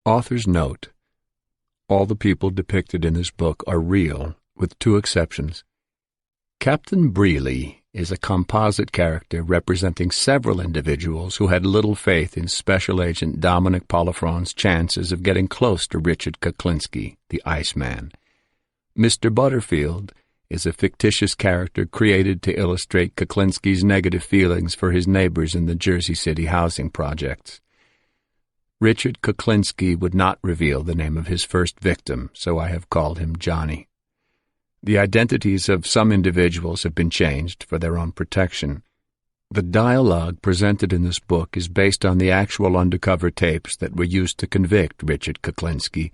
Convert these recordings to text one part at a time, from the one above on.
Author's note: all the people depicted in this book are real, with two exceptions. Captain Brealey is a composite character representing several individuals who had little faith in Special Agent Dominic Polifrone's chances of getting close to Richard Kuklinski, the Iceman. Mr. Butterfield is a fictitious character created to illustrate Kuklinski's negative feelings for his neighbors in the Jersey City housing projects. Richard Kuklinski would not reveal the name of his first victim, so I have called him Johnny. The identities of some individuals have been changed for their own protection. The dialogue presented in this book is based on the actual undercover tapes that were used to convict Richard Kuklinski,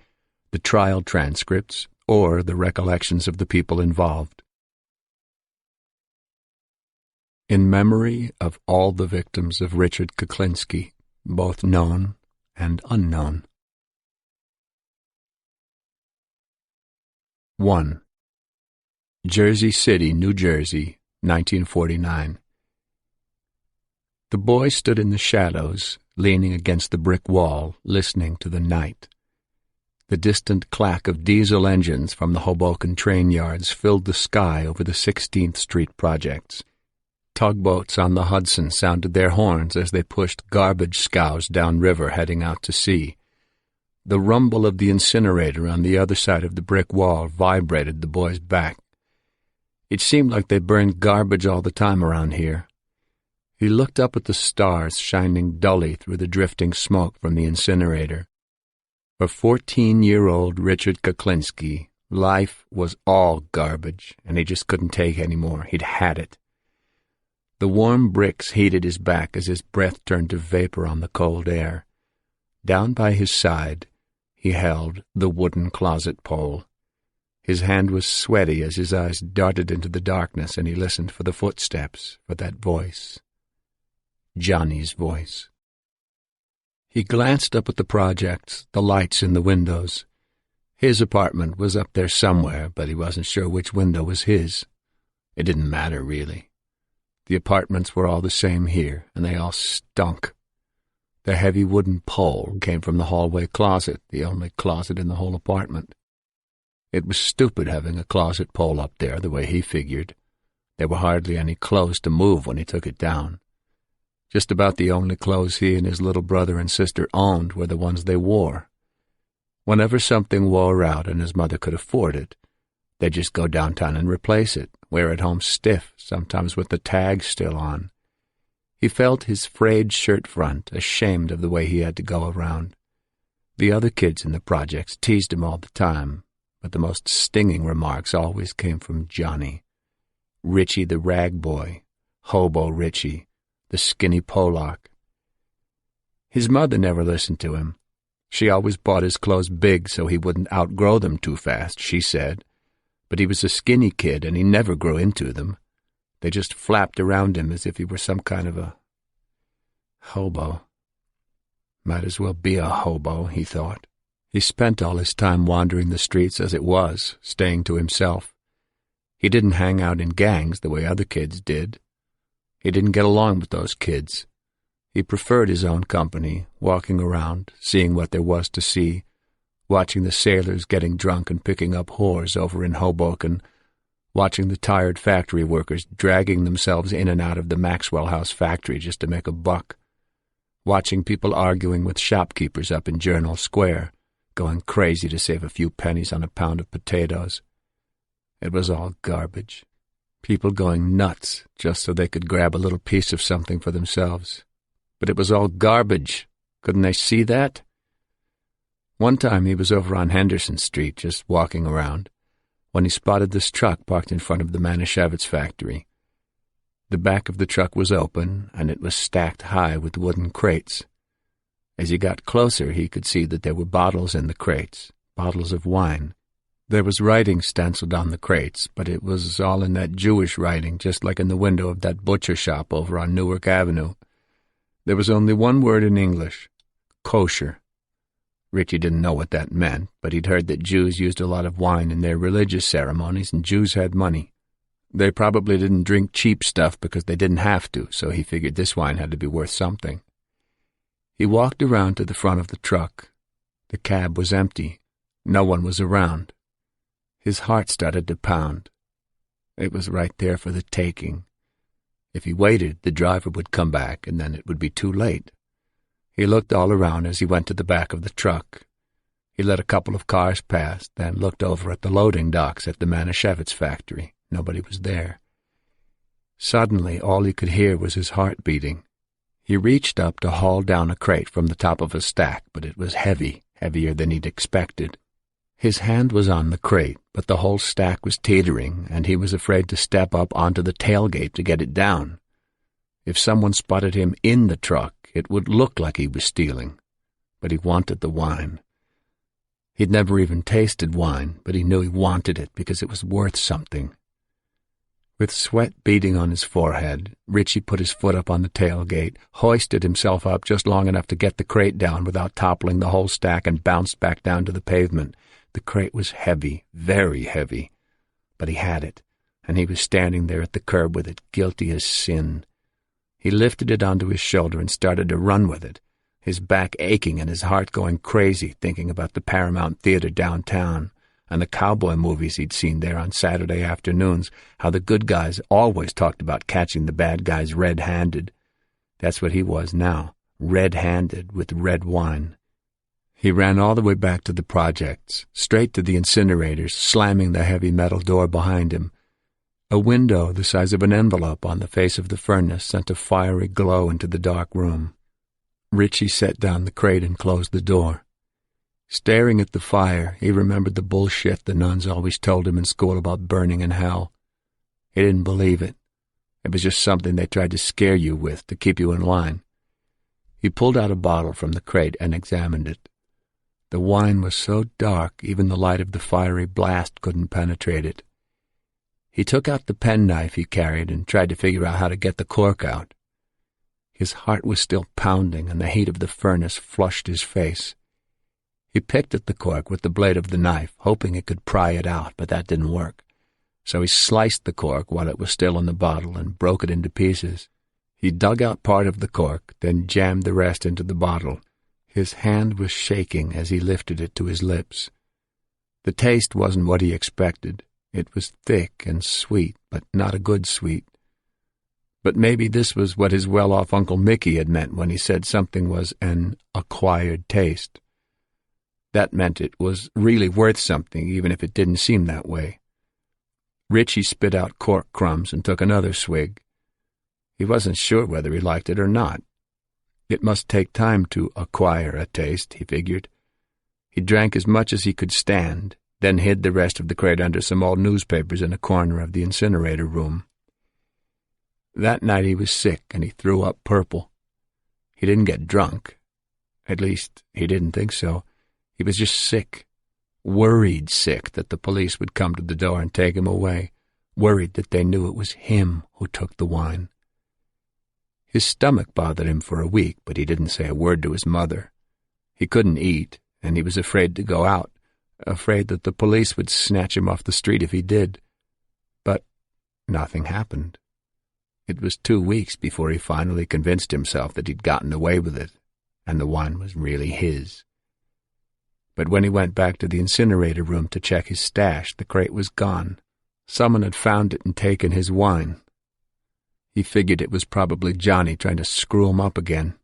the trial transcripts, or the recollections of the people involved. In memory of all the victims of Richard Kuklinski, both known and unknown. 1. Jersey City, New Jersey, 1949. The boy stood in the shadows, leaning against the brick wall, listening to the night. The distant clack of diesel engines from the Hoboken train yards filled the sky over the 16th Street projects. Tugboats on the Hudson sounded their horns as they pushed garbage scows downriver heading out to sea. The rumble of the incinerator on the other side of the brick wall vibrated the boy's back. It seemed like they burned garbage all the time around here. He looked up at the stars shining dully through the drifting smoke from the incinerator. For 14-year-old Richard Kuklinski, life was all garbage, and he just couldn't take any more. He'd had it. The warm bricks heated his back as his breath turned to vapor on the cold air. Down by his side, he held the wooden closet pole. His hand was sweaty as his eyes darted into the darkness, and he listened for the footsteps, for that voice. Johnny's voice. He glanced up at the projects, the lights in the windows. His apartment was up there somewhere, but he wasn't sure which window was his. It didn't matter, really. The apartments were all the same here, and they all stunk. The heavy wooden pole came from the hallway closet, the only closet in the whole apartment. It was stupid having a closet pole up there, the way he figured. There were hardly any clothes to move when he took it down. Just about the only clothes he and his little brother and sister owned were the ones they wore. Whenever something wore out and his mother could afford it, they'd just go downtown and replace it, wear it home stiff, sometimes with the tag still on. He felt his frayed shirt front, ashamed of the way he had to go around. The other kids in the projects teased him all the time, but the most stinging remarks always came from Johnny. Richie the rag boy, Hobo Richie, the skinny Polak. His mother never listened to him. She always bought his clothes big so he wouldn't outgrow them too fast, she said. But he was a skinny kid, and he never grew into them. They just flapped around him as if he were some kind of a hobo. Might as well be a hobo, he thought. He spent all his time wandering the streets as it was, staying to himself. He didn't hang out in gangs the way other kids did. He didn't get along with those kids. He preferred his own company, walking around, seeing what there was to see, watching the sailors getting drunk and picking up whores over in Hoboken, watching the tired factory workers dragging themselves in and out of the Maxwell House factory just to make a buck, watching people arguing with shopkeepers up in Journal Square, going crazy to save a few pennies on a pound of potatoes. It was all garbage. People going nuts just so they could grab a little piece of something for themselves. But it was all garbage. Couldn't they see that? One time he was over on Henderson Street, just walking around, when he spotted this truck parked in front of the Manischewitz factory. The back of the truck was open, and it was stacked high with wooden crates. As he got closer, he could see that there were bottles in the crates, bottles of wine. There was writing stenciled on the crates, but it was all in that Jewish writing, just like in the window of that butcher shop over on Newark Avenue. There was only one word in English, kosher. Richie didn't know what that meant, but he'd heard that Jews used a lot of wine in their religious ceremonies, and Jews had money. They probably didn't drink cheap stuff because they didn't have to, so he figured this wine had to be worth something. He walked around to the front of the truck, The cab was empty. No one was around. His heart started to pound. It was right there for the taking. If he waited, the driver would come back, and then it would be too late. He looked all around as he went to the back of the truck. He let a couple of cars pass, then looked over at the loading docks at the Manischewitz factory. Nobody was there. Suddenly, all he could hear was his heart beating. He reached up to haul down a crate from the top of a stack, but it was heavy, heavier than he'd expected. His hand was on the crate, but the whole stack was teetering, and he was afraid to step up onto the tailgate to get it down. If someone spotted him in the truck, it would look like he was stealing. But he wanted the wine. He'd never even tasted wine, but he knew he wanted it because it was worth something. With sweat beading on his forehead, Richie put his foot up on the tailgate, hoisted himself up just long enough to get the crate down without toppling the whole stack, and bounced back down to the pavement. The crate was heavy, very heavy, but he had it, and he was standing there at the curb with it, guilty as sin. He lifted it onto his shoulder and started to run with it, his back aching and his heart going crazy, thinking about the Paramount Theater downtown and the cowboy movies he'd seen there on Saturday afternoons, how the good guys always talked about catching the bad guys red-handed. That's what he was now, red-handed with red wine. He ran all the way back to the projects, straight to the incinerators, slamming the heavy metal door behind him. A window the size of an envelope on the face of the furnace sent a fiery glow into the dark room. Richie set down the crate and closed the door. Staring at the fire, he remembered the bullshit the nuns always told him in school about burning in hell. He didn't believe it. It was just something they tried to scare you with to keep you in line. He pulled out a bottle from the crate and examined it. The wine was so dark even the light of the fiery blast couldn't penetrate it. He took out the penknife he carried and tried to figure out how to get the cork out. His heart was still pounding, and the heat of the furnace flushed his face. He picked at the cork with the blade of the knife, hoping it could pry it out, but that didn't work. So he sliced the cork while it was still in the bottle and broke it into pieces. He dug out part of the cork, then jammed the rest into the bottle. His hand was shaking as he lifted it to his lips. The taste wasn't what he expected. It was thick and sweet, but not a good sweet. But maybe this was what his well-off Uncle Mickey had meant when he said something was an acquired taste. That meant it was really worth something, even if it didn't seem that way. Richie spit out cork crumbs and took another swig. He wasn't sure whether he liked it or not. It must take time to acquire a taste, he figured. He drank as much as he could stand, then hid the rest of the crate under some old newspapers in a corner of the incinerator room. That night he was sick, and he threw up purple. He didn't get drunk. At least, he didn't think so. He was just sick, worried sick that the police would come to the door and take him away, worried that they knew it was him who took the wine. His stomach bothered him for a week, but he didn't say a word to his mother. He couldn't eat, and he was afraid to go out, afraid that the police would snatch him off the street if he did. But nothing happened. It was 2 weeks before he finally convinced himself that he'd gotten away with it, and the wine was really his. But when he went back to the incinerator room to check his stash, the crate was gone. Someone had found it and taken his wine. He figured it was probably Johnny trying to screw him up again.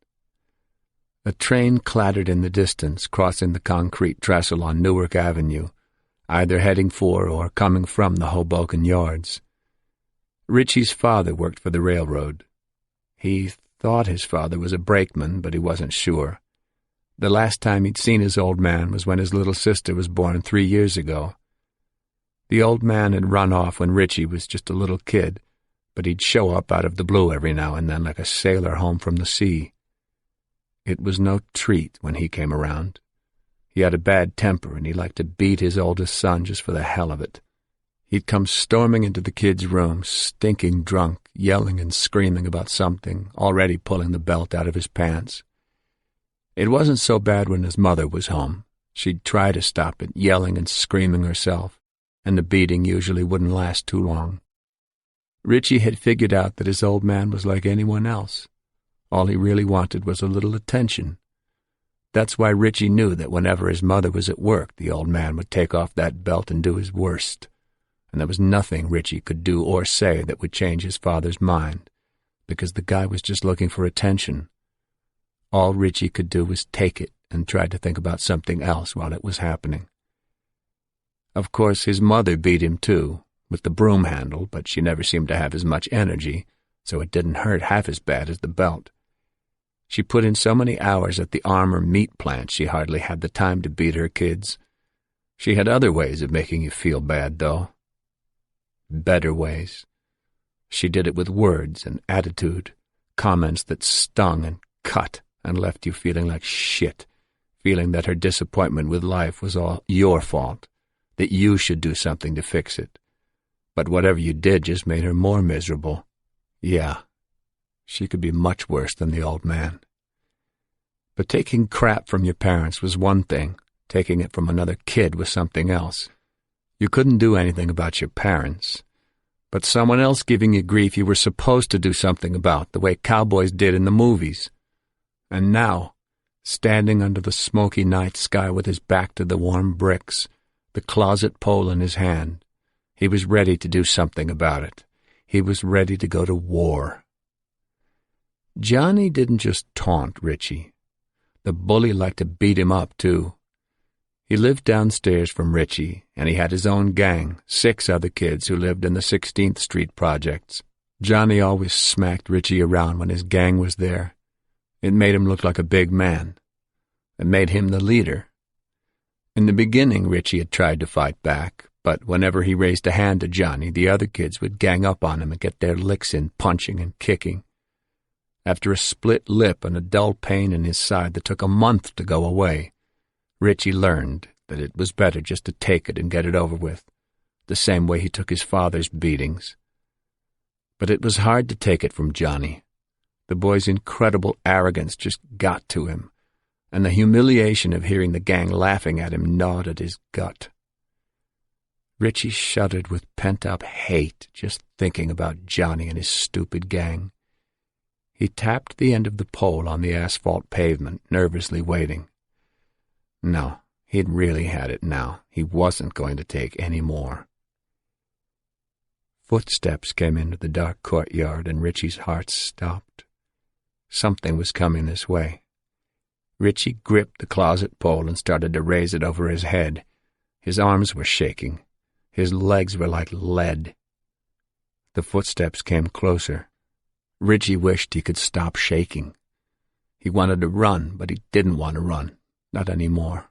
A train clattered in the distance, crossing the concrete trestle on Newark Avenue, either heading for or coming from the Hoboken yards. Richie's father worked for the railroad. He thought his father was a brakeman, but he wasn't sure. The last time he'd seen his old man was when his little sister was born 3 years ago. The old man had run off when Richie was just a little kid, but he'd show up out of the blue every now and then like a sailor home from the sea. It was no treat when he came around. He had a bad temper, and he liked to beat his oldest son just for the hell of it. He'd come storming into the kid's room, stinking drunk, yelling and screaming about something, already pulling the belt out of his pants. It wasn't so bad when his mother was home. She'd try to stop it, yelling and screaming herself, and the beating usually wouldn't last too long. Richie had figured out that his old man was like anyone else. All he really wanted was a little attention. That's why Richie knew that whenever his mother was at work, the old man would take off that belt and do his worst. And there was nothing Richie could do or say that would change his father's mind, because the guy was just looking for attention. All Richie could do was take it and try to think about something else while it was happening. Of course, his mother beat him too, with the broom handle, but she never seemed to have as much energy, so it didn't hurt half as bad as the belt. She put in so many hours at the Armour meat plant she hardly had the time to beat her kids. She had other ways of making you feel bad, though. Better ways. She did it with words and attitude, comments that stung and cut and left you feeling like shit, feeling that her disappointment with life was all your fault, that you should do something to fix it. But whatever you did just made her more miserable. Yeah, she could be much worse than the old man. But taking crap from your parents was one thing. Taking it from another kid was something else. You couldn't do anything about your parents, but someone else giving you grief you were supposed to do something about, the way cowboys did in the movies. And now, standing under the smoky night sky with his back to the warm bricks, the closet pole in his hand, he was ready to do something about it. He was ready to go to war. Johnny didn't just taunt Richie. The bully liked to beat him up, too. He lived downstairs from Richie, and he had his own gang, 6 other kids who lived in the 16th Street projects. Johnny always smacked Richie around when his gang was there. It made him look like a big man. It made him the leader. In the beginning, Richie had tried to fight back, but whenever he raised a hand to Johnny, the other kids would gang up on him and get their licks in, punching and kicking. After a split lip and a dull pain in his side that took a month to go away, Richie learned that it was better just to take it and get it over with, the same way he took his father's beatings. But it was hard to take it from Johnny. The boy's incredible arrogance just got to him, and the humiliation of hearing the gang laughing at him gnawed at his gut. Richie shuddered with pent-up hate just thinking about Johnny and his stupid gang. He tapped the end of the pole on the asphalt pavement, nervously waiting. No, he'd really had it now. He wasn't going to take any more. Footsteps came into the dark courtyard, and Richie's heart stopped. Something was coming this way. Richie gripped the closet pole and started to raise it over his head. His arms were shaking. His legs were like lead. The footsteps came closer. Richie wished he could stop shaking. He wanted to run, but he didn't want to run. Not anymore.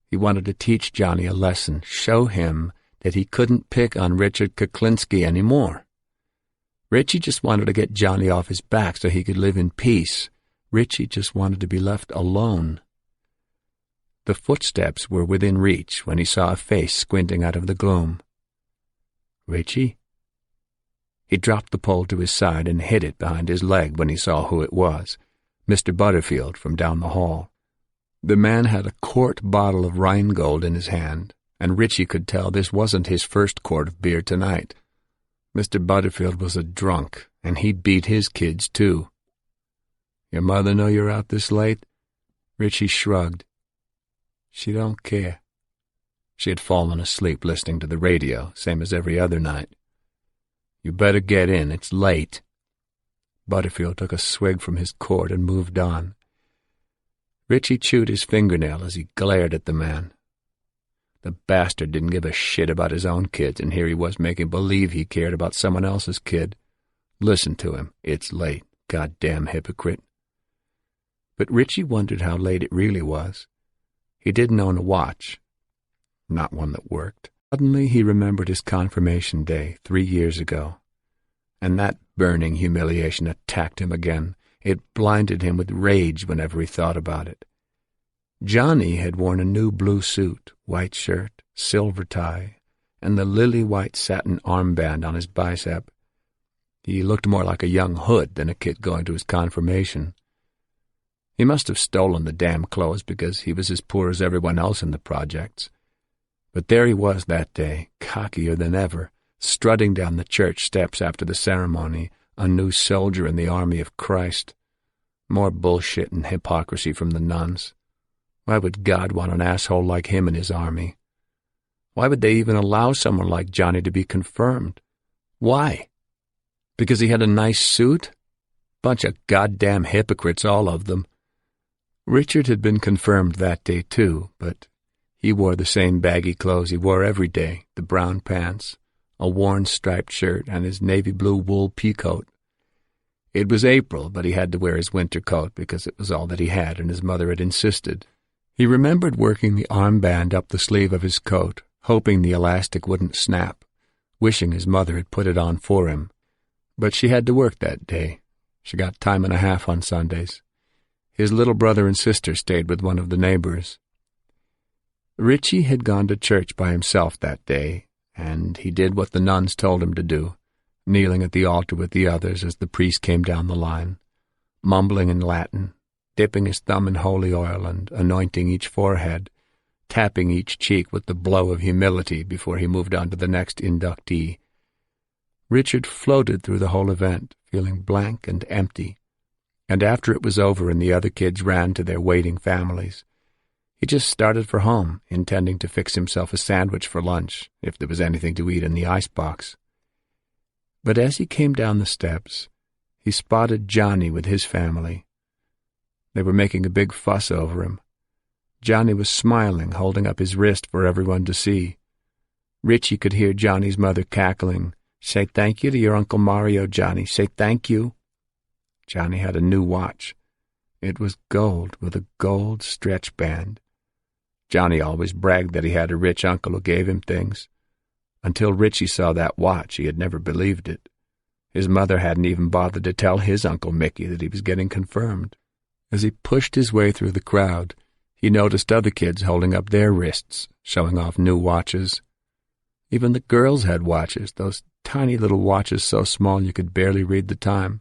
He wanted to teach Johnny a lesson, show him that he couldn't pick on Richard Kuklinski anymore. Richie just wanted to get Johnny off his back so he could live in peace. Richie just wanted to be left alone. The footsteps were within reach when he saw a face squinting out of the gloom. Richie? He dropped the pole to his side and hid it behind his leg when he saw who it was, Mr. Butterfield from down the hall. The man had a quart bottle of Rheingold in his hand, and Richie could tell this wasn't his first quart of beer tonight. Mr. Butterfield was a drunk, and he beat his kids, too. "Your mother know you're out this late?" Richie shrugged. "She don't care." She had fallen asleep listening to the radio, same as every other night. "You better get in, it's late." Butterfield took a swig from his quart and moved on. Richie chewed his fingernail as he glared at the man. The bastard didn't give a shit about his own kids, and here he was making believe he cared about someone else's kid. Listen to him. It's late. Goddamn hypocrite. But Richie wondered how late it really was. He didn't own a watch. Not one that worked. Suddenly he remembered his confirmation day 3 years ago, and that burning humiliation attacked him again. It blinded him with rage whenever he thought about it. Johnny had worn a new blue suit, white shirt, silver tie, and the lily-white satin armband on his bicep. He looked more like a young hood than a kid going to his confirmation. He must have stolen the damn clothes because he was as poor as everyone else in the projects. But there he was that day, cockier than ever, strutting down the church steps after the ceremony, a new soldier in the army of Christ. More bullshit and hypocrisy from the nuns. Why would God want an asshole like him in his army? Why would they even allow someone like Johnny to be confirmed? Why? Because he had a nice suit? Bunch of goddamn hypocrites, all of them. Richard had been confirmed that day too, but he wore the same baggy clothes he wore every day, the brown pants, a worn striped shirt, and his navy blue wool peacoat. It was April, but he had to wear his winter coat because it was all that he had, and his mother had insisted. He remembered working the armband up the sleeve of his coat, hoping the elastic wouldn't snap, wishing his mother had put it on for him. But she had to work that day. She got time and a half on Sundays. His little brother and sister stayed with one of the neighbors. Richie had gone to church by himself that day, and he did what the nuns told him to do, kneeling at the altar with the others as the priest came down the line, mumbling in Latin, dipping his thumb in holy oil and anointing each forehead, tapping each cheek with the blow of humility before he moved on to the next inductee. Richard floated through the whole event, feeling blank and empty, and after it was over and the other kids ran to their waiting families, he just started for home, intending to fix himself a sandwich for lunch, if there was anything to eat in the icebox. But as he came down the steps, he spotted Johnny with his family. They were making a big fuss over him. Johnny was smiling, holding up his wrist for everyone to see. Richie could hear Johnny's mother cackling, "Say thank you to your Uncle Mario, Johnny. Say thank you." Johnny had a new watch. It was gold with a gold stretch band. Johnny always bragged that he had a rich uncle who gave him things. Until Richie saw that watch, he had never believed it. His mother hadn't even bothered to tell his Uncle Mickey that he was getting confirmed. As he pushed his way through the crowd, he noticed other kids holding up their wrists, showing off new watches. Even the girls had watches, those tiny little watches so small you could barely read the time.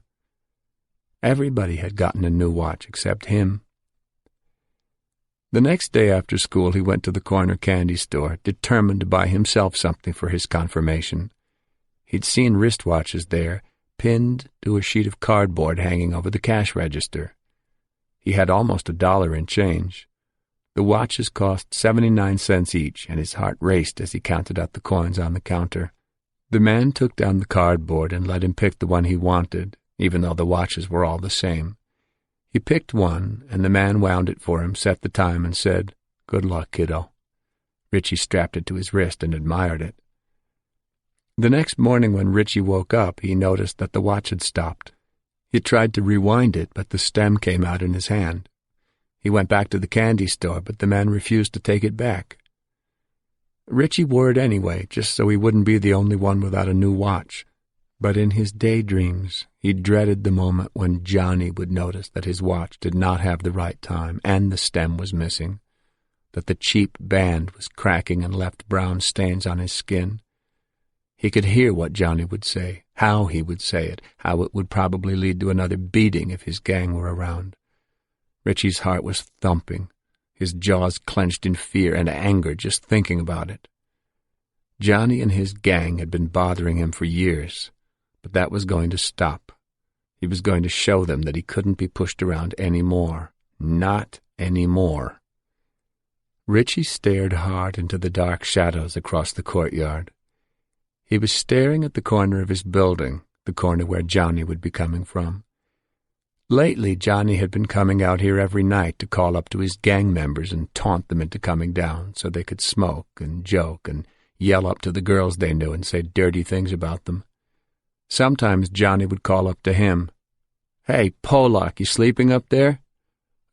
Everybody had gotten a new watch except him. The next day after school, he went to the corner candy store, determined to buy himself something for his confirmation. He'd seen wristwatches there, pinned to a sheet of cardboard hanging over the cash register. He had almost $1 in change. The watches cost 79 cents each, and his heart raced as he counted out the coins on the counter. The man took down the cardboard and let him pick the one he wanted, even though the watches were all the same. He picked one, and the man wound it for him, set the time, and said, "Good luck, kiddo." Richie strapped it to his wrist and admired it. The next morning when Richie woke up, he noticed that the watch had stopped. He tried to rewind it, but the stem came out in his hand. He went back to the candy store, but the man refused to take it back. Richie wore it anyway, just so he wouldn't be the only one without a new watch. But in his daydreams, he dreaded the moment when Johnny would notice that his watch did not have the right time and the stem was missing, that the cheap band was cracking and left brown stains on his skin. He could hear what Johnny would say, how he would say it, how it would probably lead to another beating if his gang were around. Richie's heart was thumping, his jaws clenched in fear and anger just thinking about it. Johnny and his gang had been bothering him for years, but that was going to stop. He was going to show them that he couldn't be pushed around any more. Not anymore. Richie stared hard into the dark shadows across the courtyard. He was staring at the corner of his building, the corner where Johnny would be coming from. Lately, Johnny had been coming out here every night to call up to his gang members and taunt them into coming down so they could smoke and joke and yell up to the girls they knew and say dirty things about them. Sometimes Johnny would call up to him, "Hey, Polak, you sleeping up there?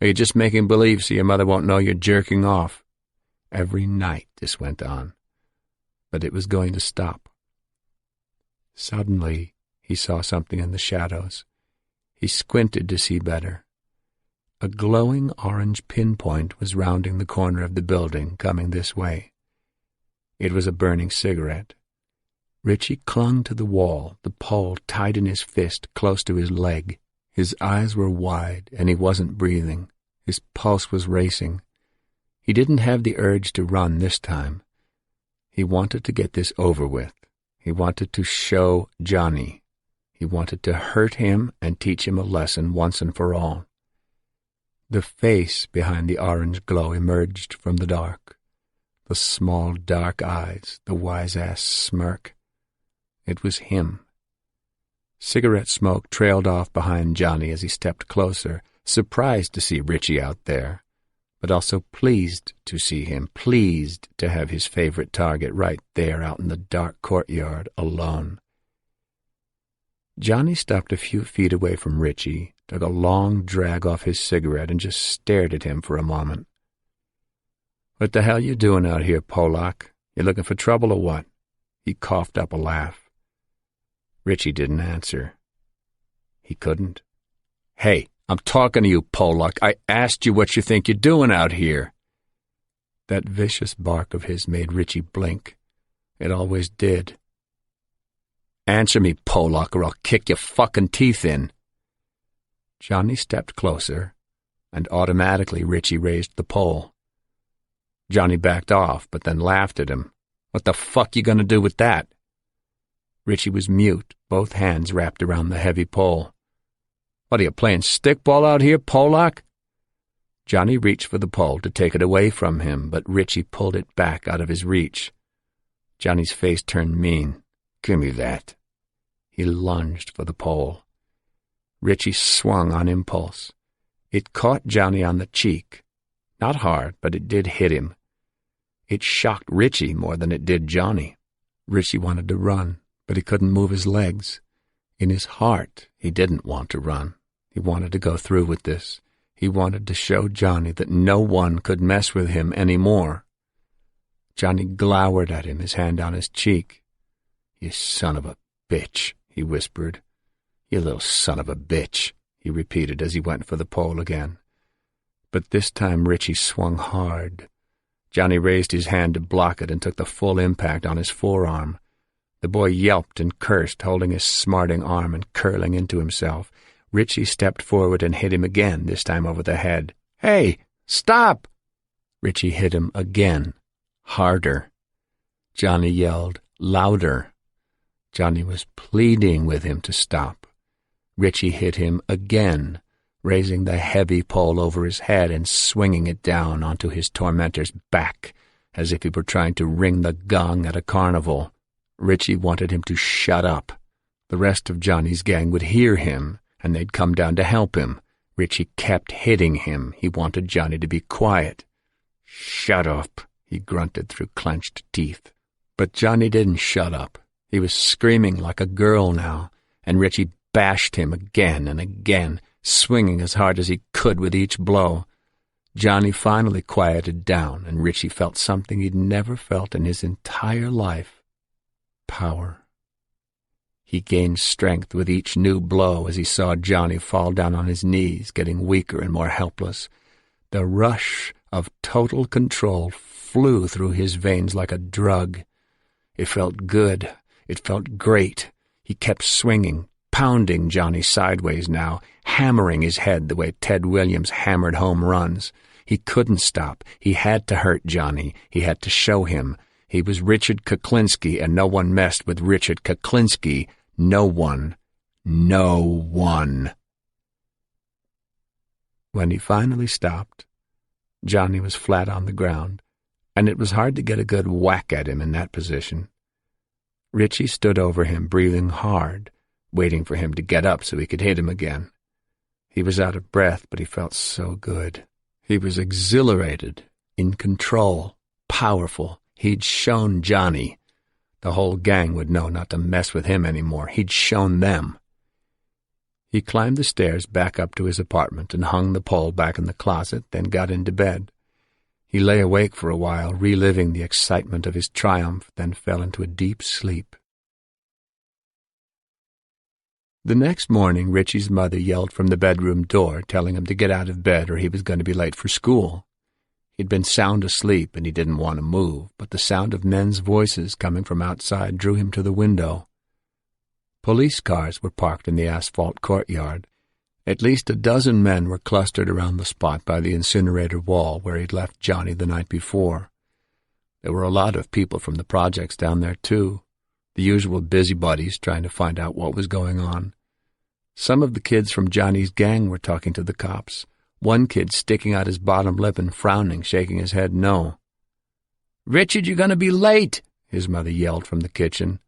Or are you just making believe so your mother won't know you're jerking off?" Every night this went on, but it was going to stop. Suddenly, he saw something in the shadows. He squinted to see better. A glowing orange pinpoint was rounding the corner of the building, coming this way. It was a burning cigarette. Richie clung to the wall, the pole tight in his fist, close to his leg. His eyes were wide, and he wasn't breathing. His pulse was racing. He didn't have the urge to run this time. He wanted to get this over with. He wanted to show Johnny. He wanted to hurt him and teach him a lesson once and for all. The face behind the orange glow emerged from the dark. The small, dark eyes, the wise-ass smirk. It was him. Cigarette smoke trailed off behind Johnny as he stepped closer, surprised to see Richie out there, but also pleased to see him, pleased to have his favorite target right there out in the dark courtyard, alone. Johnny stopped a few feet away from Richie, took a long drag off his cigarette, and just stared at him for a moment. "What the hell you doing out here, Polak? You looking for trouble or what?" He coughed up a laugh. Richie didn't answer. He couldn't. "Hey, I'm talking to you, Polak. I asked you what you think you're doing out here." That vicious bark of his made Richie blink. It always did. "Answer me, Polak, or I'll kick your fucking teeth in." Johnny stepped closer, and automatically Richie raised the pole. Johnny backed off, but then laughed at him. "What the fuck you gonna do with that?" Richie was mute, both hands wrapped around the heavy pole. "What are you, playing stickball out here, Polak?" Johnny reached for the pole to take it away from him, but Richie pulled it back out of his reach. Johnny's face turned mean. "Give me that." He lunged for the pole. Richie swung on impulse. It caught Johnny on the cheek. Not hard, but it did hit him. It shocked Richie more than it did Johnny. Richie wanted to run, but he couldn't move his legs. In his heart, he didn't want to run. He wanted to go through with this. He wanted to show Johnny that no one could mess with him anymore. Johnny glowered at him, his hand on his cheek. "You son of a bitch," he whispered. "You little son of a bitch," he repeated as he went for the pole again. But this time Richie swung hard. Johnny raised his hand to block it and took the full impact on his forearm. The boy yelped and cursed, holding his smarting arm and curling into himself. Richie stepped forward and hit him again, this time over the head. "Hey, stop!" Richie hit him again, harder. Johnny yelled, louder. Johnny was pleading with him to stop. Richie hit him again, raising the heavy pole over his head and swinging it down onto his tormentor's back, as if he were trying to ring the gong at a carnival. Richie wanted him to shut up. The rest of Johnny's gang would hear him, and they'd come down to help him. Richie kept hitting him. He wanted Johnny to be quiet. "Shut up," he grunted through clenched teeth. But Johnny didn't shut up. He was screaming like a girl now, and Richie bashed him again and again, swinging as hard as he could with each blow. Johnny finally quieted down, and Richie felt something he'd never felt in his entire life. Power. He gained strength with each new blow as he saw Johnny fall down on his knees, getting weaker and more helpless. The rush of total control flew through his veins like a drug. It felt good. It felt great. He kept swinging, pounding Johnny sideways now, hammering his head the way Ted Williams hammered home runs. He couldn't stop. He had to hurt Johnny. He had to show him. He was Richard Kuklinski, and no one messed with Richard Kuklinski. No one. No one. When he finally stopped, Johnny was flat on the ground, and it was hard to get a good whack at him in that position. Richie stood over him, breathing hard, waiting for him to get up so he could hit him again. He was out of breath, but he felt so good. He was exhilarated, in control, powerful. He'd shown Johnny. The whole gang would know not to mess with him anymore. He'd shown them. He climbed the stairs back up to his apartment and hung the pole back in the closet, then got into bed. He lay awake for a while, reliving the excitement of his triumph, then fell into a deep sleep. The next morning, Richie's mother yelled from the bedroom door, telling him to get out of bed or he was going to be late for school. He'd been sound asleep and he didn't want to move, but the sound of men's voices coming from outside drew him to the window. Police cars were parked in the asphalt courtyard. At least a dozen men were clustered around the spot by the incinerator wall where he'd left Johnny the night before. There were a lot of people from the projects down there, too, the usual busybodies trying to find out what was going on. Some of the kids from Johnny's gang were talking to the cops. one kid sticking out his bottom lip and frowning, shaking his head no. "Richard, you're going to be late," his mother yelled from the kitchen.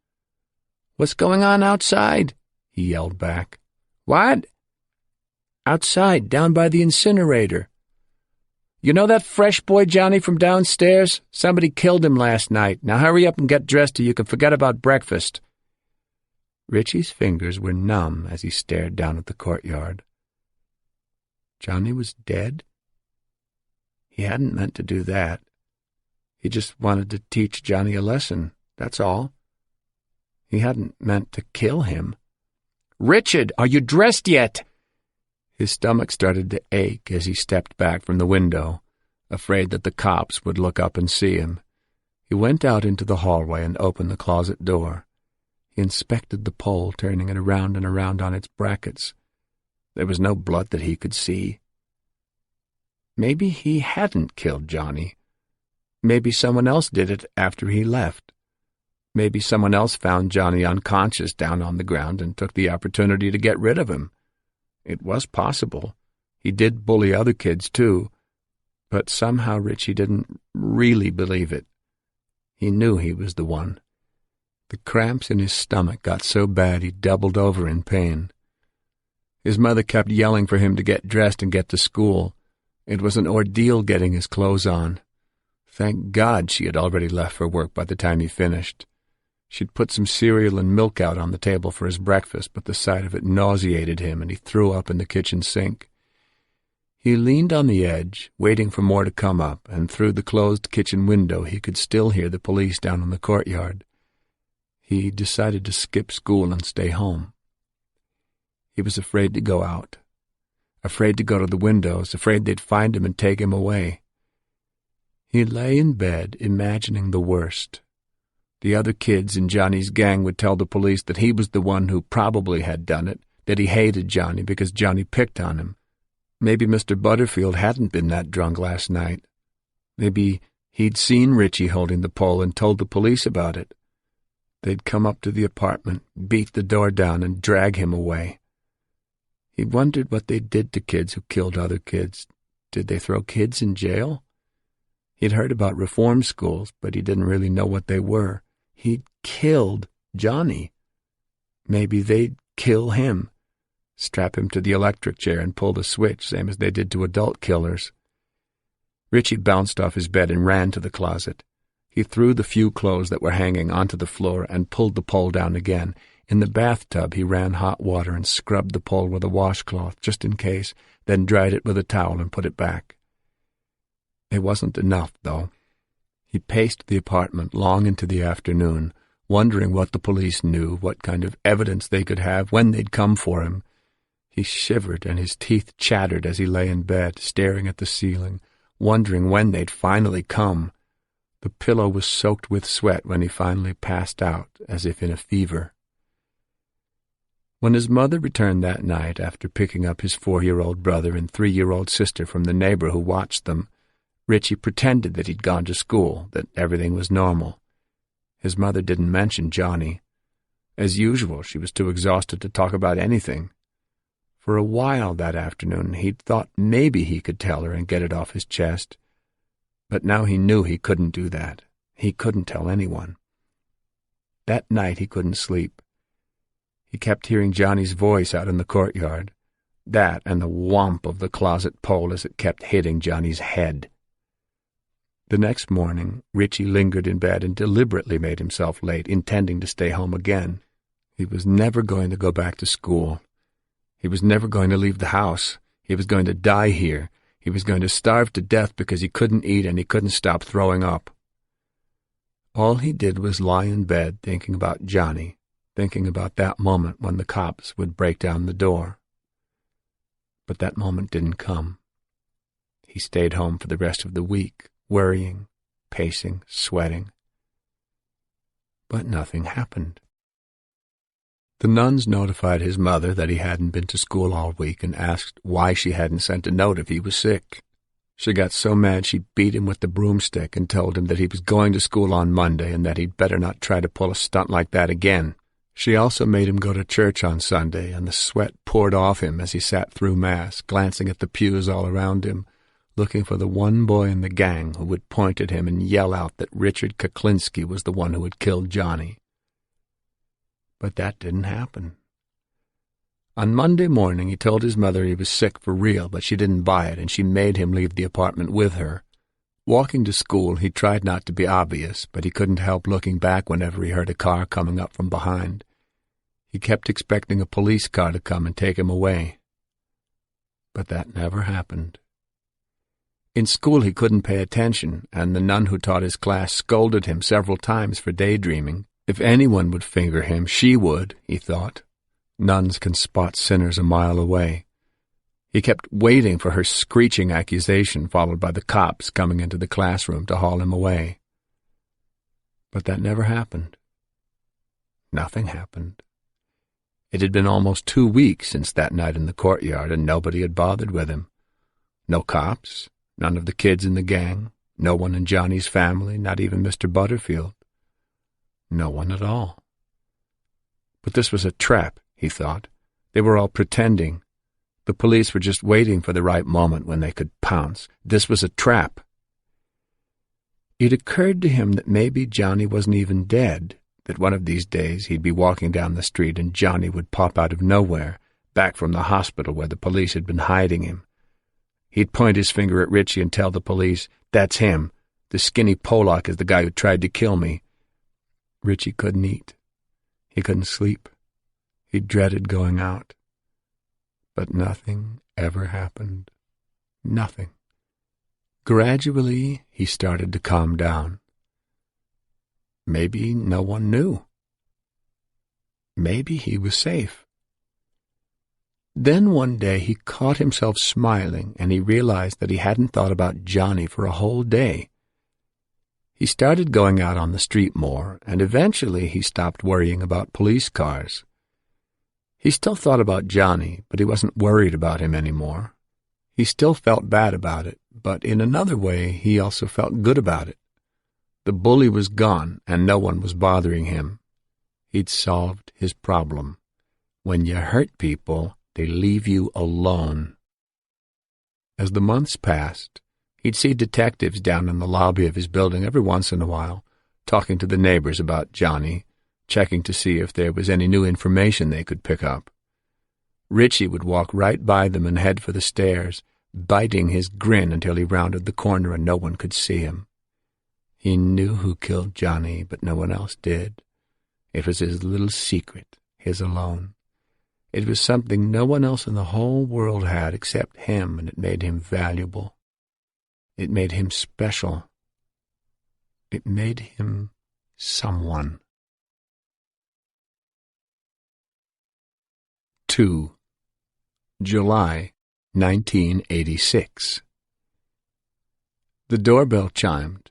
"What's going on outside?" he yelled back. "What?" "Outside, down by the incinerator. You know that fresh boy Johnny from downstairs? Somebody killed him last night. Now hurry up and get dressed or you can forget about breakfast." Richie's fingers were numb as he stared down at the courtyard. Johnny was dead? He hadn't meant to do that. He just wanted to teach Johnny a lesson, that's all. He hadn't meant to kill him. "Richard, are you dressed yet?" His stomach started to ache as he stepped back from the window, afraid that the cops would look up and see him. He went out into the hallway and opened the closet door. He inspected the pole, turning it around and around on its brackets. There was no blood that he could see. Maybe he hadn't killed Johnny. Maybe someone else did it after he left. Maybe someone else found Johnny unconscious down on the ground and took the opportunity to get rid of him. It was possible. He did bully other kids, too. But somehow Richie didn't really believe it. He knew he was the one. The cramps in his stomach got so bad he doubled over in pain. His mother kept yelling for him to get dressed and get to school. It was an ordeal getting his clothes on. Thank God she had already left for work by the time he finished. She'd put some cereal and milk out on the table for his breakfast, but the sight of it nauseated him, and he threw up in the kitchen sink. He leaned on the edge, waiting for more to come up, and through the closed kitchen window he could still hear the police down in the courtyard. He decided to skip school and stay home. He was afraid to go out, afraid to go to the windows, afraid they'd find him and take him away. He lay in bed, imagining the worst. The other kids in Johnny's gang would tell the police that he was the one who probably had done it, that he hated Johnny because Johnny picked on him. Maybe Mr. Butterfield hadn't been that drunk last night. Maybe he'd seen Richie holding the pole and told the police about it. They'd come up to the apartment, beat the door down, and drag him away. He wondered what they did to kids who killed other kids. Did they throw kids in jail? He'd heard about reform schools, but he didn't really know what they were. He'd killed Johnny. Maybe they'd kill him, strap him to the electric chair and pull the switch, same as they did to adult killers. Richie bounced off his bed and ran to the closet. He threw the few clothes that were hanging onto the floor and pulled the pole down again. In the bathtub, he ran hot water and scrubbed the pole with a washcloth, just in case, then dried it with a towel and put it back. It wasn't enough, though. He paced the apartment long into the afternoon, wondering what the police knew, what kind of evidence they could have, when they'd come for him. He shivered and his teeth chattered as he lay in bed, staring at the ceiling, wondering when they'd finally come. The pillow was soaked with sweat when he finally passed out, as if in a fever. When his mother returned that night after picking up his 4-year-old brother and 3-year-old sister from the neighbor who watched them, Richie pretended that he'd gone to school, that everything was normal. His mother didn't mention Johnny. As usual, she was too exhausted to talk about anything. For a while that afternoon, he'd thought maybe he could tell her and get it off his chest. But now he knew he couldn't do that. He couldn't tell anyone. That night he couldn't sleep. He kept hearing Johnny's voice out in the courtyard. That and the whomp of the closet pole as it kept hitting Johnny's head. The next morning, Richie lingered in bed and deliberately made himself late, intending to stay home again. He was never going to go back to school. He was never going to leave the house. He was going to die here. He was going to starve to death because he couldn't eat and he couldn't stop throwing up. All he did was lie in bed thinking about Johnny, thinking about that moment when the cops would break down the door. But that moment didn't come. He stayed home for the rest of the week, worrying, pacing, sweating. But nothing happened. The nuns notified his mother that he hadn't been to school all week and asked why she hadn't sent a note if he was sick. She got so mad she beat him with the broomstick and told him that he was going to school on Monday and that he'd better not try to pull a stunt like that again. She also made him go to church on Sunday, and the sweat poured off him as he sat through Mass, glancing at the pews all around him, looking for the one boy in the gang who would point at him and yell out that Richard Kuklinski was the one who had killed Johnny. But that didn't happen. On Monday morning, he told his mother he was sick for real, but she didn't buy it, and she made him leave the apartment with her. Walking to school, he tried not to be obvious, but he couldn't help looking back whenever he heard a car coming up from behind. He kept expecting a police car to come and take him away. But that never happened. In school, he couldn't pay attention, and the nun who taught his class scolded him several times for daydreaming. If anyone would finger him, she would, he thought. Nuns can spot sinners a mile away. He kept waiting for her screeching accusation, followed by the cops coming into the classroom to haul him away. But that never happened. Nothing happened. It had been almost 2 weeks since that night in the courtyard, and nobody had bothered with him. No cops, none of the kids in the gang, no one in Johnny's family, not even Mr. Butterfield. No one at all. But this was a trap, he thought. They were all pretending. The police were just waiting for the right moment when they could pounce. This was a trap. It occurred to him that maybe Johnny wasn't even dead, that one of these days he'd be walking down the street and Johnny would pop out of nowhere, back from the hospital where the police had been hiding him. He'd point his finger at Richie and tell the police, "That's him. The skinny Polak is the guy who tried to kill me." Richie couldn't eat. He couldn't sleep. He dreaded going out. But nothing ever happened. Nothing. Gradually, he started to calm down. Maybe no one knew. Maybe he was safe. Then one day he caught himself smiling, and he realized that he hadn't thought about Johnny for a whole day. He started going out on the street more, and eventually he stopped worrying about police cars. He still thought about Johnny, but he wasn't worried about him anymore. He still felt bad about it, but in another way he also felt good about it. The bully was gone, and no one was bothering him. He'd solved his problem. When you hurt people, they leave you alone. As the months passed, he'd see detectives down in the lobby of his building every once in a while, talking to the neighbors about Johnny, checking to see if there was any new information they could pick up. Richie would walk right by them and head for the stairs, biting his grin until he rounded the corner and no one could see him. He knew who killed Johnny, but no one else did. It was his little secret, his alone. It was something no one else in the whole world had except him, and it made him valuable. It made him special. It made him someone. 2. July 1986. The doorbell chimed.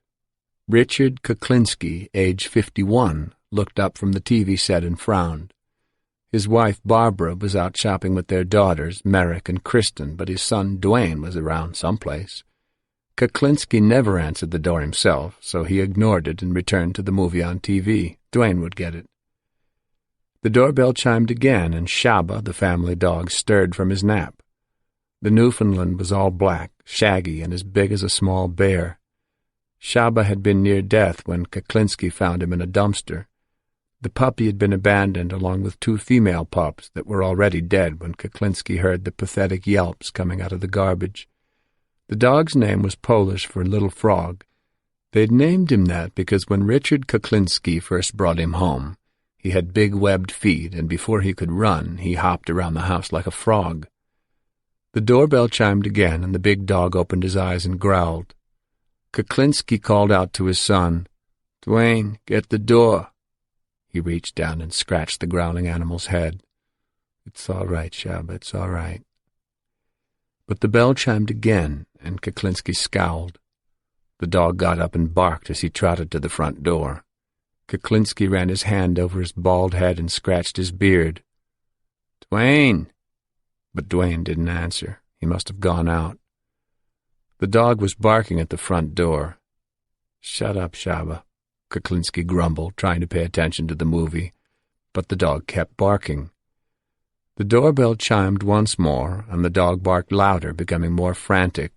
Richard Kuklinski, age 51, looked up from the TV set and frowned. His wife, Barbara, was out shopping with their daughters, Merrick and Kristen, but his son, Dwayne, was around someplace. Kuklinski never answered the door himself, so he ignored it and returned to the movie on TV. Dwayne would get it. The doorbell chimed again, and Shaba, the family dog, stirred from his nap. The Newfoundland was all black, shaggy, and as big as a small bear. Shaba had been near death when Kuklinski found him in a dumpster. The puppy had been abandoned along with 2 female pups that were already dead when Kuklinski heard the pathetic yelps coming out of the garbage. The dog's name was Polish for Little Frog. They'd named him that because when Richard Kuklinski first brought him home, he had big webbed feet, and before he could run, he hopped around the house like a frog. The doorbell chimed again, and the big dog opened his eyes and growled. Kuklinski called out to his son, "Dwayne, get the door." He reached down and scratched the growling animal's head. "It's all right, Shaba, it's all right." But the bell chimed again, and Kuklinski scowled. The dog got up and barked as he trotted to the front door. Kuklinski ran his hand over his bald head and scratched his beard. "Dwayne!" But Dwayne didn't answer. He must have gone out. The dog was barking at the front door. "Shut up, Shaba," Kuklinski grumbled, trying to pay attention to the movie. but the dog kept barking. The doorbell chimed once more, and the dog barked louder, becoming more frantic.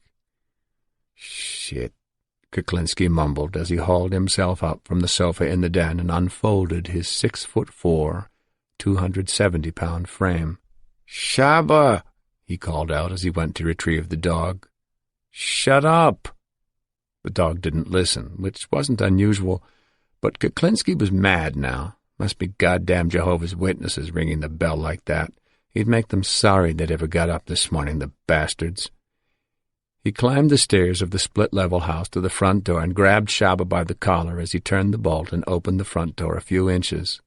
"Shit," Kuklinski mumbled as he hauled himself up from the sofa in the den and unfolded his 6'4", 270-pound frame. "Shaba!" he called out as he went to retrieve the dog. "Shut up!" The dog didn't listen, which wasn't unusual, but Kuklinski was mad now. Must be goddamn Jehovah's Witnesses ringing the bell like that. He'd make them sorry they'd ever got up this morning, the bastards. He climbed the stairs of the split-level house to the front door and grabbed Shaba by the collar as he turned the bolt and opened the front door a few inches.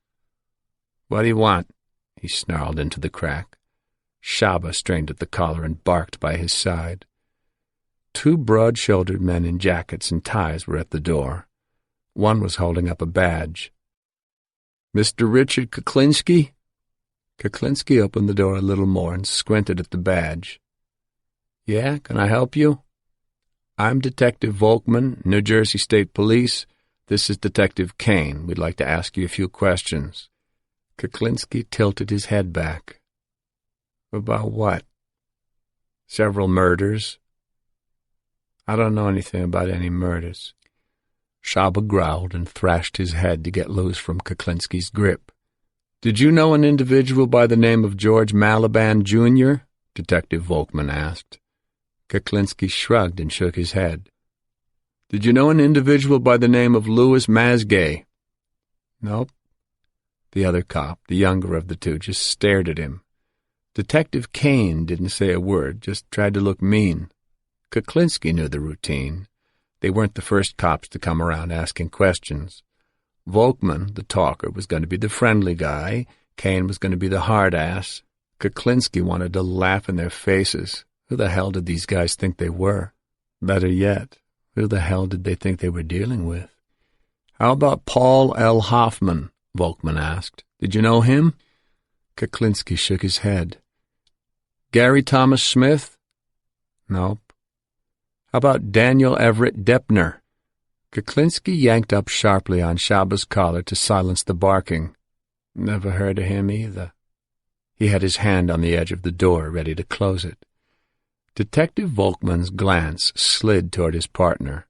"What do you want?" he snarled into the crack. Shaba strained at the collar and barked by his side. Two broad-shouldered men in jackets and ties were at the door. One was holding up a badge. "Mr. Richard Kuklinski?" Kuklinski opened the door a little more and squinted at the badge. "Yeah, can I help you?" "I'm Detective Volkman, New Jersey State Police. This is Detective Kane. We'd like to ask you a few questions." Kuklinski tilted his head back. "About what?" "Several murders." "I don't know anything about any murders." Shaba growled and thrashed his head to get loose from Kuklinski's grip. "Did you know an individual by the name of George Malaban, Jr.?" Detective Volkman asked. Kuklinski shrugged and shook his head. "Did you know an individual by the name of Louis Masgay?" "Nope." The other cop, the younger of the two, just stared at him. Detective Kane didn't say a word, just tried to look mean. Kuklinski knew the routine. They weren't the first cops to come around asking questions. Volkman, the talker, was going to be the friendly guy. Kane was going to be the hard-ass. Kuklinski wanted to laugh in their faces. Who the hell did these guys think they were? Better yet, who the hell did they think they were dealing with? "How about Paul L. Hoffman?" Volkman asked. "Did you know him?" Kuklinski shook his head. "Gary Thomas Smith?" "Nope." "How about Daniel Everett Deppner?" Kuklinski yanked up sharply on Shaba's collar to silence the barking. "Never heard of him either." He had his hand on the edge of the door, ready to close it. Detective Volkman's glance slid toward his partner.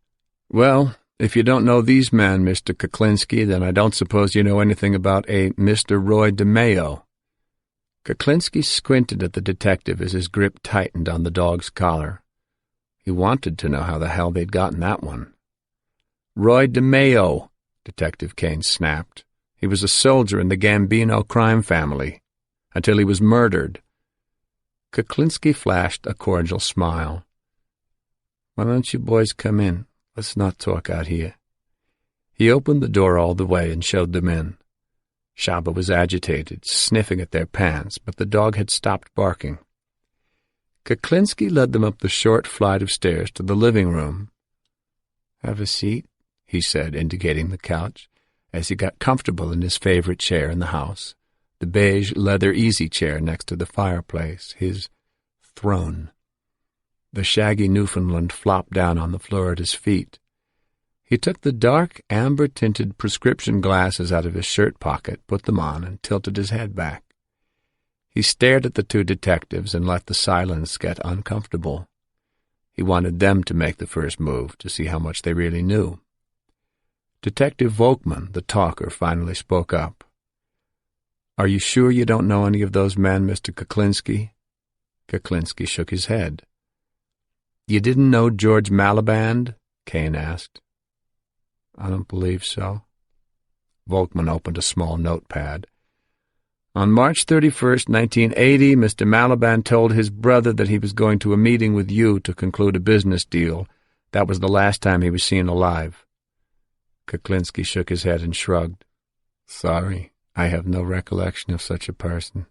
"Well, if you don't know these men, Mr. Kuklinski, then I don't suppose you know anything about a Mr. Roy DeMayo." Kuklinski squinted at the detective as his grip tightened on the dog's collar. He wanted to know how the hell they'd gotten that one. "Roy DeMayo," Detective Kane snapped. "He was a soldier in the Gambino crime family, until he was murdered." Kuklinski flashed a cordial smile. "Why don't you boys come in? Let's not talk out here." He opened the door all the way and showed them in. Shaba was agitated, sniffing at their pants, but the dog had stopped barking. Kuklinski led them up the short flight of stairs to the living room. "Have a seat," he said, indicating the couch, as he got comfortable in his favorite chair in the house, the beige leather easy chair next to the fireplace, his throne. The shaggy Newfoundland flopped down on the floor at his feet. He took the dark, amber-tinted prescription glasses out of his shirt pocket, put them on, and tilted his head back. He stared at the two detectives and let the silence get uncomfortable. He wanted them to make the first move to see how much they really knew. Detective Volkman, the talker, finally spoke up. "Are you sure you don't know any of those men, Mr. Kuklinski?" Kuklinski shook his head. "You didn't know George Malaband?" Kane asked. "I don't believe so." Volkman opened a small notepad. "On March 31st, 1980, Mr. Malaband told his brother that he was going to a meeting with you to conclude a business deal. That was the last time he was seen alive." Kuklinski shook his head and shrugged. "Sorry, I have no recollection of such a person."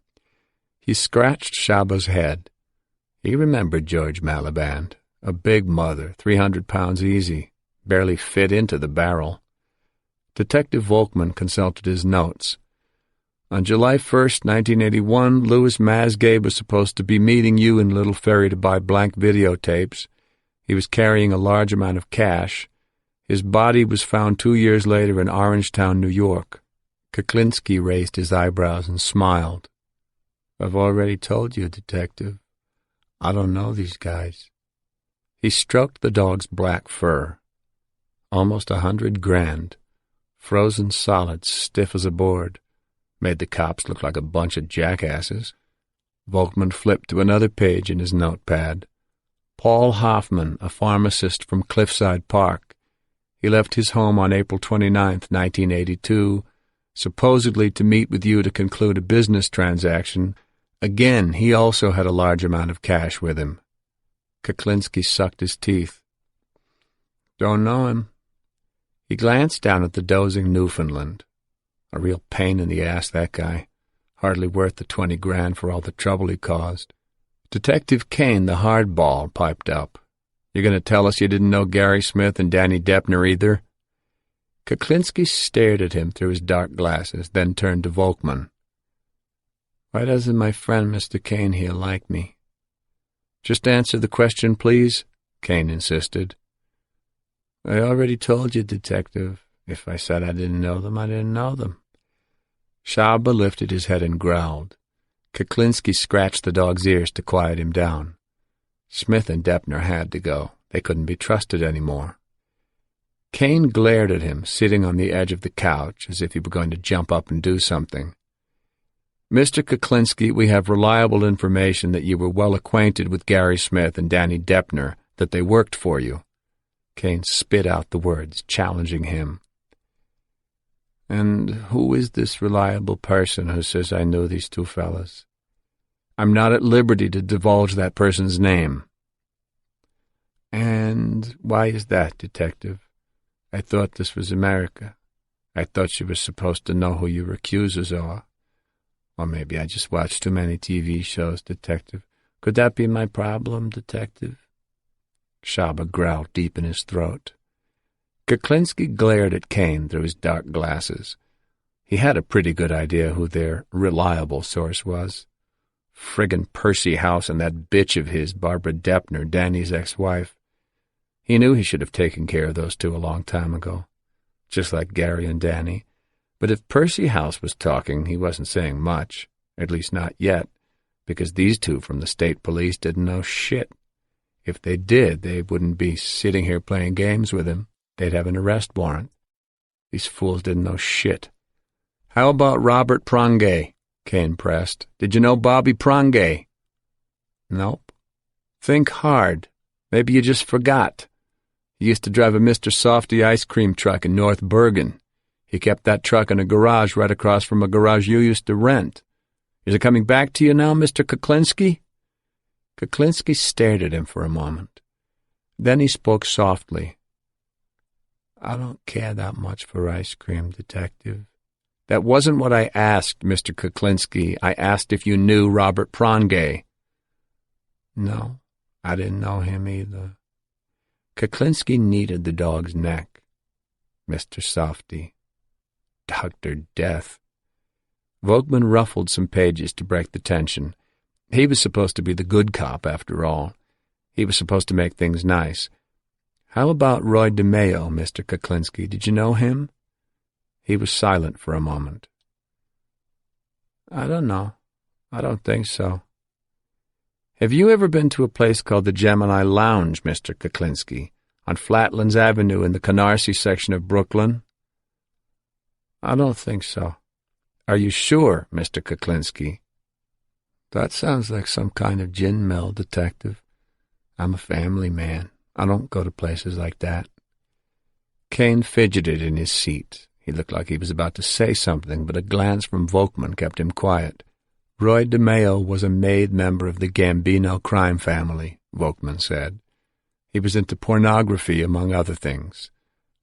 He scratched Shaba's head. He remembered George Malaband, a big mother, 300 pounds easy, barely fit into the barrel. Detective Volkman consulted his notes. "On July 1st, 1981, Louis Masgay was supposed to be meeting you in Little Ferry to buy blank videotapes. He was carrying a large amount of cash. His body was found 2 years later in Orangetown, New York." Kuklinski raised his eyebrows and smiled. "I've already told you, Detective. I don't know these guys." He stroked the dog's black fur. Almost $100,000, frozen solid, stiff as a board, made the cops look like a bunch of jackasses. Volkman flipped to another page in his notepad. Paul Hoffman, a pharmacist from Cliffside Park. He left his home on April 29th, 1982, supposedly to meet with you to conclude a business transaction. Again, he also had a large amount of cash with him. Kuklinski sucked his teeth. "Don't know him." He glanced down at the dozing Newfoundland. A real pain in the ass, that guy. Hardly worth the $20,000 for all the trouble he caused. Detective Kane, the hardball, piped up. "You're going to tell us you didn't know Gary Smith and Danny Deppner either?" Kuklinski stared at him through his dark glasses, then turned to Volkman. "Why doesn't my friend Mr. Kane here like me?" "Just answer the question, please," Kane insisted. "I already told you, Detective. If I said I didn't know them, I didn't know them." Shaba lifted his head and growled. Kuklinski scratched the dog's ears to quiet him down. Smith and Deppner had to go. They couldn't be trusted any more. Kane glared at him, sitting on the edge of the couch, as if he were going to jump up and do something. "Mr. Kuklinski, we have reliable information that you were well acquainted with Gary Smith and Danny Deppner, that they worked for you." Kane spit out the words, challenging him. "And who is this reliable person who says I know these two fellas?" "I'm not at liberty to divulge that person's name." "And why is that, Detective? I thought this was America. I thought you were supposed to know who your accusers are. Or maybe I just watch too many TV shows, Detective. Could that be my problem, Detective?" Shaba growled deep in his throat. Kuklinski glared at Kane through his dark glasses. He had a pretty good idea who their reliable source was. Friggin' Percy House and that bitch of his, Barbara Deppner, Danny's ex-wife. He knew he should have taken care of those two a long time ago, just like Gary and Danny. But if Percy House was talking, he wasn't saying much, at least not yet, because these two from the state police didn't know shit. If they did, they wouldn't be sitting here playing games with him. They'd have an arrest warrant. These fools didn't know shit. "How about Robert Prangay?" Kane pressed. "Did you know Bobby Prangay?" "Nope." "Think hard. Maybe you just forgot. He used to drive a Mr. Softy ice cream truck in North Bergen. He kept that truck in a garage right across from a garage you used to rent. Is it coming back to you now, Mr. Kuklinski?" Kuklinski stared at him for a moment. Then he spoke softly. "I don't care that much for ice cream, Detective." "That wasn't what I asked, Mr. Kuklinski. I asked if you knew Robert Prangay." "No, I didn't know him either." Kuklinski kneaded the dog's neck. "Mr. Softy. Dr. Death." Volkman ruffled some pages to break the tension. He was supposed to be the good cop, after all. He was supposed to make things nice. "How about Roy DeMeo, Mr. Kuklinski? Did you know him?" He was silent for a moment. "I don't know. I don't think so." "Have you ever been to a place called the Gemini Lounge, Mr. Kuklinski, on Flatlands Avenue in the Canarsie section of Brooklyn?" "I don't think so." "Are you sure, Mr. Kuklinski?" "That sounds like some kind of gin mill, Detective. I'm a family man. I don't go to places like that." Kane fidgeted in his seat. He looked like he was about to say something, but a glance from Volkman kept him quiet. "Roy DeMeo was a made member of the Gambino crime family," Volkman said. "He was into pornography, among other things.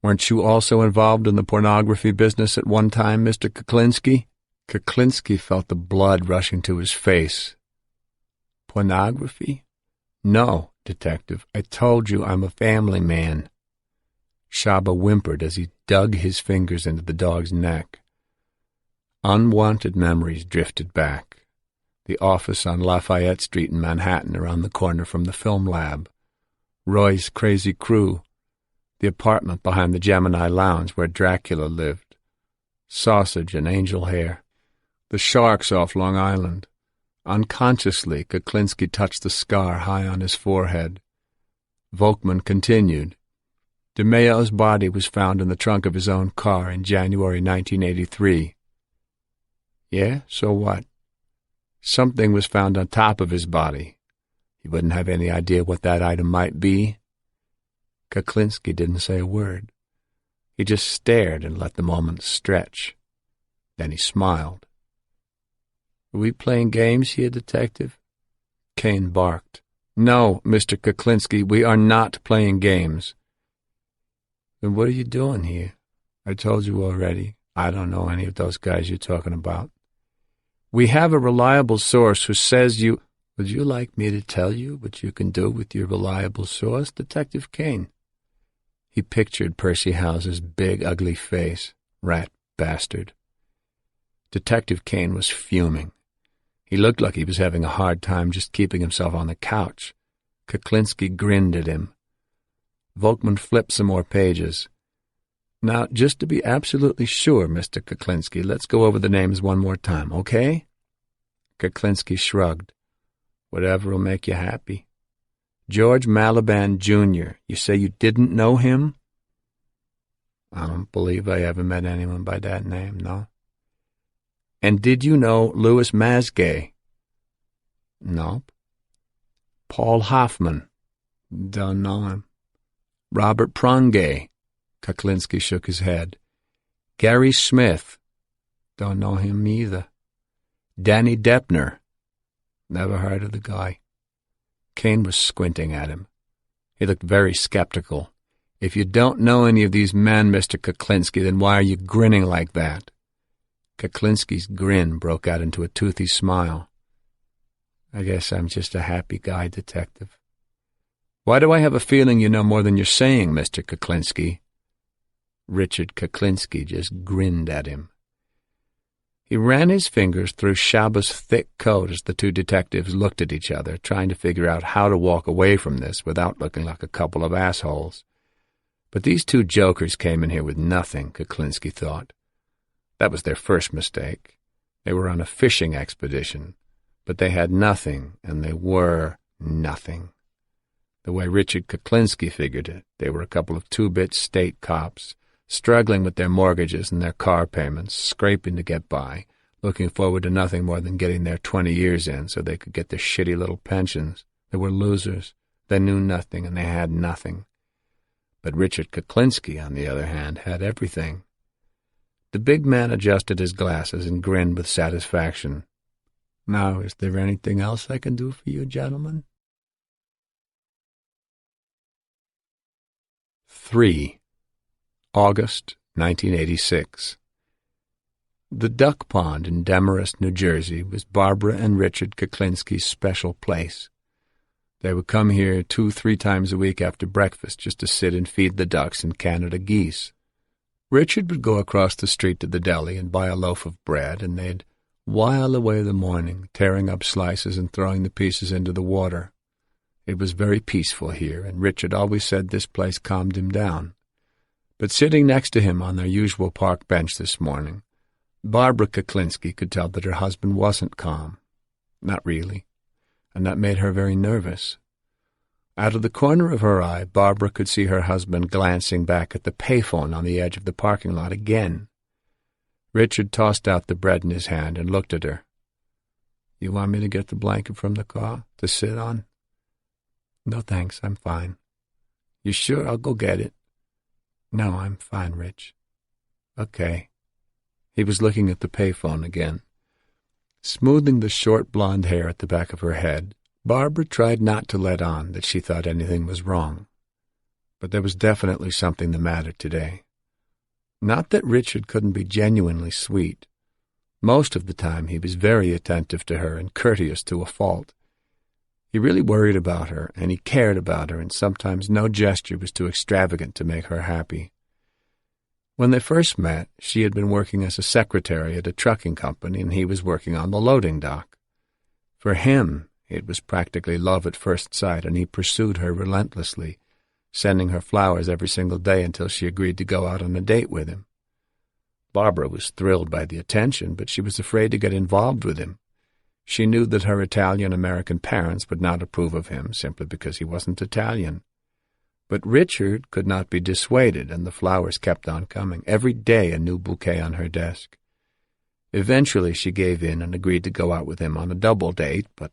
Weren't you also involved in the pornography business at one time, Mr. Kuklinski?" Kuklinski felt the blood rushing to his face. "Pornography? No, Detective. I told you I'm a family man." Shaba whimpered as he dug his fingers into the dog's neck. Unwanted memories drifted back. The office on Lafayette Street in Manhattan around the corner from the film lab. Roy's crazy crew. The apartment behind the Gemini Lounge where Dracula lived. sausage and angel hair. The sharks off Long Island. Unconsciously, Kuklinski touched the scar high on his forehead. Volkman continued. DeMeo's body was found in the trunk of his own car in January 1983. Yeah, so what? Something was found on top of his body. He wouldn't have any idea what that item might be. Kuklinski didn't say a word. He just stared and let the moment stretch. Then he smiled. Are we playing games here, Detective? Kane barked. No, Mr. Kuklinski, we are not playing games. Then what are you doing here? I told you already. I don't know any of those guys you're talking about. We have a reliable source who says you— Would you like me to tell you what you can do with your reliable source, Detective Kane? He pictured Percy House's big, ugly face. Rat bastard. Detective Kane was fuming. He looked like he was having a hard time just keeping himself on the couch. Kuklinski grinned at him. Volkman flipped some more pages. Now, just to be absolutely sure, Mr. Kuklinski, let's go over the names one more time, okay? Kuklinski shrugged. Whatever will make you happy. George Malaban, Jr., you say you didn't know him? I don't believe I ever met anyone by that name, no. And did you know Louis Masgay? Nope. Paul Hoffman? Don't know him. Robert Prongay? Kuklinski shook his head. Gary Smith? Don't know him either. Danny Deppner? Never heard of the guy. Kane was squinting at him. He looked very skeptical. If you don't know any of these men, Mr. Kuklinski, then why are you grinning like that? Kuklinski's grin broke out into a toothy smile. I guess I'm just a happy guy, Detective. Why do I have a feeling you know more than you're saying, Mr. Kuklinski? Richard Kuklinski just grinned at him. He ran his fingers through Shaba's thick coat as the two detectives looked at each other, trying to figure out how to walk away from this without looking like a couple of assholes. But these two jokers came in here with nothing, Kuklinski thought. That was their first mistake. They were on a fishing expedition, but they had nothing, and they were nothing. The way Richard Kuklinski figured it, they were a couple of two-bit state cops, struggling with their mortgages and their car payments, scraping to get by, looking forward to nothing more than getting their 20 years in so they could get their shitty little pensions. They were losers. They knew nothing, and they had nothing. But Richard Kuklinski, on the other hand, had everything. The big man adjusted his glasses and grinned with satisfaction. Now, is there anything else I can do for you, gentlemen? 3. August 1986. The duck pond in Demarest, New Jersey, was Barbara and Richard Kuklinski's special place. They would come here 2-3 times a week after breakfast just to sit and feed the ducks and Canada geese. Richard would go across the street to the deli and buy a loaf of bread, and they'd while away the morning, tearing up slices and throwing the pieces into the water. It was very peaceful here, and Richard always said this place calmed him down. But sitting next to him on their usual park bench this morning, Barbara Kuklinski could tell that her husband wasn't calm. Not really. And that made her very nervous. Out of the corner of her eye, Barbara could see her husband glancing back at the payphone on the edge of the parking lot again. Richard tossed out the bread in his hand and looked at her. You want me to get the blanket from the car to sit on? No, thanks, I'm fine. You sure? I'll go get it. No, I'm fine, Rich. Okay. He was looking at the payphone again. Smoothing the short blonde hair at the back of her head, Barbara tried not to let on that she thought anything was wrong. But there was definitely something the matter today. Not that Richard couldn't be genuinely sweet. Most of the time he was very attentive to her and courteous to a fault. He really worried about her, and he cared about her, and sometimes no gesture was too extravagant to make her happy. When they first met, she had been working as a secretary at a trucking company, and he was working on the loading dock. For him, it was practically love at first sight, and he pursued her relentlessly, sending her flowers every single day until she agreed to go out on a date with him. Barbara was thrilled by the attention, but she was afraid to get involved with him. She knew that her Italian-American parents would not approve of him simply because he wasn't Italian. But Richard could not be dissuaded, and the flowers kept on coming, every day a new bouquet on her desk. Eventually she gave in and agreed to go out with him on a double date, but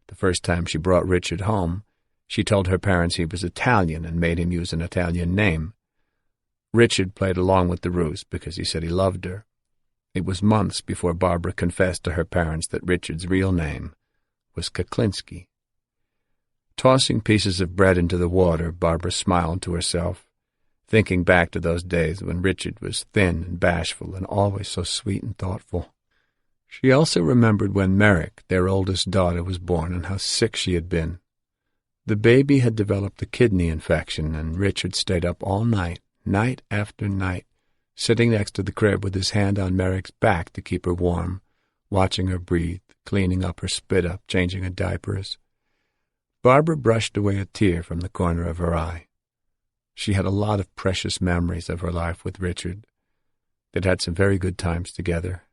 the first time she brought Richard home, she told her parents he was Italian and made him use an Italian name. Richard played along with the ruse because he said he loved her. It was months before Barbara confessed to her parents that Richard's real name was Kuklinski. Tossing pieces of bread into the water, Barbara smiled to herself, thinking back to those days when Richard was thin and bashful and always so sweet and thoughtful. She also remembered when Merrick, their oldest daughter, was born and how sick she had been. The baby had developed a kidney infection, and Richard stayed up all night, night after night, sitting next to the crib with his hand on Merrick's back to keep her warm, watching her breathe, cleaning up her spit-up, changing her diapers. Barbara brushed away a tear from the corner of her eye. She had a lot of precious memories of her life with Richard. They'd had some very good times together.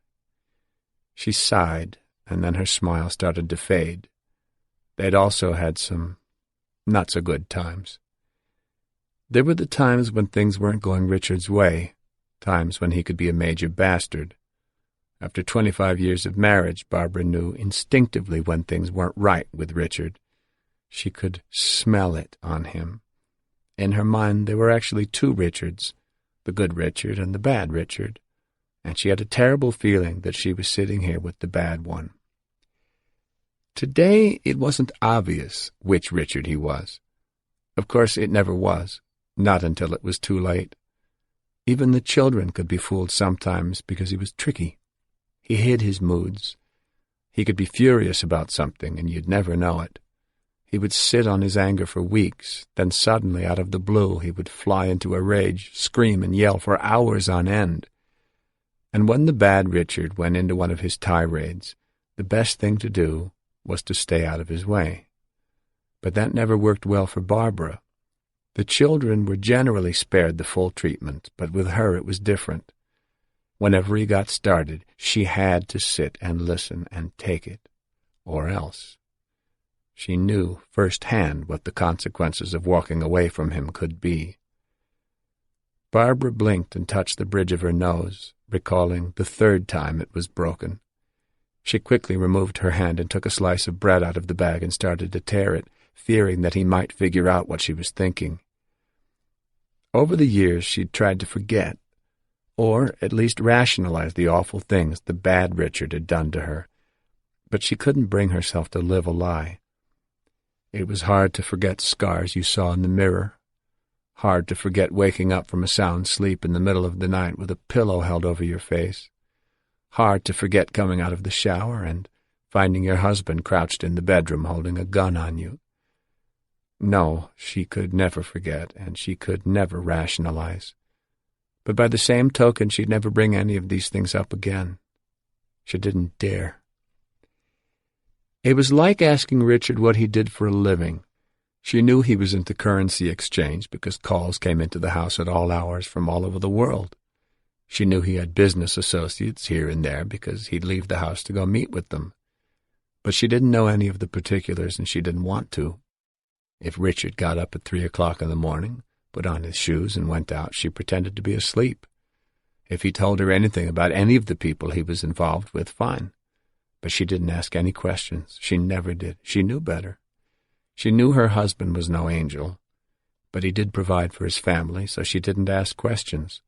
She sighed, and then her smile started to fade. They'd also had some not-so-good times. There were the times when things weren't going Richard's way, times when he could be a major bastard. After 25 years of marriage, Barbara knew instinctively when things weren't right with Richard. She could smell it on him. In her mind, there were actually two Richards, the good Richard and the bad Richard, and she had a terrible feeling that she was sitting here with the bad one. Today, it wasn't obvious which Richard he was. Of course, it never was, not until it was too late. Even the children could be fooled sometimes because he was tricky. He hid his moods. He could be furious about something, and you'd never know it. He would sit on his anger for weeks, then suddenly, out of the blue, he would fly into a rage, scream and yell for hours on end. And when the bad Richard went into one of his tirades, the best thing to do was to stay out of his way. But that never worked well for Barbara. The children were generally spared the full treatment, but with her it was different. Whenever he got started, she had to sit and listen and take it, or else. She knew firsthand what the consequences of walking away from him could be. Barbara blinked and touched the bridge of her nose, recalling the third time it was broken. She quickly removed her hand and took a slice of bread out of the bag and started to tear it, fearing that he might figure out what she was thinking. Over the years, she'd tried to forget, or at least rationalize the awful things the bad Richard had done to her, but she couldn't bring herself to live a lie. It was hard to forget scars you saw in the mirror, hard to forget waking up from a sound sleep in the middle of the night with a pillow held over your face, hard to forget coming out of the shower and finding your husband crouched in the bedroom holding a gun on you. No, she could never forget, and she could never rationalize. But by the same token, she'd never bring any of these things up again. She didn't dare. It was like asking Richard what he did for a living. She knew he was into currency exchange because calls came into the house at all hours from all over the world. She knew he had business associates here and there because he'd leave the house to go meet with them. But she didn't know any of the particulars, and she didn't want to. If Richard got up at 3 o'clock in the morning, put on his shoes, and went out, she pretended to be asleep. If he told her anything about any of the people he was involved with, fine. But she didn't ask any questions. She never did. She knew better. She knew her husband was no angel, but he did provide for his family, so she didn't ask questions.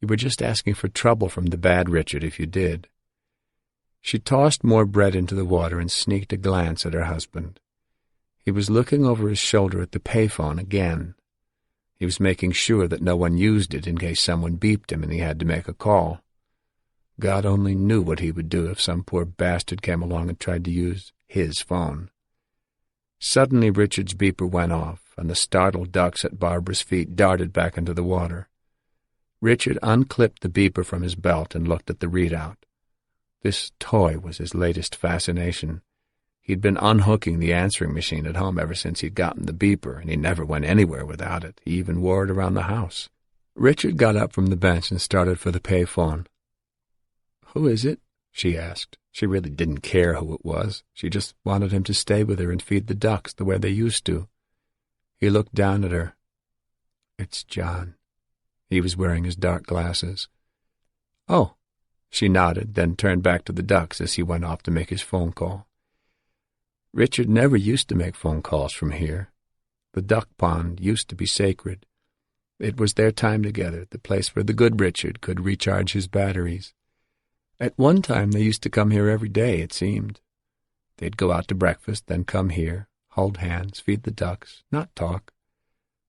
You were just asking for trouble from the bad Richard if you did. She tossed more bread into the water and sneaked a glance at her husband. He was looking over his shoulder at the payphone again. He was making sure that no one used it in case someone beeped him and he had to make a call. God only knew what he would do if some poor bastard came along and tried to use his phone. Suddenly Richard's beeper went off, and the startled ducks at Barbara's feet darted back into the water. Richard unclipped the beeper from his belt and looked at the readout. This toy was his latest fascination. He'd been unhooking the answering machine at home ever since he'd gotten the beeper, and he never went anywhere without it. He even wore it around the house. Richard got up from the bench and started for the payphone. "Who is it?" she asked. She really didn't care who it was. She just wanted him to stay with her and feed the ducks the way they used to. He looked down at her. "It's John." He was wearing his dark glasses. "Oh." She nodded, then turned back to the ducks as he went off to make his phone call. Richard never used to make phone calls from here. The duck pond used to be sacred. It was their time together, the place where the good Richard could recharge his batteries. At one time they used to come here every day, it seemed. They'd go out to breakfast, then come here, hold hands, feed the ducks, not talk.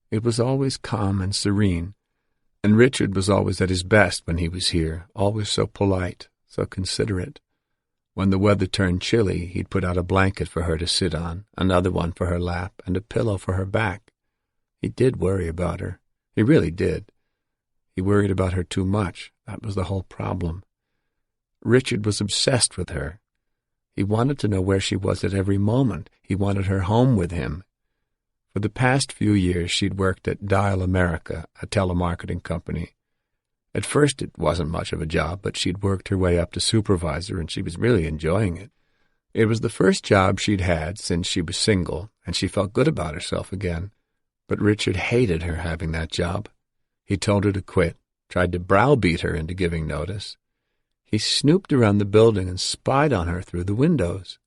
It was always calm and serene, and Richard was always at his best when he was here, always so polite, so considerate. When the weather turned chilly, he'd put out a blanket for her to sit on, another one for her lap, and a pillow for her back. He did worry about her. He really did. He worried about her too much. That was the whole problem. Richard was obsessed with her. He wanted to know where she was at every moment. He wanted her home with him. For the past few years, she'd worked at Dial America, a telemarketing company. At first it wasn't much of a job, but she'd worked her way up to supervisor, and she was really enjoying it. It was the first job she'd had since she was single, and she felt good about herself again. But Richard hated her having that job. He told her to quit, tried to browbeat her into giving notice. He snooped around the building and spied on her through the windows.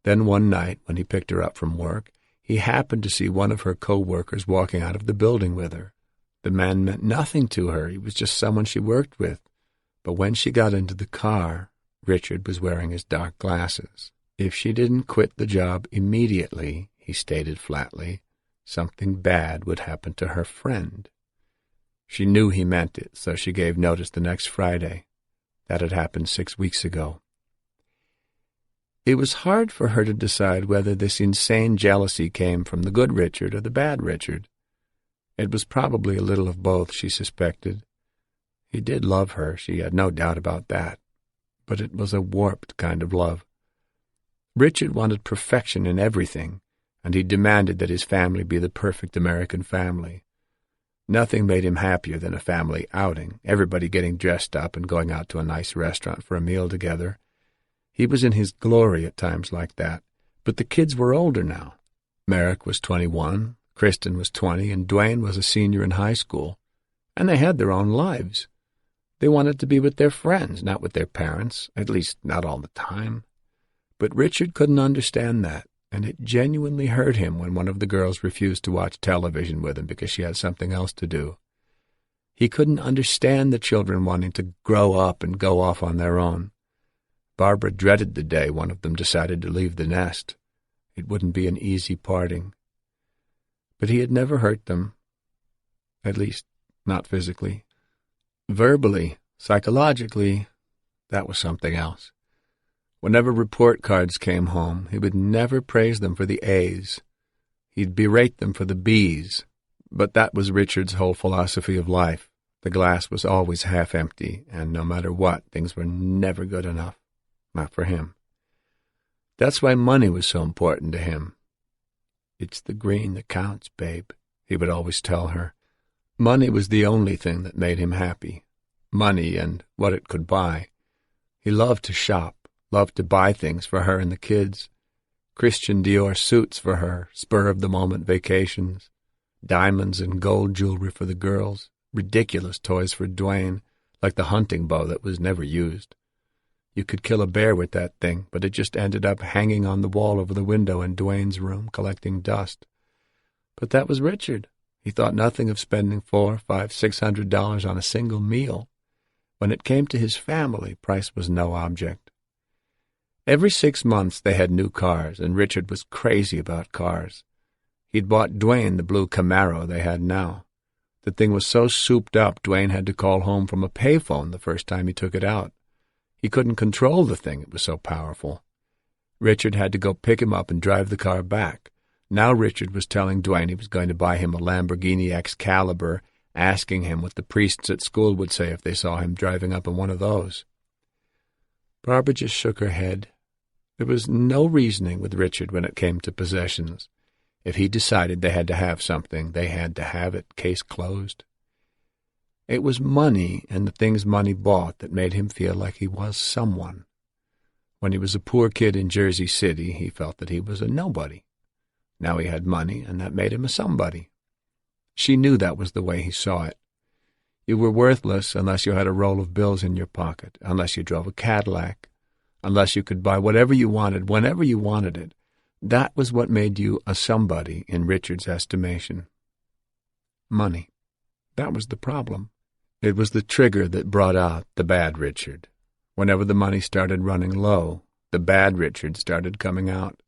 Then one night, when he picked her up from work, he happened to see one of her co-workers walking out of the building with her. The man meant nothing to her. He was just someone she worked with. But when she got into the car, Richard was wearing his dark glasses. If she didn't quit the job immediately, he stated flatly, something bad would happen to her friend. She knew he meant it, so she gave notice the next Friday. That had happened 6 weeks ago. It was hard for her to decide whether this insane jealousy came from the good Richard or the bad Richard. It was probably a little of both, she suspected. He did love her, she had no doubt about that, but it was a warped kind of love. Richard wanted perfection in everything, and he demanded that his family be the perfect American family. Nothing made him happier than a family outing, everybody getting dressed up and going out to a nice restaurant for a meal together. He was in his glory at times like that, but the kids were older now. Merrick was 21, Kristen was 20, and Dwayne was a senior in high school, and they had their own lives. They wanted to be with their friends, not with their parents, at least not all the time. But Richard couldn't understand that, and it genuinely hurt him when one of the girls refused to watch television with him because she had something else to do. He couldn't understand the children wanting to grow up and go off on their own. Barbara dreaded the day one of them decided to leave the nest. It wouldn't be an easy parting. But he had never hurt them, at least not physically. Verbally, psychologically, that was something else. Whenever report cards came home, he would never praise them for the A's. He'd berate them for the B's. But that was Richard's whole philosophy of life. The glass was always half empty, and no matter what, things were never good enough. Not for him. That's why money was so important to him. "It's the green that counts, babe," he would always tell her. Money was the only thing that made him happy. Money and what it could buy. He loved to shop, loved to buy things for her and the kids. Christian Dior suits for her, spur-of-the-moment vacations, diamonds and gold jewelry for the girls, ridiculous toys for Dwayne, like the hunting bow that was never used. You could kill a bear with that thing, but it just ended up hanging on the wall over the window in Dwayne's room, collecting dust. But that was Richard. He thought nothing of spending $400, $500, $600 on a single meal. When it came to his family, price was no object. Every 6 months they had new cars, and Richard was crazy about cars. He'd bought Dwayne the blue Camaro they had now. The thing was so souped up, Dwayne had to call home from a payphone the first time he took it out. He couldn't control the thing, it was so powerful. Richard had to go pick him up and drive the car back. Now Richard was telling Dwayne he was going to buy him a Lamborghini Excalibur, asking him what the priests at school would say if they saw him driving up in one of those. Barbara just shook her head. There was no reasoning with Richard when it came to possessions. If he decided they had to have something, they had to have it, case closed. It was money and the things money bought that made him feel like he was someone. When he was a poor kid in Jersey City, he felt that he was a nobody. Now he had money, and that made him a somebody. She knew that was the way he saw it. You were worthless unless you had a roll of bills in your pocket, unless you drove a Cadillac, unless you could buy whatever you wanted, whenever you wanted it. That was what made you a somebody in Richard's estimation. Money. That was the problem. It was the trigger that brought out the bad Richard. Whenever the money started running low, the bad Richard started coming out.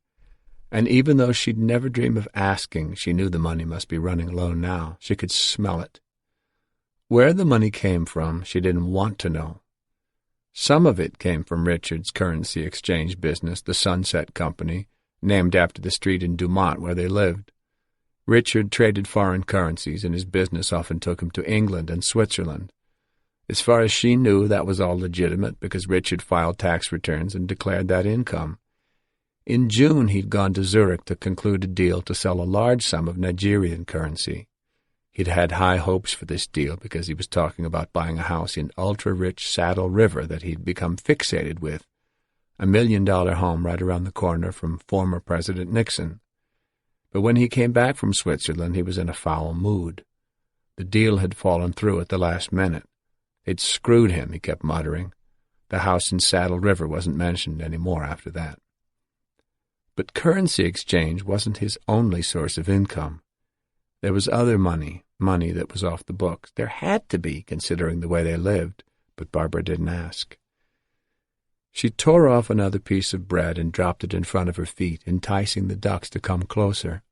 And even though she'd never dream of asking, she knew the money must be running low now. She could smell it. Where the money came from, she didn't want to know. Some of it came from Richard's currency exchange business, the Sunset Company, named after the street in Dumont where they lived. Richard traded foreign currencies, and his business often took him to England and Switzerland. As far as she knew, that was all legitimate because Richard filed tax returns and declared that income. In June, he'd gone to Zurich to conclude a deal to sell a large sum of Nigerian currency. He'd had high hopes for this deal because he was talking about buying a house in ultra-rich Saddle River that he'd become fixated with, a $1 million home right around the corner from former President Nixon. But when he came back from Switzerland, he was in a foul mood. The deal had fallen through at the last minute. They'd screwed him, he kept muttering. The house in Saddle River wasn't mentioned any more after that. But currency exchange wasn't his only source of income. There was other money that was off the books. There had to be, considering the way they lived, but Barbara didn't ask. She tore off another piece of bread and dropped it in front of her feet, enticing the ducks to come closer.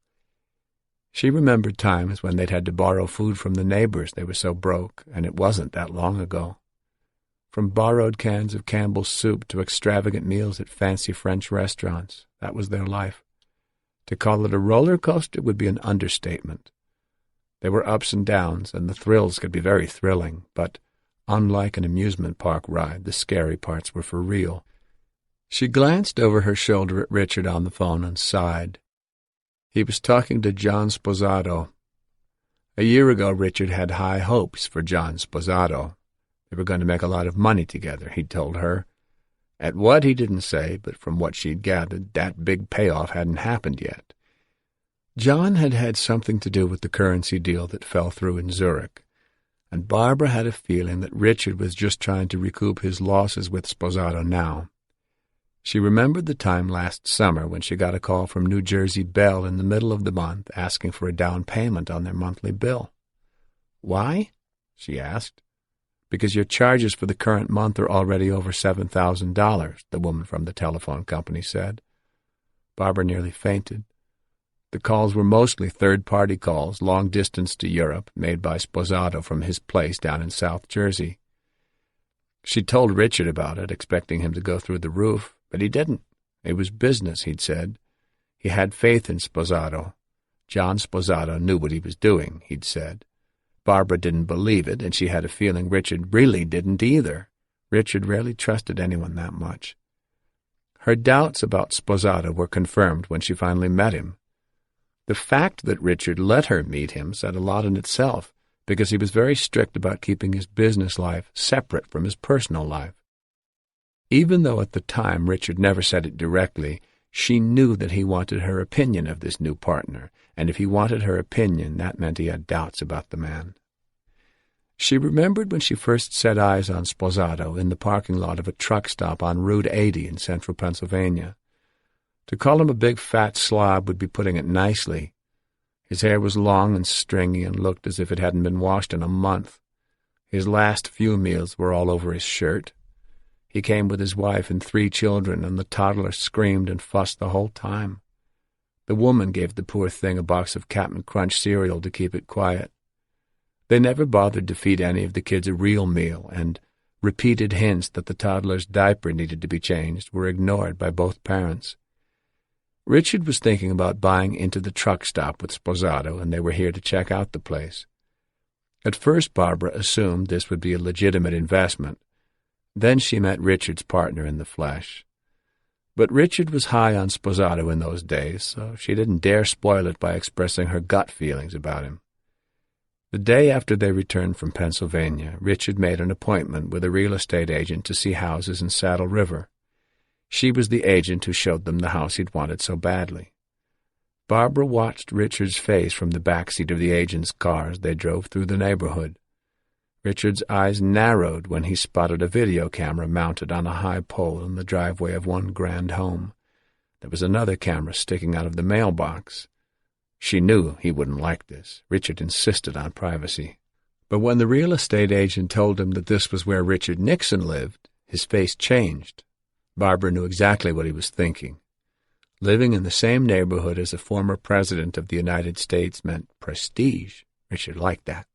She remembered times when they'd had to borrow food from the neighbors, they were so broke, and it wasn't that long ago. From borrowed cans of Campbell's soup to extravagant meals at fancy French restaurants, that was their life. To call it a roller coaster would be an understatement. There were ups and downs, and the thrills could be very thrilling, but unlike an amusement park ride, the scary parts were for real. She glanced over her shoulder at Richard on the phone and sighed. He was talking to John Sposato. A year ago, Richard had high hopes for John Sposato. They were going to make a lot of money together, he'd told her. At what, he didn't say, but from what she'd gathered, that big payoff hadn't happened yet. John had had something to do with the currency deal that fell through in Zurich, and Barbara had a feeling that Richard was just trying to recoup his losses with Sposato now. She remembered the time last summer when she got a call from New Jersey Bell in the middle of the month asking for a down payment on their monthly bill. "Why?" she asked. "Because your charges for the current month are already over $7,000, the woman from the telephone company said. Barbara nearly fainted. The calls were mostly third-party calls, long distance to Europe, made by Sposato from his place down in South Jersey. She told Richard about it, expecting him to go through the roof, but he didn't. It was business, he'd said. He had faith in Sposato. John Sposato knew what he was doing, he'd said. Barbara didn't believe it, and she had a feeling Richard really didn't either. Richard rarely trusted anyone that much. Her doubts about Sposato were confirmed when she finally met him. The fact that Richard let her meet him said a lot in itself, because he was very strict about keeping his business life separate from his personal life. Even though at the time Richard never said it directly, she knew that he wanted her opinion of this new partner, and if he wanted her opinion, that meant he had doubts about the man. She remembered when she first set eyes on Sposato in the parking lot of a truck stop on Route 80 in central Pennsylvania. To call him a big fat slob would be putting it nicely. His hair was long and stringy and looked as if it hadn't been washed in a month. His last few meals were all over his shirt. He came with his wife and 3 children, and the toddler screamed and fussed the whole time. The woman gave the poor thing a box of Cap'n Crunch cereal to keep it quiet. They never bothered to feed any of the kids a real meal, and repeated hints that the toddler's diaper needed to be changed were ignored by both parents. Richard was thinking about buying into the truck stop with Sposato, and they were here to check out the place. At first, Barbara assumed this would be a legitimate investment. Then she met Richard's partner in the flesh. But Richard was high on Sposato in those days, so she didn't dare spoil it by expressing her gut feelings about him. The day after they returned from Pennsylvania, Richard made an appointment with a real estate agent to see houses in Saddle River. She was the agent who showed them the house he'd wanted so badly. Barbara watched Richard's face from the backseat of the agent's car as they drove through the neighborhood. Richard's eyes narrowed when he spotted a video camera mounted on a high pole in the driveway of one grand home. There was another camera sticking out of the mailbox. She knew he wouldn't like this. Richard insisted on privacy. But when the real estate agent told him that this was where Richard Nixon lived, his face changed. Barbara knew exactly what he was thinking. Living in the same neighborhood as a former president of the United States meant prestige. Richard liked that.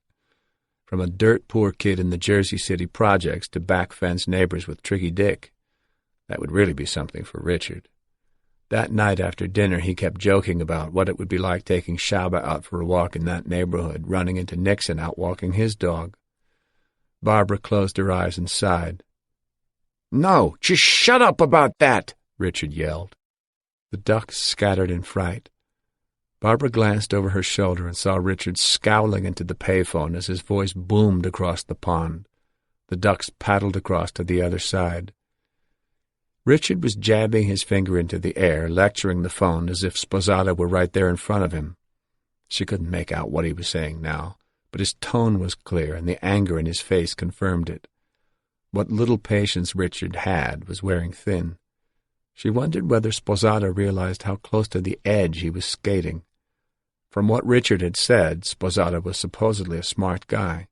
From a dirt-poor kid in the Jersey City projects to back-fence neighbors with Tricky Dick. That would really be something for Richard. That night after dinner he kept joking about what it would be like taking Shaba out for a walk in that neighborhood, running into Nixon out walking his dog. Barbara closed her eyes and sighed. "No, just shut up about that!" Richard yelled. The ducks scattered in fright. Barbara glanced over her shoulder and saw Richard scowling into the payphone as his voice boomed across the pond. The ducks paddled across to the other side. Richard was jabbing his finger into the air, lecturing the phone as if Sposata were right there in front of him. She couldn't make out what he was saying now, but his tone was clear, and the anger in his face confirmed it. What little patience Richard had was wearing thin. She wondered whether Sposata realized how close to the edge he was skating. From what Richard had said, Sposata was supposedly a smart guy.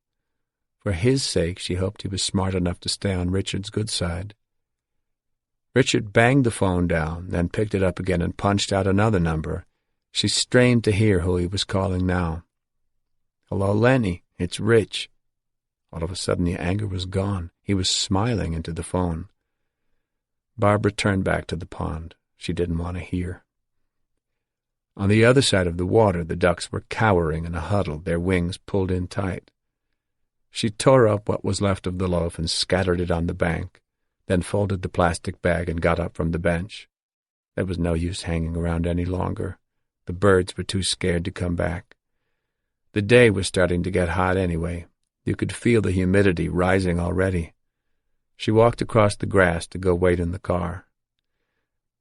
For his sake, she hoped he was smart enough to stay on Richard's good side. Richard banged the phone down, then picked it up again and punched out another number. She strained to hear who he was calling now. "Hello, Lenny. It's Rich." All of a sudden the anger was gone. He was smiling into the phone. Barbara turned back to the pond. She didn't want to hear. On the other side of the water, the ducks were cowering in a huddle, their wings pulled in tight. She tore up what was left of the loaf and scattered it on the bank, then folded the plastic bag and got up from the bench. There was no use hanging around any longer. The birds were too scared to come back. The day was starting to get hot anyway. You could feel the humidity rising already. She walked across the grass to go wait in the car.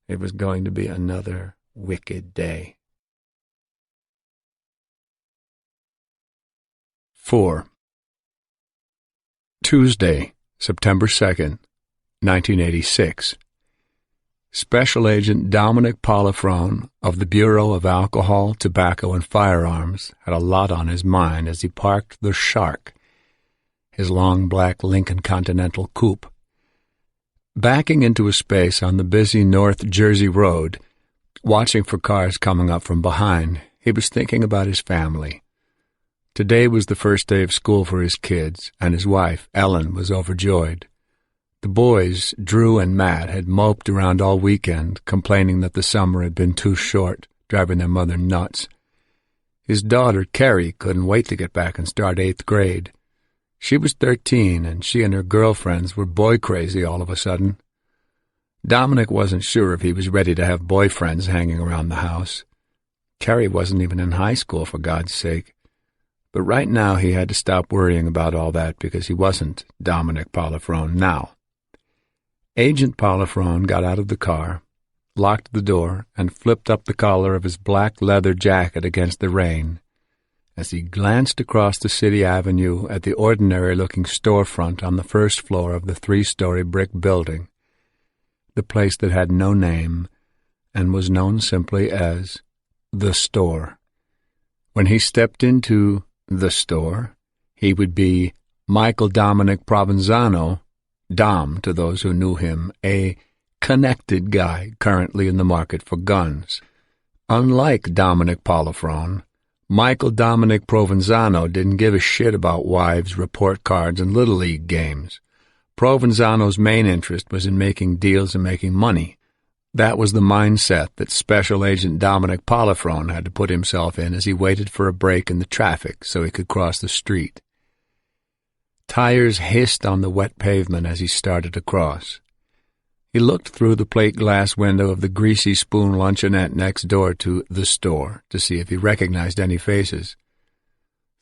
It was going to be another wicked day. 4. Tuesday, September 2nd, 1986. Special Agent Dominic Polifrone of the Bureau of Alcohol, Tobacco, and Firearms had a lot on his mind as he parked the Shark, his long black Lincoln Continental coupe. Backing into a space on the busy North Jersey Road, watching for cars coming up from behind, he was thinking about his family. Today was the first day of school for his kids, and his wife, Ellen, was overjoyed. The boys, Drew and Matt, had moped around all weekend, complaining that the summer had been too short, driving their mother nuts. His daughter, Carrie, couldn't wait to get back and start 8th grade. She was 13, and she and her girlfriends were boy-crazy all of a sudden. Dominic wasn't sure if he was ready to have boyfriends hanging around the house. Carrie wasn't even in high school, for God's sake. But right now he had to stop worrying about all that because he wasn't Dominic Polifrone now. Agent Polifrone got out of the car, locked the door, and flipped up the collar of his black leather jacket against the rain as he glanced across the city avenue at the ordinary-looking storefront on the first floor of the 3-story brick building, the place that had no name and was known simply as the store. When he stepped into the store, he would be Michael Dominic Provenzano, Dom to those who knew him, a connected guy currently in the market for guns. Unlike Dominic Polifrone, Michael Dominic Provenzano didn't give a shit about wives, report cards, and Little League games. Provenzano's main interest was in making deals and making money. That was the mindset that Special Agent Dominic Polifrone had to put himself in as he waited for a break in the traffic so he could cross the street. Tires hissed on the wet pavement as he started across. He looked through the plate glass window of the Greasy Spoon luncheonette next door to the store to see if he recognized any faces.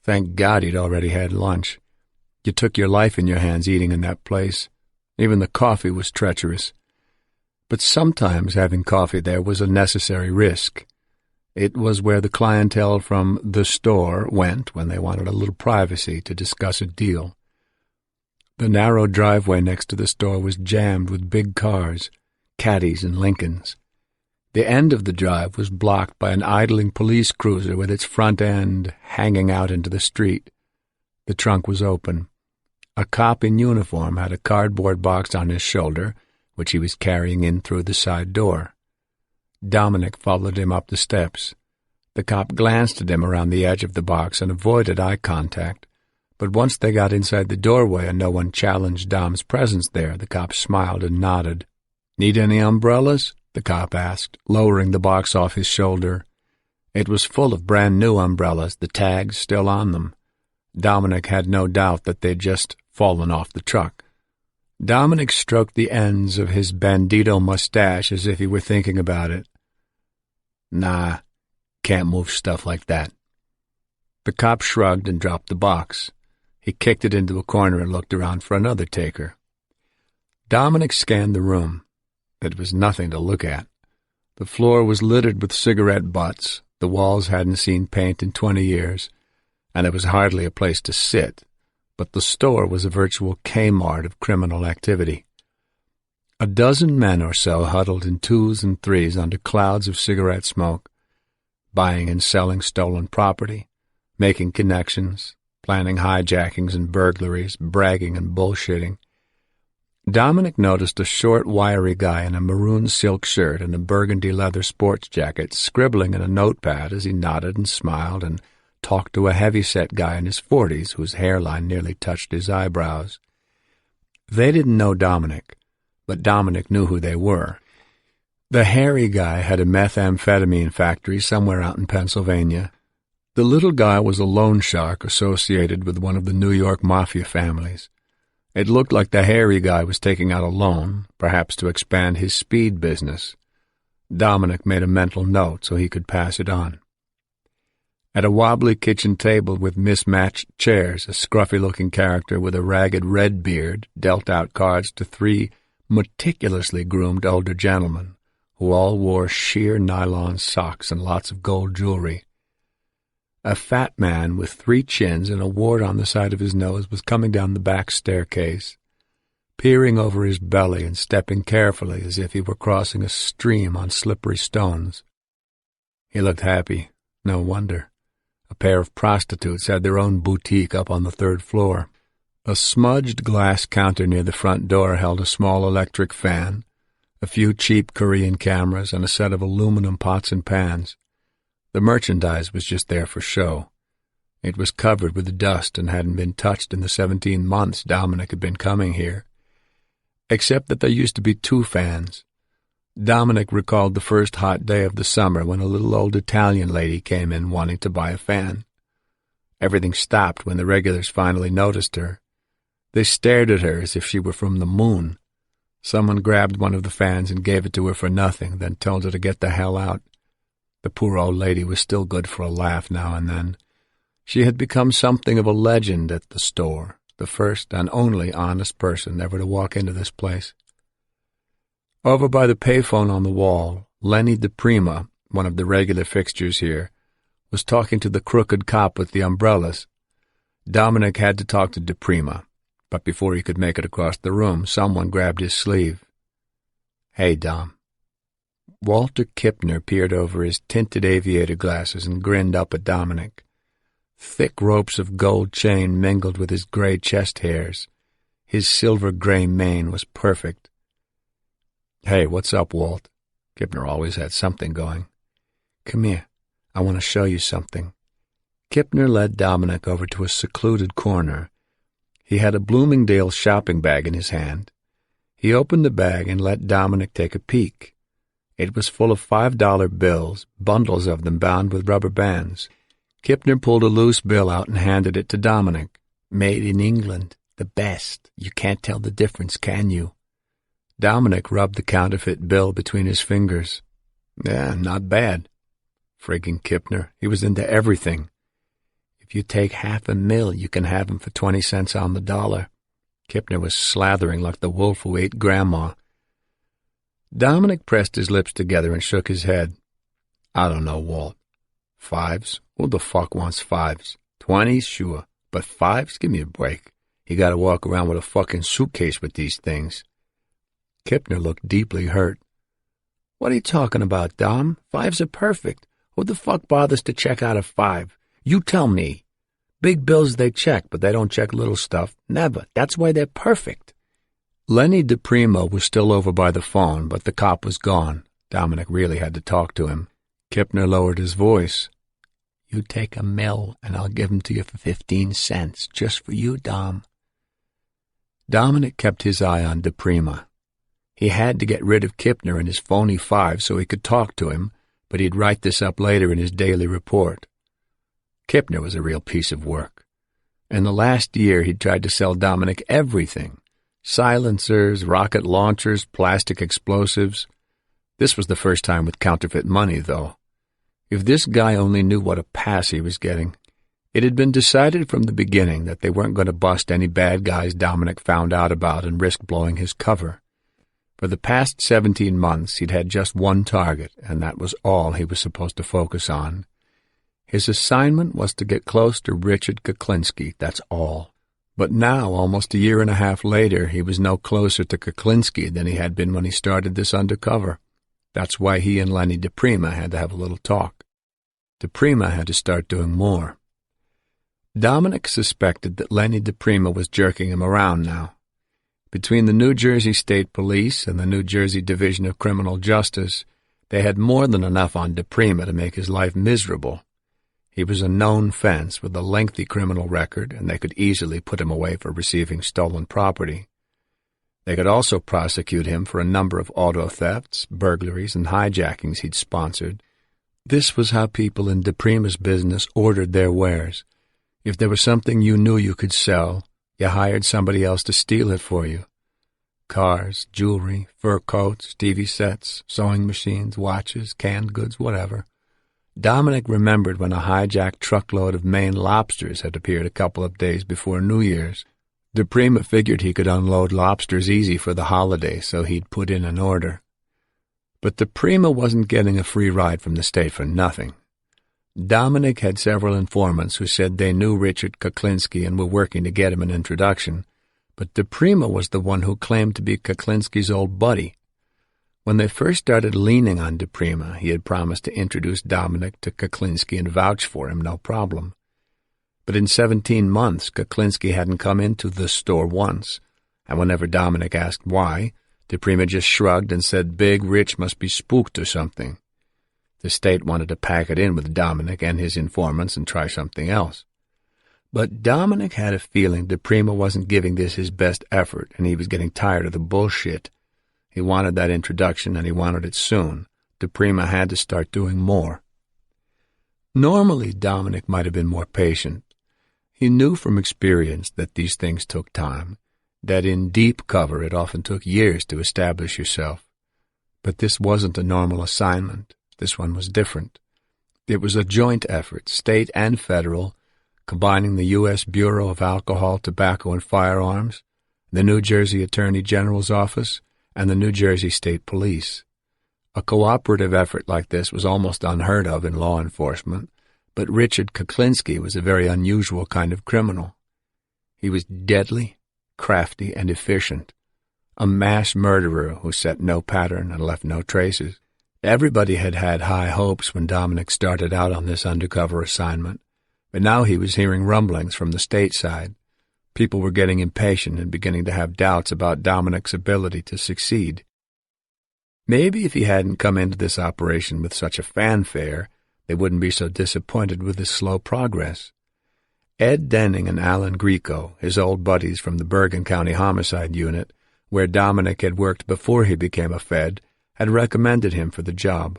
Thank God he'd already had lunch. You took your life in your hands eating in that place. Even the coffee was treacherous. But sometimes having coffee there was a necessary risk. It was where the clientele from the store went when they wanted a little privacy to discuss a deal. The narrow driveway next to the store was jammed with big cars, Caddies and Lincolns. The end of the drive was blocked by an idling police cruiser with its front end hanging out into the street. The trunk was open. A cop in uniform had a cardboard box on his shoulder, which he was carrying in through the side door. Dominic followed him up the steps. The cop glanced at him around the edge of the box and avoided eye contact, but once they got inside the doorway and no one challenged Dom's presence there, the cop smiled and nodded. "Need any umbrellas?" the cop asked, lowering the box off his shoulder. It was full of brand-new umbrellas, the tags still on them. Dominic had no doubt that they'd just fallen off the truck. Dominic stroked the ends of his bandito mustache as if he were thinking about it. "Nah, can't move stuff like that." The cop shrugged and dropped the box. He kicked it into a corner and looked around for another taker. Dominic scanned the room. It was nothing to look at. The floor was littered with cigarette butts, the walls hadn't seen paint in 20 years, and it was hardly a place to sit, but the store was a virtual Kmart of criminal activity. A dozen men or so huddled in twos and threes under clouds of cigarette smoke, buying and selling stolen property, making connections, planning hijackings and burglaries, bragging and bullshitting. Dominic noticed a short, wiry guy in a maroon silk shirt and a burgundy leather sports jacket scribbling in a notepad as he nodded and smiled and talked to a heavy-set guy in his 40s whose hairline nearly touched his eyebrows. They didn't know Dominic, but Dominic knew who they were. The hairy guy had a methamphetamine factory somewhere out in Pennsylvania. The little guy was a loan shark associated with one of the New York mafia families. It looked like the hairy guy was taking out a loan, perhaps to expand his speed business. Dominic made a mental note so he could pass it on. At a wobbly kitchen table with mismatched chairs, a scruffy-looking character with a ragged red beard dealt out cards to 3 meticulously groomed older gentlemen, who all wore sheer nylon socks and lots of gold jewelry. A fat man with 3 chins and a wart on the side of his nose was coming down the back staircase, peering over his belly and stepping carefully as if he were crossing a stream on slippery stones. He looked happy. No wonder. A pair of prostitutes had their own boutique up on the 3rd floor. A smudged glass counter near the front door held a small electric fan, a few cheap Korean cameras, and a set of aluminum pots and pans. The merchandise was just there for show. It was covered with dust and hadn't been touched in the 17 months Dominic had been coming here, except that there used to be 2 fans. Dominic recalled the first hot day of the summer when a little old Italian lady came in wanting to buy a fan. Everything stopped when the regulars finally noticed her. They stared at her as if she were from the moon. Someone grabbed one of the fans and gave it to her for nothing, then told her to get the hell out. The poor old lady was still good for a laugh now and then. She had become something of a legend at the store, the first and only honest person ever to walk into this place. Over by the payphone on the wall, Lenny DePrima, one of the regular fixtures here, was talking to the crooked cop with the umbrellas. Dominic had to talk to DePrima, but before he could make it across the room, someone grabbed his sleeve. "Hey, Dom." Walter Kipner peered over his tinted aviator glasses and grinned up at Dominic. Thick ropes of gold chain mingled with his gray chest hairs. His silver-gray mane was perfect. "Hey, what's up, Walt?" Kipner always had something going. "Come here. I want to show you something." Kipner led Dominic over to a secluded corner. He had a Bloomingdale's shopping bag in his hand. He opened the bag and let Dominic take a peek. It was full of $5 bills, bundles of them bound with rubber bands. Kipner pulled a loose bill out and handed it to Dominic. "Made in England. The best. You can't tell the difference, can you?" Dominic rubbed the counterfeit bill between his fingers. "Yeah, not bad." Friggin' Kipner. He was into everything. If you take $500,000, you can have him for 20 cents on the dollar. Kipner was slathering like the wolf who ate Grandma. Dominic pressed his lips together and shook his head. I don't know, Walt. Fives? Who the fuck wants fives? 20s, sure. But fives? Give me a break. You gotta walk around with a fucking suitcase with these things. Kipner looked deeply hurt. What are you talking about, Dom? Fives are perfect. Who the fuck bothers to check out a five? You tell me. Big bills they check, but they don't check little stuff. Never. That's why they're perfect. Lenny DePrimo was still over by the phone, but the cop was gone. Dominic really had to talk to him. Kipner lowered his voice. You take $1 million, and I'll give 'em to you for 15 cents, just for you, Dom. Dominic kept his eye on DePrima. He had to get rid of Kipner and his phony five so he could talk to him, but he'd write this up later in his daily report. Kipner was a real piece of work. In the last year, he'd tried to sell Dominic everything. Silencers, rocket launchers, plastic explosives. This was the first time with counterfeit money, though. If this guy only knew what a pass he was getting. It had been decided from the beginning that they weren't going to bust any bad guys Dominic found out about and risk blowing his cover. For the past 17 months, he'd had just one target, and that was all he was supposed to focus on. His assignment was to get close to Richard Kuklinski, that's all. But now, almost a year and a half later, he was no closer to Kuklinski than he had been when he started this undercover. That's why he and Lenny DePrima had to have a little talk. DePrima had to start doing more. Dominic suspected that Lenny DePrima was jerking him around now. Between the New Jersey State Police and the New Jersey Division of Criminal Justice, they had more than enough on DePrima to make his life miserable. He was a known fence with a lengthy criminal record, and they could easily put him away for receiving stolen property. They could also prosecute him for a number of auto thefts, burglaries, and hijackings he'd sponsored. This was how people in DePrima's business ordered their wares. If there was something you knew you could sell, you hired somebody else to steal it for you. Cars, jewelry, fur coats, TV sets, sewing machines, watches, canned goods, whatever. Dominic remembered when a hijacked truckload of Maine lobsters had appeared a couple of days before New Year's. DePrima figured he could unload lobsters easy for the holiday, so he'd put in an order. But DePrima wasn't getting a free ride from the state for nothing. Dominic had several informants who said they knew Richard Kuklinski and were working to get him an introduction, but DePrima was the one who claimed to be Kuklinski's old buddy. When they first started leaning on DePrima, he had promised to introduce Dominic to Kuklinski and vouch for him, no problem. But in 17 months, Kuklinski hadn't come into the store once, and whenever Dominic asked why, DePrima just shrugged and said Big Rich must be spooked or something. The state wanted to pack it in with Dominic and his informants and try something else. But Dominic had a feeling DePrima wasn't giving this his best effort, and he was getting tired of the bullshit. He wanted that introduction, and he wanted it soon. DePrima had to start doing more. Normally, Dominic might have been more patient. He knew from experience that these things took time, that in deep cover it often took years to establish yourself. But this wasn't a normal assignment. This one was different. It was a joint effort, state and federal, combining the U.S. Bureau of Alcohol, Tobacco, and Firearms, the New Jersey Attorney General's Office, and the New Jersey State Police. A cooperative effort like this was almost unheard of in law enforcement, but Richard Kuklinski was a very unusual kind of criminal. He was deadly, crafty, and efficient, a mass murderer who set no pattern and left no traces. Everybody had had high hopes when Dominic started out on this undercover assignment, but now he was hearing rumblings from the state side. People were getting impatient and beginning to have doubts about Dominic's ability to succeed. Maybe if he hadn't come into this operation with such a fanfare, they wouldn't be so disappointed with his slow progress. Ed Denning and Alan Grieco, his old buddies from the Bergen County Homicide Unit, where Dominic had worked before he became a Fed, had recommended him for the job.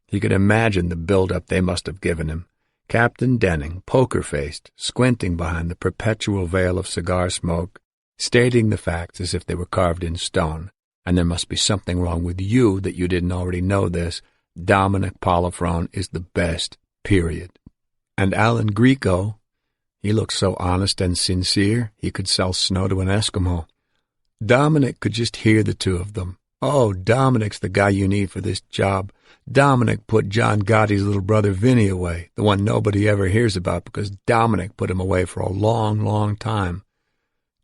He could imagine the build-up they must have given him. Captain Denning, poker-faced, squinting behind the perpetual veil of cigar smoke, stating the facts as if they were carved in stone. And there must be something wrong with you that you didn't already know this. Dominic Polifrone is the best, period. And Alan Grieco, He looked so honest and sincere, he could sell snow to an Eskimo. Dominic could just hear the two of them. "Oh, Dominic's the guy you need for this job. Dominic put John Gotti's little brother Vinny away, the one nobody ever hears about because Dominic put him away for a long, long time.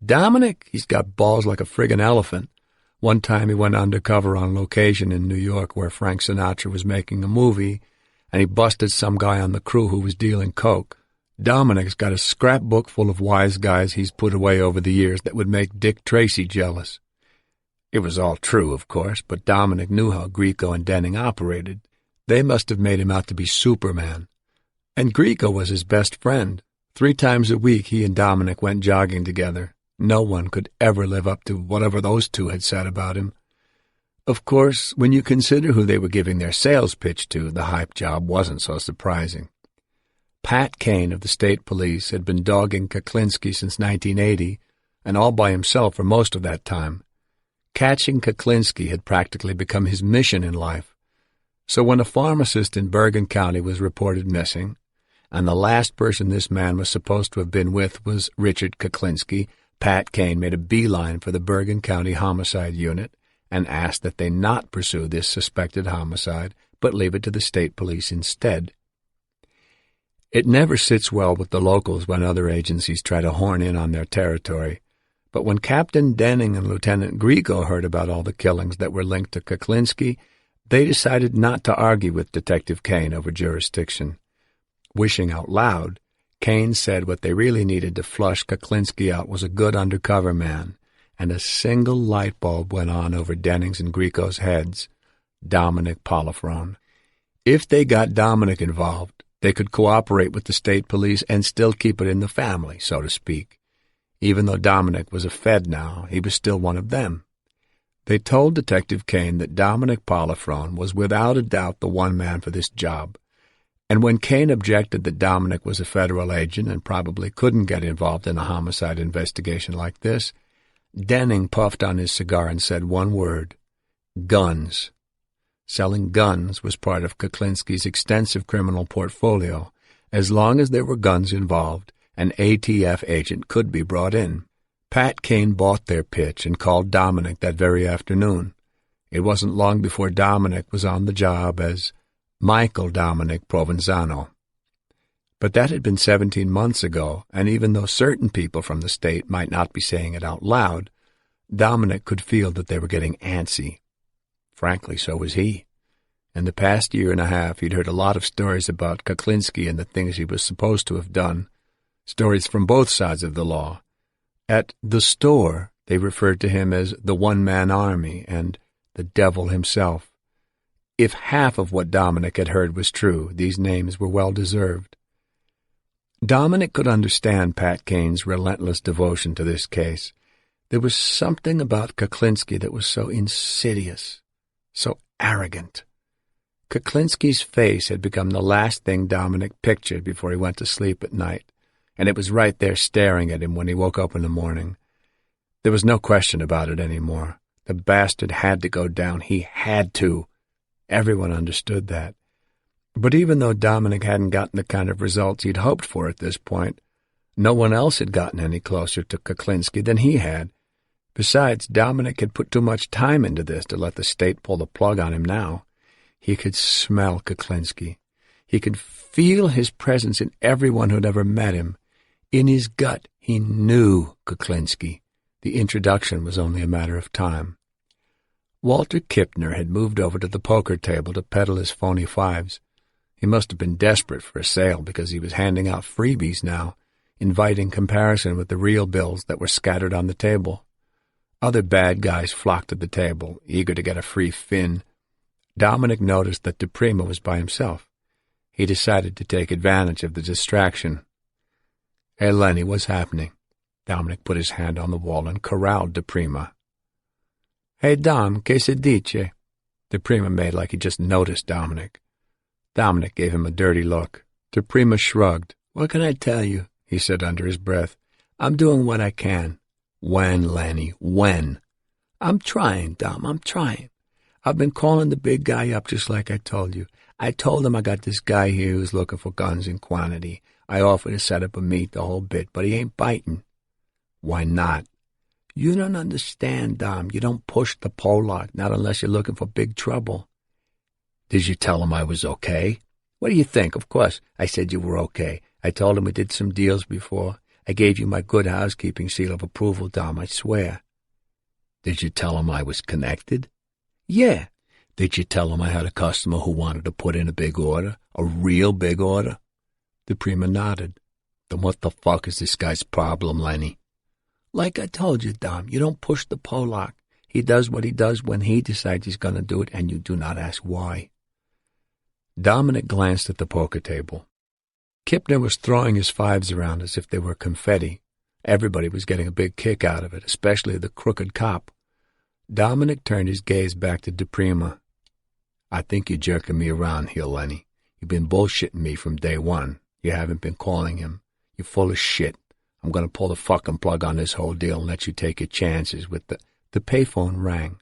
Dominic, he's got balls like a friggin' elephant. One time he went undercover on location in New York where Frank Sinatra was making a movie, and he busted some guy on the crew who was dealing coke. Dominic's got a scrapbook full of wise guys he's put away over the years that would make Dick Tracy jealous." It was all true, of course, but Dominic knew how Grieco and Denning operated. They must have made him out to be Superman. And Grieco was his best friend. 3 times a week he and Dominic went jogging together. No one could ever live up to whatever those two had said about him. Of course, when you consider who they were giving their sales pitch to, the hype job wasn't so surprising. Pat Kane of the state police had been dogging Kuklinski since 1980, and all by himself for most of that time. Catching Kuklinski had practically become his mission in life. So when a pharmacist in Bergen County was reported missing, and the last person this man was supposed to have been with was Richard Kuklinski, Pat Kane made a beeline for the Bergen County Homicide Unit and asked that they not pursue this suspected homicide, but leave it to the state police instead. It never sits well with the locals when other agencies try to horn in on their territory, but when Captain Denning and Lieutenant Grieco heard about all the killings that were linked to Kuklinski, they decided not to argue with Detective Kane over jurisdiction. Wishing out loud, Kane said what they really needed to flush Kuklinski out was a good undercover man, and a single light bulb went on over Denning's and Grieco's heads: Dominic Polifrone. If they got Dominic involved, they could cooperate with the state police and still keep it in the family, so to speak. Even though Dominic was a Fed now, he was still one of them. They told Detective Kane that Dominic Polifrone was without a doubt the one man for this job, and when Kane objected that Dominic was a federal agent and probably couldn't get involved in a homicide investigation like this, Denning puffed on his cigar and said one word: guns. Selling guns was part of Kuklinski's extensive criminal portfolio. As long as there were guns involved, an ATF agent could be brought in. Pat Kane bought their pitch and called Dominic that very afternoon. It wasn't long before Dominic was on the job as Michael Dominic Provenzano. But that had been 17 months ago, and even though certain people from the state might not be saying it out loud, Dominic could feel that they were getting antsy. Frankly, so was he. In the past year and a half, he'd heard a lot of stories about Kuklinski and the things he was supposed to have done, stories from both sides of the law. At the store, they referred to him as the one-man army and the devil himself. If half of what Dominic had heard was true, these names were well-deserved. Dominic could understand Pat Kane's relentless devotion to this case. There was something about Kuklinski that was so insidious, so arrogant. Kuklinski's face had become the last thing Dominic pictured before he went to sleep at night, and it was right there staring at him when he woke up in the morning. There was no question about it anymore. The bastard had to go down. He had to. Everyone understood that. But even though Dominic hadn't gotten the kind of results he'd hoped for at this point, no one else had gotten any closer to Kuklinski than he had. Besides, Dominic had put too much time into this to let the state pull the plug on him now. He could smell Kuklinski. He could feel his presence in everyone who'd ever met him. In his gut, he knew Kuklinski. The introduction was only a matter of time. Walter Kipner had moved over to the poker table to peddle his phony fives. He must have been desperate for a sale because he was handing out freebies now, inviting comparison with the real bills that were scattered on the table. Other bad guys flocked to the table, eager to get a free fin. Dominic noticed that DePrima was by himself. He decided to take advantage of the distraction. "Hey, Lenny, what's happening?" Dominic put his hand on the wall and corralled DePrima. "Hey, Dom, che se dice?" DePrima made like he just noticed Dominic. Dominic gave him a dirty look. DePrima shrugged. "What can I tell you?" he said under his breath. "I'm doing what I can." "When, Lenny, when?" "I'm trying, Dom, I'm trying. I've been calling the big guy up just like I told you. I told him I got this guy here who's looking for guns in quantity. I offered to set up a meet, the whole bit, but he ain't biting. Why not? You don't understand, Dom. You don't push the Pollock, not unless you're looking for big trouble. Did you tell him I was okay? What do you think? Of course, I said you were okay. I told him we did some deals before. I gave you my good housekeeping seal of approval, Dom, I swear. Did you tell him I was connected? Yeah. Did you tell him I had a customer who wanted to put in a big order? A real big order? DePrima nodded. Then what the fuck is this guy's problem, Lenny? Like I told you, Dom, you don't push the Pollock. He does what he does when he decides he's going to do it, and you do not ask why. Dominic glanced at the poker table. Kipner was throwing his fives around as if they were confetti. Everybody was getting a big kick out of it, especially the crooked cop. Dominic turned his gaze back to DePrima. I think you're jerking me around here, Lenny. You've been bullshitting me from day one. You haven't been calling him. You're full of shit. I'm going to pull the fucking plug on this whole deal and let you take your chances with the payphone rang.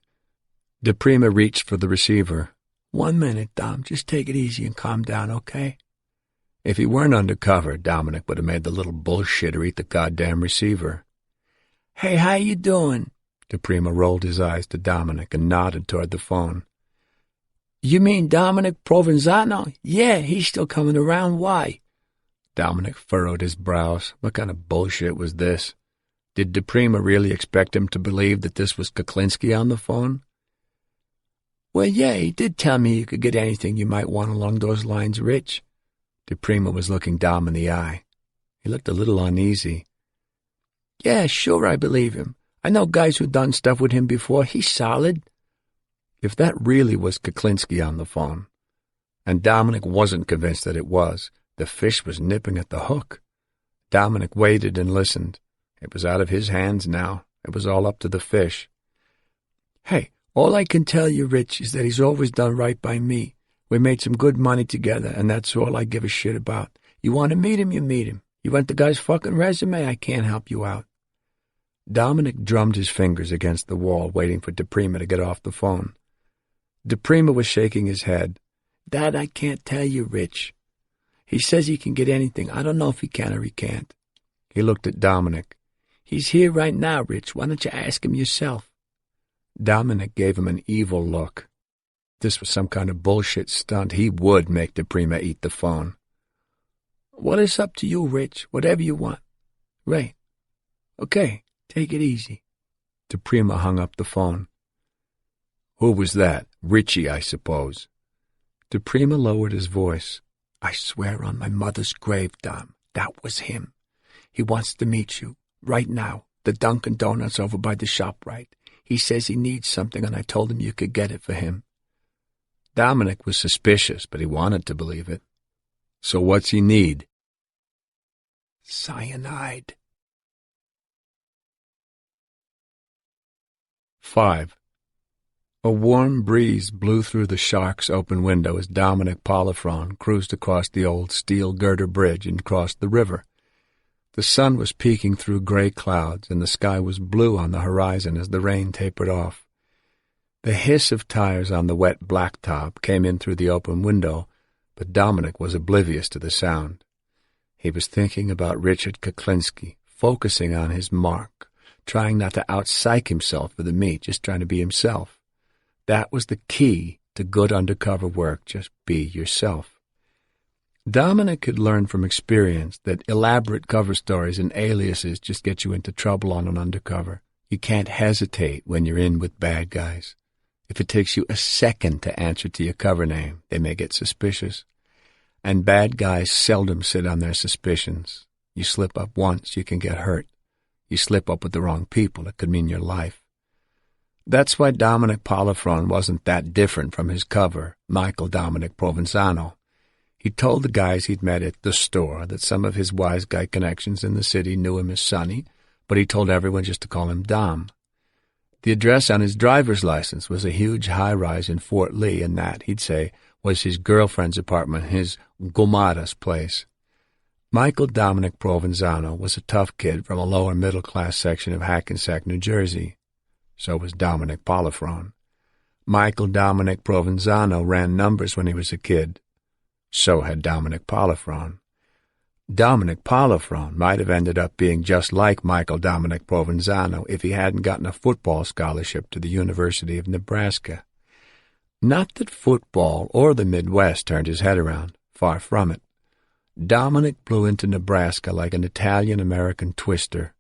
DePrima reached for the receiver. 1 minute, Dom. Just take it easy and calm down, okay? If he weren't undercover, Dominic would have made the little bullshitter eat the goddamn receiver. Hey, how you doing? DePrima rolled his eyes to Dominic and nodded toward the phone. You mean Dominic Provenzano? Yeah, he's still coming around. Why? Dominic furrowed his brows. What kind of bullshit was this? Did DePrima really expect him to believe that this was Kuklinski on the phone? Well, yeah, he did tell me you could get anything you might want along those lines, Rich. DePrima was looking Dom in the eye. He looked a little uneasy. Yeah, sure, I believe him. I know guys who've done stuff with him before. He's solid. If that really was Kuklinski on the phone, and Dominic wasn't convinced that it was, the fish was nipping at the hook. Dominic waited and listened. It was out of his hands now. It was all up to the fish. Hey, all I can tell you, Rich, is that he's always done right by me. We made some good money together, and that's all I give a shit about. You want to meet him, you meet him. You want the guy's fucking resume, I can't help you out. Dominic drummed his fingers against the wall, waiting for DePrima to get off the phone. DePrima was shaking his head. That I can't tell you, Rich. He says he can get anything. I don't know if he can or he can't. He looked at Dominic. He's here right now, Rich. Why don't you ask him yourself? Dominic gave him an evil look. This was some kind of bullshit stunt. He would make DePrima eat the phone. Well, it's up to you, Rich. Whatever you want. Right. Okay, take it easy. DePrima hung up the phone. Who was that? Richie, I suppose. DePrima lowered his voice. I swear on my mother's grave, Dom, that was him. He wants to meet you, right now, the Dunkin' Donuts over by the ShopRite. He says he needs something, and I told him you could get it for him. Dominic was suspicious, but he wanted to believe it. So what's he need? Cyanide. 5. A warm breeze blew through the Shark's open window as Dominic Polifron cruised across the old steel girder bridge and crossed the river. The sun was peeking through gray clouds, and the sky was blue on the horizon as the rain tapered off. The hiss of tires on the wet blacktop came in through the open window, but Dominic was oblivious to the sound. He was thinking about Richard Kuklinski, focusing on his mark, trying not to out-psych himself for the meet, just trying to be himself. That was the key to good undercover work, just be yourself. Dominic had learned from experience that elaborate cover stories and aliases just get you into trouble on an undercover. You can't hesitate when you're in with bad guys. If it takes you a second to answer to your cover name, they may get suspicious. And bad guys seldom sit on their suspicions. You slip up once, you can get hurt. You slip up with the wrong people, it could mean your life. That's why Dominic Polifron wasn't that different from his cover, Michael Dominic Provenzano. He told the guys he'd met at the store that some of his wise guy connections in the city knew him as Sonny, but he told everyone just to call him Dom. The address on his driver's license was a huge high-rise in Fort Lee, and that, he'd say, was his girlfriend's apartment, his Gomada's place. Michael Dominic Provenzano was a tough kid from a lower middle-class section of Hackensack, New Jersey. So was Dominic Polifron. Michael Dominic Provenzano ran numbers when he was a kid. So had Dominic Polifron. Dominic Polifrone might have ended up being just like Michael Dominic Provenzano if he hadn't gotten a football scholarship to the University of Nebraska. Not that football or the Midwest turned his head around, far from it. Dominic blew into Nebraska like an Italian-American twister.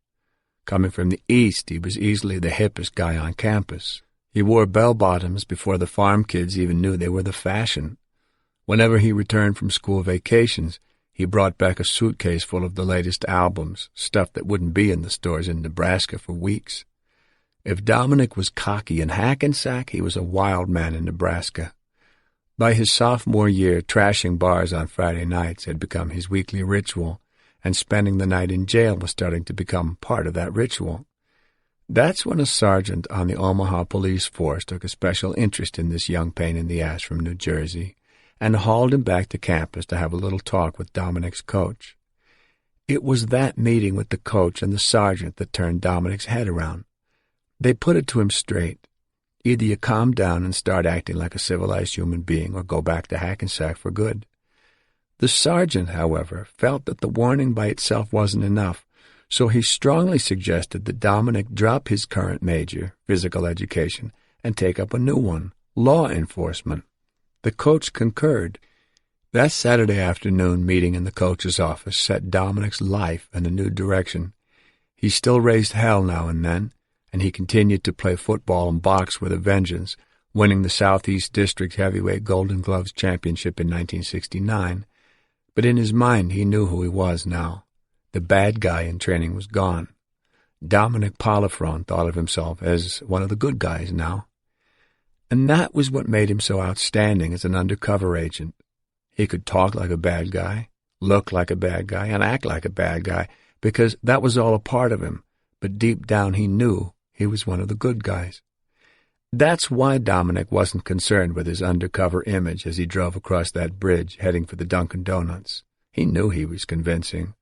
Coming from the East, he was easily the hippest guy on campus. He wore bell-bottoms before the farm kids even knew they were the fashion. Whenever he returned from school vacations, he brought back a suitcase full of the latest albums, stuff that wouldn't be in the stores in Nebraska for weeks. If Dominic was cocky in Hackensack, he was a wild man in Nebraska. By his sophomore year, trashing bars on Friday nights had become his weekly ritual, and spending the night in jail was starting to become part of that ritual. That's when a sergeant on the Omaha police force took a special interest in this young pain-in-the-ass from New Jersey and hauled him back to campus to have a little talk with Dominic's coach. It was that meeting with the coach and the sergeant that turned Dominic's head around. They put it to him straight. Either you calm down and start acting like a civilized human being or go back to Hackensack for good. The sergeant, however, felt that the warning by itself wasn't enough, so he strongly suggested that Dominic drop his current major, physical education, and take up a new one, law enforcement. The coach concurred. That Saturday afternoon meeting in the coach's office set Dominic's life in a new direction. He still raised hell now and then, and he continued to play football and box with a vengeance, winning the Southeast District Heavyweight Golden Gloves Championship in 1969. But in his mind he knew who he was now. The bad guy in training was gone. Dominic Polifrone thought of himself as one of the good guys now. And that was what made him so outstanding as an undercover agent. He could talk like a bad guy, look like a bad guy, and act like a bad guy, because that was all a part of him, but deep down he knew he was one of the good guys. That's why Dominic wasn't concerned with his undercover image as he drove across that bridge heading for the Dunkin' Donuts. He knew he was convincing.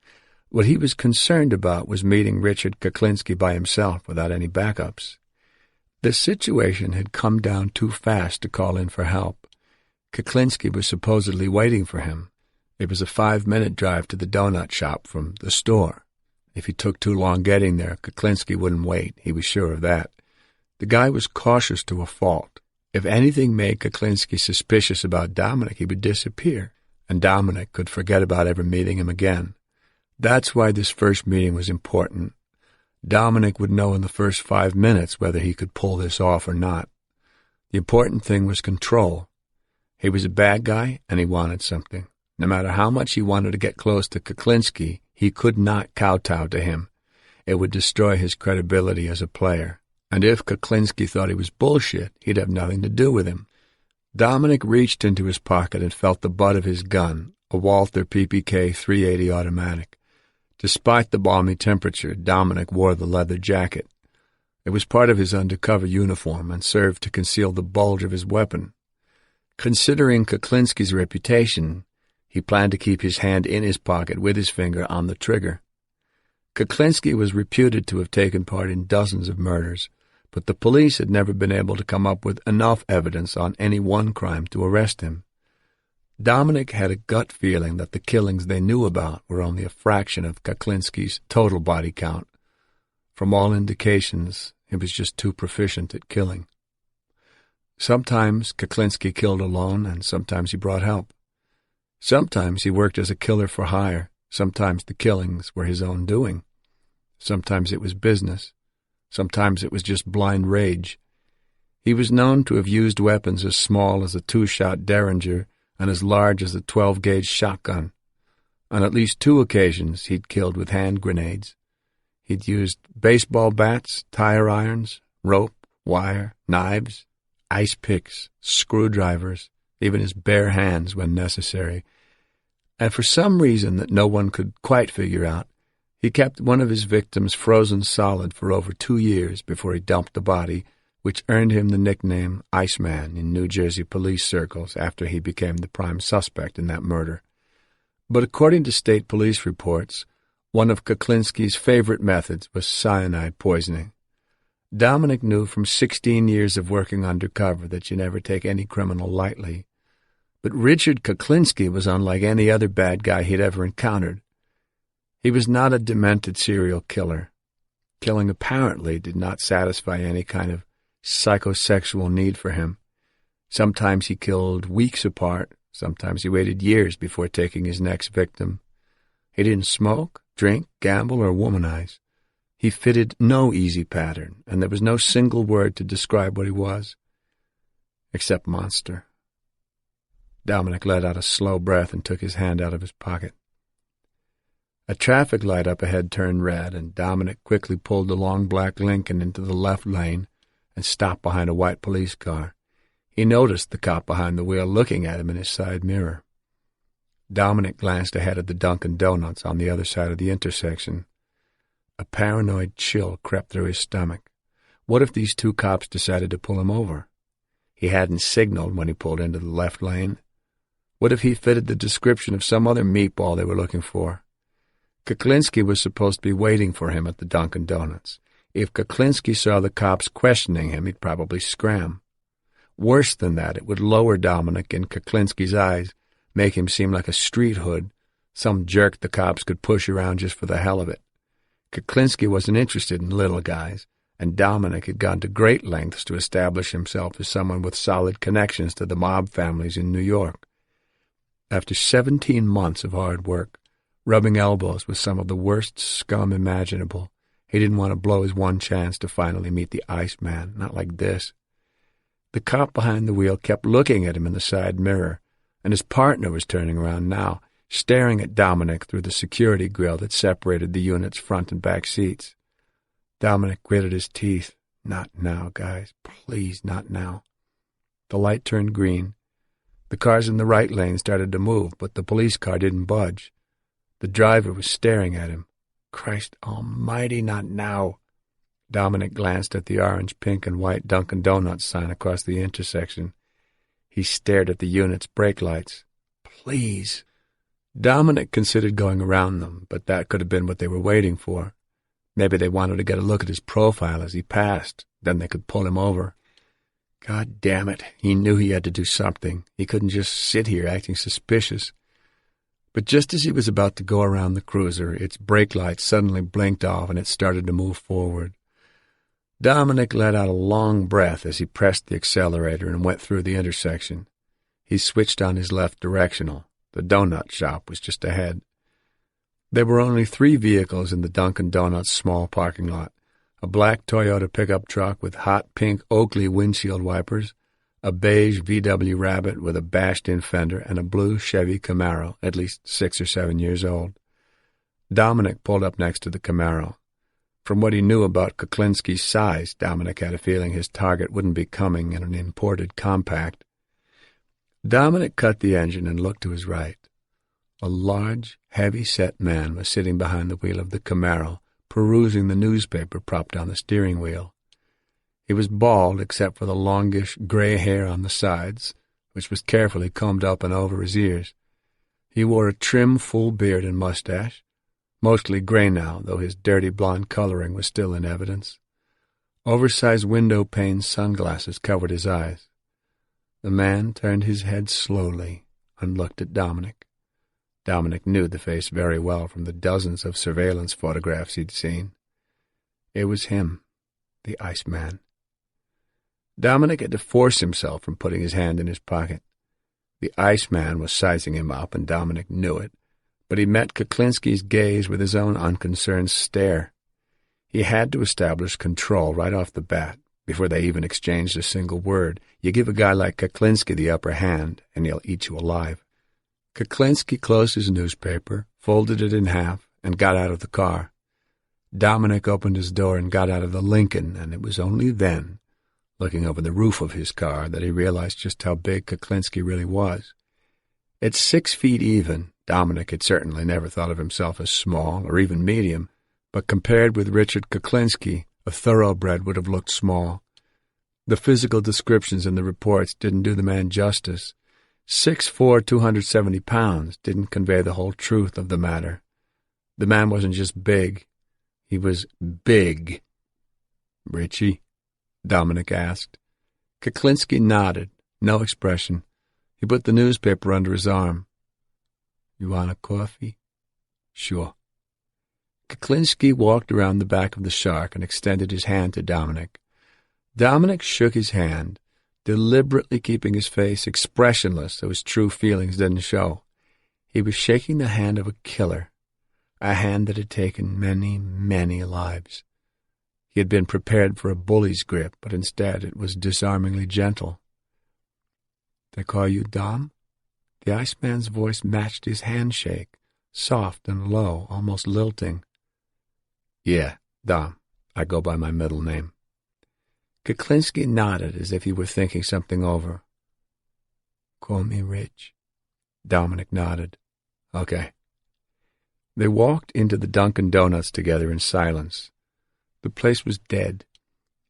What he was concerned about was meeting Richard Kuklinski by himself without any backups. The situation had come down too fast to call in for help. Kuklinski was supposedly waiting for him. It was a 5-minute drive to the donut shop from the store. If he took too long getting there, Kuklinski wouldn't wait. He was sure of that. The guy was cautious to a fault. If anything made Kuklinski suspicious about Dominic, he would disappear, and Dominic could forget about ever meeting him again. That's why this first meeting was important. Dominic would know in the first 5 minutes whether he could pull this off or not. The important thing was control. He was a bad guy, and he wanted something. No matter how much he wanted to get close to Kuklinski, he could not kowtow to him. It would destroy his credibility as a player. And if Kuklinski thought he was bullshit, he'd have nothing to do with him. Dominic reached into his pocket and felt the butt of his gun, a Walther PPK 380 automatic. Despite the balmy temperature, Dominic wore the leather jacket. It was part of his undercover uniform and served to conceal the bulge of his weapon. Considering Kuklinski's reputation, he planned to keep his hand in his pocket with his finger on the trigger. Kuklinski was reputed to have taken part in dozens of murders, but the police had never been able to come up with enough evidence on any one crime to arrest him. Dominic had a gut feeling that the killings they knew about were only a fraction of Kuklinski's total body count. From all indications, he was just too proficient at killing. Sometimes Kuklinski killed alone, and sometimes he brought help. Sometimes he worked as a killer for hire. Sometimes the killings were his own doing. Sometimes it was business. Sometimes it was just blind rage. He was known to have used weapons as small as a 2-shot Derringer and as large as a 12-gauge shotgun. On at least 2 occasions, he'd killed with hand grenades. He'd used baseball bats, tire irons, rope, wire, knives, ice picks, screwdrivers, even his bare hands when necessary. And for some reason that no one could quite figure out, he kept one of his victims frozen solid for over 2 years before he dumped the body, which earned him the nickname Iceman in New Jersey police circles after he became the prime suspect in that murder. But according to state police reports, one of Kuklinski's favorite methods was cyanide poisoning. Dominic knew from 16 years of working undercover that you never take any criminal lightly. But Richard Kuklinski was unlike any other bad guy he'd ever encountered. He was not a demented serial killer. Killing apparently did not satisfy any kind of psychosexual need for him. Sometimes he killed weeks apart. Sometimes he waited years before taking his next victim. He didn't smoke, drink, gamble, or womanize. He fitted no easy pattern, and there was no single word to describe what he was, except monster. Dominic let out a slow breath and took his hand out of his pocket. A traffic light up ahead turned red, and Dominic quickly pulled the long black Lincoln into the left lane and stopped behind a white police car. He noticed the cop behind the wheel looking at him in his side mirror. Dominic glanced ahead at the Dunkin' Donuts on the other side of the intersection. A paranoid chill crept through his stomach. What if these two cops decided to pull him over? He hadn't signaled when he pulled into the left lane. What if he fitted the description of some other meatball they were looking for? Kuklinski was supposed to be waiting for him at the Dunkin' Donuts. If Kuklinski saw the cops questioning him, he'd probably scram. Worse than that, it would lower Dominic in Kuklinski's eyes, make him seem like a street hood, some jerk the cops could push around just for the hell of it. Kuklinski wasn't interested in little guys, and Dominic had gone to great lengths to establish himself as someone with solid connections to the mob families in New York. After 17 months of hard work, rubbing elbows with some of the worst scum imaginable, he didn't want to blow his one chance to finally meet the Iceman, not like this. The cop behind the wheel kept looking at him in the side mirror, and his partner was turning around now, staring at Dominic through the security grill that separated the unit's front and back seats. Dominic gritted his teeth. Not now, guys. Please, not now. The light turned green. The cars in the right lane started to move, but the police car didn't budge. The driver was staring at him. Christ almighty, not now. Dominic glanced at the orange, pink, and white Dunkin' Donuts sign across the intersection. He stared at the unit's brake lights. Please. Dominic considered going around them, but that could have been what they were waiting for. Maybe they wanted to get a look at his profile as he passed. Then they could pull him over. God damn it. He knew he had to do something. He couldn't just sit here acting suspicious. But just as he was about to go around the cruiser, its brake lights suddenly blinked off and it started to move forward. Dominic let out a long breath as he pressed the accelerator and went through the intersection. He switched on his left directional. The donut shop was just ahead. There were only 3 vehicles in the Dunkin' Donuts small parking lot: a black Toyota pickup truck with hot pink Oakley windshield wipers, a beige VW Rabbit with a bashed-in fender, and a blue Chevy Camaro, at least 6 or 7 years old. Dominic pulled up next to the Camaro. From what he knew about Kuklinski's size, Dominic had a feeling his target wouldn't be coming in an imported compact. Dominic cut the engine and looked to his right. A large, heavy-set man was sitting behind the wheel of the Camaro, perusing the newspaper propped on the steering wheel. He was bald except for the longish gray hair on the sides, which was carefully combed up and over his ears. He wore a trim, full beard and mustache, mostly gray now, though his dirty blonde coloring was still in evidence. Oversized window-pane sunglasses covered his eyes. The man turned his head slowly and looked at Dominic. Dominic knew the face very well from the dozens of surveillance photographs he'd seen. It was him, the Iceman. Dominic had to force himself from putting his hand in his pocket. The Iceman was sizing him up, and Dominic knew it, but he met Kuklinski's gaze with his own unconcerned stare. He had to establish control right off the bat, before they even exchanged a single word. You give a guy like Kuklinski the upper hand, and he'll eat you alive. Kuklinski closed his newspaper, folded it in half, and got out of the car. Dominic opened his door and got out of the Lincoln, and it was only then, looking over the roof of his car, that he realized just how big Kuklinski really was. At 6 feet even, Dominic had certainly never thought of himself as small or even medium, but compared with Richard Kuklinski, a thoroughbred would have looked small. The physical descriptions in the reports didn't do the man justice. 6'4", 270 pounds didn't convey the whole truth of the matter. The man wasn't just big. He was big. "Richie?" Dominic asked. Kuklinski nodded, no expression. He put the newspaper under his arm. "You want a coffee?" "Sure." Kuklinski walked around the back of the shark and extended his hand to Dominic. Dominic shook his hand, deliberately keeping his face expressionless so his true feelings didn't show. He was shaking the hand of a killer, a hand that had taken many, many lives. He had been prepared for a bully's grip, but instead it was disarmingly gentle. "They call you Dom?" The Iceman's voice matched his handshake, soft and low, almost lilting. "Yeah, Dom. I go by my middle name." Kuklinski nodded as if he were thinking something over. "Call me Rich." Dominic nodded. "Okay." They walked into the Dunkin' Donuts together in silence. The place was dead.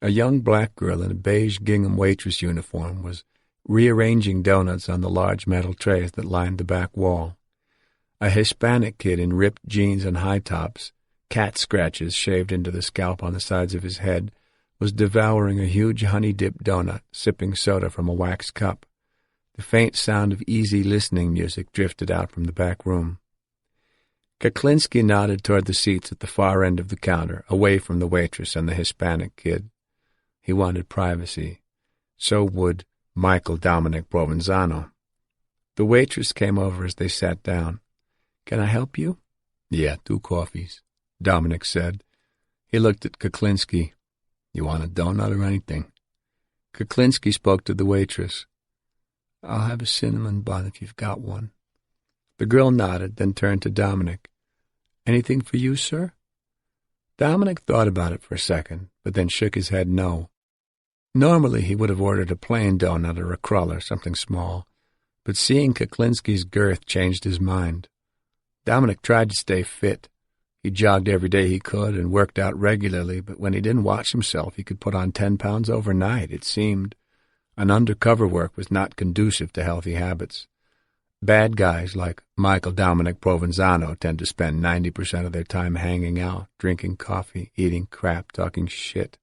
A young black girl in a beige gingham waitress uniform was rearranging donuts on the large metal trays that lined the back wall. A Hispanic kid in ripped jeans and high tops, cat scratches shaved into the scalp on the sides of his head, was devouring a huge honey-dipped donut, sipping soda from a wax cup. The faint sound of easy listening music drifted out from the back room. Kuklinski nodded toward the seats at the far end of the counter, away from the waitress and the Hispanic kid. He wanted privacy. So would Michael Dominic Provenzano. The waitress came over as they sat down. "Can I help you?" "Yeah, 2 coffees," Dominic said. He looked at Kuklinski. "You want a donut or anything?" Kuklinski spoke to the waitress. "I'll have a cinnamon bun if you've got one." The girl nodded, then turned to Dominic. "Anything for you, sir?" Dominic thought about it for a second, but then shook his head no. Normally he would have ordered a plain donut or a cruller, something small, but seeing Kuklinski's girth changed his mind. Dominic tried to stay fit. He jogged every day he could and worked out regularly, but when he didn't watch himself, he could put on 10 pounds overnight, it seemed. And undercover work was not conducive to healthy habits. Bad guys like Michael Dominic Provenzano tend to spend 90% of their time hanging out, drinking coffee, eating crap, talking shit.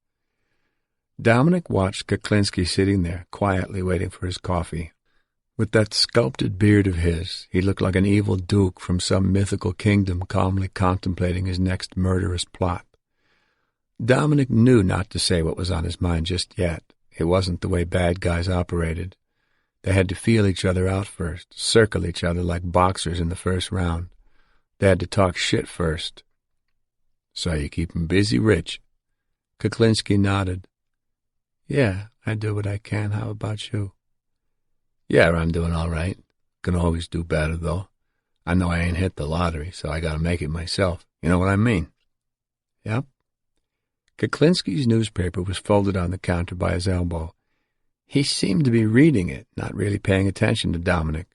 Dominic watched Kuklinski sitting there, quietly waiting for his coffee. With that sculpted beard of his, he looked like an evil duke from some mythical kingdom calmly contemplating his next murderous plot. Dominic knew not to say what was on his mind just yet. It wasn't the way bad guys operated. They had to feel each other out first, circle each other like boxers in the first round. They had to talk shit first. "So you keep 'em busy, Rich?" Kuklinski nodded. "Yeah, I do what I can. How about you?" "Yeah, I'm doing all right. Can always do better, though. I know I ain't hit the lottery, so I gotta make it myself. You know what I mean?" "Yep." Kuklinski's newspaper was folded on the counter by his elbow. He seemed to be reading it, not really paying attention to Dominic.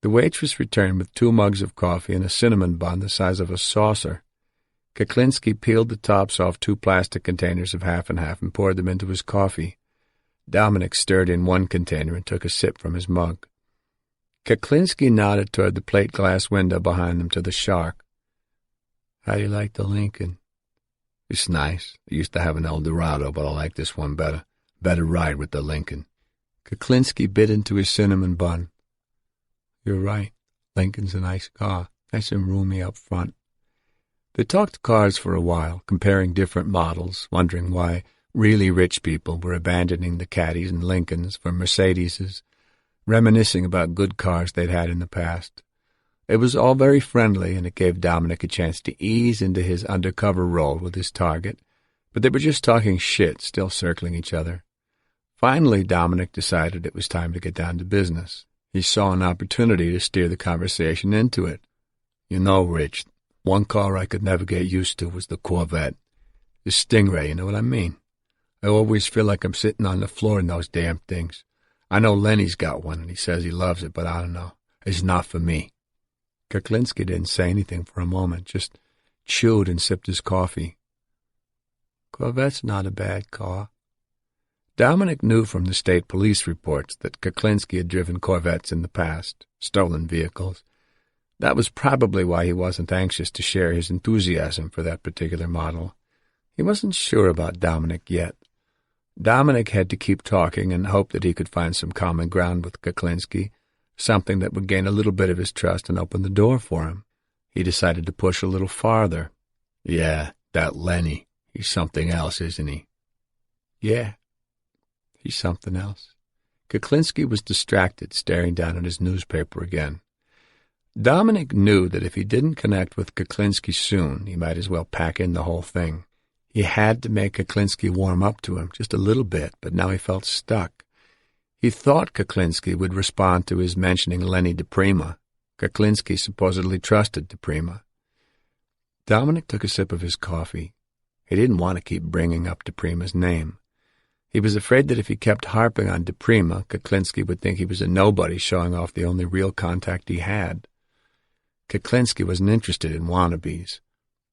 The waitress returned with 2 mugs of coffee and a cinnamon bun the size of a saucer. Kuklinski peeled the tops off 2 plastic containers of half and half and poured them into his coffee. Dominic stirred in 1 container and took a sip from his mug. Kuklinski nodded toward the plate glass window behind them to the shark. "How do you like the Lincoln?" "It's nice. I used to have an Eldorado, but I like this one better. Better ride with the Lincoln." Kuklinski bit into his cinnamon bun. "You're right. Lincoln's a nice car. Nice and roomy up front." They talked cars for a while, comparing different models, wondering why really rich people were abandoning the Caddies and Lincolns for Mercedeses, reminiscing about good cars they'd had in the past. It was all very friendly, and it gave Dominic a chance to ease into his undercover role with his target, but they were just talking shit, still circling each other. Finally, Dominic decided it was time to get down to business. He saw an opportunity to steer the conversation into it. "You know, Rich, one car I could never get used to was the Corvette. The Stingray, you know what I mean? I always feel like I'm sitting on the floor in those damn things. I know Lenny's got one, and he says he loves it, but I don't know. It's not for me." Kuklinski didn't say anything for a moment, just chewed and sipped his coffee. "Corvette's not a bad car." Dominic knew from the state police reports that Kuklinski had driven Corvettes in the past, stolen vehicles. That was probably why he wasn't anxious to share his enthusiasm for that particular model. He wasn't sure about Dominic yet. Dominic had to keep talking and hope that he could find some common ground with Kuklinski, something that would gain a little bit of his trust and open the door for him. He decided to push a little farther. Yeah, that Lenny. He's something else, isn't he? Yeah, he's something else. Kuklinski was distracted, staring down at his newspaper again. Dominic knew that if he didn't connect with Kuklinski soon, he might as well pack in the whole thing. He had to make Kuklinski warm up to him, just a little bit, but now he felt stuck. He thought Kuklinski would respond to his mentioning Lenny DePrima. Kuklinski supposedly trusted DePrima. Dominic took a sip of his coffee. He didn't want to keep bringing up DePrima's name. He was afraid that if he kept harping on DePrima, Kuklinski would think he was a nobody showing off the only real contact he had. Kuklinski wasn't interested in wannabes.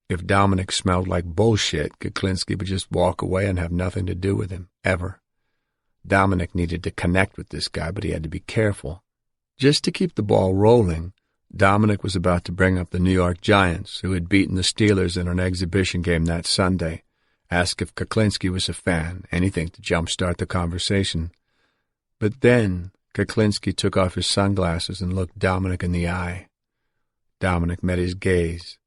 If Dominic smelled like bullshit, Kuklinski would just walk away and have nothing to do with him, ever. Dominic needed to connect with this guy, but he had to be careful. Just to keep the ball rolling, Dominic was about to bring up the New York Giants, who had beaten the Steelers in an exhibition game that Sunday, ask if Kuklinski was a fan, anything to jumpstart the conversation. But then Kuklinski took off his sunglasses and looked Dominic in the eye. Dominic met his gaze.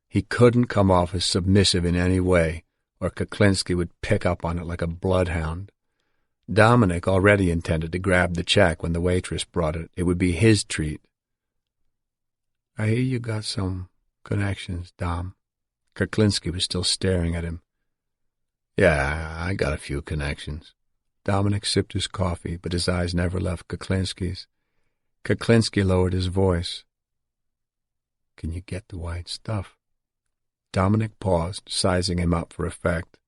He couldn't come off as submissive in any way, or Kuklinski would pick up on it like a bloodhound. Dominic already intended to grab the check when the waitress brought it. It would be his treat. I hear you got some connections, Dom. Kuklinski was still staring at him. Yeah, I got a few connections. Dominic sipped his coffee, but his eyes never left Kuklinski's. Kuklinski lowered his voice. Can you get the white stuff? Dominic paused, sizing him up for effect.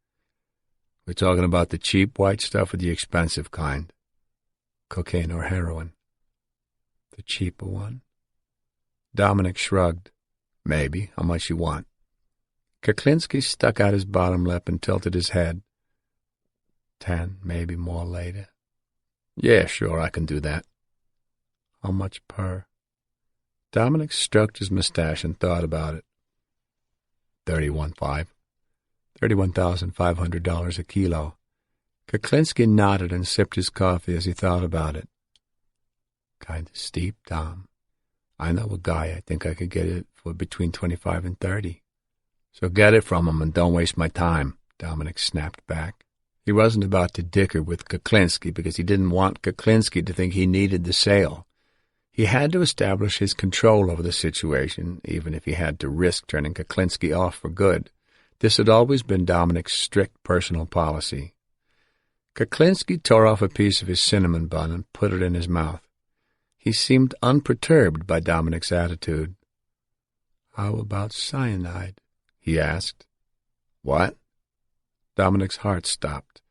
We're talking about the cheap white stuff or the expensive kind? Cocaine or heroin? The cheaper one. Dominic shrugged. Maybe. How much you want? Kuklinski stuck out his bottom lip and tilted his head. 10, maybe more later. Yeah, sure, I can do that. How much per? Dominic stroked his mustache and thought about it. 31.5. $31,500 a kilo. Kuklinski nodded and sipped his coffee as he thought about it. Kind of steep, Dom. I know a guy I think I could get it for between 25 and 30. So get it from him and don't waste my time, Dominic snapped back. He wasn't about to dicker with Kuklinski because he didn't want Kuklinski to think he needed the sale. He had to establish his control over the situation, even if he had to risk turning Kuklinski off for good. This had always been Dominic's strict personal policy. Kuklinski tore off a piece of his cinnamon bun and put it in his mouth. He seemed unperturbed by Dominic's attitude. How about cyanide? He asked. What? Dominic's heart stopped.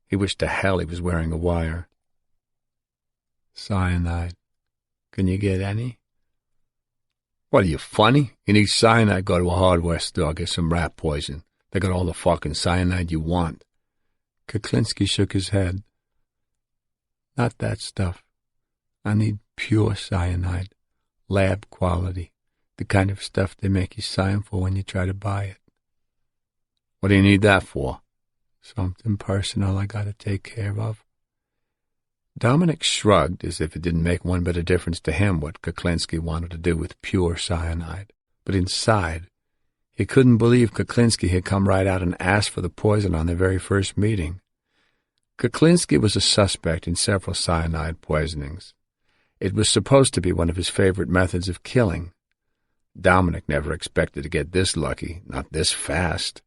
He wished to hell he was wearing a wire. Cyanide. Can you get any? What, are you funny? You need cyanide, go to a hardware store, get some rat poison. They got all the fucking cyanide you want. Kuklinski shook his head. Not that stuff. I need pure cyanide, lab quality, the kind of stuff they make you sign for when you try to buy it. What do you need that for? Something personal I gotta take care of. Dominic shrugged as if it didn't make one bit of difference to him what Kuklinski wanted to do with pure cyanide. But inside, he couldn't believe Kuklinski had come right out and asked for the poison on their very first meeting. Kuklinski was a suspect in several cyanide poisonings. It was supposed to be one of his favorite methods of killing. Dominic never expected to get this lucky, not this fast.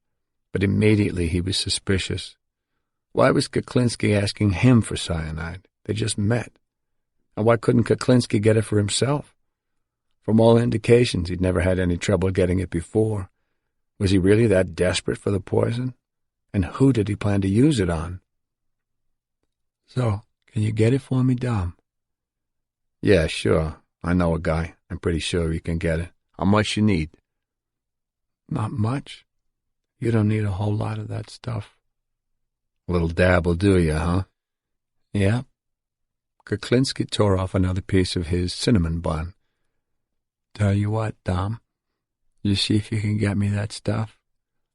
But immediately he was suspicious. Why was Kuklinski asking him for cyanide? They just met. And why couldn't Kuklinski get it for himself? From all indications, he'd never had any trouble getting it before. Was he really that desperate for the poison? And who did he plan to use it on? So, can you get it for me, Dom? Yeah, sure. I know a guy. I'm pretty sure he can get it. How much you need? Not much. You don't need a whole lot of that stuff. A little dab will do you, huh? Yeah. Kuklinski tore off another piece of his cinnamon bun. Tell you what, Dom. You see if you can get me that stuff.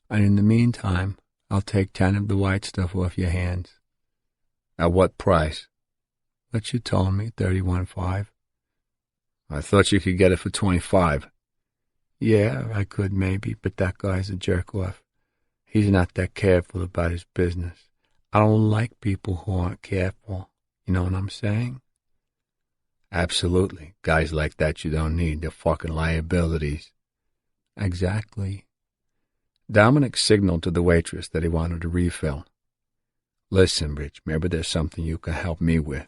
And in the meantime, I'll take 10 of the white stuff off your hands. At what price? What you told me, 31.5. I thought you could get it for 25. Yeah, I could maybe, but that guy's a jerk-off. He's not that careful about his business. I don't like people who aren't careful. You know what I'm saying? Absolutely. Guys like that you don't need. They're fucking liabilities. Exactly. Dominic signaled to the waitress that he wanted a refill. Listen, Rich, maybe there's something you can help me with.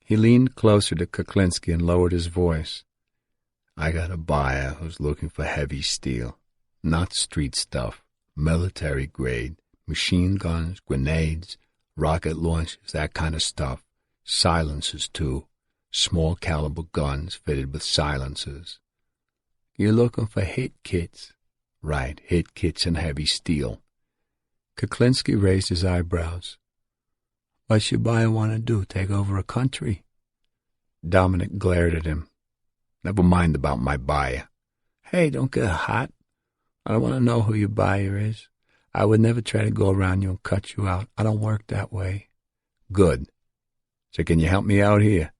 He leaned closer to Kuklinski and lowered his voice. I got a buyer who's looking for heavy steel. Not street stuff. Military grade. Machine guns, grenades, rocket launchers, that kind of stuff. Silencers, too. Small caliber guns fitted with silencers. You're looking for hit kits. Right, hit kits and heavy steel. Kuklinski raised his eyebrows. What's your buyer want to do, take over a country? Dominic glared at him. Never mind about my buyer. Hey, don't get hot. I don't want to know who your buyer is. I would never try to go around you and cut you out. I don't work that way. Good. So can you help me out here?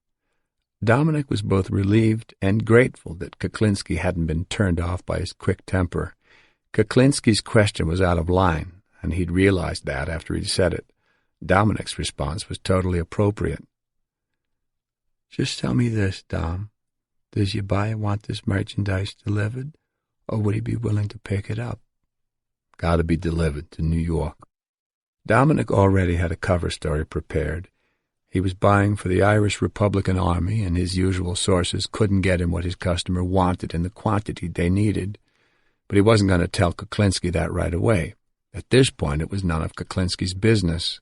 Dominic was both relieved and grateful that Kuklinski hadn't been turned off by his quick temper. Kuklinski's question was out of line, and he'd realized that after he'd said it. Dominic's response was totally appropriate. Just tell me this, Dom. Does your buyer want this merchandise delivered, or would he be willing to pick it up? Gotta be delivered to New York. Dominic already had a cover story prepared. He was buying for the Irish Republican Army, and his usual sources couldn't get him what his customer wanted in the quantity they needed. But he wasn't going to tell Kuklinski that right away. At this point, it was none of Kuklinski's business.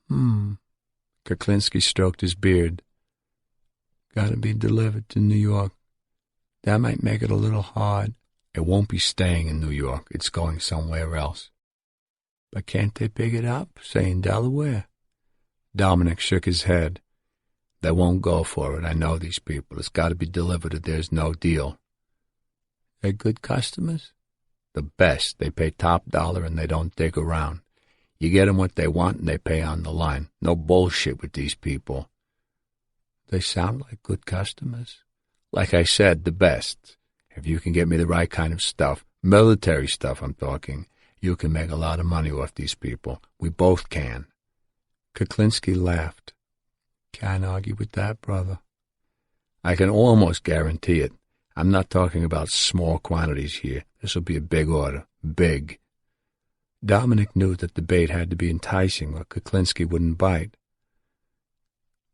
Kuklinski stroked his beard. Gotta be delivered to New York. That might make it a little hard. It won't be staying in New York. It's going somewhere else. But can't they pick it up, say in Delaware? Dominic shook his head. They won't go for it. I know these people. It's got to be delivered or there's no deal. They're good customers? The best. They pay top dollar and they don't dig around. You get them what they want and they pay on the line. No bullshit with these people. They sound like good customers. Like I said, the best. If you can get me the right kind of stuff, military stuff I'm talking, you can make a lot of money off these people. We both can. Kuklinski laughed. Can't argue with that, brother. I can almost guarantee it. I'm not talking about small quantities here. This will be a big order. Big. Dominic knew that the bait had to be enticing or Kuklinski wouldn't bite.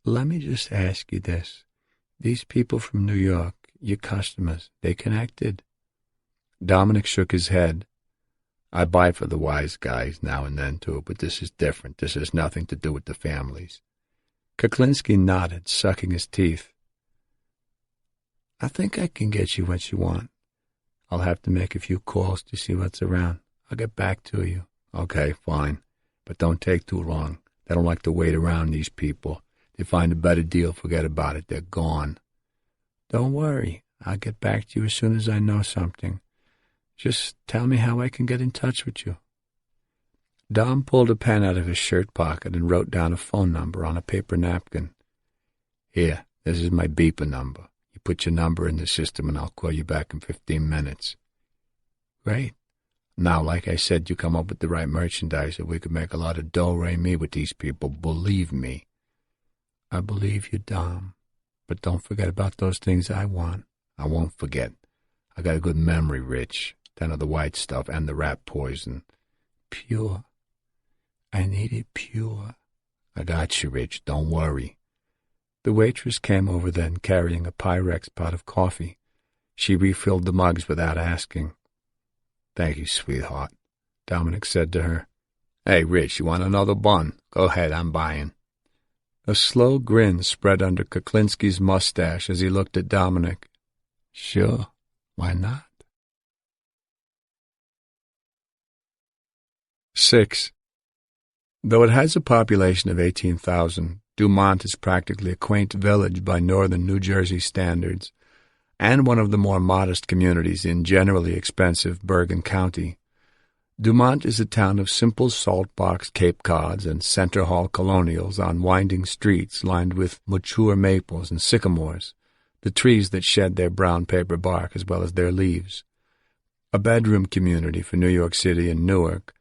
Let me just ask you this. These people from New York, your customers, they connected? Dominic shook his head. I buy for the wise guys now and then, too, but this is different. This has nothing to do with the families. Kuklinski nodded, sucking his teeth. I think I can get you what you want. I'll have to make a few calls to see what's around. I'll get back to you. Okay, fine. But don't take too long. They don't like to wait around, these people. They find a better deal, forget about it. They're gone. Don't worry. I'll get back to you as soon as I know something. Just tell me how I can get in touch with you. Dom pulled a pen out of his shirt pocket and wrote down a phone number on a paper napkin. Here, this is my beeper number. You put your number in the system and I'll call you back in 15 minutes. Great. Now, like I said, you come up with the right merchandise and we could make a lot of do-re-mi with these people. Believe me. I believe you, Dom. But don't forget about those things I want. I won't forget. I got a good memory, Rich. 10 of the white stuff and the rat poison. Pure. I need it pure. I got you, Rich. Don't worry. The waitress came over then, carrying a Pyrex pot of coffee. She refilled the mugs without asking. Thank you, sweetheart, Dominic said to her. Hey, Rich, you want another bun? Go ahead, I'm buying. A slow grin spread under Kuklinski's mustache as he looked at Dominic. Sure, why not? 6. Though it has a population of 18,000, Dumont is practically a quaint village by northern New Jersey standards, and one of the more modest communities in generally expensive Bergen County. Dumont is a town of simple salt-box Cape Cods and Center Hall colonials on winding streets lined with mature maples and sycamores, the trees that shed their brown paper bark as well as their leaves. A bedroom community for New York City and Newark,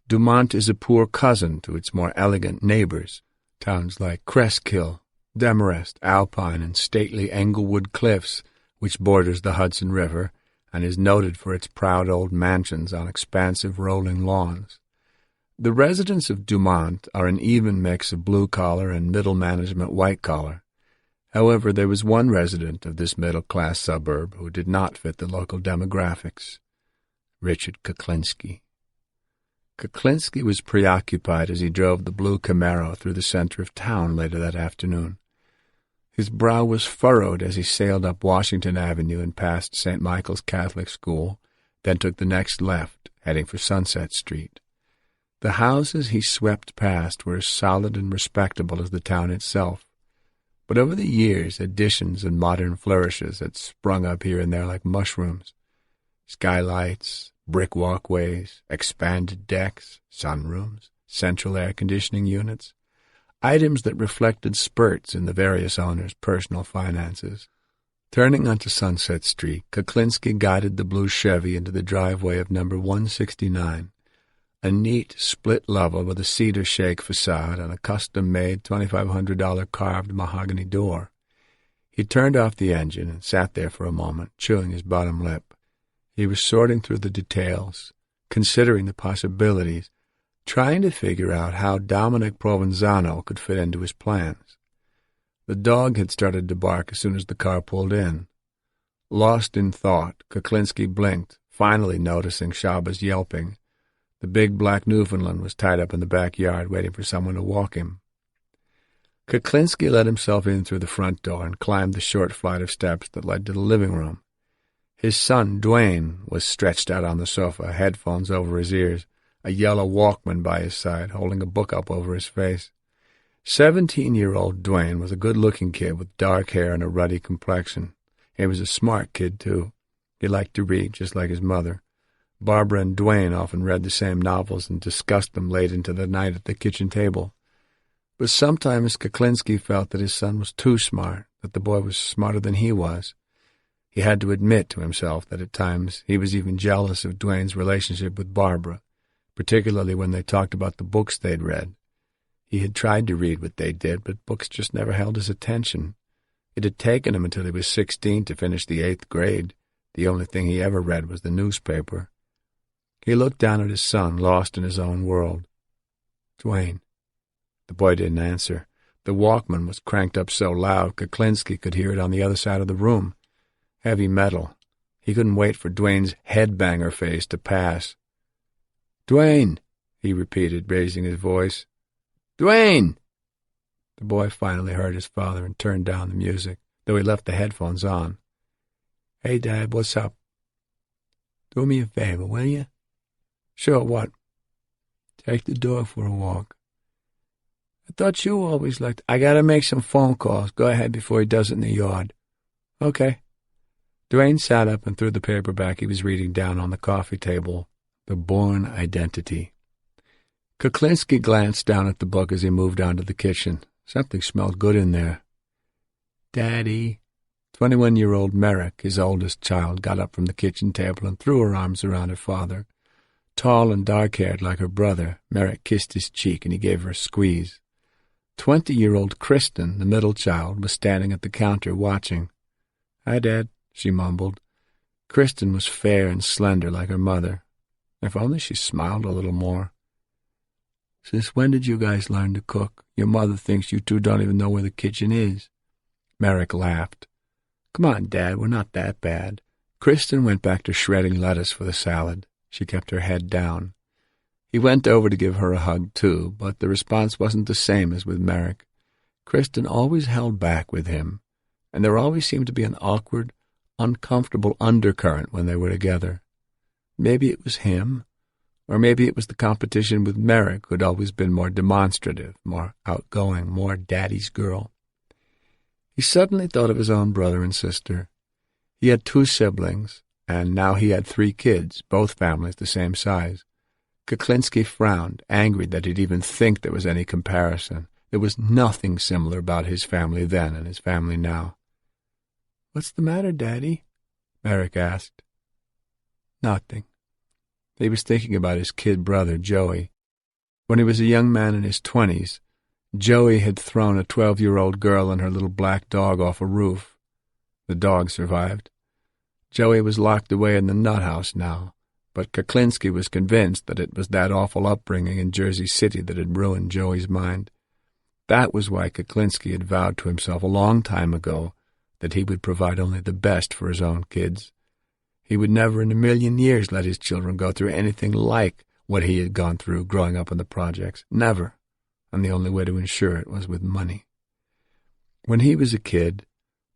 Dumont is a poor cousin to its more elegant neighbors, towns like Cresskill, Demarest, Alpine, and stately Englewood Cliffs, which borders the Hudson River and is noted for its proud old mansions on expansive rolling lawns. The residents of Dumont are an even mix of blue-collar and middle-management white-collar. However, there was one resident of this middle-class suburb who did not fit the local demographics: Richard Kuklinski. Kuklinski was preoccupied as he drove the blue Camaro through the center of town later that afternoon. His brow was furrowed as he sailed up Washington Avenue and passed St. Michael's Catholic School, then took the next left, heading for Sunset Street. The houses he swept past were as solid and respectable as the town itself, but over the years additions and modern flourishes had sprung up here and there like mushrooms. Skylights, brick walkways, expanded decks, sunrooms, central air conditioning units, items that reflected spurts in the various owners' personal finances. Turning onto Sunset Street, Kuklinski guided the blue Chevy into the driveway of number 169, a neat split level with a cedar shake facade and a custom-made $2,500 carved mahogany door. He turned off the engine and sat there for a moment, chewing his bottom lip. He was sorting through the details, considering the possibilities, trying to figure out how Dominic Provenzano could fit into his plans. The dog had started to bark as soon as the car pulled in. Lost in thought, Kuklinski blinked, finally noticing Shaba's yelping. The big black Newfoundland was tied up in the backyard, waiting for someone to walk him. Kuklinski let himself in through the front door and climbed the short flight of steps that led to the living room. His son, Duane, was stretched out on the sofa, headphones over his ears, a yellow Walkman by his side, holding a book up over his face. 17-year-old Duane was a good-looking kid with dark hair and a ruddy complexion. He was a smart kid, too. He liked to read, just like his mother. Barbara and Duane often read the same novels and discussed them late into the night at the kitchen table. But sometimes Kuklinski felt that his son was too smart, that the boy was smarter than he was. He had to admit to himself that at times he was even jealous of Duane's relationship with Barbara, particularly when they talked about the books they'd read. He had tried to read what they did, but books just never held his attention. It had taken him until he was 16 to finish the 8th grade. The only thing he ever read was the newspaper. He looked down at his son, lost in his own world. "Duane." The boy didn't answer. The Walkman was cranked up so loud Kuklinski could hear it on the other side of the room. Heavy metal. He couldn't wait for Duane's headbanger phase to pass. "Duane," he repeated, raising his voice. "Duane!" The boy finally heard his father and turned down the music, though he left the headphones on. "Hey, Dad, what's up?" "Do me a favor, will you?" "Sure, what?" "Take the dog for a walk." "I thought you always liked—" "I gotta make some phone calls. Go ahead before he does it in the yard." "Okay." Duane sat up and threw the paperback he was reading down on the coffee table. The Bourne Identity. Kuklinski glanced down at the book as he moved on to the kitchen. Something smelled good in there. "Daddy." 21-year-old Merrick, his oldest child, got up from the kitchen table and threw her arms around her father. Tall and dark-haired like her brother, Merrick kissed his cheek and he gave her a squeeze. 20-year-old Kristen, the middle child, was standing at the counter watching. "Hi, Dad," she mumbled. Kristen was fair and slender like her mother. If only she smiled a little more. "Since when did you guys learn to cook? Your mother thinks you two don't even know where the kitchen is." Merrick laughed. "Come on, Dad, we're not that bad." Kristen went back to shredding lettuce for the salad. She kept her head down. He went over to give her a hug, too, but the response wasn't the same as with Merrick. Kristen always held back with him, and there always seemed to be an awkward, uncomfortable undercurrent when they were together. Maybe it was him, or maybe it was the competition with Merrick, who had always been more demonstrative, more outgoing, more daddy's girl. He suddenly thought of his own brother and sister. He had 2 siblings, and now he had 3 kids, both families the same size. Kuklinski frowned, angry that he'd even think there was any comparison. There was nothing similar about his family then and his family now. "What's the matter, Daddy?" Merrick asked. "Nothing." He was thinking about his kid brother, Joey. When he was a young man in his 20s, Joey had thrown a 12-year-old girl and her little black dog off a roof. The dog survived. Joey was locked away in the nut house now, but Kuklinski was convinced that it was that awful upbringing in Jersey City that had ruined Joey's mind. That was why Kuklinski had vowed to himself a long time ago that he would provide only the best for his own kids. He would never in a million years let his children go through anything like what he had gone through growing up in the projects. Never. And the only way to ensure it was with money. When he was a kid,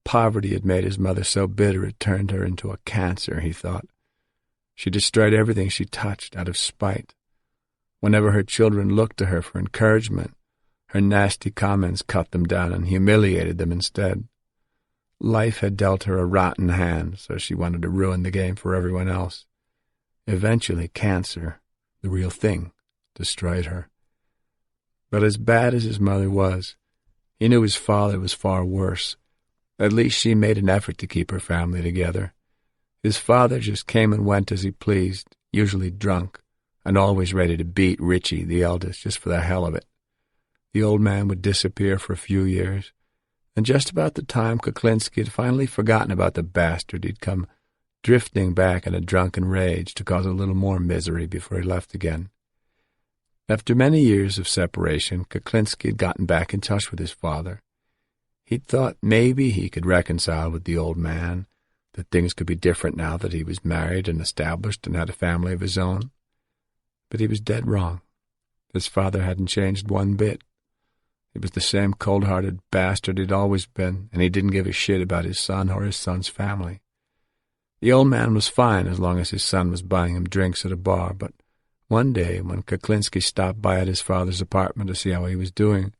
poverty had made his mother so bitter it turned her into a cancer, he thought. She destroyed everything she touched out of spite. Whenever her children looked to her for encouragement, her nasty comments cut them down and humiliated them instead. Life had dealt her a rotten hand, so she wanted to ruin the game for everyone else. Eventually, cancer, the real thing, destroyed her. But as bad as his mother was, he knew his father was far worse. At least she made an effort to keep her family together. His father just came and went as he pleased, usually drunk, and always ready to beat Richie, the eldest, just for the hell of it. The old man would disappear for a few years, and just about the time Kuklinski had finally forgotten about the bastard, he'd come drifting back in a drunken rage to cause a little more misery before he left again. After many years of separation, Kuklinski had gotten back in touch with his father. He'd thought maybe he could reconcile with the old man, that things could be different now that he was married and established and had a family of his own. But he was dead wrong. His father hadn't changed one bit. He was the same cold-hearted bastard he'd always been, and he didn't give a shit about his son or his son's family. The old man was fine as long as his son was buying him drinks at a bar, but one day, when Kuklinski stopped by at his father's apartment to see how he was doing,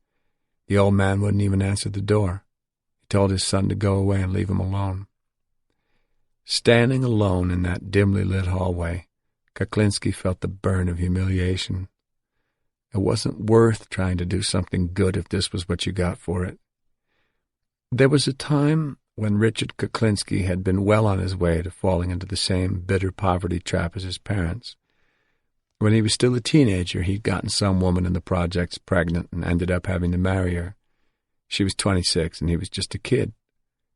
the old man wouldn't even answer the door. He told his son to go away and leave him alone. Standing alone in that dimly lit hallway, Kuklinski felt the burn of humiliation. It wasn't worth trying to do something good if this was what you got for it. There was a time when Richard Kuklinski had been well on his way to falling into the same bitter poverty trap as his parents. When he was still a teenager, he'd gotten some woman in the projects pregnant and ended up having to marry her. She was 26 and he was just a kid.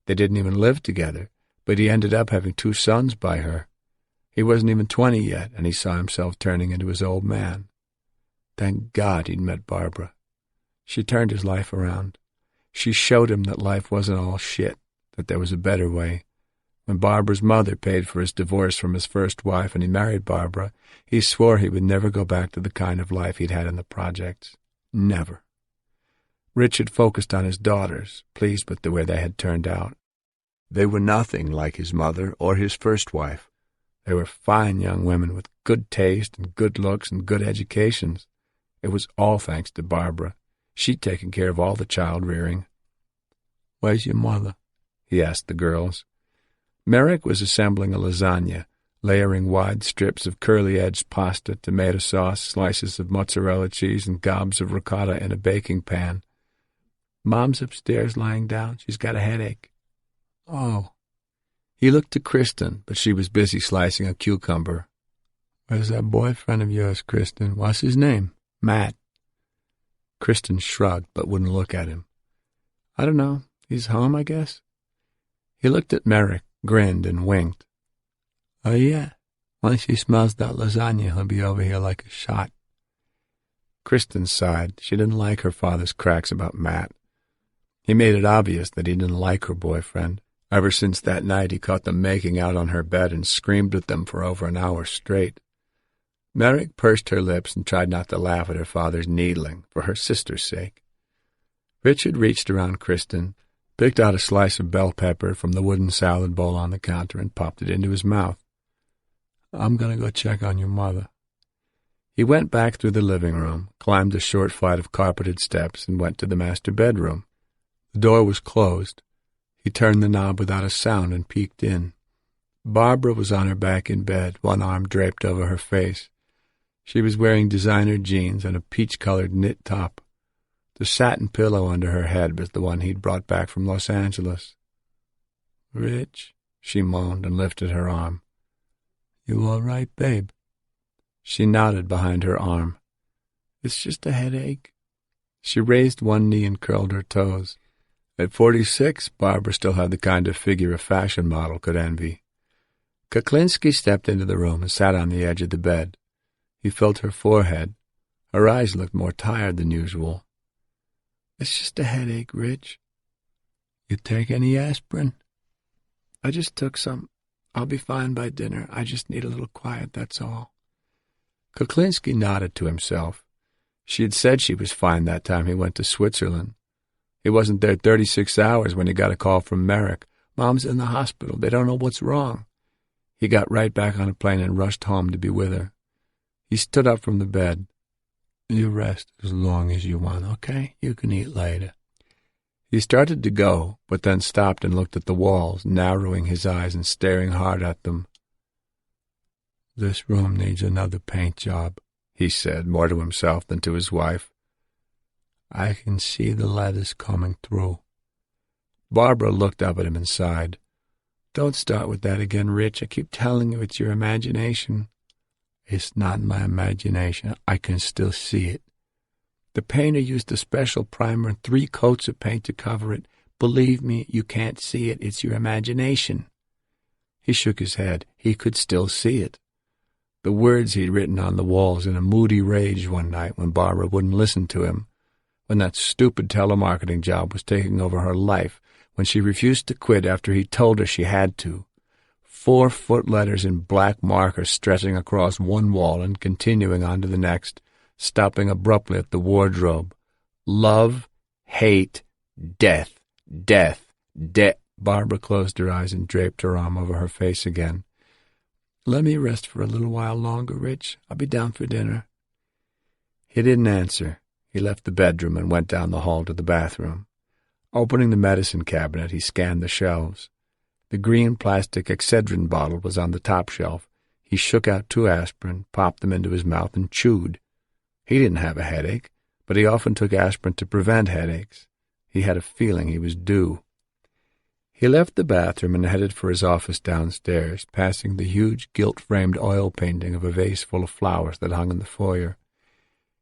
They didn't even live together, but he ended up having 2 sons by her. He wasn't even 20 yet, and he saw himself turning into his old man. Thank God he'd met Barbara. She turned his life around. She showed him that life wasn't all shit, that there was a better way. When Barbara's mother paid for his divorce from his first wife and he married Barbara, he swore he would never go back to the kind of life he'd had in the projects. Never. Richard focused on his daughters, pleased with the way they had turned out. They were nothing like his mother or his first wife. They were fine young women with good taste and good looks and good educations. It was all thanks to Barbara. She'd taken care of all the child-rearing. "Where's your mother?" he asked the girls. Merrick was assembling a lasagna, layering wide strips of curly-edged pasta, tomato sauce, slices of mozzarella cheese, and gobs of ricotta in a baking pan. "Mom's upstairs lying down. She's got a headache." "Oh." He looked to Kristen, but she was busy slicing a cucumber. "Where's that boyfriend of yours, Kristen? What's his name?" "Matt." Kristen shrugged, but wouldn't look at him. "I don't know. He's home, I guess." He looked at Merrick, grinned, and winked. "Oh, yeah. Once he smells that lasagna, he'll be over here like a shot." Kristen sighed. She didn't like her father's cracks about Matt. He made it obvious that he didn't like her boyfriend. Ever since that night, he caught them making out on her bed and screamed at them for over an hour straight. Merrick pursed her lips and tried not to laugh at her father's needling, for her sister's sake. Richard reached around Kristen, picked out a slice of bell pepper from the wooden salad bowl on the counter, and popped it into his mouth. "I'm going to go check on your mother." He went back through the living room, climbed a short flight of carpeted steps, and went to the master bedroom. The door was closed. He turned the knob without a sound and peeked in. Barbara was on her back in bed, one arm draped over her face. She was wearing designer jeans and a peach-colored knit top. The satin pillow under her head was the one he'd brought back from Los Angeles. "Rich," she moaned and lifted her arm. "You all right, babe?" She nodded behind her arm. "It's just a headache." She raised one knee and curled her toes. At 46, Barbara still had the kind of figure a fashion model could envy. Kuklinski stepped into the room and sat on the edge of the bed. He felt her forehead. Her eyes looked more tired than usual. "It's just a headache, Rich." "You take any aspirin?" "I just took some. I'll be fine by dinner. I just need a little quiet, that's all." Kuklinski nodded to himself. She had said she was fine that time he went to Switzerland. He wasn't there 36 hours when he got a call from Merrick. "Mom's in the hospital. They don't know what's wrong." He got right back on a plane and rushed home to be with her. He stood up from the bed. "You rest as long as you want, okay? You can eat later." He started to go, but then stopped and looked at the walls, narrowing his eyes and staring hard at them. "This room needs another paint job," he said, more to himself than to his wife. "I can see the letters coming through." Barbara looked up at him and sighed. "Don't start with that again, Rich. I keep telling you it's your imagination." "It's not my imagination. I can still see it. The painter used a special primer and 3 coats of paint to cover it. Believe me, you can't see it. It's your imagination." He shook his head. He could still see it. The words he'd written on the walls in a moody rage one night when Barbara wouldn't listen to him, when that stupid telemarketing job was taking over her life, when she refused to quit after he told her she had to. 4-foot letters in black marker stretching across one wall and continuing on to the next, stopping abruptly at the wardrobe. "Love, hate, death, death, death." Barbara closed her eyes and draped her arm over her face again. "Let me rest for a little while longer, Rich. I'll be down for dinner." He didn't answer. He left the bedroom and went down the hall to the bathroom. Opening the medicine cabinet, he scanned the shelves. The green plastic Excedrin bottle was on the top shelf. He shook out 2 aspirin, popped them into his mouth, and chewed. He didn't have a headache, but he often took aspirin to prevent headaches. He had a feeling he was due. He left the bathroom and headed for his office downstairs, passing the huge gilt-framed oil painting of a vase full of flowers that hung in the foyer.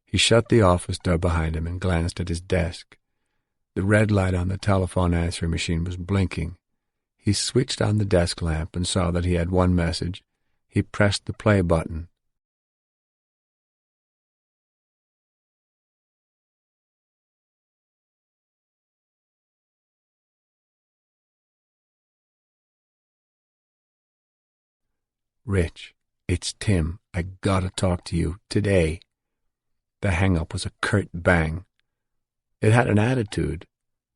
He shut the office door behind him and glanced at his desk. The red light on the telephone answering machine was blinking. He switched on the desk lamp and saw that he had one message. He pressed the play button. "Rich, it's Tim. I gotta talk to you today." The hang-up was a curt bang. It had an attitude.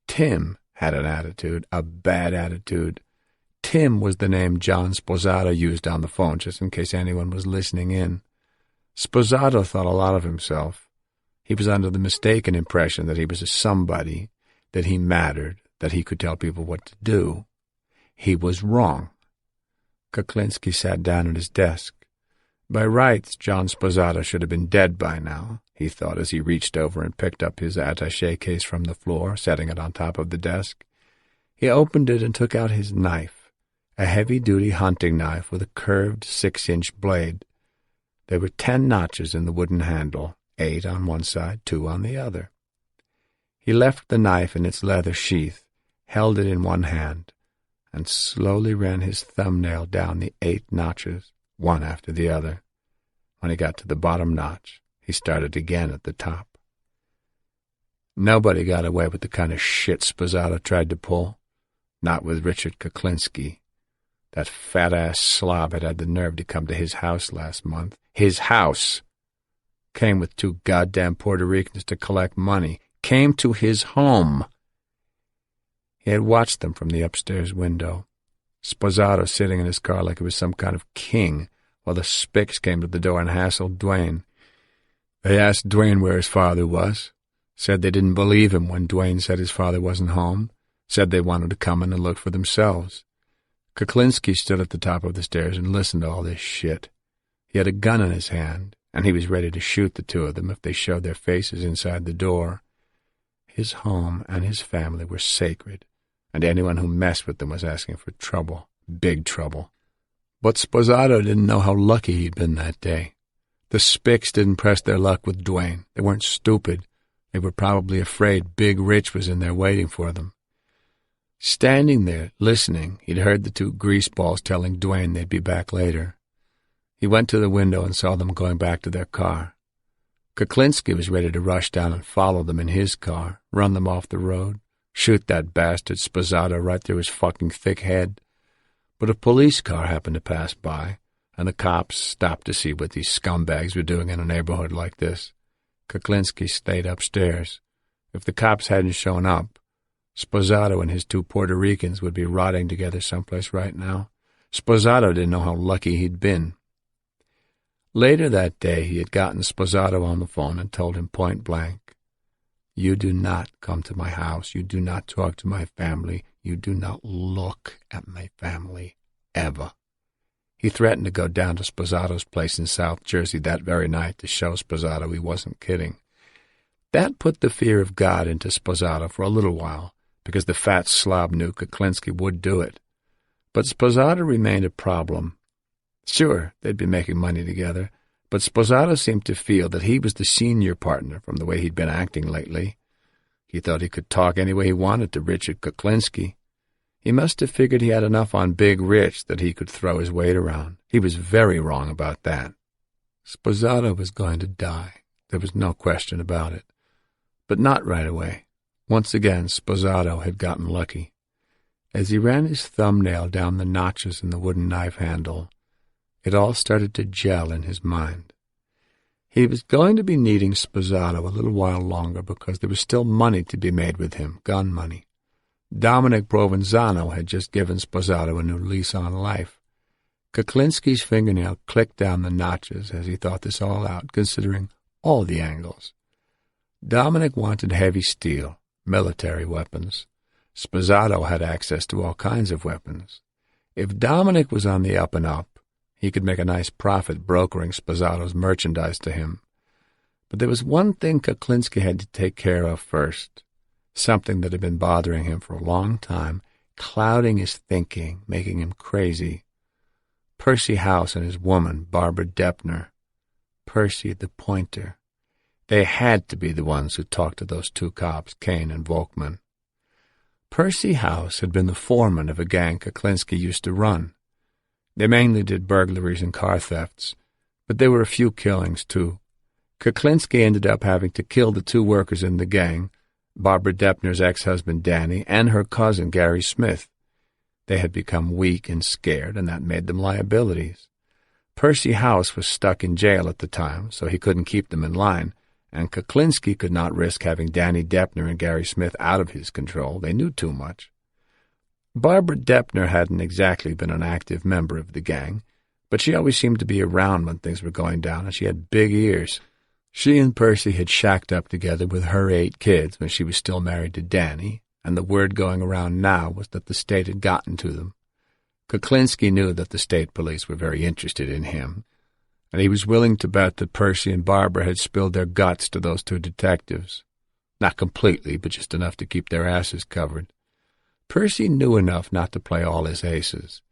Tim had an attitude, a bad attitude. Tim was the name John Sposato used on the phone, just in case anyone was listening in. Sposato thought a lot of himself. He was under the mistaken impression that he was a somebody, that he mattered, that he could tell people what to do. He was wrong. Kuklinski sat down at his desk. By rights, John Sposato should have been dead by now, he thought as he reached over and picked up his attaché case from the floor, setting it on top of the desk. He opened it and took out his knife, a heavy-duty hunting knife with a curved 6-inch blade. There were 10 notches in the wooden handle, 8 on one side, 2 on the other. He left the knife in its leather sheath, held it in one hand, and slowly ran his thumbnail down the 8 notches, one after the other. When he got to the bottom notch, he started again at the top. Nobody got away with the kind of shit Sposato tried to pull. Not with Richard Kuklinski. That fat-ass slob had the nerve to come to his house last month. His house! Came with 2 goddamn Puerto Ricans to collect money. Came to his home. He had watched them from the upstairs window. Sposato sitting in his car like he was some kind of king, while the Spicks came to the door and hassled Dwayne. They asked Dwayne where his father was, said they didn't believe him when Dwayne said his father wasn't home, said they wanted to come in and look for themselves. Kuklinski stood at the top of the stairs and listened to all this shit. He had a gun in his hand, and he was ready to shoot the 2 of them if they showed their faces inside the door. His home and his family were sacred, and anyone who messed with them was asking for trouble, big trouble. But Sposato didn't know how lucky he'd been that day. The Spicks didn't press their luck with Duane. They weren't stupid. They were probably afraid Big Rich was in there waiting for them. Standing there, listening, he'd heard the two greaseballs telling Duane they'd be back later. He went to the window and saw them going back to their car. Kuklinski was ready to rush down and follow them in his car, run them off the road, shoot that bastard Sposato right through his fucking thick head. But a police car happened to pass by, and the cops stopped to see what these scumbags were doing in a neighborhood like this. Kuklinski stayed upstairs. If the cops hadn't shown up, Sposato and his two Puerto Ricans would be rotting together someplace right now. Sposato didn't know how lucky he'd been. Later that day, he had gotten Sposato on the phone and told him point blank, "You do not come to my house. You do not talk to my family. You do not look at my family, ever." He threatened to go down to Sposato's place in South Jersey that very night to show Sposato he wasn't kidding. That put the fear of God into Sposato for a little while, because the fat slob knew Kuklinski would do it. But Sposato remained a problem. Sure, they'd be making money together, but Sposato seemed to feel that he was the senior partner from the way he'd been acting lately. He thought he could talk any way he wanted to Richard Kuklinski. He must have figured he had enough on Big Rich that he could throw his weight around. He was very wrong about that. Sposato was going to die. There was no question about it. But not right away. Once again, Sposato had gotten lucky. As he ran his thumbnail down the notches in the wooden knife handle, it all started to gel in his mind. He was going to be needing Sposato a little while longer because there was still money to be made with him, gun money. Dominic Provenzano had just given Sposato a new lease on life. Kuklinski's fingernail clicked down the notches as he thought this all out, considering all the angles. Dominic wanted heavy steel, military weapons. Sposato had access to all kinds of weapons. If Dominic was on the up and up, he could make a nice profit brokering Sposato's merchandise to him. But there was one thing Kuklinski had to take care of first, something that had been bothering him for a long time, clouding his thinking, making him crazy. Percy House and his woman, Barbara Deppner. Percy the Pointer. They had to be the ones who talked to those two cops, Kane and Volkman. Percy House had been the foreman of a gang Kuklinski used to run. They mainly did burglaries and car thefts, but there were a few killings, too. Kuklinski ended up having to kill the two workers in the gang, Barbara Deppner's ex-husband Danny and her cousin Gary Smith. They had become weak and scared, and that made them liabilities. Percy House was stuck in jail at the time, so he couldn't keep them in line, and Kuklinski could not risk having Danny Deppner and Gary Smith out of his control. They knew too much. Barbara Deppner hadn't exactly been an active member of the gang, but she always seemed to be around when things were going down, and she had big ears. She and Percy had shacked up together with her 8 kids when she was still married to Danny, and the word going around now was that the state had gotten to them. Kuklinski knew that the state police were very interested in him, and he was willing to bet that Percy and Barbara had spilled their guts to those 2 detectives. Not completely, but just enough to keep their asses covered. Percy knew enough not to play all his aces.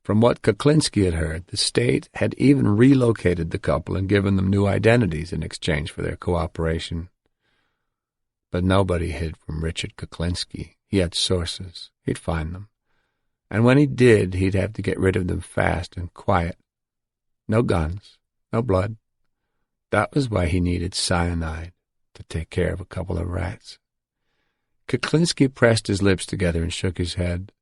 From what Kuklinski had heard, the state had even relocated the couple and given them new identities in exchange for their cooperation. But nobody hid from Richard Kuklinski. He had sources. He'd find them. And when he did, he'd have to get rid of them fast and quiet. No guns, no blood. That was why he needed cyanide, to take care of a couple of rats. Kuklinski pressed his lips together and shook his head.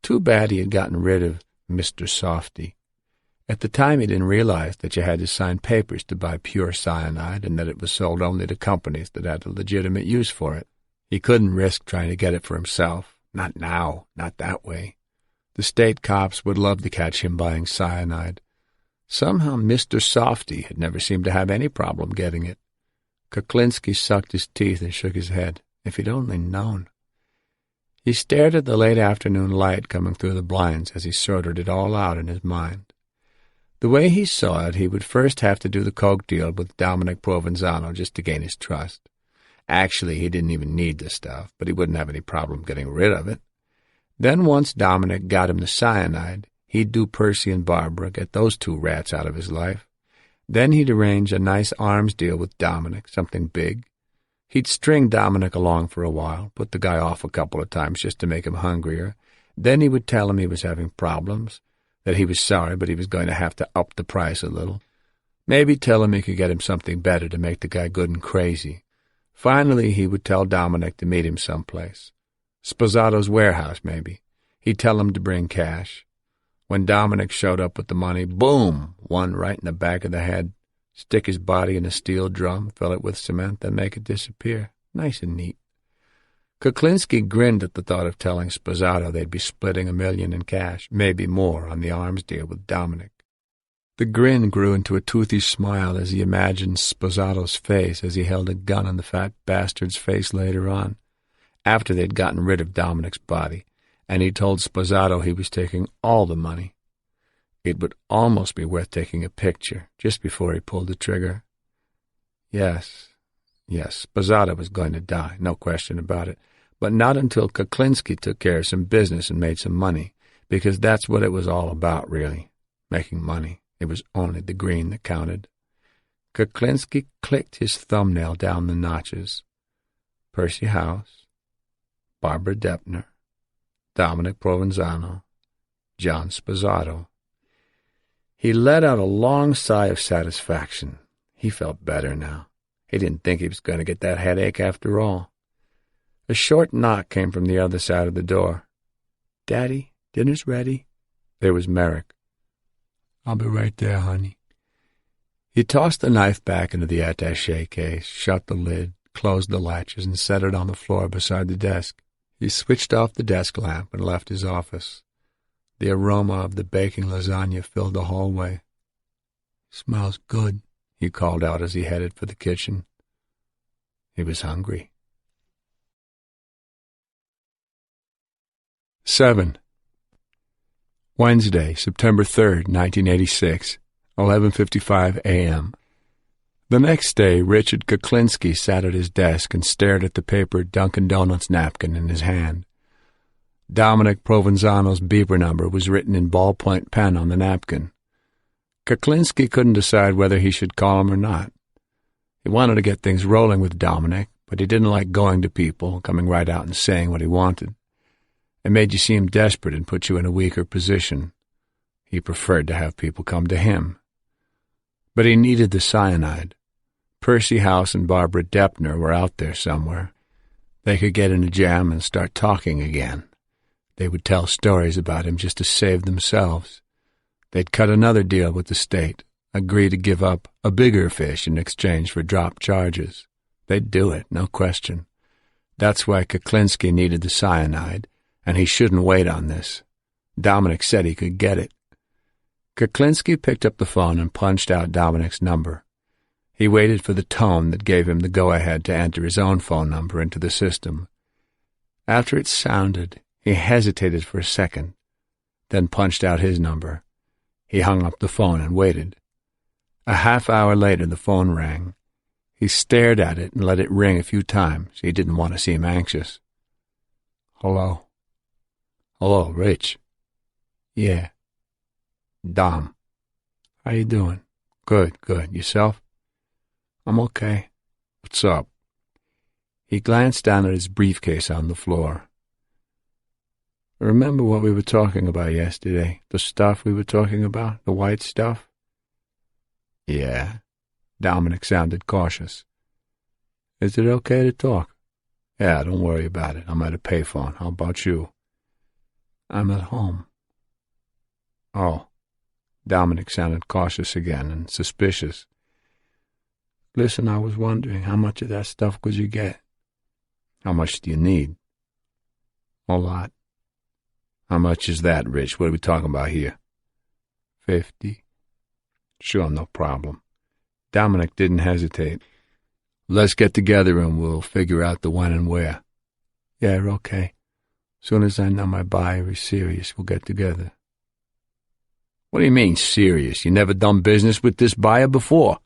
Too bad he had gotten rid of Mr. Softy. At the time he didn't realize that you had to sign papers to buy pure cyanide and that it was sold only to companies that had a legitimate use for it. He couldn't risk trying to get it for himself. Not now, not that way. The state cops would love to catch him buying cyanide. Somehow Mr. Softy had never seemed to have any problem getting it. Kuklinski sucked his teeth and shook his head. If he'd only known. He stared at the late afternoon light coming through the blinds as he sorted it all out in his mind. The way he saw it, he would first have to do the coke deal with Dominic Provenzano just to gain his trust. Actually, he didn't even need the stuff, but he wouldn't have any problem getting rid of it. Then once Dominic got him the cyanide, he'd do Percy and Barbara, get those two rats out of his life. Then he'd arrange a nice arms deal with Dominic, something big. He'd string Dominic along for a while, put the guy off a couple of times just to make him hungrier. Then he would tell him he was having problems, that he was sorry, but he was going to have to up the price a little. Maybe tell him he could get him something better to make the guy good and crazy. Finally, he would tell Dominic to meet him someplace. Sposato's warehouse, maybe. He'd tell him to bring cash. When Dominic showed up with the money, boom, one right in the back of the head. Stick his body in a steel drum, fill it with cement, then make it disappear. Nice and neat. Kuklinski grinned at the thought of telling Sposato they'd be splitting $1 million in cash, maybe more, on the arms deal with Dominic. The grin grew into a toothy smile as he imagined Sposato's face as he held a gun in the fat bastard's face later on, after they'd gotten rid of Dominic's body, and he told Sposato he was taking all the money. It would almost be worth taking a picture, just before he pulled the trigger. Yes, Sposato was going to die, no question about it, but not until Kuklinski took care of some business and made some money, because that's what it was all about, really, making money. It was only the green that counted. Kuklinski clicked his thumbnail down the notches. Percy House, Barbara Deppner, Dominic Provenzano, John Sposato. He let out a long sigh of satisfaction. He felt better now. He didn't think he was going to get that headache after all. A short knock came from the other side of the door. "Daddy, dinner's ready." There was Merrick. "I'll be right there, honey." He tossed the knife back into the attaché case, shut the lid, closed the latches, and set it on the floor beside the desk. He switched off the desk lamp and left his office. The aroma of the baking lasagna filled the hallway. "Smells good," he called out as he headed for the kitchen. He was hungry. 7. Wednesday, September 3rd, 1986, 11:55 a.m. The next day, Richard Kuklinski sat at his desk and stared at the paper Dunkin' Donuts napkin in his hand. Dominic Provenzano's beeper number was written in ballpoint pen on the napkin. Kuklinski couldn't decide whether he should call him or not. He wanted to get things rolling with Dominic, but he didn't like going to people, coming right out and saying what he wanted. It made you seem desperate and put you in a weaker position. He preferred to have people come to him. But he needed the cyanide. Percy House and Barbara Deppner were out there somewhere. They could get in a jam and start talking again. They would tell stories about him just to save themselves. They'd cut another deal with the state, agree to give up a bigger fish in exchange for dropped charges. They'd do it, no question. That's why Kuklinski needed the cyanide, and he shouldn't wait on this. Dominic said he could get it. Kuklinski picked up the phone and punched out Dominic's number. He waited for the tone that gave him the go-ahead to enter his own phone number into the system. After it sounded, he hesitated for a second, then punched out his number. He hung up the phone and waited. A half-hour later, the phone rang. He stared at it and let it ring a few times. He didn't want to seem anxious. "Hello?" "Hello, Rich." "Yeah." "Dom." "How you doing?" Good. Yourself?" "I'm okay." "What's up?" He glanced down at his briefcase on the floor. "Remember what we were talking about yesterday? The stuff we were talking about? The white stuff?" "Yeah." Dominic sounded cautious. "Is it okay to talk?" "Yeah, don't worry about it. I'm at a payphone. How about you?" "I'm at home." "Oh." Dominic sounded cautious again and suspicious. "Listen, I was wondering, how much of that stuff could you get?" "How much do you need?" "A lot." "How much is that, Rich? What are we talking about here?" 50. "Sure, no problem." Dominic didn't hesitate. "Let's get together and we'll figure out the when and where." "Yeah, okay. Soon as I know my buyer is serious, we'll get together." "What do you mean, serious? You never done business with this buyer before?"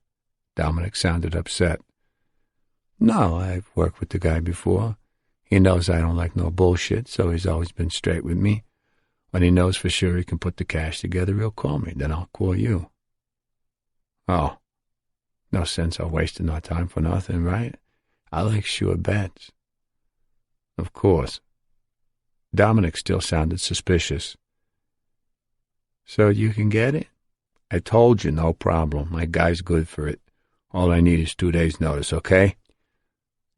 Dominic sounded upset. "No, I've worked with the guy before. He knows I don't like no bullshit, so he's always been straight with me. When he knows for sure he can put the cash together, he'll call me. Then I'll call you. Oh, no sense of wasting our time for nothing, right? I like sure bets. Of course. Dominic still sounded suspicious. So you can get it? I told you, no problem. My guy's good for it. All I need is 2 days' notice, okay?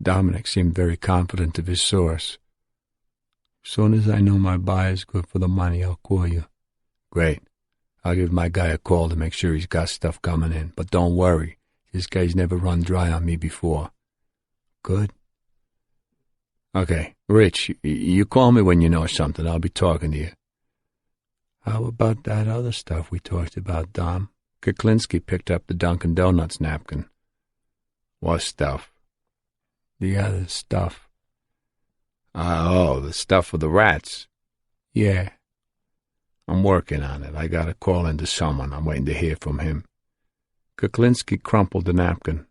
Dominic seemed very confident of his source. As soon as I know my buyer's good for the money, I'll call you. Great. I'll give my guy a call to make sure he's got stuff coming in. But don't worry. This guy's never run dry on me before. Good. Okay, Rich, you call me when you know something. I'll be talking to you. How about that other stuff we talked about, Dom? Kuklinski picked up the Dunkin' Donuts napkin. What stuff? The other stuff. The stuff with the rats. Yeah. I'm working on it. I got to call into someone. I'm waiting to hear from him. Kuklinski crumpled the napkin.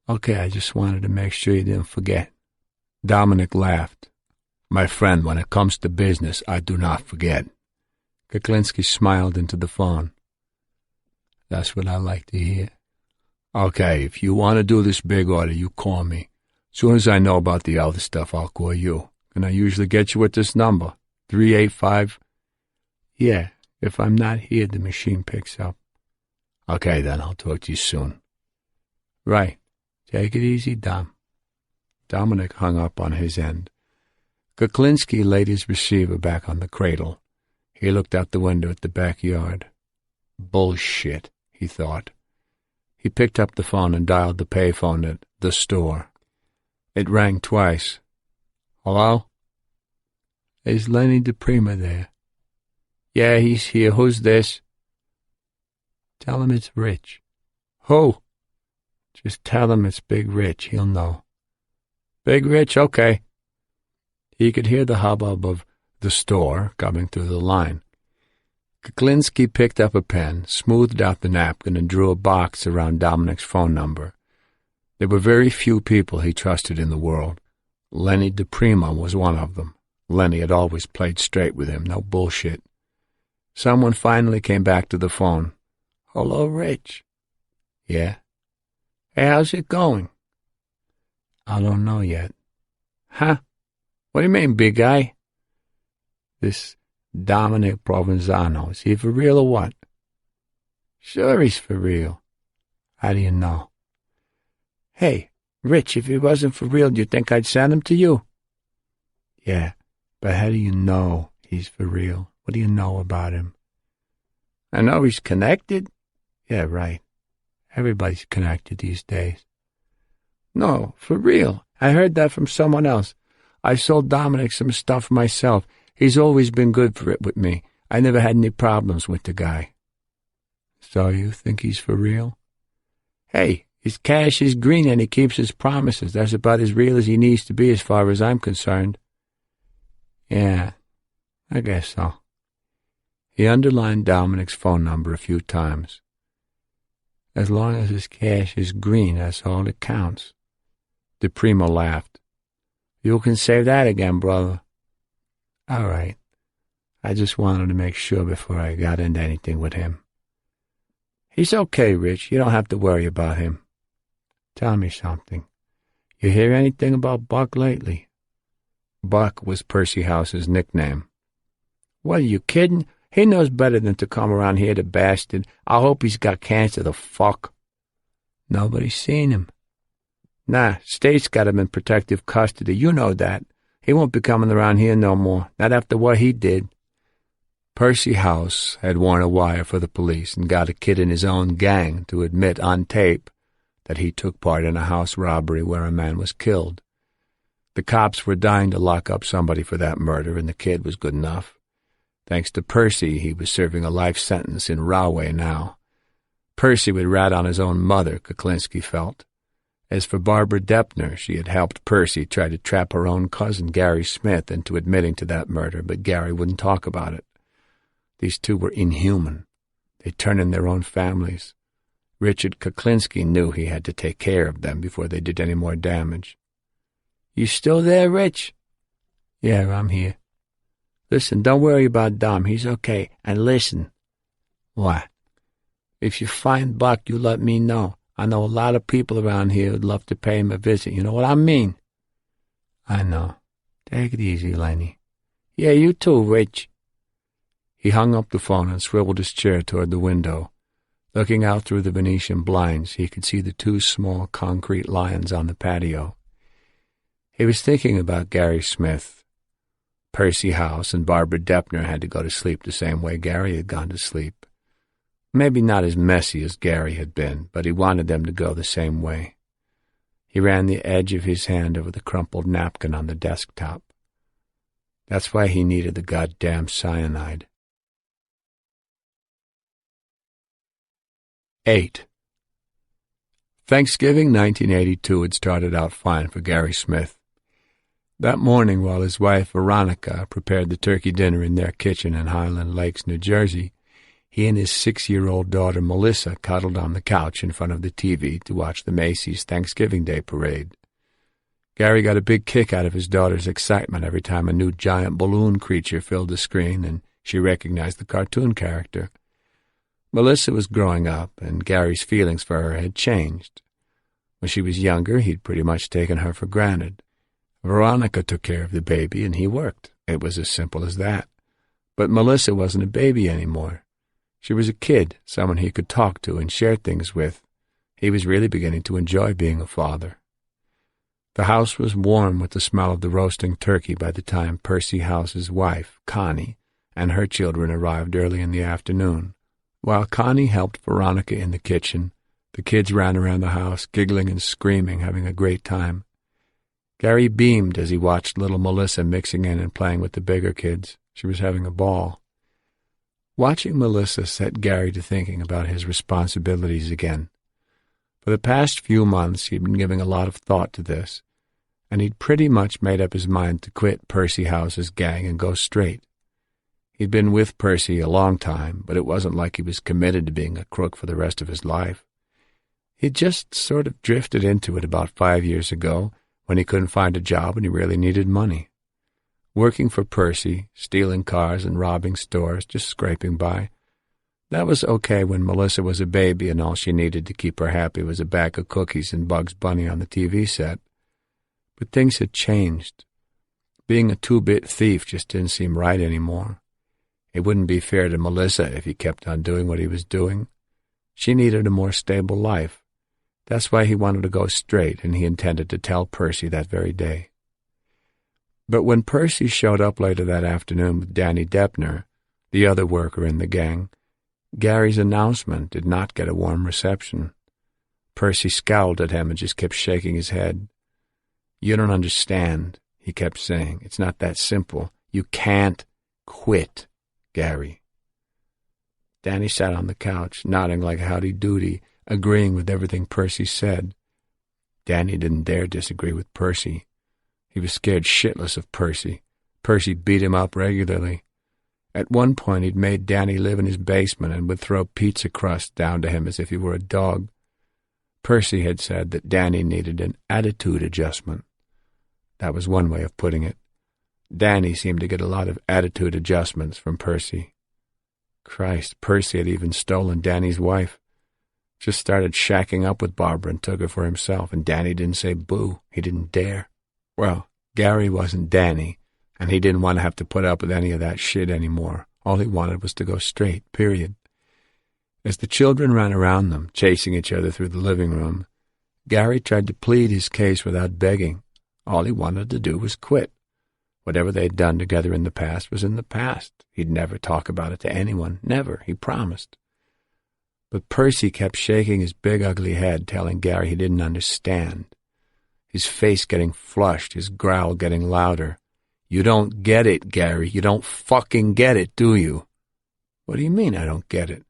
Okay, I just wanted to make sure you didn't forget. Dominic laughed. My friend, when it comes to business, I do not forget. Kuklinski smiled into the phone. That's what I like to hear. Okay, if you want to do this big order, you call me. As soon as I know about the other stuff, I'll call you. Can I usually get you at this number? 385? Yeah, if I'm not here, the machine picks up. Okay, then, I'll talk to you soon. Right. Take it easy, Dom. Dominic hung up on his end. Kuklinski laid his receiver back on the cradle. He looked out the window at the backyard. Bullshit, he thought. He picked up the phone and dialed the payphone at the store. It rang twice. Hello? Is Lenny DePrima there? Yeah, he's here. Who's this? Tell him it's Rich. Who? Just tell him it's Big Rich. He'll know. Big Rich, okay. He could hear the hubbub of the store coming through the line. Kuklinski picked up a pen, smoothed out the napkin, and drew a box around Dominic's phone number. There were very few people he trusted in the world. Lenny DePrima was one of them. Lenny had always played straight with him, no bullshit. Someone finally came back to the phone. Hello, Rich. Yeah? Hey, how's it going? I don't know yet. Huh? What do you mean, big guy? This Dominic Provenzano, is he for real or what? Sure he's for real. How do you know? Hey, Rich, if he wasn't for real, do you think I'd send him to you? Yeah, but how do you know he's for real? What do you know about him? I know he's connected. Yeah, right. Everybody's connected these days. No, for real. I heard that from someone else. I sold Dominic some stuff myself. He's always been good for it with me. I never had any problems with the guy. So you think he's for real? Hey, his cash is green and he keeps his promises. That's about as real as he needs to be as far as I'm concerned. Yeah, I guess so. He underlined Dominic's phone number a few times. As long as his cash is green, that's all that counts. DePrima laughed. You can say that again, brother. All right. I just wanted to make sure before I got into anything with him. He's okay, Rich. You don't have to worry about him. Tell me something. You hear anything about Buck lately? Buck was Percy House's nickname. What, are you kidding? He knows better than to come around here, the bastard. I hope he's got cancer, the fuck. Nobody's seen him. Nah, State's got him in protective custody. You know that. He won't be coming around here no more, not after what he did. Percy House had worn a wire for the police and got a kid in his own gang to admit on tape that he took part in a house robbery where a man was killed. The cops were dying to lock up somebody for that murder, and the kid was good enough. Thanks to Percy, he was serving a life sentence in Rahway now. Percy would rat on his own mother, Kuklinski felt. As for Barbara Deppner, she had helped Percy try to trap her own cousin, Gary Smith, into admitting to that murder, but Gary wouldn't talk about it. These two were inhuman. They'd turn in their own families. Richard Kuklinski knew he had to take care of them before they did any more damage. You still there, Rich? Yeah, I'm here. Listen, don't worry about Dom. He's okay. And listen. What? If you find Buck, you let me know. I know a lot of people around here who'd love to pay him a visit. You know what I mean? I know. Take it easy, Lenny. Yeah, you too, Rich. He hung up the phone and swiveled his chair toward the window. Looking out through the Venetian blinds, he could see the two small concrete lions on the patio. He was thinking about Gary Smith. Percy House and Barbara Deppner had to go to sleep the same way Gary had gone to sleep. Maybe not as messy as Gary had been, but he wanted them to go the same way. He ran the edge of his hand over the crumpled napkin on the desktop. That's why he needed the goddamn cyanide. 8. Thanksgiving 1982 had started out fine for Gary Smith. That morning, while his wife Veronica prepared the turkey dinner in their kitchen in Highland Lakes, New Jersey, he and his 6-year-old daughter Melissa cuddled on the couch in front of the TV to watch the Macy's Thanksgiving Day Parade. Gary got a big kick out of his daughter's excitement every time a new giant balloon creature filled the screen and she recognized the cartoon character. Melissa was growing up, and Gary's feelings for her had changed. When she was younger, he'd pretty much taken her for granted. Veronica took care of the baby, and he worked. It was as simple as that. But Melissa wasn't a baby anymore. She was a kid, someone he could talk to and share things with. He was really beginning to enjoy being a father. The house was warm with the smell of the roasting turkey by the time Percy House's wife, Connie, and her children arrived early in the afternoon. While Connie helped Veronica in the kitchen, the kids ran around the house, giggling and screaming, having a great time. Gary beamed as he watched little Melissa mixing in and playing with the bigger kids. She was having a ball. Watching Melissa set Gary to thinking about his responsibilities again. For the past few months, he'd been giving a lot of thought to this, and he'd pretty much made up his mind to quit Percy House's gang and go straight. He'd been with Percy a long time, but it wasn't like he was committed to being a crook for the rest of his life. He'd just sort of drifted into it about 5 years ago when he couldn't find a job and he really needed money. Working for Percy, stealing cars and robbing stores, just scraping by. That was okay when Melissa was a baby and all she needed to keep her happy was a bag of cookies and Bugs Bunny on the TV set. But things had changed. Being a two-bit thief just didn't seem right anymore. It wouldn't be fair to Melissa if he kept on doing what he was doing. She needed a more stable life. That's why he wanted to go straight, and he intended to tell Percy that very day. But when Percy showed up later that afternoon with Danny Deppner, the other worker in the gang, Gary's announcement did not get a warm reception. Percy scowled at him and just kept shaking his head. "You don't understand," he kept saying. "It's not that simple. You can't quit, Gary." Danny sat on the couch, nodding like howdy-doody, agreeing with everything Percy said. Danny didn't dare disagree with Percy. He was scared shitless of Percy. Percy beat him up regularly. At one point, he'd made Danny live in his basement and would throw pizza crust down to him as if he were a dog. Percy had said that Danny needed an attitude adjustment. That was one way of putting it. Danny seemed to get a lot of attitude adjustments from Percy. Christ, Percy had even stolen Danny's wife. Just started shacking up with Barbara and took her for himself, and Danny didn't say boo. He didn't dare. Well, Gary wasn't Danny, and he didn't want to have to put up with any of that shit anymore. All he wanted was to go straight, period. As the children ran around them, chasing each other through the living room, Gary tried to plead his case without begging. All he wanted to do was quit. Whatever they'd done together in the past was in the past. He'd never talk about it to anyone. Never, he promised. But Percy kept shaking his big ugly head, telling Gary he didn't understand. His face getting flushed, his growl getting louder. "You don't get it, Gary. You don't fucking get it, do you?" "What do you mean I don't get it?"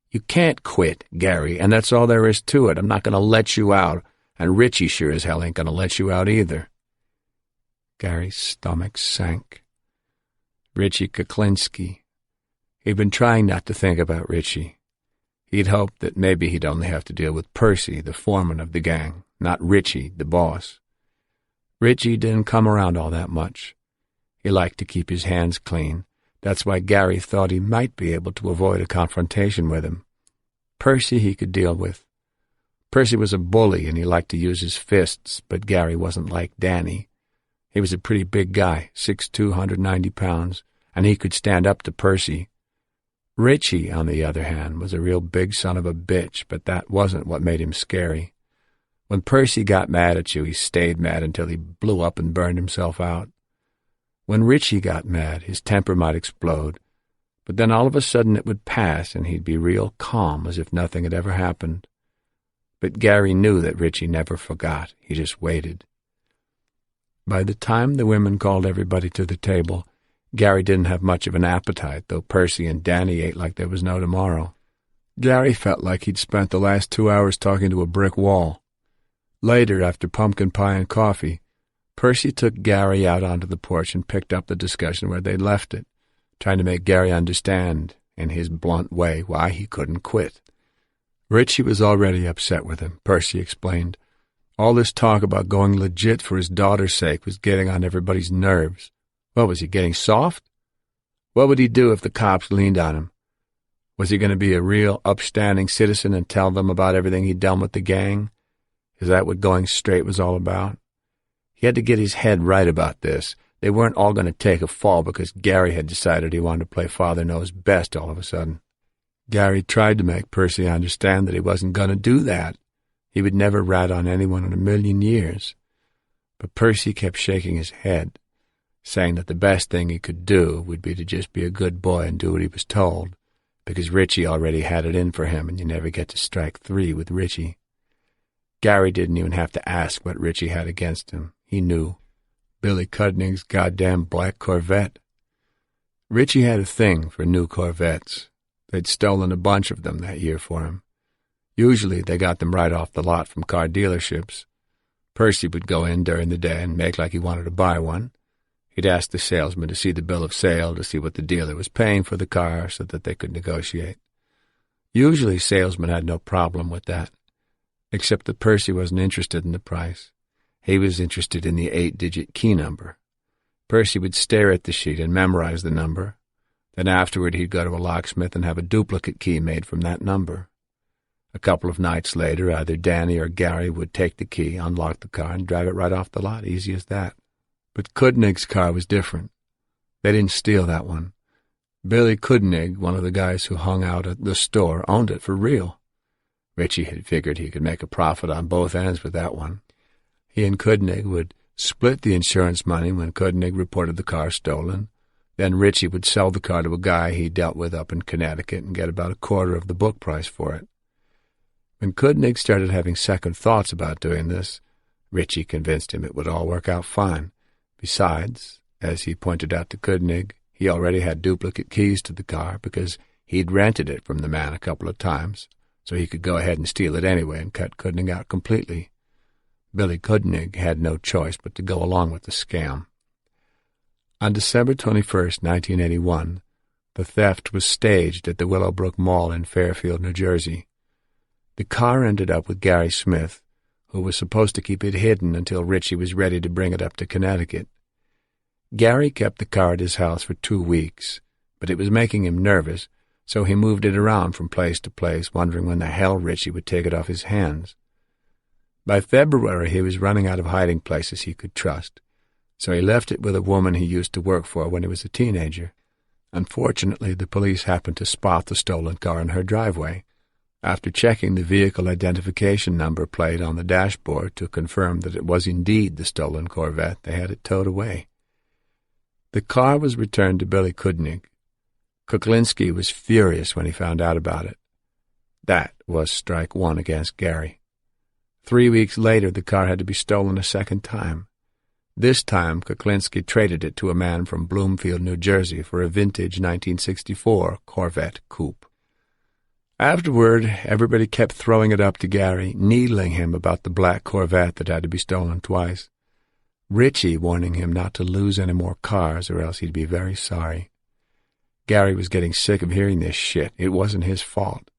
"You can't quit, Gary, and that's all there is to it. I'm not going to let you out, and Richie sure as hell ain't going to let you out either." Gary's stomach sank. Richie Kuklinski. He'd been trying not to think about Richie. He'd hoped that maybe he'd only have to deal with Percy, the foreman of the gang, not Richie, the boss. Richie didn't come around all that much. He liked to keep his hands clean. That's why Gary thought he might be able to avoid a confrontation with him. Percy he could deal with. Percy was a bully and he liked to use his fists, but Gary wasn't like Danny. He was a pretty big guy, 6'2", 190 pounds, and he could stand up to Percy. Richie, on the other hand, was a real big son of a bitch, but that wasn't what made him scary. When Percy got mad at you, he stayed mad until he blew up and burned himself out. When Richie got mad, his temper might explode, but then all of a sudden it would pass and he'd be real calm, as if nothing had ever happened. But Gary knew that Richie never forgot. He just waited. By the time the women called everybody to the table, Gary didn't have much of an appetite, though Percy and Danny ate like there was no tomorrow. Gary felt like he'd spent the last 2 hours talking to a brick wall. Later, after pumpkin pie and coffee, Percy took Gary out onto the porch and picked up the discussion where they'd left it, trying to make Gary understand, in his blunt way, why he couldn't quit. Richie was already upset with him, Percy explained. All this talk about going legit for his daughter's sake was getting on everybody's nerves. What, was he getting soft? What would he do if the cops leaned on him? Was he going to be a real upstanding citizen and tell them about everything he'd done with the gang? Is that what going straight was all about? He had to get his head right about this. They weren't all going to take a fall because Gary had decided he wanted to play Father Knows Best all of a sudden. Gary tried to make Percy understand that he wasn't going to do that. He would never rat on anyone in a million years. But Percy kept shaking his head, saying that the best thing he could do would be to just be a good boy and do what he was told, because Richie already had it in for him and you never get to strike three with Richie. Gary didn't even have to ask what Richie had against him. He knew. Billy Cudnig's goddamn black Corvette. Richie had a thing for new Corvettes. They'd stolen a bunch of them that year for him. Usually they got them right off the lot from car dealerships. Percy would go in during the day and make like he wanted to buy one. He'd ask the salesman to see the bill of sale to see what the dealer was paying for the car so that they could negotiate. Usually salesmen had no problem with that, except that Percy wasn't interested in the price. He was interested in the 8-digit key number. Percy would stare at the sheet and memorize the number. Then afterward he'd go to a locksmith and have a duplicate key made from that number. A couple of nights later, either Danny or Gary would take the key, unlock the car, and drive it right off the lot. Easy as that. But Cudnig's car was different. They didn't steal that one. Billy Cudnig, one of the guys who hung out at the store, owned it for real. Richie had figured he could make a profit on both ends with that one. He and Cudnig would split the insurance money when Cudnig reported the car stolen. Then Richie would sell the car to a guy he dealt with up in Connecticut and get about a quarter of the book price for it. When Cudnig started having second thoughts about doing this, Richie convinced him it would all work out fine. Besides, as he pointed out to Cudnig, he already had duplicate keys to the car because he'd rented it from the man a couple of times, so he could go ahead and steal it anyway and cut Cudnig out completely. Billy Cudnig had no choice but to go along with the scam. On December 21st, 1981, the theft was staged at the Willowbrook Mall in Fairfield, New Jersey. The car ended up with Gary Smith, who was supposed to keep it hidden until Richie was ready to bring it up to Connecticut. Gary kept the car at his house for 2 weeks, but it was making him nervous, so he moved it around from place to place, wondering when the hell Richie would take it off his hands. By February, he was running out of hiding places he could trust, so he left it with a woman he used to work for when he was a teenager. Unfortunately, the police happened to spot the stolen car in her driveway. After checking the vehicle identification number plate on the dashboard to confirm that it was indeed the stolen Corvette, they had it towed away. The car was returned to Billy Cudnig. Kuklinski was furious when he found out about it. That was strike one against Gary. 3 weeks later, the car had to be stolen a second time. This time, Kuklinski traded it to a man from Bloomfield, New Jersey, for a vintage 1964 Corvette coupe. Afterward, everybody kept throwing it up to Gary, needling him about the black Corvette that had to be stolen twice. Richie warning him not to lose any more cars or else he'd be very sorry. Gary was getting sick of hearing this shit. It wasn't his fault.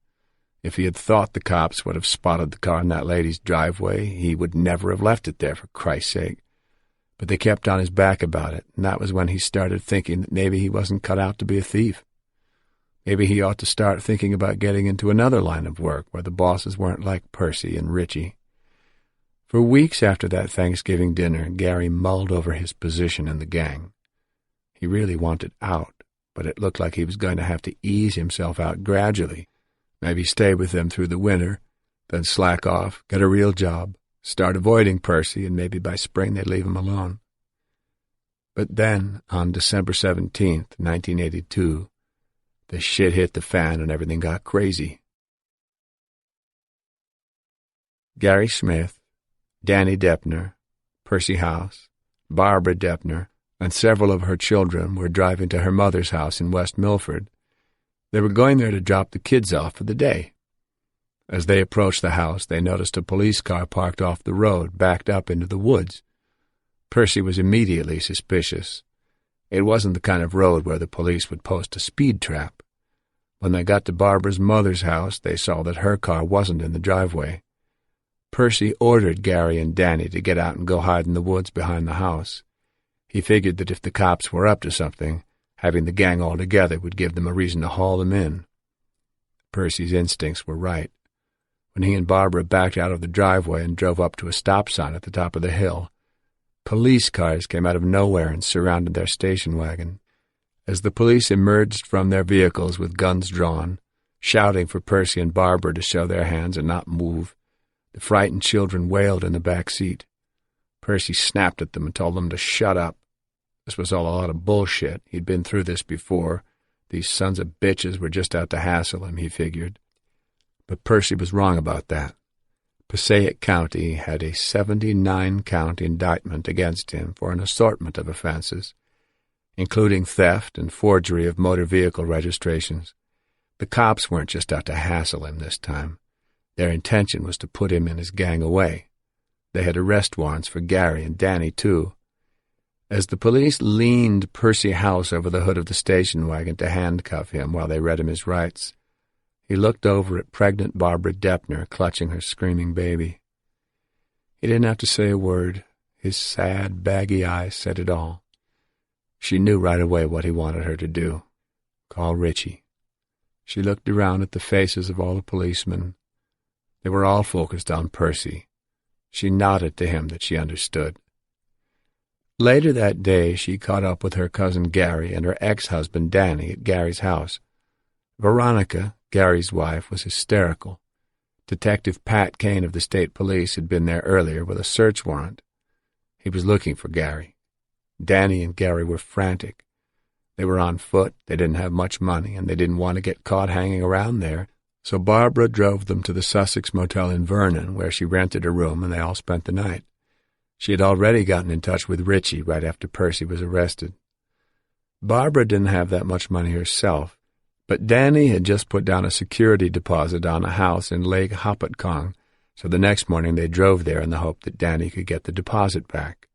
If he had thought the cops would have spotted the car in that lady's driveway, he would never have left it there, for Christ's sake. But they kept on his back about it, and that was when he started thinking that maybe he wasn't cut out to be a thief. Maybe he ought to start thinking about getting into another line of work where the bosses weren't like Percy and Richie. For weeks after that Thanksgiving dinner, Gary mulled over his position in the gang. He really wanted out, but it looked like he was going to have to ease himself out gradually. Maybe stay with them through the winter, then slack off, get a real job, start avoiding Percy, and maybe by spring they'd leave him alone. But then, on December 17th, 1982, the shit hit the fan and everything got crazy. Gary Smith, Danny Deppner, Percy House, Barbara Deppner, and several of her children were driving to her mother's house in West Milford. They were going there to drop the kids off for the day. As they approached the house, they noticed a police car parked off the road, backed up into the woods. Percy was immediately suspicious. It wasn't the kind of road where the police would post a speed trap. When they got to Barbara's mother's house, they saw that her car wasn't in the driveway. Percy ordered Gary and Danny to get out and go hide in the woods behind the house. He figured that if the cops were up to something, having the gang all together would give them a reason to haul them in. Percy's instincts were right. When he and Barbara backed out of the driveway and drove up to a stop sign at the top of the hill, police cars came out of nowhere and surrounded their station wagon. As the police emerged from their vehicles with guns drawn, shouting for Percy and Barbara to show their hands and not move, the frightened children wailed in the back seat. Percy snapped at them and told them to shut up. This was all a lot of bullshit. He'd been through this before. These sons of bitches were just out to hassle him, he figured. But Percy was wrong about that. Passaic County had a 79-count indictment against him for an assortment of offenses, including theft and forgery of motor vehicle registrations. The cops weren't just out to hassle him this time. Their intention was to put him and his gang away. They had arrest warrants for Gary and Danny, too. As the police leaned Percy House over the hood of the station wagon to handcuff him while they read him his rights, he looked over at pregnant Barbara Deppner clutching her screaming baby. He didn't have to say a word. His sad, baggy eyes said it all. She knew right away what he wanted her to do. Call Richie. She looked around at the faces of all the policemen. They were all focused on Percy. She nodded to him that she understood. Later that day, she caught up with her cousin Gary and her ex-husband Danny at Gary's house. Veronica, Gary's wife, was hysterical. Detective Pat Kane of the state police had been there earlier with a search warrant. He was looking for Gary. Danny and Gary were frantic. They were on foot, they didn't have much money, and they didn't want to get caught hanging around there, so Barbara drove them to the Sussex Motel in Vernon, where she rented a room, and they all spent the night. She had already gotten in touch with Richie right after Percy was arrested. Barbara didn't have that much money herself, but Danny had just put down a security deposit on a house in Lake Hopatcong, so the next morning they drove there in the hope that Danny could get the deposit back.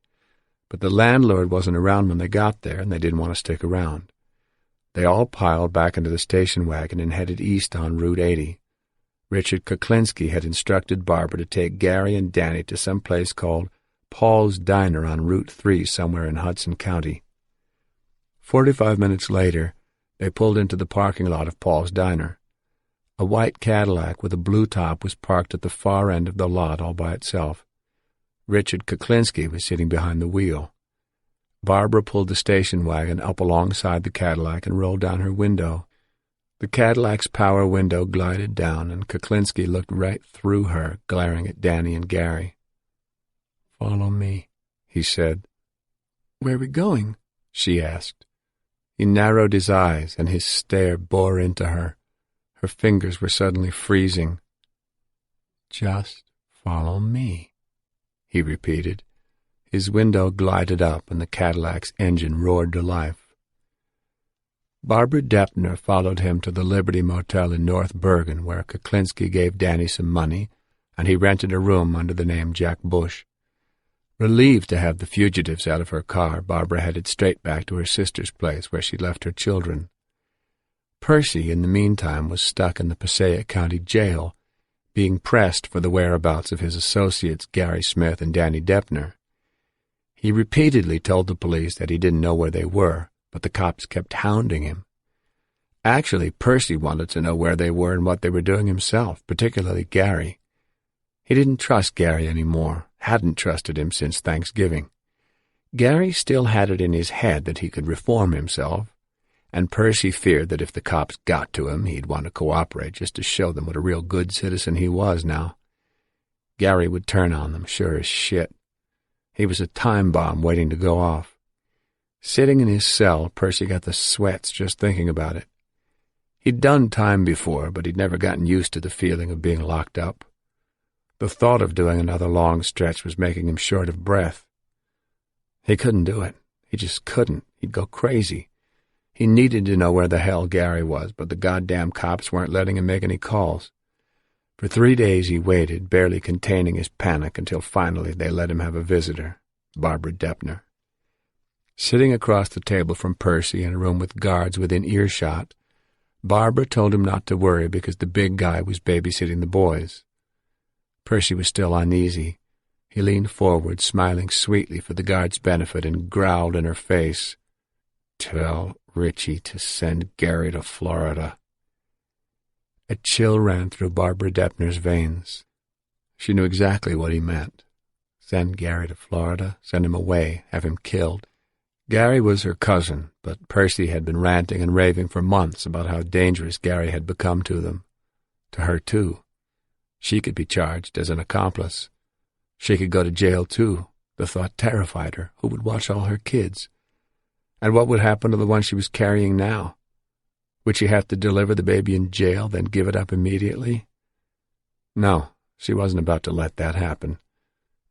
But the landlord wasn't around when they got there, and they didn't want to stick around. They all piled back into the station wagon and headed east on Route 80. Richard Kuklinski had instructed Barbara to take Gary and Danny to some place called Paul's Diner on Route 3 somewhere in Hudson County. 45 minutes later, they pulled into the parking lot of Paul's Diner. A white Cadillac with a blue top was parked at the far end of the lot all by itself. Richard Kuklinski was sitting behind the wheel. Barbara pulled the station wagon up alongside the Cadillac and rolled down her window. The Cadillac's power window glided down, and Kuklinski looked right through her, glaring at Danny and Gary. "Follow me," he said. "Where are we going?" she asked. He narrowed his eyes, and his stare bore into her. Her fingers were suddenly freezing. "Just follow me," he repeated. His window glided up, and the Cadillac's engine roared to life. Barbara Deppner followed him to the Liberty Motel in North Bergen, where Kuklinski gave Danny some money, and he rented a room under the name Jack Bush. Relieved to have the fugitives out of her car, Barbara headed straight back to her sister's place, where she left her children. Percy, in the meantime, was stuck in the Passaic County Jail, being pressed for the whereabouts of his associates Gary Smith and Danny Deppner. He repeatedly told the police that he didn't know where they were, but the cops kept hounding him. Actually, Percy wanted to know where they were and what they were doing himself, particularly Gary. He didn't trust Gary anymore, hadn't trusted him since Thanksgiving. Gary still had it in his head that he could reform himself, and Percy feared that if the cops got to him, he'd want to cooperate just to show them what a real good citizen he was now. Gary would turn on them, sure as shit. He was a time bomb waiting to go off. Sitting in his cell, Percy got the sweats just thinking about it. He'd done time before, but he'd never gotten used to the feeling of being locked up. The thought of doing another long stretch was making him short of breath. He couldn't do it. He just couldn't. He'd go crazy. He needed to know where the hell Gary was, but the goddamn cops weren't letting him make any calls. For 3 days he waited, barely containing his panic, until finally they let him have a visitor, Barbara Deppner. Sitting across the table from Percy in a room with guards within earshot, Barbara told him not to worry because the big guy was babysitting the boys. Percy was still uneasy. He leaned forward, smiling sweetly for the guard's benefit, and growled in her face, "Tell Richie to send Gary to Florida." A chill ran through Barbara Deppner's veins. She knew exactly what he meant. Send Gary to Florida, send him away, have him killed. Gary was her cousin, but Percy had been ranting and raving for months about how dangerous Gary had become to them. To her, too. She could be charged as an accomplice. She could go to jail, too. The thought terrified her. Who would watch all her kids? And what would happen to the one she was carrying now? Would she have to deliver the baby in jail, then give it up immediately? No, she wasn't about to let that happen.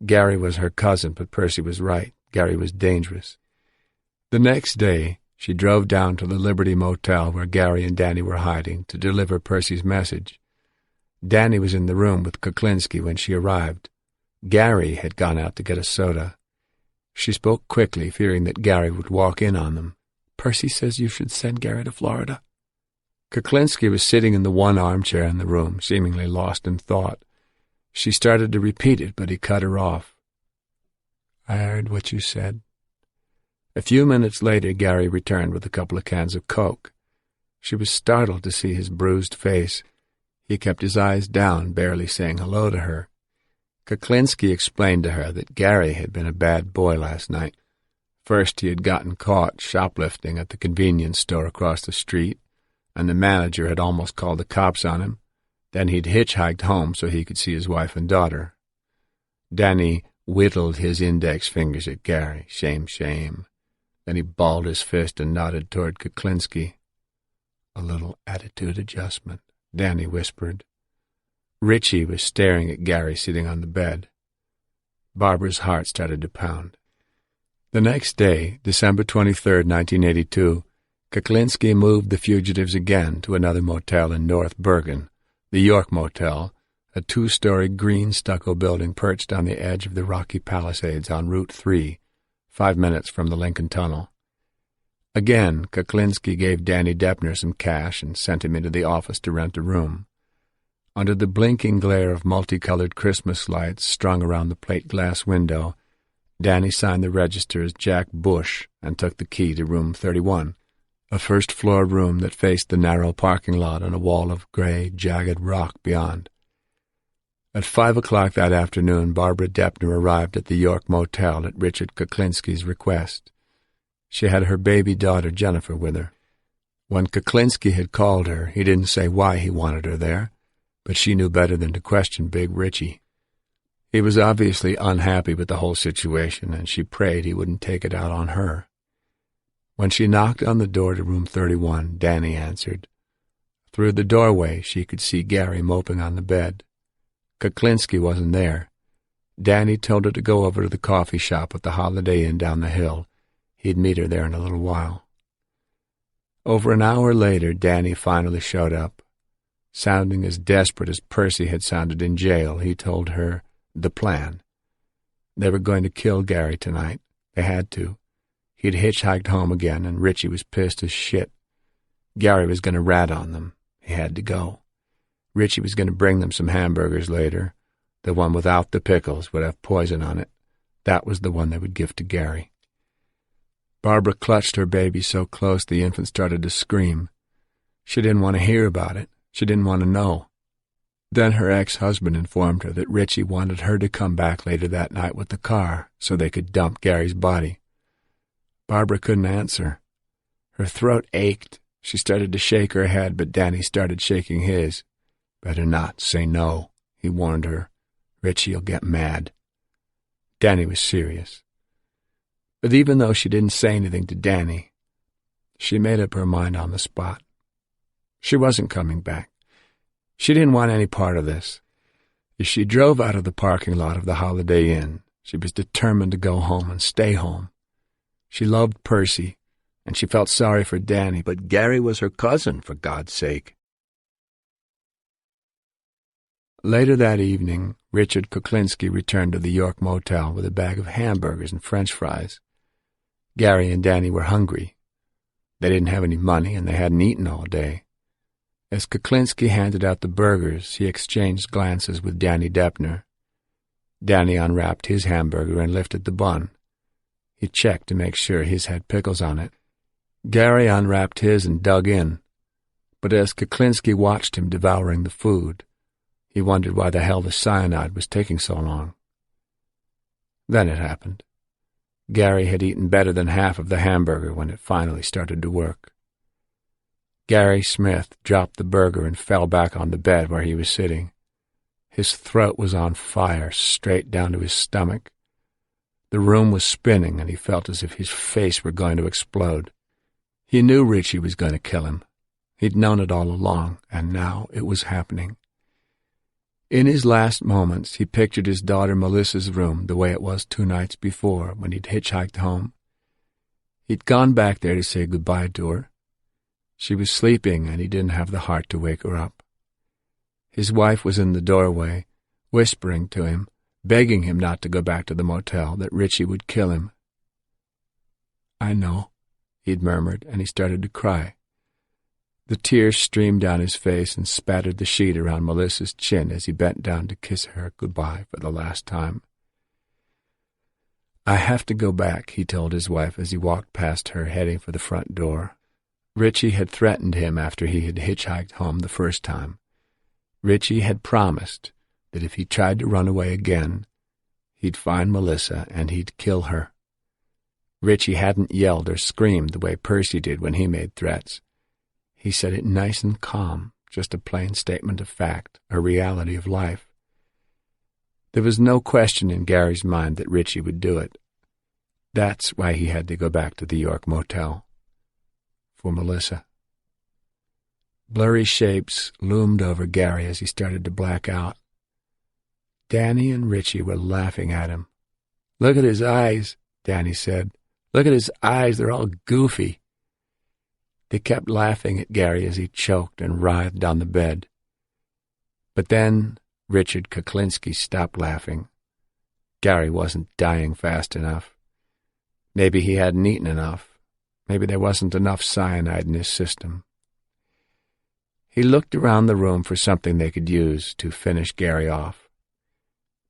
Gary was her cousin, but Percy was right. Gary was dangerous. The next day, she drove down to the Liberty Motel where Gary and Danny were hiding to deliver Percy's message. Danny was in the room with Kuklinski when she arrived. Gary had gone out to get a soda. She spoke quickly, fearing that Gary would walk in on them. "Percy says you should send Gary to Florida." Kuklinski was sitting in the one armchair in the room, seemingly lost in thought. She started to repeat it, but he cut her off. "I heard what you said." A few minutes later, Gary returned with a couple of cans of Coke. She was startled to see his bruised face. He kept his eyes down, barely saying hello to her. Kuklinski explained to her that Gary had been a bad boy last night. First, he had gotten caught shoplifting at the convenience store across the street, and the manager had almost called the cops on him. Then he'd hitchhiked home so he could see his wife and daughter. Danny whittled his index fingers at Gary. "Shame, shame." Then he balled his fist and nodded toward Kuklinski. "A little attitude adjustment," Danny whispered. Richie was staring at Gary sitting on the bed. Barbara's heart started to pound. The next day, December 23rd, 1982, Kuklinski moved the fugitives again to another motel in North Bergen, the York Motel, a 2-story green stucco building perched on the edge of the Rocky Palisades on Route 3, 5 minutes from the Lincoln Tunnel. Again, Kuklinski gave Danny Deppner some cash and sent him into the office to rent a room. Under the blinking glare of multicolored Christmas lights strung around the plate-glass window, Danny signed the register as Jack Bush and took the key to room 31, a first-floor room that faced the narrow parking lot and a wall of gray, jagged rock beyond. At 5 o'clock that afternoon, Barbara Deppner arrived at the York Motel at Richard Kuklinski's request. She had her baby daughter, Jennifer, with her. When Kuklinski had called her, he didn't say why he wanted her there, but she knew better than to question Big Richie. He was obviously unhappy with the whole situation, and she prayed he wouldn't take it out on her. When she knocked on the door to room 31, Danny answered. Through the doorway, she could see Gary moping on the bed. Kuklinski wasn't there. Danny told her to go over to the coffee shop at the Holiday Inn down the hill. He'd meet her there in a little while. Over an hour later, Danny finally showed up. Sounding as desperate as Percy had sounded in jail, he told her the plan. They were going to kill Gary tonight. They had to. He'd hitchhiked home again, and Richie was pissed as shit. Gary was going to rat on them. He had to go. Richie was going to bring them some hamburgers later. The one without the pickles would have poison on it. That was the one they would give to Gary. Barbara clutched her baby so close the infant started to scream. She didn't want to hear about it. She didn't want to know. Then her ex-husband informed her that Richie wanted her to come back later that night with the car so they could dump Gary's body. Barbara couldn't answer. Her throat ached. She started to shake her head, but Danny started shaking his. "Better not say no," he warned her. "Richie'll get mad." Danny was serious. But even though she didn't say anything to Danny, she made up her mind on the spot. She wasn't coming back. She didn't want any part of this. As she drove out of the parking lot of the Holiday Inn, she was determined to go home and stay home. She loved Percy, and she felt sorry for Danny, but Gary was her cousin, for God's sake. Later that evening, Richard Kuklinski returned to the York Motel with a bag of hamburgers and French fries. Gary and Danny were hungry. They didn't have any money, and they hadn't eaten all day. As Kuklinski handed out the burgers, he exchanged glances with Danny Deppner. Danny unwrapped his hamburger and lifted the bun. He checked to make sure his had pickles on it. Gary unwrapped his and dug in, but as Kuklinski watched him devouring the food, he wondered why the hell the cyanide was taking so long. Then it happened. Gary had eaten better than half of the hamburger when it finally started to work. Gary Smith dropped the burger and fell back on the bed where he was sitting. His throat was on fire, straight down to his stomach. The room was spinning, and he felt as if his face were going to explode. He knew Richie was going to kill him. He'd known it all along, and now it was happening. In his last moments, he pictured his daughter Melissa's room the way it was 2 nights before when he'd hitchhiked home. He'd gone back there to say goodbye to her. She was sleeping, and he didn't have the heart to wake her up. His wife was in the doorway, whispering to him, begging him not to go back to the motel, that Richie would kill him. "I know," he'd murmured, and he started to cry. The tears streamed down his face and spattered the sheet around Melissa's chin as he bent down to kiss her goodbye for the last time. "I have to go back," he told his wife as he walked past her, heading for the front door. Richie had threatened him after he had hitchhiked home the first time. Richie had promised that if he tried to run away again, he'd find Melissa and he'd kill her. Richie hadn't yelled or screamed the way Percy did when he made threats. He said it nice and calm, just a plain statement of fact, a reality of life. There was no question in Gary's mind that Richie would do it. That's why he had to go back to the York Motel. For Melissa. Blurry shapes loomed over Gary as he started to black out. Danny and Richie were laughing at him. "Look at his eyes," Danny said. "Look at his eyes, they're all goofy." They kept laughing at Gary as he choked and writhed on the bed. But then Richard Kuklinski stopped laughing. Gary wasn't dying fast enough. Maybe he hadn't eaten enough. Maybe there wasn't enough cyanide in his system. He looked around the room for something they could use to finish Gary off.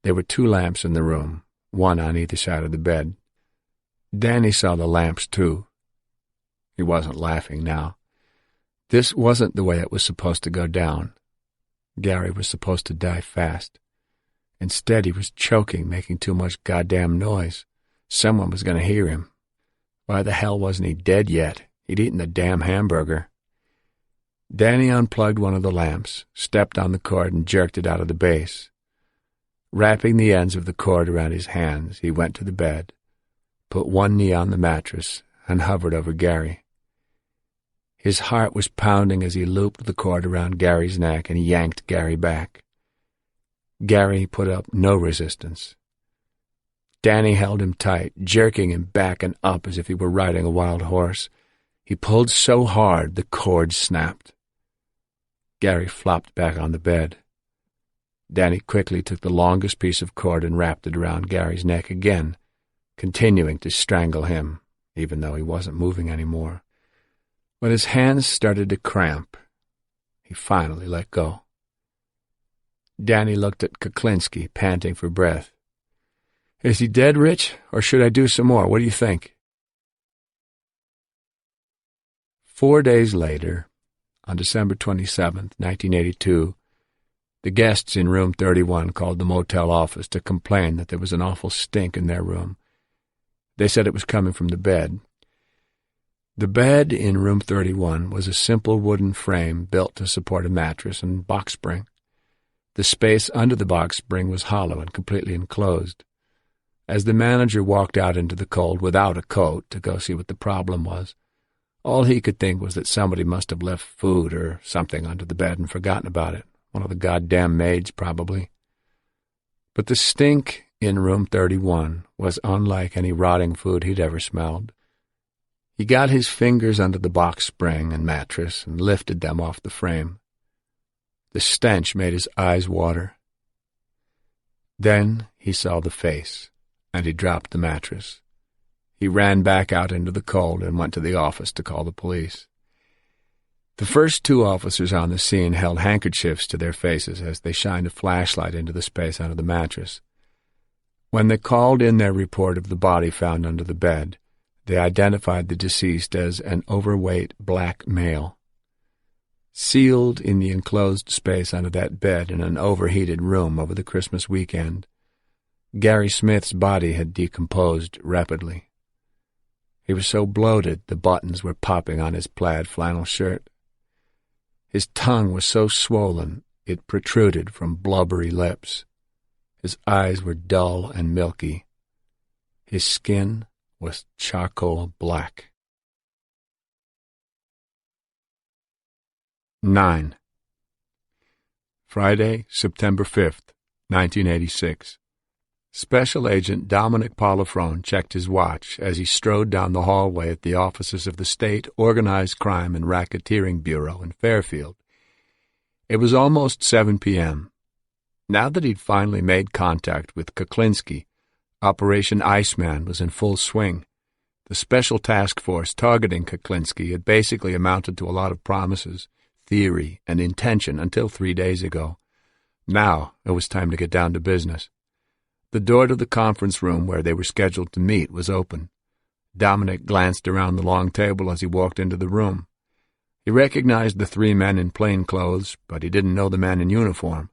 There were 2 lamps in the room, one on either side of the bed. Danny saw the lamps, too. He wasn't laughing now. This wasn't the way it was supposed to go down. Gary was supposed to die fast. Instead, he was choking, making too much goddamn noise. Someone was going to hear him. Why the hell wasn't he dead yet? He'd eaten the damn hamburger. Danny unplugged one of the lamps, stepped on the cord, and jerked it out of the base. Wrapping the ends of the cord around his hands, he went to the bed, put one knee on the mattress, and hovered over Gary. His heart was pounding as he looped the cord around Gary's neck and yanked Gary back. Gary put up no resistance. Danny held him tight, jerking him back and up as if he were riding a wild horse. He pulled so hard the cord snapped. Gary flopped back on the bed. Danny quickly took the longest piece of cord and wrapped it around Gary's neck again, continuing to strangle him, even though he wasn't moving anymore. When his hands started to cramp, he finally let go. Danny looked at Kuklinski, panting for breath. Is he dead, Rich, or should I do some more? What do you think? 4 days later, on December 27th, 1982, the guests in room 31 called the motel office to complain that there was an awful stink in their room. They said it was coming from the bed. The bed in room 31 was a simple wooden frame built to support a mattress and box spring. The space under the box spring was hollow and completely enclosed. As the manager walked out into the cold without a coat to go see what the problem was, all he could think was that somebody must have left food or something under the bed and forgotten about it. One of the goddamn maids, probably. But the stink in room 31 was unlike any rotting food he'd ever smelled. He got his fingers under the box spring and mattress and lifted them off the frame. The stench made his eyes water. Then he saw the face, and he dropped the mattress. He ran back out into the cold and went to the office to call the police. The first 2 officers on the scene held handkerchiefs to their faces as they shined a flashlight into the space under the mattress. When they called in their report of the body found under the bed, they identified the deceased as an overweight black male. Sealed in the enclosed space under that bed in an overheated room over the Christmas weekend, Gary Smith's body had decomposed rapidly. He was so bloated the buttons were popping on his plaid flannel shirt. His tongue was so swollen it protruded from blubbery lips. His eyes were dull and milky. His skin was charcoal black. 9. Friday, September 5th, 1986. Special Agent Dominic Polifrone checked his watch as he strode down the hallway at the offices of the State Organized Crime and Racketeering Bureau in Fairfield. It was almost 7 p.m. Now that he'd finally made contact with Kuklinski, Operation Iceman was in full swing. The special task force targeting Kuklinski had basically amounted to a lot of promises, theory, and intention until 3 days ago. Now it was time to get down to business. The door to the conference room where they were scheduled to meet was open. Dominic glanced around the long table as he walked into the room. He recognized the 3 men in plain clothes, but he didn't know the man in uniform.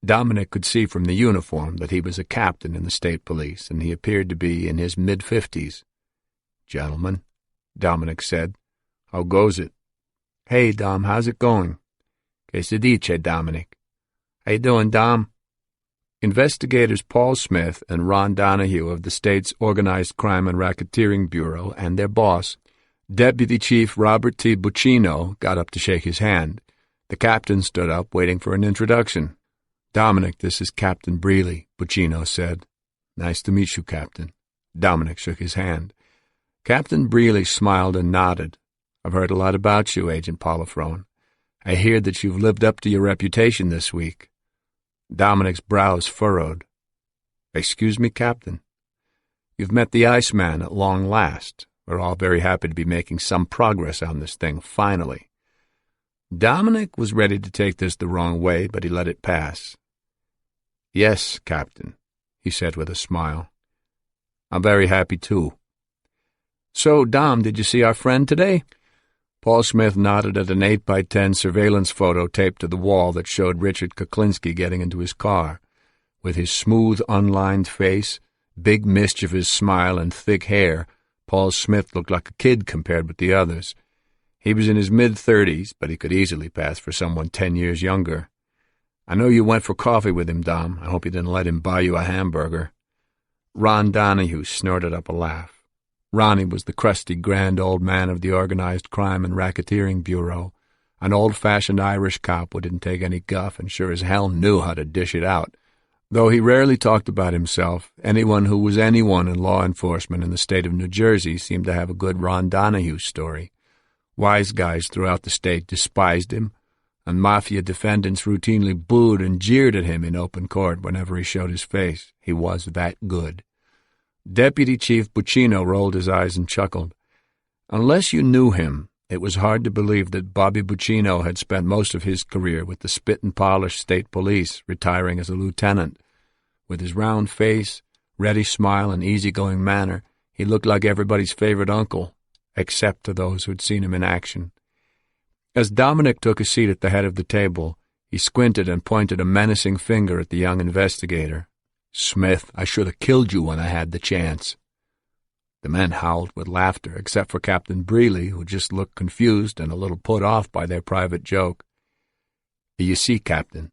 Dominic could see from the uniform that he was a captain in the state police, and he appeared to be in his mid-50s. "Gentlemen," Dominic said, "how goes it?" "Hey, Dom, how's it going?" "Que se dice, Dominic?" "How you doing, Dom?" Investigators Paul Smith and Ron Donahue of the state's Organized Crime and Racketeering Bureau and their boss, Deputy Chief Robert T. Buccino, got up to shake his hand. The captain stood up, waiting for an introduction. "Dominic, this is Captain Brealey," Buccino said. "Nice to meet you, Captain." Dominic shook his hand. Captain Brealey smiled and nodded. "I've heard a lot about you, Agent Polifrone. I hear that you've lived up to your reputation this week." Dominic's brows furrowed. "Excuse me, Captain?" "You've met the Iceman at long last. We're all very happy to be making some progress on this thing, finally." Dominic was ready to take this the wrong way, but he let it pass. "Yes, Captain," he said with a smile. "I'm very happy, too." "So, Dom, did you see our friend today?" Paul Smith nodded at an 8x10 surveillance photo taped to the wall that showed Richard Kuklinski getting into his car. With his smooth, unlined face, big mischievous smile, and thick hair, Paul Smith looked like a kid compared with the others. He was in his mid-30s, but he could easily pass for someone 10 years younger. "I know you went for coffee with him, Dom. I hope you didn't let him buy you a hamburger." Ron Donahue snorted up a laugh. Ronnie was the crusty, grand old man of the Organized Crime and Racketeering Bureau, an old-fashioned Irish cop who didn't take any guff and sure as hell knew how to dish it out. Though he rarely talked about himself, anyone who was anyone in law enforcement in the state of New Jersey seemed to have a good Ron Donahue story. Wise guys throughout the state despised him, and mafia defendants routinely booed and jeered at him in open court whenever he showed his face. He was that good. Deputy Chief Buccino rolled his eyes and chuckled. Unless you knew him, it was hard to believe that Bobby Buccino had spent most of his career with the spit-and-polish state police, retiring as a lieutenant. With his round face, ready smile and easygoing manner, he looked like everybody's favorite uncle, except to those who'd seen him in action. As Dominic took a seat at the head of the table, he squinted and pointed a menacing finger at the young investigator. "Smith, I should have killed you when I had the chance." The men howled with laughter, except for Captain Brealey, who just looked confused and a little put off by their private joke. "You see, Captain,"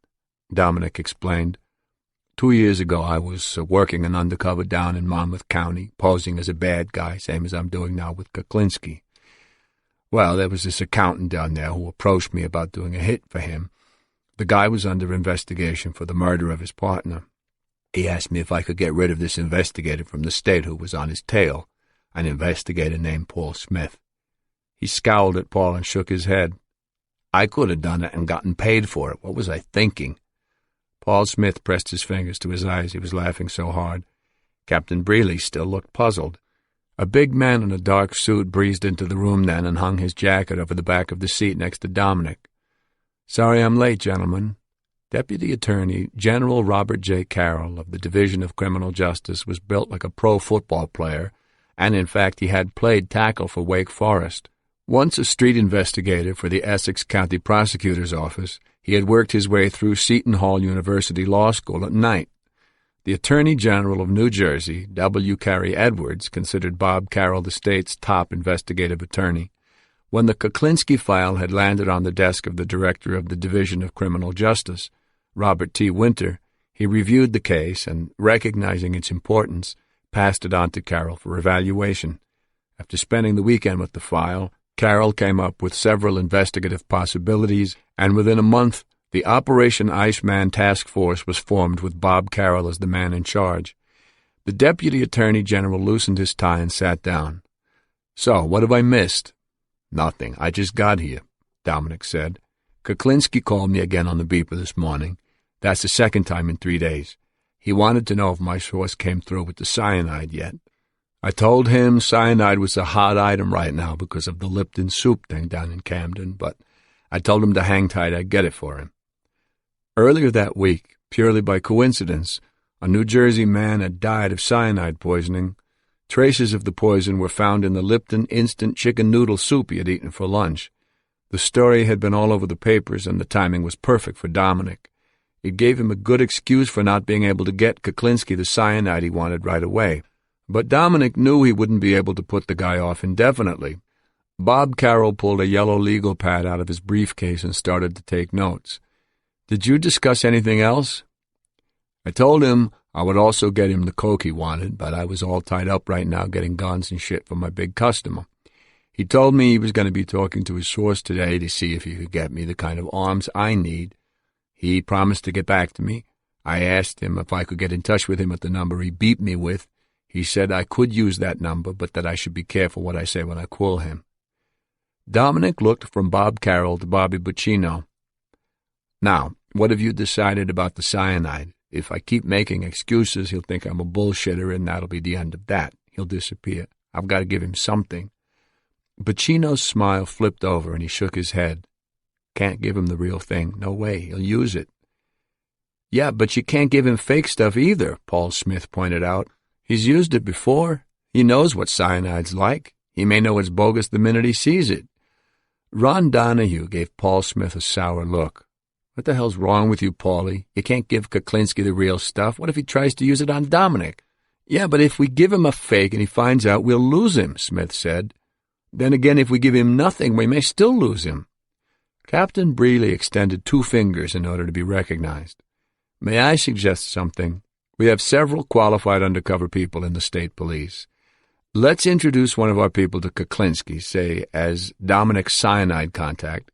Dominic explained, 2 years ago I was working an undercover down in Monmouth County, posing as a bad guy, same as I'm doing now with Kuklinski. Well, there was this accountant down there who approached me about doing a hit for him. The guy was under investigation for the murder of his partner. He asked me if I could get rid of this investigator from the state who was on his tail, an investigator named Paul Smith. He scowled at Paul and shook his head. I could have done it and gotten paid for it. What was I thinking? Paul Smith pressed his fingers to his eyes. He was laughing so hard. Captain Brealey still looked puzzled. A big man in a dark suit breezed into the room then and hung his jacket over the back of the seat next to Dominic. "Sorry I'm late, gentlemen." Deputy Attorney General Robert J. Carroll of the Division of Criminal Justice was built like a pro football player, and in fact he had played tackle for Wake Forest. Once a street investigator for the Essex County Prosecutor's Office, he had worked his way through Seton Hall University Law School at night. The Attorney General of New Jersey, W. Cary Edwards, considered Bob Carroll the state's top investigative attorney. When the Kuklinski file had landed on the desk of the Director of the Division of Criminal Justice, Robert T. Winter, he reviewed the case and, recognizing its importance, passed it on to Carroll for evaluation. After spending the weekend with the file, Carroll came up with several investigative possibilities, and within a month, the Operation Iceman Task Force was formed with Bob Carroll as the man in charge. The Deputy Attorney General loosened his tie and sat down. "So, what have I missed?" "Nothing. I just got here," Dominic said. "Kuklinski called me again on the beeper this morning. That's the second time in 3 days. He wanted to know if my source came through with the cyanide yet. I told him cyanide was a hot item right now because of the Lipton soup thing down in Camden, but I told him to hang tight. I'd get it for him." Earlier that week, purely by coincidence, a New Jersey man had died of cyanide poisoning. Traces of the poison were found in the Lipton instant chicken noodle soup he had eaten for lunch. The story had been all over the papers, and the timing was perfect for Dominic. It gave him a good excuse for not being able to get Kuklinski the cyanide he wanted right away. But Dominic knew he wouldn't be able to put the guy off indefinitely. Bob Carroll pulled a yellow legal pad out of his briefcase and started to take notes. "Did you discuss anything else?" "I told him I would also get him the coke he wanted, but I was all tied up right now getting guns and shit for my big customer. He told me he was going to be talking to his source today to see if he could get me the kind of arms I need. He promised to get back to me. I asked him if I could get in touch with him at the number he beeped me with. He said I could use that number, but that I should be careful what I say when I call him." Dominic looked from Bob Carroll to Bobby Buccino. "Now, what have you decided about the cyanide? If I keep making excuses, he'll think I'm a bullshitter, and that'll be the end of that. He'll disappear. I've got to give him something." Buccino's smile flipped over, and he shook his head. "Can't give him the real thing. No way. He'll use it." "Yeah, but you can't give him fake stuff either," Paul Smith pointed out. "He's used it before. He knows what cyanide's like. He may know it's bogus the minute he sees it." Ron Donahue gave Paul Smith a sour look. "What the hell's wrong with you, Paulie? You can't give Kuklinski the real stuff. What if he tries to use it on Dominic?" "Yeah, but if we give him a fake and he finds out, we'll lose him," Smith said. "Then again, if we give him nothing, we may still lose him." Captain Brealey extended 2 fingers in order to be recognized. "May I suggest something? We have several qualified undercover people in the state police. Let's introduce one of our people to Kuklinski, say, as Dominic's cyanide contact.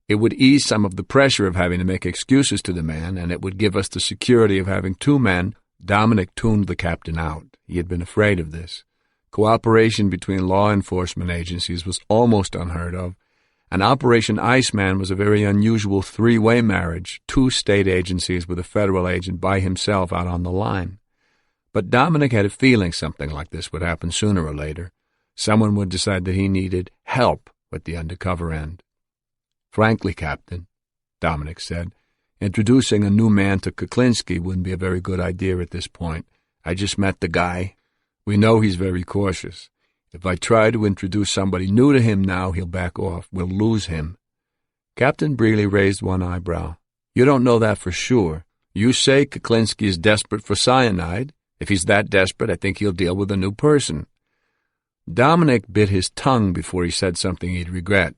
It would ease some of the pressure of having to make excuses to the man, and it would give us the security of having 2 men. Dominic tuned the captain out. He had been afraid of this. Cooperation between law enforcement agencies was almost unheard of, and Operation Iceman was a very unusual 3-way marriage, 2 state agencies with a federal agent by himself out on the line. But Dominic had a feeling something like this would happen sooner or later. Someone would decide that he needed help with the undercover end. "Frankly, Captain," Dominic said, "introducing a new man to Kuklinski wouldn't be a very good idea at this point. I just met the guy. We know he's very cautious. If I try to introduce somebody new to him now, he'll back off. We'll lose him." Captain Breeley raised one eyebrow. "You don't know that for sure. You say Kuklinski is desperate for cyanide. If he's that desperate, I think he'll deal with a new person." Dominic bit his tongue before he said something he'd regret.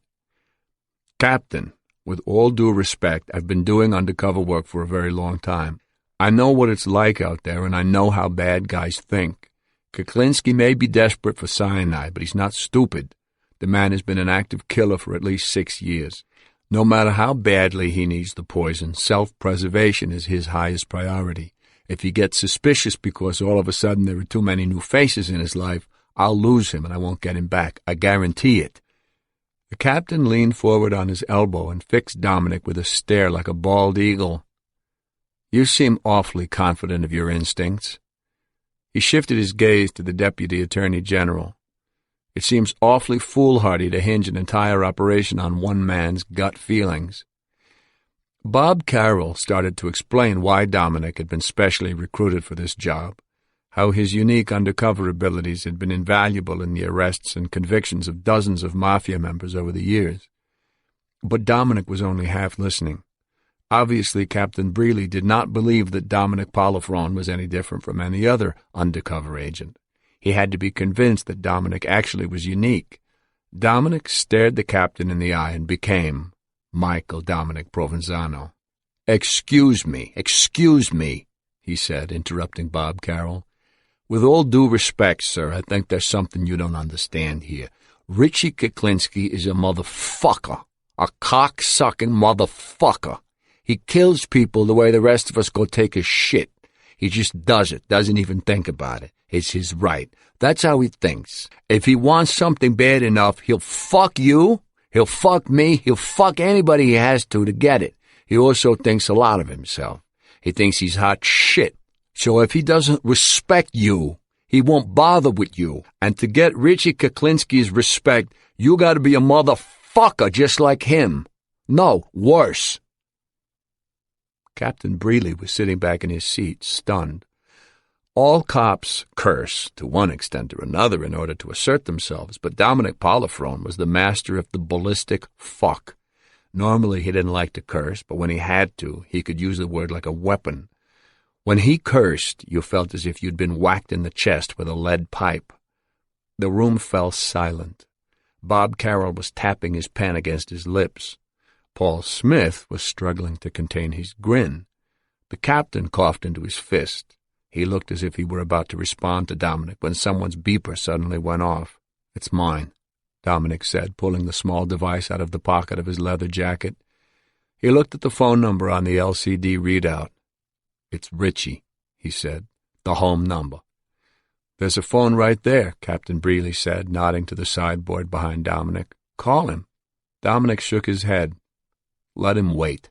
"Captain, with all due respect, I've been doing undercover work for a very long time. I know what it's like out there, and I know how bad guys think. Kuklinski may be desperate for cyanide, but he's not stupid. The man has been an active killer for at least 6 years. No matter how badly he needs the poison, self-preservation is his highest priority. If he gets suspicious because all of a sudden there are too many new faces in his life, I'll lose him and I won't get him back. I guarantee it." The captain leaned forward on his elbow and fixed Dominic with a stare like a bald eagle. "You seem awfully confident of your instincts." He shifted his gaze to the Deputy Attorney General. "It seems awfully foolhardy to hinge an entire operation on one man's gut feelings." Bob Carroll started to explain why Dominic had been specially recruited for this job, how his unique undercover abilities had been invaluable in the arrests and convictions of dozens of mafia members over the years. But Dominic was only half listening. Obviously, Captain Breeley did not believe that Dominic Polifrone was any different from any other undercover agent. He had to be convinced that Dominic actually was unique. Dominic stared the captain in the eye and became Michael Dominic Provenzano. Excuse me," he said, interrupting Bob Carroll. "With all due respect, sir, I think there's something you don't understand here. Richie Kuklinski is a motherfucker, a cock-sucking motherfucker. He kills people the way the rest of us go take a shit. He just does it, doesn't even think about it. It's his right. That's how he thinks. If he wants something bad enough, he'll fuck you, he'll fuck me, he'll fuck anybody he has to get it. He also thinks a lot of himself. He thinks he's hot shit. So if he doesn't respect you, he won't bother with you. And to get Richie Kuklinski's respect, you gotta be a motherfucker just like him. No, worse." Captain Breeley was sitting back in his seat, stunned. All cops curse, to one extent or another, in order to assert themselves, but Dominic Polifrone was the master of the ballistic fuck. Normally he didn't like to curse, but when he had to, he could use the word like a weapon. When he cursed, you felt as if you'd been whacked in the chest with a lead pipe. The room fell silent. Bob Carroll was tapping his pen against his lips. Paul Smith was struggling to contain his grin. The captain coughed into his fist. He looked as if he were about to respond to Dominic when someone's beeper suddenly went off. "It's mine," Dominic said, pulling the small device out of the pocket of his leather jacket. He looked at the phone number on the LCD readout. "It's Richie," he said, "the home number." "There's a phone right there," Captain Breeley said, nodding to the sideboard behind Dominic. "Call him." Dominic shook his head. "Let him wait."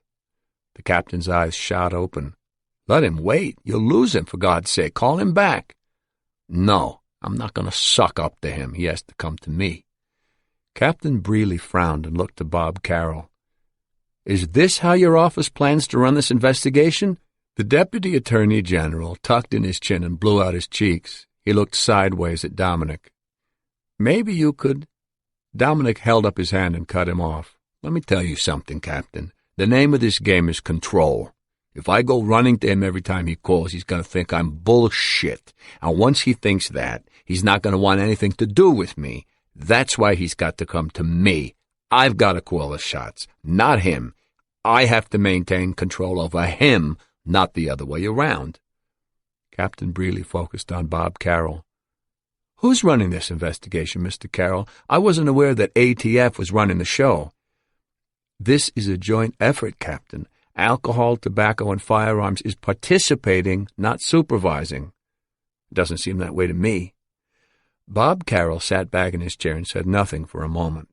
The captain's eyes shot open. "Let him wait? You'll lose him, for God's sake. Call him back." "No, I'm not going to suck up to him. He has to come to me." Captain Breeley frowned and looked to Bob Carroll. "Is this how your office plans to run this investigation?" The Deputy Attorney General tucked in his chin and blew out his cheeks. He looked sideways at Dominic. "Maybe you could—" Dominic held up his hand and cut him off. "Let me tell you something, Captain. The name of this game is control. If I go running to him every time he calls, he's going to think I'm bullshit. And once he thinks that, he's not going to want anything to do with me. That's why he's got to come to me. I've got to call the shots, not him. I have to maintain control over him, not the other way around." Captain Breeley focused on Bob Carroll. "Who's running this investigation, Mr. Carroll? I wasn't aware that ATF was running the show." "This is a joint effort, Captain. Alcohol, tobacco, and firearms is participating, not supervising." "Doesn't seem that way to me." Bob Carroll sat back in his chair and said nothing for a moment.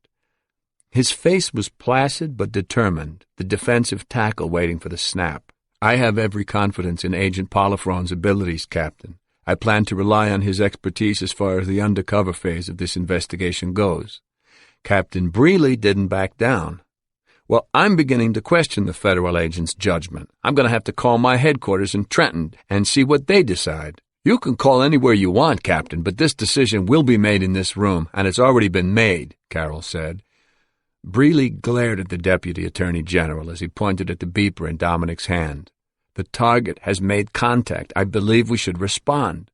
His face was placid but determined, the defensive tackle waiting for the snap. "I have every confidence in Agent Polifrone's abilities, Captain. I plan to rely on his expertise as far as the undercover phase of this investigation goes." Captain Breeley didn't back down. "Well, I'm beginning to question the federal agent's judgment. I'm going to have to call my headquarters in Trenton and see what they decide." "You can call anywhere you want, Captain, but this decision will be made in this room, and it's already been made," Carroll said. Brealey glared at the Deputy Attorney General as he pointed at the beeper in Dominic's hand. "The target has made contact. I believe we should respond."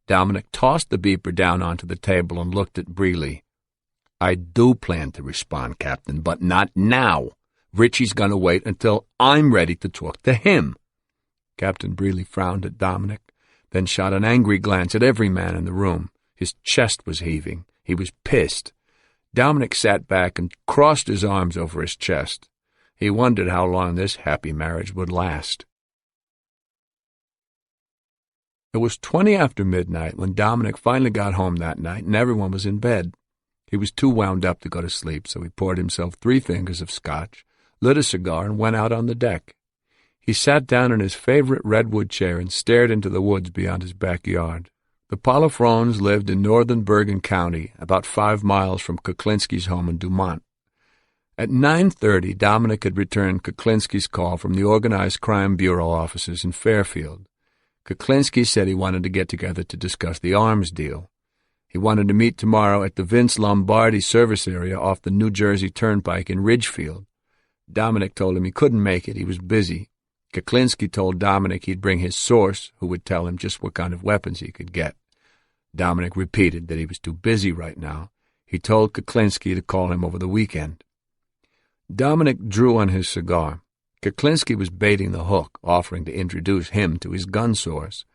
Dominic tossed the beeper down onto the table and looked at Brealey. "I do plan to respond, Captain, but not now. Richie's going to wait until I'm ready to talk to him." Captain Brealey frowned at Dominic, then shot an angry glance at every man in the room. His chest was heaving. He was pissed. Dominic sat back and crossed his arms over his chest. He wondered how long this happy marriage would last. It was 20 after midnight when Dominic finally got home that night, and everyone was in bed. He was too wound up to go to sleep, so he poured himself 3 fingers of scotch, lit a cigar, and went out on the deck. He sat down in his favorite redwood chair and stared into the woods beyond his backyard. The Polifrones lived in northern Bergen County, about 5 miles from Kuklinski's home in Dumont. At 9:30, Dominic had returned Kuklinski's call from the Organized Crime Bureau offices in Fairfield. Kuklinski said he wanted to get together to discuss the arms deal. He wanted to meet tomorrow at the Vince Lombardi service area off the New Jersey Turnpike in Ridgefield. Dominic told him he couldn't make it. He was busy. Kuklinski told Dominic he'd bring his source, who would tell him just what kind of weapons he could get. Dominic repeated that he was too busy right now. He told Kuklinski to call him over the weekend. Dominic drew on his cigar. Kuklinski was baiting the hook, offering to introduce him to his gun source.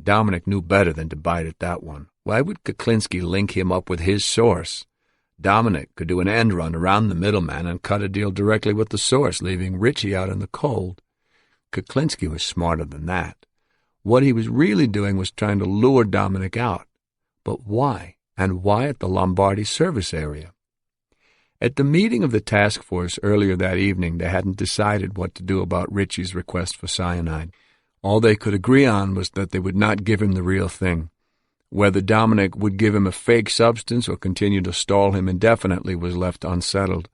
Dominic knew better than to bite at that one. Why would Kuklinski link him up with his source? Dominic could do an end run around the middleman and cut a deal directly with the source, leaving Richie out in the cold. Kuklinski was smarter than that. What he was really doing was trying to lure Dominic out. But why? And why at the Lombardi service area? At the meeting of the task force earlier that evening, they hadn't decided what to do about Richie's request for cyanide. All they could agree on was that they would not give him the real thing. Whether Dominic would give him a fake substance or continue to stall him indefinitely was left unsettled.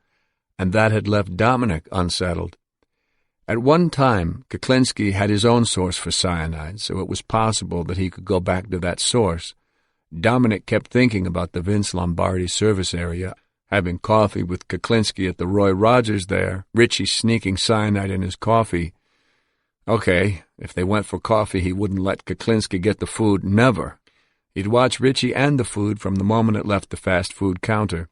And that had left Dominic unsettled. At one time, Kuklinski had his own source for cyanide, so it was possible that he could go back to that source. Dominic kept thinking about the Vince Lombardi service area, having coffee with Kuklinski at the Roy Rogers there, Richie sneaking cyanide in his coffee. Okay, if they went for coffee, he wouldn't let Kuklinski get the food, never. He'd watch Richie and the food from the moment it left the fast food counter.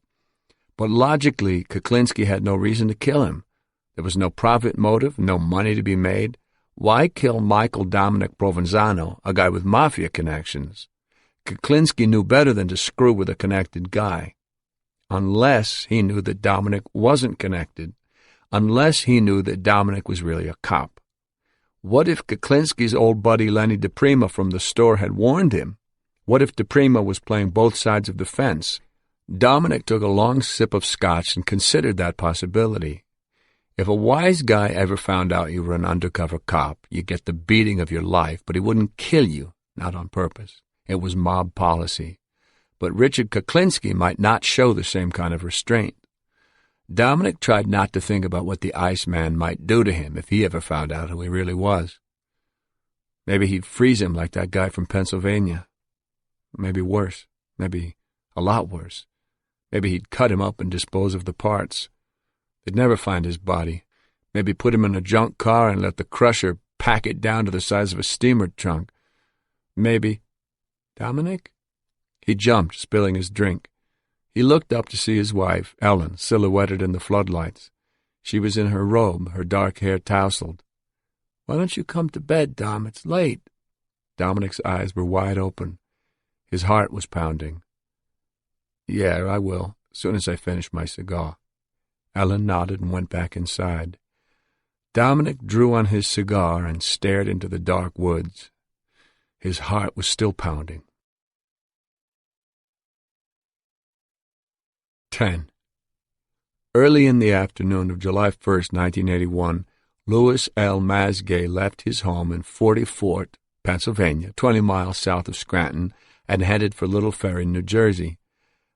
But logically, Kuklinski had no reason to kill him. There was no profit motive, no money to be made. Why kill Michael Dominic Provenzano, a guy with mafia connections? Kuklinski knew better than to screw with a connected guy. Unless he knew that Dominic wasn't connected. Unless he knew that Dominic was really a cop. What if Kuklinski's old buddy Lenny DePrima from the store had warned him? What if DePrima was playing both sides of the fence? Dominic took a long sip of scotch and considered that possibility. If a wise guy ever found out you were an undercover cop, you'd get the beating of your life, but he wouldn't kill you, not on purpose. It was mob policy. But Richard Kuklinski might not show the same kind of restraint. Dominic tried not to think about what the Iceman might do to him if he ever found out who he really was. Maybe he'd freeze him like that guy from Pennsylvania. Maybe worse. Maybe a lot worse. Maybe he'd cut him up and dispose of the parts. They'd never find his body. Maybe put him in a junk car and let the crusher pack it down to the size of a steamer trunk. Maybe. Dominic? He jumped, spilling his drink. He looked up to see his wife, Ellen, silhouetted in the floodlights. She was in her robe, her dark hair tousled. "Why don't you come to bed, Dom? It's late." Dominic's eyes were wide open. His heart was pounding. "Yeah, I will, as soon as I finish my cigar." Ellen nodded and went back inside. Dominic drew on his cigar and stared into the dark woods. His heart was still pounding. 10. Early in the afternoon of July 1st, 1981, Louis L. Masgay left his home in 40 Fort, Pennsylvania, 20 miles south of Scranton, and headed for Little Ferry, New Jersey.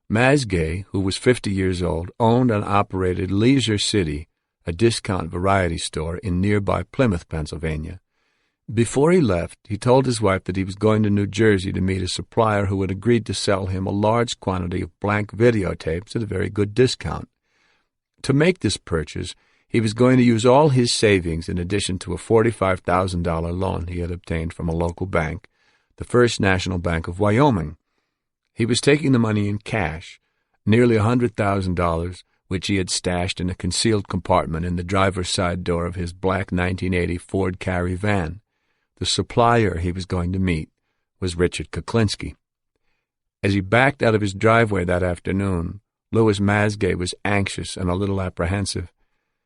Masgay, who was 50 years old, owned and operated Leisure City, a discount variety store in nearby Plymouth, Pennsylvania. Before he left, he told his wife that he was going to New Jersey to meet a supplier who had agreed to sell him a large quantity of blank videotapes at a very good discount. To make this purchase, he was going to use all his savings in addition to a $45,000 loan he had obtained from a local bank, the First National Bank of Wyoming. He was taking the money in cash, nearly $100,000, which he had stashed in a concealed compartment in the driver's side door of his black 1980 Ford Carry van. The supplier he was going to meet was Richard Kuklinski. As he backed out of his driveway that afternoon, Louis Masgay was anxious and a little apprehensive.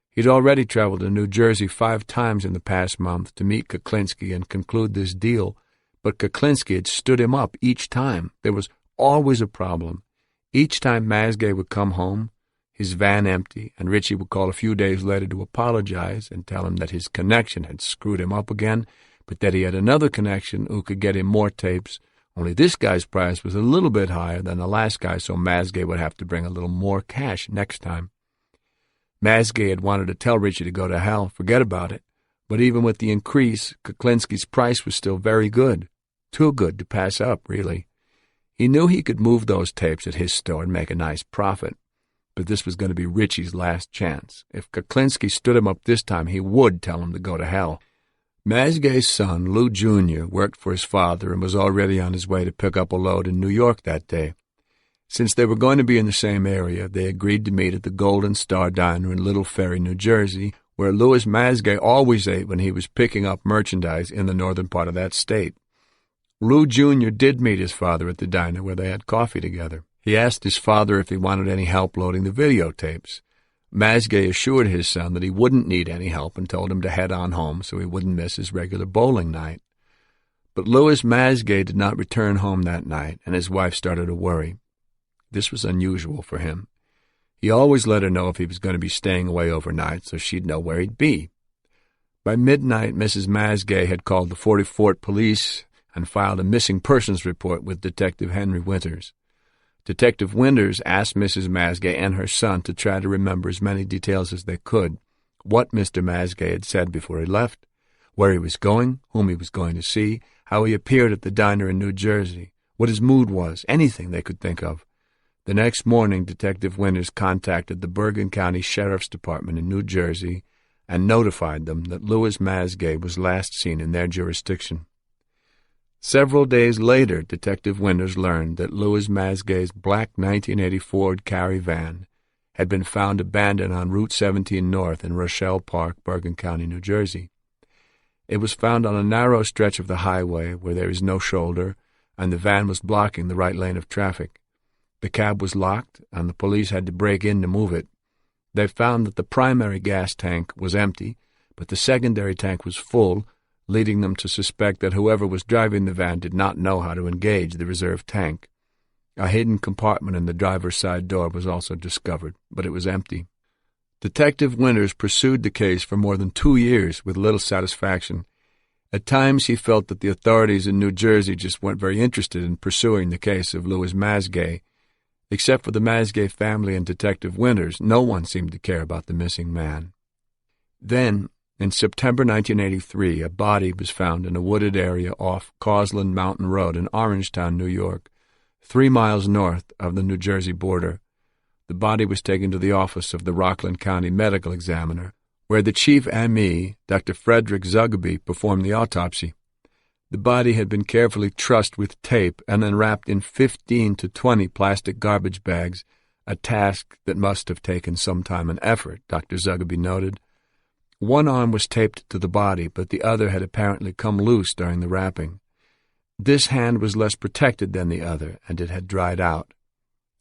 He'd already traveled to New Jersey 5 times in the past month to meet Kuklinski and conclude this deal, but Kuklinski had stood him up each time. There was always a problem. Each time Masgay would come home, his van empty, and Richie would call a few days later to apologize and tell him that his connection had screwed him up again, but that he had another connection who could get him more tapes, only this guy's price was a little bit higher than the last guy, so Masgay would have to bring a little more cash next time. Masgay had wanted to tell Richie to go to hell, forget about it, but even with the increase, Kuklinski's price was still very good, too good to pass up, really. He knew he could move those tapes at his store and make a nice profit, but this was going to be Richie's last chance. If Kuklinski stood him up this time, he would tell him to go to hell. Masgay's son, Lou Jr., worked for his father and was already on his way to pick up a load in New York that day. Since they were going to be in the same area, they agreed to meet at the Golden Star Diner in Little Ferry, New Jersey, where Louis Masgay always ate when he was picking up merchandise in the northern part of that state. Lou Jr. did meet his father at the diner where they had coffee together. He asked his father if he wanted any help loading the videotapes. Masgay assured his son that he wouldn't need any help and told him to head on home so he wouldn't miss his regular bowling night. But Louis Masgay did not return home that night, and his wife started to worry. This was unusual for him. He always let her know if he was going to be staying away overnight so she'd know where he'd be. By midnight, Mrs. Masgay had called the 44th Police and filed a missing persons report with Detective Henry Winters. Detective Winters asked Mrs. Masgay and her son to try to remember as many details as they could, what Mr. Masgay had said before he left, where he was going, whom he was going to see, how he appeared at the diner in New Jersey, what his mood was, anything they could think of. The next morning, Detective Winters contacted the Bergen County Sheriff's Department in New Jersey and notified them that Louis Masgay was last seen in their jurisdiction. Several days later, Detective Winters learned that Louis Masgay's black 1980 Ford Carry van had been found abandoned on Route 17 North in Rochelle Park, Bergen County, New Jersey. It was found on a narrow stretch of the highway where there is no shoulder, and the van was blocking the right lane of traffic. The cab was locked, and the police had to break in to move it. They found that the primary gas tank was empty, but the secondary tank was full, leading them to suspect that whoever was driving the van did not know how to engage the reserve tank. A hidden compartment in the driver's side door was also discovered, but it was empty. Detective Winters pursued the case for more than 2 years with little satisfaction. At times he felt that the authorities in New Jersey just weren't very interested in pursuing the case of Louis Masgay. Except for the Masgay family and Detective Winters, no one seemed to care about the missing man. Then, in September 1983, a body was found in a wooded area off Causland Mountain Road in Orangetown, New York, 3 miles north of the New Jersey border. The body was taken to the office of the Rockland County Medical Examiner, where the chief M.E., Dr. Frederick Zugaby, performed the autopsy. The body had been carefully trussed with tape and then wrapped in 15 to 20 plastic garbage bags, a task that must have taken some time and effort, Dr. Zugaby noted. One arm was taped to the body, but the other had apparently come loose during the wrapping. This hand was less protected than the other, and it had dried out.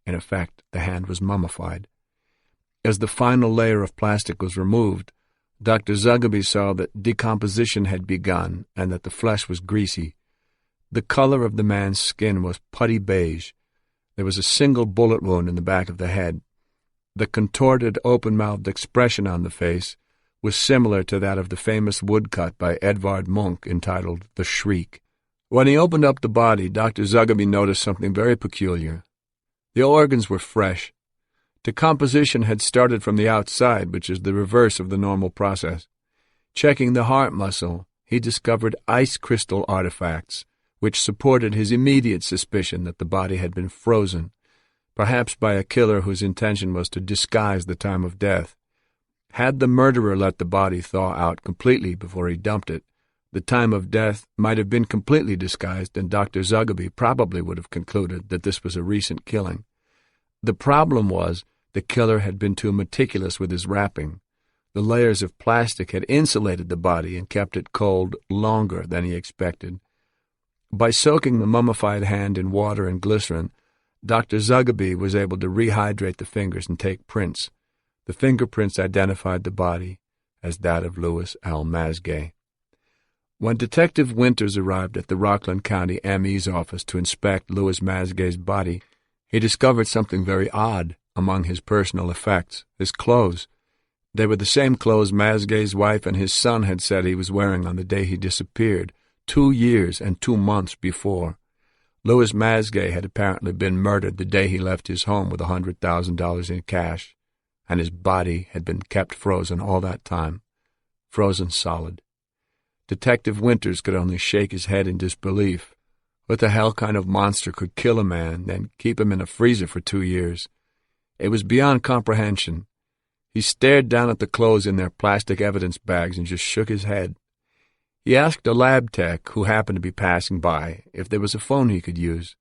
In effect, the hand was mummified. As the final layer of plastic was removed, Dr. Zugaby saw that decomposition had begun and that the flesh was greasy. The color of the man's skin was putty beige. There was a single bullet wound in the back of the head. The contorted, open-mouthed expression on the face was similar to that of the famous woodcut by Edvard Munch entitled The Shriek. When he opened up the body, Dr. Zugaby noticed something very peculiar. The organs were fresh. Decomposition had started from the outside, which is the reverse of the normal process. Checking the heart muscle, he discovered ice crystal artifacts, which supported his immediate suspicion that the body had been frozen, perhaps by a killer whose intention was to disguise the time of death. Had the murderer let the body thaw out completely before he dumped it, the time of death might have been completely disguised, and Dr. Zugaby probably would have concluded that this was a recent killing. The problem was the killer had been too meticulous with his wrapping. The layers of plastic had insulated the body and kept it cold longer than he expected. By soaking the mummified hand in water and glycerin, Dr. Zugaby was able to rehydrate the fingers and take prints. The fingerprints identified the body as that of Louis L. Masgay. When Detective Winters arrived at the Rockland County ME's office to inspect Louis Masgay's body, he discovered something very odd among his personal effects: his clothes. They were the same clothes Masgay's wife and his son had said he was wearing on the day he disappeared, 2 years and 2 months before. Louis Masgay had apparently been murdered the day he left his home with $100,000 in cash, and his body had been kept frozen all that time, frozen solid. Detective Winters could only shake his head in disbelief. What the hell kind of monster could kill a man, then keep him in a freezer for 2 years? It was beyond comprehension. He stared down at the clothes in their plastic evidence bags and just shook his head. He asked a lab tech who happened to be passing by if there was a phone he could use.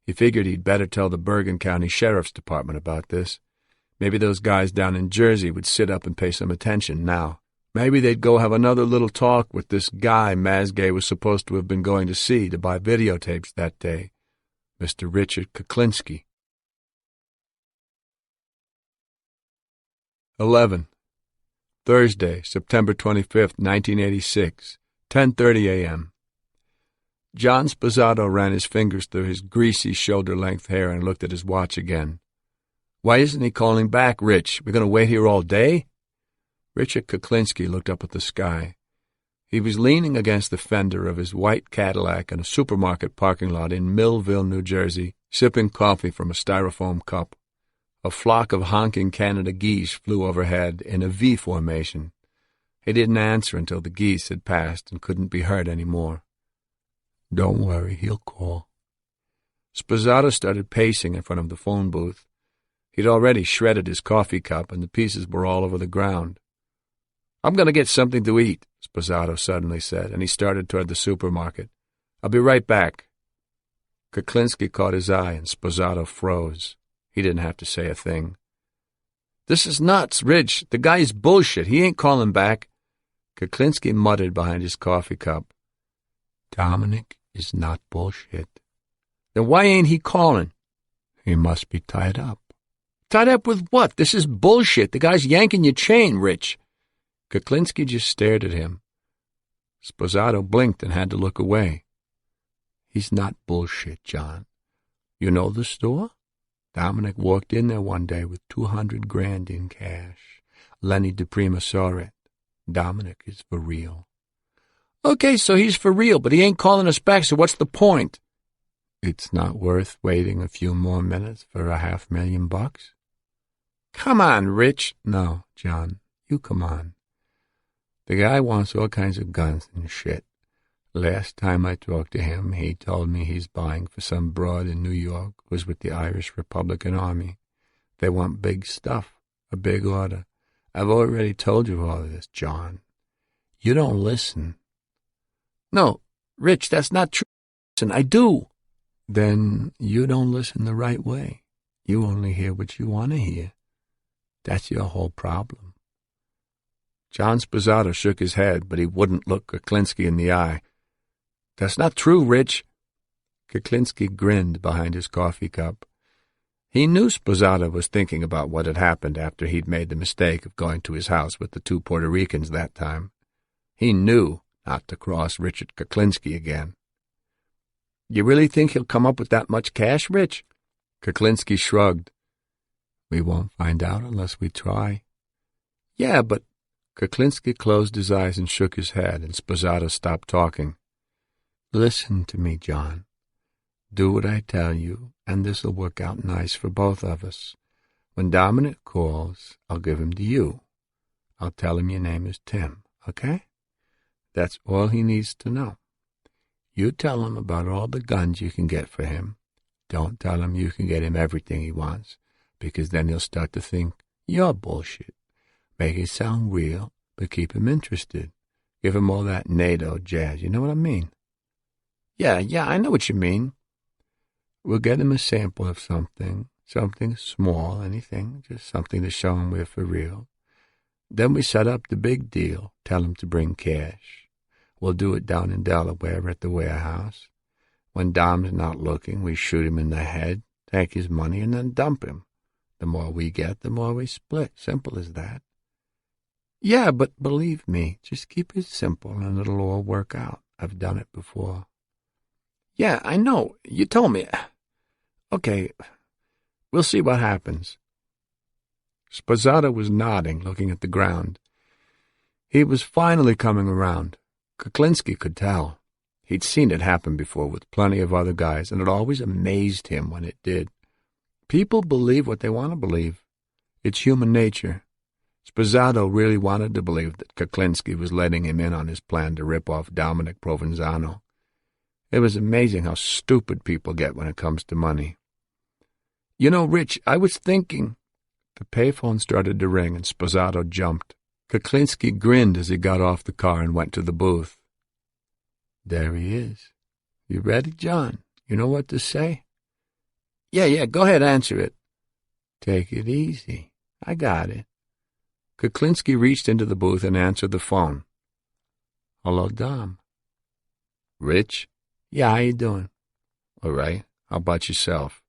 He figured he'd better tell the Bergen County Sheriff's Department about this. Maybe those guys down in Jersey would sit up and pay some attention now. Maybe they'd go have another little talk with this guy Masgay was supposed to have been going to see to buy videotapes that day, Mr. Richard Kuklinski. 11. Thursday, September 25th, 1986, 10:30 a.m. John Sposato ran his fingers through his greasy shoulder-length hair and looked at his watch again. "Why isn't he calling back, Rich? We're going to wait here all day?" Richard Kuklinski looked up at the sky. He was leaning against the fender of his white Cadillac in a supermarket parking lot in Millville, New Jersey, sipping coffee from a styrofoam cup. A flock of honking Canada geese flew overhead in a V formation. He didn't answer until the geese had passed and couldn't be heard any more. "Don't worry, he'll call." Sposato started pacing in front of the phone booth. He'd already shredded his coffee cup, and the pieces were all over the ground. "I'm going to get something to eat," Sposato suddenly said, and he started toward the supermarket. "I'll be right back." Kuklinski caught his eye, and Sposato froze. He didn't have to say a thing. "This is nuts, Rich. The guy's bullshit. He ain't calling back." Kuklinski muttered behind his coffee cup. "Dominic is not bullshit." "Then why ain't he calling?" "He must be tied up." "Tied up with what? This is bullshit. The guy's yanking your chain, Rich." Kuklinski just stared at him. Sposato blinked and had to look away. "He's not bullshit, John. You know the store? Dominic walked in there one day with $200,000 in cash. Lenny DePrima saw it. Dominic is for real." "Okay, so he's for real, but he ain't calling us back, so what's the point?" "It's not worth waiting a few more minutes for $500,000. "Come on, Rich." "No, John, you come on. The guy wants all kinds of guns and shit. Last time I talked to him, he told me he's buying for some broad in New York who's with the Irish Republican Army. They want big stuff, a big order. I've already told you all of this, John. You don't listen." "No, Rich, that's not true. Listen, I do." "Then you don't listen the right way. You only hear what you want to hear. That's your whole problem." John Sposato shook his head, but he wouldn't look Kuklinski in the eye. "That's not true, Rich." Kuklinski grinned behind his coffee cup. He knew Sposato was thinking about what had happened after he'd made the mistake of going to his house with the 2 Puerto Ricans that time. He knew not to cross Richard Kuklinski again. "You really think he'll come up with that much cash, Rich?" Kuklinski shrugged. "We won't find out unless we try." "Yeah, but—" Kuklinski closed his eyes and shook his head, and Sposato stopped talking. "Listen to me, John. Do what I tell you, and this'll work out nice for both of us. When Dominic calls, I'll give him to you. I'll tell him your name is Tim, okay? That's all he needs to know. You tell him about all the guns you can get for him. Don't tell him you can get him everything he wants, because then he'll start to think you're bullshit. Make it sound real, but keep him interested. Give him all that NATO jazz, you know what I mean? Yeah, I know what you mean. We'll get him a sample of something small, anything, just something to show him we're for real. Then we set up the big deal, tell him to bring cash. We'll do it down in Delaware at the warehouse. When Dom's not looking, we shoot him in the head, take his money, and then dump him. The more we get, the more we split. Simple as that. Yeah, but believe me, just keep it simple and it'll all work out. I've done it before. Yeah, I know. You told me. Okay, we'll see what happens. Sposato was nodding, looking at the ground. He was finally coming around. Kuklinski could tell. He'd seen it happen before with plenty of other guys, and it always amazed him when it did. People believe what they want to believe. It's human nature. Sposato really wanted to believe that Kuklinski was letting him in on his plan to rip off Dominic Provenzano. It was amazing how stupid people get when it comes to money. You know, Rich, I was thinking... The payphone started to ring, and Sposato jumped. Kuklinski grinned as he got off the car and went to the booth. There he is. You ready, John? You know what to say? Yeah, go ahead, answer it. Take it easy. I got it. Kuklinski reached into the booth and answered the phone. Hello, Dom. Rich? Yeah, how you doing? All right. How about yourself?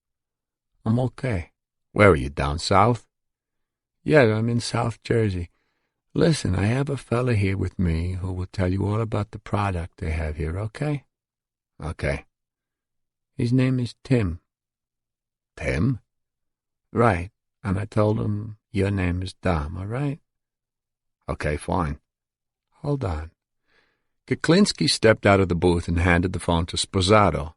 I'm okay. Where are you, down south? Yeah, I'm in South Jersey. Listen, I have a fella here with me who will tell you all about the product they have here, okay? Okay. His name is Tim. Tim? Right, and I told him your name is Dom, all right? Okay, fine. Hold on. Kuklinski stepped out of the booth and handed the phone to Sposato.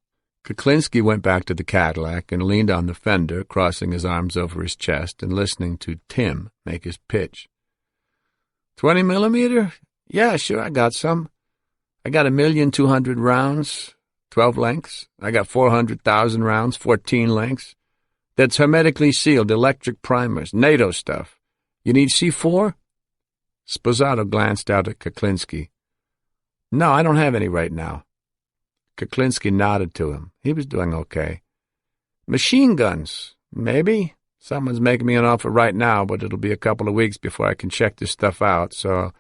Kuklinski went back to the Cadillac and leaned on the fender, crossing his arms over his chest and listening to Tim make his pitch. 20 millimeter? Yeah, sure, I got some. I got 1,200,000 rounds, 12 lengths. I got 400,000 rounds, 14 lengths. That's hermetically sealed, electric primers, NATO stuff. You need C4? Sposato glanced out at Kuklinski. No, I don't have any right now. Kuklinski nodded to him. He was doing okay. Machine guns, maybe? Someone's making me an offer right now, but it'll be a couple of weeks before I can check this stuff out, so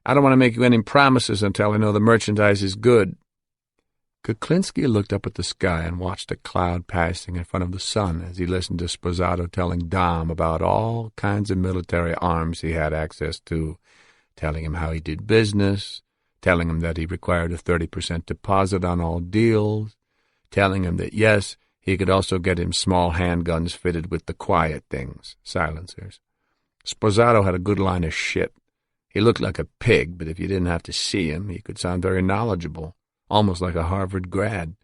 I don't want to make you any promises until I know the merchandise is good. Kuklinski looked up at the sky and watched a cloud passing in front of the sun as he listened to Sposato telling Dom about all kinds of military arms he had access to, telling him how he did business, telling him that he required a 30% deposit on all deals, telling him that, yes, he could also get him small handguns fitted with the quiet things, silencers. Sposato had a good line of shit. He looked like a pig, but if you didn't have to see him, he could sound very knowledgeable, almost like a Harvard grad.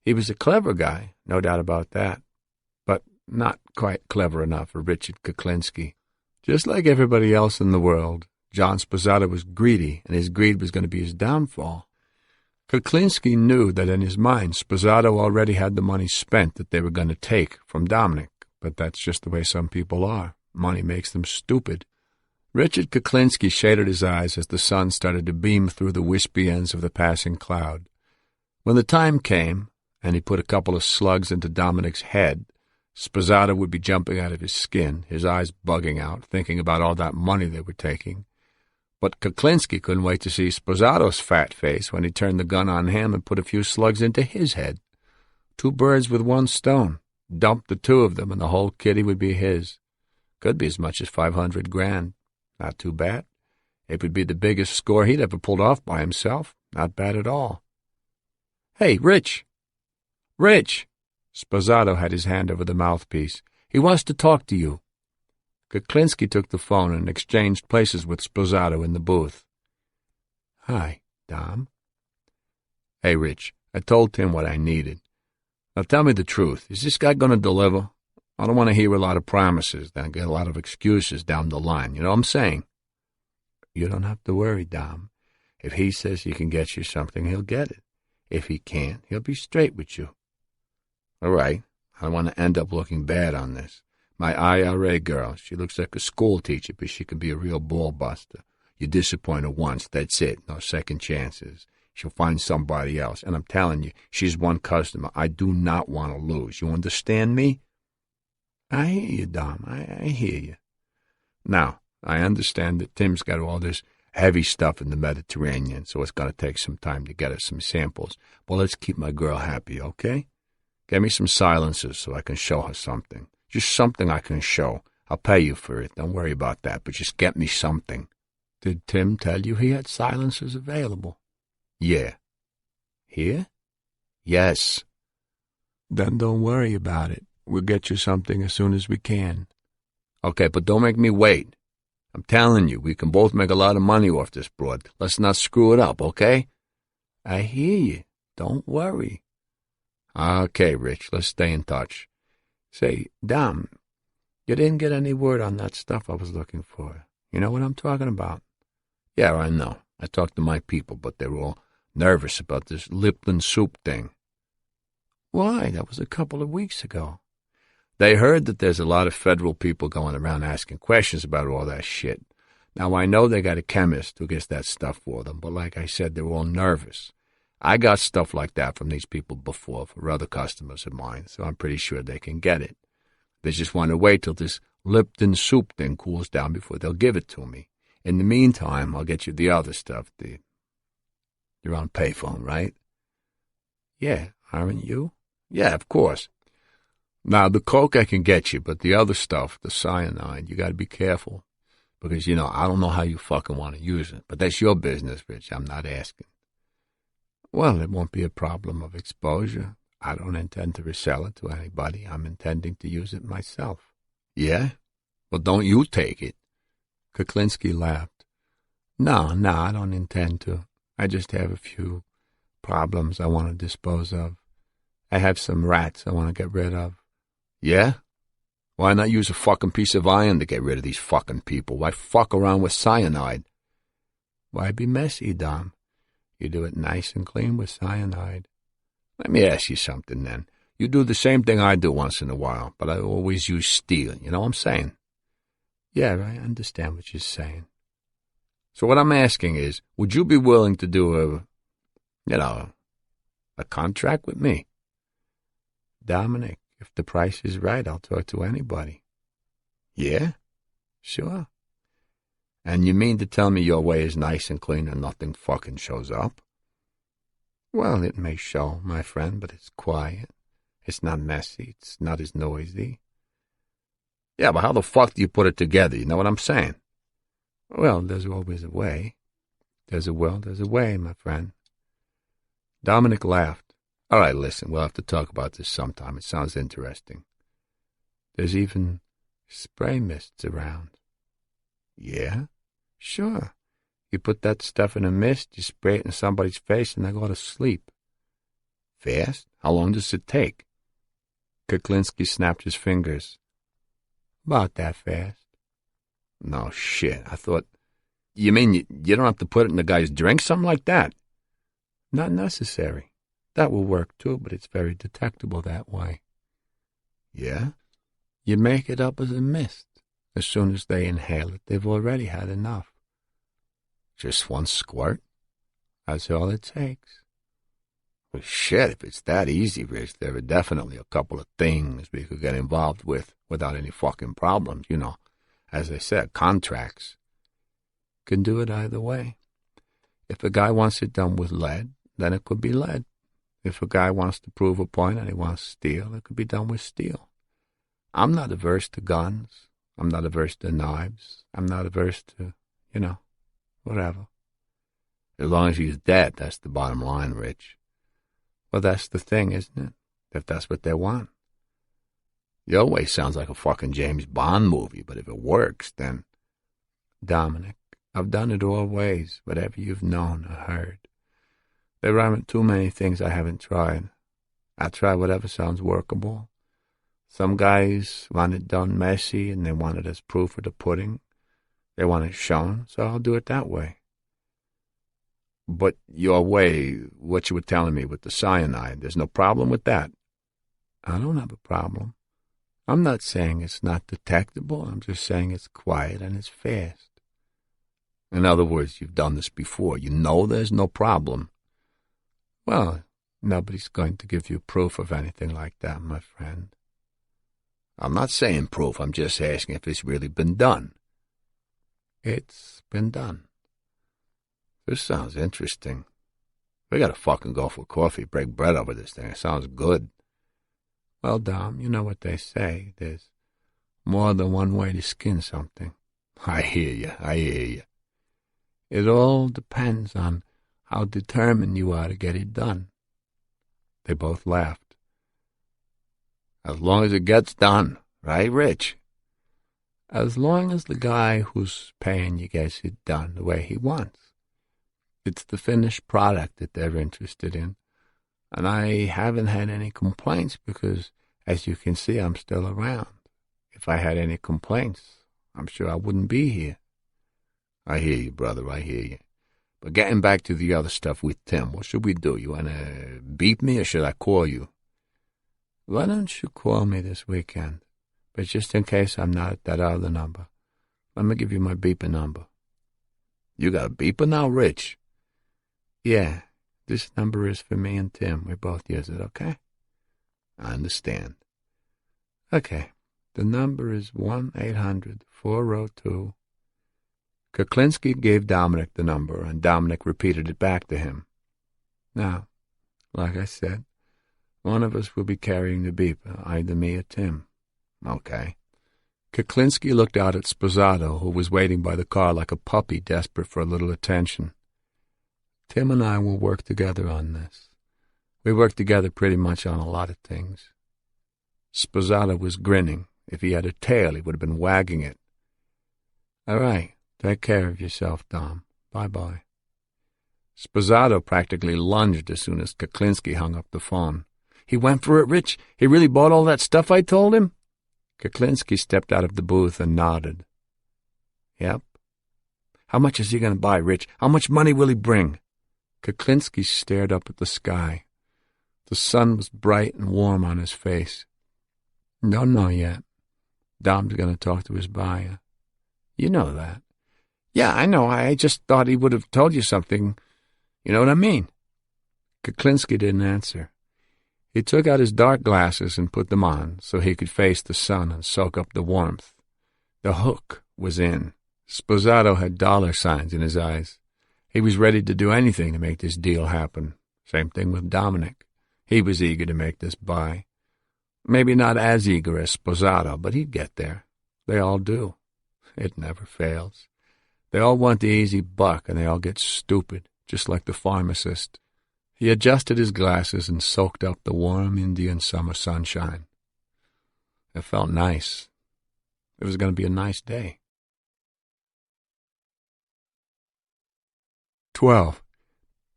He was a clever guy, no doubt about that, but not quite clever enough for Richard Kuklinski. Just like everybody else in the world, John Sposato was greedy, and his greed was going to be his downfall. Kuklinski knew that in his mind Sposato already had the money spent that they were going to take from Dominic, but that's just the way some people are. Money makes them stupid. Richard Kuklinski shaded his eyes as the sun started to beam through the wispy ends of the passing cloud. When the time came, and he put a couple of slugs into Dominic's head, Sposato would be jumping out of his skin, his eyes bugging out, thinking about all that money they were taking. But Kuklinski couldn't wait to see Sposato's fat face when he turned the gun on him and put a few slugs into his head. 2 birds with 1 stone. Dump the 2 of them and the whole kitty would be his. Could be as much as 500 grand. Not too bad. It would be the biggest score he'd ever pulled off by himself. Not bad at all. Hey, Rich! Rich! Sposato had his hand over the mouthpiece. He wants to talk to you. Kuklinski took the phone and exchanged places with Sposato in the booth. Hi, Dom. Hey, Rich, I told Tim what I needed. Now tell me the truth. Is this guy going to deliver? I don't want to hear a lot of promises, then get a lot of excuses down the line. You know what I'm saying? You don't have to worry, Dom. If he says he can get you something, he'll get it. If he can't, he'll be straight with you. All right, I don't want to end up looking bad on this. My IRA girl, she looks like a school teacher, but she could be a real ball buster. You disappoint her once, that's it. No second chances. She'll find somebody else. And I'm telling you, she's one customer I do not want to lose. You understand me? I hear you, Dom. I hear you. Now, I understand that Tim's got all this heavy stuff in the Mediterranean, so it's going to take some time to get us some samples. But let's keep my girl happy, okay? Get me some silencers so I can show her something. Just something I can show. I'll pay you for it. Don't worry about that, but just get me something. Did Tim tell you he had silencers available? Yeah. Here? Yes. Then don't worry about it. We'll get you something as soon as we can. Okay, but don't make me wait. I'm telling you, we can both make a lot of money off this broad. Let's not screw it up, okay? I hear you. Don't worry. Okay, Rich, let's stay in touch. Say, Dom, you didn't get any word on that stuff I was looking for. You know what I'm talking about? Yeah, I know. I talked to my people, but they were all nervous about this Lipton soup thing. Why? That was a couple of weeks ago. They heard that there's a lot of federal people going around asking questions about all that shit. Now, I know they got a chemist who gets that stuff for them, but like I said, they're all nervous. I got stuff like that from these people before for other customers of mine, so I'm pretty sure they can get it. They just want to wait till this Lipton soup thing cools down before they'll give it to me. In the meantime, I'll get you the other stuff. You're on payphone, right? Yeah, aren't you? Yeah, of course. Now, the coke I can get you, but the other stuff, the cyanide, you got to be careful. Because, I don't know how you fucking want to use it. But that's your business, Rich. I'm not asking. Well, it won't be a problem of exposure. I don't intend to resell it to anybody. I'm intending to use it myself. Yeah? Well, don't you take it. Kuklinski laughed. No, I don't intend to. I just have a few problems I want to dispose of. I have some rats I want to get rid of. Yeah? Why not use a fucking piece of iron to get rid of these fucking people? Why fuck around with cyanide? Why be messy, Dom? You do it nice and clean with cyanide. Let me ask you something, then. You do the same thing I do once in a while, but I always use steel. You know what I'm saying? Yeah, I understand what you're saying. So what I'm asking is, would you be willing to do a contract with me? Dominic, if the price is right, I'll talk to anybody. Yeah? Sure. And you mean to tell me your way is nice and clean and nothing fucking shows up? Well, it may show, my friend, but it's quiet. It's not messy. It's not as noisy. Yeah, but how the fuck do you put it together? You know what I'm saying? Well, there's always a way. There's a will, there's a way, my friend. Dominic laughed. All right, listen, we'll have to talk about this sometime. It sounds interesting. There's even spray mists around. Yeah? Sure. You put that stuff in a mist, you spray it in somebody's face, and they go to sleep. Fast? How long does it take? Kuklinski snapped his fingers. About that fast. No shit. I thought... You mean you don't have to put it in the guy's drink, something like that? Not necessary. That will work too, but it's very detectable that way. Yeah? You make it up as a mist. As soon as they inhale it, they've already had enough. Just one squirt? That's all it takes. Well, shit, if it's that easy, Rich, there are definitely a couple of things we could get involved with without any fucking problems, As I said, contracts. Can do it either way. If a guy wants it done with lead, then it could be lead. If a guy wants to prove a point and he wants steel, it could be done with steel. I'm not averse to guns. I'm not averse to knives. I'm not averse to, whatever. As long as he's dead, that's the bottom line, Rich. Well, that's the thing, isn't it? If that's what they want. Your way sounds like a fucking James Bond movie, but if it works, then... Dominic, I've done it all ways, whatever you've known or heard. There aren't too many things I haven't tried. I try whatever sounds workable. Some guys want it done messy, and they want it as proof of the pudding. They want it shown, so I'll do it that way. But your way, what you were telling me with the cyanide, there's no problem with that? I don't have a problem. I'm not saying it's not detectable. I'm just saying it's quiet and it's fast. In other words, you've done this before. You know there's no problem. Well, nobody's going to give you proof of anything like that, my friend. I'm not saying proof. I'm just asking if it's really been done. It's been done. This sounds interesting. We gotta fucking go for coffee, break bread over this thing. It sounds good. Well, Dom, you know what they say. There's more than one way to skin something. I hear you. It all depends on how determined you are to get it done. They both laughed. As long as it gets done, right, Rich? As long as the guy who's paying you gets it done the way he wants. It's the finished product that they're interested in. And I haven't had any complaints because, as you can see, I'm still around. If I had any complaints, I'm sure I wouldn't be here. I hear you, brother, I hear you. But getting back to the other stuff with Tim, what should we do? You want to beep me or should I call you? Why don't you call me this weekend? But just in case I'm not at that other number, let me give you my beeper number. You got a beeper now, Rich? Yeah, this number is for me and Tim. We both use it, okay? I understand. Okay, the number is 1-800-402. Kuklinski gave Dominic the number, and Dominic repeated it back to him. Now, like I said, one of us will be carrying the beeper, either me or Tim. Okay. Kuklinski looked out at Sposato, who was waiting by the car like a puppy desperate for a little attention. Tim and I will work together on this. We work together pretty much on a lot of things. Sposato was grinning. If he had a tail, he would have been wagging it. All right. Take care of yourself, Dom. Bye-bye. Sposato practically lunged as soon as Kuklinski hung up the phone. He went for it, Rich? He really bought all that stuff I told him? Kuklinski stepped out of the booth and nodded. Yep. How much is he going to buy, Rich? How much money will he bring? Kuklinski stared up at the sky. The sun was bright and warm on his face. Don't know yet. Dom's going to talk to his buyer. You know that. Yeah, I know. I just thought he would have told you something. You know what I mean? Kuklinski didn't answer. He took out his dark glasses and put them on so he could face the sun and soak up the warmth. The hook was in. Sposato had dollar signs in his eyes. He was ready to do anything to make this deal happen. Same thing with Dominic. He was eager to make this buy. Maybe not as eager as Sposato, but he'd get there. They all do. It never fails. They all want the easy buck, and they all get stupid, just like the pharmacist. He adjusted his glasses and soaked up the warm Indian summer sunshine. It felt nice. It was going to be a nice day. 12.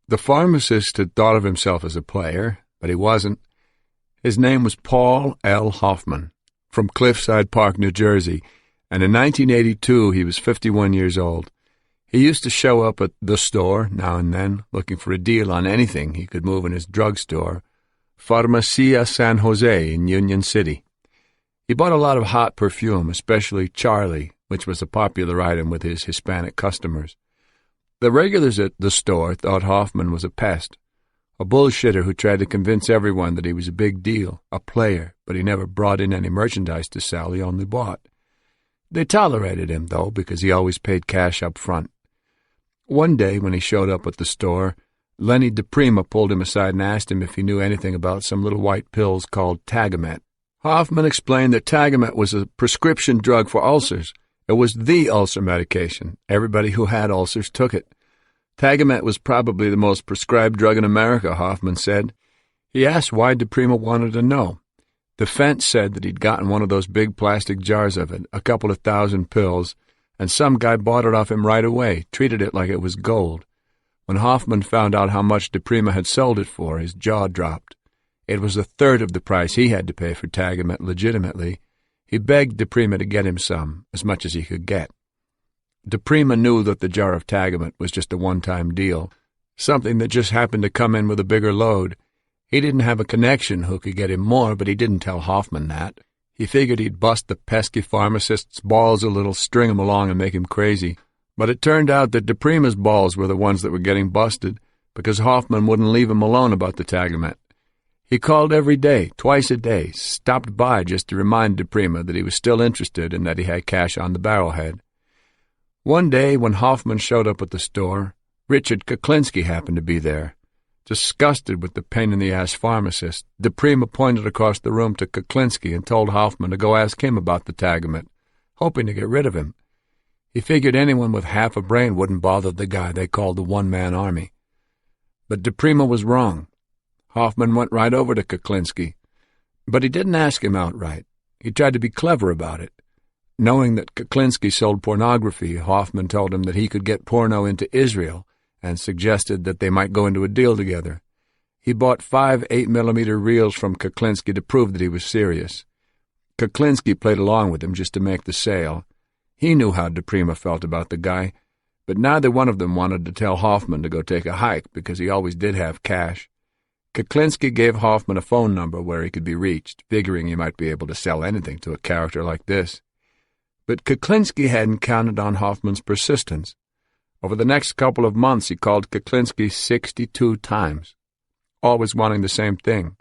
The pharmacist had thought of himself as a player, but he wasn't. His name was Paul L. Hoffman, from Cliffside Park, New Jersey, and in 1982 he was 51 years old. He used to show up at the store now and then, looking for a deal on anything he could move in his drugstore, Farmacia San Jose in Union City. He bought a lot of hot perfume, especially Charlie, which was a popular item with his Hispanic customers. The regulars at the store thought Hoffman was a pest, a bullshitter who tried to convince everyone that he was a big deal, a player, but he never brought in any merchandise to sell, he only bought. They tolerated him, though, because he always paid cash up front. One day, when he showed up at the store, Lenny DePrima pulled him aside and asked him if he knew anything about some little white pills called Tagamet. Hoffman explained that Tagamet was a prescription drug for ulcers. It was the ulcer medication. Everybody who had ulcers took it. Tagamet was probably the most prescribed drug in America, Hoffman said. He asked why DePrima wanted to know. The fence said that he'd gotten one of those big plastic jars of it, a couple of thousand pills, and some guy bought it off him right away, treated it like it was gold. When Hoffman found out how much DePrima had sold it for, his jaw dropped. It was a third of the price he had to pay for Tagamet legitimately. He begged DePrima to get him some, as much as he could get. DePrima knew that the jar of Tagamet was just a one-time deal. something that just happened to come in with a bigger load. He didn't have a connection who could get him more, but he didn't tell Hoffman that. He figured he'd bust the pesky pharmacist's balls a little, string him along, and make him crazy. But it turned out that DePrima's balls were the ones that were getting busted, because Hoffman wouldn't leave him alone about the Tagamet. He called every day, twice a day, stopped by just to remind DePrima that he was still interested and that he had cash on the barrelhead. One day, when Hoffman showed up at the store, Richard Kuklinski happened to be there. Disgusted with the pain-in-the-ass pharmacist, DePrima pointed across the room to Kuklinski and told Hoffman to go ask him about the Tagamet, hoping to get rid of him. He figured anyone with half a brain wouldn't bother the guy they called the one-man army. But DePrima was wrong. Hoffman went right over to Kuklinski. But he didn't ask him outright. He tried to be clever about it. Knowing that Kuklinski sold pornography, Hoffman told him that he could get porno into Israel and suggested that they might go into a deal together. He bought 5 8mm reels from Kuklinski to prove that he was serious. Kuklinski played along with him just to make the sale. He knew how DePrima felt about the guy, but neither one of them wanted to tell Hoffman to go take a hike because he always did have cash. Kuklinski gave Hoffman a phone number where he could be reached, figuring he might be able to sell anything to a character like this. But Kuklinski hadn't counted on Hoffman's persistence. Over the next couple of months, he called Kuklinski 62 times, always wanting the same thing.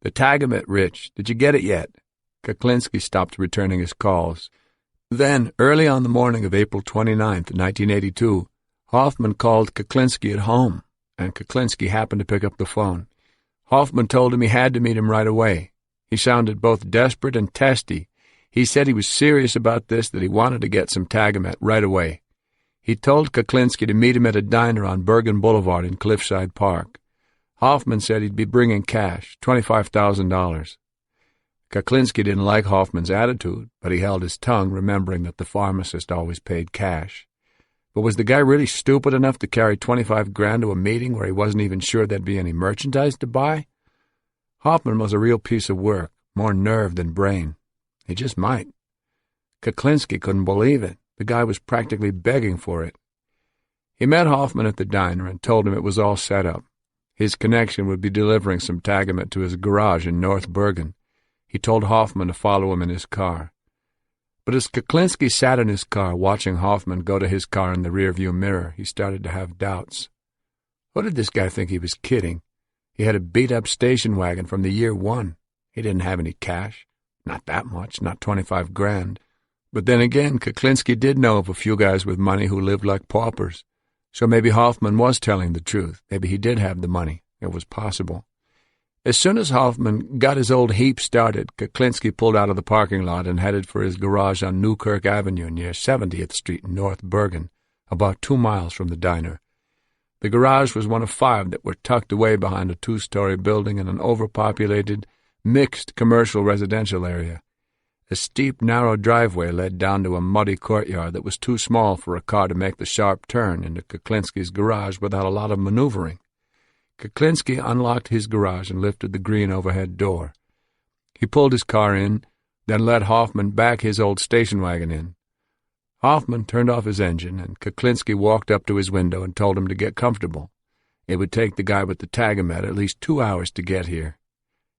"The Tagamet, Rich. Did you get it yet?" Kuklinski stopped returning his calls. Then, early on the morning of April 29th, 1982, Hoffman called Kuklinski at home, and Kuklinski happened to pick up the phone. Hoffman told him he had to meet him right away. He sounded both desperate and testy. He said he was serious about this, that he wanted to get some Tagamet right away. He told Kuklinski to meet him at a diner on Bergen Boulevard in Cliffside Park. Hoffman said he'd be bringing cash, $25,000. Kuklinski didn't like Hoffman's attitude, but he held his tongue, remembering that the pharmacist always paid cash. But was the guy really stupid enough to carry $25,000 to a meeting where he wasn't even sure there'd be any merchandise to buy? Hoffman was a real piece of work, more nerve than brain. He just might. Kuklinski couldn't believe it. The guy was practically begging for it. He met Hoffman at the diner and told him it was all set up. His connection would be delivering some Tagamet to his garage in North Bergen. He told Hoffman to follow him in his car. But as Kuklinski sat in his car watching Hoffman go to his car in the rearview mirror, he started to have doubts. What did this guy think he was kidding? He had a beat-up station wagon from the year 1. He didn't have any cash. Not that much, not $25,000. But then again, Kuklinski did know of a few guys with money who lived like paupers. So maybe Hoffman was telling the truth. Maybe he did have the money. It was possible. As soon as Hoffman got his old heap started, Kuklinski pulled out of the parking lot and headed for his garage on Newkirk Avenue near 70th Street in North Bergen, about 2 miles from the diner. The garage was one of 5 that were tucked away behind a 2-story building in an overpopulated, mixed commercial residential area. A steep, narrow driveway led down to a muddy courtyard that was too small for a car to make the sharp turn into Kuklinski's garage without a lot of maneuvering. Kuklinski unlocked his garage and lifted the green overhead door. He pulled his car in, then let Hoffman back his old station wagon in. Hoffman turned off his engine, and Kuklinski walked up to his window and told him to get comfortable. It would take the guy with the Tagamet at least 2 hours to get here.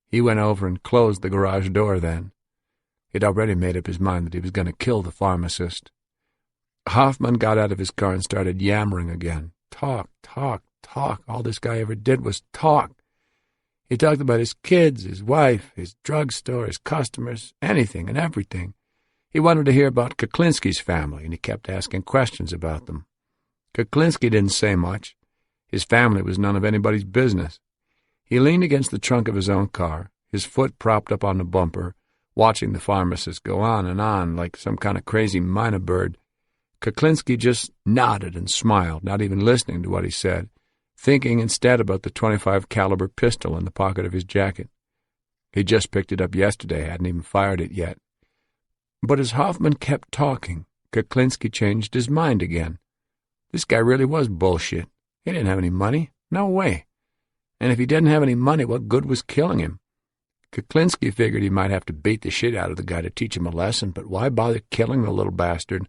He went over and closed the garage door then. He'd already made up his mind that he was going to kill the pharmacist. Hoffman got out of his car and started yammering again. Talk, talk, talk. All this guy ever did was talk. He talked about his kids, his wife, his drugstore, his customers, anything and everything. He wanted to hear about Kuklinski's family, and he kept asking questions about them. Kuklinski didn't say much. His family was none of anybody's business. He leaned against the trunk of his own car, his foot propped up on the bumper, watching the pharmacist go on and on like some kind of crazy mynah bird. Kuklinski just nodded and smiled, not even listening to what he said, thinking instead about the .25 caliber pistol in the pocket of his jacket. He'd just picked it up yesterday, hadn't even fired it yet. But as Hoffman kept talking, Kuklinski changed his mind again. This guy really was bullshit. He didn't have any money. No way. And if he didn't have any money, what good was killing him? Kuklinski figured he might have to beat the shit out of the guy to teach him a lesson, but why bother killing the little bastard?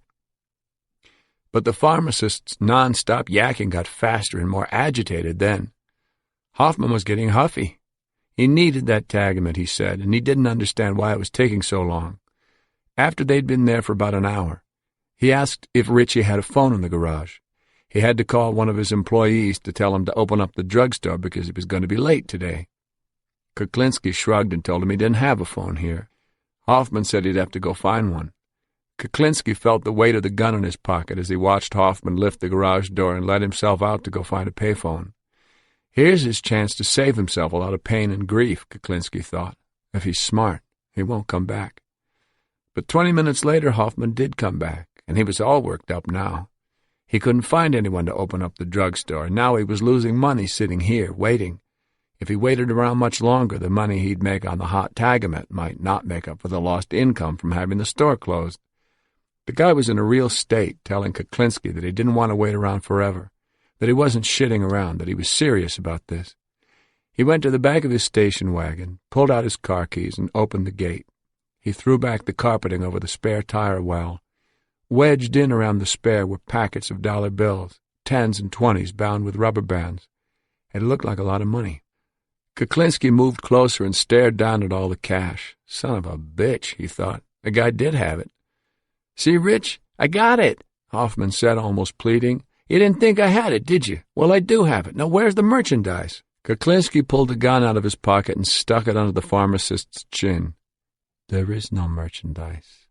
But the pharmacist's non-stop yakking got faster and more agitated then. Hoffman was getting huffy. He needed that Tagamet, he said, and he didn't understand why it was taking so long. After they'd been there for about an hour, he asked if Richie had a phone in the garage. He had to call one of his employees to tell him to open up the drugstore because he was going to be late today. Kuklinski shrugged and told him he didn't have a phone here. Hoffman said he'd have to go find one. Kuklinski felt the weight of the gun in his pocket as he watched Hoffman lift the garage door and let himself out to go find a payphone. Here's his chance to save himself a lot of pain and grief, Kuklinski thought. If he's smart, he won't come back. But 20 minutes later, Hoffman did come back, and he was all worked up now. He couldn't find anyone to open up the drugstore, and now he was losing money sitting here, waiting. If he waited around much longer, the money he'd make on the hot Tagamet might not make up for the lost income from having the store closed. The guy was in a real state, telling Kuklinski that he didn't want to wait around forever, that he wasn't shitting around, that he was serious about this. He went to the back of his station wagon, pulled out his car keys, and opened the gate. He threw back the carpeting over the spare tire well. Wedged in around the spare were packets of dollar bills, 10s and 20s bound with rubber bands. It looked like a lot of money. Kuklinski moved closer and stared down at all the cash. Son of a bitch, he thought. The guy did have it. See, Rich, I got it, Hoffman said, almost pleading. You didn't think I had it, did you? Well, I do have it. Now, where's the merchandise? Kuklinski pulled the gun out of his pocket and stuck it under the pharmacist's chin. There is no merchandise.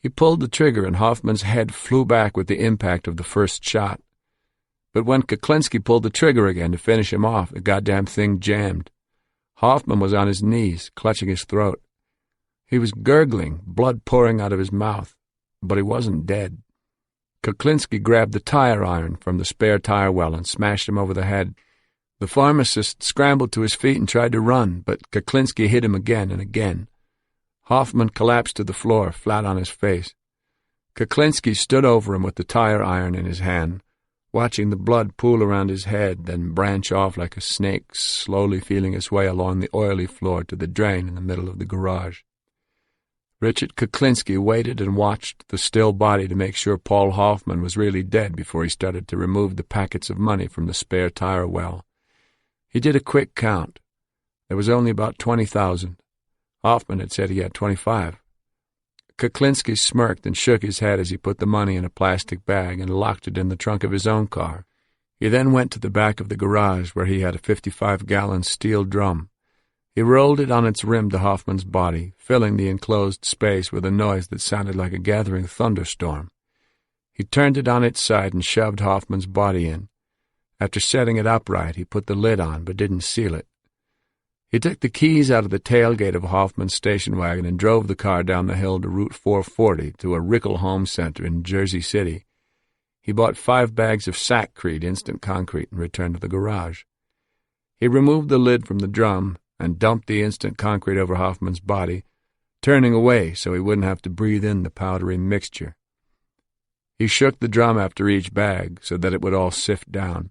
He pulled the trigger, and Hoffman's head flew back with the impact of the first shot. But when Kuklinski pulled the trigger again to finish him off, the goddamn thing jammed. Hoffman was on his knees, clutching his throat. He was gurgling, blood pouring out of his mouth, but he wasn't dead. Kuklinski grabbed the tire iron from the spare tire well and smashed him over the head. The pharmacist scrambled to his feet and tried to run, but Kuklinski hit him again and again. Hoffman collapsed to the floor, flat on his face. Kuklinski stood over him with the tire iron in his hand, watching the blood pool around his head, then branch off like a snake, slowly feeling its way along the oily floor to the drain in the middle of the garage. Richard Kuklinski waited and watched the still body to make sure Paul Hoffman was really dead before he started to remove the packets of money from the spare tire well. He did a quick count. There was only about 20,000. Hoffman had said he had 25. Kuklinski smirked and shook his head as he put the money in a plastic bag and locked it in the trunk of his own car. He then went to the back of the garage where he had a 55-gallon steel drum. He rolled it on its rim to Hoffman's body, filling the enclosed space with a noise that sounded like a gathering thunderstorm. He turned it on its side and shoved Hoffman's body in. After setting it upright, he put the lid on but didn't seal it. He took the keys out of the tailgate of Hoffman's station wagon and drove the car down the hill to Route 440 to a Rickle Home Center in Jersey City. He bought 5 bags of Sackcrete instant concrete and returned to the garage. He removed the lid from the drum and dumped the instant concrete over Hoffman's body, turning away so he wouldn't have to breathe in the powdery mixture. He shook the drum after each bag so that it would all sift down.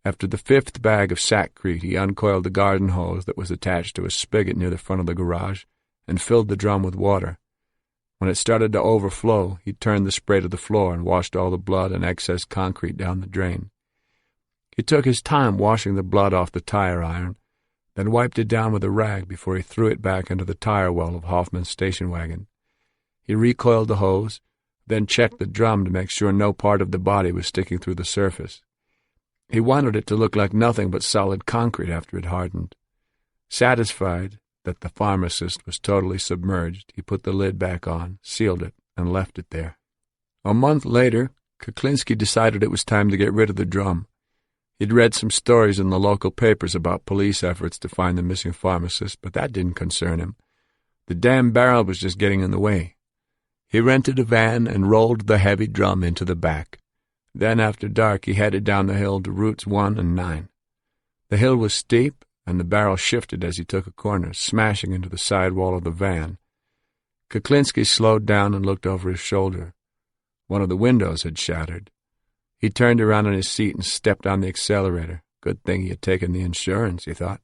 After the 5th bag of Sackcrete, he uncoiled the garden hose that was attached to a spigot near the front of the garage and filled the drum with water. When it started to overflow, he turned the spray to the floor and washed all the blood and excess concrete down the drain. He took his time washing the blood off the tire iron, then wiped it down with a rag before he threw it back into the tire well of Hoffman's station wagon. He recoiled the hose, then checked the drum to make sure no part of the body was sticking through the surface. He wanted it to look like nothing but solid concrete after it hardened. Satisfied that the pharmacist was totally submerged, he put the lid back on, sealed it, and left it there. A month later, Kuklinski decided it was time to get rid of the drum. He'd read some stories in the local papers about police efforts to find the missing pharmacist, but that didn't concern him. The damn barrel was just getting in the way. He rented a van and rolled the heavy drum into the back. Then, after dark, he headed down the hill to Routes 1 and 9. The hill was steep, and the barrel shifted as he took a corner, smashing into the side wall of the van. Kuklinski slowed down and looked over his shoulder. One of the windows had shattered. He turned around in his seat and stepped on the accelerator. Good thing he had taken the insurance, he thought.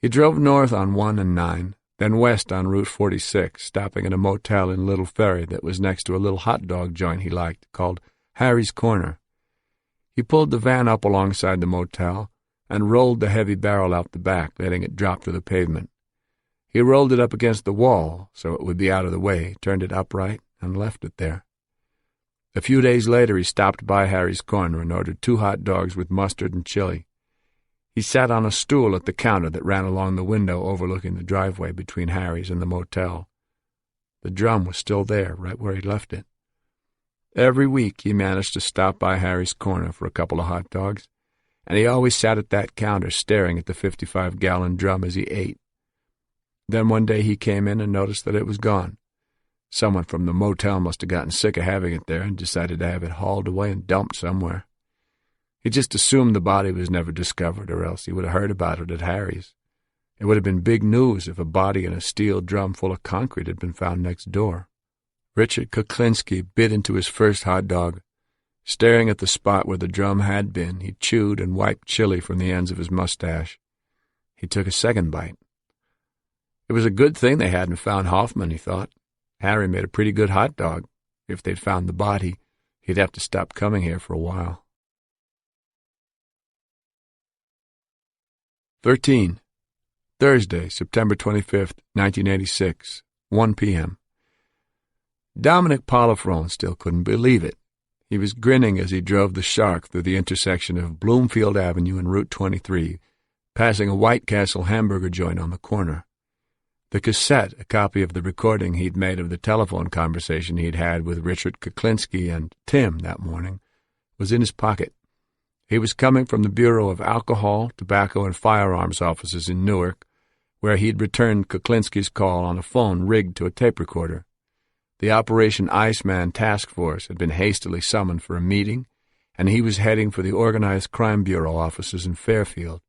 He drove north on 1 and 9, then west on Route 46, stopping at a motel in Little Ferry that was next to a little hot dog joint he liked called Harry's Corner. He pulled the van up alongside the motel and rolled the heavy barrel out the back, letting it drop to the pavement. He rolled it up against the wall so it would be out of the way, turned it upright, and left it there. A few days later he stopped by Harry's Corner and ordered 2 hot dogs with mustard and chili. He sat on a stool at the counter that ran along the window overlooking the driveway between Harry's and the motel. The drum was still there, right where he left it. Every week he managed to stop by Harry's Corner for a couple of hot dogs, and he always sat at that counter staring at the 55-gallon drum as he ate. Then one day he came in and noticed that it was gone. Someone from the motel must have gotten sick of having it there and decided to have it hauled away and dumped somewhere. He just assumed the body was never discovered, or else he would have heard about it at Harry's. It would have been big news if a body in a steel drum full of concrete had been found next door. Richard Kuklinski bit into his first hot dog. Staring at the spot where the drum had been, he chewed and wiped chili from the ends of his mustache. He took a second bite. It was a good thing they hadn't found Hoffman, he thought. Harry made a pretty good hot dog. If they'd found the body, he'd have to stop coming here for a while. 13. Thursday, September 25th, 1986, 1 p.m. Dominic Polifrone still couldn't believe it. He was grinning as he drove the Shark through the intersection of Bloomfield Avenue and Route 23, passing a White Castle hamburger joint on the corner. The cassette, a copy of the recording he'd made of the telephone conversation he'd had with Richard Kuklinski and Tim that morning, was in his pocket. He was coming from the Bureau of Alcohol, Tobacco, and Firearms offices in Newark, where he'd returned Kuklinski's call on a phone rigged to a tape recorder. The Operation Iceman Task Force had been hastily summoned for a meeting, and he was heading for the Organized Crime Bureau offices in Fairfield.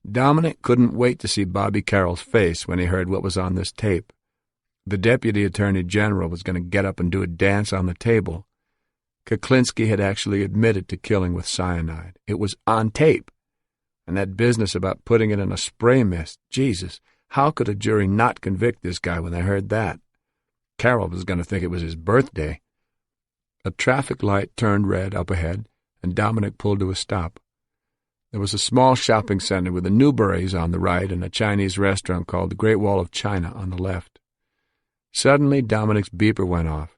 Dominic couldn't wait to see Bobby Carroll's face when he heard what was on this tape. The Deputy Attorney General was going to get up and do a dance on the table. Kuklinski had actually admitted to killing with cyanide. It was on tape. And that business about putting it in a spray mist, Jesus, how could a jury not convict this guy when they heard that? Carroll was going to think it was his birthday. A traffic light turned red up ahead, and Dominic pulled to a stop. There was a small shopping center with the Newburys on the right and a Chinese restaurant called the Great Wall of China on the left. Suddenly, Dominic's beeper went off.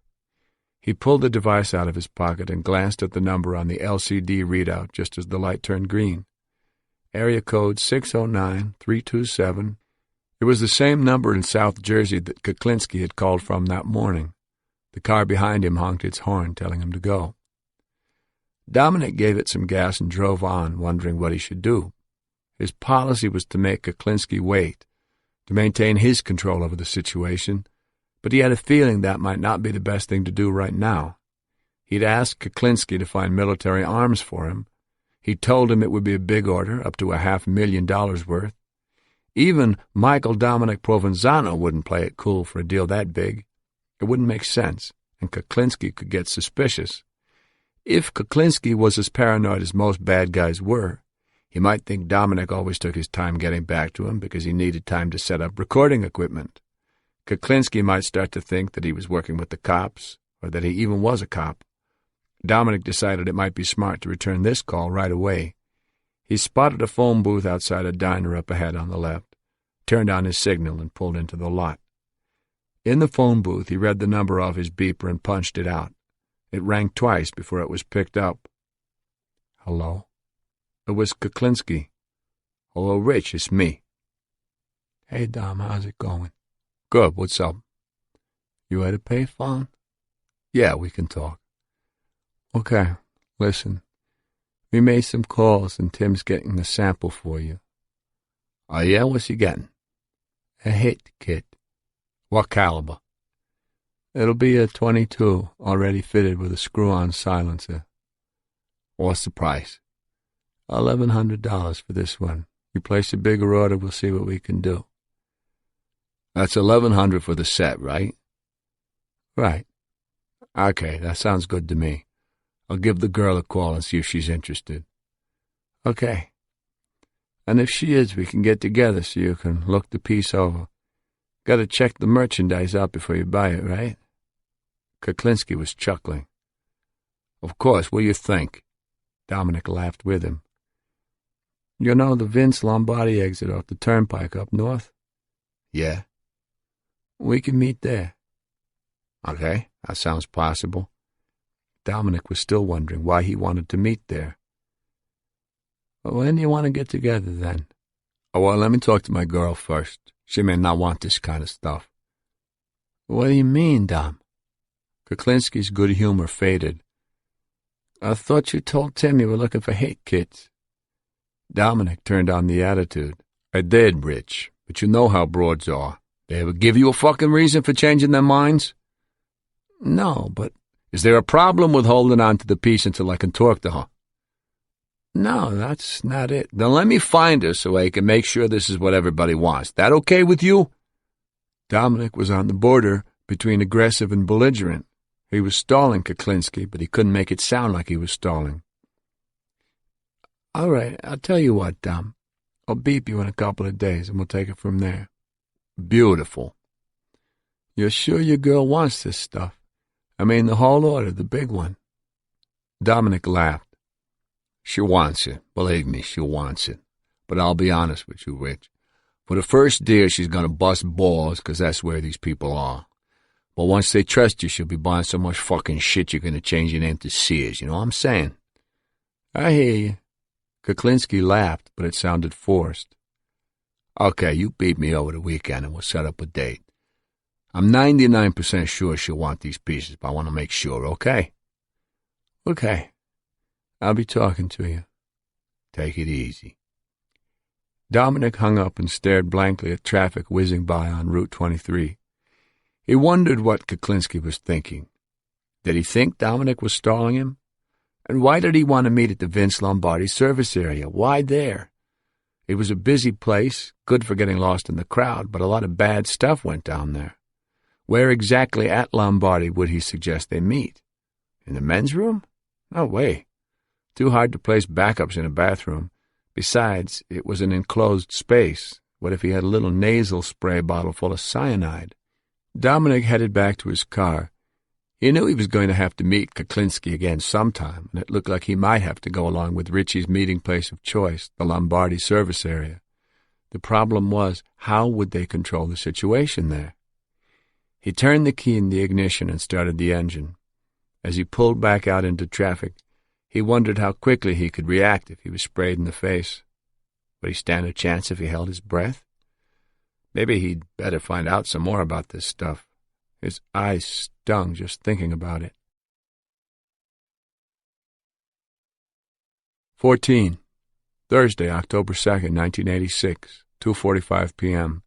He pulled the device out of his pocket and glanced at the number on the LCD readout just as the light turned green. Area code 609-327. It was the same number in South Jersey that Kuklinski had called from that morning. The car behind him honked its horn, telling him to go. Dominic gave it some gas and drove on, wondering what he should do. His policy was to make Kuklinski wait, to maintain his control over the situation, but he had a feeling that might not be the best thing to do right now. He'd asked Kuklinski to find military arms for him. He told him it would be a big order, up to $500,000 worth. Even Michael Dominic Provenzano wouldn't play it cool for a deal that big. It wouldn't make sense, and Kuklinski could get suspicious. If Kuklinski was as paranoid as most bad guys were, he might think Dominic always took his time getting back to him because he needed time to set up recording equipment. Kuklinski might start to think that he was working with the cops, or that he even was a cop. Dominic decided it might be smart to return this call right away. He spotted a phone booth outside a diner up ahead on the left, turned on his signal, and pulled into the lot. In the phone booth, he read the number off his beeper and punched it out. It rang twice before it was picked up. Hello? It was Kuklinski. Hello, Rich, it's me. Hey, Dom, how's it going? Good, what's up? You at a payphone? Yeah, we can talk. Okay, listen. We made some calls and Tim's getting a sample for you. Oh, yeah? What's he getting? A hit kit. What caliber? It'll be a .22, already fitted with a screw-on silencer. What's the price? $1,100 for this one. You place a bigger order, we'll see what we can do. That's $1,100 for the set, right? Right. Okay, that sounds good to me. I'll give the girl a call and see if she's interested. Okay. And if she is, we can get together so you can look the piece over. Gotta check the merchandise out before you buy it, right? Kuklinski was chuckling. Of course, what do you think? Dominic laughed with him. You know the Vince Lombardi exit off the turnpike up north? Yeah. We can meet there. Okay, that sounds possible. Dominic was still wondering why he wanted to meet there. Well, when do you want to get together, then? Oh, well, let me talk to my girl first. She may not want this kind of stuff. What do you mean, Dom? Kuklinski's good humor faded. I thought you told Tim you were looking for hate kits. Dominic turned on the attitude. I did, Rich, but you know how broads are. They ever give you a fucking reason for changing their minds? No, but... Is there a problem with holding on to the piece until I can talk to her? No, that's not it. Then let me find her so I can make sure this is what everybody wants. That okay with you? Dominic was on the border between aggressive and belligerent. He was stalling Kuklinski, but he couldn't make it sound like he was stalling. All right, I'll tell you what, Dom. I'll beep you in a couple of days, and we'll take it from there. Beautiful. You're sure your girl wants this stuff? I mean, the whole order, the big one. Dominic laughed. She wants it. Believe me, she wants it. But I'll be honest with you, Rich. For the first deal, she's going to bust balls, 'cause that's where these people are. But once they trust you, she'll be buying so much fucking shit you're going to change your name to Sears. You know what I'm saying? I hear you. Kuklinski laughed, but it sounded forced. Okay, you beat me over the weekend and we'll set up a date. I'm 99% sure she'll want these pieces, but I want to make sure, okay? Okay. I'll be talking to you. Take it easy. Dominic hung up and stared blankly at traffic whizzing by on Route 23. He wondered what Kuklinski was thinking. Did he think Dominic was stalling him? And why did he want to meet at the Vince Lombardi service area? Why there? It was a busy place, good for getting lost in the crowd, but a lot of bad stuff went down there. Where exactly at Lombardi would he suggest they meet? In the men's room? No way. Too hard to place backups in a bathroom. Besides, it was an enclosed space. What if he had a little nasal spray bottle full of cyanide? Dominic headed back to his car. He knew he was going to have to meet Kuklinski again sometime, and it looked like he might have to go along with Richie's meeting place of choice, the Lombardi service area. The problem was, how would they control the situation there? He turned the key in the ignition and started the engine. As he pulled back out into traffic, he wondered how quickly he could react if he was sprayed in the face. Would he stand a chance if he held his breath? Maybe he'd better find out some more about this stuff. His eyes stung just thinking about it. 14. Thursday, October 2nd, 1986, 2:45 p.m.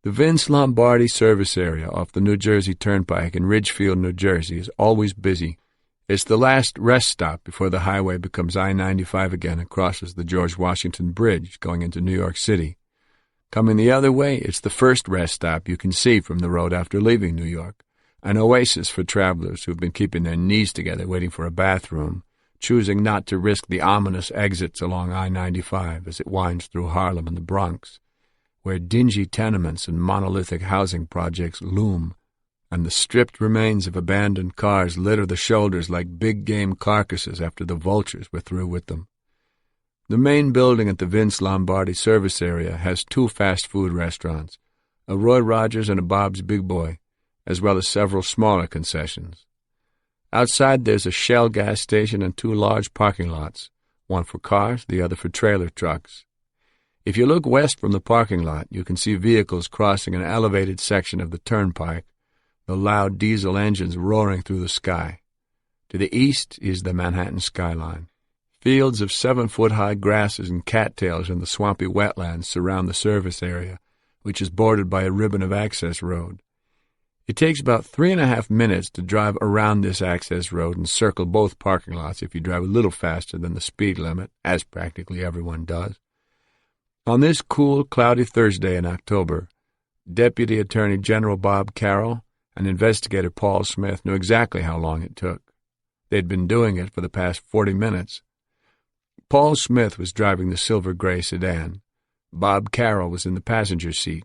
The Vince Lombardi service area off the New Jersey Turnpike in Ridgefield, New Jersey is always busy. It's the last rest stop before the highway becomes I-95 again and crosses the George Washington Bridge going into New York City. Coming the other way, it's the first rest stop you can see from the road after leaving New York, an oasis for travelers who've been keeping their knees together waiting for a bathroom, choosing not to risk the ominous exits along I-95 as it winds through Harlem and the Bronx, where dingy tenements and monolithic housing projects loom, and the stripped remains of abandoned cars litter the shoulders like big-game carcasses after the vultures were through with them. The main building at the Vince Lombardi service area has 2 fast food restaurants, a Roy Rogers and a Bob's Big Boy, as well as several smaller concessions. Outside there's a Shell gas station and 2 large parking lots, one for cars, the other for trailer trucks. If you look west from the parking lot, you can see vehicles crossing an elevated section of the turnpike, the loud diesel engines roaring through the sky. To the east is the Manhattan skyline. Fields of 7-foot-high grasses and cattails in the swampy wetlands surround the service area, which is bordered by a ribbon of access road. It takes about 3.5 minutes to drive around this access road and circle both parking lots if you drive a little faster than the speed limit, as practically everyone does. On this cool, cloudy Thursday in October, Deputy Attorney General Bob Carroll and Investigator Paul Smith knew exactly how long it took. They'd been doing it for the past 40 minutes. Paul Smith was driving the silver-gray sedan. Bob Carroll was in the passenger seat.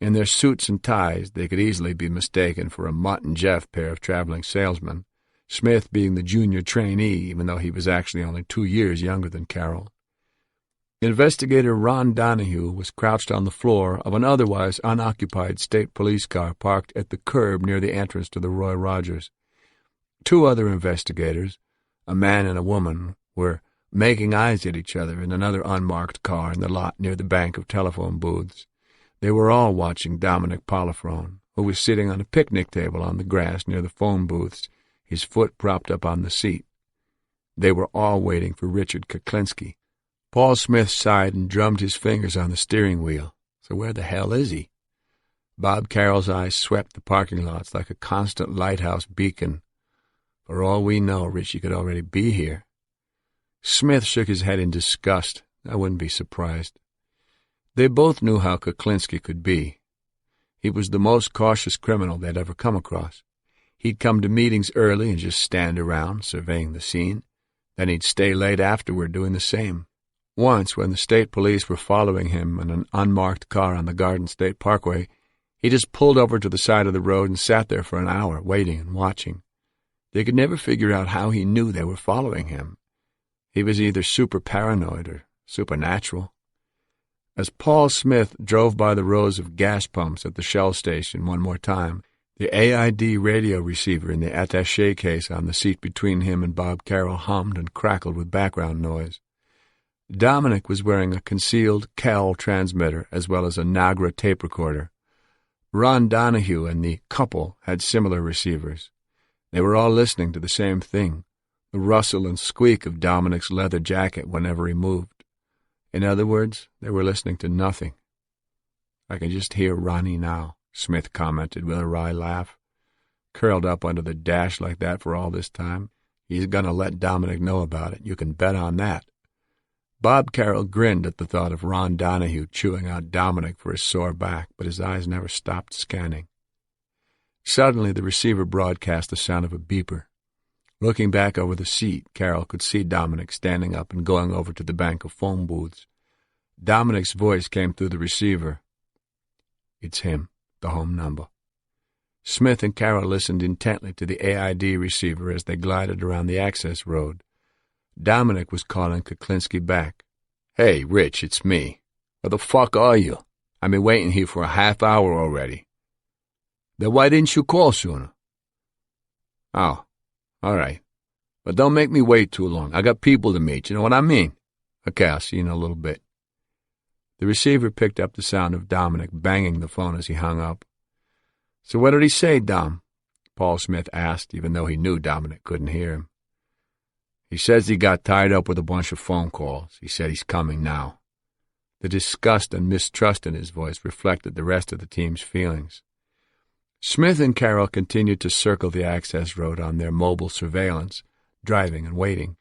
In their suits and ties, they could easily be mistaken for a Mutt and Jeff pair of traveling salesmen, Smith being the junior trainee, even though he was actually only 2 years younger than Carroll. Investigator Ron Donahue was crouched on the floor of an otherwise unoccupied state police car parked at the curb near the entrance to the Roy Rogers. 2 other investigators, a man and a woman, were making eyes at each other in another unmarked car in the lot near the bank of telephone booths. They were all watching Dominic Polifrone, who was sitting on a picnic table on the grass near the phone booths, his foot propped up on the seat. They were all waiting for Richard Kuklinski. Paul Smith sighed and drummed his fingers on the steering wheel. So where the hell is he? Bob Carroll's eyes swept the parking lots like a constant lighthouse beacon. For all we know, Richie could already be here. Smith shook his head in disgust. I wouldn't be surprised. They both knew how Kuklinski could be. He was the most cautious criminal they'd ever come across. He'd come to meetings early and just stand around, surveying the scene. Then he'd stay late afterward doing the same. Once, when the state police were following him in an unmarked car on the Garden State Parkway, he just pulled over to the side of the road and sat there for an hour, waiting and watching. They could never figure out how he knew they were following him. He was either super paranoid or supernatural. As Paul Smith drove by the rows of gas pumps at the Shell station one more time, the AID radio receiver in the attaché case on the seat between him and Bob Carroll hummed and crackled with background noise. Dominic was wearing a concealed Cal transmitter as well as a Nagra tape recorder. Ron Donahue and the couple had similar receivers. They were all listening to the same thing, the rustle and squeak of Dominic's leather jacket whenever he moved. In other words, they were listening to nothing. I can just hear Ronnie now, Smith commented with a wry laugh. Curled up under the dash like that for all this time. He's going to let Dominic know about it. You can bet on that. Bob Carroll grinned at the thought of Ron Donahue chewing out Dominic for his sore back, but his eyes never stopped scanning. Suddenly, the receiver broadcast the sound of a beeper. Looking back over the seat, Carroll could see Dominic standing up and going over to the bank of phone booths. Dominic's voice came through the receiver. It's him, the home number. Smith and Carroll listened intently to the AID receiver as they glided around the access road. Dominic was calling Kuklinski back. Hey, Rich, it's me. Where the fuck are you? I've been waiting here for a half hour already. Then why didn't you call sooner? Oh, all right. But don't make me wait too long. I got people to meet, you know what I mean? Okay, I'll see you in a little bit. The receiver picked up the sound of Dominic banging the phone as he hung up. So what did he say, Dom? Paul Smith asked, even though he knew Dominic couldn't hear him. He says he got tied up with a bunch of phone calls. He said he's coming now. The disgust and mistrust in his voice reflected the rest of the team's feelings. Smith and Carroll continued to circle the access road on their mobile surveillance, driving and waiting.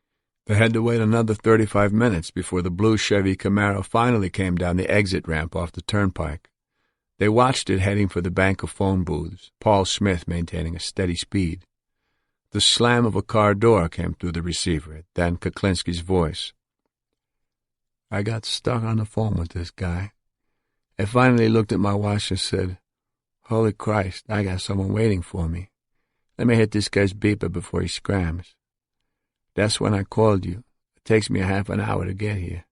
They had to wait another 35 minutes before the blue Chevy Camaro finally came down the exit ramp off the turnpike. They watched it heading for the bank of phone booths, Paul Smith maintaining a steady speed. The slam of a car door came through the receiver, then Kuklinski's voice. I got stuck on the phone with this guy. I finally looked at my watch and said, Holy Christ, I got someone waiting for me. Let me hit this guy's beeper before he scrams. That's when I called you. It takes me a half an hour to get here.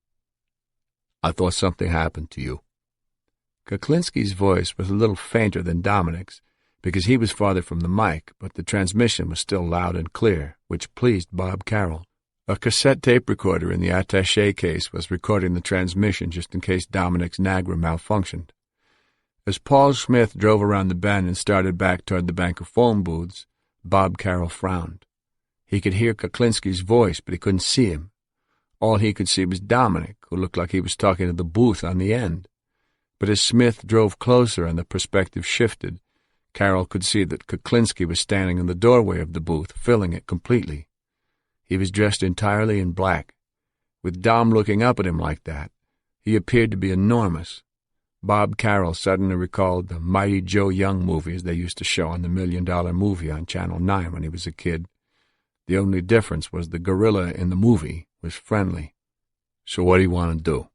I thought something happened to you. Kuklinski's voice was a little fainter than Dominic's, because he was farther from the mic, but the transmission was still loud and clear, which pleased Bob Carroll. A cassette tape recorder in the attaché case was recording the transmission just in case Dominic's Nagra malfunctioned. As Paul Smith drove around the bend and started back toward the bank of phone booths, Bob Carroll frowned. He could hear Kuklinski's voice, but he couldn't see him. All he could see was Dominic, who looked like he was talking to the booth on the end. But as Smith drove closer and the perspective shifted, Carroll could see that Kuklinski was standing in the doorway of the booth, filling it completely. He was dressed entirely in black. With Dom looking up at him like that, he appeared to be enormous. Bob Carroll suddenly recalled the Mighty Joe Young movies they used to show on the $1 Million Movie on Channel 9 when he was a kid. The only difference was the gorilla in the movie was friendly. So what do you want to do?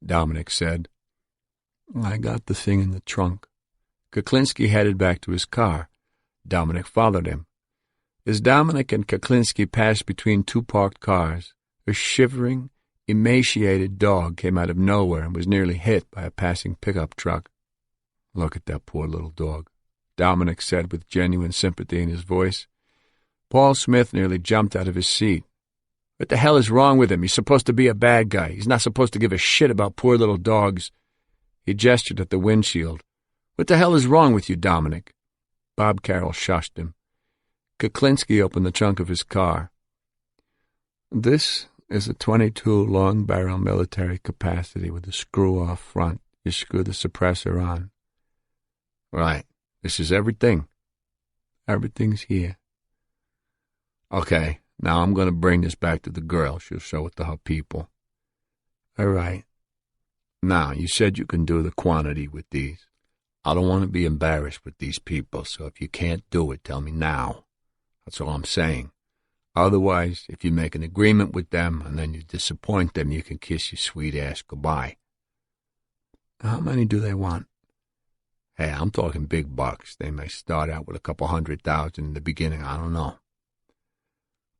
Dominic said. I got the thing in the trunk. Kuklinski headed back to his car. Dominic followed him. As Dominic and Kuklinski passed between two parked cars, a shivering, emaciated dog came out of nowhere and was nearly hit by a passing pickup truck. "Look at that poor little dog," Dominic said with genuine sympathy in his voice. Paul Smith nearly jumped out of his seat. "What the hell is wrong with him? He's supposed to be a bad guy. He's not supposed to give a shit about poor little dogs." He gestured at the windshield. "What the hell is wrong with you, Dominic?" Bob Carroll shushed him. Kuklinski opened the trunk of his car. "This is a .22 long-barrel military capacity with a screw-off front. You screw the suppressor on." "Right. This is everything?" "Everything's here." "Okay, now I'm going to bring this back to the girl. She'll show it to her people." "All right." "Now, you said you can do the quantity with these. I don't want to be embarrassed with these people, so if you can't do it, tell me now. That's all I'm saying. Otherwise, if you make an agreement with them and then you disappoint them, you can kiss your sweet ass goodbye." "How many do they want?" "Hey, I'm talking big bucks. They may start out with a couple 100,000 in the beginning. I don't know."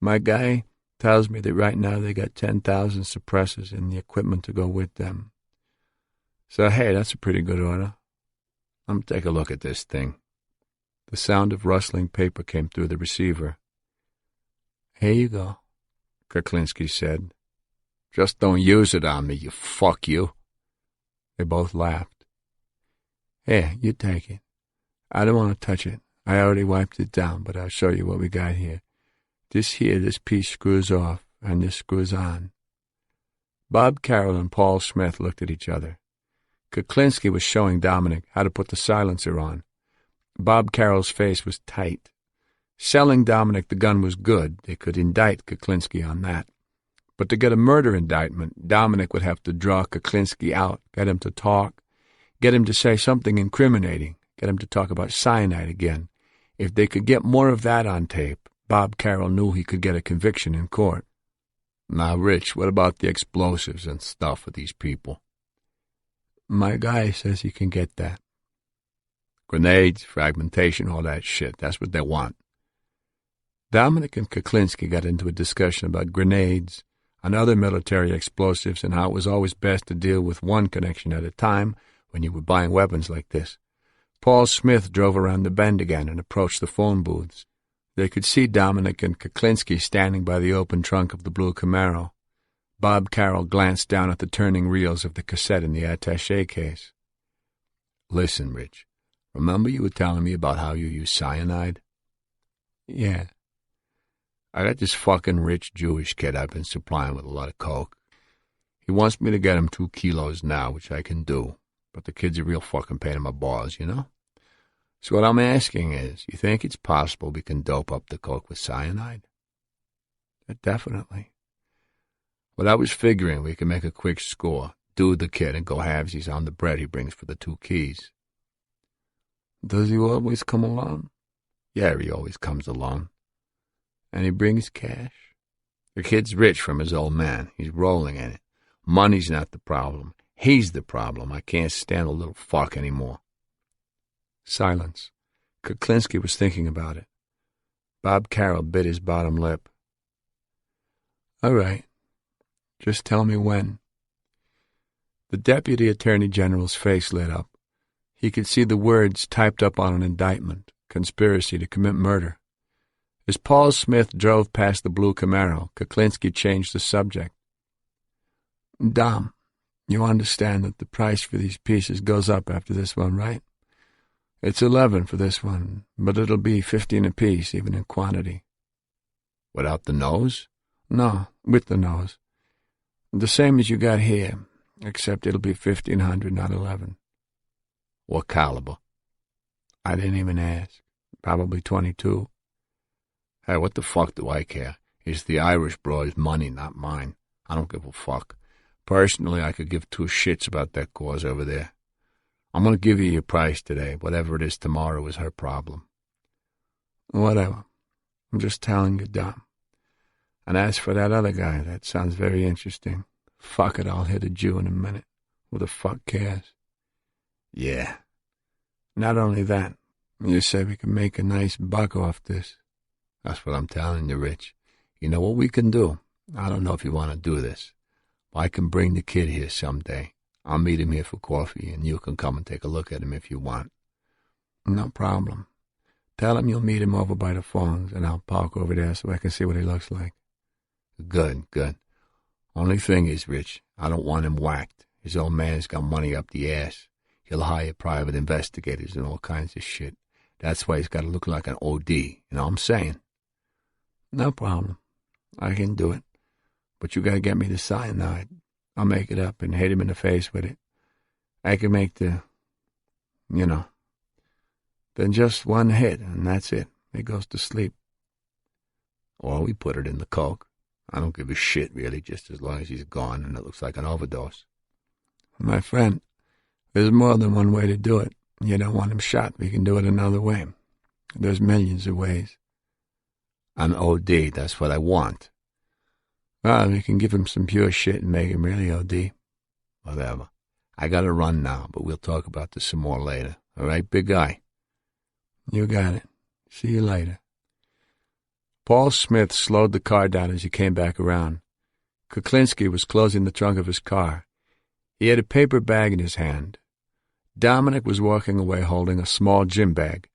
"My guy tells me that right now they got 10,000 suppressors and the equipment to go with them. So, hey, that's a pretty good order. Let me take a look at this thing." The sound of rustling paper came through the receiver. "Here you go," Kuklinski said. "Just don't use it on me, you fuck you." They both laughed. "Here, you take it. I don't want to touch it. I already wiped it down, but I'll show you what we got here. This piece screws off, and this screws on." Bob Carroll and Paul Smith looked at each other. Kuklinski was showing Dominic how to put the silencer on. Bob Carroll's face was tight. Selling Dominic the gun was good. They could indict Kuklinski on that. But to get a murder indictment, Dominic would have to draw Kuklinski out, get him to talk, get him to say something incriminating, get him to talk about cyanide again. If they could get more of that on tape, Bob Carroll knew he could get a conviction in court. "Now, Rich, what about the explosives and stuff for these people?" "My guy says he can get that." "Grenades, fragmentation, all that shit. That's what they want." Dominic and Kuklinski got into a discussion about grenades and other military explosives and how it was always best to deal with one connection at a time when you were buying weapons like this. Paul Smith drove around the bend again and approached the phone booths. They could see Dominic and Kuklinski standing by the open trunk of the blue Camaro. Bob Carroll glanced down at the turning reels of the cassette in the attaché case. "Listen, Rich, remember you were telling me about how you use cyanide?" "Yeah." "I got this fucking rich Jewish kid I've been supplying with a lot of coke. He wants me to get him 2 kilos now, which I can do, but the kid's a real fucking pain in my balls, you know? So what I'm asking is, you think it's possible we can dope up the coke with cyanide?" "Definitely." "Well, I was figuring we can make a quick score, do the kid, and go halvesies on the bread he brings for the 2 keys. "Does he always come along?" "Yeah, he always comes along." "And he brings cash?" "The kid's rich from his old man. He's rolling in it. Money's not the problem. He's the problem. I can't stand a little fuck anymore." Silence. Kuklinski was thinking about it. Bob Carroll bit his bottom lip. "All right. Just tell me when." The Deputy Attorney General's face lit up. He could see the words typed up on an indictment, conspiracy to commit murder. As Paul Smith drove past the blue Camaro, Kuklinski changed the subject. "Dom, you understand that the price for these pieces goes up after this one, right? It's 11 for this one, but it'll be 15 apiece, even in quantity." "Without the nose?" "No, with the nose. The same as you got here, except it'll be 1,500, not 11. "What caliber?" "I didn't even ask. Probably 22. "Hey, what the fuck do I care? It's the Irish broad's money, not mine. I don't give a fuck. Personally, I could give 2 shits about that cause over there. I'm going to give you your price today. Whatever it is tomorrow is her problem." "Whatever. I'm just telling you, Dom. And as for that other guy, that sounds very interesting. Fuck it, I'll hit a Jew in a minute. Who the fuck cares?" Yeah. Not only that, you said we can make a nice buck off this. That's what I'm telling you, Rich. You know what we can do? I don't know if you want to do this, but I can bring the kid here someday. I'll meet him here for coffee, and you can come and take a look at him if you want. No problem. Tell him you'll meet him over by the phones, and I'll park over there so I can see what he looks like. Good. Only thing is, Rich, I don't want him whacked. His old man's got money up the ass. He'll hire private investigators and all kinds of shit. That's why he's got to look like an OD, you know what I'm saying? No problem. I can do it. But you got to get me the cyanide. I'll make it up and hit him in the face with it. I can make then just one hit, and that's it. He goes to sleep. Or we put it in the coke. I don't give a shit, really, just as long as he's gone and it looks like an overdose. My friend, there's more than one way to do it. You don't want him shot. We can do it another way. There's millions of ways. An OD, that's what I want. Well, we can give him some pure shit and make him really OD. Whatever. I gotta run now, but we'll talk about this some more later. All right, big guy? You got it. See you later. Paul Smith slowed the car down as he came back around. Kuklinski was closing the trunk of his car. He had a paper bag in his hand. Dominic was walking away holding a small gym bag.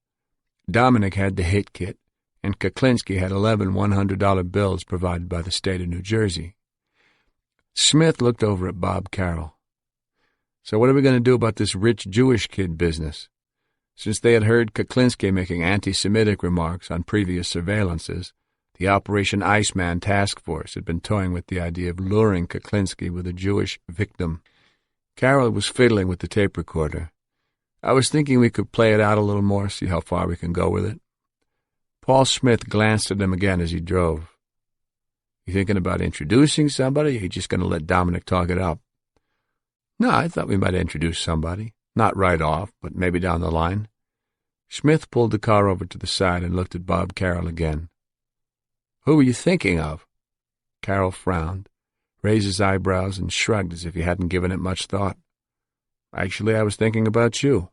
Dominic had the hit kit, and Kuklinski had 11 $100 bills provided by the state of New Jersey. Smith looked over at Bob Carroll. So what are we going to do about this rich Jewish kid business? Since they had heard Kuklinski making anti-Semitic remarks on previous surveillances, the Operation Iceman task force had been toying with the idea of luring Kuklinski with a Jewish victim. Carroll was fiddling with the tape recorder. I was thinking we could play it out a little more, see how far we can go with it. Paul Smith glanced at him again as he drove. You thinking about introducing somebody, or you just going to let Dominic talk it up? No, I thought we might introduce somebody. Not right off, but maybe down the line. Smith pulled the car over to the side and looked at Bob Carroll again. Who were you thinking of? Carroll frowned, raised his eyebrows, and shrugged as if he hadn't given it much thought. Actually, I was thinking about you.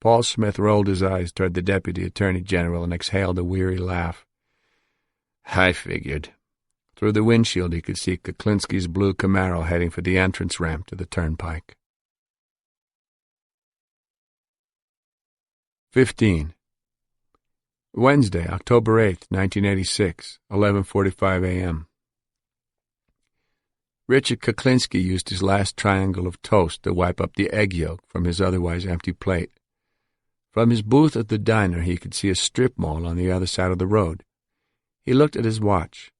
Paul Smith rolled his eyes toward the Deputy Attorney General and exhaled a weary laugh. I figured. Through the windshield he could see Kuklinski's blue Camaro heading for the entrance ramp to the turnpike. 15. Wednesday, October 8, 1986, 11:45 a.m. Richard Kuklinski used his last triangle of toast to wipe up the egg yolk from his otherwise empty plate. From his booth at the diner he could see a strip mall on the other side of the road. He looked at his watch.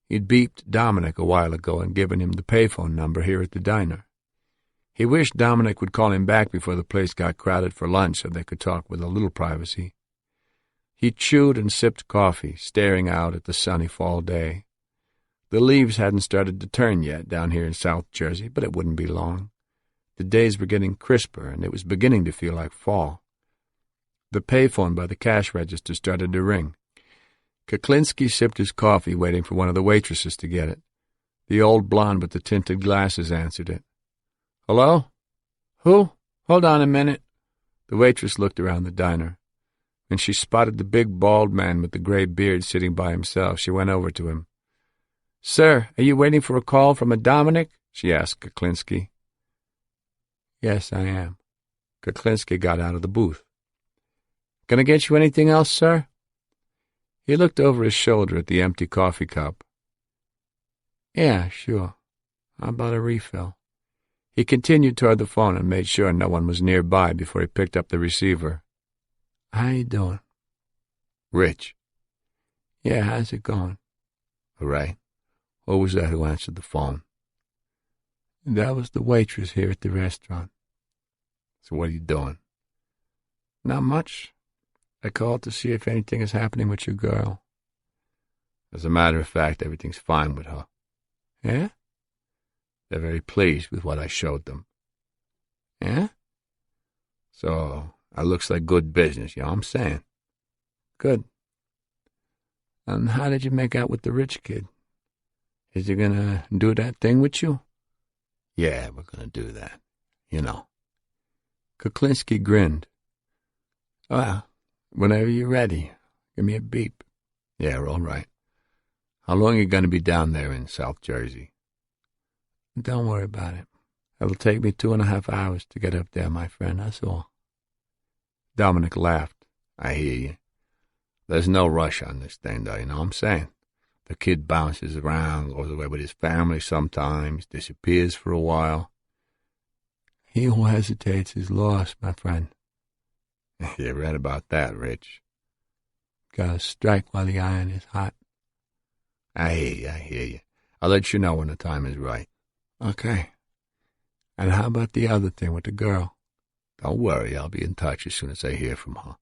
He'd beeped Dominic a while ago and given him the payphone number here at the diner. He wished Dominic would call him back before the place got crowded for lunch so they could talk with a little privacy. He chewed and sipped coffee, staring out at the sunny fall day. The leaves hadn't started to turn yet down here in South Jersey, but it wouldn't be long. The days were getting crisper, and it was beginning to feel like fall. The payphone by the cash register started to ring. Kuklinski sipped his coffee, waiting for one of the waitresses to get it. The old blonde with the tinted glasses answered it. Hello? Who? Hold on a minute. The waitress looked around the diner. When she spotted the big bald man with the gray beard sitting by himself, she went over to him. Sir, are you waiting for a call from a Dominic? She asked Kuklinski. Yes, I am. Kuklinski got out of the booth. Can I get you anything else, sir? He looked over his shoulder at the empty coffee cup. Yeah, sure. How about a refill? He continued toward the phone and made sure no one was nearby before he picked up the receiver. How you doing? Rich. Yeah, how's it going? All right. Who was that who answered the phone? That was the waitress here at the restaurant. So what are you doing? Not much. I called to see if anything is happening with your girl. As a matter of fact, everything's fine with her. Yeah? They're very pleased with what I showed them. Yeah? So, that looks like good business, you know what I'm saying? Good. And how did you make out with the rich kid? Is he gonna do that thing with you? Yeah, we're gonna do that. You know. Kuklinski grinned. Well, whenever you're ready, give me a beep. Yeah, all right. How long are you going to be down there in South Jersey? Don't worry about it. It'll take me 2.5 hours to get up there, my friend, that's all. Dominic laughed. I hear you. There's no rush on this thing, though, you know what I'm saying? The kid bounces around, goes away with his family sometimes, disappears for a while. He who hesitates is lost, my friend. You're right about that, Rich. Gotta strike while the iron is hot. I hear you. I'll let you know when the time is right. Okay. And how about the other thing with the girl? Don't worry, I'll be in touch as soon as I hear from her.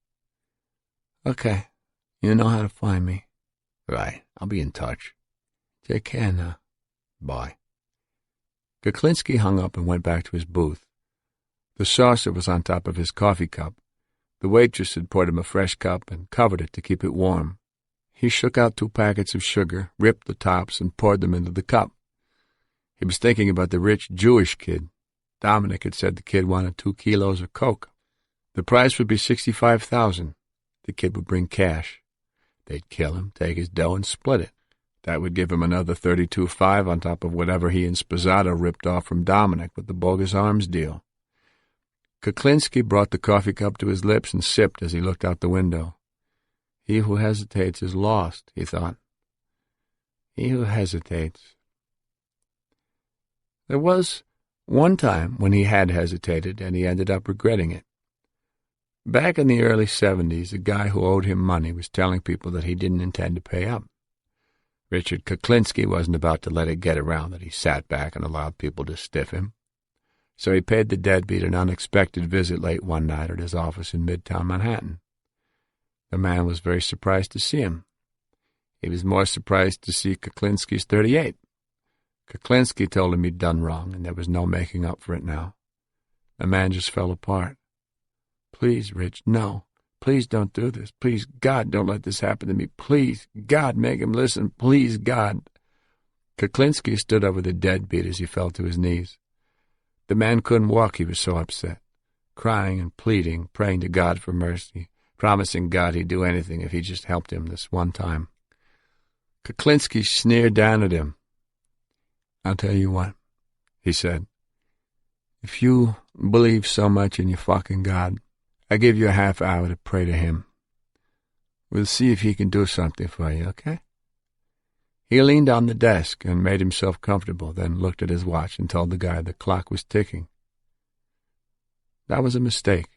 Okay. You know how to find me. Right, I'll be in touch. Take care now. Bye. Kuklinski hung up and went back to his booth. The saucer was on top of his coffee cup. The waitress had poured him a fresh cup and covered it to keep it warm. He shook out 2 packets of sugar, ripped the tops, and poured them into the cup. He was thinking about the rich Jewish kid. Dominic had said the kid wanted 2 kilos of coke. The price would be $65,000. The kid would bring cash. They'd kill him, take his dough, and split it. That would give him another $32,500 on top of whatever he and Spazzato ripped off from Dominic with the bogus arms deal. Kuklinski brought the coffee cup to his lips and sipped as he looked out the window. He who hesitates is lost, he thought. He who hesitates. There was one time when he had hesitated, and he ended up regretting it. Back in the early 70s, a guy who owed him money was telling people that he didn't intend to pay up. Richard Kuklinski wasn't about to let it get around that he sat back and allowed people to stiff him. So he paid the deadbeat an unexpected visit late one night at his office in Midtown Manhattan. The man was very surprised to see him. He was more surprised to see Kuklinski's 38. Kuklinski told him he'd done wrong, and there was no making up for it now. The man just fell apart. Please, Rich, no. Please don't do this. Please, God, don't let this happen to me. Please, God, make him listen. Please, God. Kuklinski stood over the deadbeat as he fell to his knees. The man couldn't walk, he was so upset, crying and pleading, praying to God for mercy, promising God he'd do anything if he just helped him this one time. Kuklinski sneered down at him. I'll tell you what, he said. If you believe so much in your fucking God, I give you a half hour to pray to him. We'll see if he can do something for you, okay? He leaned on the desk and made himself comfortable, then looked at his watch and told the guy the clock was ticking. That was a mistake.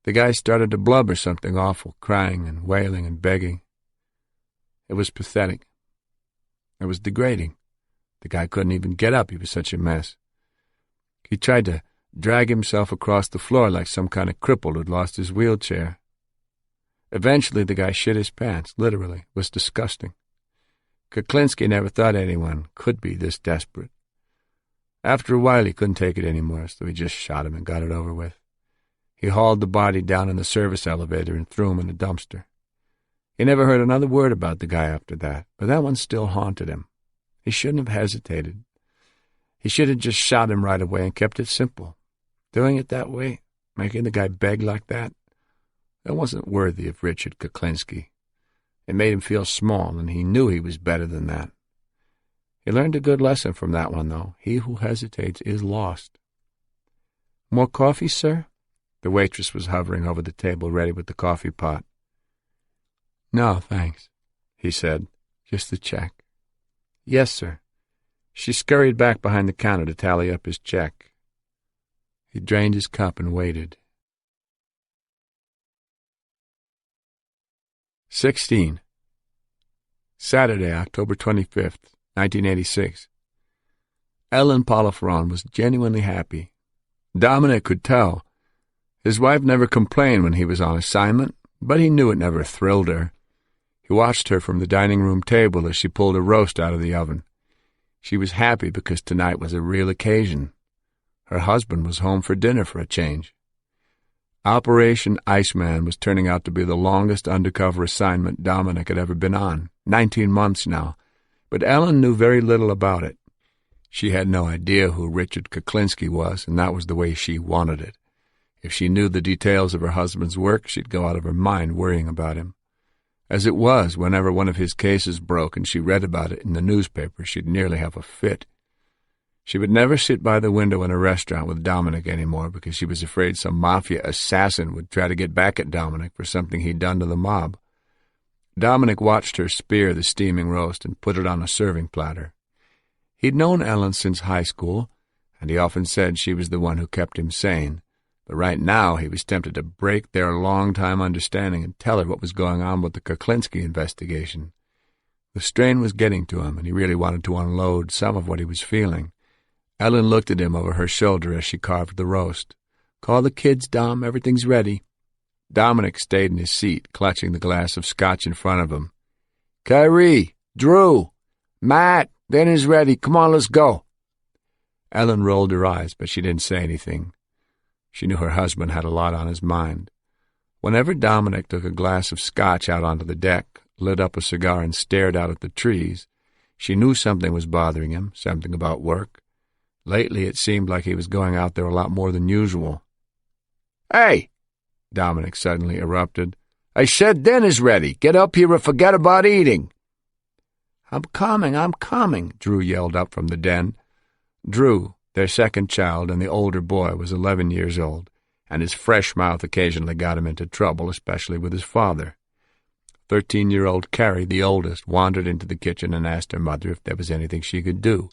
The guy started to blubber something awful, crying and wailing and begging. It was pathetic. It was degrading. The guy couldn't even get up. He was such a mess. He tried to drag himself across the floor like some kind of cripple who'd lost his wheelchair. Eventually, the guy shit his pants, literally. It was disgusting. Kuklinski never thought anyone could be this desperate. After a while, he couldn't take it anymore, so he just shot him and got it over with. He hauled the body down in the service elevator and threw him in a dumpster. He never heard another word about the guy after that, but that one still haunted him. He shouldn't have hesitated. He should have just shot him right away and kept it simple. Doing it that way, making the guy beg like that wasn't worthy of Richard Kuklinski. It made him feel small, and he knew he was better than that. He learned a good lesson from that one, though. He who hesitates is lost. More coffee, sir? The waitress was hovering over the table, ready with the coffee pot. No, thanks, he said. Just the check. Yes, sir. She scurried back behind the counter to tally up his check. He drained his cup and waited. 16. Saturday, October 25th, 1986. Ellen Poliferon was genuinely happy. Dominic could tell. His wife never complained when he was on assignment, but he knew it never thrilled her. He watched her from the dining room table as she pulled a roast out of the oven. She was happy because tonight was a real occasion. Her husband was home for dinner for a change. Operation Iceman was turning out to be the longest undercover assignment Dominic had ever been on, 19 months now, but Ellen knew very little about it. She had no idea who Richard Kuklinski was, and that was the way she wanted it. If she knew the details of her husband's work, she'd go out of her mind worrying about him. As it was, whenever one of his cases broke and she read about it in the newspaper, she'd nearly have a fit. She would never sit by the window in a restaurant with Dominic anymore because she was afraid some mafia assassin would try to get back at Dominic for something he'd done to the mob. Dominic watched her spear the steaming roast and put it on a serving platter. He'd known Ellen since high school, and he often said she was the one who kept him sane. But right now he was tempted to break their long-time understanding and tell her what was going on with the Kuklinski investigation. The strain was getting to him, and he really wanted to unload some of what he was feeling. Ellen looked at him over her shoulder as she carved the roast. "Call the kids, Dom. Everything's ready." Dominic stayed in his seat, clutching the glass of scotch in front of him. "Kyrie, Drew, Matt, dinner's ready. Come on, let's go." Ellen rolled her eyes, but she didn't say anything. She knew her husband had a lot on his mind. Whenever Dominic took a glass of scotch out onto the deck, lit up a cigar and stared out at the trees, she knew something was bothering him, something about work. Lately it seemed like he was going out there a lot more than usual. "Hey!" Dominic suddenly erupted. "I said dinner's ready. Get up here or forget about eating." I'm coming," Drew yelled up from the den. Drew, their second child and the older boy, was 11 years old, and his fresh mouth occasionally got him into trouble, especially with his father. 13-year-old Carrie, the oldest, wandered into the kitchen and asked her mother if there was anything she could do.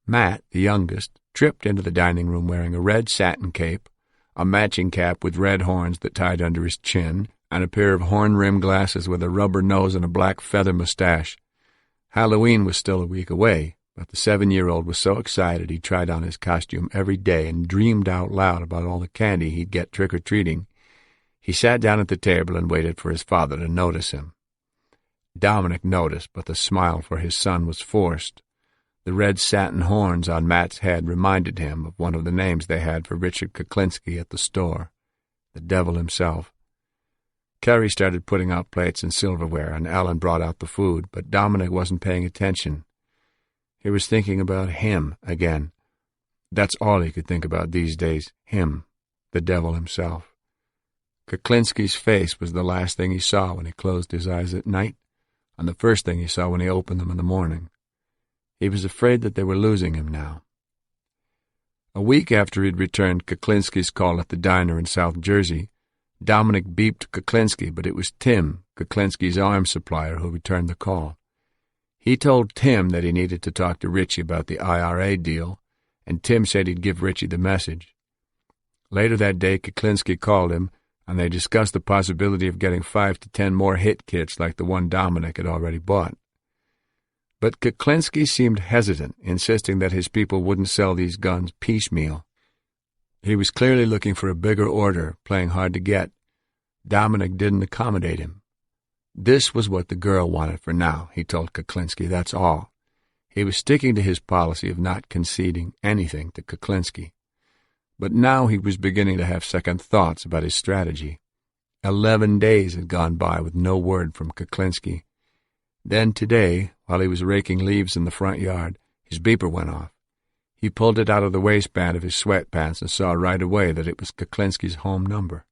Matt, the youngest, tripped into the dining room wearing a red satin cape, a matching cap with red horns that tied under his chin, and a pair of horn-rimmed glasses with a rubber nose and a black feather mustache. Halloween was still a week away, but the 7-year-old was so excited he tried on his costume every day and dreamed out loud about all the candy he'd get trick-or-treating. He sat down at the table and waited for his father to notice him. Dominic noticed, but the smile for his son was forced. The red satin horns on Matt's head reminded him of one of the names they had for Richard Kuklinski at the store, the devil himself. Carrie started putting out plates and silverware, and Ellen brought out the food, but Dominic wasn't paying attention. He was thinking about him again. That's all he could think about these days, him, the devil himself. Kuklinski's face was the last thing he saw when he closed his eyes at night, and the first thing he saw when he opened them in the morning. He was afraid that they were losing him now. A week after he'd returned Kuklinski's call at the diner in South Jersey, Dominic beeped Kuklinski, but it was Tim, Kuklinski's arms supplier, who returned the call. He told Tim that he needed to talk to Richie about the IRA deal, and Tim said he'd give Richie the message. Later that day, Kuklinski called him, and they discussed the possibility of getting 5 to 10 more hit kits like the one Dominic had already bought. But Kuklinski seemed hesitant, insisting that his people wouldn't sell these guns piecemeal. He was clearly looking for a bigger order, playing hard to get. Dominic didn't accommodate him. This was what the girl wanted for now, he told Kuklinski, that's all. He was sticking to his policy of not conceding anything to Kuklinski. But now he was beginning to have second thoughts about his strategy. 11 days had gone by with no word from Kuklinski. Then today, while he was raking leaves in the front yard, his beeper went off. He pulled it out of the waistband of his sweatpants and saw right away that it was Kuklinski's home number.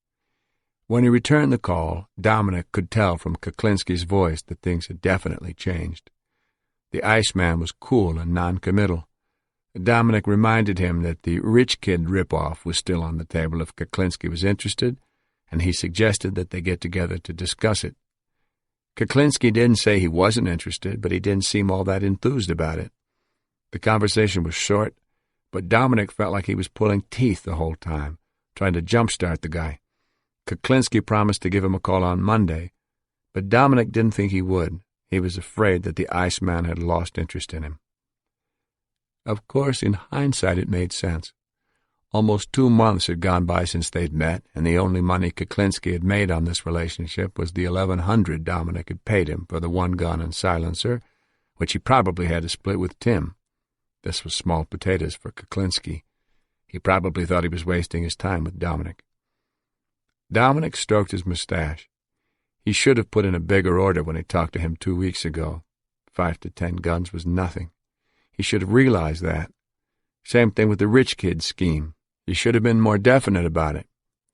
When he returned the call, Dominic could tell from Kuklinski's voice that things had definitely changed. The Iceman was cool and non-committal. Dominic reminded him that the rich kid ripoff was still on the table if Kuklinski was interested, and he suggested that they get together to discuss it. Kuklinski didn't say he wasn't interested, but he didn't seem all that enthused about it. The conversation was short, but Dominic felt like he was pulling teeth the whole time, trying to jumpstart the guy. Kuklinski promised to give him a call on Monday, but Dominic didn't think he would. He was afraid that the Iceman had lost interest in him. Of course, in hindsight, it made sense. Almost 2 months had gone by since they'd met, and the only money Kuklinski had made on this relationship was the $1,100 Dominic had paid him for the one gun and silencer, which he probably had to split with Tim. This was small potatoes for Kuklinski. He probably thought he was wasting his time with Dominic. Dominic stroked his mustache. He should have put in a bigger order when he talked to him 2 weeks ago. 5 to 10 guns was nothing. He should have realized that. Same thing with the rich kid scheme. He should have been more definite about it.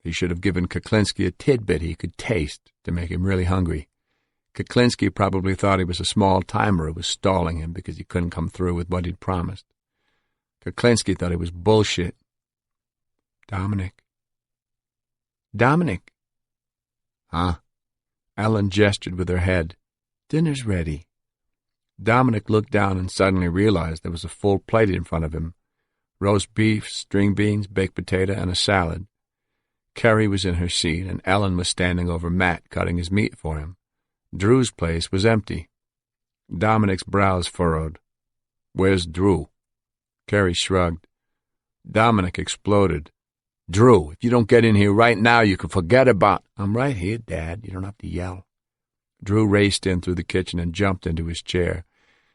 He should have given Kuklinski a tidbit he could taste to make him really hungry. Kuklinski probably thought he was a small-timer who was stalling him because he couldn't come through with what he'd promised. Kuklinski thought he was bullshit. Dominic. Dominic. Huh? Ellen gestured with her head. Dinner's ready. Dominic looked down and suddenly realized there was a full plate in front of him. Roast beef, string beans, baked potato, and a salad. Carrie was in her seat, and Ellen was standing over Matt, cutting his meat for him. Drew's place was empty. Dominic's brows furrowed. Where's Drew? Carrie shrugged. Dominic exploded. Drew, if you don't get in here right now, you can forget about— I'm right here, Dad. You don't have to yell. Drew raced in through the kitchen and jumped into his chair.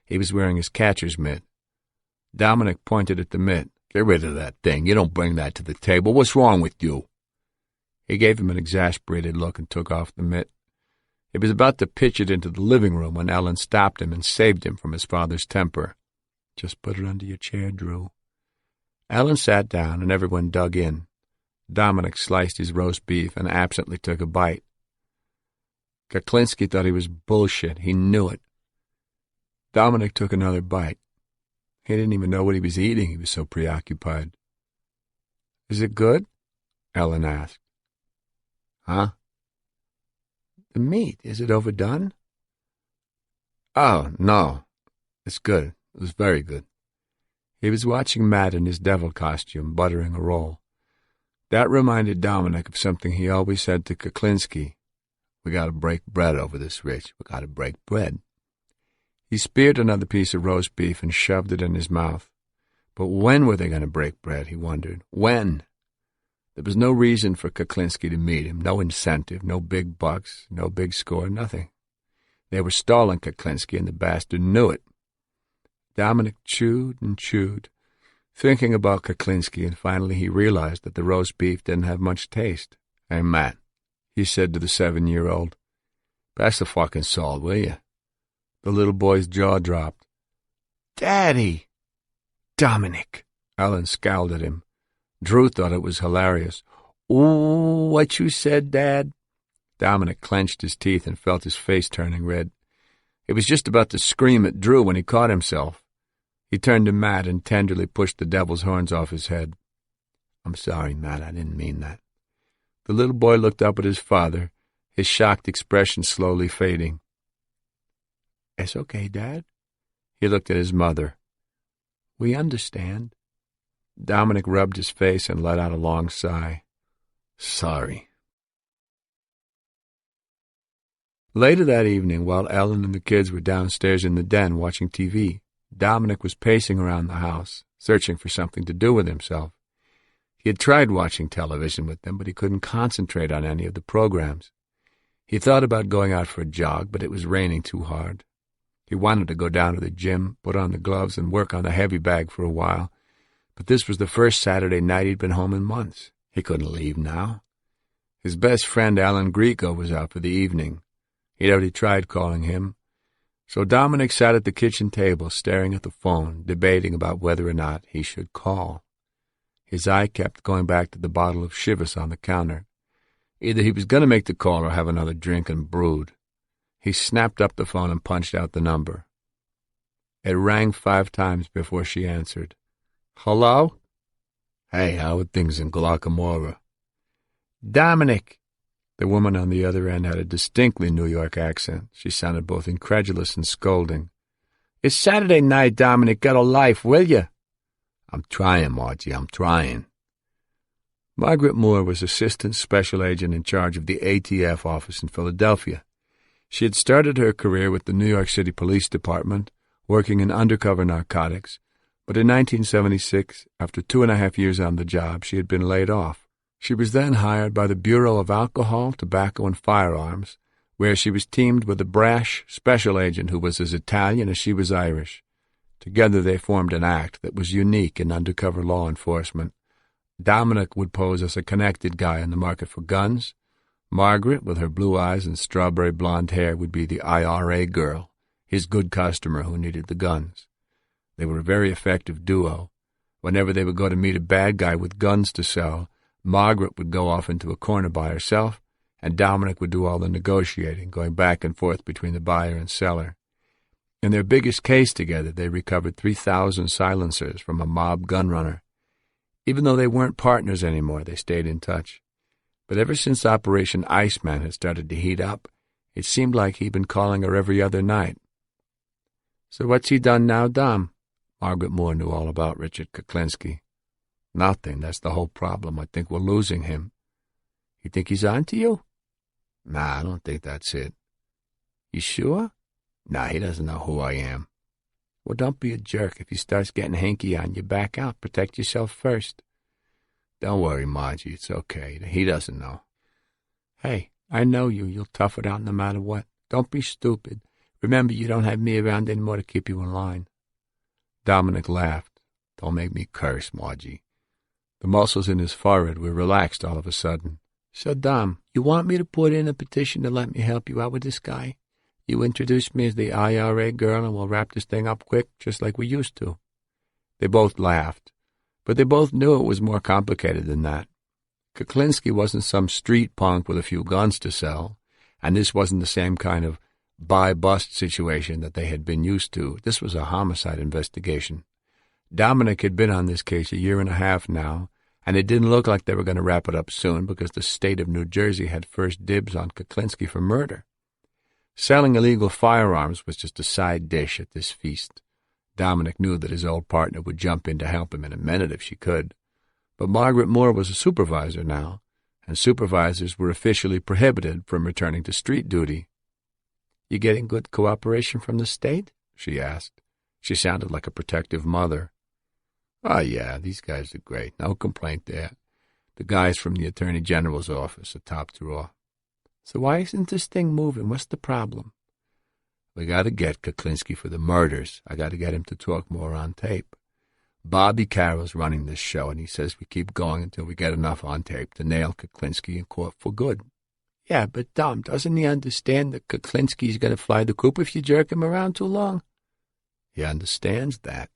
He was wearing his catcher's mitt. Dominic pointed at the mitt. Get rid of that thing. You don't bring that to the table. What's wrong with you? He gave him an exasperated look and took off the mitt. He was about to pitch it into the living room when Ellen stopped him and saved him from his father's temper. Just put it under your chair, Drew. Ellen sat down and everyone dug in. Dominic sliced his roast beef and absently took a bite. Kuklinski thought he was bullshit. He knew it. Dominic took another bite. He didn't even know what he was eating. He was so preoccupied. Is it good? Ellen asked. Huh? The meat, is it overdone? Oh, no. It's good. It was very good. He was watching Matt in his devil costume, buttering a roll. That reminded Dominic of something he always said to Kuklinski. We gotta break bread over this, Rich. We gotta break bread. He speared another piece of roast beef and shoved it in his mouth. But when were they going to break bread, he wondered. When? There was no reason for Kuklinski to meet him, no incentive, no big bucks, no big score, nothing. They were stalling Kuklinski, and the bastard knew it. Dominic chewed and chewed, thinking about Kuklinski, and finally he realized that the roast beef didn't have much taste. Hey, Matt, he said to the 7-year-old, pass the fucking salt, will you? The little boy's jaw dropped. Daddy! Dominic! Ellen scowled at him. Drew thought it was hilarious. Ooh, what you said, Dad? Dominic clenched his teeth and felt his face turning red. He was just about to scream at Drew when he caught himself. He turned to Matt and tenderly pushed the devil's horns off his head. I'm sorry, Matt, I didn't mean that. The little boy looked up at his father, his shocked expression slowly fading. It's okay, Dad. He looked at his mother. We understand. Dominic rubbed his face and let out a long sigh. Sorry. Later that evening, while Ellen and the kids were downstairs in the den watching TV, Dominic was pacing around the house, searching for something to do with himself. He had tried watching television with them, but he couldn't concentrate on any of the programs. He thought about going out for a jog, but it was raining too hard. He wanted to go down to the gym, put on the gloves, and work on the heavy bag for a while, but this was the first Saturday night he'd been home in months. He couldn't leave now. His best friend, Alan Greco, was out for the evening. He'd already tried calling him. So Dominic sat at the kitchen table, staring at the phone, debating about whether or not he should call. His eye kept going back to the bottle of Chivas on the counter. Either he was going to make the call or have another drink and brood. He snapped up the phone and punched out the number. It rang 5 times before she answered. Hello? Hey, how are things in Guacamora? Dominic! The woman on the other end had a distinctly New York accent. She sounded both incredulous and scolding. It's Saturday night, Dominic. Get a life, will you? I'm trying, Margie, I'm trying. Margaret Moore was Assistant Special Agent in charge of the ATF office in Philadelphia. She had started her career with the New York City Police Department, working in undercover narcotics, but in 1976, after 2.5 years on the job, she had been laid off. She was then hired by the Bureau of Alcohol, Tobacco, and Firearms, where she was teamed with a brash special agent who was as Italian as she was Irish. Together they formed an act that was unique in undercover law enforcement. Dominic would pose as a connected guy in the market for guns. Margaret, with her blue eyes and strawberry blonde hair, would be the IRA girl, his good customer who needed the guns. They were a very effective duo. Whenever they would go to meet a bad guy with guns to sell, Margaret would go off into a corner by herself, and Dominic would do all the negotiating, going back and forth between the buyer and seller. In their biggest case together, they recovered 3,000 silencers from a mob gun runner. Even though they weren't partners anymore, they stayed in touch. But ever since Operation Iceman had started to heat up, it seemed like he'd been calling her every other night. "So what's he done now, Dom?" Margaret Moore knew all about Richard Kuklinski. "Nothing. That's the whole problem. I think we're losing him." "You think he's on to you?" "Nah, I don't think that's it." "You sure?" "Nah, he doesn't know who I am." "Well, don't be a jerk. If he starts getting hanky on you, back out. Protect yourself first." "Don't worry, Margie. It's okay. He doesn't know." "Hey, I know you. You'll tough it out no matter what. Don't be stupid. Remember, you don't have me around anymore to keep you in line." Dominic laughed. "Don't make me curse, Margie." The muscles in his forehead were relaxed all of a sudden. "So, Dom, you want me to put in a petition to let me help you out with this guy? You introduce me as the IRA girl and we'll wrap this thing up quick, just like we used to." They both laughed, but they both knew it was more complicated than that. Kuklinski wasn't some street punk with a few guns to sell, and this wasn't the same kind of buy-bust situation that they had been used to. This was a homicide investigation. Dominic had been on this case 1.5 years now, and it didn't look like they were going to wrap it up soon because the state of New Jersey had first dibs on Kuklinski for murder. Selling illegal firearms was just a side dish at this feast. Dominic knew that his old partner would jump in to help him in a minute if she could. But Margaret Moore was a supervisor now, and supervisors were officially prohibited from returning to street duty. "You getting good cooperation from the state?" she asked. She sounded like a protective mother. "Oh, yeah, these guys are great. No complaint there. The guys from the Attorney General's office are top drawer." "So why isn't this thing moving? What's the problem?" "We got to get Kuklinski for the murders. I got to get him to talk more on tape. Bobby Carroll's running this show, and he says we keep going until we get enough on tape to nail Kuklinski in court for good." "Yeah, but Dom, doesn't he understand that Kuklinski's going to fly the coop if you jerk him around too long?" "He understands that."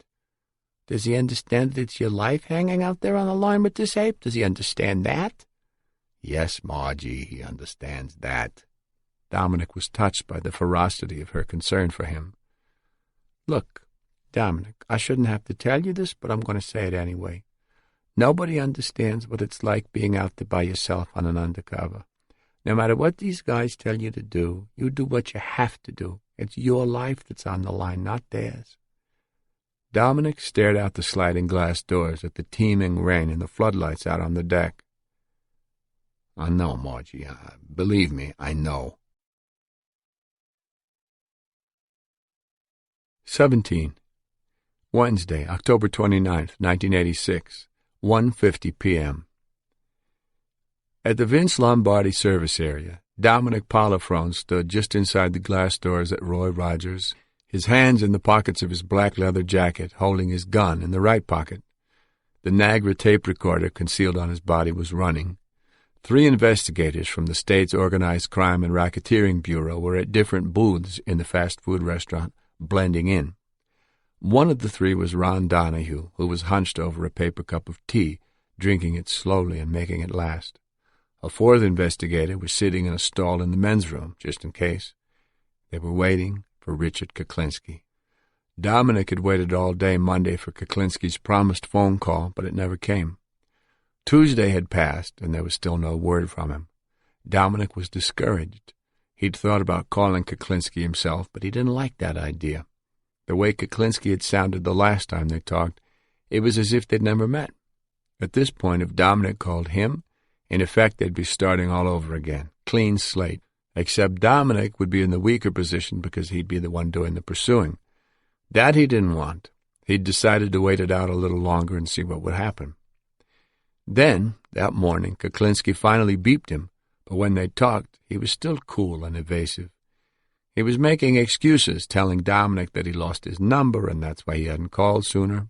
"Does he understand that it's your life hanging out there on the line with this ape? Does he understand that?" "Yes, Margie, he understands that." Dominic was touched by the ferocity of her concern for him. "Look, Dominic, I shouldn't have to tell you this, but I'm going to say it anyway. Nobody understands what it's like being out there by yourself on an undercover. No matter what these guys tell you to do, you do what you have to do. It's your life that's on the line, not theirs." Dominic stared out the sliding glass doors at the teeming rain and the floodlights out on the deck. "I know, Margie. Believe me, I know." 17. Wednesday, October 29th, 1986, 1:50 p.m. At the Vince Lombardi service area, Dominic Polifrone stood just inside the glass doors at Roy Rogers, his hands in the pockets of his black leather jacket, holding his gun in the right pocket. The Niagara tape recorder concealed on his body was running. 3 investigators from the state's Organized Crime and Racketeering Bureau were at different booths in the fast food restaurant, blending in. One of the 3 was Ron Donahue, who was hunched over a paper cup of tea, drinking it slowly and making it last. A 4th investigator was sitting in a stall in the men's room, just in case. They were waiting for Richard Kuklinski. Dominic had waited all day Monday for Kuklinski's promised phone call, but it never came. Tuesday had passed, and there was still no word from him. Dominic was discouraged. He'd thought about calling Kuklinski himself, but he didn't like that idea. The way Kuklinski had sounded the last time they talked, it was as if they'd never met. At this point, if Dominic called him, in effect they'd be starting all over again, clean slate, except Dominic would be in the weaker position because he'd be the one doing the pursuing. That he didn't want. He'd decided to wait it out a little longer and see what would happen. Then, that morning, Kuklinski finally beeped him, but when they talked, he was still cool and evasive. He was making excuses, telling Dominic that he lost his number and that's why he hadn't called sooner.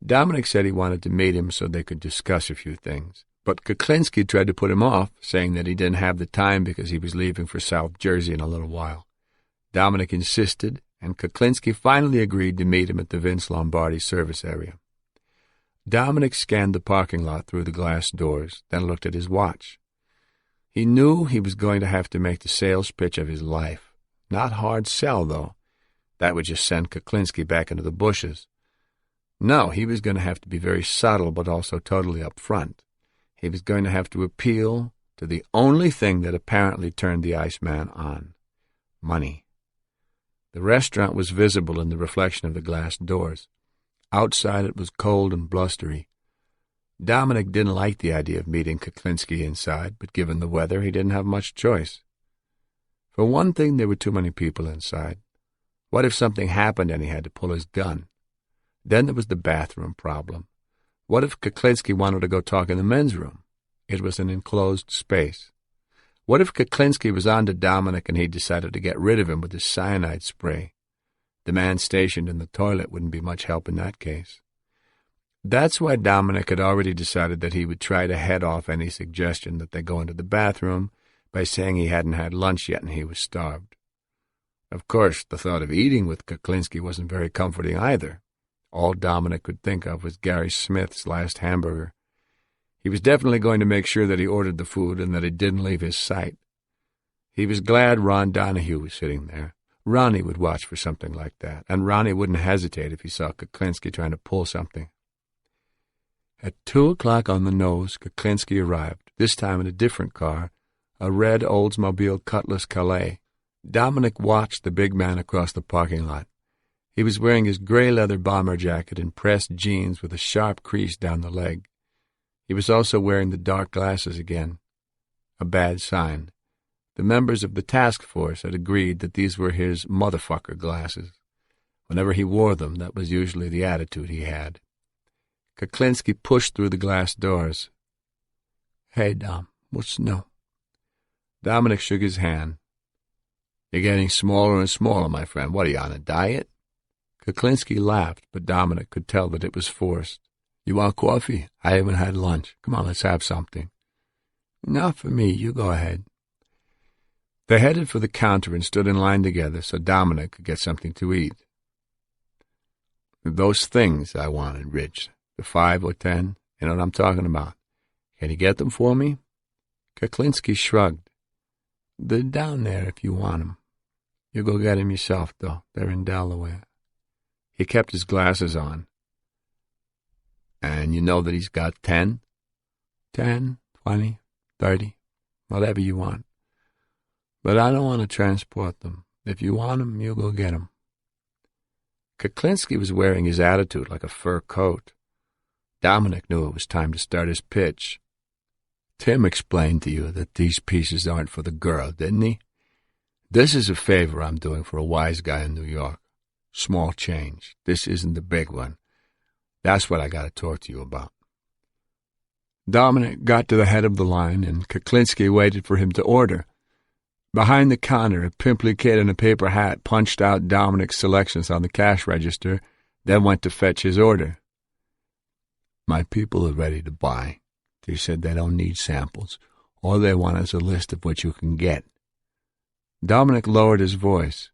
Dominic said he wanted to meet him so they could discuss a few things, but Kuklinski tried to put him off, saying that he didn't have the time because he was leaving for South Jersey in a little while. Dominic insisted, and Kuklinski finally agreed to meet him at the Vince Lombardi service area. Dominic scanned the parking lot through the glass doors, then looked at his watch. He knew he was going to have to make the sales pitch of his life. Not hard sell, though. That would just send Kuklinski back into the bushes. No, he was going to have to be very subtle, but also totally upfront. He was going to have to appeal to the only thing that apparently turned the Iceman on: money. The restaurant was visible in the reflection of the glass doors. Outside it was cold and blustery. Dominic didn't like the idea of meeting Kuklinski inside, but given the weather, he didn't have much choice. For one thing, there were too many people inside. What if something happened and he had to pull his gun? Then there was the bathroom problem. What if Kuklinski wanted to go talk in the men's room? It was an enclosed space. What if Kuklinski was on to Dominic and he decided to get rid of him with his cyanide spray? The man stationed in the toilet wouldn't be much help in that case. That's why Dominic had already decided that he would try to head off any suggestion that they go into the bathroom by saying he hadn't had lunch yet and he was starved. Of course, the thought of eating with Kuklinski wasn't very comforting either. All Dominic could think of was Gary Smith's last hamburger. He was definitely going to make sure that he ordered the food and that it didn't leave his sight. He was glad Ron Donahue was sitting there. Ronnie would watch for something like that, and Ronnie wouldn't hesitate if he saw Kuklinski trying to pull something. At 2:00 on the nose, Kuklinski arrived, this time in a different car, a red Oldsmobile Cutlass Calais. Dominic watched the big man across the parking lot. He was wearing his gray leather bomber jacket and pressed jeans with a sharp crease down the leg. He was also wearing the dark glasses again. A bad sign. The members of the task force had agreed that these were his motherfucker glasses. Whenever he wore them, that was usually the attitude he had. Kuklinski pushed through the glass doors. "Hey, Dom, what's new?" Dominic shook his hand. "You're getting smaller and smaller, my friend. What, are you on a diet?" Kuklinski laughed, but Dominic could tell that it was forced. "You want coffee? I haven't had lunch. Come on, let's have something." "Not for me. You go ahead." They headed for the counter and stood in line together so Dominic could get something to eat. "Those things I wanted, Rich, the 5 or 10, you know what I'm talking about. Can you get them for me?" Kuklinski shrugged. "They're down there if you want them. You go get them yourself, though. They're in Delaware." He kept his glasses on. "And you know that he's got 10? 10, 20, 30, whatever you want. But I don't want to transport them. If you want them, you go get them." Kuklinski was wearing his attitude like a fur coat. Dominic knew it was time to start his pitch. "Tim explained to you that these pieces aren't for the girl, didn't he? This is a favor I'm doing for a wise guy in New York. Small change. This isn't the big one. That's what I got to talk to you about." Dominic got to the head of the line, and Kuklinski waited for him to order. Behind the counter, a pimply kid in a paper hat punched out Dominic's selections on the cash register, then went to fetch his order. "My people are ready to buy. They said they don't need samples. All they want is a list of what you can get." Dominic lowered his voice.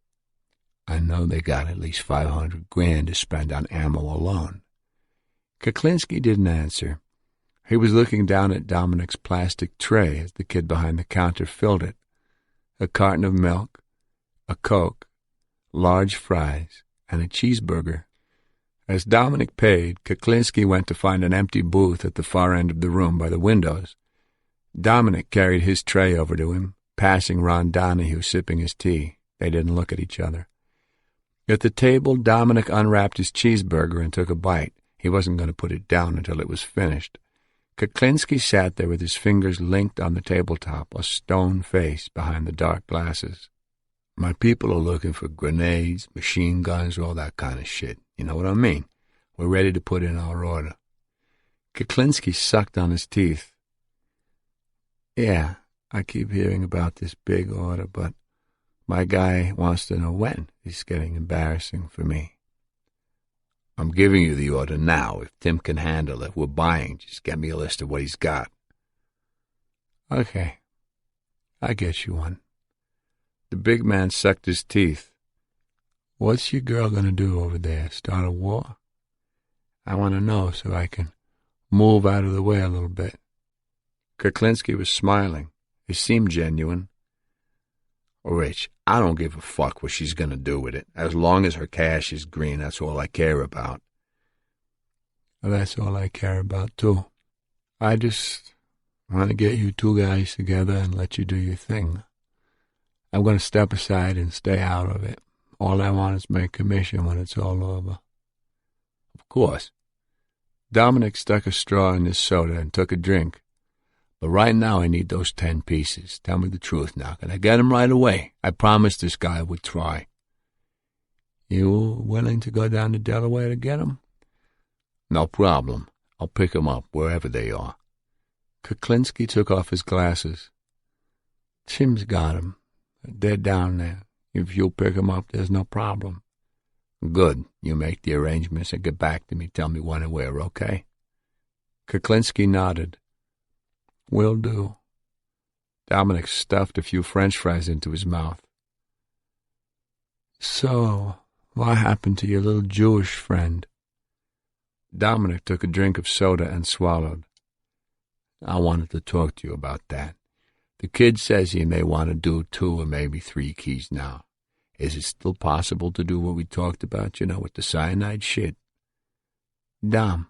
"I know they got at least $500,000 to spend on ammo alone." Kuklinski didn't answer. He was looking down at Dominic's plastic tray as the kid behind the counter filled it. A carton of milk, a Coke, large fries, and a cheeseburger. As Dominic paid, Kuklinski went to find an empty booth at the far end of the room by the windows. Dominic carried his tray over to him, passing Ron Donahue sipping his tea. They didn't look at each other. At the table, Dominic unwrapped his cheeseburger and took a bite. He wasn't going to put it down until it was finished. Kuklinski sat there with his fingers linked on the tabletop, a stone face behind the dark glasses. "My people are looking for grenades, machine guns, all that kind of shit. You know what I mean? We're ready to put in our order." Kuklinski sucked on his teeth. "Yeah, I keep hearing about this big order, but my guy wants to know when. It's getting embarrassing for me." "I'm giving you the order now. If Tim can handle it, we're buying. Just get me a list of what he's got." "Okay, I get you one." The big man sucked his teeth. "What's your girl going to do over there? Start a war? I want to know so I can move out of the way a little bit. Kuklinski was smiling. It seemed genuine. Rich, I don't give a fuck what she's going to do with it. As long as her cash is green, that's all I care about. Well, that's all I care about, too. I just want to get you two guys together and let you do your thing. I'm going to step aside and stay out of it. All I want is my commission when it's all over. Of course. Dominic stuck a straw in his soda and took a drink. But right now I need those 10 pieces. Tell me the truth now. Can I get 'em right away? I promised this guy I would try. You willing to go down to Delaware to get 'em? No problem. I'll pick 'em up wherever they are. Kuklinski took off his glasses. Tim's got 'em. They're down there. If you'll pick 'em up, there's no problem. Good. You make the arrangements and get back to me. Tell me when and where, okay? Kuklinski nodded. Will do. Dominic stuffed a few French fries into his mouth. So, what happened to your little Jewish friend? Dominic took a drink of soda and swallowed. I wanted to talk to you about that. The kid says he may want to do 2 or maybe 3 keys now. Is it still possible to do what we talked about, with the cyanide shit? Dom,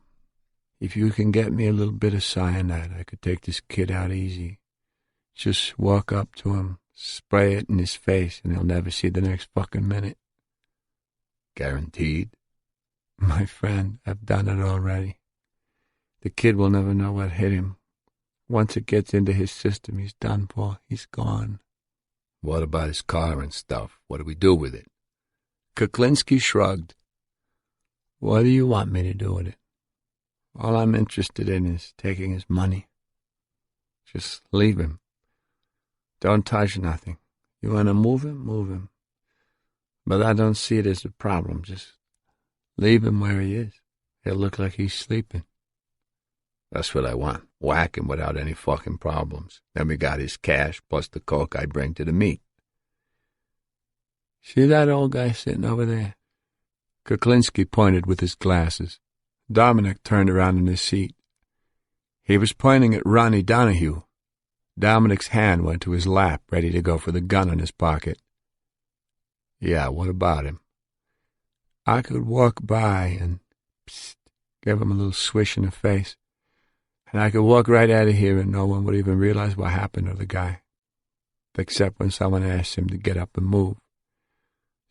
if you can get me a little bit of cyanide, I could take this kid out easy. Just walk up to him, spray it in his face, and he'll never see the next fucking minute. Guaranteed? My friend, I've done it already. The kid will never know what hit him. Once it gets into his system, he's done for. He's gone. What about his car and stuff? What do we do with it? Kuklinski shrugged. What do you want me to do with it? All I'm interested in is taking his money. Just leave him. Don't touch nothing. You want to move him? Move him. But I don't see it as a problem. Just leave him where he is. He'll look like he's sleeping. That's what I want. Whack him without any fucking problems. Then we got his cash plus the coke I bring to the meet. See that old guy sitting over there? Kuklinski pointed with his glasses. Dominic turned around in his seat. He was pointing at Ronnie Donahue. Dominic's hand went to his lap, ready to go for the gun in his pocket. Yeah, what about him? I could walk by and give him a little swish in the face. And I could walk right out of here and no one would even realize what happened to the guy. Except when someone asked him to get up and move.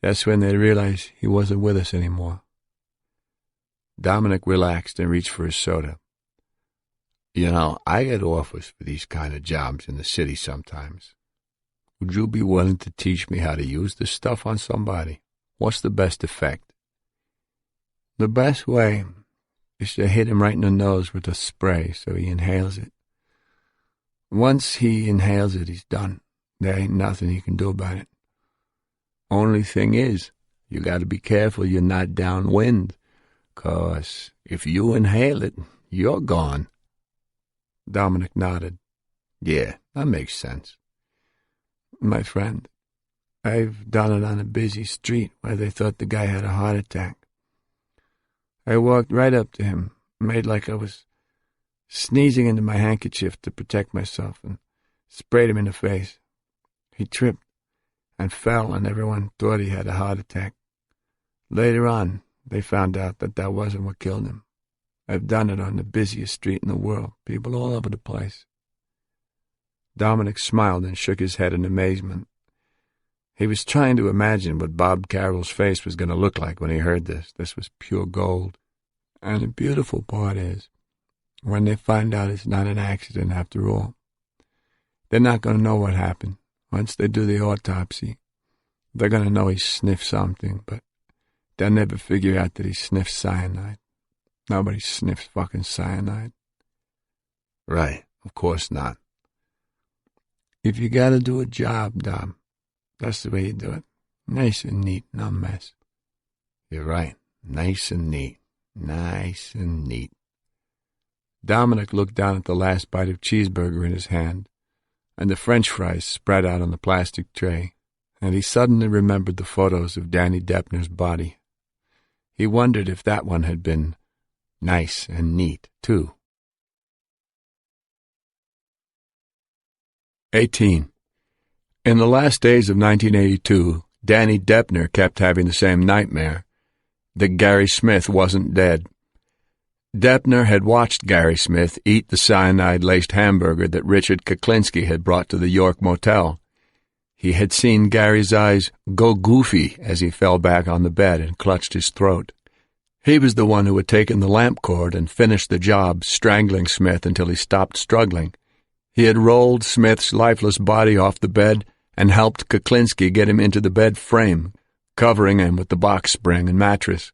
That's when they'd realize he wasn't with us anymore. Dominic relaxed and reached for his soda. I get offers for these kind of jobs in the city sometimes. Would you be willing to teach me how to use this stuff on somebody? What's the best effect? The best way is to hit him right in the nose with a spray so he inhales it. Once he inhales it, he's done. There ain't nothing he can do about it. Only thing is, you got to be careful you're not downwind, 'cause if you inhale it, you're gone. Dominic nodded. Yeah, that makes sense. My friend, I've done it on a busy street where they thought the guy had a heart attack. I walked right up to him, made like I was sneezing into my handkerchief to protect myself, and sprayed him in the face. He tripped and fell, and everyone thought he had a heart attack. Later on, they found out that that wasn't what killed him. I've done it on the busiest street in the world, people all over the place. Dominic smiled and shook his head in amazement. He was trying to imagine what Bob Carroll's face was going to look like when he heard this. This was pure gold. And the beautiful part is, when they find out it's not an accident after all, they're not going to know what happened. Once they do the autopsy, they're going to know he sniffed something, but they'll never figure out that he sniffed cyanide. Nobody sniffs fucking cyanide. Right, of course not. If you got to do a job, Dom, that's the way you do it. Nice and neat, no mess. You're right. Nice and neat. Nice and neat. Dominic looked down at the last bite of cheeseburger in his hand, and the French fries spread out on the plastic tray, and he suddenly remembered the photos of Danny Deppner's body. He wondered if that one had been nice and neat, too. 18. In the last days of 1982, Danny Deppner kept having the same nightmare, that Gary Smith wasn't dead. Deppner had watched Gary Smith eat the cyanide-laced hamburger that Richard Kuklinski had brought to the York motel. He had seen Gary's eyes go goofy as he fell back on the bed and clutched his throat. He was the one who had taken the lamp cord and finished the job, strangling Smith until he stopped struggling. He had rolled Smith's lifeless body off the bed and helped Kuklinski get him into the bed frame, covering him with the box spring and mattress.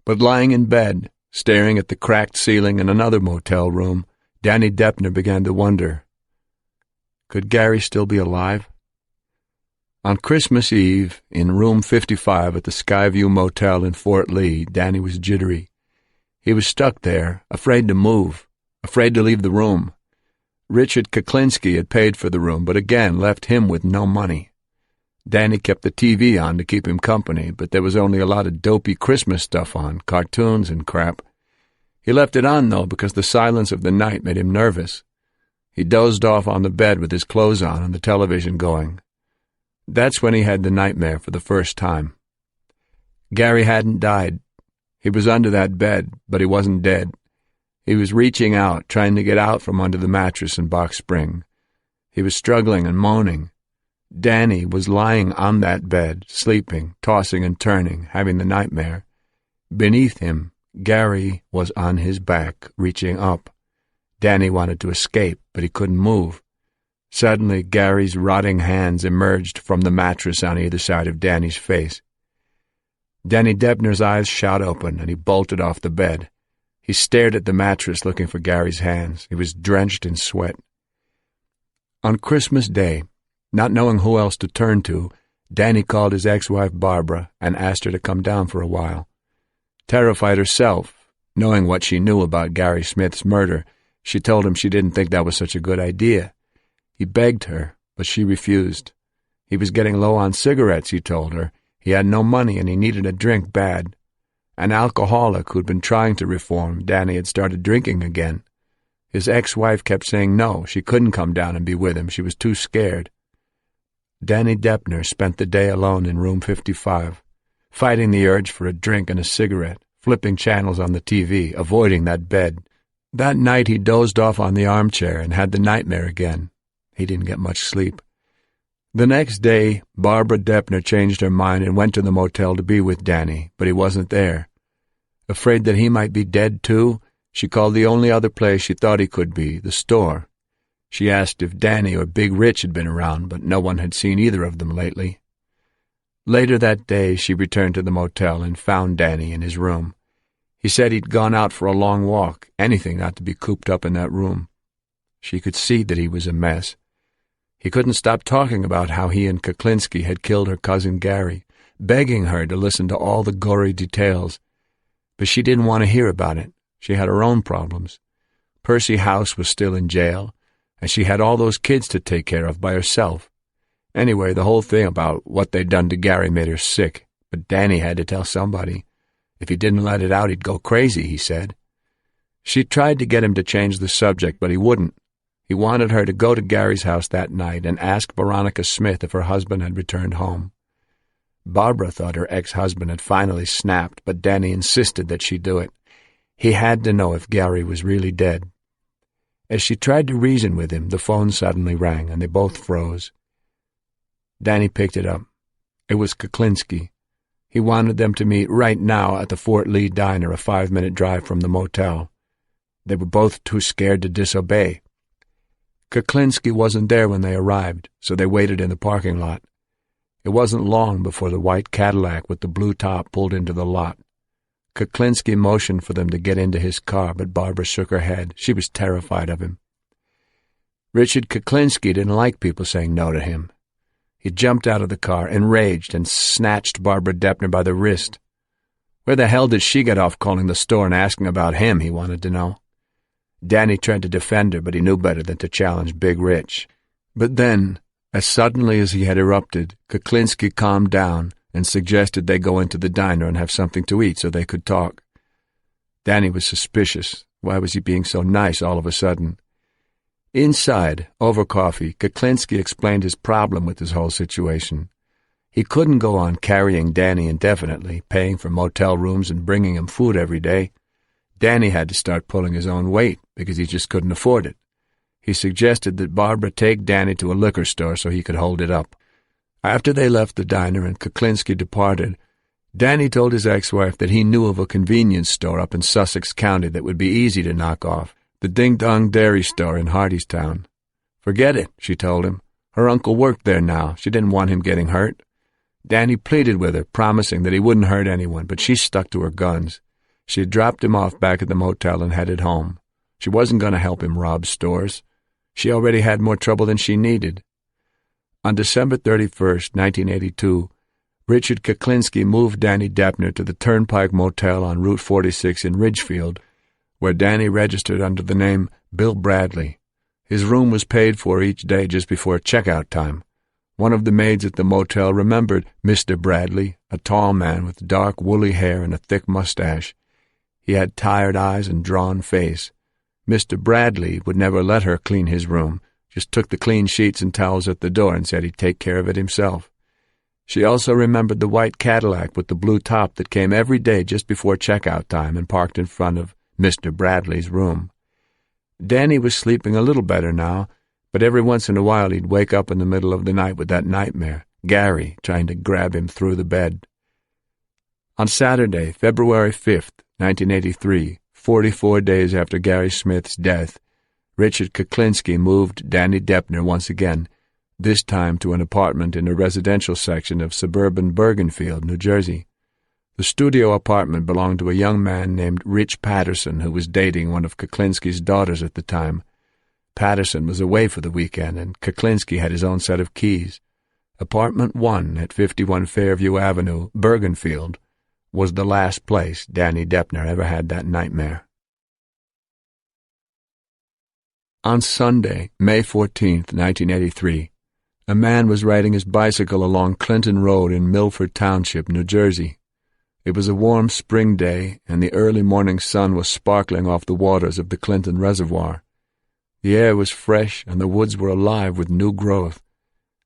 But lying in bed, staring at the cracked ceiling in another motel room, Danny Deppner began to wonder, could Gary still be alive? On Christmas Eve, in room 55 at the Skyview Motel in Fort Lee, Danny was jittery. He was stuck there, afraid to move, afraid to leave the room. Richard Kuklinski had paid for the room, but again left him with no money. Danny kept the TV on to keep him company, but there was only a lot of dopey Christmas stuff on, cartoons and crap. He left it on, though, because the silence of the night made him nervous. He dozed off on the bed with his clothes on and the television going. That's when he had the nightmare for the first time. Gary hadn't died. He was under that bed, but he wasn't dead. He was reaching out, trying to get out from under the mattress and box spring. He was struggling and moaning. Danny was lying on that bed, sleeping, tossing and turning, having the nightmare. Beneath him, Gary was on his back, reaching up. Danny wanted to escape, but he couldn't move. Suddenly, Gary's rotting hands emerged from the mattress on either side of Danny's face. Danny Deppner's eyes shot open, and he bolted off the bed. He stared at the mattress looking for Gary's hands. He was drenched in sweat. On Christmas Day, not knowing who else to turn to, Danny called his ex-wife Barbara and asked her to come down for a while. Terrified herself, knowing what she knew about Gary Smith's murder, she told him she didn't think that was such a good idea. He begged her, but she refused. He was getting low on cigarettes, he told her. He had no money and he needed a drink bad. An alcoholic who'd been trying to reform, Danny had started drinking again. His ex-wife kept saying no, she couldn't come down and be with him. She was too scared. Danny Deppner spent the day alone in room 55, fighting the urge for a drink and a cigarette, flipping channels on the TV, avoiding that bed. That night he dozed off on the armchair and had the nightmare again. He didn't get much sleep. The next day, Barbara Deppner changed her mind and went to the motel to be with Danny, but he wasn't there. Afraid that he might be dead too, she called the only other place she thought he could be, the store. She asked if Danny or Big Rich had been around, but no one had seen either of them lately. Later that day, she returned to the motel and found Danny in his room. He said he'd gone out for a long walk, anything not to be cooped up in that room. She could see that he was a mess. He couldn't stop talking about how he and Kuklinski had killed her cousin Gary, begging her to listen to all the gory details. But she didn't want to hear about it. She had her own problems. Percy House was still in jail, and she had all those kids to take care of by herself. Anyway, the whole thing about what they'd done to Gary made her sick, but Danny had to tell somebody. If he didn't let it out, he'd go crazy, he said. She tried to get him to change the subject, but he wouldn't. He wanted her to go to Gary's house that night and ask Veronica Smith if her husband had returned home. Barbara thought her ex-husband had finally snapped, but Danny insisted that she do it. He had to know if Gary was really dead. As she tried to reason with him, the phone suddenly rang, and they both froze. Danny picked it up. It was Kuklinski. He wanted them to meet right now at the Fort Lee Diner, a 5-minute drive from the motel. They were both too scared to disobey. Kuklinski wasn't there when they arrived, so they waited in the parking lot. It wasn't long before the white Cadillac with the blue top pulled into the lot. Kuklinski motioned for them to get into his car, but Barbara shook her head. She was terrified of him. Richard Kuklinski didn't like people saying no to him. He jumped out of the car, enraged, and snatched Barbara Deppner by the wrist. Where the hell did she get off calling the store and asking about him, he wanted to know. Danny tried to defend her, but he knew better than to challenge Big Rich. But then, as suddenly as he had erupted, Kuklinski calmed down and suggested they go into the diner and have something to eat so they could talk. Danny was suspicious. Why was he being so nice all of a sudden? Inside, over coffee, Kuklinski explained his problem with his whole situation. He couldn't go on carrying Danny indefinitely, paying for motel rooms and bringing him food every day. Danny had to start pulling his own weight because he just couldn't afford it. He suggested that Barbara take Danny to a liquor store so he could hold it up. After they left the diner and Kuklinski departed, Danny told his ex-wife that he knew of a convenience store up in Sussex County that would be easy to knock off, the Ding Dong Dairy Store in Hardystown. Forget it, she told him. Her uncle worked there now. She didn't want him getting hurt. Danny pleaded with her, promising that he wouldn't hurt anyone, but she stuck to her guns. She had dropped him off back at the motel and headed home. She wasn't going to help him rob stores. She already had more trouble than she needed. On December 31st, 1982, Richard Kuklinski moved Danny Deppner to the Turnpike Motel on Route 46 in Ridgefield, where Danny registered under the name Bill Bradley. His room was paid for each day just before checkout time. One of the maids at the motel remembered Mr. Bradley, a tall man with dark woolly hair and a thick mustache. He had tired eyes and drawn face. Mr. Bradley would never let her clean his room, just took the clean sheets and towels at the door and said he'd take care of it himself. She also remembered the white Cadillac with the blue top that came every day just before checkout time and parked in front of Mr. Bradley's room. Danny was sleeping a little better now, but every once in a while he'd wake up in the middle of the night with that nightmare, Gary trying to grab him through the bed. On Saturday, February 5th, 1983, 44 days after Gary Smith's death, Richard Kuklinski moved Danny Deppner once again, this time to an apartment in a residential section of suburban Bergenfield, New Jersey. The studio apartment belonged to a young man named Rich Patterson, who was dating one of Kuklinski's daughters at the time. Patterson was away for the weekend, and Kuklinski had his own set of keys. Apartment 1 at 51 Fairview Avenue, Bergenfield, was the last place Danny Deppner ever had that nightmare. On Sunday, May 14th, 1983, a man was riding his bicycle along Clinton Road in Milford Township, New Jersey. It was a warm spring day, and the early morning sun was sparkling off the waters of the Clinton Reservoir. The air was fresh, and the woods were alive with new growth.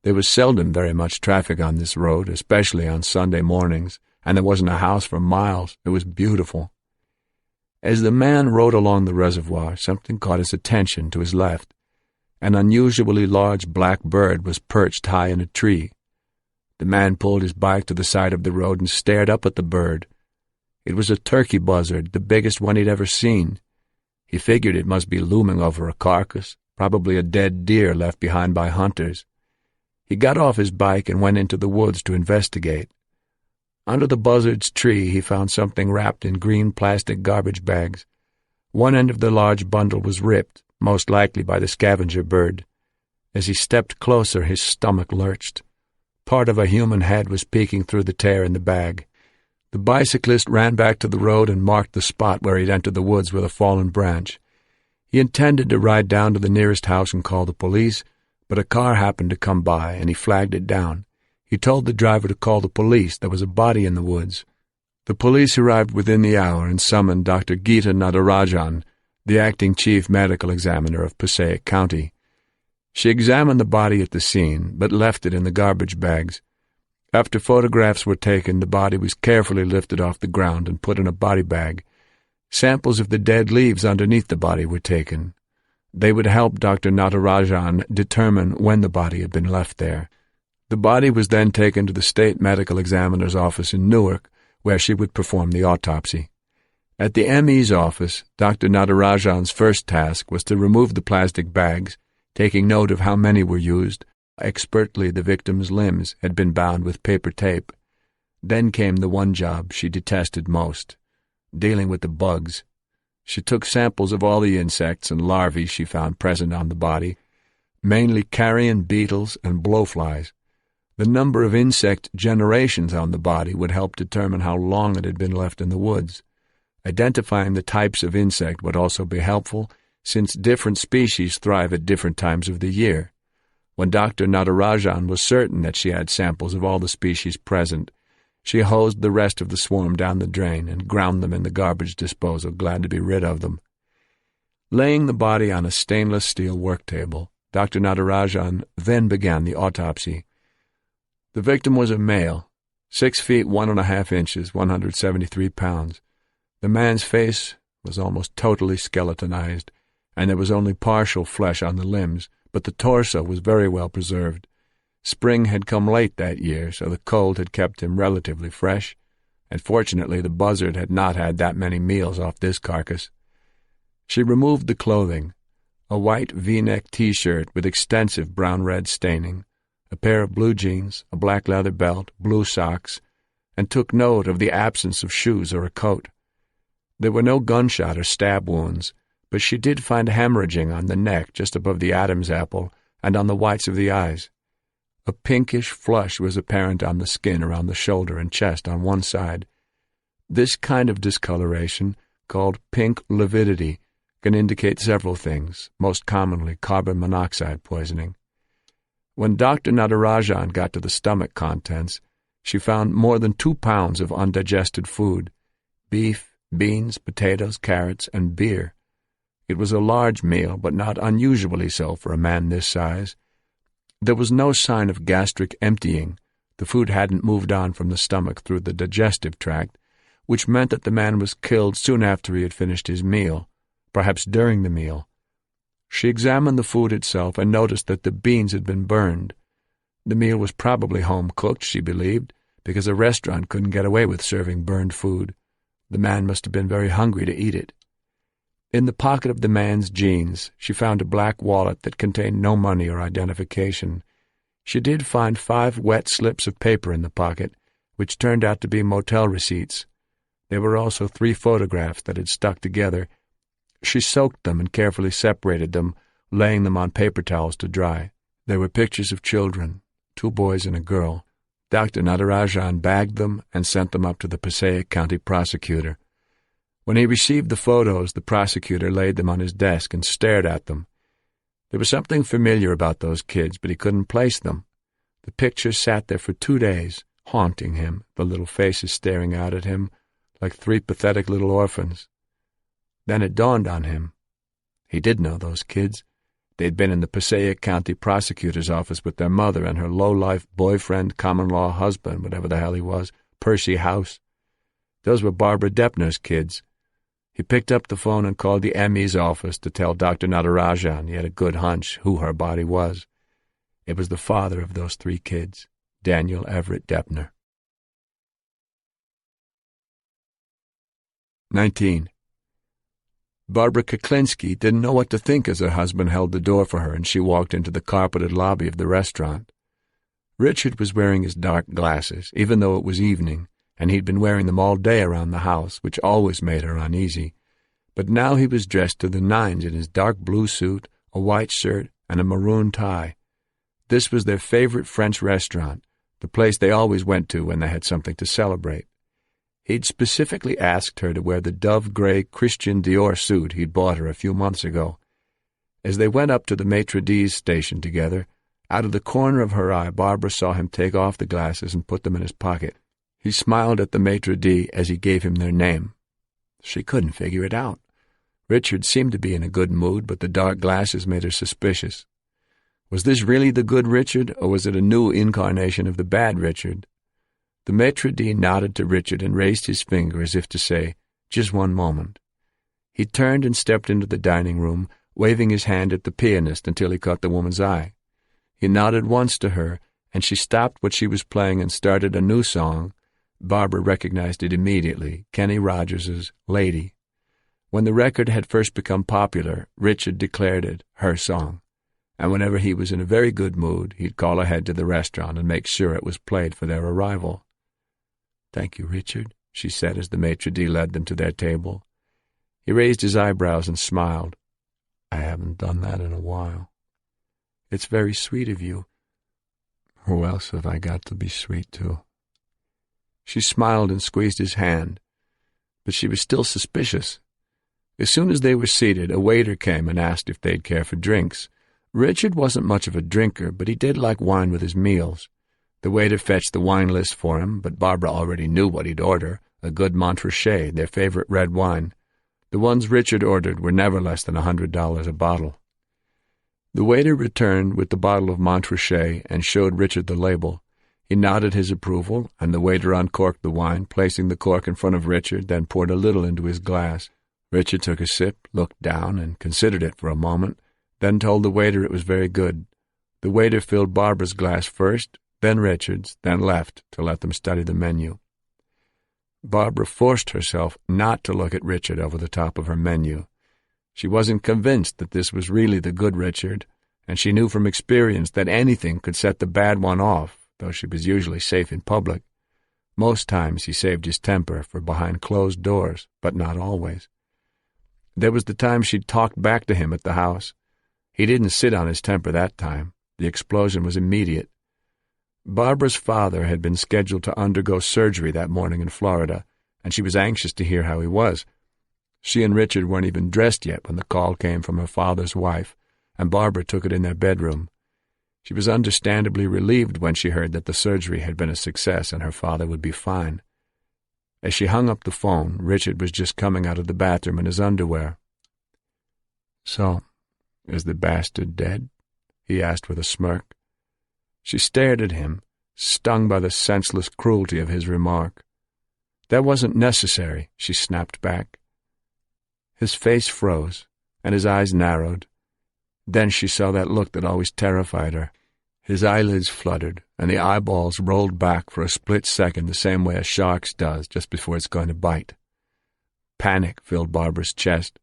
There was seldom very much traffic on this road, especially on Sunday mornings, and there wasn't a house for miles. It was beautiful. As the man rode along the reservoir, something caught his attention to his left. An unusually large black bird was perched high in a tree. The man pulled his bike to the side of the road and stared up at the bird. It was a turkey buzzard, the biggest one he'd ever seen. He figured it must be looming over a carcass, probably a dead deer left behind by hunters. He got off his bike and went into the woods to investigate. Under the buzzard's tree he found something wrapped in green plastic garbage bags. One end of the large bundle was ripped, most likely by the scavenger bird. As he stepped closer, his stomach lurched. Part of a human head was peeking through the tear in the bag. The bicyclist ran back to the road and marked the spot where he'd entered the woods with a fallen branch. He intended to ride down to the nearest house and call the police, but a car happened to come by, and he flagged it down. He told the driver to call the police. There was a body in the woods. The police arrived within the hour and summoned Dr. Geeta Natarajan, the acting chief medical examiner of Passaic County. She examined the body at the scene, but left it in the garbage bags. After photographs were taken, the body was carefully lifted off the ground and put in a body bag. Samples of the dead leaves underneath the body were taken. They would help Dr. Natarajan determine when the body had been left there. The body was then taken to the state medical examiner's office in Newark, where she would perform the autopsy. At the ME's office, Dr. Natarajan's first task was to remove the plastic bags, taking note of how many were used. Expertly, the victim's limbs had been bound with paper tape. Then came the one job she detested most, dealing with the bugs. She took samples of all the insects and larvae she found present on the body, mainly carrion beetles and blowflies. The number of insect generations on the body would help determine how long it had been left in the woods. Identifying the types of insect would also be helpful, since different species thrive at different times of the year. When Dr. Natarajan was certain that she had samples of all the species present, she hosed the rest of the swarm down the drain and ground them in the garbage disposal, glad to be rid of them. Laying the body on a stainless steel work table, Dr. Natarajan then began the autopsy. The victim was a male, 6 feet 1.5 inches, 173 pounds. The man's face was almost totally skeletonized, and there was only partial flesh on the limbs, but the torso was very well preserved. Spring had come late that year, so the cold had kept him relatively fresh, and fortunately the buzzard had not had that many meals off this carcass. She removed the clothing, a white V-neck T-shirt with extensive brown-red staining, a pair of blue jeans, a black leather belt, blue socks, and took note of the absence of shoes or a coat. There were no gunshot or stab wounds, but she did find hemorrhaging on the neck just above the Adam's apple and on the whites of the eyes. A pinkish flush was apparent on the skin around the shoulder and chest on one side. This kind of discoloration, called pink lividity, can indicate several things, most commonly carbon monoxide poisoning. When Dr. Natarajan got to the stomach contents, she found more than 2 pounds of undigested food, beef, beans, potatoes, carrots, and beer. It was a large meal, but not unusually so for a man this size. There was no sign of gastric emptying. The food hadn't moved on from the stomach through the digestive tract, which meant that the man was killed soon after he had finished his meal, perhaps during the meal. She examined the food itself and noticed that the beans had been burned. The meal was probably home-cooked, she believed, because a restaurant couldn't get away with serving burned food. The man must have been very hungry to eat it. In the pocket of the man's jeans, she found a black wallet that contained no money or identification. She did find 5 wet slips of paper in the pocket, which turned out to be motel receipts. There were also 3 photographs that had stuck together. She soaked them and carefully separated them, laying them on paper towels to dry. There were pictures of children, 2 boys and a girl. Dr. Natarajan bagged them and sent them up to the Passaic County prosecutor. When he received the photos, the prosecutor laid them on his desk and stared at them. There was something familiar about those kids, but he couldn't place them. The pictures sat there for 2 days, haunting him, the little faces staring out at him like 3 pathetic little orphans. Then it dawned on him. He did know those kids. They'd been in the Passaic County prosecutor's office with their mother and her low-life boyfriend, common-law husband, whatever the hell he was, Percy House. Those were Barbara Deppner's kids. He picked up the phone and called the ME's office to tell Dr. Natarajan he had a good hunch who her body was. It was the father of those 3 kids, Daniel Everett Deppner. 19. Barbara Kuklinski didn't know what to think as her husband held the door for her and she walked into the carpeted lobby of the restaurant. Richard was wearing his dark glasses, even though it was evening, and he'd been wearing them all day around the house, which always made her uneasy. But now he was dressed to the nines in his dark blue suit, a white shirt, and a maroon tie. This was their favorite French restaurant, the place they always went to when they had something to celebrate. He'd specifically asked her to wear the dove-gray Christian Dior suit he'd bought her a few months ago. As they went up to the maitre d's station together, out of the corner of her eye Barbara saw him take off the glasses and put them in his pocket. He smiled at the maitre d' as he gave him their name. She couldn't figure it out. Richard seemed to be in a good mood, but the dark glasses made her suspicious. Was this really the good Richard, or was it a new incarnation of the bad Richard? The maitre d' nodded to Richard and raised his finger as if to say, "Just one moment." He turned and stepped into the dining room, waving his hand at the pianist until he caught the woman's eye. He nodded once to her, and she stopped what she was playing and started a new song. Barbara recognized it immediately, Kenny Rogers's Lady. When the record had first become popular, Richard declared it her song, and whenever he was in a very good mood, he'd call ahead to the restaurant and make sure it was played for their arrival. "Thank you, Richard," she said as the maitre d' led them to their table. He raised his eyebrows and smiled. "I haven't done that in a while." "It's very sweet of you." "Who else have I got to be sweet to?" She smiled and squeezed his hand, but she was still suspicious. As soon as they were seated, a waiter came and asked if they'd care for drinks. Richard wasn't much of a drinker, but he did like wine with his meals. The waiter fetched the wine list for him, but Barbara already knew what he'd order, a good Montrachet, their favorite red wine. The ones Richard ordered were never less than $100 a bottle. The waiter returned with the bottle of Montrachet and showed Richard the label. He nodded his approval, and the waiter uncorked the wine, placing the cork in front of Richard, then poured a little into his glass. Richard took a sip, looked down, and considered it for a moment, then told the waiter it was very good. The waiter filled Barbara's glass first, then Richard's, then left to let them study the menu. Barbara forced herself not to look at Richard over the top of her menu. She wasn't convinced that this was really the good Richard, and she knew from experience that anything could set the bad one off, though she was usually safe in public. Most times he saved his temper for behind closed doors, but not always. There was the time she'd talked back to him at the house. He didn't sit on his temper that time. The explosion was immediate. Barbara's father had been scheduled to undergo surgery that morning in Florida, and she was anxious to hear how he was. She and Richard weren't even dressed yet when the call came from her father's wife, and Barbara took it in their bedroom. She was understandably relieved when she heard that the surgery had been a success and her father would be fine. As she hung up the phone, Richard was just coming out of the bathroom in his underwear. "So, is the bastard dead?" he asked with a smirk. She stared at him, stung by the senseless cruelty of his remark. "That wasn't necessary," she snapped back. His face froze, and his eyes narrowed. Then she saw that look that always terrified her. His eyelids fluttered, and the eyeballs rolled back for a split second the same way a shark's does just before it's going to bite. Panic filled Barbara's chest.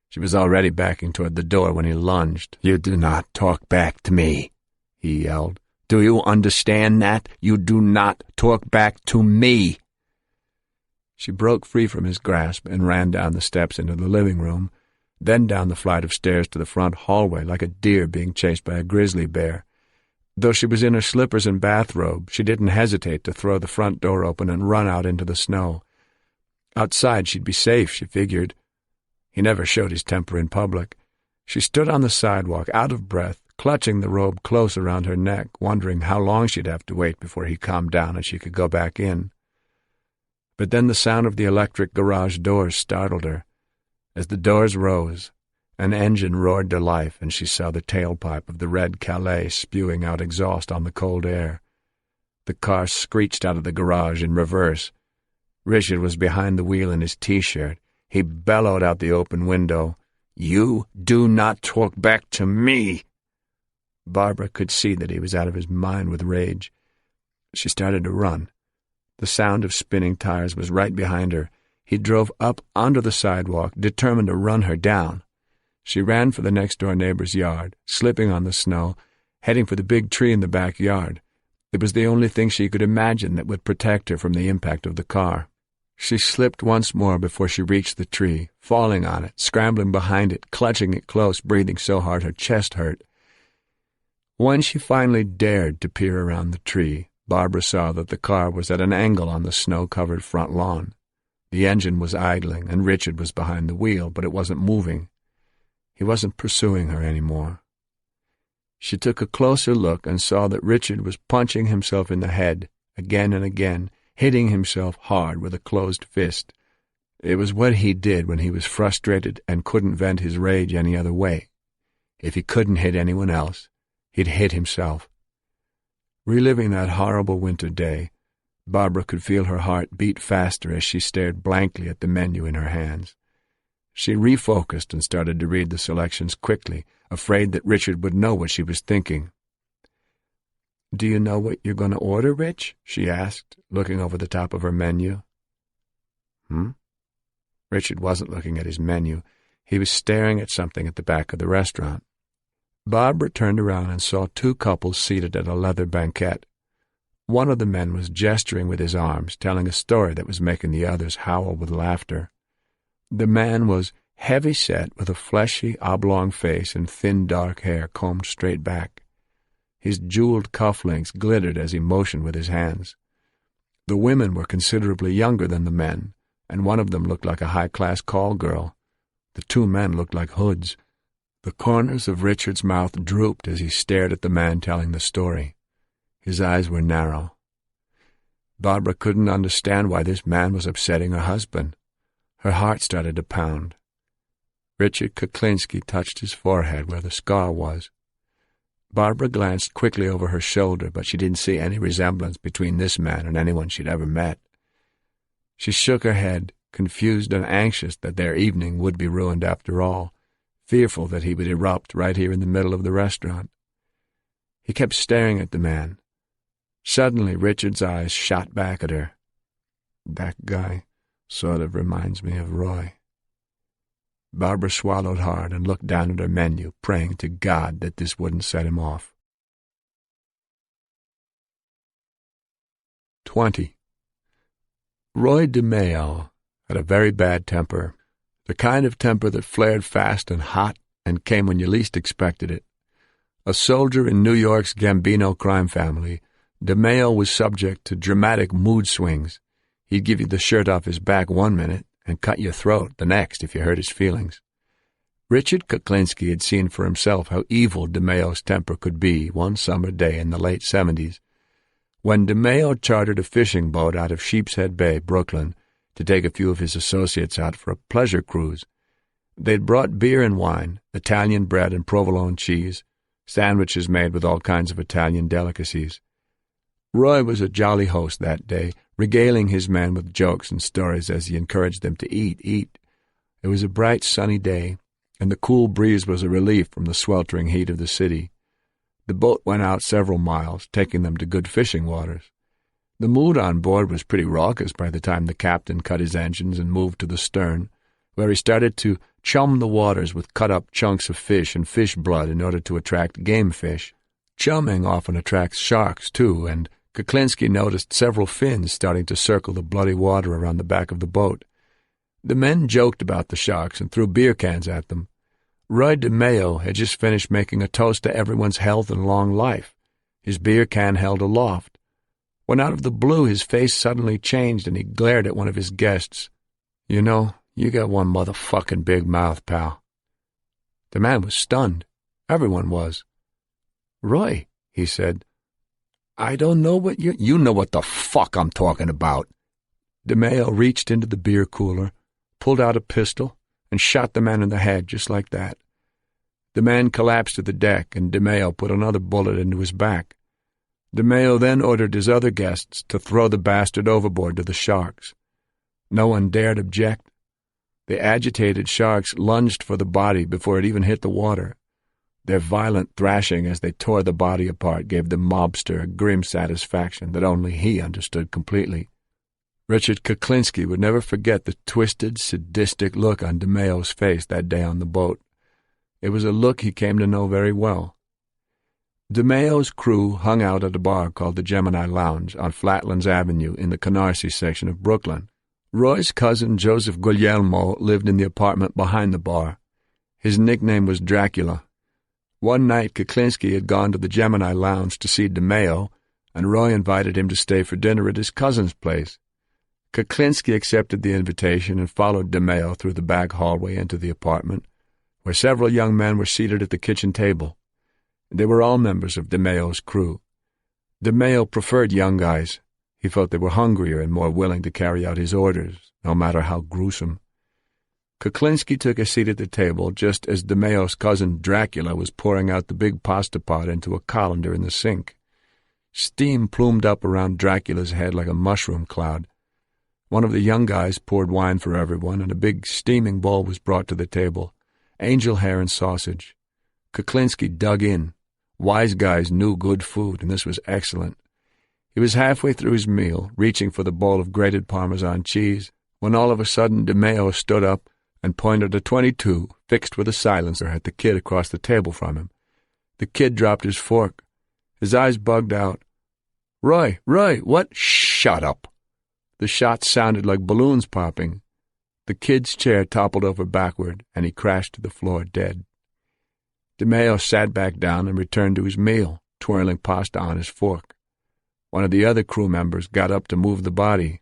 She was already backing toward the door when he lunged. "You do not talk back to me," he yelled. "Do you understand that? You do not talk back to me." She broke free from his grasp and ran down the steps into the living room, then down the flight of stairs to the front hallway like a deer being chased by a grizzly bear. Though she was in her slippers and bathrobe, she didn't hesitate to throw the front door open and run out into the snow. Outside she'd be safe, she figured. He never showed his temper in public. She stood on the sidewalk, out of breath, clutching the robe close around her neck, wondering how long she'd have to wait before he calmed down and she could go back in. But then the sound of the electric garage doors startled her. As the doors rose, an engine roared to life, and she saw the tailpipe of the red Calais spewing out exhaust on the cold air. The car screeched out of the garage in reverse. Richard was behind the wheel in his T-shirt. He bellowed out the open window, "You do not talk back to me!" Barbara could see that he was out of his mind with rage. She started to run. The sound of spinning tires was right behind her. He drove up onto the sidewalk, determined to run her down. She ran for the next-door neighbor's yard, slipping on the snow, heading for the big tree in the backyard. It was the only thing she could imagine that would protect her from the impact of the car. She slipped once more before she reached the tree, falling on it, scrambling behind it, clutching it close, breathing so hard her chest hurt. When she finally dared to peer around the tree, Barbara saw that the car was at an angle on the snow-covered front lawn. The engine was idling, and Richard was behind the wheel, but it wasn't moving. He wasn't pursuing her anymore. She took a closer look and saw that Richard was punching himself in the head, again and again, hitting himself hard with a closed fist. It was what he did when he was frustrated and couldn't vent his rage any other way. If he couldn't hit anyone else, he'd hit himself. Reliving that horrible winter day, Barbara could feel her heart beat faster as she stared blankly at the menu in her hands. She refocused and started to read the selections quickly, afraid that Richard would know what she was thinking. "Do you know what you're going to order, Rich?" she asked, looking over the top of her menu. Richard wasn't looking at his menu. He was staring at something at the back of the restaurant. Barbara turned around and saw two couples seated at a leather banquette. One of the men was gesturing with his arms, telling a story that was making the others howl with laughter. The man was heavy-set with a fleshy, oblong face and thin dark hair combed straight back. His jeweled cufflinks glittered as he motioned with his hands. The women were considerably younger than the men, and one of them looked like a high-class call girl. The two men looked like hoods. The corners of Richard's mouth drooped as he stared at the man telling the story. His eyes were narrow. Barbara couldn't understand why this man was upsetting her husband. Her heart started to pound. Richard Kuklinski touched his forehead where the scar was. Barbara glanced quickly over her shoulder, but she didn't see any resemblance between this man and anyone she'd ever met. She shook her head, confused and anxious that their evening would be ruined after all, fearful that he would erupt right here in the middle of the restaurant. He kept staring at the man. Suddenly, Richard's eyes shot back at her. "That guy sort of reminds me of Roy." Barbara swallowed hard and looked down at her menu, praying to God that this wouldn't set him off. 20. Roy DeMeo had a very bad temper, the kind of temper that flared fast and hot and came when you least expected it. A soldier in New York's Gambino crime family, DeMeo was subject to dramatic mood swings. He'd give you the shirt off his back one minute and cut your throat the next if you hurt his feelings. Richard Kuklinski had seen for himself how evil DeMeo's temper could be one summer day in the late 70s, when DeMeo chartered a fishing boat out of Sheepshead Bay, Brooklyn, to take a few of his associates out for a pleasure cruise. They'd brought beer and wine, Italian bread and provolone cheese, sandwiches made with all kinds of Italian delicacies. Roy was a jolly host that day, regaling his men with jokes and stories as he encouraged them to eat. It was a bright, sunny day, and the cool breeze was a relief from the sweltering heat of the city. The boat went out several miles, taking them to good fishing waters. The mood on board was pretty raucous by the time the captain cut his engines and moved to the stern, where he started to chum the waters with cut-up chunks of fish and fish blood in order to attract game fish. Chumming often attracts sharks, too, and Kuklinski noticed several fins starting to circle the bloody water around the back of the boat. The men joked about the sharks and threw beer cans at them. Roy DeMeo had just finished making a toast to everyone's health and long life, his beer can held aloft, when out of the blue his face suddenly changed and he glared at one of his guests. "You know, you got one motherfucking big mouth, pal." The man was stunned. Everyone was. "Roy," he said, "I don't know what you—" "You know what the fuck I'm talking about." DeMeo reached into the beer cooler, pulled out a pistol, and shot the man in the head just like that. The man collapsed to the deck, and DeMeo put another bullet into his back. DeMeo then ordered his other guests to throw the bastard overboard to the sharks. No one dared object. The agitated sharks lunged for the body before it even hit the water. Their violent thrashing as they tore the body apart gave the mobster a grim satisfaction that only he understood completely. Richard Kuklinski would never forget the twisted, sadistic look on DeMeo's face that day on the boat. It was a look he came to know very well. DeMeo's crew hung out at a bar called the Gemini Lounge on Flatlands Avenue in the Canarsie section of Brooklyn. Roy's cousin Joseph Guglielmo lived in the apartment behind the bar. His nickname was Dracula. One night Kuklinski had gone to the Gemini Lounge to see DeMeo, and Roy invited him to stay for dinner at his cousin's place. Kuklinski accepted the invitation and followed DeMeo through the back hallway into the apartment, where several young men were seated at the kitchen table. They were all members of DeMeo's crew. DeMeo preferred young guys. He felt they were hungrier and more willing to carry out his orders, no matter how gruesome. Kuklinski took a seat at the table just as DeMeo's cousin Dracula was pouring out the big pasta pot into a colander in the sink. Steam plumed up around Dracula's head like a mushroom cloud. One of the young guys poured wine for everyone, and a big steaming bowl was brought to the table, angel hair and sausage. Kuklinski dug in. Wise guys knew good food, and this was excellent. He was halfway through his meal, reaching for the bowl of grated Parmesan cheese, when all of a sudden DeMeo stood up and pointed a .22 fixed with a silencer at the kid across the table from him. The kid dropped his fork. His eyes bugged out. Roy, what?" "Shut up." The shot sounded like balloons popping. The kid's chair toppled over backward, and he crashed to the floor dead. DeMeo sat back down and returned to his meal, twirling pasta on his fork. One of the other crew members got up to move the body.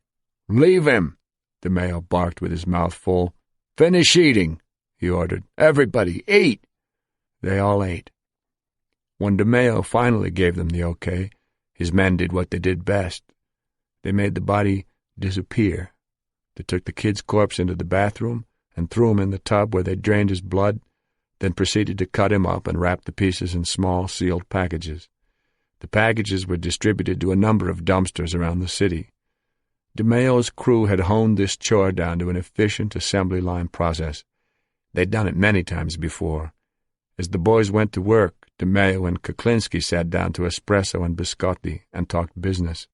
"Leave him," DeMeo barked with his mouth full. "Finish eating," he ordered. "Everybody, eat." They all ate. When DeMeo finally gave them the okay, his men did what they did best. They made the body disappear. They took the kid's corpse into the bathroom and threw him in the tub where they drained his blood, then proceeded to cut him up and wrap the pieces in small, sealed packages. The packages were distributed to a number of dumpsters around the city. DeMayo's crew had honed this chore down to an efficient assembly line process. They'd done it many times before. As the boys went to work, DeMayo and Kuklinski sat down to espresso and biscotti and talked business.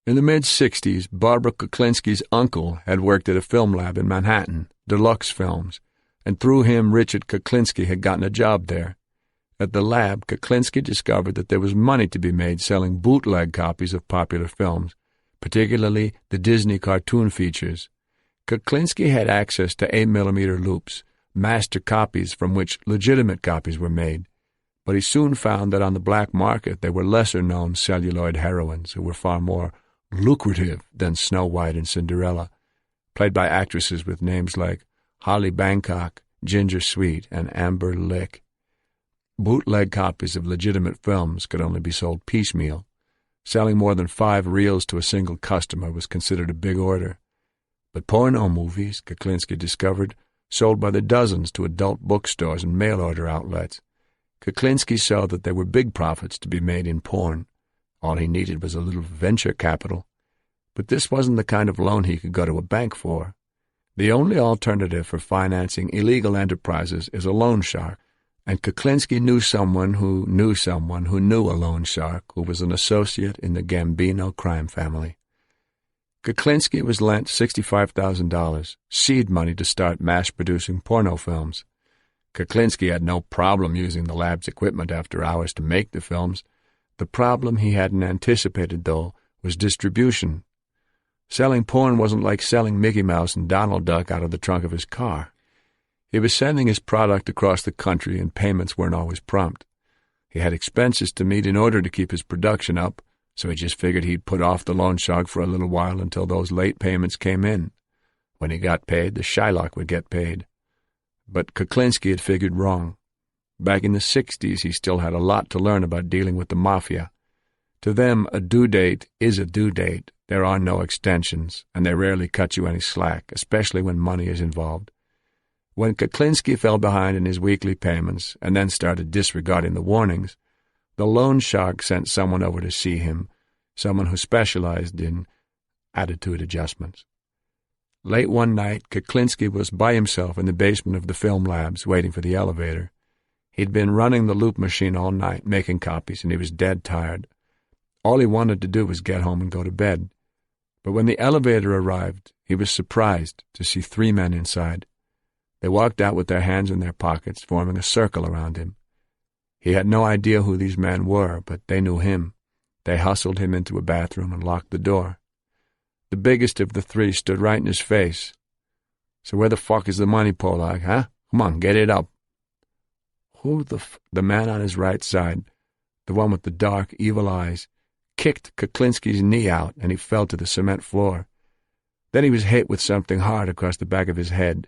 In the mid-'60s, Barbara Kuklinski's uncle had worked at a film lab in Manhattan, Deluxe Films, and through him Richard Kuklinski had gotten a job there. At the lab, Kuklinski discovered that there was money to be made selling bootleg copies of popular films, particularly the Disney cartoon features. Kuklinski had access to 8mm loops, master copies from which legitimate copies were made, but he soon found that on the black market there were lesser-known celluloid heroines who were far more lucrative than Snow White and Cinderella, played by actresses with names like Holly Bangkok, Ginger Sweet, and Amber Lick. Bootleg copies of legitimate films could only be sold piecemeal. Selling more than 5 reels to a single customer was considered a big order. But porno movies, Kuklinski discovered, sold by the dozens to adult bookstores and mail-order outlets. Kuklinski saw that there were big profits to be made in porn. All he needed was a little venture capital. But this wasn't the kind of loan he could go to a bank for. The only alternative for financing illegal enterprises is a loan shark, and Kuklinski knew someone who knew someone who knew a loan shark who was an associate in the Gambino crime family. Kuklinski was lent $65,000, seed money to start mass-producing porno films. Kuklinski had no problem using the lab's equipment after hours to make the films. The problem he hadn't anticipated, though, was distribution. Selling porn wasn't like selling Mickey Mouse and Donald Duck out of the trunk of his car. He was sending his product across the country, and payments weren't always prompt. He had expenses to meet in order to keep his production up, so he just figured he'd put off the loan shark for a little while until those late payments came in. When he got paid, the Shylock would get paid. But Kuklinski had figured wrong. Back in the '60s, he still had a lot to learn about dealing with the mafia. To them, a due date is a due date. There are no extensions, and they rarely cut you any slack, especially when money is involved. When Kuklinski fell behind in his weekly payments and then started disregarding the warnings, the loan shark sent someone over to see him, someone who specialized in attitude adjustments. Late one night, Kuklinski was by himself in the basement of the film labs, waiting for the elevator. He'd been running the loop machine all night, making copies, and he was dead tired. All he wanted to do was get home and go to bed. But when the elevator arrived, he was surprised to see 3 men inside. They walked out with their hands in their pockets, forming a circle around him. He had no idea who these men were, but they knew him. They hustled him into a bathroom and locked the door. The biggest of the 3 stood right in his face. "So where the fuck is the money, Polak, huh? Come on, get it up." The man on his right side, the one with the dark, evil eyes, kicked Kuklinski's knee out, and he fell to the cement floor. Then he was hit with something hard across the back of his head.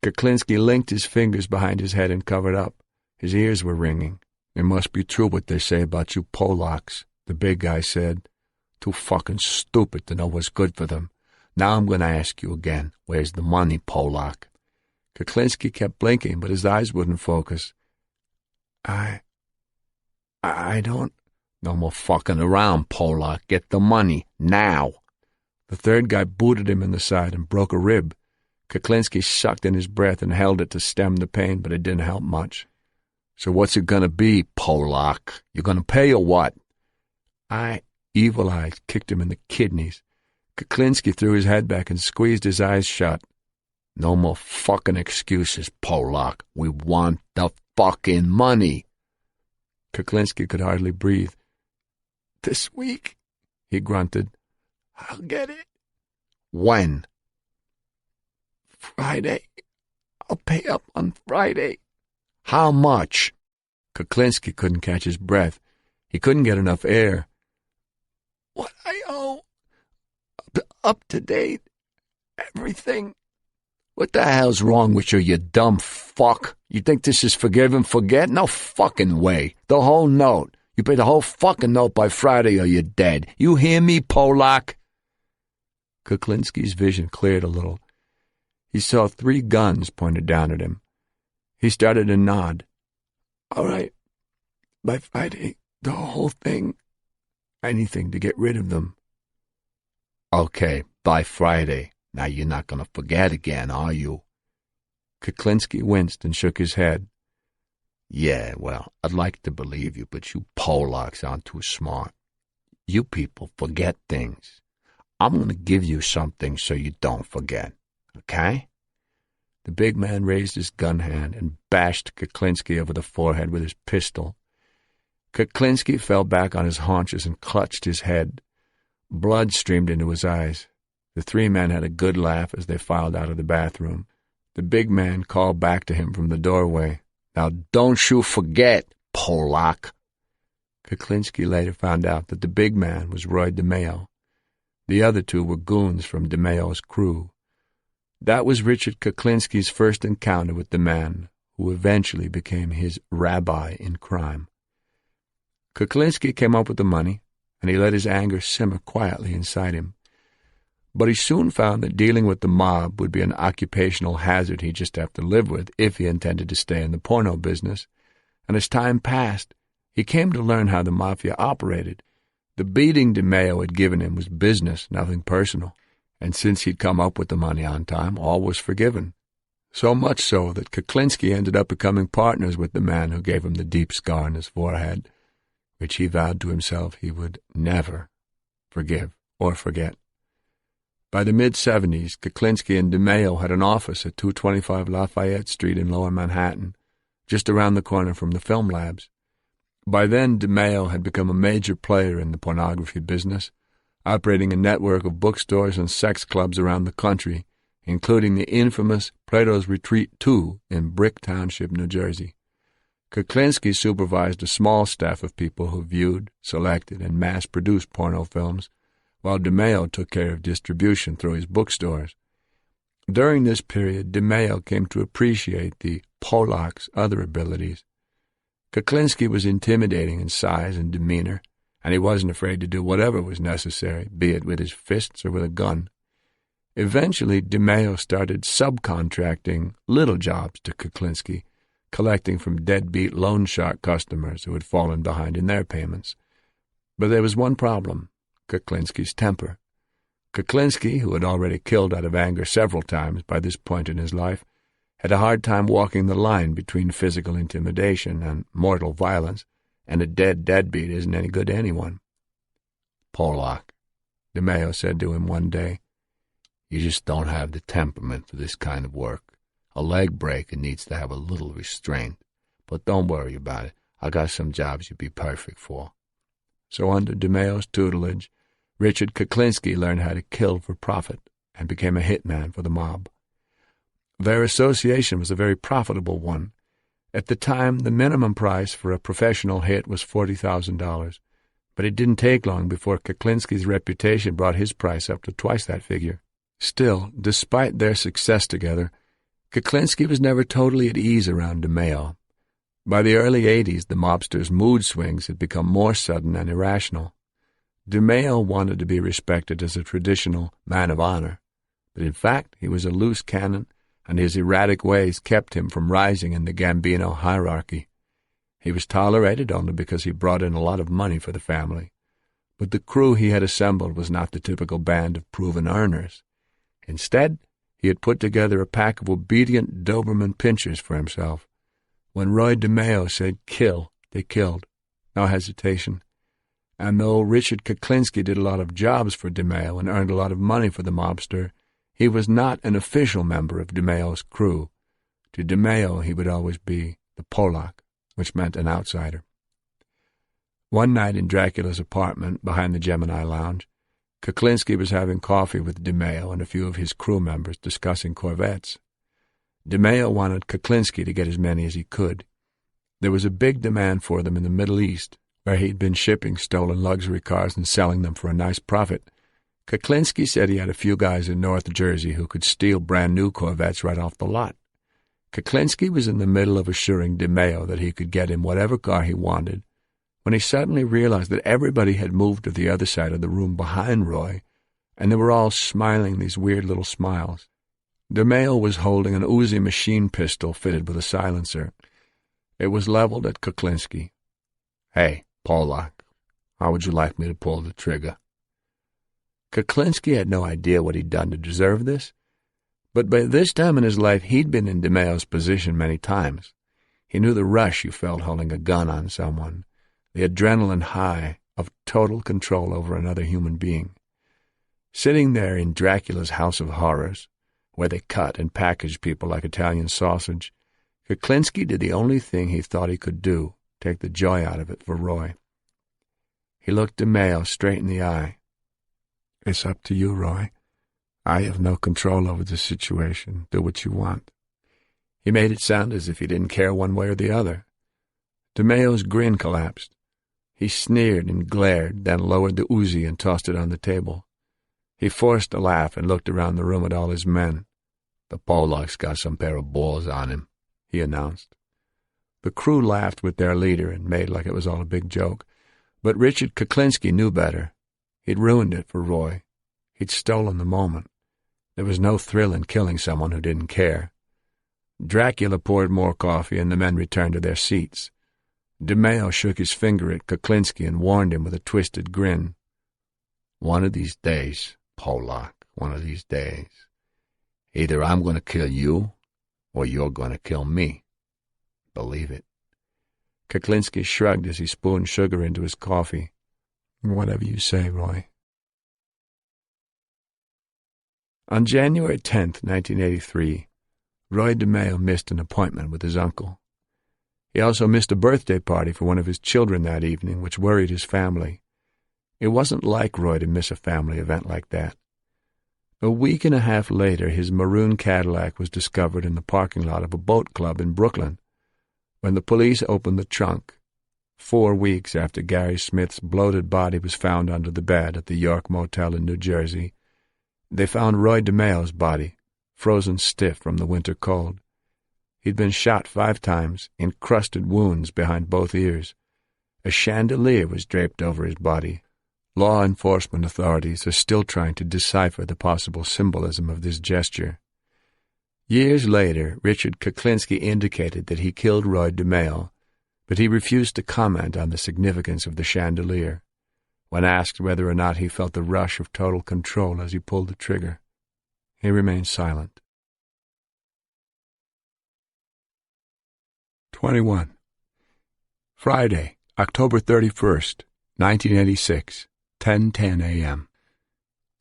Kuklinski linked his fingers behind his head and covered up. His ears were ringing. "It must be true what they say about you Polaks," the big guy said. "Too fucking stupid to know what's good for them. Now I'm going to ask you again, where's the money, Polak?" Kuklinski kept blinking, but his eyes wouldn't focus. I don't... "No more fucking around, Polak. Get the money, now." The third guy booted him in the side and broke a rib. Kuklinski sucked in his breath and held it to stem the pain, but it didn't help much. "So what's it gonna be, Polak? You gonna pay or what?" Evil Eyes kicked him in the kidneys. Kuklinski threw his head back and squeezed his eyes shut. "No more fucking excuses, Polak. We want the fucking money." Kuklinski could hardly breathe. "This week," he grunted. "I'll get it." "When?" "Friday. I'll pay up on Friday." "How much?" Kuklinski couldn't catch his breath. He couldn't get enough air. "What I owe. Up to date. Everything." "What the hell's wrong with you, you dumb fuck? You think this is forgive and forget? No fucking way. The whole note. You pay the whole fucking note by Friday or you're dead. You hear me, Polak?" Kuklinski's vision cleared a little. He saw 3 guns pointed down at him. He started to nod. "All right. By Friday, the whole thing. Anything to get rid of them." "Okay, by Friday. Now you're not going to forget again, are you?" Kuklinski winced and shook his head. "Yeah, well, I'd like to believe you, but you Polacks aren't too smart. You people forget things. I'm going to give you something so you don't forget, okay?" The big man raised his gun hand and bashed Kuklinski over the forehead with his pistol. Kuklinski fell back on his haunches and clutched his head. Blood streamed into his eyes. The 3 men had a good laugh as they filed out of the bathroom. The big man called back to him from the doorway. "Now don't you forget, Polak." Kuklinski later found out that the big man was Roy DeMeo. The other 2 were goons from DeMeo's crew. That was Richard Kuklinski's first encounter with the man who eventually became his rabbi in crime. Kuklinski came up with the money, and he let his anger simmer quietly inside him. But he soon found that dealing with the mob would be an occupational hazard he'd just have to live with if he intended to stay in the porno business. And as time passed, he came to learn how the mafia operated. The beating DeMeo had given him was business, nothing personal. And since he'd come up with the money on time, all was forgiven. So much so that Kuklinski ended up becoming partners with the man who gave him the deep scar on his forehead, which he vowed to himself he would never forgive or forget. By the mid-'70s, Kuklinski and DeMeo had an office at 225 Lafayette Street in Lower Manhattan, just around the corner from the film labs. By then, DeMeo had become a major player in the pornography business, operating a network of bookstores and sex clubs around the country, including the infamous Plato's Retreat 2 in Brick Township, New Jersey. Kuklinski supervised a small staff of people who viewed, selected, and mass-produced porno films, while DeMeo took care of distribution through his bookstores. During this period, DeMeo came to appreciate the Polak's other abilities. Kuklinski was intimidating in size and demeanor, and he wasn't afraid to do whatever was necessary, be it with his fists or with a gun. Eventually, DeMeo started subcontracting little jobs to Kuklinski, collecting from deadbeat loan shark customers who had fallen behind in their payments. But there was one problem: Kuklinski's temper. Kuklinski, who had already killed out of anger several times by this point in his life, had a hard time walking the line between physical intimidation and mortal violence, and a deadbeat isn't any good to anyone. "Polak," DeMeo said to him one day, "you just don't have the temperament for this kind of work. A leg breaker needs to have a little restraint. But don't worry about it. I got some jobs you'd be perfect for." So under DeMeo's tutelage, Richard Kuklinski learned how to kill for profit and became a hitman for the mob. Their association was a very profitable one. At the time, the minimum price for a professional hit was $40,000, but it didn't take long before Kuklinski's reputation brought his price up to twice that figure. Still, despite their success together, Kuklinski was never totally at ease around DeMeo. By the early '80s, the mobster's mood swings had become more sudden and irrational. DeMeo wanted to be respected as a traditional man of honor, but in fact he was a loose cannon, and his erratic ways kept him from rising in the Gambino hierarchy. He was tolerated only because he brought in a lot of money for the family, but the crew he had assembled was not the typical band of proven earners. Instead, he had put together a pack of obedient Doberman pinchers for himself. When Roy DeMeo said kill, they killed. No hesitation. And though Richard Kuklinski did a lot of jobs for DeMeo and earned a lot of money for the mobster, he was not an official member of DeMeo's crew. To DeMeo, he would always be the Polak, which meant an outsider. One night in Dracula's apartment behind the Gemini Lounge, Kuklinski was having coffee with DeMeo and a few of his crew members discussing Corvettes. DeMeo wanted Kuklinski to get as many as he could. There was a big demand for them in the Middle East, where he'd been shipping stolen luxury cars and selling them for a nice profit. Kuklinski said he had a few guys in North Jersey who could steal brand-new Corvettes right off the lot. Kuklinski was in the middle of assuring DeMeo that he could get him whatever car he wanted, when he suddenly realized that everybody had moved to the other side of the room behind Roy, and they were all smiling these weird little smiles. DeMeo was holding an Uzi machine pistol fitted with a silencer. It was leveled at Kuklinski. "Hey, Polak, how would you like me to pull the trigger?" Kuklinski had no idea what he'd done to deserve this, but by this time in his life he'd been in DeMeo's position many times. He knew the rush you felt holding a gun on someone, the adrenaline high of total control over another human being. Sitting there in Dracula's House of Horrors, where they cut and packaged people like Italian sausage, Kuklinski did the only thing he thought he could do, take the joy out of it for Roy. He looked DeMeo straight in the eye. "It's up to you, Roy. I have no control over the situation. Do what you want." He made it sound as if he didn't care one way or the other. DeMeo's grin collapsed. He sneered and glared, then lowered the Uzi and tossed it on the table. He forced a laugh and looked around the room at all his men. "The Polak's got some pair of balls on him," he announced. The crew laughed with their leader and made like it was all a big joke. But Richard Kuklinski knew better. He'd ruined it for Roy. He'd stolen the moment. There was no thrill in killing someone who didn't care. Dracula poured more coffee, and the men returned to their seats. DeMeo shook his finger at Kuklinski and warned him with a twisted grin. "One of these days, Polak, one of these days. Either I'm going to kill you, or you're going to kill me. Believe it." Kuklinski shrugged as he spooned sugar into his coffee. "Whatever you say, Roy." On January 10th, 1983, Roy DeMeo missed an appointment with his uncle. He also missed a birthday party for one of his children that evening, which worried his family. It wasn't like Roy to miss a family event like that. A week and a half later, his maroon Cadillac was discovered in the parking lot of a boat club in Brooklyn. When the police opened the trunk, 4 weeks after Gary Smith's bloated body was found under the bed at the York Motel in New Jersey, they found Roy DeMeo's body, frozen stiff from the winter cold. He'd been shot 5 times, encrusted wounds behind both ears. A chandelier was draped over his body. Law enforcement authorities are still trying to decipher the possible symbolism of this gesture. Years later, Richard Kuklinski indicated that he killed Roy DeMeo, but he refused to comment on the significance of the chandelier. When asked whether or not he felt the rush of total control as he pulled the trigger, he remained silent. 21. Friday, October 31st, 1986, 10:10 a.m.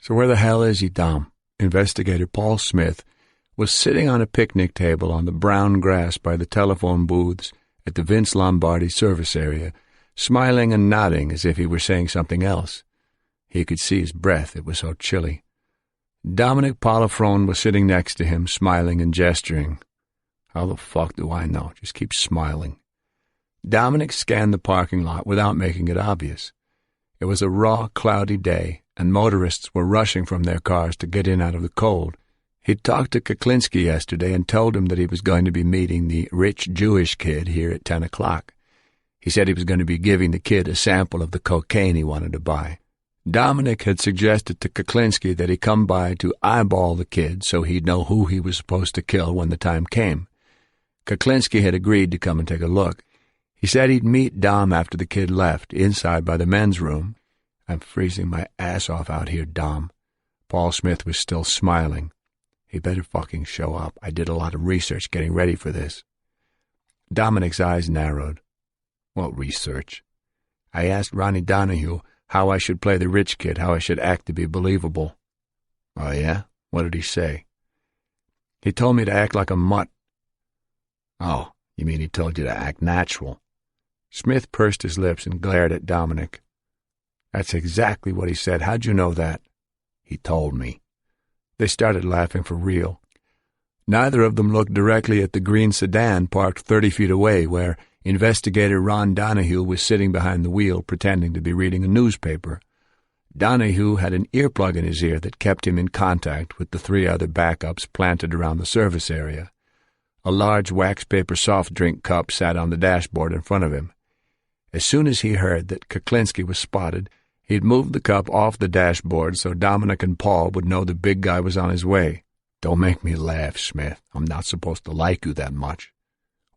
"So where the hell is he, Dom?" Investigator Paul Smith was sitting on a picnic table on the brown grass by the telephone booths at the Vince Lombardi service area, smiling and nodding as if he were saying something else. He could see his breath, it was so chilly. Dominic Polifrone was sitting next to him, smiling and gesturing. "How the fuck do I know? Just keep smiling." Dominic scanned the parking lot without making it obvious. It was a raw, cloudy day, and motorists were rushing from their cars to get in out of the cold. He'd talked to Kuklinski yesterday and told him that he was going to be meeting the rich Jewish kid here at 10 o'clock. He said he was going to be giving the kid a sample of the cocaine he wanted to buy. Dominic had suggested to Kuklinski that he come by to eyeball the kid so he'd know who he was supposed to kill when the time came. Kuklinski had agreed to come and take a look. He said he'd meet Dom after the kid left, inside by the men's room. "I'm freezing my ass off out here, Dom." Paul Smith was still smiling. "He better fucking show up. I did a lot of research getting ready for this." Dominic's eyes narrowed. "What research?" "I asked Ronnie Donahue how I should play the rich kid, how I should act to be believable." "Oh, yeah? What did he say?" "He told me to act like a mutt." "Oh, you mean he told you to act natural?" Smith pursed his lips and glared at Dominic. "That's exactly what he said. How'd you know that?" "He told me." They started laughing for real. Neither of them looked directly at the green sedan parked 30 feet away where Investigator Ron Donahue was sitting behind the wheel pretending to be reading a newspaper. Donahue had an earplug in his ear that kept him in contact with the 3 other backups planted around the service area. A large wax paper soft drink cup sat on the dashboard in front of him. As soon as he heard that Kuklinski was spotted, He'd moved the cup off the dashboard so Dominic and Paul would know the big guy was on his way. "Don't make me laugh, Smith. I'm not supposed to like you that much."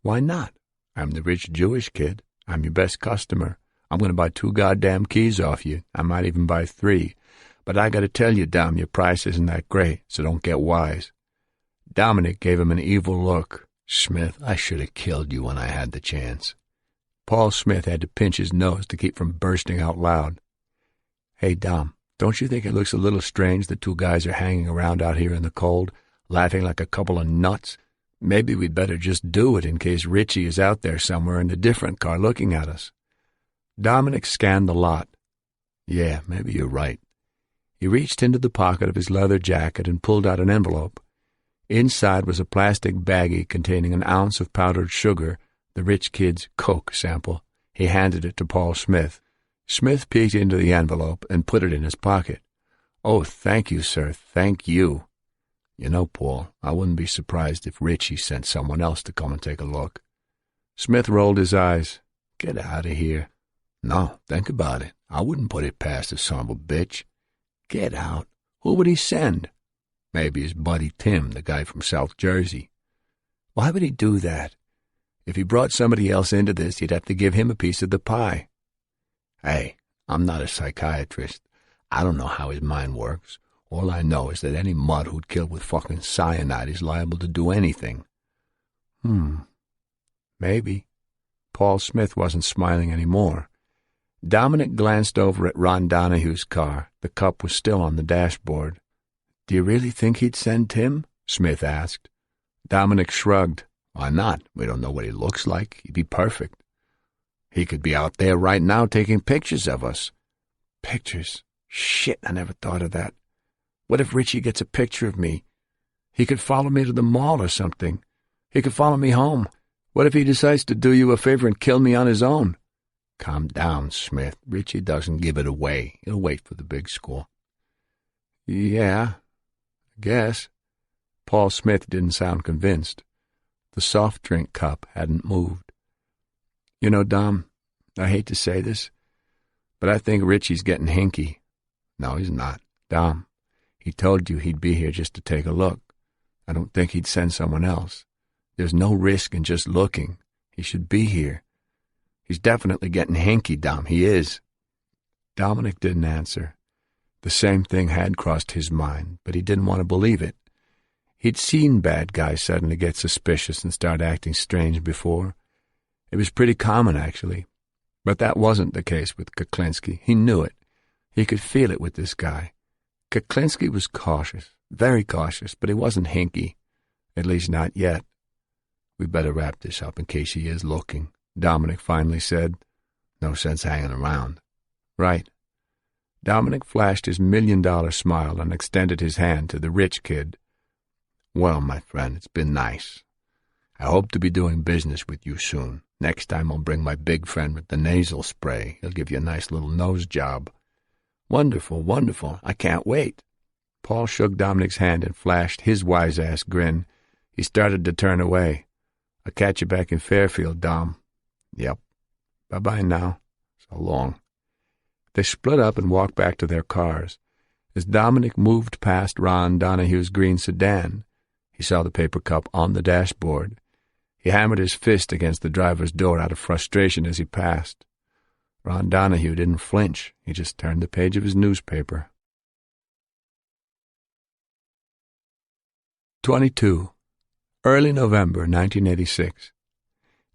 "Why not? I'm the rich Jewish kid. I'm your best customer. I'm going to buy 2 goddamn keys off you. I might even buy 3. But I got to tell you, Dom, your price isn't that great, so don't get wise." Dominic gave him an evil look. "Smith, I should have killed you when I had the chance." Paul Smith had to pinch his nose to keep from bursting out loud. "Hey, Dom, don't you think it looks a little strange that 2 guys are hanging around out here in the cold, laughing like a couple of nuts? Maybe we'd better just do it in case Richie is out there somewhere in a different car looking at us." Dominic scanned the lot. "Yeah, maybe you're right." He reached into the pocket of his leather jacket and pulled out an envelope. Inside was a plastic baggie containing an ounce of powdered sugar, the rich kid's Coke sample. He handed it to Paul Smith. Smith peeked into the envelope and put it in his pocket. "Oh, thank you, sir, thank you." "You know, Paul, I wouldn't be surprised if Richie sent someone else to come and take a look." Smith rolled his eyes. "Get out of here." "No, think about it. I wouldn't put it past the son of a bitch." "Get out. Who would he send?" "Maybe his buddy Tim, the guy from South Jersey." "Why would he do that? If he brought somebody else into this, you'd have to give him a piece of the pie." "Hey, I'm not a psychiatrist. I don't know how his mind works. All I know is that any mutt who'd kill with fucking cyanide is liable to do anything." Maybe. Paul Smith wasn't smiling anymore. Dominic glanced over at Ron Donahue's car. The cup was still on the dashboard. "Do you really think he'd send Tim?" Smith asked. Dominic shrugged. "Why not? We don't know what he looks like. He'd be perfect. He could be out there right now taking pictures of us." "Pictures? Shit, I never thought of that. What if Richie gets a picture of me? He could follow me to the mall or something. He could follow me home. What if he decides to do you a favor and kill me on his own?" "Calm down, Smith. Richie doesn't give it away. He'll wait for the big score." "Yeah, I guess." Paul Smith didn't sound convinced. The soft drink cup hadn't moved. "You know, Dom, I hate to say this, but I think Richie's getting hinky." "No, he's not. Dom, he told you he'd be here just to take a look. I don't think he'd send someone else. There's no risk in just looking. He should be here. He's definitely getting hinky, Dom. He is." Dominic didn't answer. The same thing had crossed his mind, but he didn't want to believe it. He'd seen bad guys suddenly get suspicious and start acting strange before. It was pretty common, actually. But that wasn't the case with Kuklinski. He knew it. He could feel it with this guy. Kuklinski was cautious, very cautious, but he wasn't hinky. At least not yet. "We'd better wrap this up in case he is looking," Dominic finally said. "No sense hanging around." "Right." Dominic flashed his $1,000,000 smile and extended his hand to the rich kid. "Well, my friend, it's been nice. I hope to be doing business with you soon. Next time I'll bring my big friend with the nasal spray. He'll give you a nice little nose job." "Wonderful, wonderful. I can't wait." Paul shook Dominic's hand and flashed his wise-ass grin. He started to turn away. "I'll catch you back in Fairfield, Dom." "Yep. Bye-bye now. So long." They split up and walked back to their cars. As Dominic moved past Ron Donahue's green sedan, he saw the paper cup on the dashboard. He hammered his fist against the driver's door out of frustration as he passed. Ron Donahue didn't flinch. He just turned the page of his newspaper. 22. Early November 1986.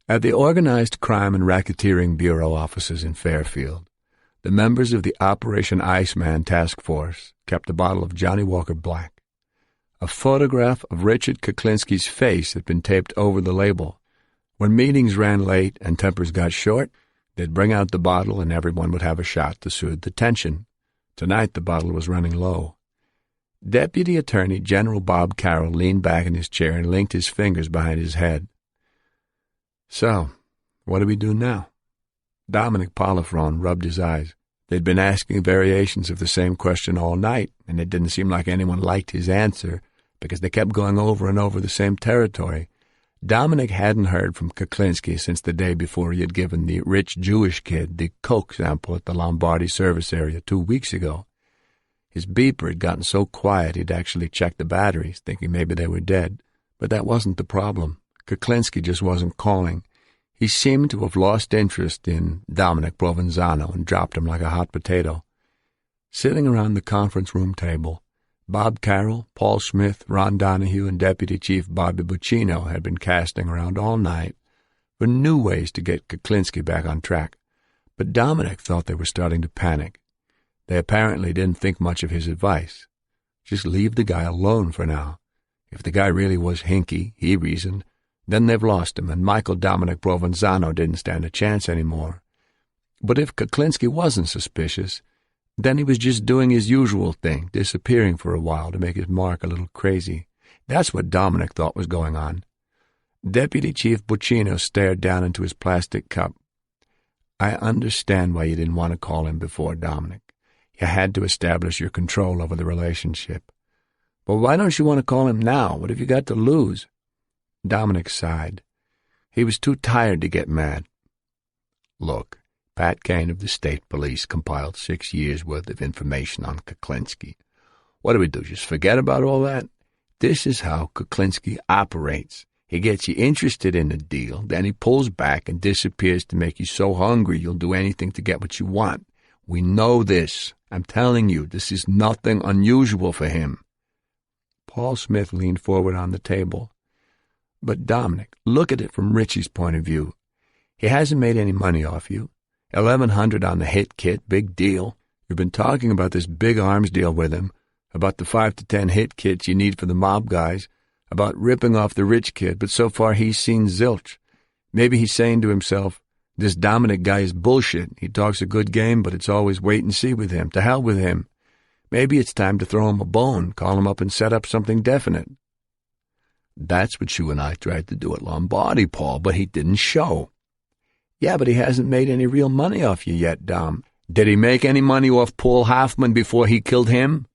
At the Organized Crime and Racketeering Bureau offices in Fairfield, the members of the Operation Iceman Task Force kept a bottle of Johnny Walker Black. A photograph of Richard Kuklinski's face had been taped over the label. When meetings ran late and tempers got short, they'd bring out the bottle and everyone would have a shot to soothe the tension. Tonight the bottle was running low. Deputy Attorney General Bob Carroll leaned back in his chair and linked his fingers behind his head. "So, what do we do now?" Dominic Polifron rubbed his eyes. They'd been asking variations of the same question all night, and it didn't seem like anyone liked his answer because they kept going over and over the same territory. Dominic hadn't heard from Kuklinski since the day before he had given the rich Jewish kid the coke sample at the Lombardi service area 2 weeks ago. His beeper had gotten so quiet he'd actually checked the batteries, thinking maybe they were dead. But that wasn't the problem. Kuklinski just wasn't calling. He seemed to have lost interest in Dominic Provenzano and dropped him like a hot potato. Sitting around the conference room table, Bob Carroll, Paul Smith, Ron Donahue, and Deputy Chief Bobby Buccino had been casting around all night for new ways to get Kuklinski back on track. But Dominic thought they were starting to panic. They apparently didn't think much of his advice. Just leave the guy alone for now. If the guy really was hinky, he reasoned, then they've lost him, and Michael Dominic Provenzano didn't stand a chance anymore. But if Kuklinski wasn't suspicious, then he was just doing his usual thing, disappearing for a while to make his mark a little crazy. That's what Dominic thought was going on. Deputy Chief Buccino stared down into his plastic cup. I understand why you didn't want to call him before, Dominic. You had to establish your control over the relationship. But why don't you want to call him now? What have you got to lose? Dominic sighed. He was too tired to get mad. Look, Pat Kane of the State Police compiled 6 years' worth of information on Kuklinski. What do we do, just forget about all that? This is how Kuklinski operates. He gets you interested in a deal, then he pulls back and disappears to make you so hungry you'll do anything to get what you want. We know this. I'm telling you, this is nothing unusual for him. Paul Smith leaned forward on the table. But Dominic, look at it from Richie's point of view. He hasn't made any money off you. $1,100 on the hit kit, big deal. You've been talking about this big arms deal with him, about the 5 to 10 hit kits you need for the mob guys, about ripping off the rich kid, but so far he's seen zilch. Maybe he's saying to himself, this Dominic guy is bullshit. He talks a good game, but it's always wait and see with him. To hell with him. Maybe it's time to throw him a bone, call him up and set up something definite. That's what you and I tried to do at Lombardi, Paul, but he didn't show. Yeah, but he hasn't made any real money off you yet, Dom. Did he make any money off Paul Hoffman before he killed him?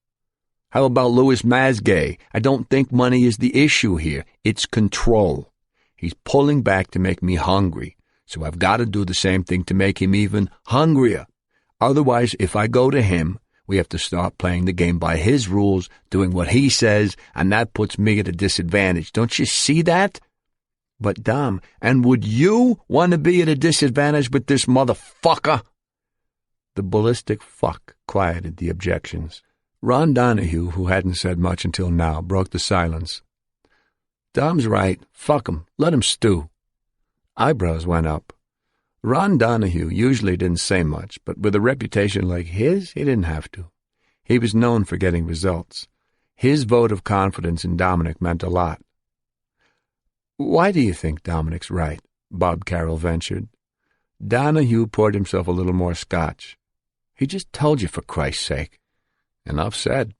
How about Louis Mazgay? I don't think money is the issue here. It's control. He's pulling back to make me hungry, so I've got to do the same thing to make him even hungrier. Otherwise, if I go to him, we have to start playing the game by his rules, doing what he says, and that puts me at a disadvantage. Don't you see that? But, Dom, and would you want to be at a disadvantage with this motherfucker? The ballistic fuck quieted the objections. Ron Donahue, who hadn't said much until now, broke the silence. Dom's right. Fuck him. Let him stew. Eyebrows went up. Ron Donahue usually didn't say much, but with a reputation like his, he didn't have to. He was known for getting results. His vote of confidence in Dominic meant a lot. Why do you think Dominic's right? Bob Carroll ventured. Donahue poured himself a little more scotch. He just told you, for Christ's sake. Enough said.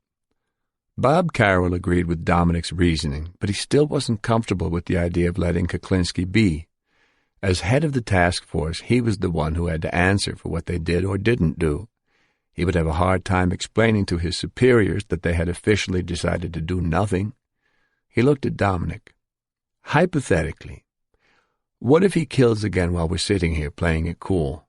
Bob Carroll agreed with Dominic's reasoning, but he still wasn't comfortable with the idea of letting Kuklinski be. As head of the task force, he was the one who had to answer for what they did or didn't do. He would have a hard time explaining to his superiors that they had officially decided to do nothing. He looked at Dominic. Hypothetically, what if he kills again while we're sitting here playing it cool?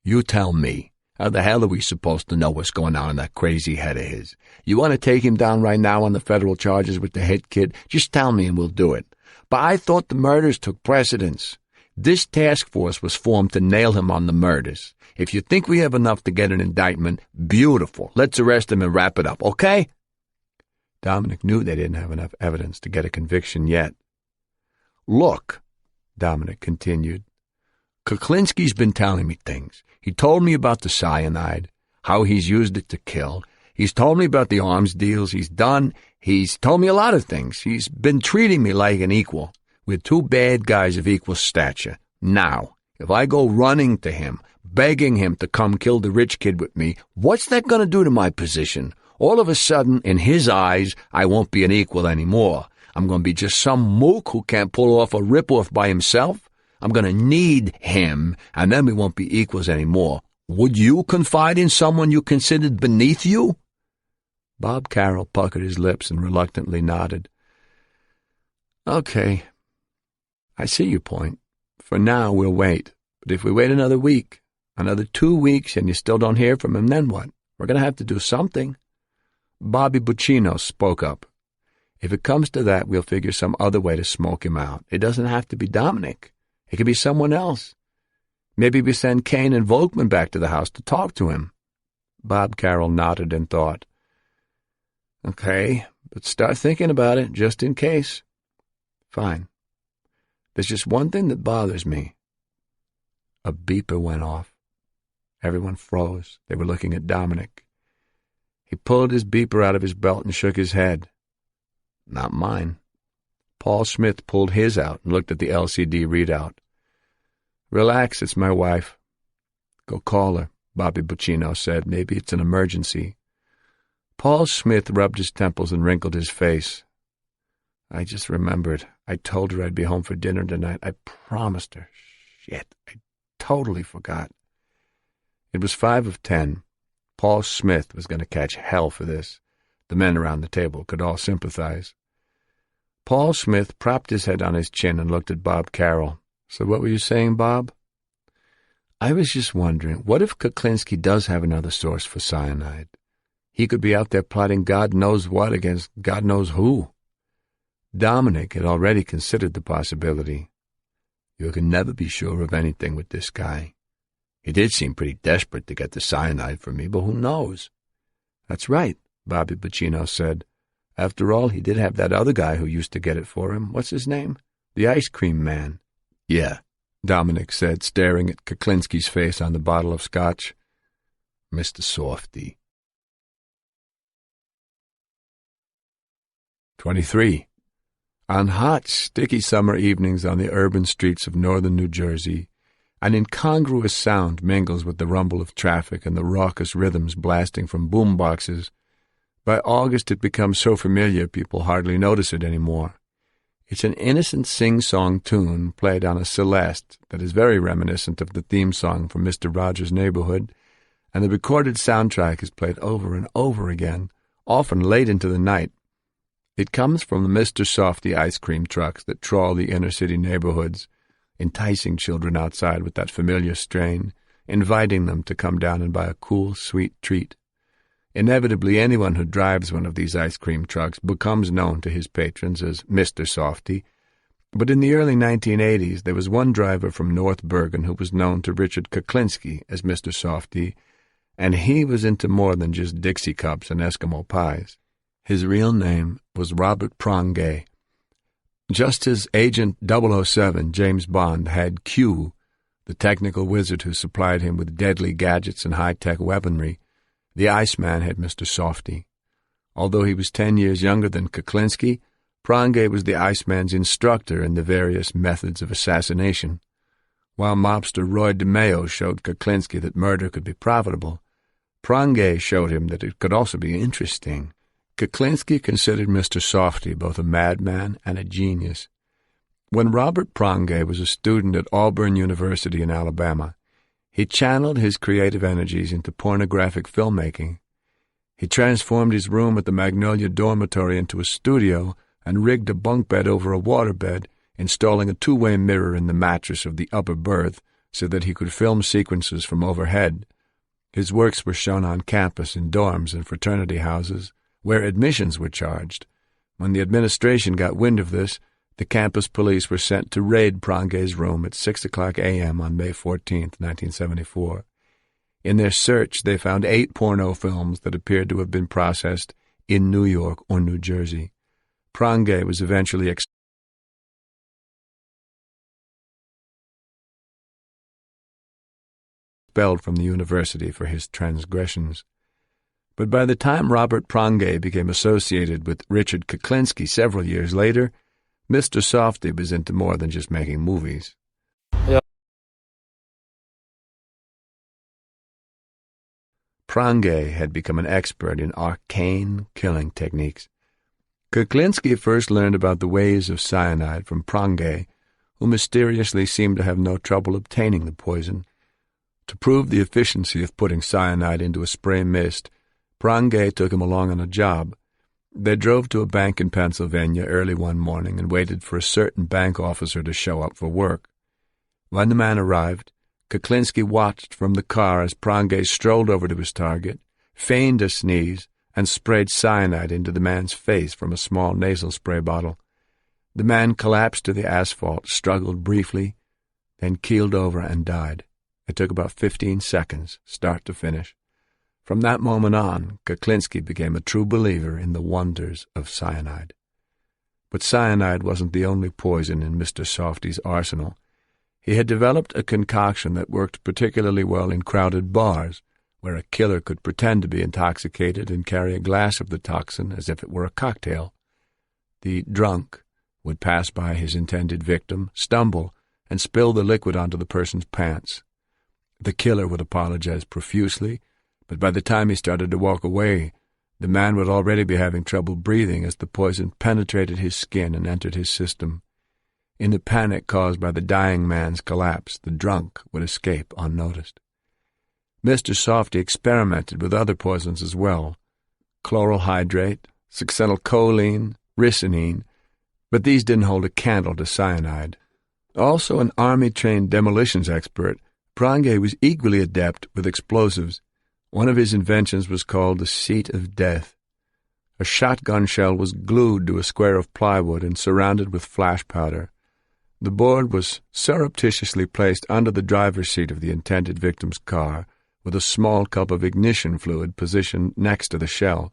You tell me. How the hell are we supposed to know what's going on in that crazy head of his? You want to take him down right now on the federal charges with the hit kid? Just tell me and we'll do it. But I thought the murders took precedence. This task force was formed to nail him on the murders. If you think we have enough to get an indictment, beautiful. Let's arrest him and wrap it up, okay? Dominic knew they didn't have enough evidence to get a conviction yet. Look, Dominic continued, Kuklinski's been telling me things. He told me about the cyanide, how he's used it to kill. He's told me about the arms deals he's done. He's told me a lot of things. He's been treating me like an equal. We're two bad guys of equal stature. Now, if I go running to him, begging him to come kill the rich kid with me, what's that going to do to my position? All of a sudden, in his eyes, I won't be an equal anymore. I'm going to be just some mook who can't pull off a rip-off by himself. I'm going to need him, and then we won't be equals anymore. Would you confide in someone you considered beneath you? Bob Carroll puckered his lips and reluctantly nodded. Okay, I see your point. For now, we'll wait. But if we wait another week, another 2 weeks, and you still don't hear from him, then what? We're going to have to do something." Bobby Buccino spoke up. "If it comes to that, we'll figure some other way to smoke him out. It doesn't have to be Dominic. It could be someone else. Maybe we send Kane and Volkman back to the house to talk to him." Bob Carroll nodded and thought. "Okay, but start thinking about it, just in case." "Fine. There's just one thing that bothers me." A beeper went off. Everyone froze. They were looking at Dominic. He pulled his beeper out of his belt and shook his head. "Not mine." Paul Smith pulled his out and looked at the LCD readout. "Relax, it's my wife." "Go call her," Bobby Buccino said. "Maybe it's an emergency." Paul Smith rubbed his temples and wrinkled his face. "I just remembered. I told her I'd be home for dinner tonight. I promised her. Shit, I totally forgot." It was 5 of 10. Paul Smith was going to catch hell for this. The men around the table could all sympathize. Paul Smith propped his head on his chin and looked at Bob Carroll. "So what were you saying, Bob?" "I was just wondering, what if Kuklinski does have another source for cyanide? He could be out there plotting God knows what against God knows who." Dominic had already considered the possibility. "You can never be sure of anything with this guy. He did seem pretty desperate to get the cyanide from me, but who knows?" "That's right," Bobby Buccino said. "After all, he did have that other guy who used to get it for him. What's his name? The ice cream man." "Yeah," Dominic said, staring at Kuklinski's face on the bottle of scotch. "Mr. Softy." 23. On hot, sticky summer evenings on the urban streets of northern New Jersey, an incongruous sound mingles with the rumble of traffic and the raucous rhythms blasting from boom boxes. By August it becomes so familiar people hardly notice it anymore. It's an innocent sing-song tune played on a celeste that is very reminiscent of the theme song from Mr. Rogers' Neighborhood, and the recorded soundtrack is played over and over again, often late into the night. It comes from the Mr. Softy ice cream trucks that trawl the inner-city neighborhoods, enticing children outside with that familiar strain, inviting them to come down and buy a cool, sweet treat. Inevitably, anyone who drives one of these ice cream trucks becomes known to his patrons as Mr. Softy, but in the early 1980s there was one driver from North Bergen who was known to Richard Kuklinski as Mr. Softy, and he was into more than just Dixie cups and Eskimo pies. His real name was Robert Prongay. Just as Agent 007 James Bond had Q, the technical wizard who supplied him with deadly gadgets and high-tech weaponry, the Iceman had Mr. Softy. Although he was 10 years younger than Kuklinski, Prongay was the Iceman's instructor in the various methods of assassination. While mobster Roy DeMeo showed Kuklinski that murder could be profitable, Prongay showed him that it could also be interesting. Kuklinski considered Mr. Softy both a madman and a genius. When Robert Prongay was a student at Auburn University in Alabama, he channeled his creative energies into pornographic filmmaking. He transformed his room at the Magnolia Dormitory into a studio and rigged a bunk bed over a waterbed, installing a two-way mirror in the mattress of the upper berth so that he could film sequences from overhead. His works were shown on campus in dorms and fraternity houses, where admissions were charged. When the administration got wind of this, the campus police were sent to raid Prongay's room at 6:00 a.m. on May 14, 1974. In their search, they found 8 porno films that appeared to have been processed in New York or New Jersey. Prongay was eventually expelled from the university for his transgressions. But by the time Robert Prongay became associated with Richard Kuklinski several years later, Mr. Softy was into more than just making movies. Yeah. Prongay had become an expert in arcane killing techniques. Kuklinski first learned about the ways of cyanide from Prongay, who mysteriously seemed to have no trouble obtaining the poison. To prove the efficiency of putting cyanide into a spray mist, Prongay took him along on a job. They drove to a bank in Pennsylvania early one morning and waited for a certain bank officer to show up for work. When the man arrived, Kuklinski watched from the car as Prangay strolled over to his target, feigned a sneeze, and sprayed cyanide into the man's face from a small nasal spray bottle. The man collapsed to the asphalt, struggled briefly, then keeled over and died. It took about 15 seconds, start to finish. From that moment on, Kuklinski became a true believer in the wonders of cyanide. But cyanide wasn't the only poison in Mr. Softy's arsenal. He had developed a concoction that worked particularly well in crowded bars, where a killer could pretend to be intoxicated and carry a glass of the toxin as if it were a cocktail. The drunk would pass by his intended victim, stumble, and spill the liquid onto the person's pants. The killer would apologize profusely, but by the time he started to walk away, the man would already be having trouble breathing as the poison penetrated his skin and entered his system. In the panic caused by the dying man's collapse, the drunk would escape unnoticed. Mr. Softy experimented with other poisons as well, chloral hydrate, succinylcholine, ricinin, but these didn't hold a candle to cyanide. Also an Army-trained demolitions expert, Prangay was equally adept with explosives. One of his inventions was called the seat of death. A shotgun shell was glued to a square of plywood and surrounded with flash powder. The board was surreptitiously placed under the driver's seat of the intended victim's car, with a small cup of ignition fluid positioned next to the shell.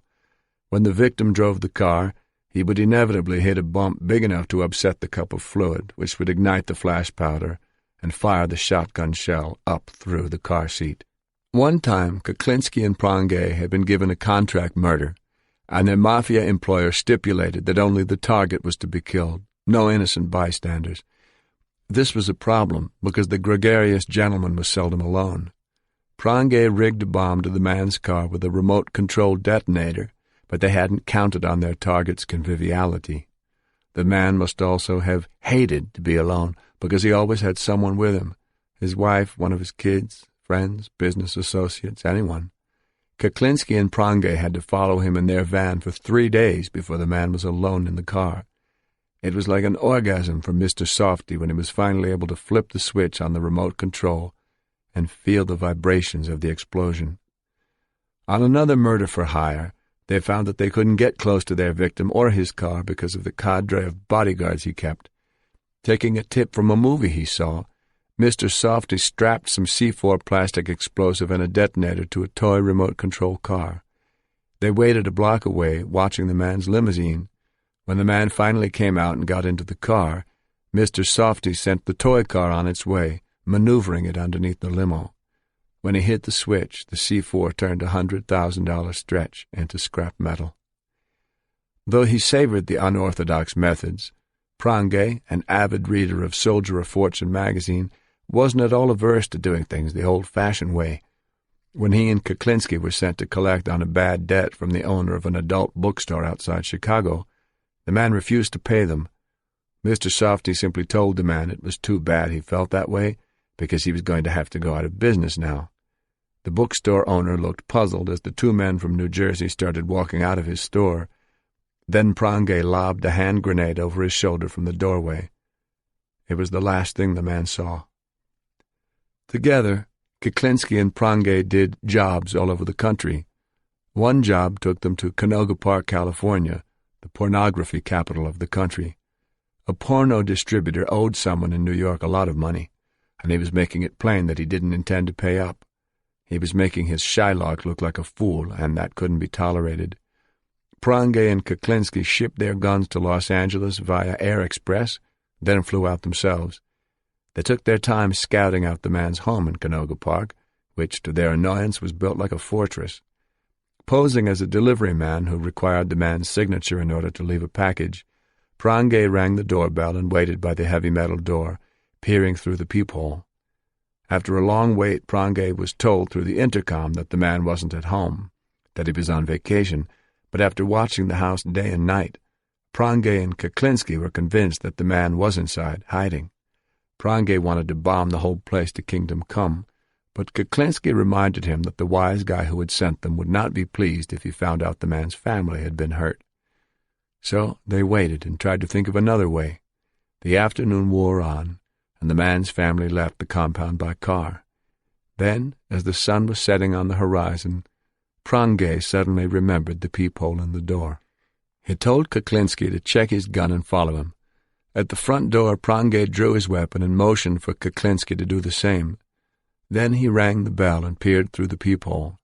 When the victim drove the car, he would inevitably hit a bump big enough to upset the cup of fluid, which would ignite the flash powder and fire the shotgun shell up through the car seat. One time, Kuklinski and Prangay had been given a contract murder, and their mafia employer stipulated that only the target was to be killed, no innocent bystanders. This was a problem because the gregarious gentleman was seldom alone. Prangay rigged a bomb to the man's car with a remote-controlled detonator, but they hadn't counted on their target's conviviality. The man must also have hated to be alone because he always had someone with him, his wife, one of his kids, friends, business associates, anyone. Kuklinski and Prangay had to follow him in their van for 3 days before the man was alone in the car. It was like an orgasm for Mr. Softy when he was finally able to flip the switch on the remote control and feel the vibrations of the explosion. On another murder for hire, they found that they couldn't get close to their victim or his car because of the cadre of bodyguards he kept. Taking a tip from a movie he saw, Mr. Softy strapped some C4 plastic explosive and a detonator to a toy remote-control car. They waited a block away, watching the man's limousine. When the man finally came out and got into the car, Mr. Softy sent the toy car on its way, maneuvering it underneath the limo. When he hit the switch, the C4 turned a $100,000 stretch into scrap metal. Though he savored the unorthodox methods, Prangay, an avid reader of Soldier of Fortune magazine, wasn't at all averse to doing things the old-fashioned way. When he and Kuklinski were sent to collect on a bad debt from the owner of an adult bookstore outside Chicago, the man refused to pay them. Mr. Softy simply told the man it was too bad he felt that way, because he was going to have to go out of business now. The bookstore owner looked puzzled as the 2 men from New Jersey started walking out of his store. Then Prangay lobbed a hand grenade over his shoulder from the doorway. It was the last thing the man saw. Together, Kuklinski and Prangay did jobs all over the country. One job took them to Canoga Park, California, the pornography capital of the country. A porno distributor owed someone in New York a lot of money, and he was making it plain that he didn't intend to pay up. He was making his Shylock look like a fool, and that couldn't be tolerated. Prangay and Kuklinski shipped their guns to Los Angeles via Air Express, then flew out themselves. They took their time scouting out the man's home in Canoga Park, which, to their annoyance, was built like a fortress. Posing as a delivery man who required the man's signature in order to leave a package, Prangay rang the doorbell and waited by the heavy metal door, peering through the peephole. After a long wait, Prangay was told through the intercom that the man wasn't at home, that he was on vacation, but after watching the house day and night, Prangay and Kuklinski were convinced that the man was inside, hiding. Prangay wanted to bomb the whole place to kingdom come, but Kuklinski reminded him that the wise guy who had sent them would not be pleased if he found out the man's family had been hurt. So they waited and tried to think of another way. The afternoon wore on, and the man's family left the compound by car. Then, as the sun was setting on the horizon, Prangay suddenly remembered the peephole in the door. He told Kuklinski to check his gun and follow him. At the front door, Prangay drew his weapon and motioned for Kuklinski to do the same. Then he rang the bell and peered through the peephole.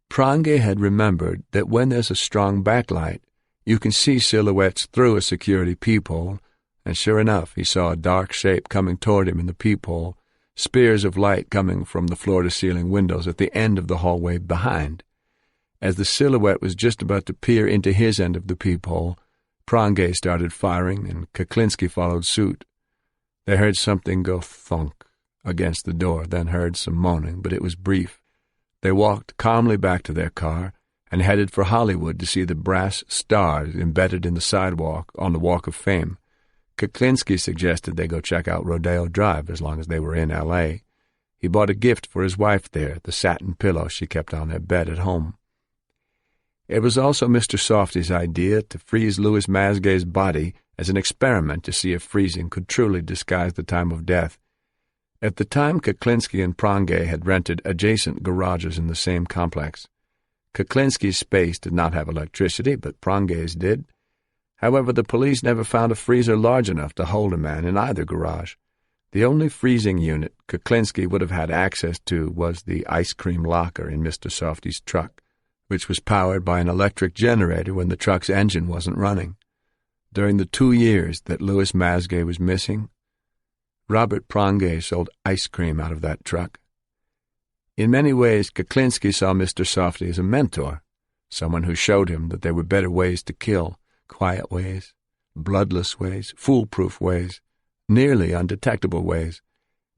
Prangay had remembered that when there's a strong backlight, you can see silhouettes through a security peephole, and sure enough, he saw a dark shape coming toward him in the peephole, spears of light coming from the floor-to-ceiling windows at the end of the hallway behind. As the silhouette was just about to peer into his end of the peephole, Prangay started firing, and Kuklinski followed suit. They heard something go thunk against the door, then heard some moaning, but it was brief. They walked calmly back to their car and headed for Hollywood to see the brass stars embedded in the sidewalk on the Walk of Fame. Kuklinski suggested they go check out Rodeo Drive as long as they were in L.A. He bought a gift for his wife there, the satin pillow she kept on their bed at home. It was also Mr. Softy's idea to freeze Louis Masgay's body as an experiment to see if freezing could truly disguise the time of death. At the time, Kuklinski and Prangay had rented adjacent garages in the same complex. Kuklinski's space did not have electricity, but Prangay's did. However, the police never found a freezer large enough to hold a man in either garage. The only freezing unit Kuklinski would have had access to was the ice cream locker in Mr. Softy's truck, which was powered by an electric generator when the truck's engine wasn't running. During the 2 years that Louis Masgay was missing, Robert Prangay sold ice cream out of that truck. In many ways, Kuklinski saw Mr. Softy as a mentor, someone who showed him that there were better ways to kill, quiet ways, bloodless ways, foolproof ways, nearly undetectable ways.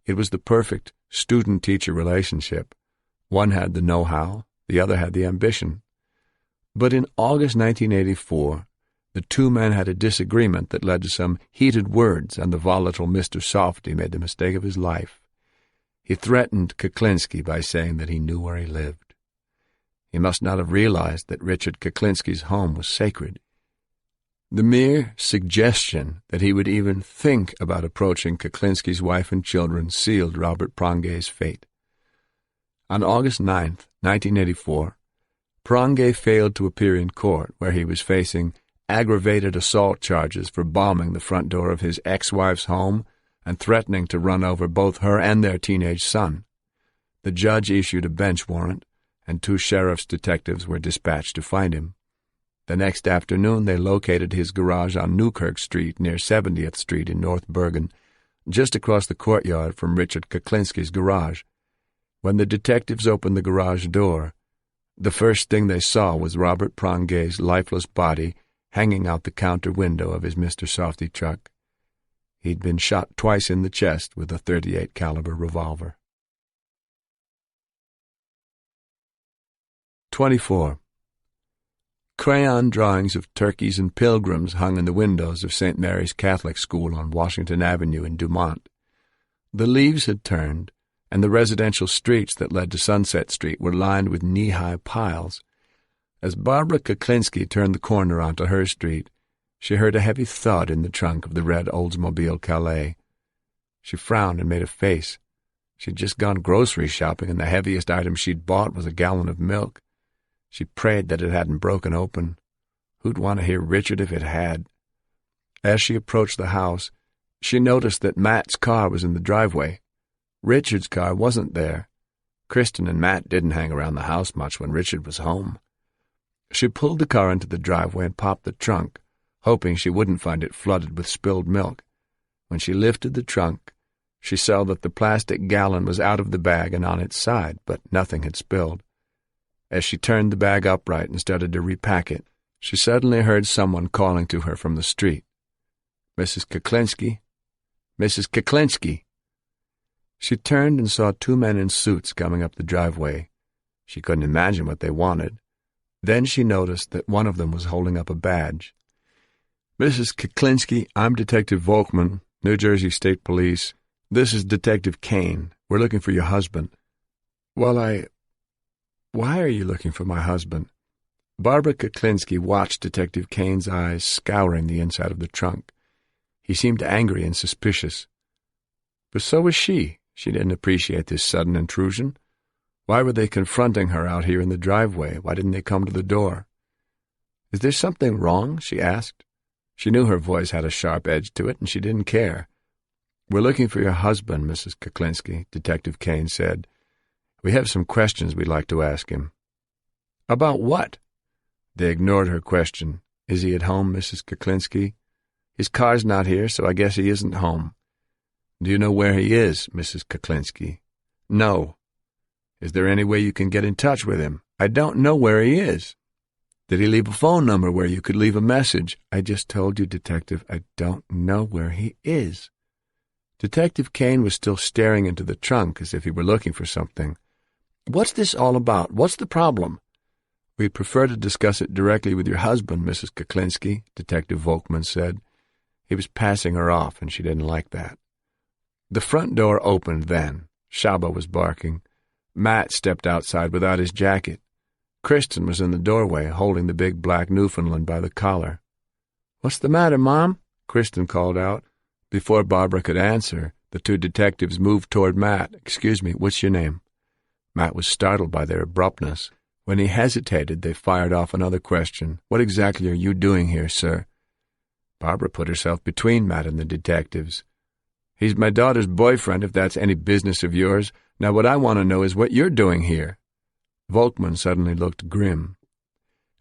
It was the perfect student-teacher relationship. One had the know-how, the other had the ambition. But in August 1984, the two men had a disagreement that led to some heated words, and the volatile Mr. Softy made the mistake of his life. He threatened Kuklinski by saying that he knew where he lived. He must not have realized that Richard Kuklinski's home was sacred. The mere suggestion that he would even think about approaching Kuklinski's wife and children sealed Robert Prangay's fate. On August 9th, 1984, Prangay failed to appear in court, where he was facing aggravated assault charges for bombing the front door of his ex-wife's home and threatening to run over both her and their teenage son. The judge issued a bench warrant, and 2 sheriff's detectives were dispatched to find him. The next afternoon, they located his garage on Newkirk Street near 70th Street in North Bergen, just across the courtyard from Richard Kuklinski's garage. When the detectives opened the garage door, the first thing they saw was Robert Prangay's lifeless body hanging out the counter window of his Mr. Softy truck. He'd been shot twice in the chest with a .38 caliber revolver. 24. Crayon drawings of turkeys and pilgrims hung in the windows of St. Mary's Catholic School on Washington Avenue in Dumont. The leaves had turned, and the residential streets that led to Sunset Street were lined with knee-high piles. As Barbara Kuklinski turned the corner onto her street, she heard a heavy thud in the trunk of the red Oldsmobile Calais. She frowned and made a face. She'd just gone grocery shopping, and the heaviest item she'd bought was a gallon of milk. She prayed that it hadn't broken open. Who'd want to hear Richard if it had? As she approached the house, she noticed that Matt's car was in the driveway. Richard's car wasn't there. Kristen and Matt didn't hang around the house much when Richard was home. She pulled the car into the driveway and popped the trunk, hoping she wouldn't find it flooded with spilled milk. When she lifted the trunk, she saw that the plastic gallon was out of the bag and on its side, but nothing had spilled. As she turned the bag upright and started to repack it, she suddenly heard someone calling to her from the street. "Mrs. Kuklinski? Mrs. Kuklinski!" She turned and saw 2 men in suits coming up the driveway. She couldn't imagine what they wanted. Then she noticed that one of them was holding up a badge. "Mrs. Kuklinski, I'm Detective Volkman, New Jersey State Police. This is Detective Kane. We're looking for your husband." "Well, Why are you looking for my husband?" Barbara Kuklinski watched Detective Kane's eyes scouring the inside of the trunk. He seemed angry and suspicious. But so was she. She didn't appreciate this sudden intrusion. Why were they confronting her out here in the driveway? Why didn't they come to the door? "Is there something wrong?" she asked. She knew her voice had a sharp edge to it, and she didn't care. "We're looking for your husband, Mrs. Kuklinski," Detective Kane said. "We have some questions we'd like to ask him." "About what?" They ignored her question. "Is he at home, Mrs. Kuklinski?" "His car's not here, so I guess he isn't home." "Do you know where he is, Mrs. Kuklinski?" "No." "Is there any way you can get in touch with him?" "I don't know where he is." "Did he leave a phone number where you could leave a message?" "I just told you, Detective, I don't know where he is." Detective Kane was still staring into the trunk as if he were looking for something. "What's this all about? What's the problem?" "We'd prefer to discuss it directly with your husband, Mrs. Kuklinski," Detective Volkman said. He was passing her off, and she didn't like that. The front door opened then. Shaba was barking. Matt stepped outside without his jacket. Kristen was in the doorway, holding the big black Newfoundland by the collar. "What's the matter, Mom?" Kristen called out. Before Barbara could answer, the two detectives moved toward Matt. "Excuse me, what's your name?" Matt was startled by their abruptness. When he hesitated, they fired off another question. "What exactly are you doing here, sir?" Barbara put herself between Matt and the detectives. "He's my daughter's boyfriend, if that's any business of yours. Now what I want to know is what you're doing here." Volkman suddenly looked grim.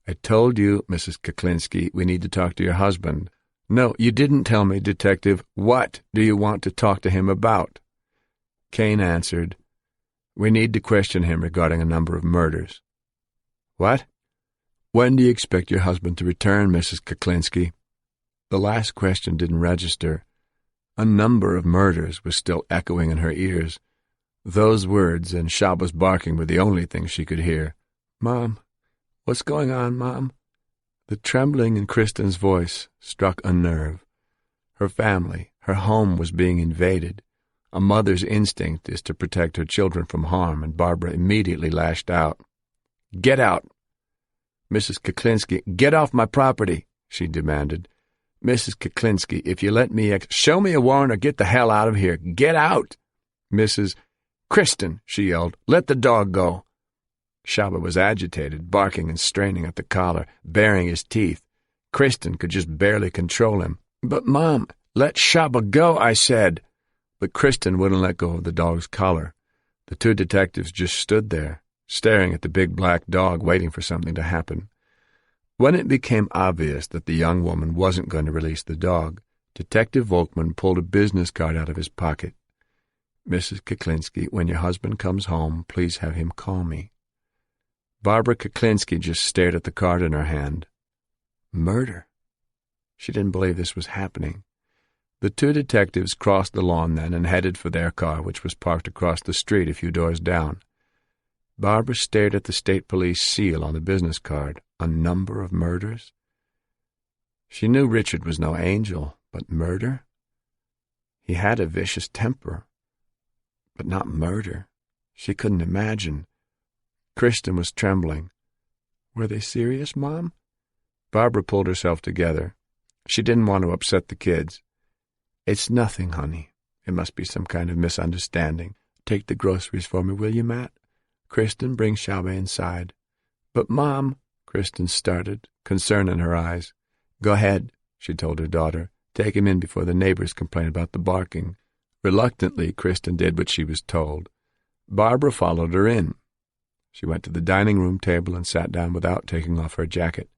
"I told you, Mrs. Kuklinski, we need to talk to your husband." "No, you didn't tell me, Detective. What do you want to talk to him about?" Kane answered, "We need to question him regarding a number of murders." "What?" "When do you expect your husband to return, Mrs. Kuklinski?" The last question didn't register. "A number of murders" was still echoing in her ears. Those words and Shaba's barking were the only things she could hear. "Mom, what's going on, Mom?" The trembling in Kristen's voice struck a nerve. Her family, her home was being invaded. A mother's instinct is to protect her children from harm, and Barbara immediately lashed out. "Get out!" "Mrs. Kuklinski, get off my property," she demanded. "Mrs. Kuklinski, if you let me show me a warrant or get the hell out of here. Get out!" "Mrs. Kristen," she yelled, "let the dog go." Shaba was agitated, barking and straining at the collar, baring his teeth. Kristen could just barely control him. "But, Mom, let Shaba go, I said." But Kristen wouldn't let go of the dog's collar. The two detectives just stood there, staring at the big black dog, waiting for something to happen. When it became obvious that the young woman wasn't going to release the dog, Detective Volkman pulled a business card out of his pocket. "Mrs. Kuklinski, when your husband comes home, please have him call me." Barbara Kuklinski just stared at the card in her hand. Murder. She didn't believe this was happening. The two detectives crossed the lawn then and headed for their car, which was parked across the street a few doors down. Barbara stared at the state police seal on the business card. A number of murders? She knew Richard was no angel, but murder? He had a vicious temper, but not murder. She couldn't imagine. Kristen was trembling. "Were they serious, Mom?" Barbara pulled herself together. She didn't want to upset the kids. "It's nothing, honey. It must be some kind of misunderstanding. Take the groceries for me, will you, Matt? Kristen, bring Shaba inside." "But, Mom," Kristen started, concern in her eyes. "Go ahead," she told her daughter. "Take him in before the neighbors complain about the barking." Reluctantly, Kristen did what she was told. Barbara followed her in. She went to the dining room table and sat down without taking off her jacket.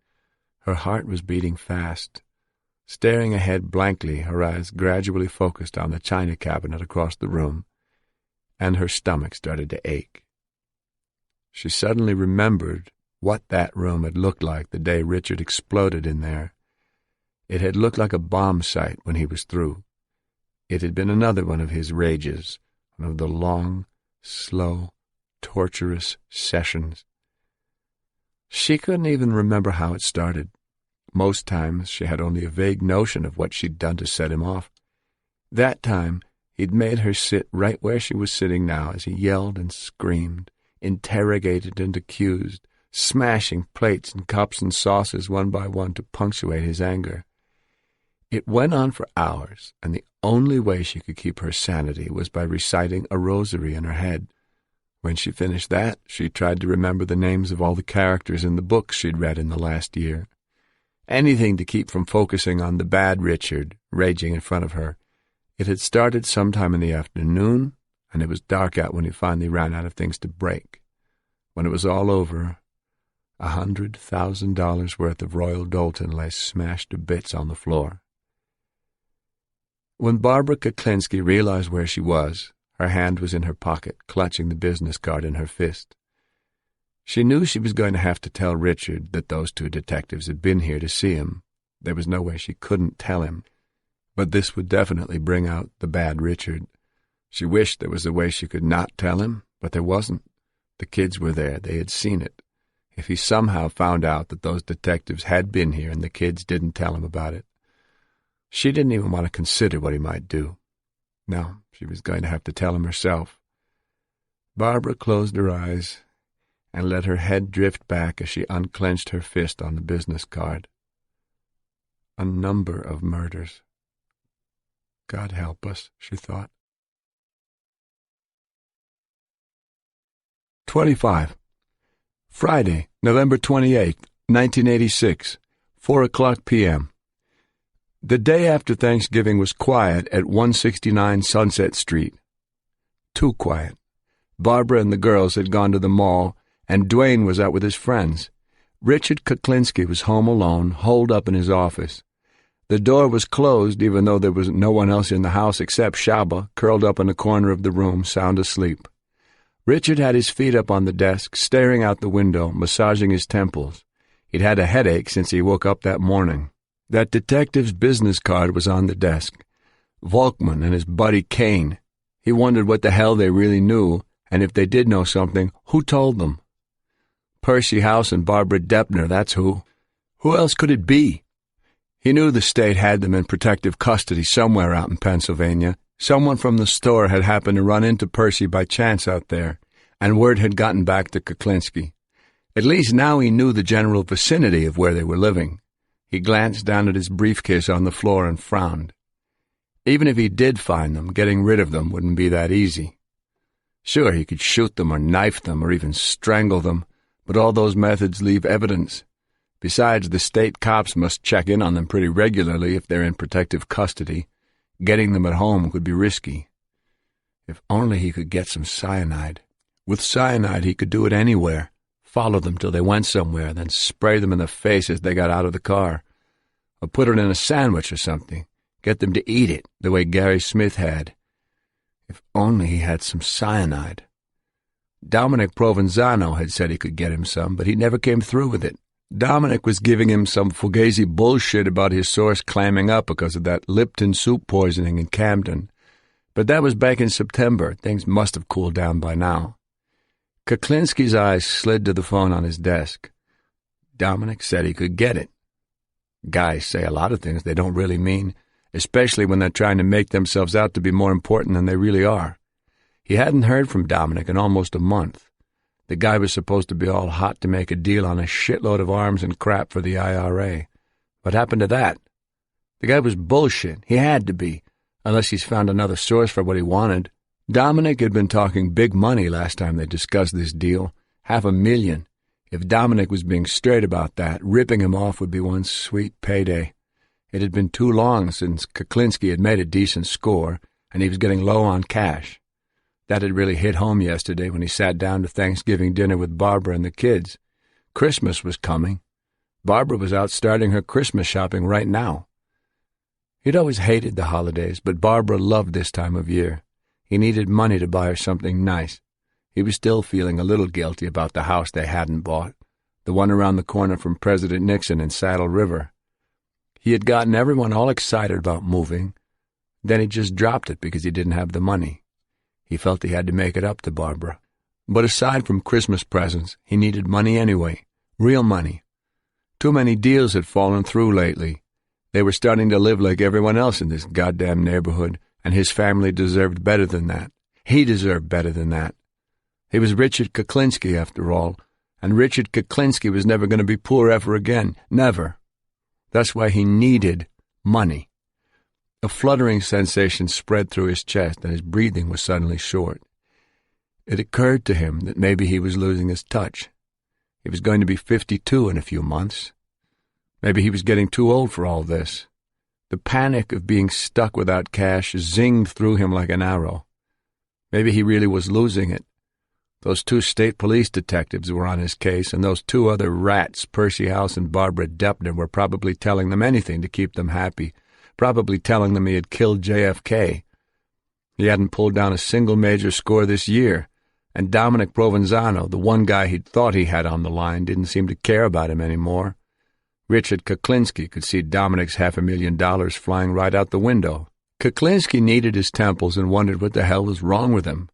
Her heart was beating fast. Staring ahead blankly, her eyes gradually focused on the china cabinet across the room, and her stomach started to ache. She suddenly remembered what that room had looked like the day Richard exploded in there. It had looked like a bomb site when he was through. It had been another one of his rages, one of the long, slow, torturous sessions. She couldn't even remember how it started. Most times she had only a vague notion of what she'd done to set him off. That time he'd made her sit right where she was sitting now as he yelled and screamed, interrogated and accused, smashing plates and cups and saucers one by one to punctuate his anger. It went on for hours, and the only way she could keep her sanity was by reciting a rosary in her head. When she finished that, she tried to remember the names of all the characters in the books she'd read in the last year. Anything to keep from focusing on the bad Richard raging in front of her. It had started sometime in the afternoon, and it was dark out when he finally ran out of things to break. When it was all over, $100,000 worth of Royal Doulton lay smashed to bits on the floor. When Barbara Kuklinski realized where she was, her hand was in her pocket, clutching the business card in her fist. She knew she was going to have to tell Richard that those two detectives had been here to see him. There was no way she couldn't tell him. But this would definitely bring out the bad Richard. She wished there was a way she could not tell him, but there wasn't. The kids were there. They had seen it. If he somehow found out that those detectives had been here and the kids didn't tell him about it, she didn't even want to consider what he might do. No, she was going to have to tell him herself. Barbara closed her eyes and let her head drift back as she unclenched her fist on the business card. A number of murders. God help us, she thought. 25. Friday, November 28, 1986, 4:00 p.m. The day after Thanksgiving was quiet at 169 Sunset Street. Too quiet. Barbara and the girls had gone to the mall, and Dwayne was out with his friends. Richard Kuklinski was home alone, holed up in his office. The door was closed, even though there was no one else in the house except Shaba, curled up in a corner of the room, sound asleep. Richard had his feet up on the desk, staring out the window, massaging his temples. He'd had a headache since he woke up that morning. That detective's business card was on the desk. Volkman and his buddy Kane. He wondered what the hell they really knew, and if they did know something, who told them? Percy House and Barbara Deppner, that's who. Who else could it be? He knew the state had them in protective custody somewhere out in Pennsylvania. Someone from the store had happened to run into Percy by chance out there, and word had gotten back to Kuklinski. At least now he knew the general vicinity of where they were living. He glanced down at his briefcase on the floor and frowned. Even if he did find them, getting rid of them wouldn't be that easy. Sure, he could shoot them or knife them or even strangle them, but all those methods leave evidence. Besides, the state cops must check in on them pretty regularly if they're in protective custody. Getting them at home could be risky. If only he could get some cyanide. With cyanide, he could do it anywhere. Follow them till they went somewhere, then spray them in the face as they got out of the car. Or put it in a sandwich or something. Get them to eat it, the way Gary Smith had. If only he had some cyanide. Dominic Provenzano had said he could get him some, but he never came through with it. Dominic was giving him some fugazi bullshit about his source clamming up because of that Lipton soup poisoning in Camden. But that was back in September. Things must have cooled down by now. Kuklinski's eyes slid to the phone on his desk. Dominic said he could get it. Guys say a lot of things they don't really mean, especially when they're trying to make themselves out to be more important than they really are. He hadn't heard from Dominic in almost a month. The guy was supposed to be all hot to make a deal on a shitload of arms and crap for the IRA. What happened to that? The guy was bullshit. He had to be, unless he's found another source for what he wanted. Dominic had been talking big money last time they discussed this deal, $500,000. If Dominic was being straight about that, ripping him off would be one sweet payday. It had been too long since Kuklinski had made a decent score, and he was getting low on cash. That had really hit home yesterday when he sat down to Thanksgiving dinner with Barbara and the kids. Christmas was coming. Barbara was out starting her Christmas shopping right now. He'd always hated the holidays, but Barbara loved this time of year. He needed money to buy her something nice. He was still feeling a little guilty about the house they hadn't bought, the one around the corner from President Nixon in Saddle River. He had gotten everyone all excited about moving. Then he just dropped it because he didn't have the money. He felt he had to make it up to Barbara. But aside from Christmas presents, he needed money anyway. Real money. Too many deals had fallen through lately. They were starting to live like everyone else in this goddamn neighborhood, and his family deserved better than that. He deserved better than that. He was Richard Kuklinski, after all, and Richard Kuklinski was never going to be poor ever again. Never. That's why he needed money. A fluttering sensation spread through his chest, and his breathing was suddenly short. It occurred to him that maybe he was losing his touch. He was going to be 52 in a few months. Maybe he was getting too old for all this. The panic of being stuck without cash zinged through him like an arrow. Maybe he really was losing it. Those 2 state police detectives were on his case, and those 2 other rats, Percy House and Barbara Deppner, were probably telling them anything to keep them happy, probably telling them he had killed JFK. He hadn't pulled down a single major score this year, and Dominic Provenzano, the one guy he'd thought he had on the line, didn't seem to care about him anymore. Richard Kuklinski could see Dominic's $500,000 flying right out the window. Kuklinski kneaded his temples and wondered what the hell was wrong with him.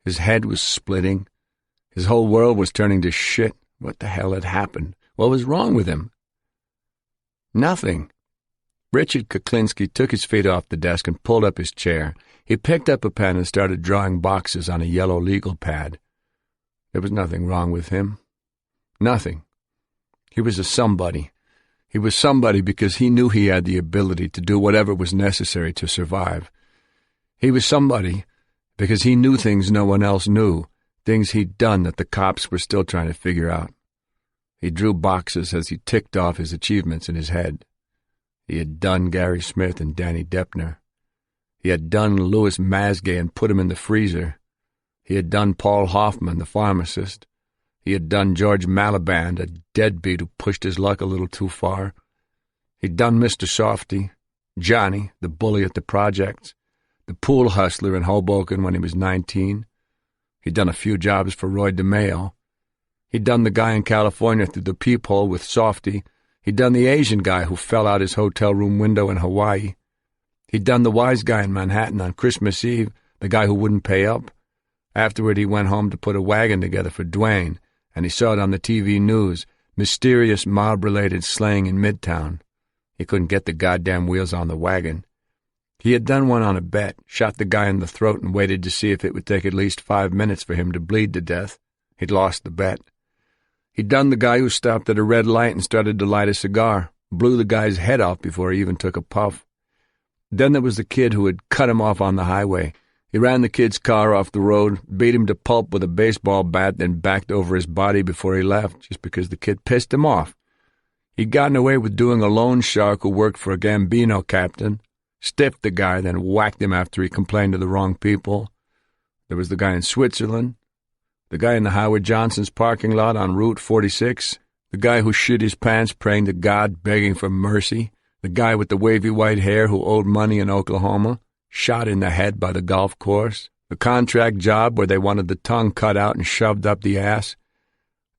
His head was splitting. His whole world was turning to shit. What the hell had happened? What was wrong with him? Nothing. Richard Kuklinski took his feet off the desk and pulled up his chair. He picked up a pen and started drawing boxes on a yellow legal pad. There was nothing wrong with him. Nothing. He was a somebody. He was somebody because he knew he had the ability to do whatever was necessary to survive. He was somebody because he knew things no one else knew, things he'd done that the cops were still trying to figure out. He drew boxes as he ticked off his achievements in his head. He had done Gary Smith and Danny Deppner. He had done Louis Masgay and put him in the freezer. He had done Paul Hoffman, the pharmacist. He had done George Maliband, a deadbeat who pushed his luck a little too far. He'd done Mr. Softy, Johnny, the bully at the projects, the pool hustler in Hoboken when he was 19. He'd done a few jobs for Roy DeMeo. He'd done the guy in California through the peephole with Softy. He'd done the Asian guy who fell out his hotel room window in Hawaii. He'd done the wise guy in Manhattan on Christmas Eve, the guy who wouldn't pay up. Afterward, he went home to put a wagon together for Dwayne, and he saw it on the TV news, mysterious mob-related slaying in Midtown. He couldn't get the goddamn wheels on the wagon. He had done one on a bet, shot the guy in the throat and waited to see if it would take at least 5 minutes for him to bleed to death. He'd lost the bet. He'd done the guy who stopped at a red light and started to light a cigar, blew the guy's head off before he even took a puff. Then there was the kid who had cut him off on the highway. He ran the kid's car off the road, beat him to pulp with a baseball bat, then backed over his body before he left, just because the kid pissed him off. He'd gotten away with doing a loan shark who worked for a Gambino captain, stiffed the guy, then whacked him after he complained to the wrong people. There was the guy in Switzerland, the guy in the Howard Johnson's parking lot on Route 46, the guy who shit his pants praying to God, begging for mercy, the guy with the wavy white hair who owed money in Oklahoma, shot in the head by the golf course, the contract job where they wanted the tongue cut out and shoved up the ass.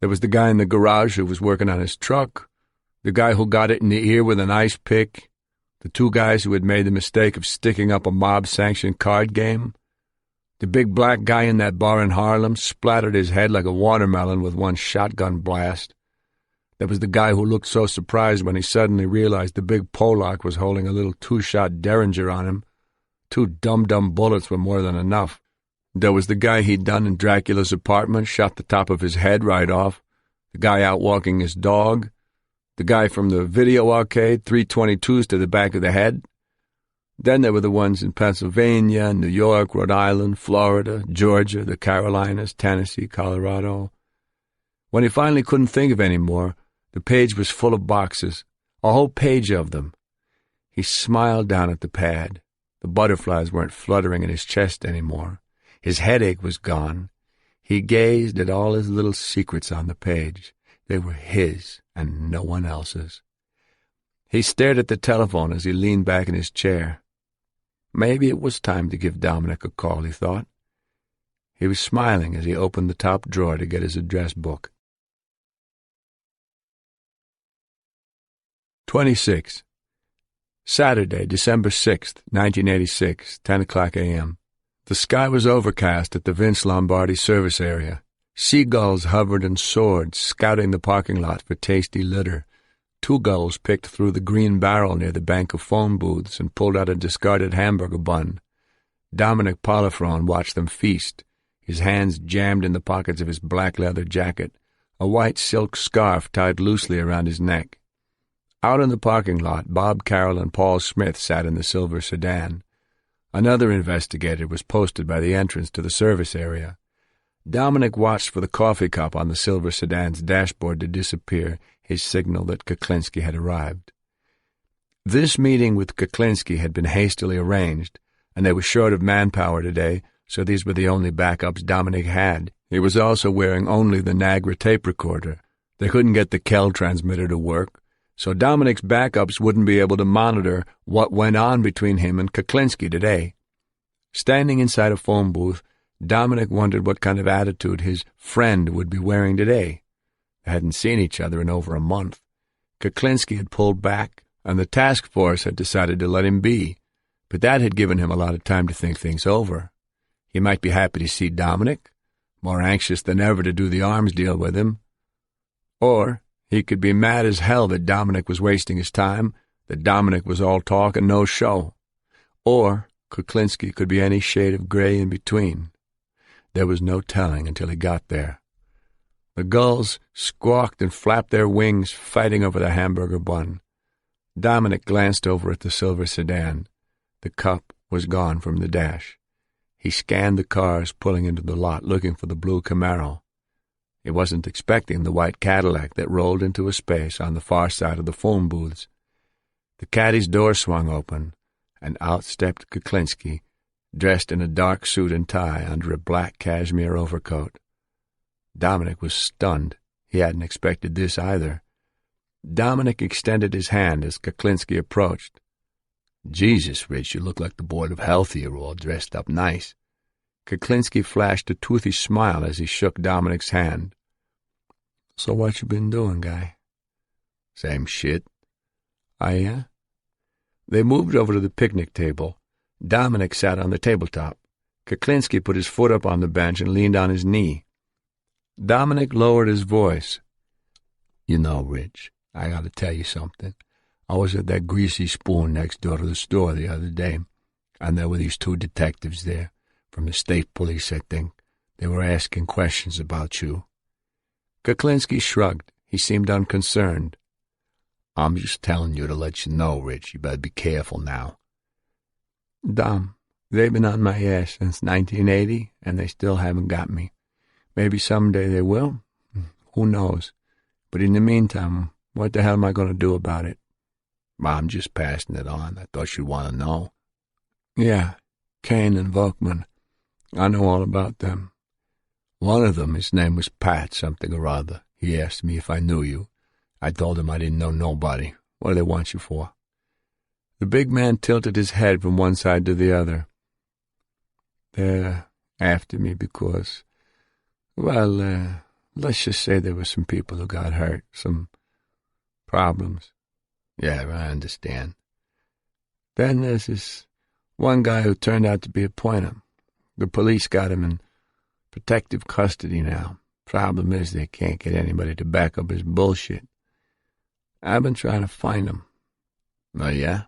There was the guy in the garage who was working on his truck, the guy who got it in the ear with an ice pick, the 2 guys who had made the mistake of sticking up a mob-sanctioned card game. The big black guy in that bar in Harlem splattered his head like a watermelon with one shotgun blast. There was the guy who looked so surprised when he suddenly realized the big Polak was holding a little 2-shot Derringer on him. 2 dum-dum bullets were more than enough. There was the guy he'd done in Dracula's apartment, shot the top of his head right off. The guy out walking his dog. The guy from the video arcade, 322s to the back of the head. Then there were the ones in Pennsylvania, New York, Rhode Island, Florida, Georgia, the Carolinas, Tennessee, Colorado. When he finally couldn't think of any more, the page was full of boxes, a whole page of them. He smiled down at the pad. The butterflies weren't fluttering in his chest anymore. His headache was gone. He gazed at all his little secrets on the page. They were his and no one else's. He stared at the telephone as he leaned back in his chair. Maybe it was time to give Dominic a call, he thought. He was smiling as he opened the top drawer to get his address book. 26. Saturday, December 6th, 1986, 10 o'clock a.m. The sky was overcast at the Vince Lombardi service area. Seagulls hovered and soared, scouting the parking lot for tasty litter. 2 gulls picked through the green barrel near the bank of phone booths and pulled out a discarded hamburger bun. Dominic Polifrone watched them feast, his hands jammed in the pockets of his black leather jacket, a white silk scarf tied loosely around his neck. Out in the parking lot, Bob Carroll and Paul Smith sat in the silver sedan. Another investigator was posted by the entrance to the service area. Dominic watched for the coffee cup on the silver sedan's dashboard to disappear, his signal that Kuklinski had arrived. This meeting with Kuklinski had been hastily arranged, and they were short of manpower today, so these were the only backups Dominic had. He was also wearing only the Nagra tape recorder. They couldn't get the Kell transmitter to work, so Dominic's backups wouldn't be able to monitor what went on between him and Kuklinski today. Standing inside a phone booth, Dominic wondered what kind of attitude his friend would be wearing today. They hadn't seen each other in over a month. Kuklinski had pulled back, and the task force had decided to let him be, but that had given him a lot of time to think things over. He might be happy to see Dominic, more anxious than ever to do the arms deal with him. Or he could be mad as hell that Dominic was wasting his time, that Dominic was all talk and no show. Or Kuklinski could be any shade of gray in between. There was no telling until he got there. The gulls squawked and flapped their wings, fighting over the hamburger bun. Dominic glanced over at the silver sedan. The cup was gone from the dash. He scanned the cars pulling into the lot, looking for the blue Camaro. He wasn't expecting the white Cadillac that rolled into a space on the far side of the phone booths. The caddy's door swung open, and out stepped Kuklinski, dressed in a dark suit and tie under a black cashmere overcoat. Dominic was stunned. He hadn't expected this either. Dominic extended his hand as Kuklinski approached. "Jesus, Rich, you look like the Board of Health here, all dressed up nice." Kuklinski flashed a toothy smile as he shook Dominic's hand. "So what you been doing, guy?" "Same shit." "Oh, yeah?" They moved over to the picnic table. Dominic sat on the tabletop. Kuklinski put his foot up on the bench and leaned on his knee. Dominic lowered his voice. "You know, Rich, I gotta tell you something. I was at that Greasy Spoon next door to the store the other day, and there were these two detectives there, from the state police, I think. They were asking questions about you." Kuklinski shrugged. He seemed unconcerned. "I'm just telling you to let you know, Rich. You better be careful now." "Dom, they've been on my ass since 1980, and they still haven't got me. Maybe someday they will. Who knows? But in the meantime, what the hell am I going to do about it?" "I'm just passing it on. I thought you'd want to know." "Yeah, Kane and Volkman. I know all about them. One of them, his name was Pat something or other. He asked me if I knew you. I told him I didn't know nobody. What do they want you for?" The big man tilted his head from one side to the other. "They're after me because, well, let's just say there were some people who got hurt, some problems." "Yeah, I understand." "Then there's this one guy who turned out to be a pointer. The police got him in protective custody now. Problem is they can't get anybody to back up his bullshit. I've been trying to find him." "Oh, yeah?"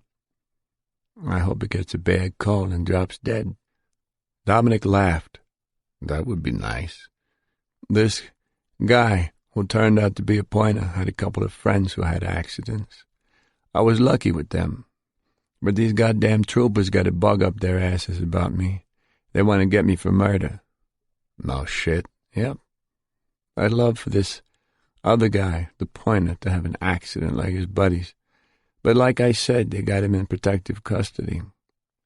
"I hope he gets a bad cold and drops dead." Dominic laughed. "That would be nice." "This guy who turned out to be a pointer had a couple of friends who had accidents. I was lucky with them. But these goddamn troopers got a bug up their asses about me. They want to get me for murder." "No shit." "Yep. I'd love for this other guy, the pointer, to have an accident like his buddies. But like I said, they got him in protective custody."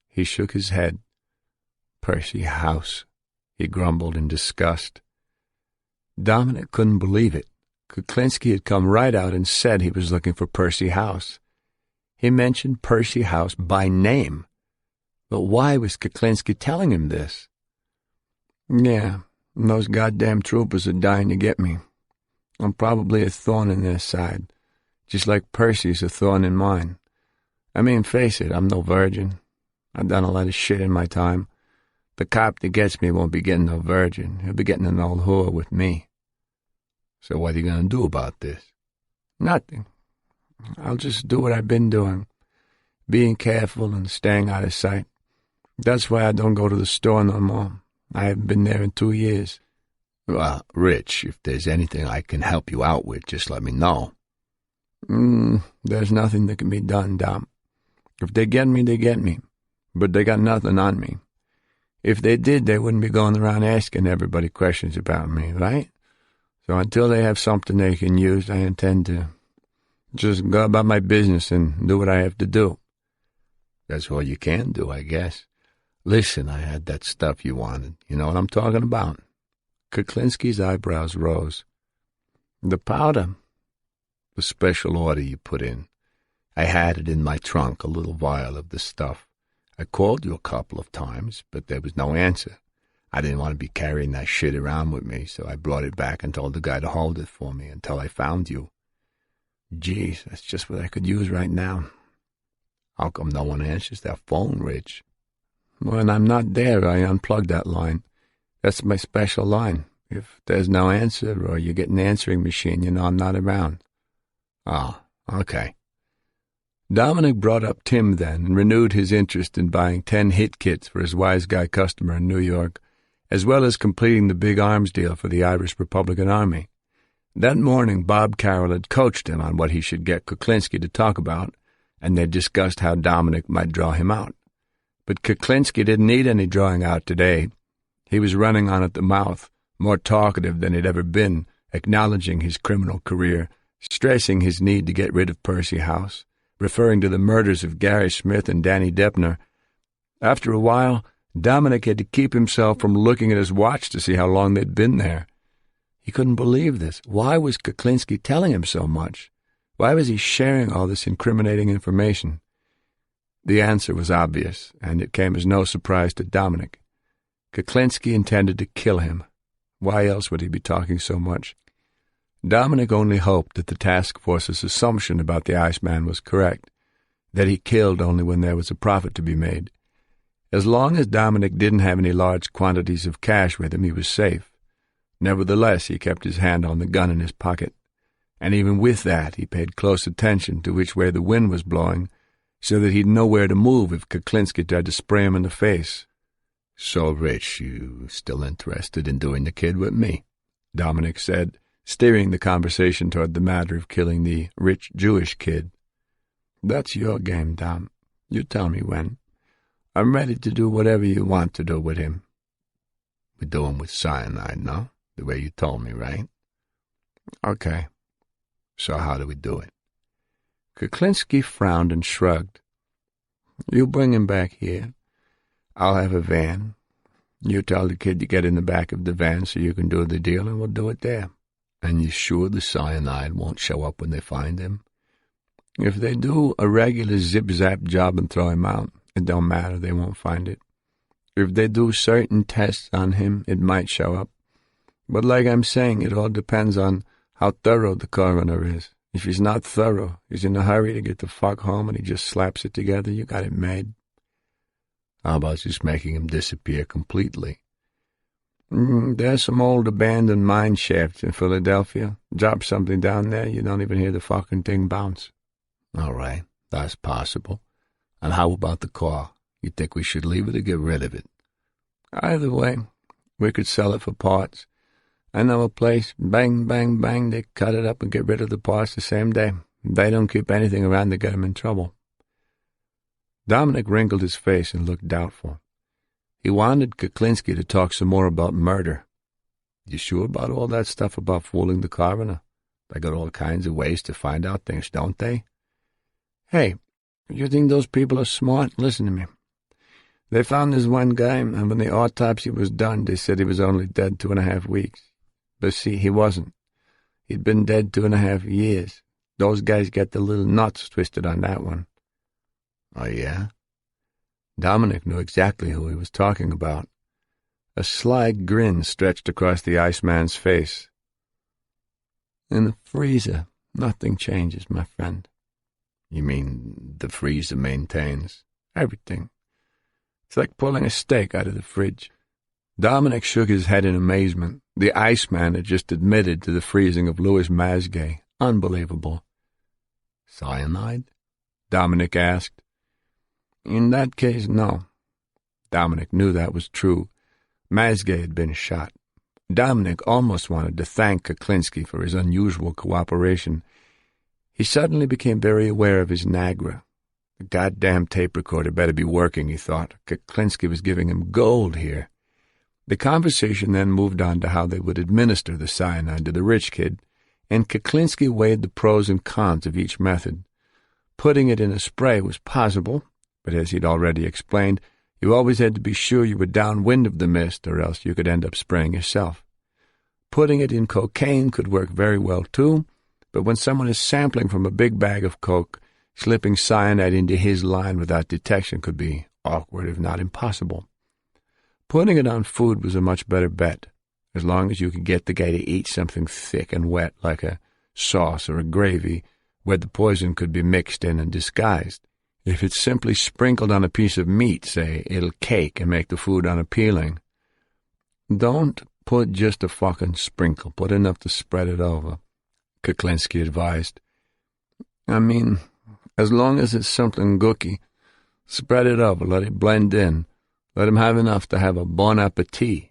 He shook his head. "Percy House," he grumbled in disgust. Dominic couldn't believe it. Kuklinski had come right out and said he was looking for Percy House. He mentioned Percy House by name. But why was Kuklinski telling him this? "Yeah, and those goddamn troopers are dying to get me. I'm probably a thorn in their side, just like Percy's a thorn in mine. I mean, face it, I'm no virgin. I've done a lot of shit in my time. The cop that gets me won't be getting no virgin. He'll be getting an old whore with me." "So what are you going to do about this?" "Nothing. I'll just do what I've been doing, being careful and staying out of sight. That's why I don't go to the store no more. I haven't been there in 2 years. Well, Rich, if there's anything I can help you out with, just let me know. There's nothing that can be done, Dom. If they get me, they get me. But they got nothing on me. If they did, they wouldn't be going around asking everybody questions about me, right? So until they have something they can use, I intend to just go about my business and do what I have to do. That's all you can do, I guess. Listen, I had that stuff you wanted. You know what I'm talking about? Kuklinski's eyebrows rose. The powder? The special order you put in. I had it in my trunk, a little vial of the stuff. I called you a couple of times, but there was no answer. I didn't want to be carrying that shit around with me, so I brought it back and told the guy to hold it for me until I found you. Geez, that's just what I could use right now. How come no one answers their phone, Rich? When I'm not there, I unplug that line. That's my special line. If there's no answer or you get an answering machine, you know I'm not around. Oh, okay. Dominic brought up Tim then and renewed his interest in buying 10 hit kits for his wise guy customer in New York, as well as completing the big arms deal for the Irish Republican Army. That morning, Bob Carroll had coached him on what he should get Kuklinski to talk about, and they discussed how Dominic might draw him out. But Kuklinski didn't need any drawing out today. He was running on at the mouth, more talkative than he'd ever been, acknowledging his criminal career, stressing his need to get rid of Percy House, referring to the murders of Gary Smith and Danny Deppner. After a while, Dominic had to keep himself from looking at his watch to see how long they'd been there. He couldn't believe this. Why was Kuklinski telling him so much? Why was he sharing all this incriminating information? The answer was obvious, and it came as no surprise to Dominic. Kuklinski intended to kill him. Why else would he be talking so much? Dominic only hoped that the task force's assumption about the Iceman was correct, that he killed only when there was a profit to be made. As long as Dominic didn't have any large quantities of cash with him, he was safe. Nevertheless, he kept his hand on the gun in his pocket, and even with that he paid close attention to which way the wind was blowing, so that he'd know where to move if Kuklinski tried to spray him in the face. So, Rich, you still interested in doing the kid with me? Dominic said, steering the conversation toward the matter of killing the rich Jewish kid. That's your game, Dom. You tell me when. I'm ready to do whatever you want to do with him. We do him with cyanide, no? The way you told me, right? Okay. So how do we do it? Kuklinski frowned and shrugged. You bring him back here. I'll have a van. You tell the kid to get in the back of the van so you can do the deal, and we'll do it there. And you sure the cyanide won't show up when they find him? If they do a regular zip-zap job and throw him out, it don't matter, they won't find it. If they do certain tests on him, it might show up. But like I'm saying, it all depends on how thorough the coroner is. If he's not thorough, he's in a hurry to get the fuck home and he just slaps it together, you got it made. How about just making him disappear completely? There's some old abandoned mine shafts in Philadelphia. Drop something down there, you don't even hear the fucking thing bounce. All right, that's possible. And how about the car? You think we should leave it or get rid of it? Either way, we could sell it for parts. I know a place, bang, bang, bang, they cut it up and get rid of the parts the same day. They don't keep anything around to get them in trouble. Dominic wrinkled his face and looked doubtful. He wanted Kuklinski to talk some more about murder. You sure about all that stuff about fooling the coroner? They got all kinds of ways to find out things, don't they? Hey, you think those people are smart? Listen to me. They found this one guy, and when the autopsy was done, they said he was only dead 2.5 weeks. But see, he wasn't. He'd been dead 2.5 years. Those guys got the little nuts twisted on that one. Oh, yeah? Dominic knew exactly who he was talking about. A sly grin stretched across the Iceman's face. In the freezer, nothing changes, my friend. You mean the freezer maintains everything? It's like pulling a steak out of the fridge. Dominic shook his head in amazement. The Iceman had just admitted to the freezing of Louis Masgay. Unbelievable. Cyanide? Dominic asked. In that case, no. Dominic knew that was true. Masgay had been shot. Dominic almost wanted to thank Kuklinski for his unusual cooperation. He suddenly became very aware of his Nagra. The goddamn tape recorder better be working, he thought. Kuklinski was giving him gold here. The conversation then moved on to how they would administer the cyanide to the rich kid, and Kuklinski weighed the pros and cons of each method. Putting it in a spray was possible, but as he'd already explained, you always had to be sure you were downwind of the mist, or else you could end up spraying yourself. Putting it in cocaine could work very well, too, but when someone is sampling from a big bag of coke, slipping cyanide into his line without detection could be awkward, if not impossible. Putting it on food was a much better bet, as long as you could get the guy to eat something thick and wet like a sauce or a gravy, where the poison could be mixed in and disguised. If it's simply sprinkled on a piece of meat, say, it'll cake and make the food unappealing. Don't put just a fucking sprinkle. Put enough to spread it over, Kuklinski advised. I mean, as long as it's something gooky, spread it over, let it blend in. Let him have enough to have a bon appetit.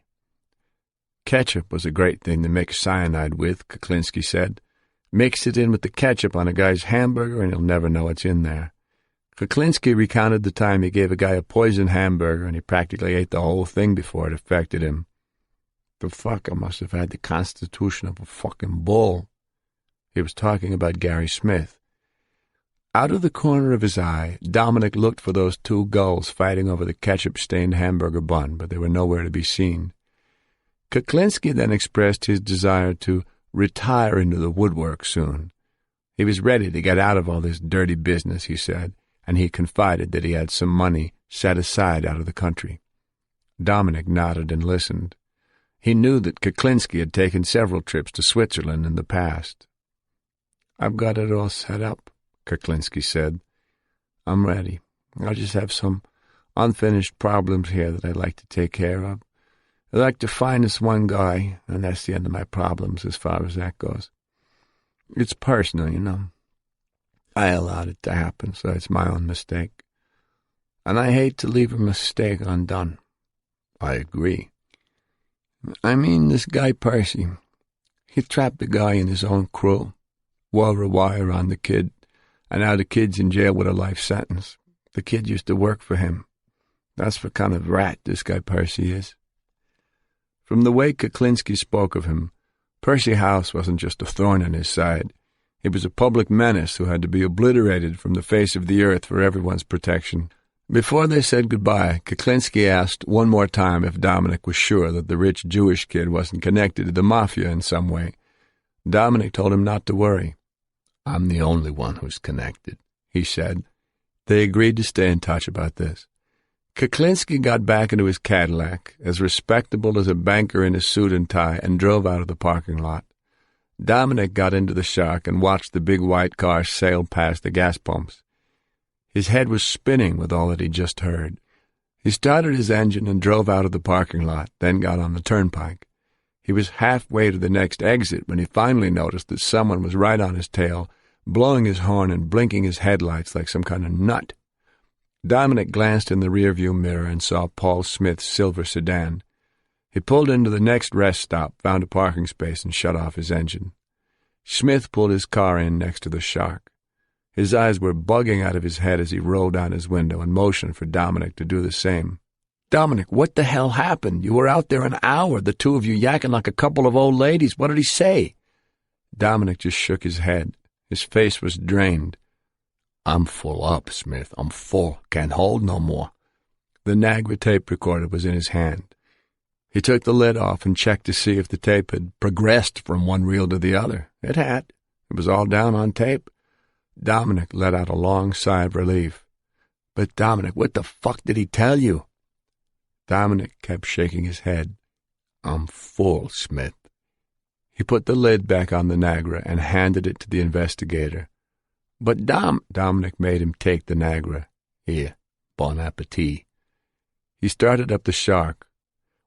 Ketchup was a great thing to mix cyanide with, Kuklinski said. Mix it in with the ketchup on a guy's hamburger and he'll never know it's in there. Kuklinski recounted the time he gave a guy a poisoned hamburger and he practically ate the whole thing before it affected him. The fucker must have had the constitution of a fucking bull. He was talking about Gary Smith. Out of the corner of his eye, Dominic looked for those two gulls fighting over the ketchup-stained hamburger bun, but they were nowhere to be seen. Kuklinski then expressed his desire to retire into the woodwork soon. He was ready to get out of all this dirty business, he said, and he confided that he had some money set aside out of the country. Dominic nodded and listened. He knew that Kuklinski had taken several trips to Switzerland in the past. "I've got it all set up," Kuklinski said. "I'm ready. I just have some unfinished problems here that I'd like to take care of. I'd like to find this one guy, and that's the end of my problems as far as that goes. It's personal, you know. I allowed it to happen, so it's my own mistake. And I hate to leave a mistake undone." "I agree." "I mean, this guy Percy, he trapped the guy in his own crew, wore a wire on the kid, and now the kid's in jail with a life sentence. The kid used to work for him. That's the kind of rat this guy Percy is." From the way Kuklinski spoke of him, Percy House wasn't just a thorn in his side. He was a public menace who had to be obliterated from the face of the earth for everyone's protection. Before they said goodbye, Kuklinski asked one more time if Dominic was sure that the rich Jewish kid wasn't connected to the mafia in some way. Dominic told him not to worry. "I'm the only one who's connected," he said. They agreed to stay in touch about this. Kuklinski got back into his Cadillac, as respectable as a banker in his suit and tie, and drove out of the parking lot. Dominic got into the Shark and watched the big white car sail past the gas pumps. His head was spinning with all that he'd just heard. He started his engine and drove out of the parking lot, then got on the turnpike. He was halfway to the next exit when he finally noticed that someone was right on his tail, blowing his horn and blinking his headlights like some kind of nut. Dominic glanced in the rearview mirror and saw Paul Smith's silver sedan. He pulled into the next rest stop, found a parking space, and shut off his engine. Smith pulled his car in next to the Shark. His eyes were bugging out of his head as he rolled down his window and motioned for Dominic to do the same. "Dominic, what the hell happened? You were out there an hour, the two of you yakking like a couple of old ladies. What did he say?" Dominic just shook his head. His face was drained. "I'm full up, Smith. I'm full. Can't hold no more." The Nagra tape recorder was in his hand. He took the lid off and checked to see if the tape had progressed from one reel to the other. It had. It was all down on tape. Dominic let out a long sigh of relief. "But, Dominic, what the fuck did he tell you?" Dominic kept shaking his head. "I'm full, Smith." He put the lid back on the Nagra and handed it to the investigator. "But, Dominic made him take the Nagra. "Here, bon appetit." He started up the Shark.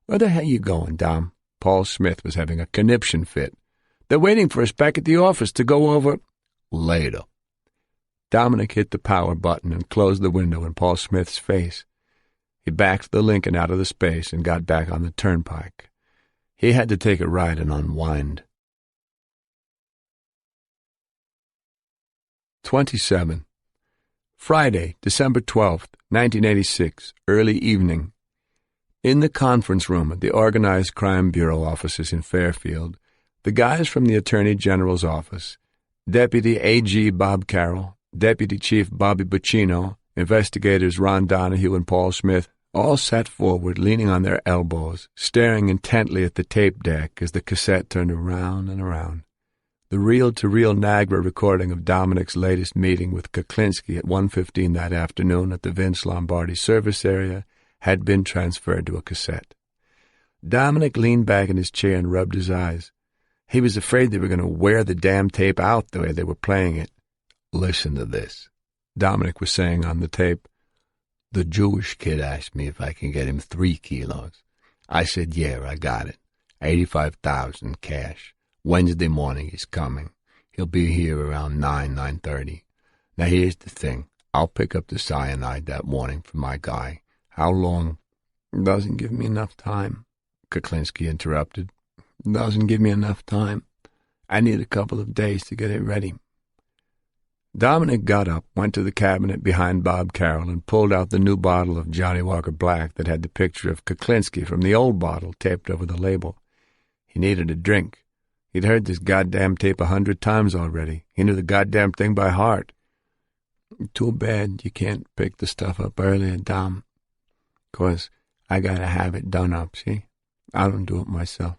"Where the hell you going, Dom?" Paul Smith was having a conniption fit. "They're waiting for us back at the office to go over—" "Later." Dominic hit the power button and closed the window in Paul Smith's face. He backed the Lincoln out of the space and got back on the turnpike. He had to take a ride and unwind. 27. Friday, December 12th, 1986, early evening. In the conference room at the Organized Crime Bureau offices in Fairfield, the guys from the Attorney General's office, Deputy A.G. Bob Carroll, Deputy Chief Bobby Buccino, investigators Ron Donahue and Paul Smith, all sat forward, leaning on their elbows, staring intently at the tape deck as the cassette turned around and around. The reel-to-reel NAGRA recording of Dominic's latest meeting with Kuklinski at 1:15 that afternoon at the Vince Lombardi service area had been transferred to a cassette. Dominic leaned back in his chair and rubbed his eyes. He was afraid they were going to wear the damn tape out the way they were playing it. "Listen to this," Dominic was saying on the tape. "The Jewish kid asked me if I can get him 3 kilos. I said, yeah, I got it. 85,000 cash. Wednesday morning he's coming. He'll be here around 9:30. Now here's the thing. I'll pick up the cyanide that morning for my guy. How long?" "Doesn't give me enough time," Kuklinski interrupted. "Doesn't give me enough time. I need a couple of days to get it ready." Dominic got up, went to the cabinet behind Bob Carroll, and pulled out the new bottle of Johnny Walker Black that had the picture of Kuklinski from the old bottle taped over the label. He needed a drink. He'd heard this goddamn tape 100 times already. He knew the goddamn thing by heart. "Too bad you can't pick the stuff up earlier, Dom. 'Course I gotta have it done up, see? I don't do it myself.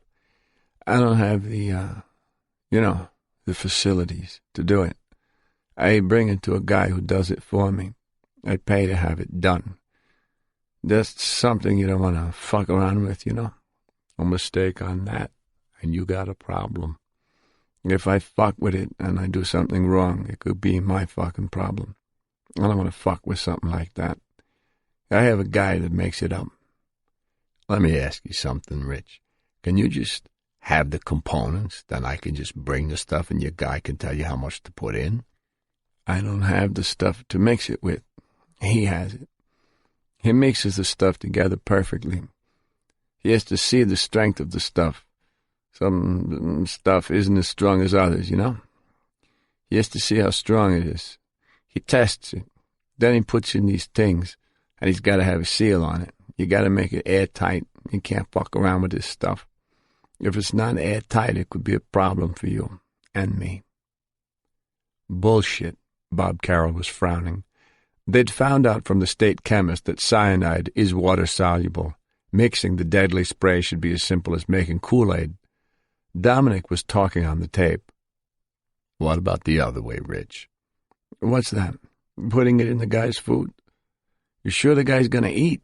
I don't have the facilities to do it. I bring it to a guy who does it for me. I pay to have it done. That's something you don't want to fuck around with, A mistake on that, and you got a problem. If I fuck with it and I do something wrong, it could be my fucking problem. I don't want to fuck with something like that. I have a guy that makes it up." "Let me ask you something, Rich. Can you just have the components? Then I can just bring the stuff and your guy can tell you how much to put in?" "I don't have the stuff to mix it with. He has it. He mixes the stuff together perfectly. He has to see the strength of the stuff. Some stuff isn't as strong as others, He has to see how strong it is. He tests it. Then he puts in these things, and he's got to have a seal on it. You got to make it airtight. You can't fuck around with this stuff. If it's not airtight, it could be a problem for you and me." "Bullshit," Bob Carroll was frowning. They'd found out from the state chemist that cyanide is water-soluble. Mixing the deadly spray should be as simple as making Kool-Aid. Dominic was talking on the tape. "What about the other way, Rich?" "What's that? Putting it in the guy's food? You sure the guy's going to eat?"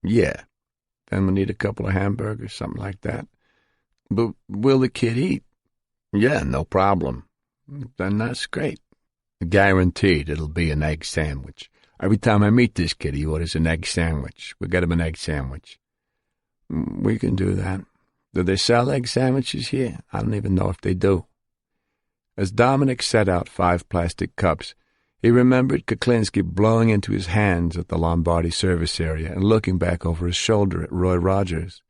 "Yeah." "Then we'll need a couple of hamburgers, something like that." "But will the kid eat?" "Yeah, no problem." "Then that's great." "Guaranteed it'll be an egg sandwich. Every time I meet this kid, he orders an egg sandwich. We'll get him an egg sandwich." "We can do that. Do they sell egg sandwiches here? I don't even know if they do." As Dominic set out 5 plastic cups, he remembered Kuklinski blowing into his hands at the Lombardi service area and looking back over his shoulder at Roy Rogers.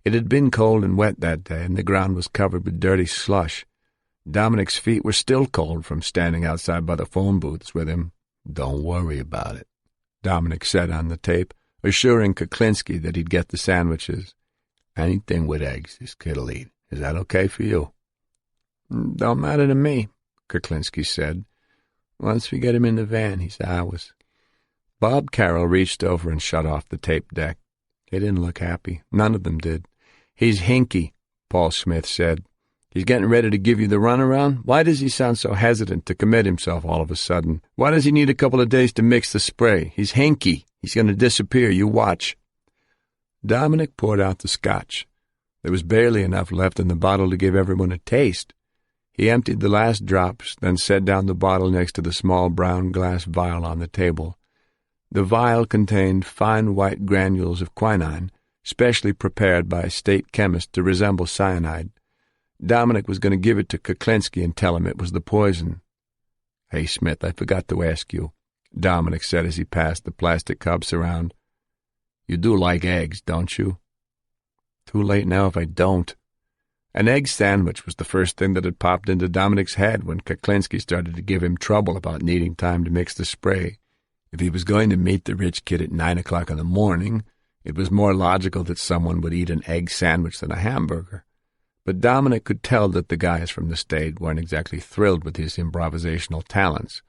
It had been cold and wet that day, and the ground was covered with dirty slush. Dominic's feet were still cold from standing outside by the phone booths with him. "Don't worry about it," Dominic said on the tape, assuring Kuklinski that he'd get the sandwiches. "Anything with eggs this kid'll eat. Is that okay for you?" "Don't matter to me," Kuklinski said. "Once we get him in the van, he's ours." Bob Carroll reached over and shut off the tape deck. He didn't look happy. None of them did. "He's hinky," Paul Smith said. "He's getting ready to give you the runaround? Why does he sound so hesitant to commit himself all of a sudden? Why does he need a couple of days to mix the spray? He's hinky. He's going to disappear. You watch." Dominic poured out the scotch. There was barely enough left in the bottle to give everyone a taste. He emptied the last drops, then set down the bottle next to the small brown glass vial on the table. The vial contained fine white granules of quinine, specially prepared by a state chemist to resemble cyanide. Dominic was going to give it to Kuklinski and tell him it was the poison. "Hey, Smith, I forgot to ask you," Dominic said as he passed the plastic cups around. "You do like eggs, don't you?" Too late now if I don't. An egg sandwich was the first thing that had popped into Dominic's head when Kuklinski started to give him trouble about needing time to mix the spray. If he was going to meet the rich kid at 9 o'clock in the morning, it was more logical that someone would eat an egg sandwich than a hamburger. But Dominic could tell that the guys from the state weren't exactly thrilled with his improvisational talents.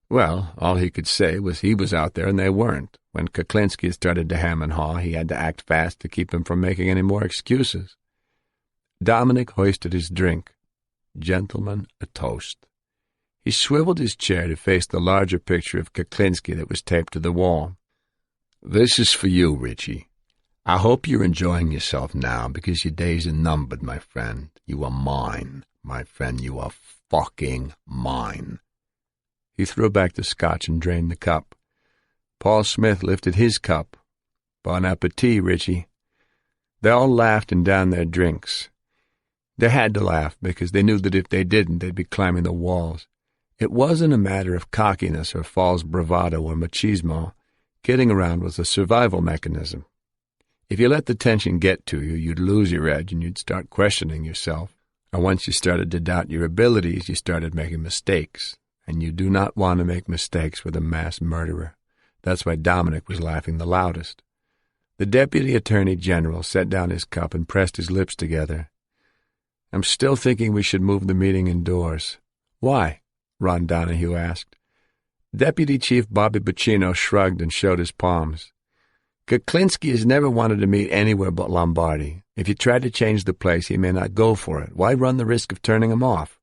Well, all he could say was he was out there and they weren't. When Kuklinski started to ham and haw, he had to act fast to keep him from making any more excuses. Dominic hoisted his drink. Gentlemen, a toast. He swiveled his chair to face the larger picture of Kuklinski that was taped to the wall. This is for you, Richie. I hope you're enjoying yourself now because your days are numbered, my friend. You are mine, my friend. You are fucking mine. He threw back the scotch and drained the cup. Paul Smith lifted his cup. Bon appetit, Richie. They all laughed and downed their drinks. They had to laugh because they knew that if they didn't, they'd be climbing the walls. It wasn't a matter of cockiness or false bravado or machismo. Kidding around was a survival mechanism. If you let the tension get to you, you'd lose your edge and you'd start questioning yourself. And once you started to doubt your abilities, you started making mistakes. And you do not want to make mistakes with a mass murderer. That's why Dominic was laughing the loudest. The Deputy Attorney General set down his cup and pressed his lips together. I'm still thinking we should move the meeting indoors. Why? Ron Donahue asked. Deputy Chief Bobby Bacino shrugged and showed his palms. Kuklinski has never wanted to meet anywhere but Lombardi. If you try to change the place, he may not go for it. Why run the risk of turning him off?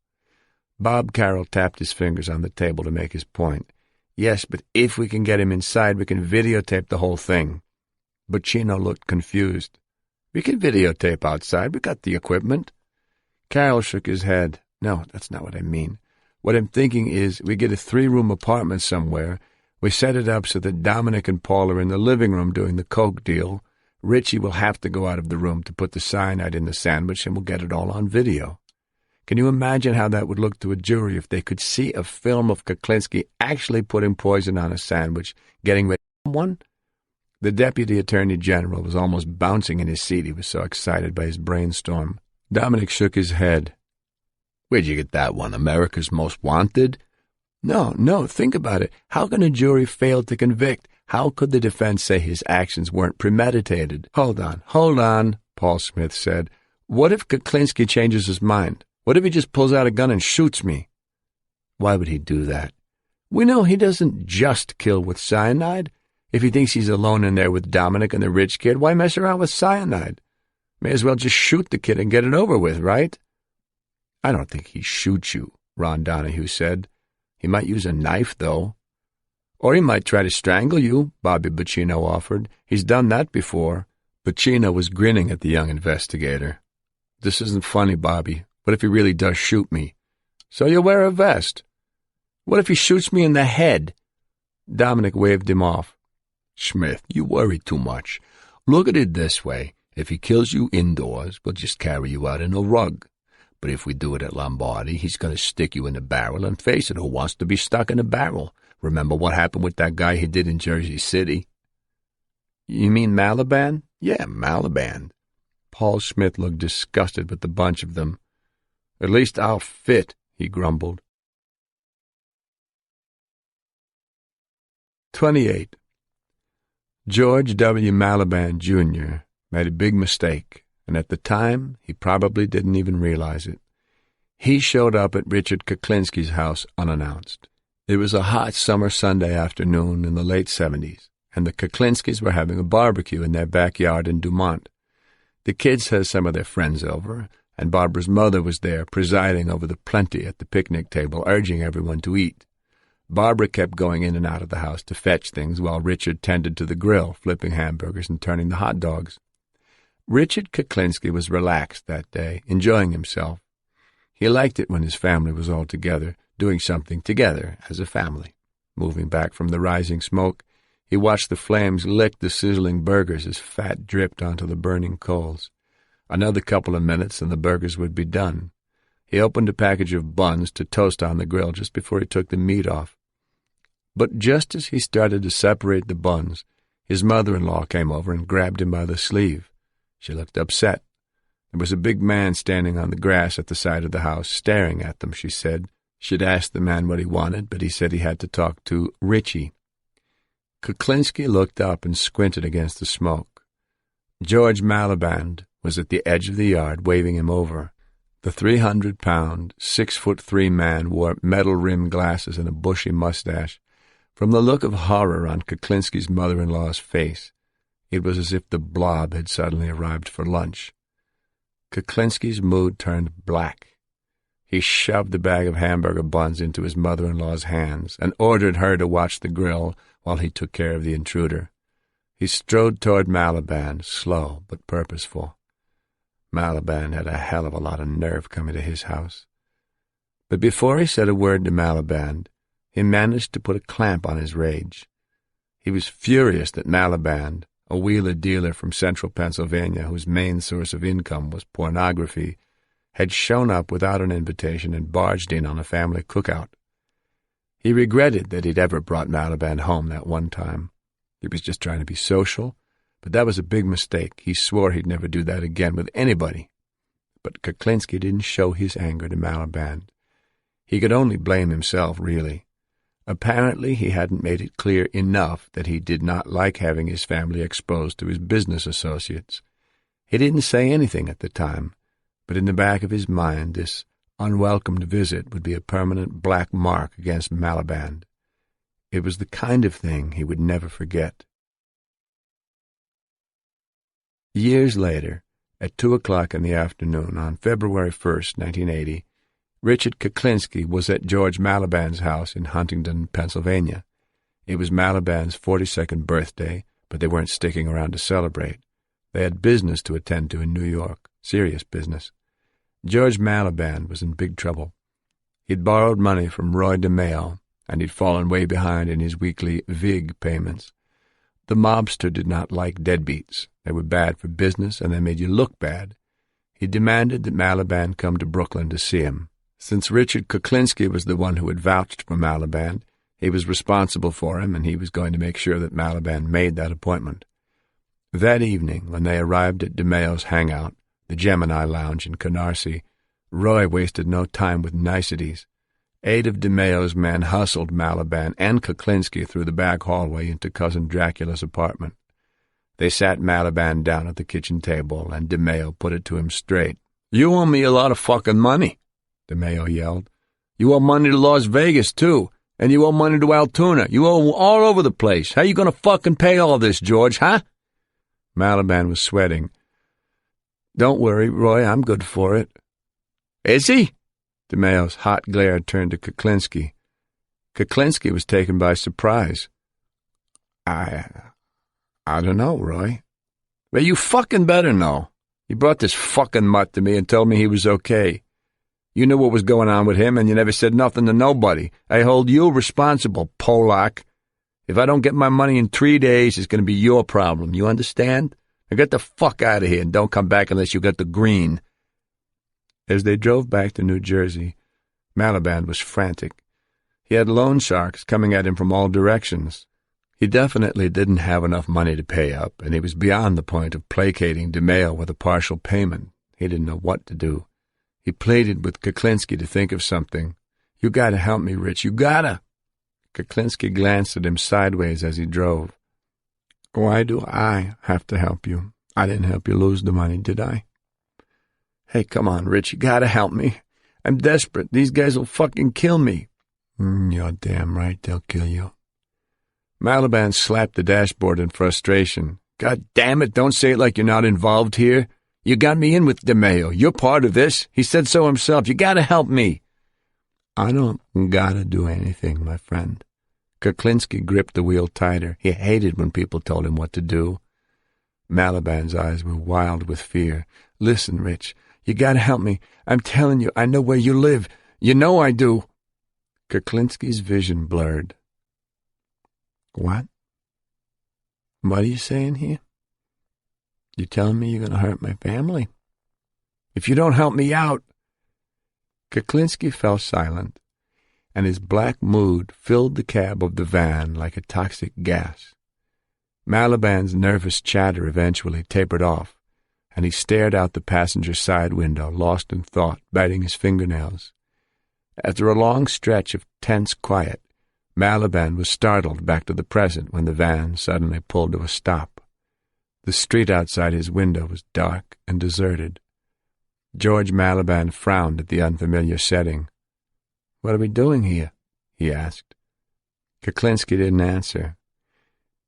Bob Carroll tapped his fingers on the table to make his point. Yes, but if we can get him inside, we can videotape the whole thing. Bacino looked confused. We can videotape outside. We got the equipment. Carroll shook his head. No, that's not what I mean. What I'm thinking is we get a 3-room apartment somewhere. We set it up so that Dominic and Paul are in the living room doing the coke deal. Richie will have to go out of the room to put the cyanide in the sandwich, and we'll get it all on video. Can you imagine how that would look to a jury if they could see a film of Kuklinski actually putting poison on a sandwich, getting ready for one? The Deputy Attorney General was almost bouncing in his seat. He was so excited by his brainstorm. Dominic shook his head. Where'd you get that one? America's Most Wanted? No, think about it. How can a jury fail to convict? How could the defense say his actions weren't premeditated? Hold on, Paul Smith said. What if Kuklinski changes his mind? What if he just pulls out a gun and shoots me? Why would he do that? We know he doesn't just kill with cyanide. If he thinks he's alone in there with Dominic and the rich kid, why mess around with cyanide? May as well just shoot the kid and get it over with, right? I don't think he shoots you, Ron Donahue said. He might use a knife, though. Or he might try to strangle you, Bobby Bacino offered. He's done that before. Bacino was grinning at the young investigator. This isn't funny, Bobby. What if he really does shoot me? So you'll wear a vest. What if he shoots me in the head? Dominic waved him off. Smith, you worry too much. Look at it this way. If he kills you indoors, we'll just carry you out in a rug. But if we do it at Lombardi, he's going to stick you in a barrel, and face it, who wants to be stuck in a barrel? Remember what happened with that guy he did in Jersey City? You mean Malaban? Yeah, Malaban. Paul Smith looked disgusted with the bunch of them. At least I'll fit, he grumbled. 28. George W. Malaban, Jr. made a big mistake, and at the time he probably didn't even realize it. He showed up at Richard Kuklinski's house unannounced. It was a hot summer Sunday afternoon in the late 70s, and the Kuklinskis were having a barbecue in their backyard in Dumont. The kids had some of their friends over, and Barbara's mother was there, presiding over the plenty at the picnic table, urging everyone to eat. Barbara kept going in and out of the house to fetch things while Richard tended to the grill, flipping hamburgers and turning the hot dogs. Richard Kuklinski was relaxed that day, enjoying himself. He liked it when his family was all together, doing something together as a family. Moving back from the rising smoke, he watched the flames lick the sizzling burgers as fat dripped onto the burning coals. Another couple of minutes and the burgers would be done. He opened a package of buns to toast on the grill just before he took the meat off. But just as he started to separate the buns, his mother-in-law came over and grabbed him by the sleeve. She looked upset. There was a big man standing on the grass at the side of the house, staring at them, she said. She'd asked the man what he wanted, but he said he had to talk to Richie. Kuklinski looked up and squinted against the smoke. George Malaband was at the edge of the yard, waving him over. The 300-pound, 6'3" man wore metal-rimmed glasses and a bushy mustache. From the look of horror on Kuklinski's mother-in-law's face, it was as if the blob had suddenly arrived for lunch. Kuklinski's mood turned black. He shoved the bag of hamburger buns into his mother-in-law's hands and ordered her to watch the grill while he took care of the intruder. He strode toward Malaband, slow but purposeful. Malaband had a hell of a lot of nerve coming to his house. But before he said a word to Malaband, he managed to put a clamp on his rage. He was furious that Malaband, a wheeler-dealer from central Pennsylvania whose main source of income was pornography, had shown up without an invitation and barged in on a family cookout. He regretted that he'd ever brought Malaband home that one time. He was just trying to be social, but that was a big mistake. He swore he'd never do that again with anybody. But Kuklinski didn't show his anger to Malaband. He could only blame himself, really. Apparently he hadn't made it clear enough that he did not like having his family exposed to his business associates. He didn't say anything at the time, but in the back of his mind this unwelcomed visit would be a permanent black mark against Malaband. It was the kind of thing he would never forget. Years later, at 2:00 in the afternoon on February 1st, 1980, Richard Kuklinski was at George Malaband's house in Huntington, Pennsylvania. It was Malaband's 42nd birthday, but they weren't sticking around to celebrate. They had business to attend to in New York, serious business. George Malaband was in big trouble. He'd borrowed money from Roy DeMeo, and he'd fallen way behind in his weekly VIG payments. The mobster did not like deadbeats. They were bad for business, and they made you look bad. He demanded that Malaband come to Brooklyn to see him. Since Richard Kuklinski was the one who had vouched for Malaband, he was responsible for him, and he was going to make sure that Malaband made that appointment. That evening, when they arrived at DeMeo's hangout, the Gemini Lounge in Canarsie, Roy wasted no time with niceties. 8 of DeMeo's men hustled Malaband and Kuklinski through the back hallway into Cousin Dracula's apartment. They sat Malaband down at the kitchen table, and DeMeo put it to him straight. "You owe me a lot of fucking money," DeMeo yelled. "You owe money to Las Vegas, too, and you owe money to Altoona. You owe all over the place. How you gonna fucking pay all this, George, huh?" Malaband was sweating. "Don't worry, Roy, I'm good for it." "Is he?" DeMeo's hot glare turned to Kuklinski. Kuklinski was taken by surprise. I don't know, Roy." "Well, you fucking better know. He brought this fucking mutt to me and told me he was okay. You knew what was going on with him, and you never said nothing to nobody. I hold you responsible, Polak. If I don't get my money in 3 days, it's going to be your problem. You understand? Now get the fuck out of here and don't come back unless you get the green." As they drove back to New Jersey, Malaband was frantic. He had loan sharks coming at him from all directions. He definitely didn't have enough money to pay up, and he was beyond the point of placating DeMeo with a partial payment. He didn't know what to do. He pleaded with Kuklinski to think of something. "You gotta help me, Rich, you gotta." Kuklinski glanced at him sideways as he drove. "Why do I have to help you? I didn't help you lose the money, did I?" "Hey, come on, Rich, you gotta help me. I'm desperate. These guys will fucking kill me." "You're damn right they'll kill you." Malaband slapped the dashboard in frustration. "God damn it, don't say it like you're not involved here. You got me in with DeMeo. You're part of this. He said so himself. You gotta help me." "I don't gotta do anything, my friend." Kuklinski gripped the wheel tighter. He hated when people told him what to do. Malaband's eyes were wild with fear. "Listen, Rich, you gotta help me. I'm telling you, I know where you live. You know I do." Kuklinski's vision blurred. "What? What are you saying here? You telling me you're going to hurt my family? If you don't help me out—" Kuklinski fell silent, and his black mood filled the cab of the van like a toxic gas. Malaband's nervous chatter eventually tapered off, and he stared out the passenger side window, lost in thought, biting his fingernails. After a long stretch of tense quiet, Malaban was startled back to the present when the van suddenly pulled to a stop. The street outside his window was dark and deserted. George Malaban frowned at the unfamiliar setting. "What are we doing here?" he asked. Kuklinski didn't answer.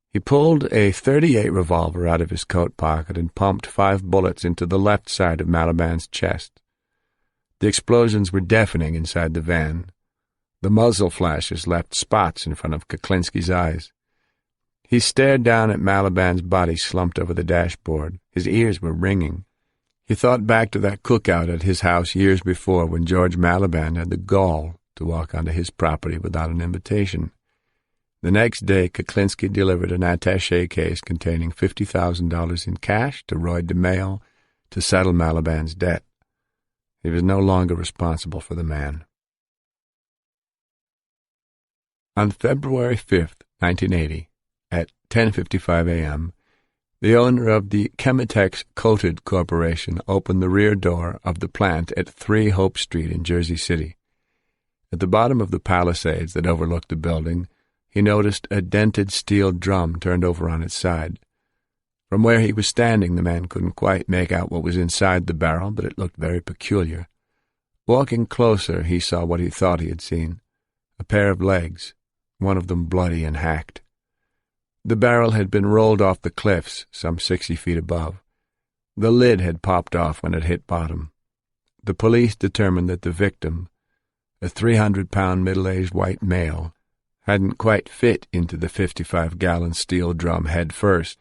He pulled a .38 revolver out of his coat pocket and pumped 5 bullets into the left side of Malaban's chest. The explosions were deafening inside the van. The muzzle flashes left spots in front of Kuklinski's eyes. He stared down at Malaban's body slumped over the dashboard. His ears were ringing. He thought back to that cookout at his house years before when George Malaban had the gall to walk onto his property without an invitation. The next day, Kuklinski delivered an attaché case containing $50,000 in cash to Roy DeMail to settle Malaban's debt. He was no longer responsible for the man. On February 5th, 1980, at 10:55 a.m., the owner of the Chemitex Coated Corporation opened the rear door of the plant at 3 Hope Street in Jersey City. At the bottom of the palisades that overlooked the building, he noticed a dented steel drum turned over on its side. From where he was standing, the man couldn't quite make out what was inside the barrel, but it looked very peculiar. Walking closer, he saw what he thought he had seen: a pair of legs, one of them bloody and hacked. The barrel had been rolled off the cliffs some 60 feet above. The lid had popped off when it hit bottom. The police determined that the victim, a 300-pound middle-aged white male, hadn't quite fit into the 55-gallon steel drum head first,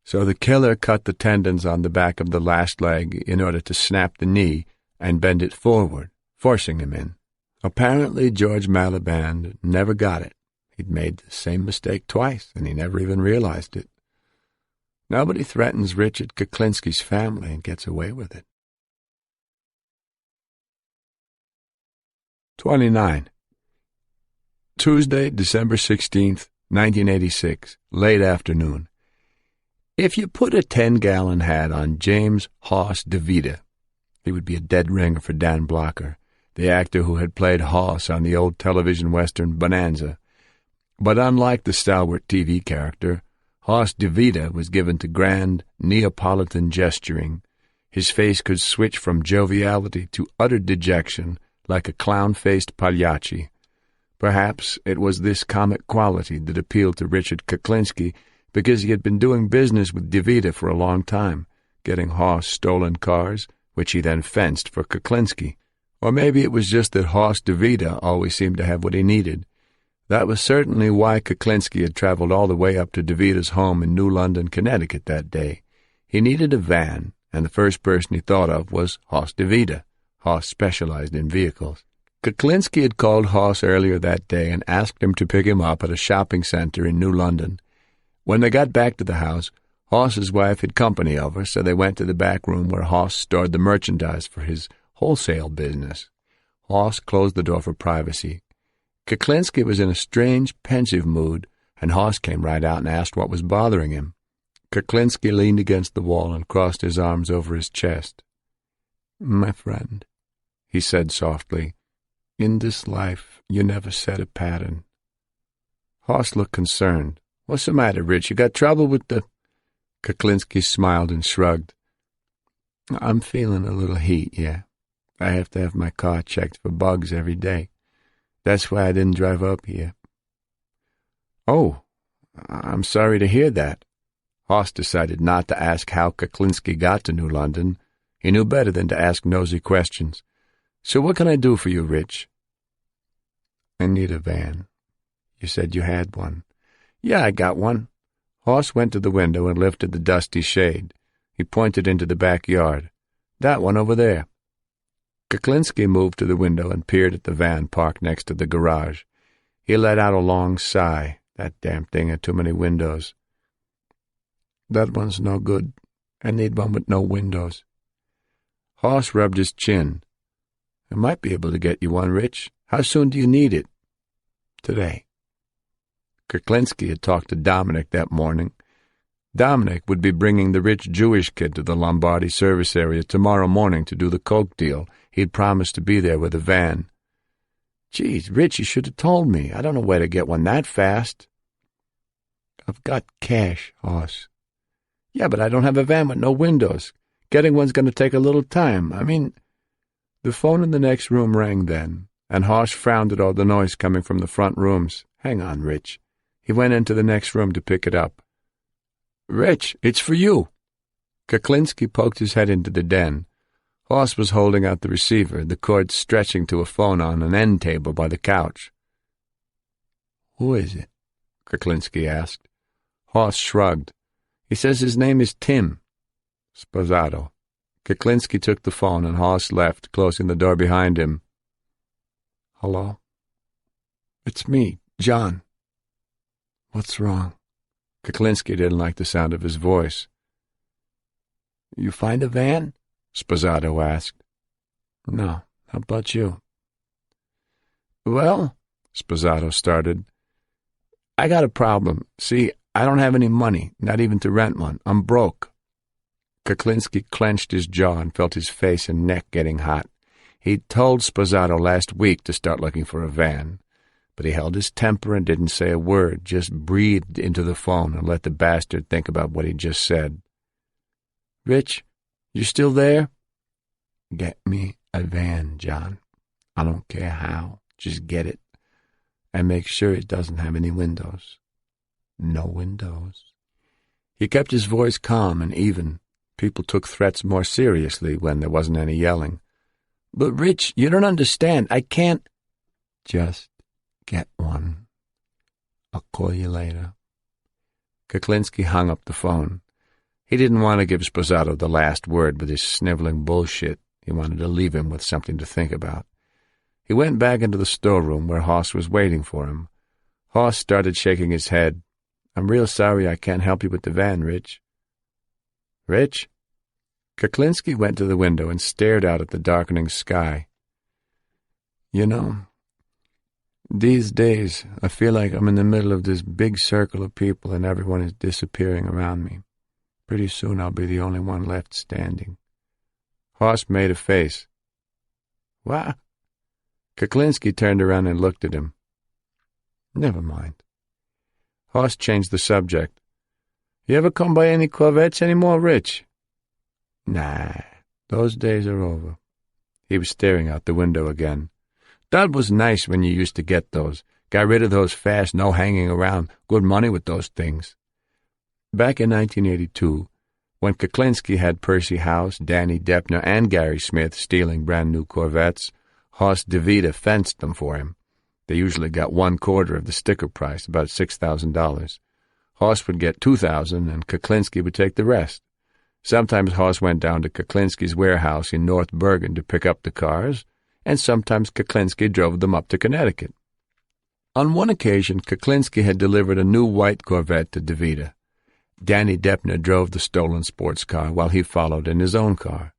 so the killer cut the tendons on the back of the last leg in order to snap the knee and bend it forward, forcing him in. Apparently, George Malaban never got it. He'd made the same mistake twice, and he never even realized it. Nobody threatens Richard Kuklinski's family and gets away with it. 29. Tuesday, December 16th, 1986, late afternoon. If you put a 10-gallon hat on James Hoss DeVita, he would be a dead ringer for Dan Blocker, the actor who had played Hoss on the old television western Bonanza. But unlike the stalwart TV character, Hoss DeVita was given to grand Neapolitan gesturing. His face could switch from joviality to utter dejection like a clown-faced Pagliacci. Perhaps it was this comic quality that appealed to Richard Kuklinski because he had been doing business with DeVita for a long time, getting Hoss stolen cars, which he then fenced for Kuklinski. Or maybe it was just that Hoss DeVita always seemed to have what he needed. That was certainly why Kuklinski had traveled all the way up to DeVita's home in New London, Connecticut that day. He needed a van, and the first person he thought of was Hoss DeVita. Hoss specialized in vehicles. Kuklinski had called Hoss earlier that day and asked him to pick him up at a shopping center in New London. When they got back to the house, Hoss's wife had company over, so they went to the back room where Hoss stored the merchandise for his wholesale business. Hoss closed the door for privacy. Kuklinski was in a strange, pensive mood, and Hoss came right out and asked what was bothering him. Kuklinski leaned against the wall and crossed his arms over his chest. "My friend," he said softly, "in this life you never set a pattern." Hoss looked concerned. "What's the matter, Rich? You got trouble with the—" Kuklinski smiled and shrugged. "I'm feeling a little heat, yeah. I have to have my car checked for bugs every day. That's why I didn't drive up here." "Oh, I'm sorry to hear that." Hoss decided not to ask how Kuklinski got to New London. He knew better than to ask nosy questions. "So what can I do for you, Rich?" "I need a van. You said you had one." "Yeah, I got one." Hoss went to the window and lifted the dusty shade. He pointed into the backyard. "That one over there." Kuklinski moved to the window and peered at the van parked next to the garage. He let out a long sigh. That damn thing had too many windows. "That one's no good. I need one with no windows." Hoss rubbed his chin. "I might be able to get you one, Rich. How soon do you need it?" "Today." Kuklinski had talked to Dominic that morning. Dominic would be bringing the rich Jewish kid to the Lombardi service area tomorrow morning to do the coke deal. He'd promised to be there with a van. Geez, Rich, you should have told me. I don't know where to get one that fast. I've got cash, Hoss. Yeah, but I don't have a van with no windows. Getting one's going to take a little time. The phone in the next room rang then, and Hoss frowned at all the noise coming from the front rooms. Hang on, Rich. He went into the next room to pick it up. Rich, it's for you. Kuklinski poked his head into the den. Hoss was holding out the receiver, the cord stretching to a phone on an end table by the couch. Who is it? Kuklinski asked. Hoss shrugged. He says his name is Tim. Sposato. Kuklinski took the phone and Hoss left, closing the door behind him. Hello? It's me, John. What's wrong? Kuklinski didn't like the sound of his voice. You find a van? Sposato asked. No. How about you? Well, Sposato started, I got a problem. See, I don't have any money, not even to rent one. I'm broke. Kuklinski clenched his jaw and felt his face and neck getting hot. He'd told Sposato last week to start looking for a van, but he held his temper and didn't say a word, just breathed into the phone and let the bastard think about what he'd just said. Rich, you still there? Get me a van, John. I don't care how. Just get it. And make sure it doesn't have any windows. No windows. He kept his voice calm and even. People took threats more seriously when there wasn't any yelling. But, Rich, you don't understand. I can't. Just get one. I'll call you later. Kuklinski hung up the phone. He didn't want to give Sposato the last word with his sniveling bullshit. He wanted to leave him with something to think about. He went back into the storeroom where Hoss was waiting for him. Hoss started shaking his head. I'm real sorry I can't help you with the van, Rich. Rich? Kuklinski went to the window and stared out at the darkening sky. You know, these days I feel like I'm in the middle of this big circle of people and everyone is disappearing around me. Pretty soon I'll be the only one left standing. Hoss made a face. What? Kuklinski turned around and looked at him. Never mind. Hoss changed the subject. You ever come by any Corvettes anymore, Rich? Nah, those days are over. He was staring out the window again. That was nice when you used to get those. Got rid of those fast, no hanging around. Good money with those things. Back in 1982, when Kuklinski had Percy House, Danny Deppner, and Gary Smith stealing brand-new Corvettes, Hoss DeVita fenced them for him. They usually got 1/4 of the sticker price, about $6,000. Hoss would get $2,000, and Kuklinski would take the rest. Sometimes Hoss went down to Kuklinski's warehouse in North Bergen to pick up the cars, and sometimes Kuklinski drove them up to Connecticut. On one occasion, Kuklinski had delivered a new white Corvette to DeVita. Danny Deppner drove the stolen sports car while he followed in his own car.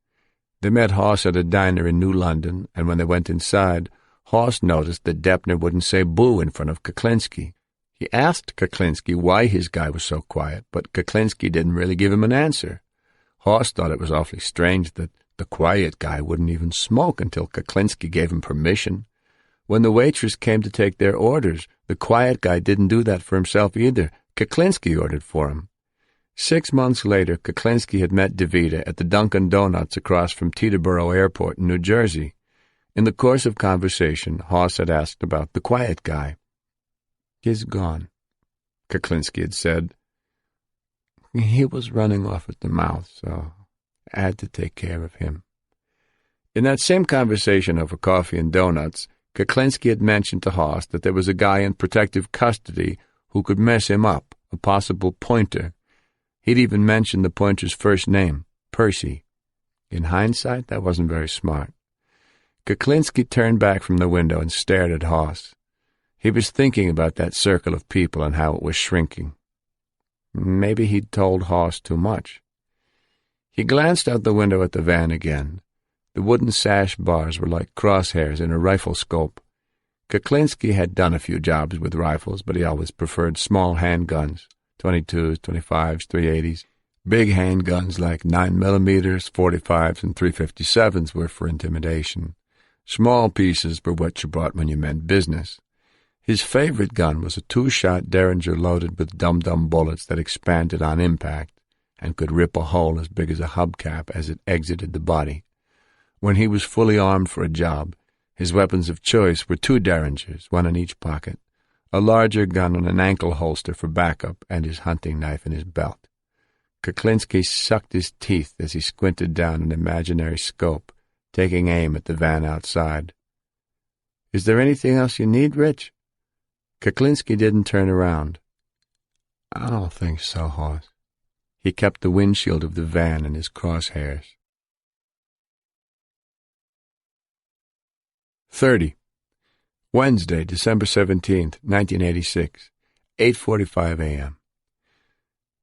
They met Hoss at a diner in New London, and when they went inside, Hoss noticed that Deppner wouldn't say boo in front of Kuklinski. He asked Kuklinski why his guy was so quiet, but Kuklinski didn't really give him an answer. Hoss thought it was awfully strange that the quiet guy wouldn't even smoke until Kuklinski gave him permission. When the waitress came to take their orders, the quiet guy didn't do that for himself either. Kuklinski ordered for him. 6 months later, Kuklinski had met DeVita at the Dunkin' Donuts across from Teterboro Airport in New Jersey. In the course of conversation, Hoss had asked about the quiet guy. He's gone, Kuklinski had said. He was running off at the mouth, so I had to take care of him. In that same conversation over coffee and donuts, Kuklinski had mentioned to Hoss that there was a guy in protective custody who could mess him up, a possible pointer. He'd even mentioned the pointer's first name, Percy. In hindsight, that wasn't very smart. Kuklinski turned back from the window and stared at Hoss. He was thinking about that circle of people and how it was shrinking. Maybe he'd told Hoss too much. He glanced out the window at the van again. The wooden sash bars were like crosshairs in a rifle scope. Kuklinski had done a few jobs with rifles, but he always preferred small handguns. .22s, .25s, .380s. Big handguns like 9mm, .45s, and .357s were for intimidation. Small pieces were what you brought when you meant business. His favorite gun was a 2-shot Derringer loaded with dum-dum bullets that expanded on impact and could rip a hole as big as a hubcap as it exited the body. When he was fully armed for a job, his weapons of choice were 2 Derringers, one in each pocket, a larger gun on an ankle holster for backup, and his hunting knife in his belt. Kuklinski sucked his teeth as he squinted down an imaginary scope, taking aim at the van outside. "Is there anything else you need, Rich?" Kuklinski didn't turn around. "I don't think so, Hoss." He kept the windshield of the van in his crosshairs. 30. Wednesday, December 17th, 1986, 8:45 a.m.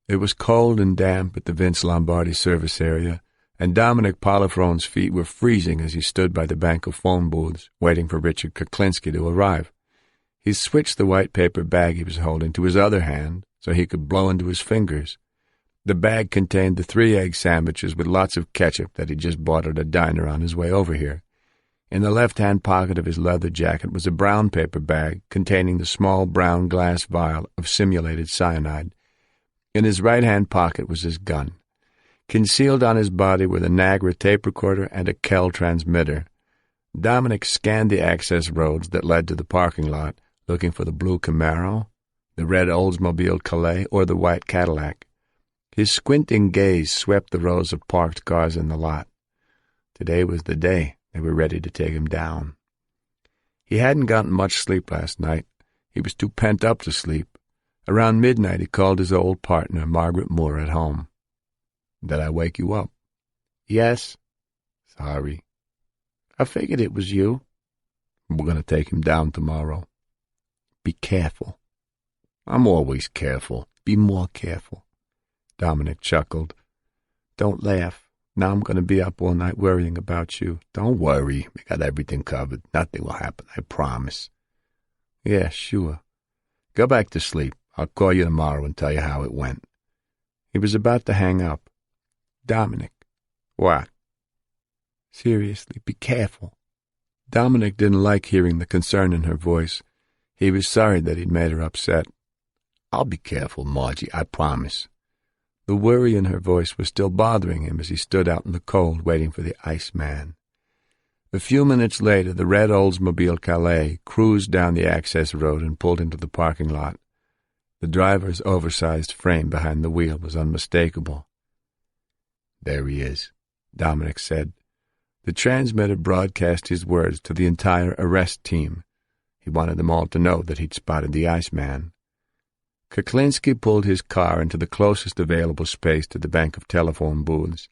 It was cold and damp at the Vince Lombardi service area, and Dominic Polifrone's feet were freezing as he stood by the bank of phone booths, waiting for Richard Kuklinski to arrive. He switched the white paper bag he was holding to his other hand so he could blow into his fingers. The bag contained the 3 egg sandwiches with lots of ketchup that he just bought at a diner on his way over here. In the left-hand pocket of his leather jacket was a brown paper bag containing the small brown glass vial of simulated cyanide. In his right-hand pocket was his gun. Concealed on his body were the Niagara tape recorder and a Kell transmitter. Dominic scanned the access roads that led to the parking lot, looking for the blue Camaro, the red Oldsmobile Calais, or the white Cadillac. His squinting gaze swept the rows of parked cars in the lot. Today was the day. They were ready to take him down. He hadn't gotten much sleep last night. He was too pent up to sleep. Around midnight he called his old partner, Margaret Moore, at home. "Did I wake you up?" "Yes." "Sorry." "I figured it was you." "We're going to take him down tomorrow." "Be careful." "I'm always careful." "Be more careful." Dominic chuckled. "Don't laugh. Now I'm going to be up all night worrying about you." "Don't worry. We got everything covered. Nothing will happen, I promise." "Yeah, sure. Go back to sleep. I'll call you tomorrow and tell you how it went." He was about to hang up. "Dominic." "What?" "Seriously, be careful." Dominic didn't like hearing the concern in her voice. He was sorry that he'd made her upset. "I'll be careful, Margie, I promise." The worry in her voice was still bothering him as he stood out in the cold waiting for the Iceman. A few minutes later, the red Oldsmobile Calais cruised down the access road and pulled into the parking lot. The driver's oversized frame behind the wheel was unmistakable. "There he is," Dominic said. The transmitter broadcast his words to the entire arrest team. He wanted them all to know that he'd spotted the Iceman. Kuklinski pulled his car into the closest available space to the bank of telephone booths.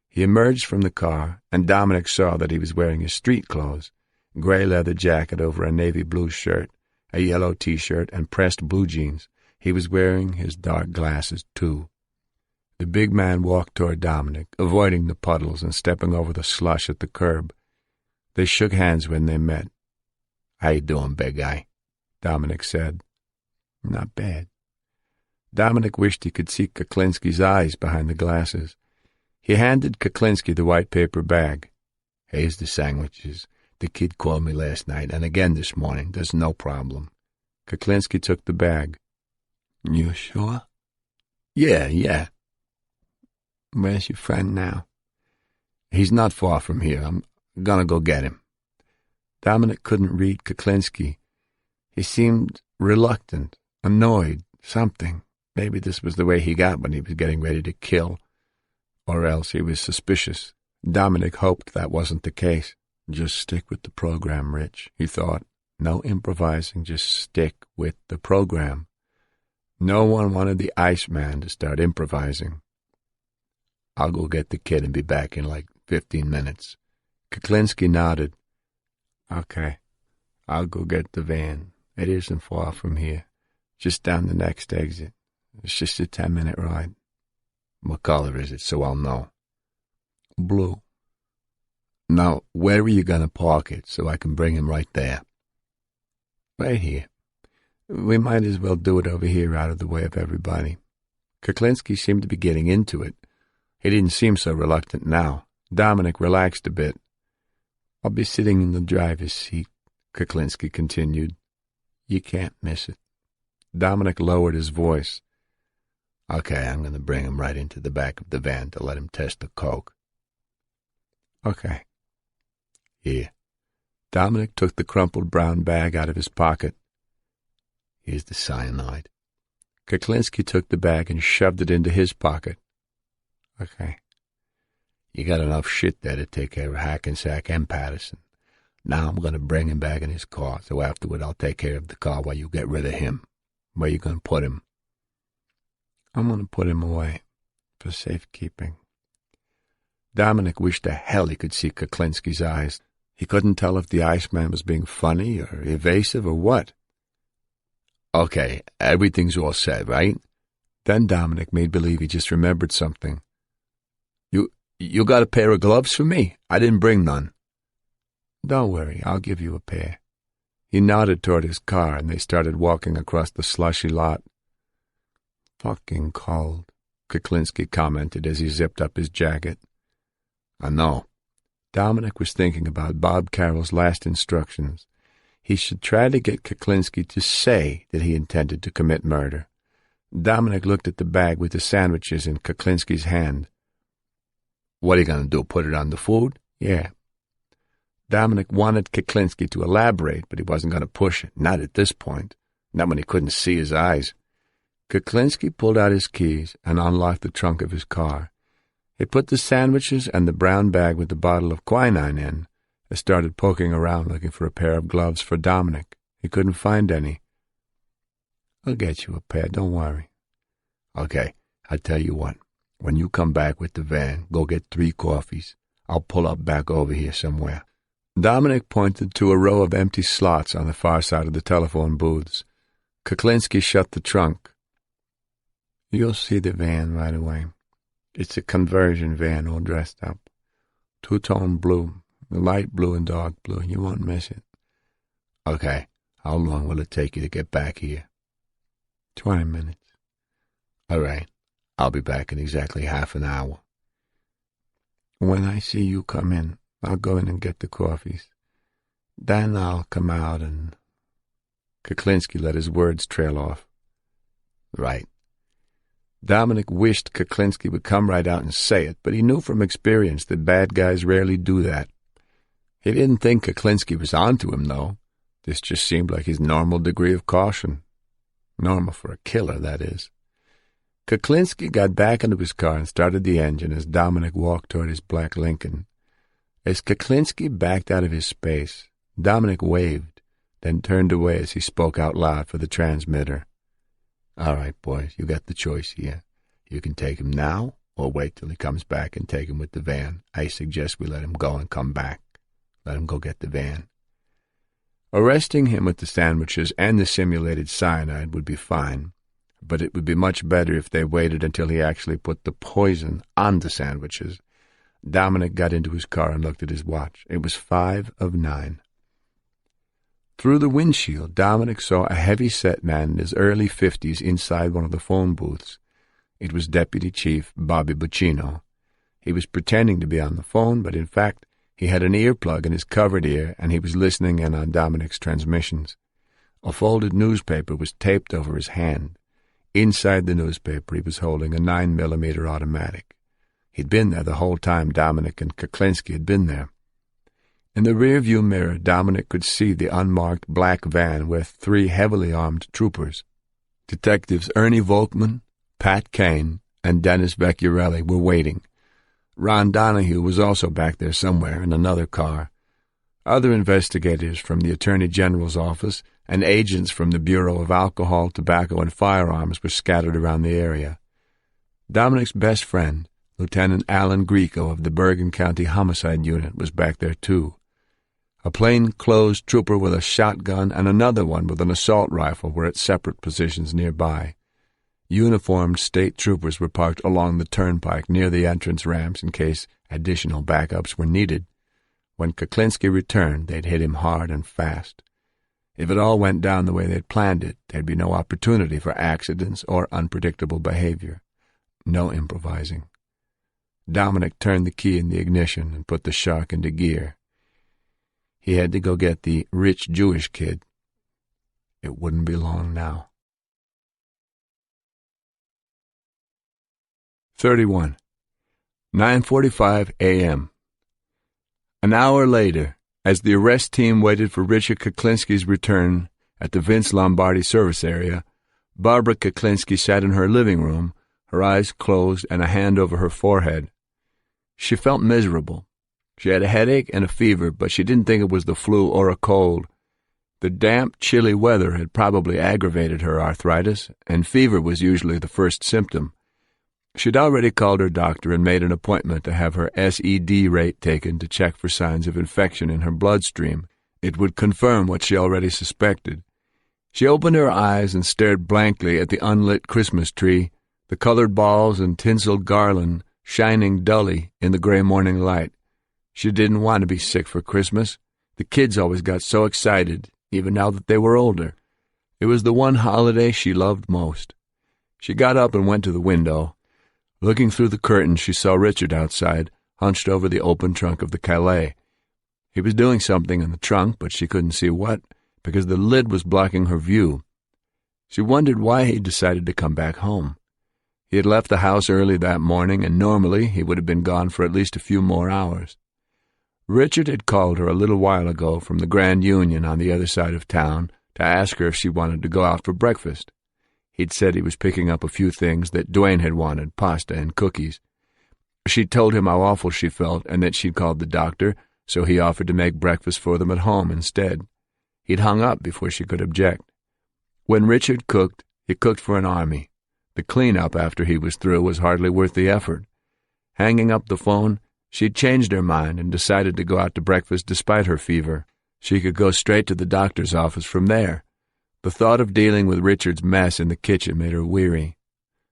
He emerged from the car, and Dominic saw that he was wearing his street clothes, gray leather jacket over a navy blue shirt, a yellow T-shirt, and pressed blue jeans. He was wearing his dark glasses, too. The big man walked toward Dominic, avoiding the puddles and stepping over the slush at the curb. They shook hands when they met. "How you doing, big guy?" Dominic said. "Not bad." Dominic wished he could see Kuklinski's eyes behind the glasses. He handed Kuklinski the white paper bag. "Here's the sandwiches. The kid called me last night and again this morning. There's no problem." Kuklinski took the bag. "You sure?" Yeah. "Where's your friend now?" "He's not far from here. I'm gonna go get him." Dominic couldn't read Kuklinski. He seemed reluctant, annoyed, something. Maybe this was the way he got when he was getting ready to kill, or else he was suspicious. Dominic hoped that wasn't the case. "Just stick with the program, Rich," he thought. "No improvising, just stick with the program." No one wanted the Iceman to start improvising. "I'll go get the kid and be back in like 15 minutes. Kuklinski nodded. "Okay, I'll go get the van. It isn't far from here, just down the next exit. It's just a 10-minute ride." "What color is it, so I'll know?" "Blue." "Now, where are you going to park it so I can bring him right there?" "Right here. We might as well do it over here out of the way of everybody. Kuklinski seemed to be getting into it. He didn't seem so reluctant now. Dominic relaxed a bit. "I'll be sitting in the driver's seat," Kuklinski continued. "You can't miss it." Dominic lowered his voice. "Okay, I'm going to bring him right into the back of the van to let him test the coke." "Okay." "Here." Dominic took the crumpled brown bag out of his pocket. "Here's the cyanide." Kuklinski took the bag and shoved it into his pocket. "Okay." "You got enough shit there to take care of Hackensack and Patterson. Now I'm going to bring him back in his car, so afterward I'll take care of the car while you get rid of him. Where you going to put him?" "I'm going to put him away for safekeeping." Dominic wished to hell he could see Kuklinski's eyes. He couldn't tell if the Iceman was being funny or evasive or what. "Okay, everything's all set, right?" Then Dominic made believe he just remembered something. You got a pair of gloves for me? I didn't bring none." "Don't worry, I'll give you a pair." He nodded toward his car, and they started walking across the slushy lot. "Fucking cold," Kuklinski commented as he zipped up his jacket. "I know." Dominic was thinking about Bob Carroll's last instructions. He should try to get Kuklinski to say that he intended to commit murder. Dominic looked at the bag with the sandwiches in Kuklinski's hand. "What are you going to do, put it on the food?" "Yeah." Dominic wanted Kuklinski to elaborate, but he wasn't going to push it, not at this point, not when he couldn't see his eyes. Kuklinski pulled out his keys and unlocked the trunk of his car. He put the sandwiches and the brown bag with the bottle of quinine in, and started poking around looking for a pair of gloves for Dominic. He couldn't find any. "I'll get you a pair, don't worry." "Okay, I'll tell you what. When you come back with the van, go get 3 coffees. I'll pull up back over here somewhere." Dominic pointed to a row of empty slots on the far side of the telephone booths. Kuklinski shut the trunk. "You'll see the van right away. It's a conversion van all dressed up. 2-tone blue, light blue and dark blue. You won't miss it." "Okay. How long will it take you to get back here?" 20 minutes. "All right. I'll be back in exactly half an hour." "When I see you come in, I'll go in and get the coffees. Then I'll come out and—" Kuklinski let his words trail off. "Right." Dominic wished Kuklinski would come right out and say it, but he knew from experience that bad guys rarely do that. He didn't think Kuklinski was onto him, though. This just seemed like his normal degree of caution. Normal for a killer, that is. Kuklinski got back into his car and started the engine as Dominic walked toward his black Lincoln. As Kuklinski backed out of his space, Dominic waved, then turned away as he spoke out loud for the transmitter. "All right, boys, you got the choice here. You can take him now or wait till he comes back and take him with the van. I suggest we let him go and come back. Let him go get the van." Arresting him with the sandwiches and the simulated cyanide would be fine, but it would be much better if they waited until he actually put the poison on the sandwiches. Dominic got into his car and looked at his watch. It was 5 of 9. Through the windshield, Dominic saw a heavy-set man in his early 50s inside one of the phone booths. It was Deputy Chief Bobby Buccino. He was pretending to be on the phone, but in fact he had an earplug in his covered ear, and he was listening in on Dominic's transmissions. A folded newspaper was taped over his hand. Inside the newspaper he was holding a 9mm automatic. He'd been there the whole time Dominic and Kuklinski had been there. In the rearview mirror, Dominic could see the unmarked black van with 3 heavily armed troopers. Detectives Ernie Volkman, Pat Kane, and Dennis Vecchiarelli were waiting. Ron Donahue was also back there somewhere in another car. Other investigators from the Attorney General's office and agents from the Bureau of Alcohol, Tobacco, and Firearms were scattered around the area. Dominic's best friend, Lieutenant Alan Greco of the Bergen County Homicide Unit, was back there too. A plain-clothes trooper with a shotgun and another one with an assault rifle were at separate positions nearby. Uniformed state troopers were parked along the turnpike near the entrance ramps in case additional backups were needed. When Kuklinski returned, they'd hit him hard and fast. If it all went down the way they'd planned it, there'd be no opportunity for accidents or unpredictable behavior. No improvising. Dominic turned the key in the ignition and put the shark into gear. He had to go get the rich Jewish kid. It wouldn't be long now. 31. 9:45 a.m. An hour later, as the arrest team waited for Richard Kuklinski's return at the Vince Lombardi service area, Barbara Kuklinski sat in her living room, her eyes closed and a hand over her forehead. She felt miserable. She had a headache and a fever, but she didn't think it was the flu or a cold. The damp, chilly weather had probably aggravated her arthritis, and fever was usually the first symptom. She'd already called her doctor and made an appointment to have her SED rate taken to check for signs of infection in her bloodstream. It would confirm what she already suspected. She opened her eyes and stared blankly at the unlit Christmas tree, the colored balls and tinseled garland shining dully in the gray morning light. She didn't want to be sick for Christmas. The kids always got so excited, even now that they were older. It was the one holiday she loved most. She got up and went to the window. Looking through the curtains, she saw Richard outside, hunched over the open trunk of the Calais. He was doing something in the trunk, but she couldn't see what, because the lid was blocking her view. She wondered why he decided to come back home. He had left the house early that morning, and normally he would have been gone for at least a few more hours. Richard had called her a little while ago from the Grand Union on the other side of town to ask her if she wanted to go out for breakfast. He'd said he was picking up a few things that Duane had wanted, pasta and cookies. She'd told him how awful she felt and that she'd called the doctor, so he offered to make breakfast for them at home instead. He'd hung up before she could object. When Richard cooked, he cooked for an army. The cleanup after he was through was hardly worth the effort. Hanging up the phone, she'd changed her mind and decided to go out to breakfast despite her fever. She could go straight to the doctor's office from there. The thought of dealing with Richard's mess in the kitchen made her weary.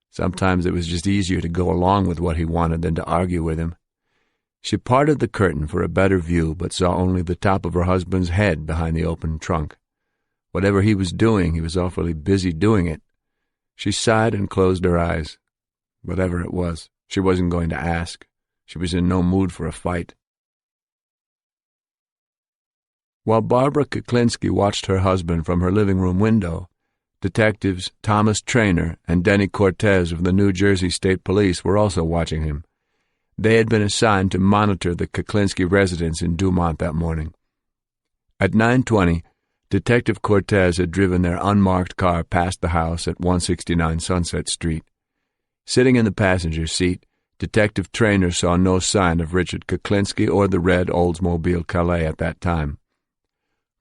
Sometimes it was just easier to go along with what he wanted than to argue with him. She parted the curtain for a better view, but saw only the top of her husband's head behind the open trunk. Whatever he was doing, he was awfully busy doing it. She sighed and closed her eyes. Whatever it was, she wasn't going to ask. She was in no mood for a fight. While Barbara Kuklinski watched her husband from her living room window, detectives Thomas Traynor and Denny Cortez of the New Jersey State Police were also watching him. They had been assigned to monitor the Kuklinski residence in Dumont that morning. At 9:20, Detective Cortez had driven their unmarked car past the house at 169 Sunset Street. Sitting in the passenger seat, Detective Traynor saw no sign of Richard Kuklinski or the red Oldsmobile Calais at that time.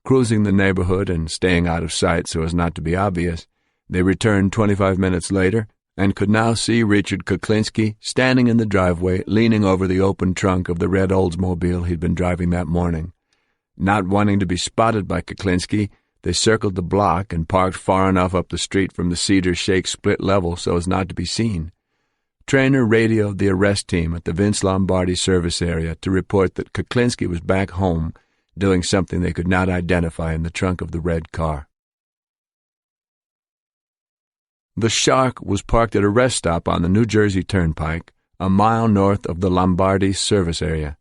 Cruising the neighborhood and staying out of sight so as not to be obvious, they returned 25 minutes later and could now see Richard Kuklinski standing in the driveway, leaning over the open trunk of the red Oldsmobile he'd been driving that morning. Not wanting to be spotted by Kuklinski, they circled the block and parked far enough up the street from the Cedar Shake split level so as not to be seen. Traynor radioed the arrest team at the Vince Lombardi service area to report that Kuklinski was back home doing something they could not identify in the trunk of the red car. The Shark was parked at a rest stop on the New Jersey Turnpike, a mile north of the Lombardi service area.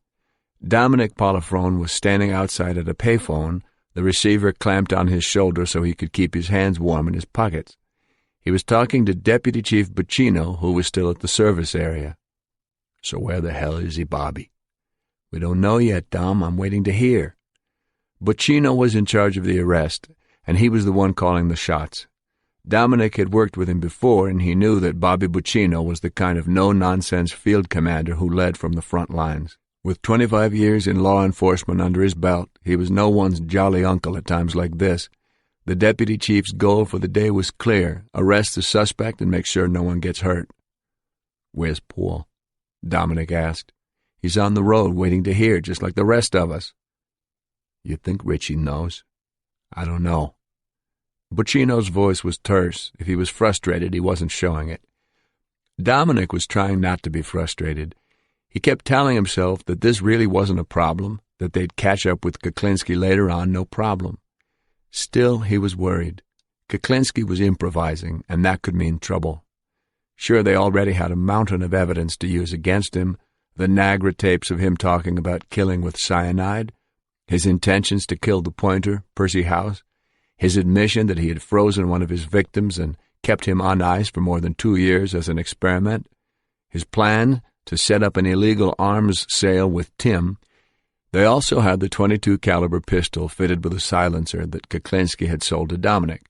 Dominic Polifrone was standing outside at a payphone, the receiver clamped on his shoulder so he could keep his hands warm in his pockets. He was talking to Deputy Chief Buccino, who was still at the service area. "So where the hell is he, Bobby?" "We don't know yet, Dom. I'm waiting to hear." Buccino was in charge of the arrest, and he was the one calling the shots. Dominic had worked with him before, and he knew that Bobby Buccino was the kind of no-nonsense field commander who led from the front lines. With 25 years in law enforcement under his belt, he was no one's jolly uncle at times like this. The deputy chief's goal for the day was clear: arrest the suspect and make sure no one gets hurt. "Where's Paul?" Dominic asked. "He's on the road waiting to hear, just like the rest of us." "You think Richie knows?" "I don't know." Buccino's voice was terse. If he was frustrated, he wasn't showing it. Dominic was trying not to be frustrated. He kept telling himself that this really wasn't a problem, that they'd catch up with Kuklinski later on, no problem. Still, he was worried. Kuklinski was improvising, and that could mean trouble. Sure, they already had a mountain of evidence to use against him, the Nagra tapes of him talking about killing with cyanide, his intentions to kill the pointer, Percy House, his admission that he had frozen one of his victims and kept him on ice for more than 2 years as an experiment, his plan to set up an illegal arms sale with Tim. They also had the .22 caliber pistol fitted with a silencer that Kuklinski had sold to Dominic.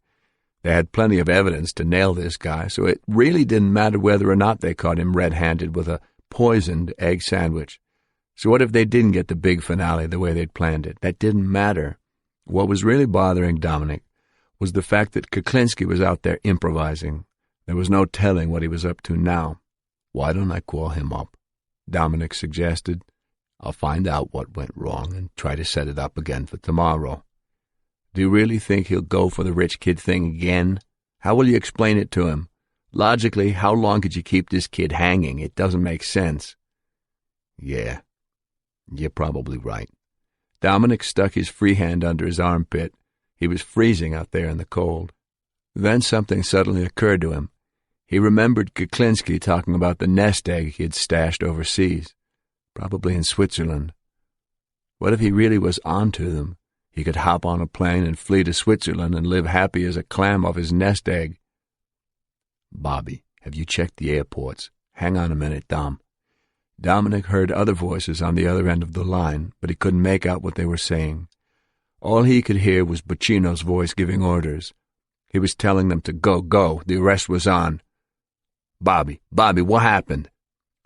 They had plenty of evidence to nail this guy, so it really didn't matter whether or not they caught him red-handed with a poisoned egg sandwich. So what if they didn't get the big finale the way they'd planned it? That didn't matter. What was really bothering Dominic was the fact that Kuklinski was out there improvising. There was no telling what he was up to now. "Why don't I call him up?" Dominic suggested. "I'll find out what went wrong and try to set it up again for tomorrow." "Do you really think he'll go for the rich kid thing again? How will you explain it to him? Logically, how long could you keep this kid hanging? It doesn't make sense." "Yeah, you're probably right." Dominic stuck his free hand under his armpit. He was freezing out there in the cold. Then something suddenly occurred to him. He remembered Kuklinski talking about the nest egg he had stashed overseas, probably in Switzerland. What if he really was onto them? He could hop on a plane and flee to Switzerland and live happy as a clam off his nest egg. "Bobby, have you checked the airports? Hang on a minute, Dom." Dominic heard other voices on the other end of the line, but he couldn't make out what they were saying. All he could hear was Buccino's voice giving orders. He was telling them to go. The arrest was on. Bobby, what happened?"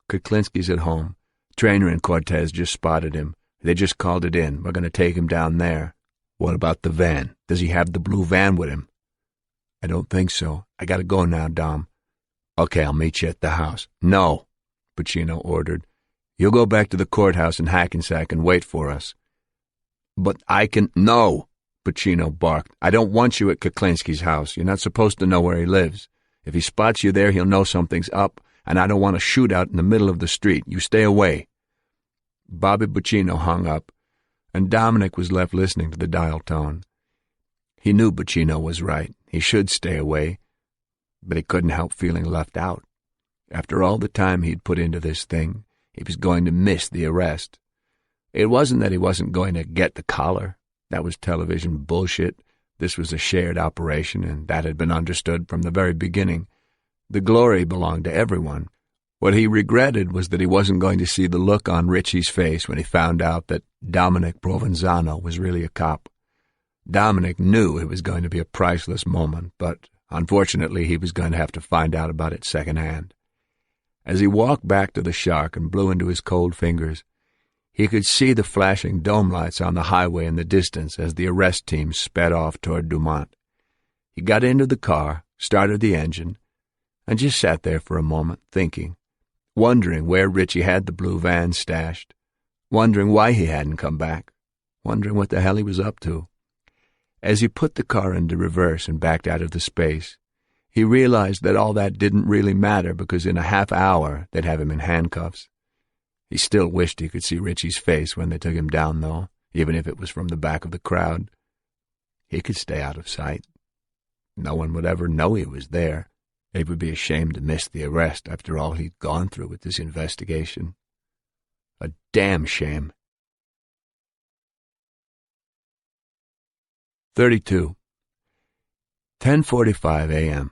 "Kuklinski's at home. Traynor and Cortez just spotted him. They just called it in. We're going to take him down there." "What about the van? Does he have the blue van with him?" "I don't think so. I got to go now, Dom." "Okay, I'll meet you at the house." "No," Buccino ordered. "You'll go back to the courthouse in Hackensack and wait for us." "But I can—" "No," Buccino barked. "I don't want you at Kuklinski's house. You're not supposed to know where he lives. If he spots you there, he'll know something's up, and I don't want a shootout in the middle of the street. You stay away." Bobby Buccino hung up, and Dominic was left listening to the dial tone. He knew Buccino was right. He should stay away, but he couldn't help feeling left out. After all the time he'd put into this thing, he was going to miss the arrest. It wasn't that he wasn't going to get the collar. That was television bullshit. This was a shared operation, and that had been understood from the very beginning. The glory belonged to everyone. What he regretted was that he wasn't going to see the look on Richie's face when he found out that Dominic Provenzano was really a cop. Dominic knew it was going to be a priceless moment, but unfortunately he was going to have to find out about it secondhand. As he walked back to the Shark and blew into his cold fingers, he could see the flashing dome lights on the highway in the distance as the arrest team sped off toward Dumont. He got into the car, started the engine, and just sat there for a moment, thinking, wondering where Richie had the blue van stashed, wondering why he hadn't come back, wondering what the hell he was up to. As he put the car into reverse and backed out of the space, he realized that all that didn't really matter because in a half hour they'd have him in handcuffs. He still wished he could see Richie's face when they took him down, though, even if it was from the back of the crowd. He could stay out of sight. No one would ever know he was there. They would be ashamed to miss the arrest after all he'd gone through with this investigation. A damn shame. 32. 10:45 a.m.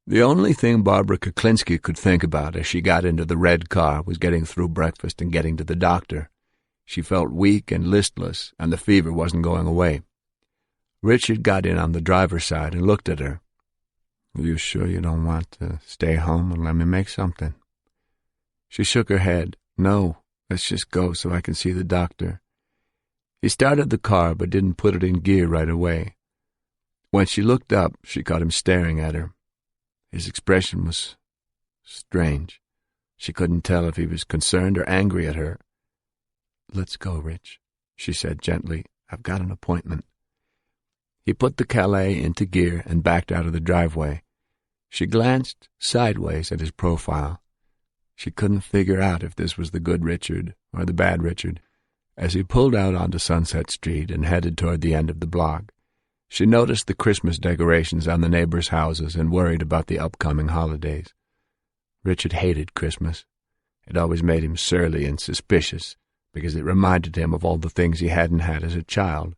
The only thing Barbara Kuklinski could think about as she got into the red car was getting through breakfast and getting to the doctor. She felt weak and listless, and the fever wasn't going away. Richard got in on the driver's side and looked at her. "Are you sure you don't want to stay home and let me make something?" She shook her head. "No, let's just go so I can see the doctor." He started the car but didn't put it in gear right away. When she looked up, she caught him staring at her. His expression was strange. She couldn't tell if he was concerned or angry at her. "Let's go, Rich," she said gently. "I've got an appointment." He put the Calais into gear and backed out of the driveway. She glanced sideways at his profile. She couldn't figure out if this was the good Richard or the bad Richard. As he pulled out onto Sunset Street and headed toward the end of the block, She noticed the Christmas decorations on the neighbors' houses and worried about the upcoming holidays. Richard hated Christmas. It always made him surly and suspicious because it reminded him of all the things he hadn't had as a child.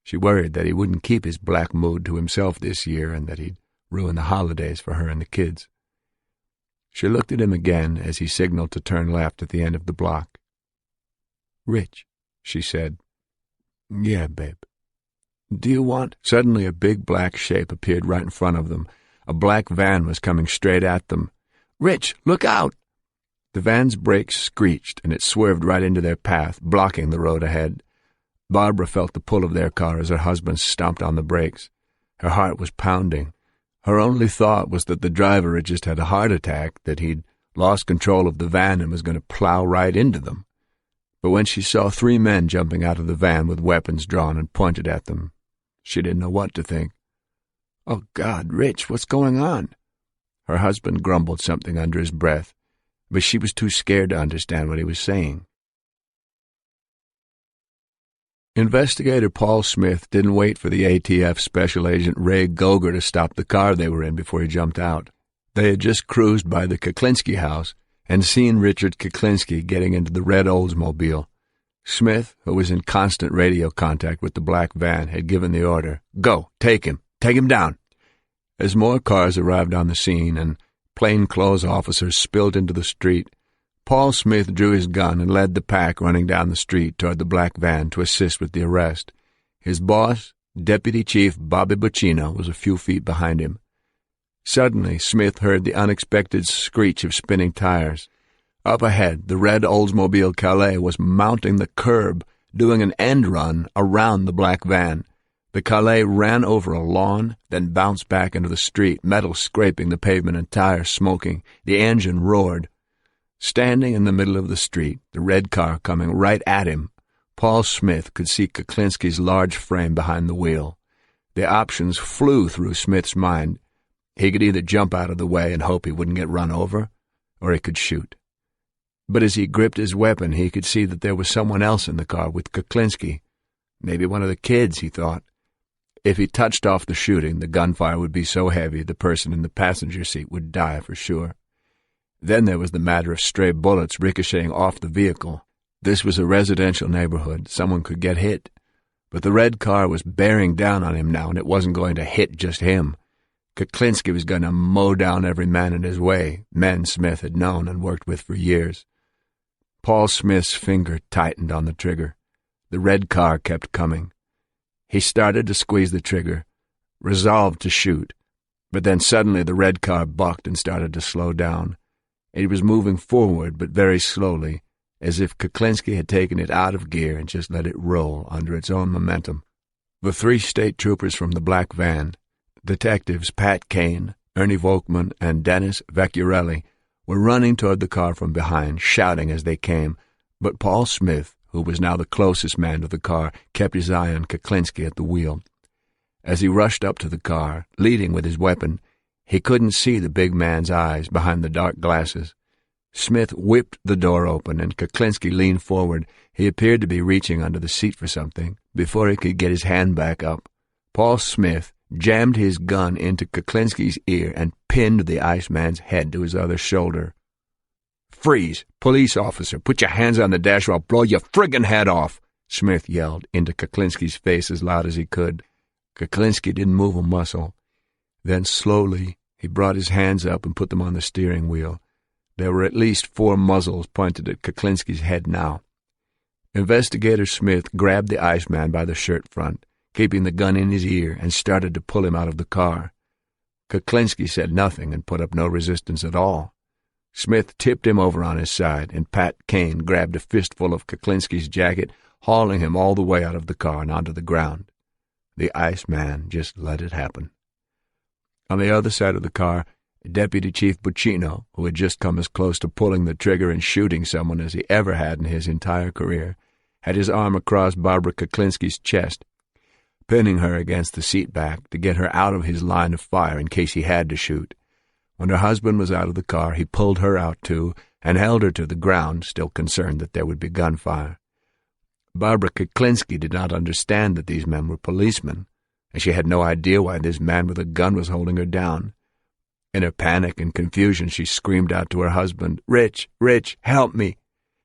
She worried that he wouldn't keep his black mood to himself this year and that he'd ruin the holidays for her and the kids. She looked at him again as he signaled to turn left at the end of the block. "Rich," she said. "Yeah, babe." "Do you want—" Suddenly a big black shape appeared right in front of them. A black van was coming straight at them. "Rich, look out!" The van's brakes screeched, and it swerved right into their path, blocking the road ahead. Barbara felt the pull of their car as her husband stomped on the brakes. Her heart was pounding. Her only thought was that the driver had just had a heart attack, that he'd lost control of the van and was going to plow right into them. But when she saw 3 men jumping out of the van with weapons drawn and pointed at them, she didn't know what to think. "Oh, God, Rich, what's going on?" Her husband grumbled something under his breath, but she was too scared to understand what he was saying. Investigator Paul Smith didn't wait for the ATF Special Agent Ray Goger to stop the car they were in before he jumped out. They had just cruised by the Kuklinski house and seen Richard Kuklinski getting into the red Oldsmobile. Smith, who was in constant radio contact with the black van, had given the order, "Go, take him down." As more cars arrived on the scene and plainclothes officers spilled into the street, Paul Smith drew his gun and led the pack running down the street toward the black van to assist with the arrest. His boss, Deputy Chief Bobby Buccino, was a few feet behind him. Suddenly, Smith heard the unexpected screech of spinning tires. Up ahead, the red Oldsmobile Calais was mounting the curb, doing an end run around the black van. The Calais ran over a lawn, then bounced back into the street, metal scraping the pavement and tires smoking. The engine roared. Standing in the middle of the street, the red car coming right at him, Paul Smith could see Kuklinski's large frame behind the wheel. The options flew through Smith's mind. He could either jump out of the way and hope he wouldn't get run over, or he could shoot. But as he gripped his weapon, he could see that there was someone else in the car with Kuklinski. Maybe one of the kids, he thought. If he touched off the shooting, the gunfire would be so heavy the person in the passenger seat would die for sure. Then there was the matter of stray bullets ricocheting off the vehicle. This was a residential neighborhood. Someone could get hit. But the red car was bearing down on him now, and it wasn't going to hit just him. Kuklinski was going to mow down every man in his way, men Smith had known and worked with for years. Paul Smith's finger tightened on the trigger. The red car kept coming. He started to squeeze the trigger, resolved to shoot, but then suddenly the red car bucked and started to slow down. It was moving forward, but very slowly, as if Kuklinski had taken it out of gear and just let it roll under its own momentum. The 3 state troopers from the black van, Detectives Pat Kane, Ernie Volkman, and Dennis Vecchiarelli, were running toward the car from behind, shouting as they came, but Paul Smith, who was now the closest man to the car, kept his eye on Kuklinski at the wheel. As he rushed up to the car, leading with his weapon, he couldn't see the big man's eyes behind the dark glasses. Smith whipped the door open, and Kuklinski leaned forward. He appeared to be reaching under the seat for something. Before he could get his hand back up, Paul Smith jammed his gun into Kuklinski's ear and pinned the Iceman's head to his other shoulder. "Freeze! Police officer! Put your hands on the dash or I'll blow your friggin' head off!" Smith yelled into Kuklinski's face as loud as he could. Kuklinski didn't move a muscle. Then slowly he brought his hands up and put them on the steering wheel. There were at least 4 muzzles pointed at Kuklinski's head now. Investigator Smith grabbed the Iceman by the shirt front, keeping the gun in his ear, and started to pull him out of the car. Kuklinski said nothing and put up no resistance at all. Smith tipped him over on his side, and Pat Kane grabbed a fistful of Kuklinski's jacket, hauling him all the way out of the car and onto the ground. The Iceman just let it happen. On the other side of the car, Deputy Chief Buccino, who had just come as close to pulling the trigger and shooting someone as he ever had in his entire career, had his arm across Barbara Kuklinski's chest, pinning her against the seat back to get her out of his line of fire in case he had to shoot. When her husband was out of the car, he pulled her out too and held her to the ground, still concerned that there would be gunfire. Barbara Kuklinski did not understand that these men were policemen, and she had no idea why this man with a gun was holding her down. In her panic and confusion, she screamed out to her husband, "Rich, help me!"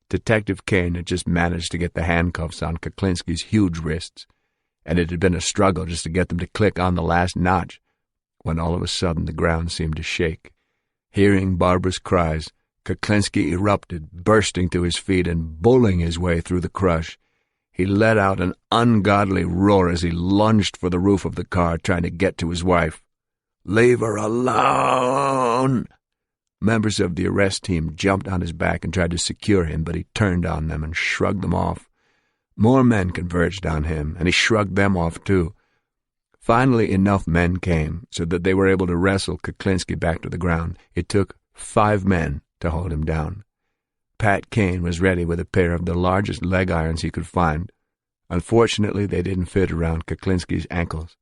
Detective Kane had just managed to get the handcuffs on Kuklinski's huge wrists, and it had been a struggle just to get them to click on the last notch, when all of a sudden the ground seemed to shake. Hearing Barbara's cries, Kuklinski erupted, bursting to his feet and bullying his way through the crush. He let out an ungodly roar as he lunged for the roof of the car, trying to get to his wife. "Leave her alone!" Members of the arrest team jumped on his back and tried to secure him, but he turned on them and shrugged them off. More men converged on him, and he shrugged them off too. Finally, enough men came so that they were able to wrestle Kuklinski back to the ground. It took 5 men to hold him down. Pat Kane was ready with a pair of the largest leg irons he could find. Unfortunately, they didn't fit around Kuklinski's ankles.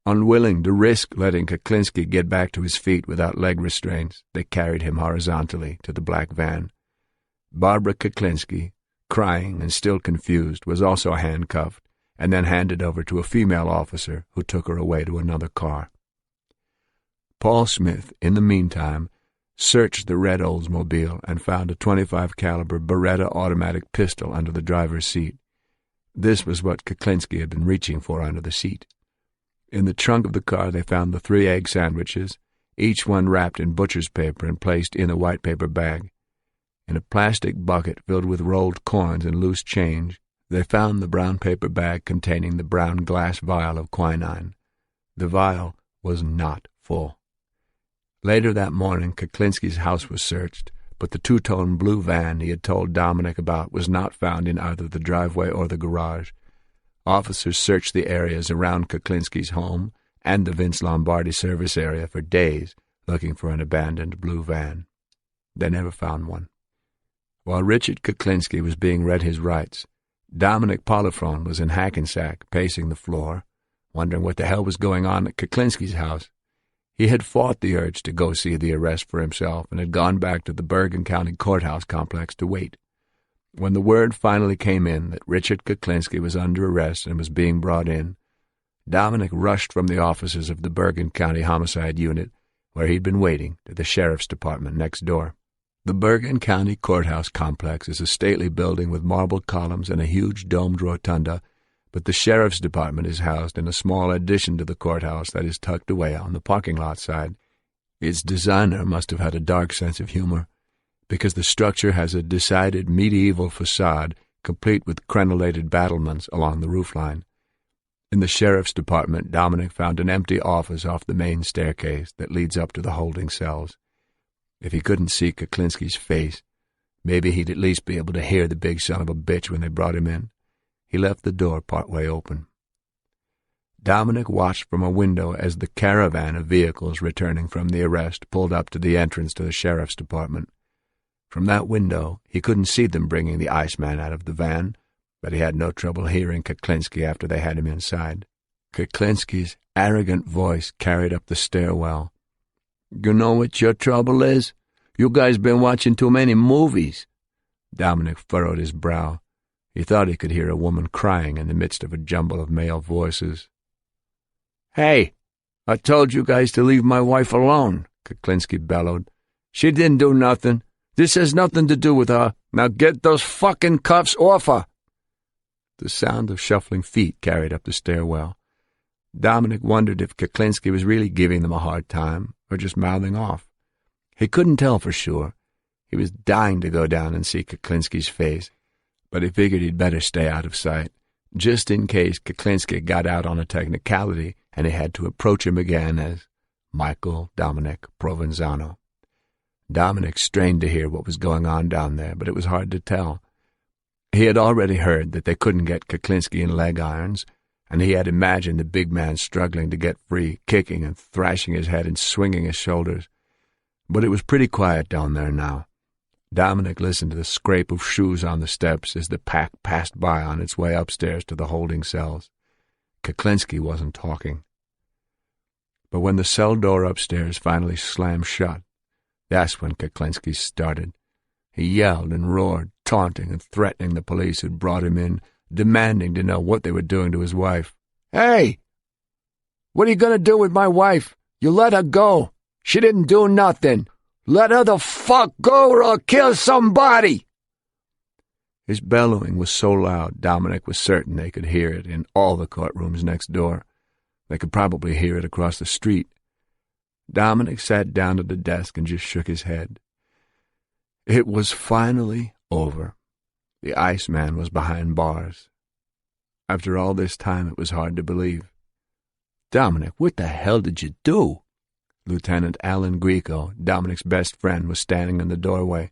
Unwilling to risk letting Kuklinski get back to his feet without leg restraints, they carried him horizontally to the black van. Barbara Kuklinski, crying and still confused, was also handcuffed and then handed over to a female officer who took her away to another car. Paul Smith, in the meantime, searched the red Oldsmobile and found a .25 caliber Beretta automatic pistol under the driver's seat. This was what Kuklinski had been reaching for under the seat. In the trunk of the car they found the 3 egg sandwiches, each one wrapped in butcher's paper and placed in a white paper bag. In a plastic bucket filled with rolled coins and loose change, they found the brown paper bag containing the brown glass vial of quinine. The vial was not full. Later that morning, Kuklinski's house was searched, but the 2-tone blue van he had told Dominic about was not found in either the driveway or the garage. Officers searched the areas around Kuklinski's home and the Vince Lombardi service area for days, looking for an abandoned blue van. They never found one. While Richard Kuklinski was being read his rights, Dominic Polifrone was in Hackensack, pacing the floor, wondering what the hell was going on at Kuklinski's house. He had fought the urge to go see the arrest for himself and had gone back to the Bergen County Courthouse complex to wait. When the word finally came in that Richard Kuklinski was under arrest and was being brought in, Dominic rushed from the offices of the Bergen County Homicide Unit, where he'd been waiting, to the Sheriff's Department next door. The Bergen County Courthouse complex is a stately building with marble columns and a huge domed rotunda, but the Sheriff's Department is housed in a small addition to the courthouse that is tucked away on the parking lot side. Its designer must have had a dark sense of humor, because the structure has a decided medieval facade complete with crenellated battlements along the roofline. In the Sheriff's Department, Dominic found an empty office off the main staircase that leads up to the holding cells. If he couldn't see Kuklinski's face, maybe he'd at least be able to hear the big son of a bitch when they brought him in. He left the door partway open. Dominic watched from a window as the caravan of vehicles returning from the arrest pulled up to the entrance to the Sheriff's Department. From that window, he couldn't see them bringing the Iceman out of the van, but he had no trouble hearing Kuklinski after they had him inside. Kuklinski's arrogant voice carried up the stairwell. "You know what your trouble is? You guys been watching too many movies." Dominic furrowed his brow. He thought he could hear a woman crying in the midst of a jumble of male voices. "Hey, I told you guys to leave my wife alone," Kuklinski bellowed. "She didn't do nothing. This has nothing to do with her. Now get those fucking cuffs off her." The sound of shuffling feet carried up the stairwell. Dominic wondered if Kuklinski was really giving them a hard time or just mouthing off. He couldn't tell for sure. He was dying to go down and see Kuklinski's face, but he figured he'd better stay out of sight, just in case Kuklinski got out on a technicality and he had to approach him again as Michael Dominic Provenzano. Dominic strained to hear what was going on down there, but it was hard to tell. He had already heard that they couldn't get Kuklinski in leg irons, and he had imagined the big man struggling to get free, kicking and thrashing his head and swinging his shoulders. But it was pretty quiet down there now. Dominic listened to the scrape of shoes on the steps as the pack passed by on its way upstairs to the holding cells. Kuklinski wasn't talking. But when the cell door upstairs finally slammed shut, that's when Kuklinski started. He yelled and roared, taunting and threatening the police who'd brought him in, demanding to know what they were doing to his wife. "Hey! What are you going to do with my wife? You let her go. She didn't do nothing. Let her the fuck go or I'll kill somebody." His bellowing was so loud, Dominic was certain they could hear it in all the courtrooms next door. They could probably hear it across the street. Dominic sat down at the desk and just shook his head. It was finally over. The Iceman was behind bars. After all this time, it was hard to believe. "Dominic, what the hell did you do?" Lieutenant Alan Greco, Dominic's best friend, was standing in the doorway.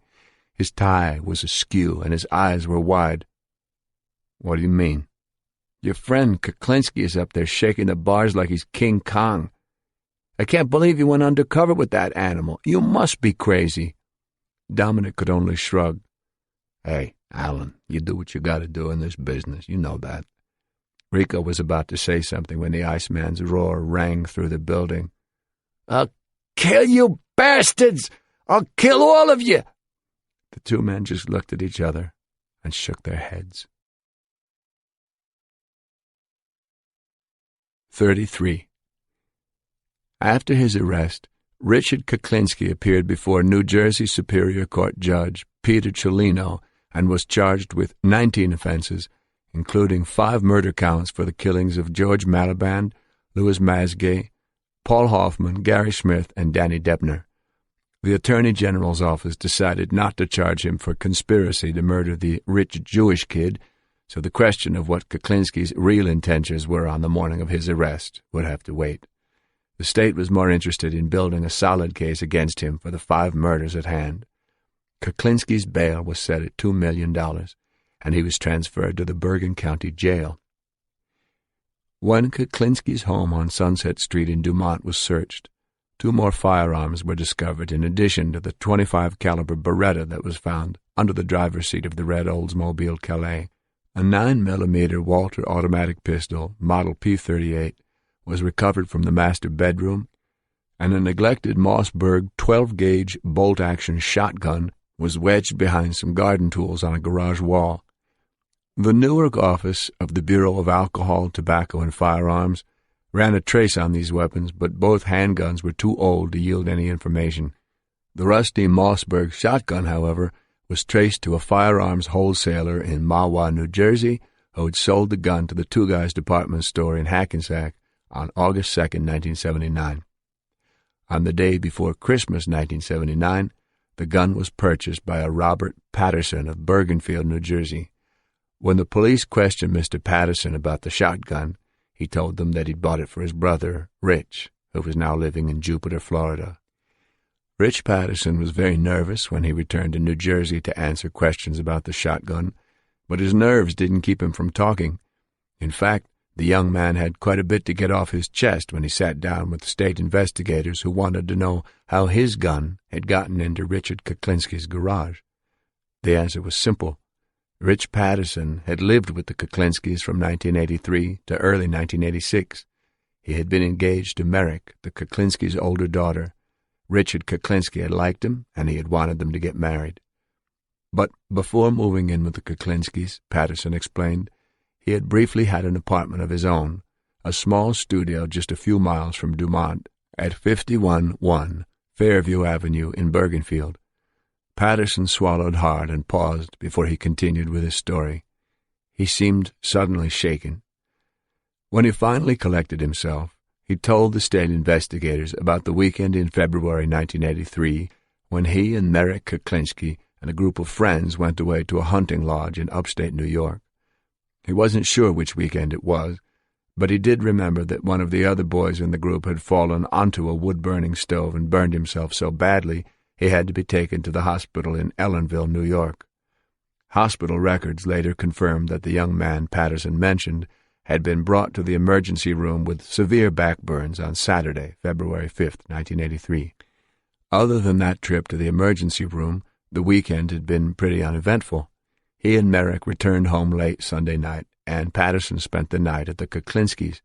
His tie was askew and his eyes were wide. "What do you mean?" "Your friend Kuklinski is up there shaking the bars like he's King Kong. I can't believe you went undercover with that animal. You must be crazy." Dominic could only shrug. "Hey, Alan, you do what you gotta do in this business. You know that." Rico was about to say something when the Iceman's roar rang through the building. "I'll kill you bastards! I'll kill all of you!" The two men just looked at each other and shook their heads. 33. After his arrest, Richard Kuklinski appeared before New Jersey Superior Court Judge Peter Cellino and was charged with 19 offenses, including 5 murder counts for the killings of George Maliband, Louis Masgay, Paul Hoffman, Gary Smith, and Danny Deppner. The Attorney General's office decided not to charge him for conspiracy to murder the rich Jewish kid, so the question of what Kuklinski's real intentions were on the morning of his arrest would have to wait. The state was more interested in building a solid case against him for the 5 murders at hand. Kuklinski's bail was set at $2 million, and he was transferred to the Bergen County Jail. When Kuklinski's home on Sunset Street in Dumont was searched, 2 more firearms were discovered in addition to the .25 caliber Beretta that was found under the driver's seat of the red Oldsmobile Calais. A 9mm Walter automatic pistol, model P38, was recovered from the master bedroom, and a neglected Mossberg 12-gauge bolt-action shotgun was wedged behind some garden tools on a garage wall. The Newark office of the Bureau of Alcohol, Tobacco, and Firearms ran a trace on these weapons, but both handguns were too old to yield any information. The rusty Mossberg shotgun, however, was traced to a firearms wholesaler in Mahwah, New Jersey, who had sold the gun to the Two Guys department store in Hackensack on August 2, 1979. On the day before Christmas 1979, the gun was purchased by a Robert Patterson of Bergenfield, New Jersey. When the police questioned Mr. Patterson about the shotgun, he told them that he'd bought it for his brother, Rich, who was now living in Jupiter, Florida. Rich Patterson was very nervous when he returned to New Jersey to answer questions about the shotgun, but his nerves didn't keep him from talking. In fact, the young man had quite a bit to get off his chest when he sat down with state investigators who wanted to know how his gun had gotten into Richard Kuklinski's garage. The answer was simple. Rich Patterson had lived with the Kuklinskis from 1983 to early 1986. He had been engaged to Merrick, the Kuklinskis' older daughter. Richard Kuklinski had liked him, and he had wanted them to get married. But before moving in with the Kuklinskis, Patterson explained, he had briefly had an apartment of his own, a small studio just a few miles from Dumont, at 51-1 Fairview Avenue in Bergenfield. Patterson swallowed hard and paused before he continued with his story. He seemed suddenly shaken. When he finally collected himself, he told the state investigators about the weekend in February 1983 when he and Merrick Kuklinski and a group of friends went away to a hunting lodge in upstate New York. He wasn't sure which weekend it was, but he did remember that one of the other boys in the group had fallen onto a wood-burning stove and burned himself so badly he had to be taken to the hospital in Ellenville, New York. Hospital records later confirmed that the young man Patterson mentioned had been brought to the emergency room with severe back burns on Saturday, February 5, 1983. Other than that trip to the emergency room, the weekend had been pretty uneventful. He and Merrick returned home late Sunday night, and Patterson spent the night at the Kuklinskis.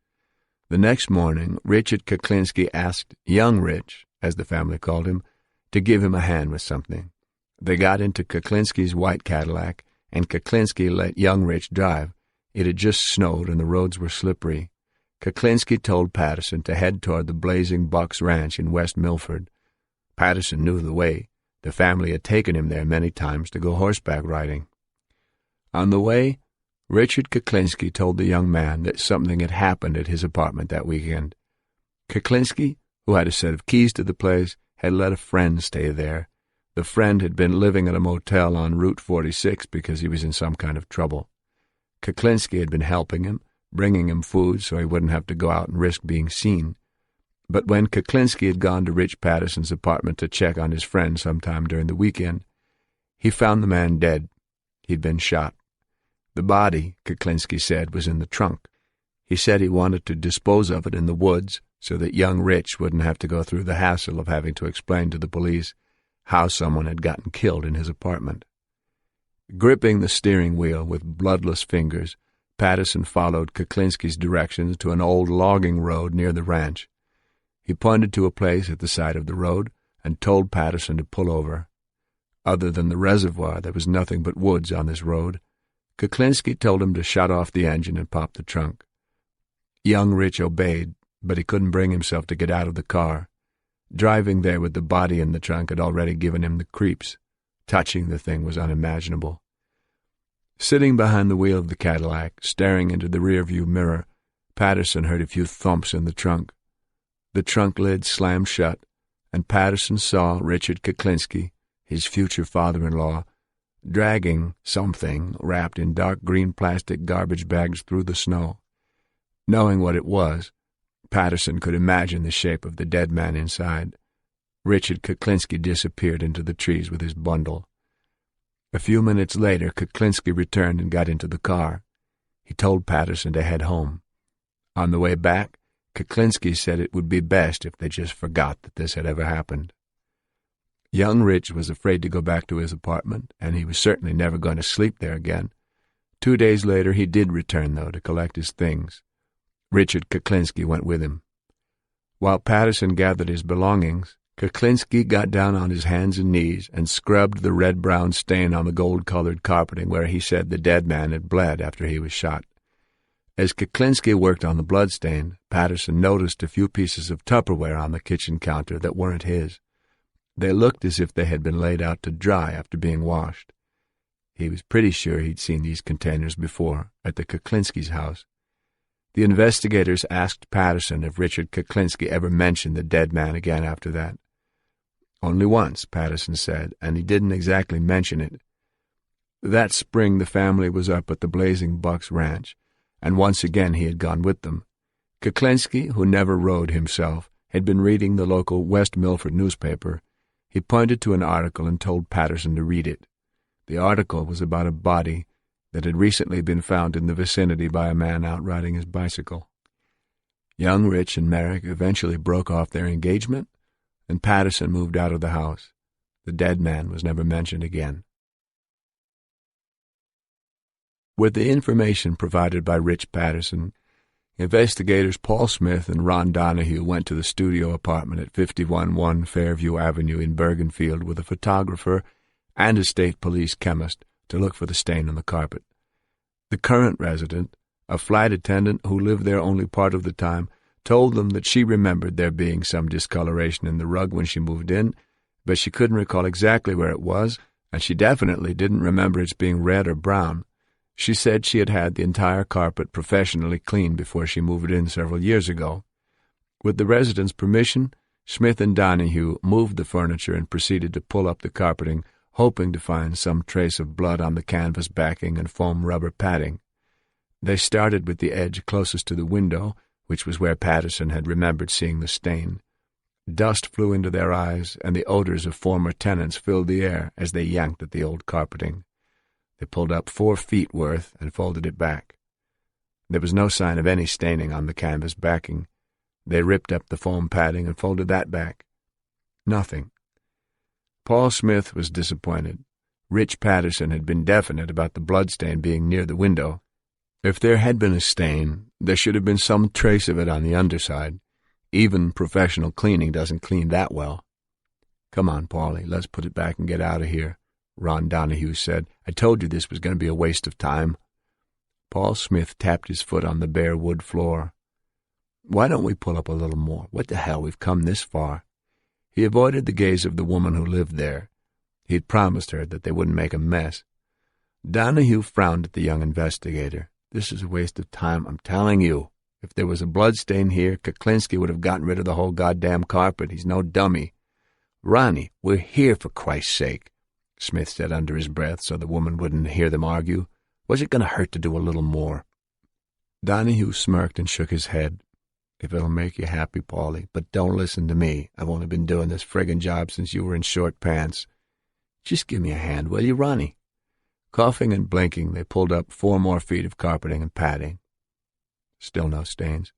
The next morning, Richard Kuklinski asked young Rich, as the family called him, to give him a hand with something. They got into Kuklinski's white Cadillac, and Kuklinski let young Rich drive. It had just snowed and the roads were slippery. Kuklinski told Patterson to head toward the Blazing Bucks Ranch in West Milford. Patterson knew the way. The family had taken him there many times to go horseback riding. On the way, Richard Kuklinski told the young man that something had happened at his apartment that weekend. Kuklinski, who had a set of keys to the place, had let a friend stay there. The friend had been living at a motel on Route 46 because he was in some kind of trouble. Kuklinski had been helping him, bringing him food so he wouldn't have to go out and risk being seen. But when Kuklinski had gone to Rich Patterson's apartment to check on his friend sometime during the weekend, he found the man dead. He'd been shot. The body, Kuklinski said, was in the trunk. He said he wanted to dispose of it in the woods so that young Rich wouldn't have to go through the hassle of having to explain to the police how someone had gotten killed in his apartment. Gripping the steering wheel with bloodless fingers, Patterson followed Kuklinski's directions to an old logging road near the ranch. He pointed to a place at the side of the road and told Patterson to pull over. Other than the reservoir, there was nothing but woods on this road. Kuklinski told him to shut off the engine and pop the trunk. Young Rich obeyed, but he couldn't bring himself to get out of the car. Driving there with the body in the trunk had already given him the creeps. Touching the thing was unimaginable. Sitting behind the wheel of the Cadillac, staring into the rearview mirror, Patterson heard a few thumps in the trunk. The trunk lid slammed shut, and Patterson saw Richard Kuklinski, his future father-in-law, dragging something wrapped in dark green plastic garbage bags through the snow. Knowing what it was, Patterson could imagine the shape of the dead man inside. Richard Kuklinski disappeared into the trees with his bundle. A few minutes later, Kuklinski returned and got into the car. He told Patterson to head home. On the way back, Kuklinski said it would be best if they just forgot that this had ever happened. Young Rich was afraid to go back to his apartment, and he was certainly never going to sleep there again. 2 days later, he did return, though, to collect his things. Richard Kuklinski went with him. While Patterson gathered his belongings, Kuklinski got down on his hands and knees and scrubbed the red-brown stain on the gold-colored carpeting where he said the dead man had bled after he was shot. As Kuklinski worked on the bloodstain, Patterson noticed a few pieces of Tupperware on the kitchen counter that weren't his. They looked as if they had been laid out to dry after being washed. He was pretty sure he'd seen these containers before, at the Kuklinski's house. The investigators asked Patterson if Richard Kuklinski ever mentioned the dead man again after that. Only once, Patterson said, and he didn't exactly mention it. That spring the family was up at the Blazing Bucks Ranch, and once again he had gone with them. Kuklinski, who never rode himself, had been reading the local West Milford newspaper. He pointed to an article and told Patterson to read it. The article was about a body that had recently been found in the vicinity by a man out riding his bicycle. Young Rich and Merrick eventually broke off their engagement, and Patterson moved out of the house. The dead man was never mentioned again. With the information provided by Rich Patterson, investigators Paul Smith and Ron Donahue went to the studio apartment at 51-1 Fairview Avenue in Bergenfield with a photographer and a state police chemist to look for the stain on the carpet. The current resident, a flight attendant who lived there only part of the time, told them that she remembered there being some discoloration in the rug when she moved in, but she couldn't recall exactly where it was, and she definitely didn't remember its being red or brown. She said she had had the entire carpet professionally cleaned before she moved in several years ago. With the residents' permission, Smith and Donahue moved the furniture and proceeded to pull up the carpeting, hoping to find some trace of blood on the canvas backing and foam rubber padding. They started with the edge closest to the window, which was where Patterson had remembered seeing the stain. Dust flew into their eyes, and the odors of former tenants filled the air as they yanked at the old carpeting. They pulled up 4 feet worth and folded it back. There was no sign of any staining on the canvas backing. They ripped up the foam padding and folded that back. Nothing. Paul Smith was disappointed. Rich Patterson had been definite about the bloodstain being near the window. If there had been a stain, there should have been some trace of it on the underside. Even professional cleaning doesn't clean that well. "Come on, Paulie, let's put it back and get out of here," Ron Donahue said. "I told you this was going to be a waste of time." Paul Smith tapped his foot on the bare wood floor. Why don't we pull up a little more? What the hell, we've come this far." He avoided the gaze of the woman who lived there. He'd promised her that they wouldn't make a mess. Donahue frowned at the young investigator. "This is a waste of time, I'm telling you. If there was a bloodstain here, Kuklinski would have gotten rid of the whole goddamn carpet. He's no dummy." "Ronnie, we're here for Christ's sake," Smith said under his breath so the woman wouldn't hear them argue. "What's it going to hurt to do a little more?" Donahue smirked and shook his head. "If it'll make you happy, Paulie, but don't listen to me. I've only been doing this friggin' job since you were in short pants. Just give me a hand, will you, Ronnie?" Coughing and blinking, they pulled up 4 more feet of carpeting and padding. Still no stains.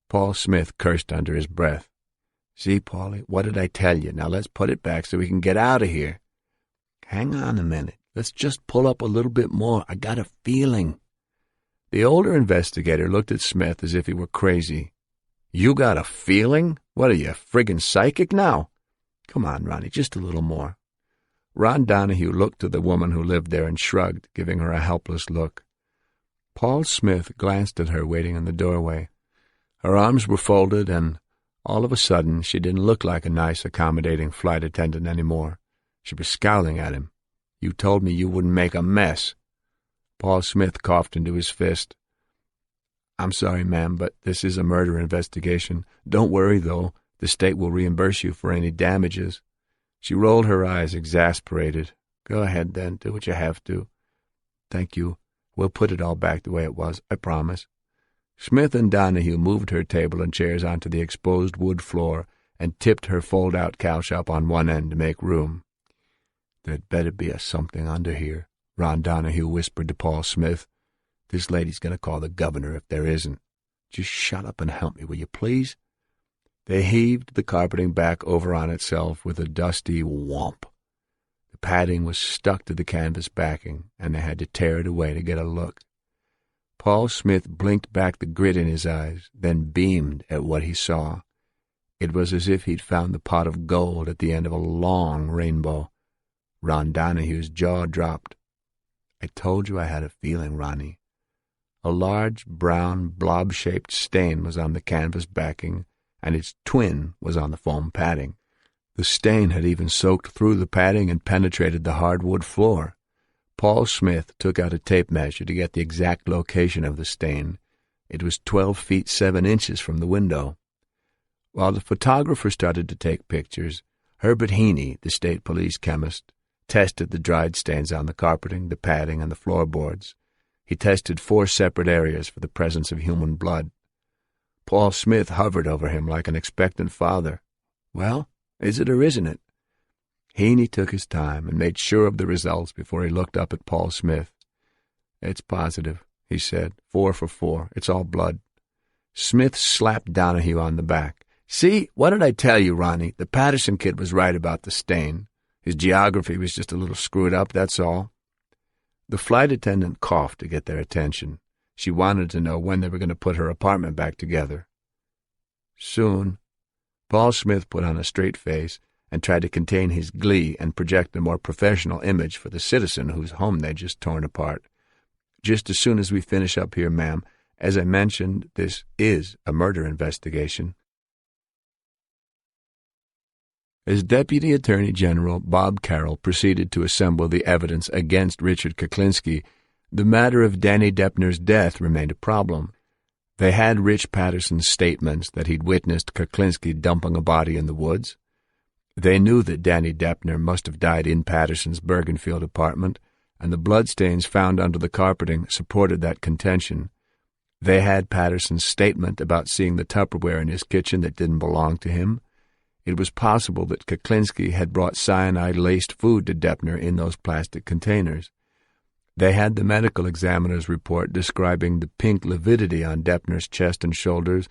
Paul Smith cursed under his breath. "See, Paulie, what did I tell you? Now let's put it back so we can get out of here." "Hang on a minute. Let's just pull up a little bit more. I got a feeling." The older investigator looked at Smith as if he were crazy. "You got a feeling? What are you, friggin' psychic now?" "Come on, Ronnie, just a little more." Ron Donahue looked to the woman who lived there and shrugged, giving her a helpless look. Paul Smith glanced at her waiting in the doorway. Her arms were folded, and all of a sudden she didn't look like a nice, accommodating flight attendant anymore. She was scowling at him. "You told me you wouldn't make a mess." Paul Smith coughed into his fist. "I'm sorry, ma'am, but this is a murder investigation. Don't worry, though. The state will reimburse you for any damages." She rolled her eyes, exasperated. "Go ahead, then. Do what you have to." "Thank you. We'll put it all back the way it was, I promise." Smith and Donahue moved her table and chairs onto the exposed wood floor and tipped her fold-out couch up on one end to make room. "There'd better be a something under here," Ron Donahue whispered to Paul Smith. "This lady's going to call the governor if there isn't. Just shut up and help me, will you please?" They heaved the carpeting back over on itself with a dusty whomp. The padding was stuck to the canvas backing, and they had to tear it away to get a look. Paul Smith blinked back the grit in his eyes, then beamed at what he saw. It was as if he'd found the pot of gold at the end of a long rainbow. Ron Donahue's jaw dropped. "I told you I had a feeling, Ronnie." A large, brown, blob-shaped stain was on the canvas backing, and its twin was on the foam padding. The stain had even soaked through the padding and penetrated the hardwood floor. Paul Smith took out a tape measure to get the exact location of the stain. It was 12 feet 7 inches from the window. While the photographer started to take pictures, Herbert Heaney, the state police chemist, tested the dried stains on the carpeting, the padding, and the floorboards. He tested 4 separate areas for the presence of human blood. Paul Smith hovered over him like an expectant father. "Well, is it or isn't it?" Heaney took his time and made sure of the results before he looked up at Paul Smith. "It's positive," he said. 4 for 4. It's all blood." Smith slapped Donahue on the back. "See, what did I tell you, Ronnie? The Patterson kid was right about the stain. His geography was just a little screwed up, that's all." The flight attendant coughed to get their attention. She wanted to know when they were going to put her apartment back together. "Soon." Paul Smith put on a straight face and tried to contain his glee and project a more professional image for the citizen whose home they'd just torn apart. "Just as soon as we finish up here, ma'am. As I mentioned, this is a murder investigation." As Deputy Attorney General Bob Carroll proceeded to assemble the evidence against Richard Kuklinski, the matter of Danny Deppner's death remained a problem. They had Rich Patterson's statements that he'd witnessed Kuklinski dumping a body in the woods. They knew that Danny Deppner must have died in Patterson's Bergenfield apartment, and the bloodstains found under the carpeting supported that contention. They had Patterson's statement about seeing the Tupperware in his kitchen that didn't belong to him. It was possible that Kuklinski had brought cyanide-laced food to Deppner in those plastic containers. They had the medical examiner's report describing the pink lividity on Deppner's chest and shoulders,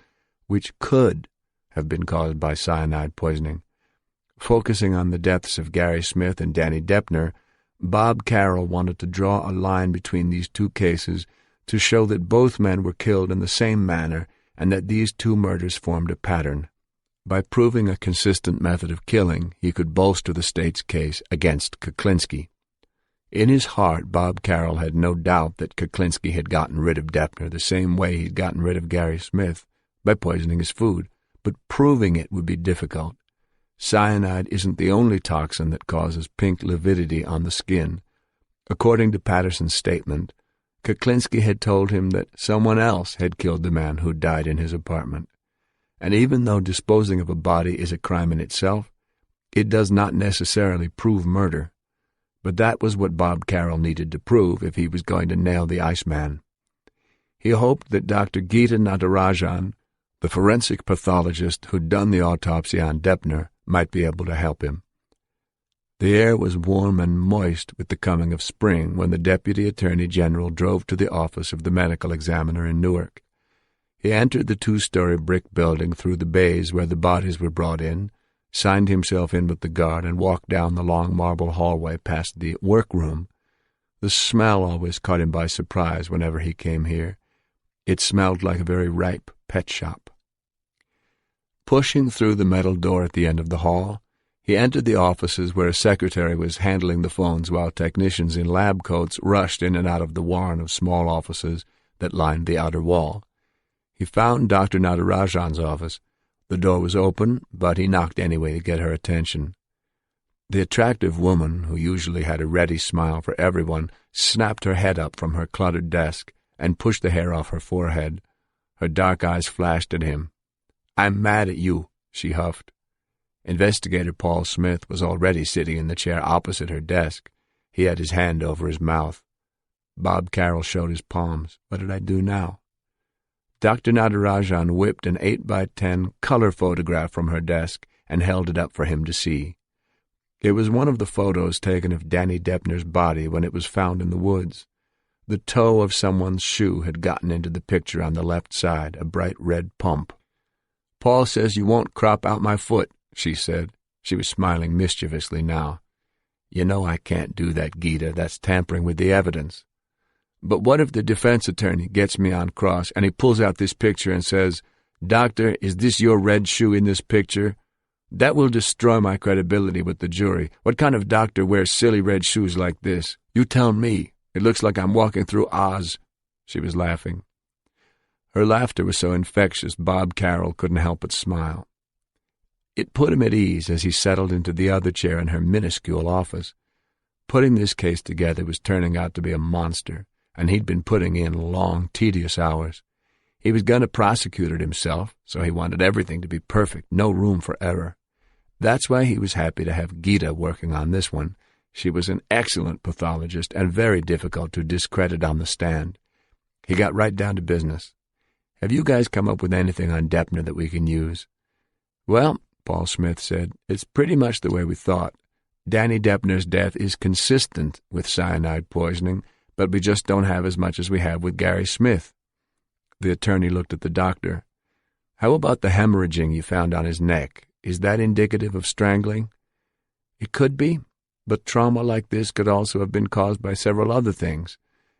which could have been caused by cyanide poisoning. Focusing on the deaths of Gary Smith and Danny Deppner, Bob Carroll wanted to draw a line between these 2 cases to show that both men were killed in the same manner and that these 2 murders formed a pattern. By proving a consistent method of killing, he could bolster the state's case against Kuklinski. In his heart, Bob Carroll had no doubt that Kuklinski had gotten rid of Deppner the same way he'd gotten rid of Gary Smith, by poisoning his food, but proving it would be difficult. Cyanide isn't the only toxin that causes pink lividity on the skin. According to Patterson's statement, Kuklinski had told him that someone else had killed the man who died in his apartment. And even though disposing of a body is a crime in itself, it does not necessarily prove murder. But that was what Bob Carroll needed to prove if he was going to nail the Iceman. He hoped that Dr. Geeta Natarajan, the forensic pathologist who'd done the autopsy on Deppner, might be able to help him. The air was warm and moist with the coming of spring when the Deputy Attorney General drove to the office of the medical examiner in Newark. He entered the 2-story brick building through the bays where the bodies were brought in, signed himself in with the guard, and walked down the long marble hallway past the workroom. The smell always caught him by surprise whenever he came here. It smelled like a very ripe pet shop. Pushing through the metal door at the end of the hall, he entered the offices where a secretary was handling the phones while technicians in lab coats rushed in and out of the warren of small offices that lined the outer wall. He found Dr. Natarajan's office. The door was open, but he knocked anyway to get her attention. The attractive woman, who usually had a ready smile for everyone, snapped her head up from her cluttered desk and pushed the hair off her forehead. Her dark eyes flashed at him. "I'm mad at you," she huffed. Investigator Paul Smith was already sitting in the chair opposite her desk. He had his hand over his mouth. Bob Carroll showed his palms. What did I do now? Dr. Natarajan whipped an 8x10 color photograph from her desk and held it up for him to see. It was one of the photos taken of Danny Deppner's body when it was found in the woods. The toe of someone's shoe had gotten into the picture on the left side, a bright red pump. "Paul says you won't crop out my foot," she said. She was smiling mischievously now. "You know I can't do that, Geeta. That's tampering with the evidence. But what if the defense attorney gets me on cross and he pulls out this picture and says, 'Doctor, is this your red shoe in this picture?' That will destroy my credibility with the jury. What kind of doctor wears silly red shoes like this? You tell me. It looks like I'm walking through Oz." She was laughing. Her laughter was so infectious Bob Carroll couldn't help but smile. It put him at ease as he settled into the other chair in her minuscule office. Putting this case together was turning out to be a monster, and he'd been putting in long, tedious hours. He was going to prosecute it himself, so he wanted everything to be perfect, no room for error. That's why he was happy to have Geeta working on this one. She was an excellent pathologist and very difficult to discredit on the stand. He got right down to business. "Have you guys come up with anything on Deppner that we can use?" "Well," Paul Smith said, "it's pretty much the way we thought. Danny Deppner's death is consistent with cyanide poisoning, but we just don't have as much as we have with Gary Smith." The attorney looked at the doctor. "How about the hemorrhaging you found on his neck? Is that indicative of strangling?" "It could be, but trauma like this could also have been caused by several other things.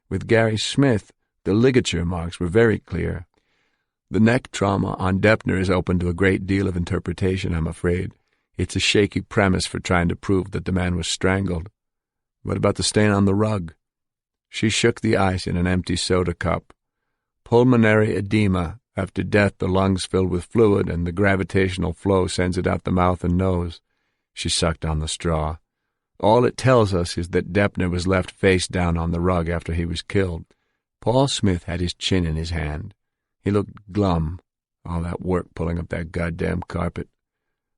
With Gary Smith, the ligature marks were very clear. The neck trauma on Deppner is open to a great deal of interpretation, I'm afraid. It's a shaky premise for trying to prove that the man was strangled." "What about the stain on the rug?" She shook the ice in an empty soda cup. "Pulmonary edema. After death, the lungs fill with fluid, and the gravitational flow sends it out the mouth and nose." She sucked on the straw. "All it tells us is that Deppner was left face down on the rug after he was killed." Paul Smith had his chin in his hand. He looked glum. All that work pulling up that goddamn carpet.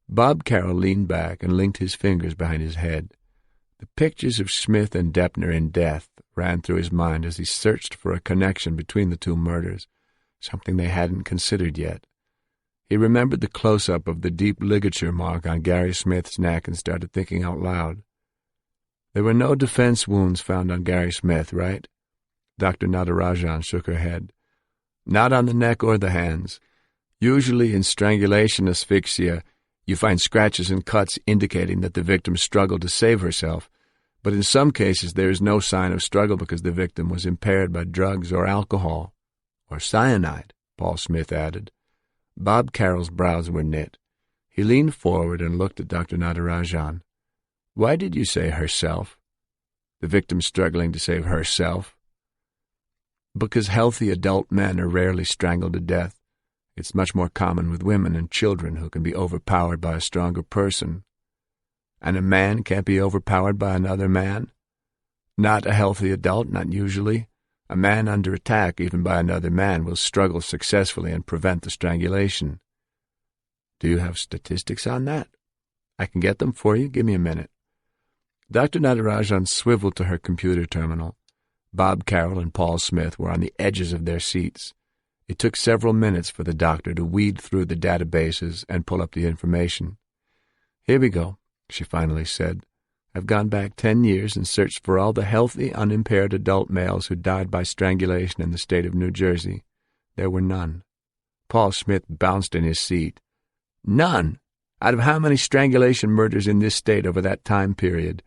Bob Carroll leaned back and linked his fingers behind his head. The pictures of Smith and Deppner in death ran through his mind as he searched for a connection between the two murders, something they hadn't considered yet. He remembered the close-up of the deep ligature mark on Gary Smith's neck and started thinking out loud. "There were no defense wounds found on Gary Smith, right?" Dr. Natarajan shook her head. "Not on the neck or the hands. Usually in strangulation asphyxia, you find scratches and cuts indicating that the victim struggled to save herself, but in some cases there is no sign of struggle because the victim was impaired by drugs or alcohol. Or cyanide," Paul Smith added. Bob Carroll's brows were knit. He leaned forward and looked at Dr. Natarajan. "Why did you say herself? The victim struggling to save herself?" "Because healthy adult men are rarely strangled to death. It's much more common with women and children who can be overpowered by a stronger person. And a man can't be overpowered by another man? Not a healthy adult, not usually. A man under attack, even by another man, will struggle successfully and prevent the strangulation. Do you have statistics on that? I can get them for you. Give me a minute. Dr. Natarajan swiveled to her computer terminal. Bob Carroll and Paul Smith were on the edges of their seats. It took several minutes for the doctor to weed through the databases and pull up the information. "Here we go," she finally said. "I've gone back 10 years and searched for all the healthy, unimpaired adult males who died by strangulation in the state of New Jersey. There were none." Paul Smith bounced in his seat. "None? Out of how many strangulation murders in this state over that time period?"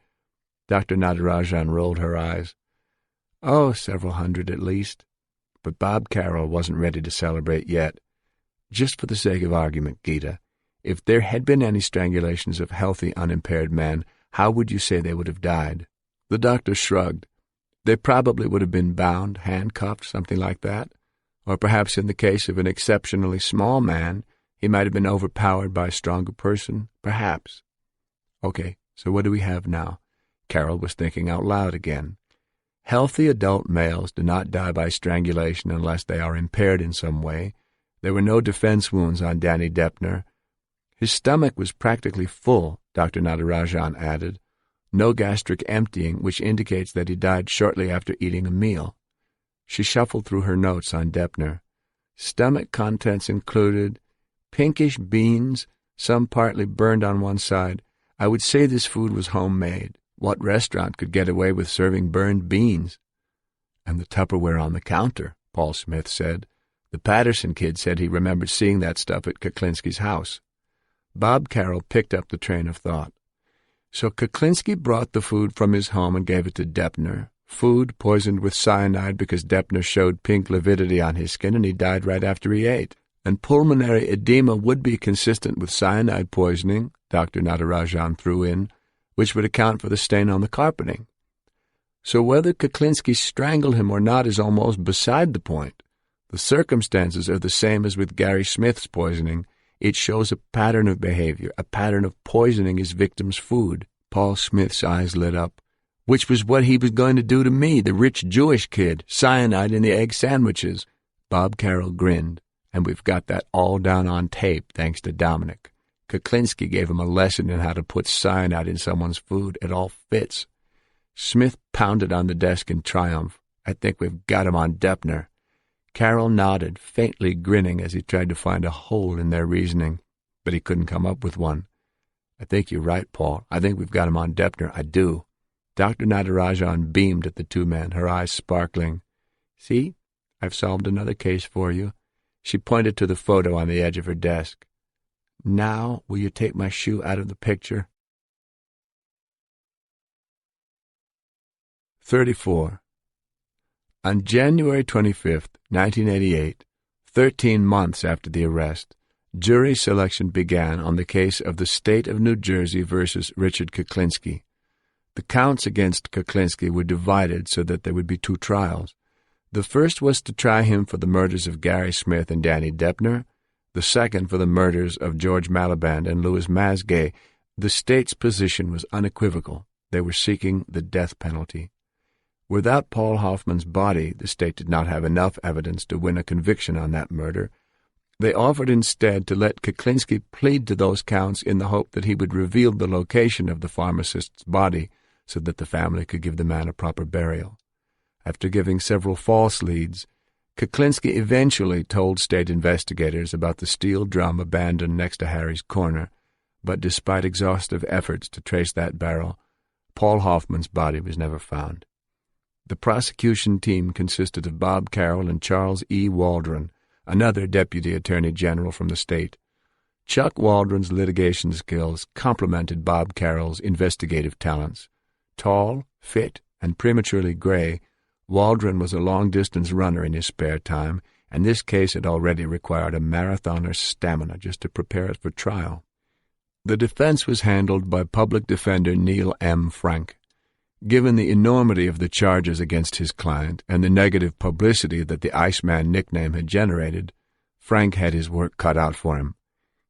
Dr. Natarajan rolled her eyes. "Oh, several hundred at least." But Bob Carroll wasn't ready to celebrate yet. "Just for the sake of argument, Gita, if there had been any strangulations of healthy, unimpaired men, how would you say they would have died?" The doctor shrugged. "They probably would have been bound, handcuffed, something like that. Or perhaps in the case of an exceptionally small man, he might have been overpowered by a stronger person. Perhaps." "Okay, so what do we have now?" Carroll was thinking out loud again. "Healthy adult males do not die by strangulation unless they are impaired in some way. There were no defense wounds on Danny Deppner. His stomach was practically full," Dr. Natarajan added. "No gastric emptying, which indicates that he died shortly after eating a meal." She shuffled through her notes on Deppner. Stomach contents included pinkish beans, some partly burned on one side. I would say this food was homemade. What restaurant could get away with serving burned beans? "And the Tupperware on the counter," Paul Smith said. "The Patterson kid said he remembered seeing that stuff at Kuklinski's house." Bob Carroll picked up the train of thought. "So Kuklinski brought the food from his home and gave it to Deppner. Food poisoned with cyanide because Deppner showed pink lividity on his skin and he died right after he ate. And pulmonary edema would be consistent with cyanide poisoning," Dr. Natarajan threw in, "which would account for the stain on the carpeting. So whether Kuklinski strangled him or not is almost beside the point. The circumstances are the same as with Gary Smith's poisoning. It shows a pattern of behavior, a pattern of poisoning his victim's food." Paul Smith's eyes lit up. "Which was what he was going to do to me, the rich Jewish kid, cyanide in the egg sandwiches." Bob Carroll grinned. "And we've got that all down on tape, thanks to Dominic. Kuklinski gave him a lesson in how to put cyanide in someone's food. It all fits." Smith pounded on the desk in triumph. "I think we've got him on Deppner." Carroll nodded, faintly grinning as he tried to find a hole in their reasoning, but he couldn't come up with one. "I think you're right, Paul. I think we've got him on Deppner. I do." Dr. Natarajan beamed at the two men, her eyes sparkling. "See, I've solved another case for you." She pointed to the photo on the edge of her desk. "Now, will you take my shoe out of the picture?" 34. On January 25, 1988, 13 months after the arrest, jury selection began on the case of the State of New Jersey versus Richard Kuklinski. The counts against Kuklinski were divided so that there would be two trials. The first was to try him for the murders of Gary Smith and Danny Deppner, the second for the murders of George Maliband and Louis Masgay. The state's position was unequivocal. They were seeking the death penalty. Without Paul Hoffman's body, the state did not have enough evidence to win a conviction on that murder. They offered instead to let Kuklinski plead to those counts in the hope that he would reveal the location of the pharmacist's body so that the family could give the man a proper burial. After giving several false leads, Kuklinski eventually told state investigators about the steel drum abandoned next to Harry's corner, but despite exhaustive efforts to trace that barrel, Paul Hoffman's body was never found. The prosecution team consisted of Bob Carroll and Charles E. Waldron, another deputy attorney general from the state. Chuck Waldron's litigation skills complemented Bob Carroll's investigative talents. Tall, fit, and prematurely gray, Waldron was a long-distance runner in his spare time, and this case had already required a marathoner's stamina just to prepare it for trial. The defense was handled by public defender Neil M. Frank. Given the enormity of the charges against his client and the negative publicity that the Iceman nickname had generated, Frank had his work cut out for him.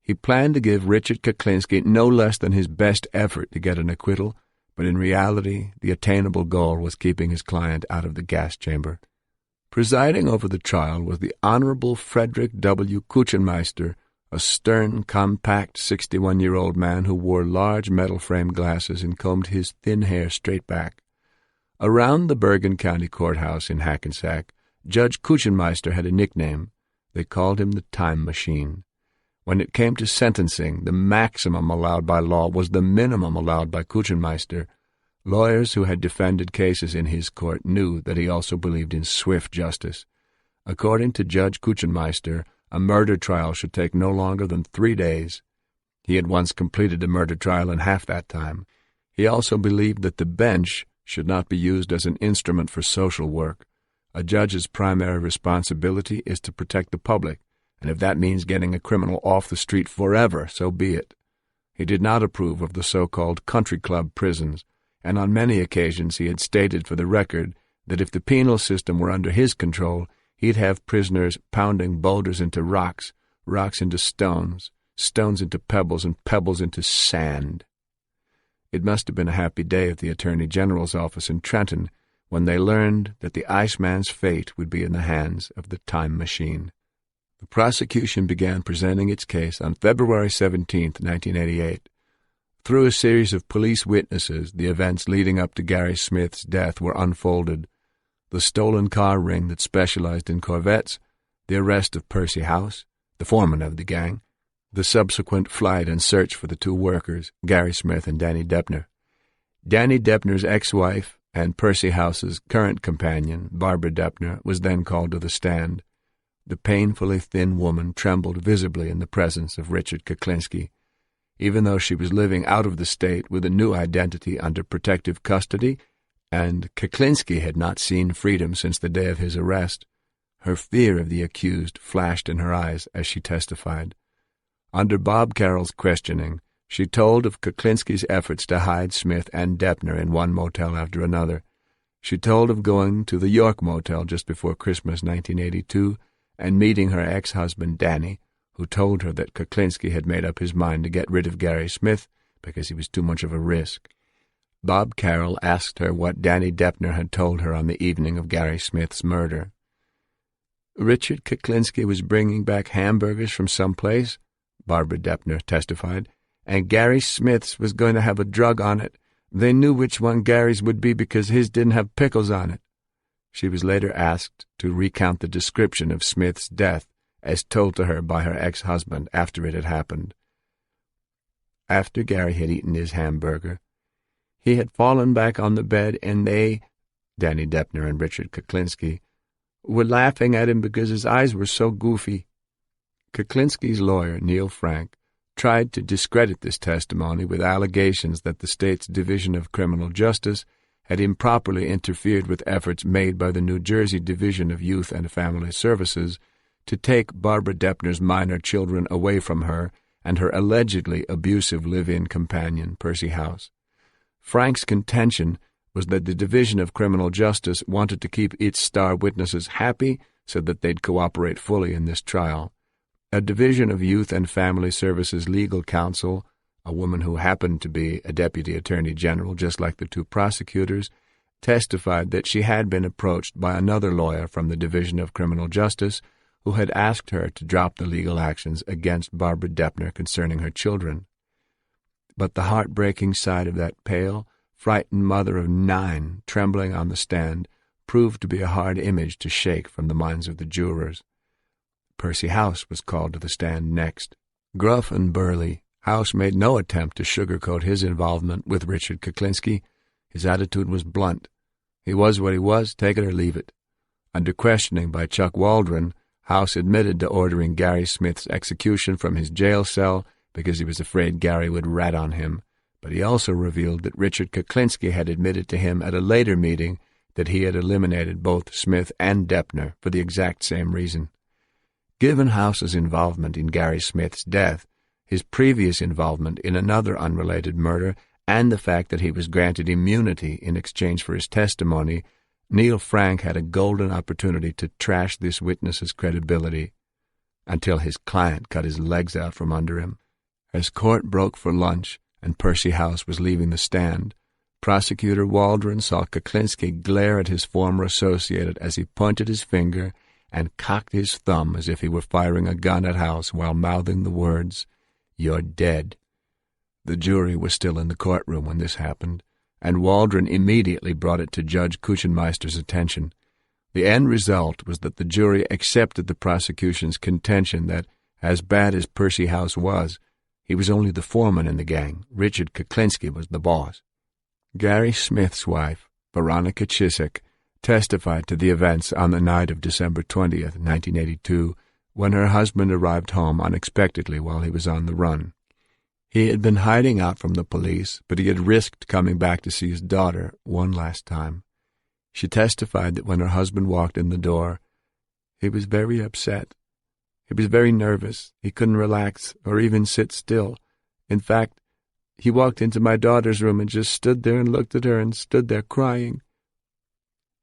He planned to give Richard Kuklinski no less than his best effort to get an acquittal, but in reality the attainable goal was keeping his client out of the gas chamber. Presiding over the trial was the Honorable Frederick W. Kuchenmeister, a stern, compact 61-year-old man who wore large metal-framed glasses and combed his thin hair straight back. Around the Bergen County Courthouse in Hackensack, Judge Kuchenmeister had a nickname. They called him the Time Machine. When it came to sentencing, the maximum allowed by law was the minimum allowed by Kuchenmeister. Lawyers who had defended cases in his court knew that he also believed in swift justice. According to Judge Kuchenmeister, a murder trial should take no longer than 3 days. He had once completed a murder trial in half that time. He also believed that the bench should not be used as an instrument for social work. A judge's primary responsibility is to protect the public, and if that means getting a criminal off the street forever, so be it. He did not approve of the so-called country club prisons, and on many occasions he had stated for the record that if the penal system were under his control, he'd have prisoners pounding boulders into rocks, rocks into stones, stones into pebbles, and pebbles into sand. It must have been a happy day at the Attorney General's office in Trenton when they learned that the Iceman's fate would be in the hands of the Time Machine. The prosecution began presenting its case on February 17, 1988. Through a series of police witnesses, the events leading up to Gary Smith's death were unfolded. The stolen car ring that specialized in Corvettes, the arrest of Percy House, the foreman of the gang, the subsequent flight and search for the two workers, Gary Smith and Danny Deppner. Danny Deppner's ex-wife and Percy House's current companion, Barbara Deppner, was then called to the stand. The painfully thin woman trembled visibly in the presence of Richard Kuklinski. Even though she was living out of the state with a new identity under protective custody, and Kuklinski had not seen freedom since the day of his arrest, her fear of the accused flashed in her eyes as she testified. Under Bob Carroll's questioning, she told of Kuklinski's efforts to hide Smith and Deppner in one motel after another. She told of going to the York Motel just before Christmas 1982 and meeting her ex-husband Danny, who told her that Kuklinski had made up his mind to get rid of Gary Smith because he was too much of a risk. Bob Carroll asked her what Danny Deppner had told her on the evening of Gary Smith's murder. Richard Kuklinski was bringing back hamburgers from someplace, Barbara Deppner testified, and Gary Smith's was going to have a drug on it. They knew which one Gary's would be because his didn't have pickles on it. She was later asked to recount the description of Smith's death as told to her by her ex-husband after it had happened. After Gary had eaten his hamburger, he had fallen back on the bed and they, Danny Deppner and Richard Kuklinski, were laughing at him because his eyes were so goofy. Kuklinski's lawyer, Neil Frank, tried to discredit this testimony with allegations that the state's Division of Criminal Justice had improperly interfered with efforts made by the New Jersey Division of Youth and Family Services to take Barbara Deppner's minor children away from her and her allegedly abusive live-in companion, Percy House. Frank's contention was that the Division of Criminal Justice wanted to keep its star witnesses happy so that they'd cooperate fully in this trial. A Division of Youth and Family Services legal counsel, a woman who happened to be a deputy attorney general just like the two prosecutors, testified that she had been approached by another lawyer from the Division of Criminal Justice who had asked her to drop the legal actions against Barbara Deppner concerning her children. But the heartbreaking sight of that pale, frightened mother of 9 trembling on the stand proved to be a hard image to shake from the minds of the jurors. Percy House was called to the stand next. Gruff and burly, House made no attempt to sugarcoat his involvement with Richard Kuklinski. His attitude was blunt. He was what he was, take it or leave it. Under questioning by Chuck Waldron, House admitted to ordering Gary Smith's execution from his jail cell because he was afraid Gary would rat on him, but he also revealed that Richard Kuklinski had admitted to him at a later meeting that he had eliminated both Smith and Deppner for the exact same reason. Given House's involvement in Gary Smith's death, his previous involvement in another unrelated murder, and the fact that he was granted immunity in exchange for his testimony, Neil Frank had a golden opportunity to trash this witness's credibility. until his client cut his legs out from under him. As court broke for lunch and Percy House was leaving the stand, Prosecutor Waldron saw Kuklinski glare at his former associate as he pointed his finger and cocked his thumb as if he were firing a gun at House while mouthing the words, "You're dead." The jury was still in the courtroom when this happened, and Waldron immediately brought it to Judge Kuchenmeister's attention. The end result was that the jury accepted the prosecution's contention that, as bad as Percy House was, he was only the foreman in the gang. Richard Kuklinski was the boss. Gary Smith's wife, Veronica Chisek, testified to the events on the night of December 20th, 1982, when her husband arrived home unexpectedly while he was on the run. He had been hiding out from the police, but he had risked coming back to see his daughter one last time. She testified that when her husband walked in the door, he was very upset. He was very nervous. He couldn't relax or even sit still. In fact, he walked into my daughter's room and just stood there and looked at her and stood there crying.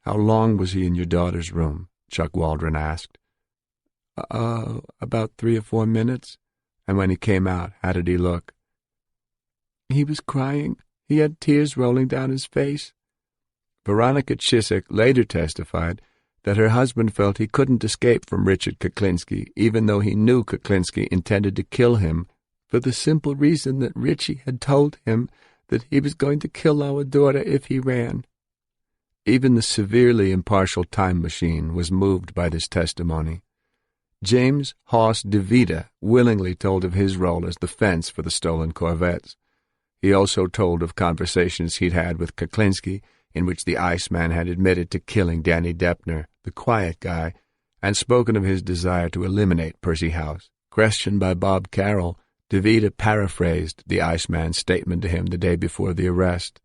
"How long was he in your daughter's room?" Chuck Waldron asked. About 3 or 4 minutes. And when he came out, how did he look?" "He was crying. He had tears rolling down his face." Veronica Chisek later testified that her husband felt he couldn't escape from Richard Kuklinski, even though he knew Kuklinski intended to kill him, for the simple reason that Richie had told him that he was going to kill our daughter if he ran. Even the severely impartial time machine was moved by this testimony. James Hoss DeVita willingly told of his role as the fence for the stolen Corvettes. He also told of conversations he'd had with Kuklinski, in which the Iceman had admitted to killing Danny Deppner, the quiet guy, and spoken of his desire to eliminate Percy House. Questioned by Bob Carroll, DeVita paraphrased the Iceman's statement to him the day before the arrest.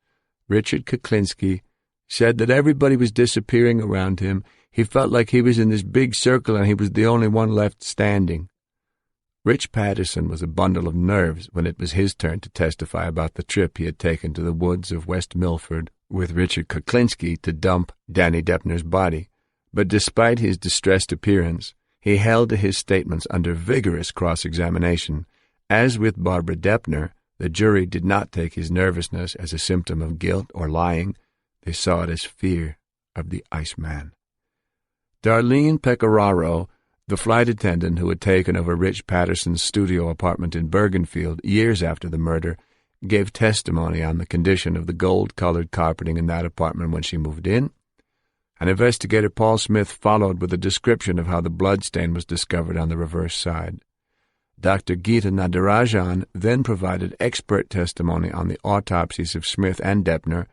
Richard Kuklinski said that everybody was disappearing around him. He felt like he was in this big circle and he was the only one left standing. Rich Patterson was a bundle of nerves when it was his turn to testify about the trip he had taken to the woods of West Milford with Richard Kuklinski to dump Danny Deppner's body. But despite his distressed appearance, he held to his statements under vigorous cross-examination. As with Barbara Deppner, the jury did not take his nervousness as a symptom of guilt or lying. They saw it as fear of the Iceman. Darlene Pecoraro, the flight attendant who had taken over Rich Patterson's studio apartment in Bergenfield years after the murder, gave testimony on the condition of the gold-colored carpeting in that apartment when she moved in. And investigator Paul Smith followed with a description of how the bloodstain was discovered on the reverse side. Dr. Geeta Nadarajan then provided expert testimony on the autopsies of Smith and Deppner.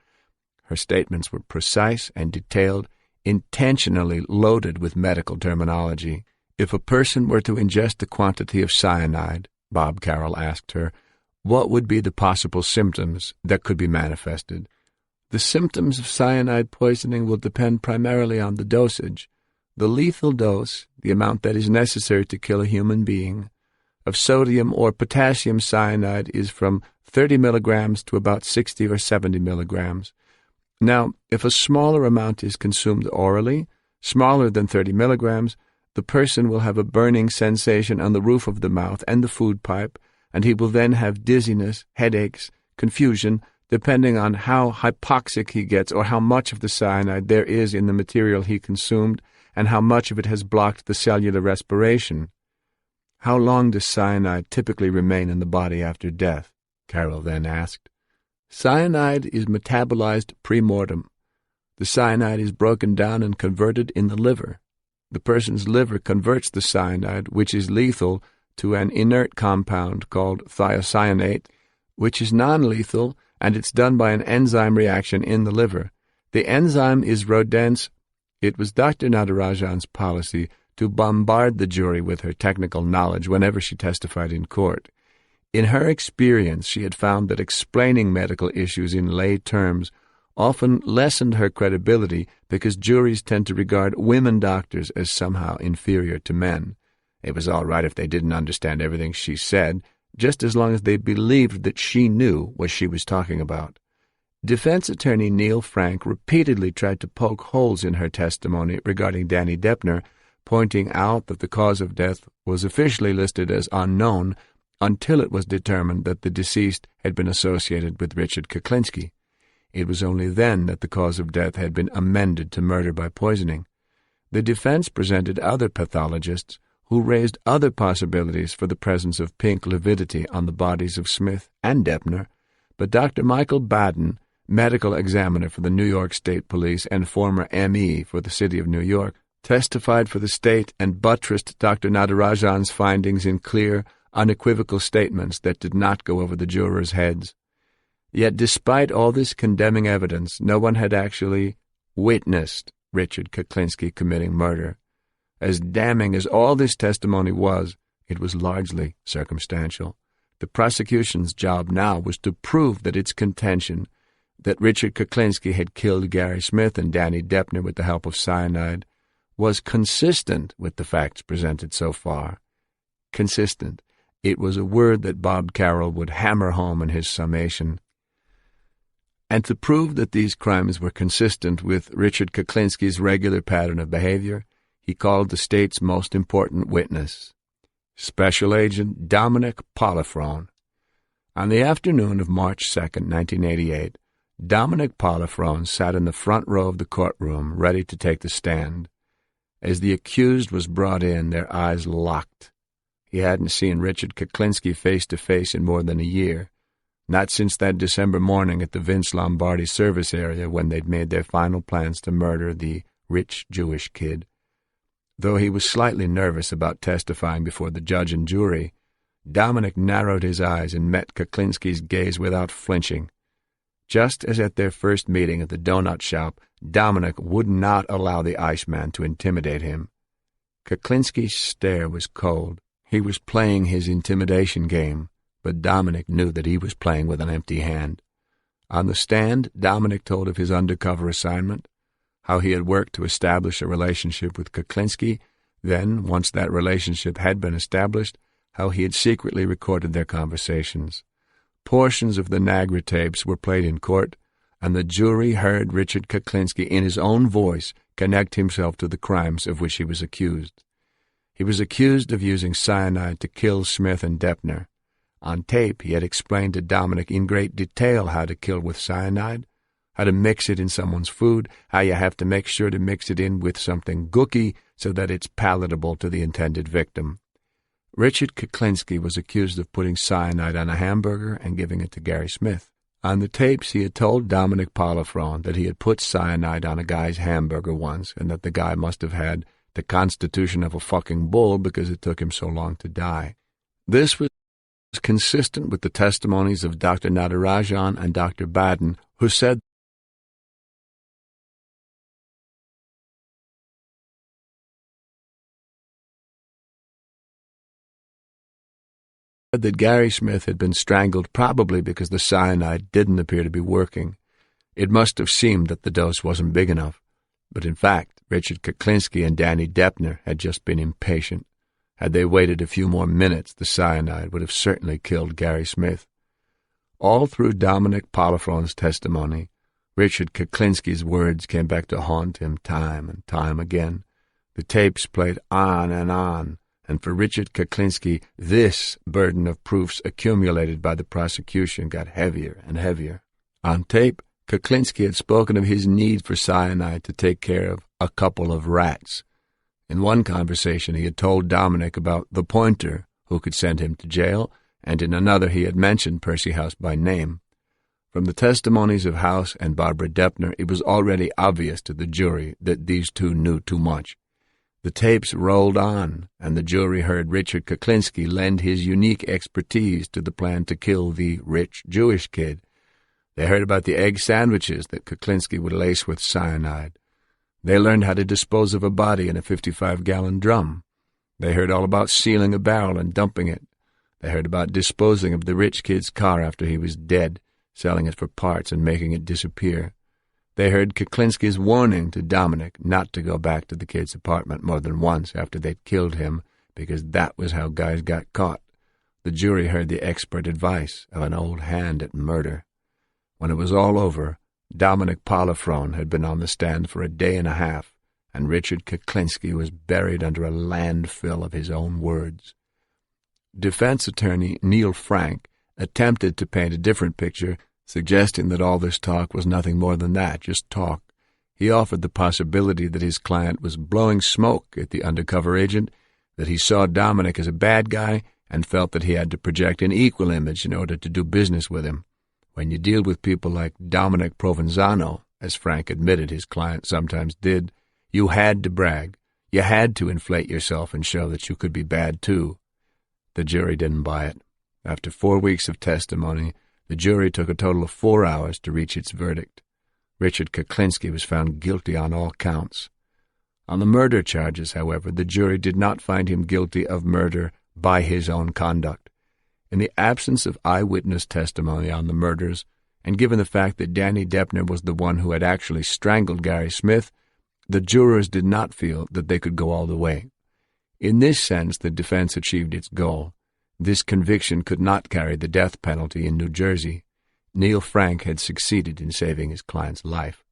Her statements were precise and detailed, intentionally loaded with medical terminology. If a person were to ingest a quantity of cyanide, Bob Carroll asked her, what would be the possible symptoms that could be manifested? The symptoms of cyanide poisoning will depend primarily on the dosage. The lethal dose, the amount that is necessary to kill a human being, of sodium or potassium cyanide is from 30 milligrams to about 60 or 70 milligrams. Now, if a smaller amount is consumed orally, smaller than 30 milligrams, the person will have a burning sensation on the roof of the mouth and the food pipe, and he will then have dizziness, headaches, confusion, depending on how hypoxic he gets or how much of the cyanide there is in the material he consumed and how much of it has blocked the cellular respiration. How long does cyanide typically remain in the body after death? Carroll then asked. Cyanide is metabolized pre-mortem. The cyanide is broken down and converted in the liver. The person's liver converts the cyanide, which is lethal, to an inert compound called thiocyanate, which is non-lethal, and it's done by an enzyme reaction in the liver. The enzyme is Rodent's. It was Dr. Nadarajan's policy to bombard the jury with her technical knowledge whenever she testified in court. In her experience, she had found that explaining medical issues in lay terms often lessened her credibility because juries tend to regard women doctors as somehow inferior to men. It was all right if they didn't understand everything she said, just as long as they believed that she knew what she was talking about. Defense attorney Neil Frank repeatedly tried to poke holes in her testimony regarding Danny Deppner, pointing out that the cause of death was officially listed as unknown until it was determined that the deceased had been associated with Richard Kuklinski. It was only then that the cause of death had been amended to murder by poisoning. The defense presented other pathologists who raised other possibilities for the presence of pink lividity on the bodies of Smith and Deppner, but Dr. Michael Baden, medical examiner for the New York State Police and former M.E. for the City of New York, testified for the state and buttressed Dr. Natarajan's findings in clear, unequivocal statements that did not go over the jurors' heads. Yet despite all this condemning evidence, no one had actually witnessed Richard Kuklinski committing murder. As damning as all this testimony was, it was largely circumstantial. The prosecution's job now was to prove that its contention that Richard Kuklinski had killed Gary Smith and Danny Deppner with the help of cyanide was consistent with the facts presented so far. Consistent. It was a word that Bob Carroll would hammer home in his summation. And to prove that these crimes were consistent with Richard Kuklinski's regular pattern of behavior, he called the state's most important witness, Special Agent Dominic Polifrone. On the afternoon of March 2, 1988, Dominic Polifrone sat in the front row of the courtroom, ready to take the stand. As the accused was brought in, their eyes locked. He hadn't seen Richard Kuklinski face-to-face in more than a year, not since that December morning at the Vince Lombardi service area when they'd made their final plans to murder the rich Jewish kid. Though he was slightly nervous about testifying before the judge and jury, Dominic narrowed his eyes and met Kuklinski's gaze without flinching. Just as at their first meeting at the donut shop, Dominic would not allow the Iceman to intimidate him. Kuklinski's stare was cold. He was playing his intimidation game, but Dominic knew that he was playing with an empty hand. On the stand, Dominic told of his undercover assignment, how he had worked to establish a relationship with Kuklinski, then, once that relationship had been established, how he had secretly recorded their conversations. Portions of the Nagra tapes were played in court, and the jury heard Richard Kuklinski in his own voice connect himself to the crimes of which he was accused. He was accused of using cyanide to kill Smith and Deppner. On tape, he had explained to Dominic in great detail how to kill with cyanide, how to mix it in someone's food, how you have to make sure to mix it in with something gooky so that it's palatable to the intended victim. Richard Kuklinski was accused of putting cyanide on a hamburger and giving it to Gary Smith. On the tapes, he had told Dominic Polifrone that he had put cyanide on a guy's hamburger once and that the guy must have had the constitution of a fucking bull because it took him so long to die. This was consistent with the testimonies of Dr. Natarajan and Dr. Baden, who said that Gary Smith had been strangled probably because the cyanide didn't appear to be working. It must have seemed that the dose wasn't big enough. But in fact, Richard Kuklinski and Danny Deppner had just been impatient. Had they waited a few more minutes, the cyanide would have certainly killed Gary Smith. All through Dominic Polifrone's testimony, Richard Kuklinski's words came back to haunt him time and time again. The tapes played on, and for Richard Kuklinski, this burden of proofs accumulated by the prosecution got heavier and heavier. On tape, Kuklinski had spoken of his need for cyanide to take care of a couple of rats. In one conversation, he had told Dominic about the pointer who could send him to jail, and in another he had mentioned Percy House by name. From the testimonies of House and Barbara Deppner, it was already obvious to the jury that these two knew too much. The tapes rolled on, and the jury heard Richard Kuklinski lend his unique expertise to the plan to kill the rich Jewish kid. They heard about the egg sandwiches that Kuklinski would lace with cyanide. They learned how to dispose of a body in a 55-gallon drum. They heard all about sealing a barrel and dumping it. They heard about disposing of the rich kid's car after he was dead, selling it for parts and making it disappear. They heard Kuklinski's warning to Dominic not to go back to the kid's apartment more than once after they'd killed him, because that was how guys got caught. The jury heard the expert advice of an old hand at murder. When it was all over, Dominic Polifrone had been on the stand for a day and a half, and Richard Kuklinski was buried under a landfill of his own words. Defense attorney Neil Frank attempted to paint a different picture, suggesting that all this talk was nothing more than that, just talk. He offered the possibility that his client was blowing smoke at the undercover agent, that he saw Dominic as a bad guy and felt that he had to project an equal image in order to do business with him. When you deal with people like Dominic Provenzano, as Frank admitted his client sometimes did, you had to brag. You had to inflate yourself and show that you could be bad too. The jury didn't buy it. After 4 weeks of testimony, the jury took a total of 4 hours to reach its verdict. Richard Kuklinski was found guilty on all counts. On the murder charges, however, the jury did not find him guilty of murder by his own conduct. In the absence of eyewitness testimony on the murders, and given the fact that Danny Deppner was the one who had actually strangled Gary Smith, the jurors did not feel that they could go all the way. In this sense, the defense achieved its goal. This conviction could not carry the death penalty in New Jersey. Neil Frank had succeeded in saving his client's life.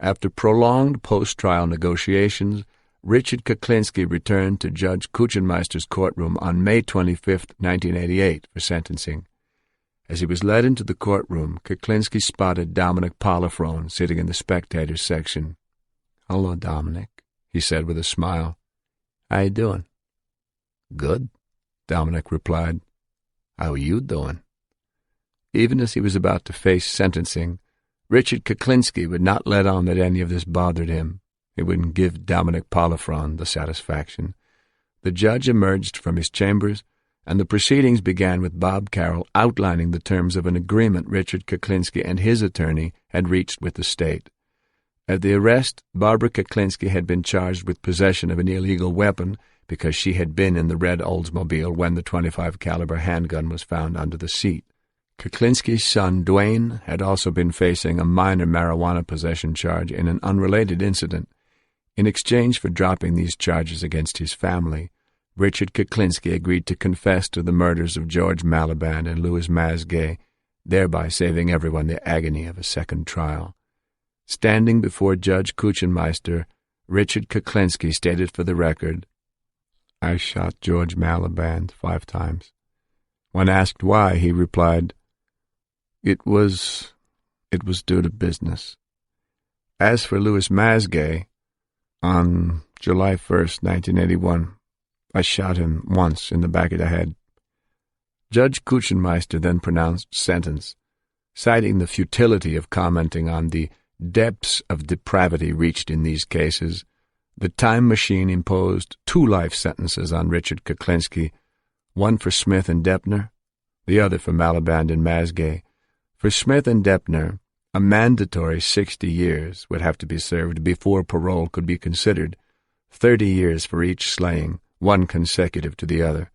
After prolonged post-trial negotiations, Richard Kuklinski returned to Judge Kuchenmeister's courtroom on May 25, 1988, for sentencing. As he was led into the courtroom, Kuklinski spotted Dominic Polifrone sitting in the spectators section. "Hello, Dominic," he said with a smile. "How you doing?" "Good," Dominic replied. "How are you doing?" Even as he was about to face sentencing, Richard Kuklinski would not let on that any of this bothered him. It wouldn't give Dominic Polifrone the satisfaction. The judge emerged from his chambers, and the proceedings began with Bob Carroll outlining the terms of an agreement Richard Kuklinski and his attorney had reached with the state. At the arrest, Barbara Kuklinski had been charged with possession of an illegal weapon because she had been in the red Oldsmobile when the .25 caliber handgun was found under the seat. Kuklinski's son, Dwayne, had also been facing a minor marijuana possession charge in an unrelated incident. In exchange for dropping these charges against his family, Richard Kuklinski agreed to confess to the murders of George Maliband and Louis Masgay, thereby saving everyone the agony of a second trial. Standing before Judge Kuchenmeister, Richard Kuklinski stated for the record, "I shot George Maliband 5 times. When asked why, he replied, It was due to business. As for Louis Masgay, on July 1st, 1981, I shot him once in the back of the head." Judge Kuchenmeister then pronounced sentence, citing the futility of commenting on the depths of depravity reached in these cases. The time machine imposed 2 life sentences on Richard Kuklinski, one for Smith and Deppner, the other for Maliband and Masgay. For Smith and Deppner, a mandatory 60 years would have to be served before parole could be considered, 30 years for each slaying, one consecutive to the other.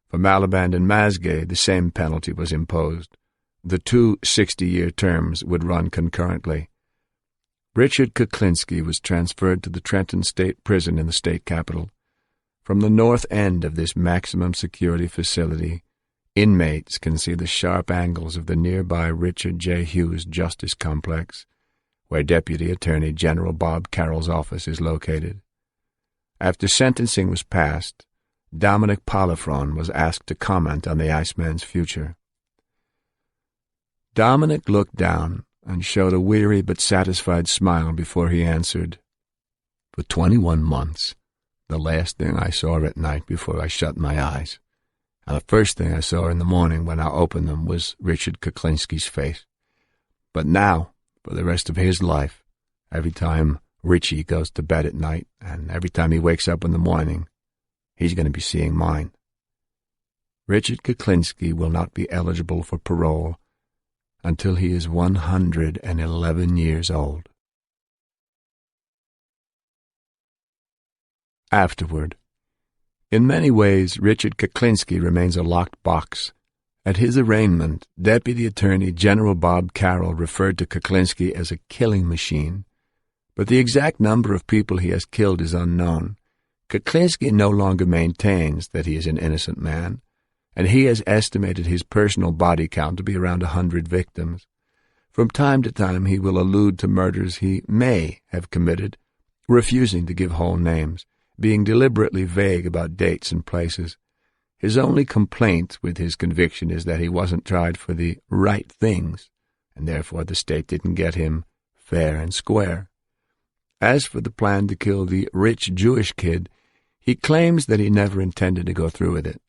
For Maliband and Masgay, the same penalty was imposed. The 2 60-year terms would run concurrently. Richard Kuklinski was transferred to the Trenton State Prison in the state capital. From the north end of this maximum security facility, inmates can see the sharp angles of the nearby Richard J. Hughes Justice Complex, where Deputy Attorney General Bob Carroll's office is located. After sentencing was passed, Dominic Polifrone was asked to comment on the Iceman's future. Dominic looked down and showed a weary but satisfied smile before he answered, "For 21 months, the last thing I saw at night before I shut my eyes, and the first thing I saw in the morning when I opened them, was Richard Kuklinski's face. But now, for the rest of his life, every time Richie goes to bed at night, and every time he wakes up in the morning, he's going to be seeing mine. Richard Kuklinski will not be eligible for parole until he is 111 years old." Afterward. In many ways, Richard Kuklinski remains a locked box. At his arraignment, Deputy Attorney General Bob Carroll referred to Kuklinski as a killing machine, but the exact number of people he has killed is unknown. Kuklinski no longer maintains that he is an innocent man, and he has estimated his personal body count to be around 100 victims. From time to time he will allude to murders he may have committed, refusing to give whole names, being deliberately vague about dates and places. His only complaint with his conviction is that he wasn't tried for the right things, and therefore the state didn't get him fair and square. As for the plan to kill the rich Jewish kid, he claims that he never intended to go through with it.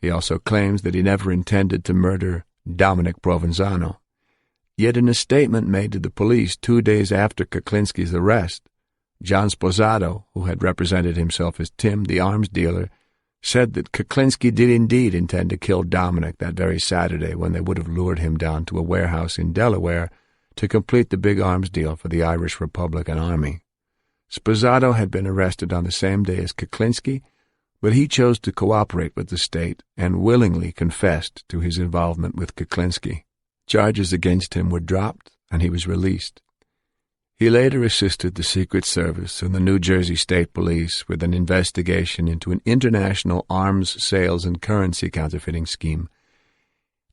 He also claims that he never intended to murder Dominic Provenzano. Yet in a statement made to the police 2 days after Kuklinski's arrest, John Sposato, who had represented himself as Tim, the arms dealer, said that Kuklinski did indeed intend to kill Dominic that very Saturday when they would have lured him down to a warehouse in Delaware to complete the big arms deal for the Irish Republican Army. Sposato had been arrested on the same day as Kuklinski, but he chose to cooperate with the state and willingly confessed to his involvement with Kuklinski. Charges against him were dropped, and he was released. He later assisted the Secret Service and the New Jersey State Police with an investigation into an international arms sales and currency counterfeiting scheme.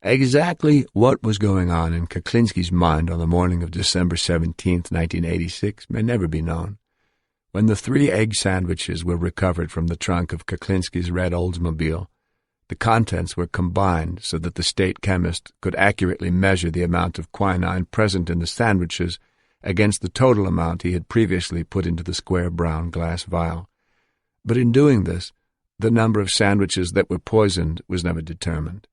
Exactly what was going on in Kuklinski's mind on the morning of December 17, 1986, may never be known. When the 3 egg sandwiches were recovered from the trunk of Kuklinski's red Oldsmobile, the contents were combined so that the state chemist could accurately measure the amount of quinine present in the sandwiches against the total amount he had previously put into the square brown glass vial. But in doing this, the number of sandwiches that were poisoned was never determined.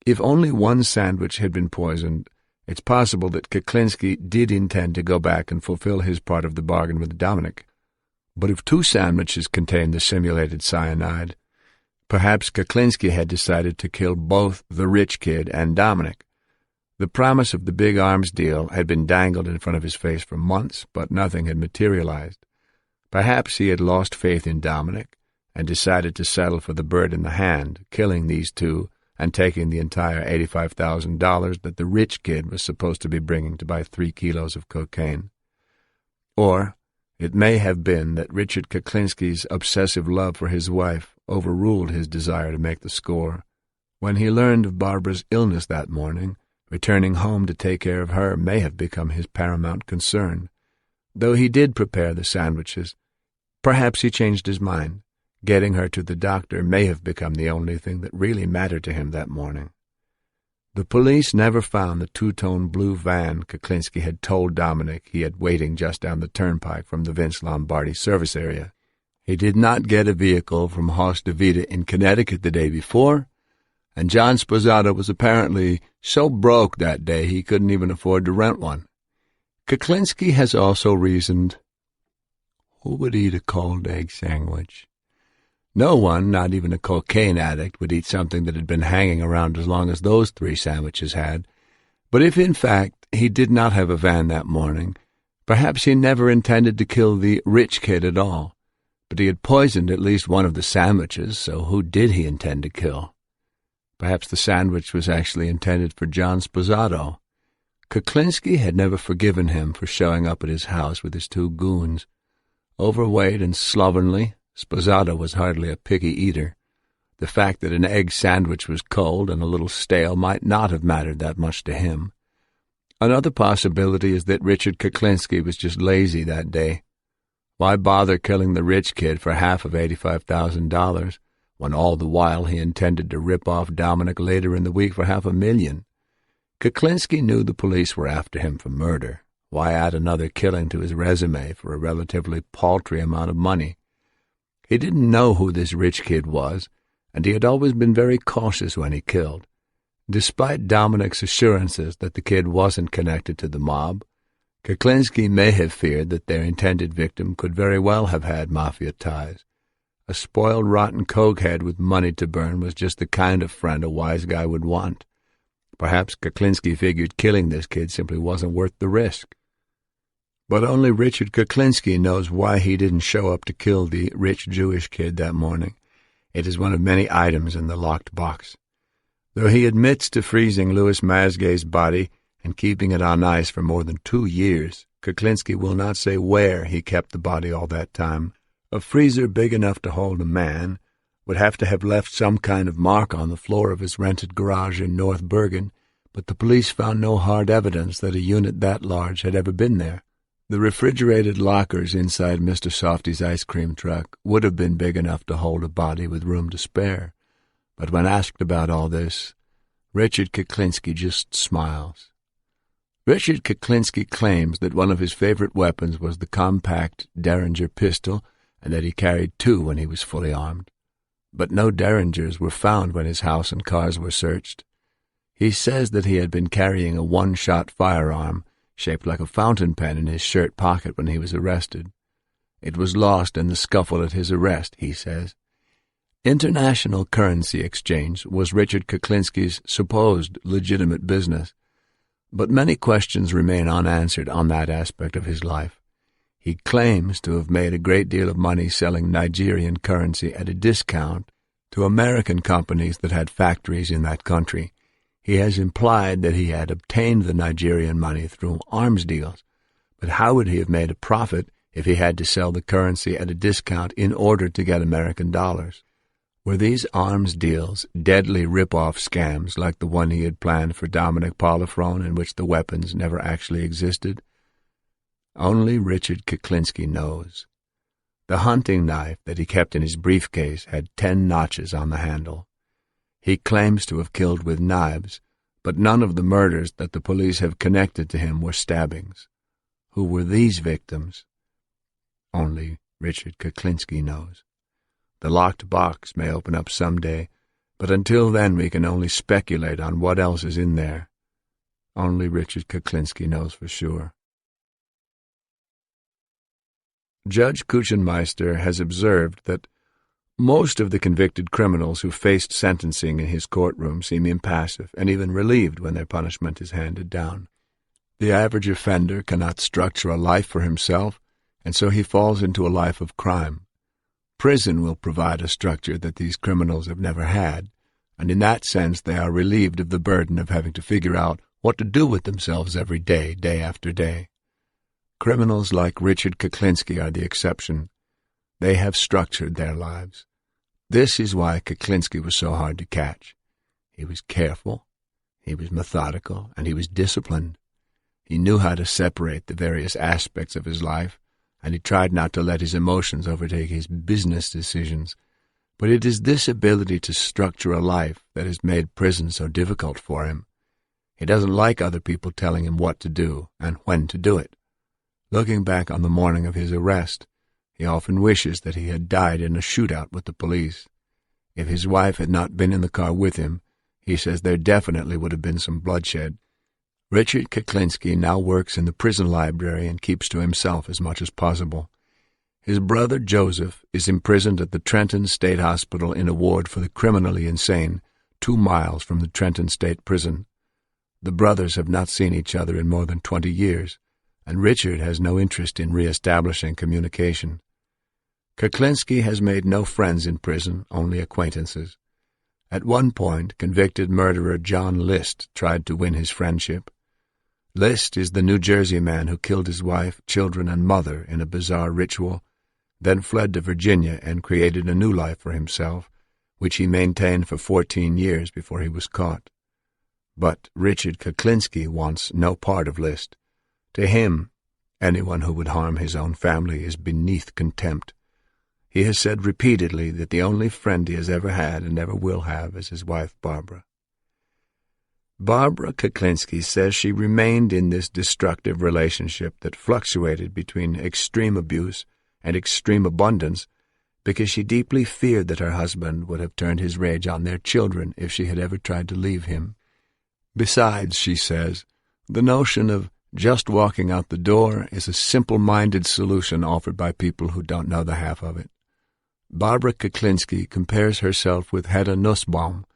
If only one sandwich had been poisoned, it's possible that Kuklinski did intend to go back and fulfill his part of the bargain with Dominic. But if 2 sandwiches contained the simulated cyanide, perhaps Kuklinski had decided to kill both the rich kid and Dominic. The promise of the big arms deal had been dangled in front of his face for months, but nothing had materialized. Perhaps he had lost faith in Dominic and decided to settle for the bird in the hand, killing these 2 and taking the entire $85,000 that the rich kid was supposed to be bringing to buy 3 kilos of cocaine. Or it may have been that Richard Kuklinski's obsessive love for his wife overruled his desire to make the score. When he learned of Barbara's illness that morning, returning home to take care of her may have become his paramount concern. Though he did prepare the sandwiches, perhaps he changed his mind. Getting her to the doctor may have become the only thing that really mattered to him that morning. The police never found the 2-tone blue van Kuklinski had told Dominic he had waiting just down the turnpike from the Vince Lombardi service area. He did not get a vehicle from Haus de Vita in Connecticut the day before, and John Sposato was apparently so broke that day he couldn't even afford to rent one. Kuklinski has also reasoned, who would eat a cold egg sandwich? No one, not even a cocaine addict, would eat something that had been hanging around as long as those 3 sandwiches had. But if, in fact, he did not have a van that morning, perhaps he never intended to kill the rich kid at all. But he had poisoned at least one of the sandwiches, so who did he intend to kill? Perhaps the sandwich was actually intended for John Sposato. Kuklinski had never forgiven him for showing up at his house with his 2 goons. Overweight and slovenly, Sposato was hardly a picky eater. The fact that an egg sandwich was cold and a little stale might not have mattered that much to him. Another possibility is that Richard Kuklinski was just lazy that day. Why bother killing the rich kid for half of $85,000 when all the while he intended to rip off Dominic later in the week for $500,000? Kuklinski knew the police were after him for murder. Why add another killing to his resume for a relatively paltry amount of money? He didn't know who this rich kid was, and he had always been very cautious when he killed. Despite Dominic's assurances that the kid wasn't connected to the mob, Kuklinski may have feared that their intended victim could very well have had mafia ties. A spoiled, rotten cokehead with money to burn was just the kind of friend a wise guy would want. Perhaps Kuklinski figured killing this kid simply wasn't worth the risk. But only Richard Kuklinski knows why he didn't show up to kill the rich Jewish kid that morning. It is one of many items in the locked box. Though he admits to freezing Louis Masgay's body and keeping it on ice for more than 2 years, Kuklinski will not say where he kept the body all that time. A freezer big enough to hold a man would have to have left some kind of mark on the floor of his rented garage in North Bergen, but the police found no hard evidence that a unit that large had ever been there. The refrigerated lockers inside Mr. Softy's ice cream truck would have been big enough to hold a body with room to spare, but when asked about all this, Richard Kuklinski just smiles. Richard Kuklinski claims that one of his favorite weapons was the compact Derringer pistol and that he carried two when he was fully armed. But no Derringers were found when his house and cars were searched. He says that he had been carrying a one-shot firearm shaped like a fountain pen in his shirt pocket when he was arrested. It was lost in the scuffle at his arrest, he says. International currency exchange was Richard Kuklinski's supposed legitimate business, but many questions remain unanswered on that aspect of his life. He claims to have made a great deal of money selling Nigerian currency at a discount to American companies that had factories in that country. He has implied that he had obtained the Nigerian money through arms deals, but how would he have made a profit if he had to sell the currency at a discount in order to get American dollars? Were these arms deals deadly rip-off scams like the one he had planned for Dominic Polifrone, in which the weapons never actually existed? Only Richard Kuklinski knows. The hunting knife that he kept in his briefcase had 10 notches on the handle. He claims to have killed with knives, but none of the murders that the police have connected to him were stabbings. Who were these victims? Only Richard Kuklinski knows. The locked box may open up someday, but until then we can only speculate on what else is in there. Only Richard Kuklinski knows for sure. Judge Kuchenmeister has observed that most of the convicted criminals who faced sentencing in his courtroom seem impassive and even relieved when their punishment is handed down. The average offender cannot structure a life for himself, and so he falls into a life of crime. Prison will provide a structure that these criminals have never had, and in that sense they are relieved of the burden of having to figure out what to do with themselves every day, day after day. Criminals like Richard Kuklinski are the exception. They have structured their lives. This is why Kuklinski was so hard to catch. He was careful, he was methodical, and he was disciplined. He knew how to separate the various aspects of his life, and he tried not to let his emotions overtake his business decisions. But it is this ability to structure a life that has made prison so difficult for him. He doesn't like other people telling him what to do and when to do it. Looking back on the morning of his arrest, he often wishes that he had died in a shootout with the police. If his wife had not been in the car with him, he says there definitely would have been some bloodshed. Richard Kuklinski now works in the prison library and keeps to himself as much as possible. His brother Joseph is imprisoned at the Trenton State Hospital in a ward for the criminally insane, 2 miles from the Trenton State Prison. The brothers have not seen each other in more than 20 years, and Richard has no interest in re-establishing communication. Kuklinski has made no friends in prison, only acquaintances. At one point, convicted murderer John List tried to win his friendship. List is the New Jersey man who killed his wife, children, and mother in a bizarre ritual, then fled to Virginia and created a new life for himself, which he maintained for 14 years before he was caught. But Richard Kuklinski wants no part of List. To him, anyone who would harm his own family is beneath contempt. He has said repeatedly that the only friend he has ever had and never will have is his wife, Barbara. Barbara Kuklinski says she remained in this destructive relationship that fluctuated between extreme abuse and extreme abundance because she deeply feared that her husband would have turned his rage on their children if she had ever tried to leave him. Besides, she says, the notion of just walking out the door is a simple-minded solution offered by people who don't know the half of it. Barbara Kuklinski compares herself with Hedda Nussbaum,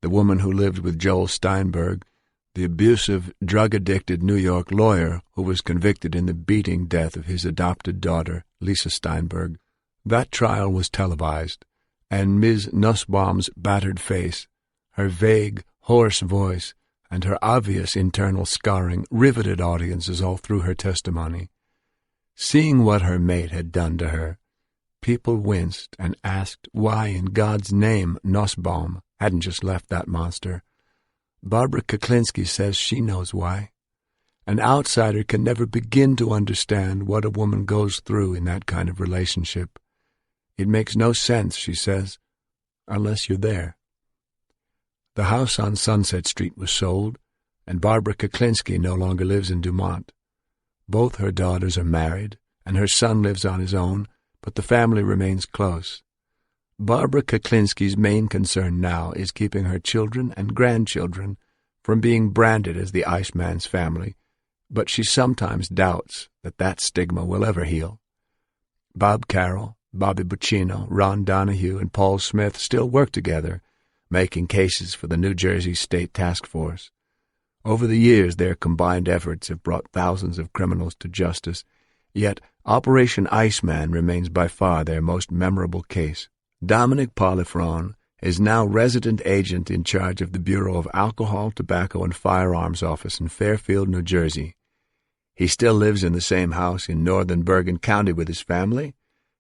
the woman who lived with Joel Steinberg, the abusive, drug-addicted New York lawyer who was convicted in the beating death of his adopted daughter, Lisa Steinberg. That trial was televised, and Ms. Nussbaum's battered face, her vague, hoarse voice, and her obvious internal scarring riveted audiences all through her testimony. Seeing what her mate had done to her, people winced and asked why in God's name Nussbaum hadn't just left that monster. Barbara Kuklinski says she knows why. An outsider can never begin to understand what a woman goes through in that kind of relationship. It makes no sense, she says, unless you're there. The house on Sunset Street was sold, and Barbara Kuklinski no longer lives in Dumont. Both her daughters are married, and her son lives on his own, but the family remains close. Barbara Kuklinski's main concern now is keeping her children and grandchildren from being branded as the Iceman's family, but she sometimes doubts that stigma will ever heal. Bob Carroll, Bobby Buccino, Ron Donahue, and Paul Smith still work together, making cases for the New Jersey State Task Force. Over the years, their combined efforts have brought thousands of criminals to justice, yet Operation Iceman remains by far their most memorable case. Dominic Polifrone is now resident agent in charge of the Bureau of Alcohol, Tobacco, and Firearms Office in Fairfield, New Jersey. He still lives in the same house in northern Bergen County with his family,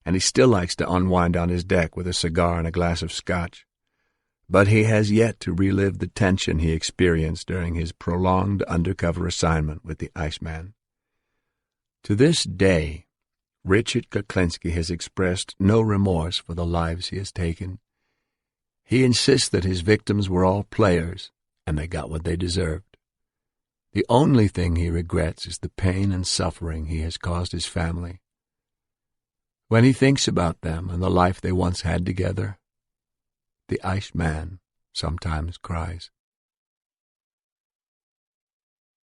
and he still likes to unwind on his deck with a cigar and a glass of scotch. But he has yet to relive the tension he experienced during his prolonged undercover assignment with the Iceman. To this day, Richard Kuklinski has expressed no remorse for the lives he has taken. He insists that his victims were all players, and they got what they deserved. The only thing he regrets is the pain and suffering he has caused his family. When he thinks about them and the life they once had together, the Iceman sometimes cries.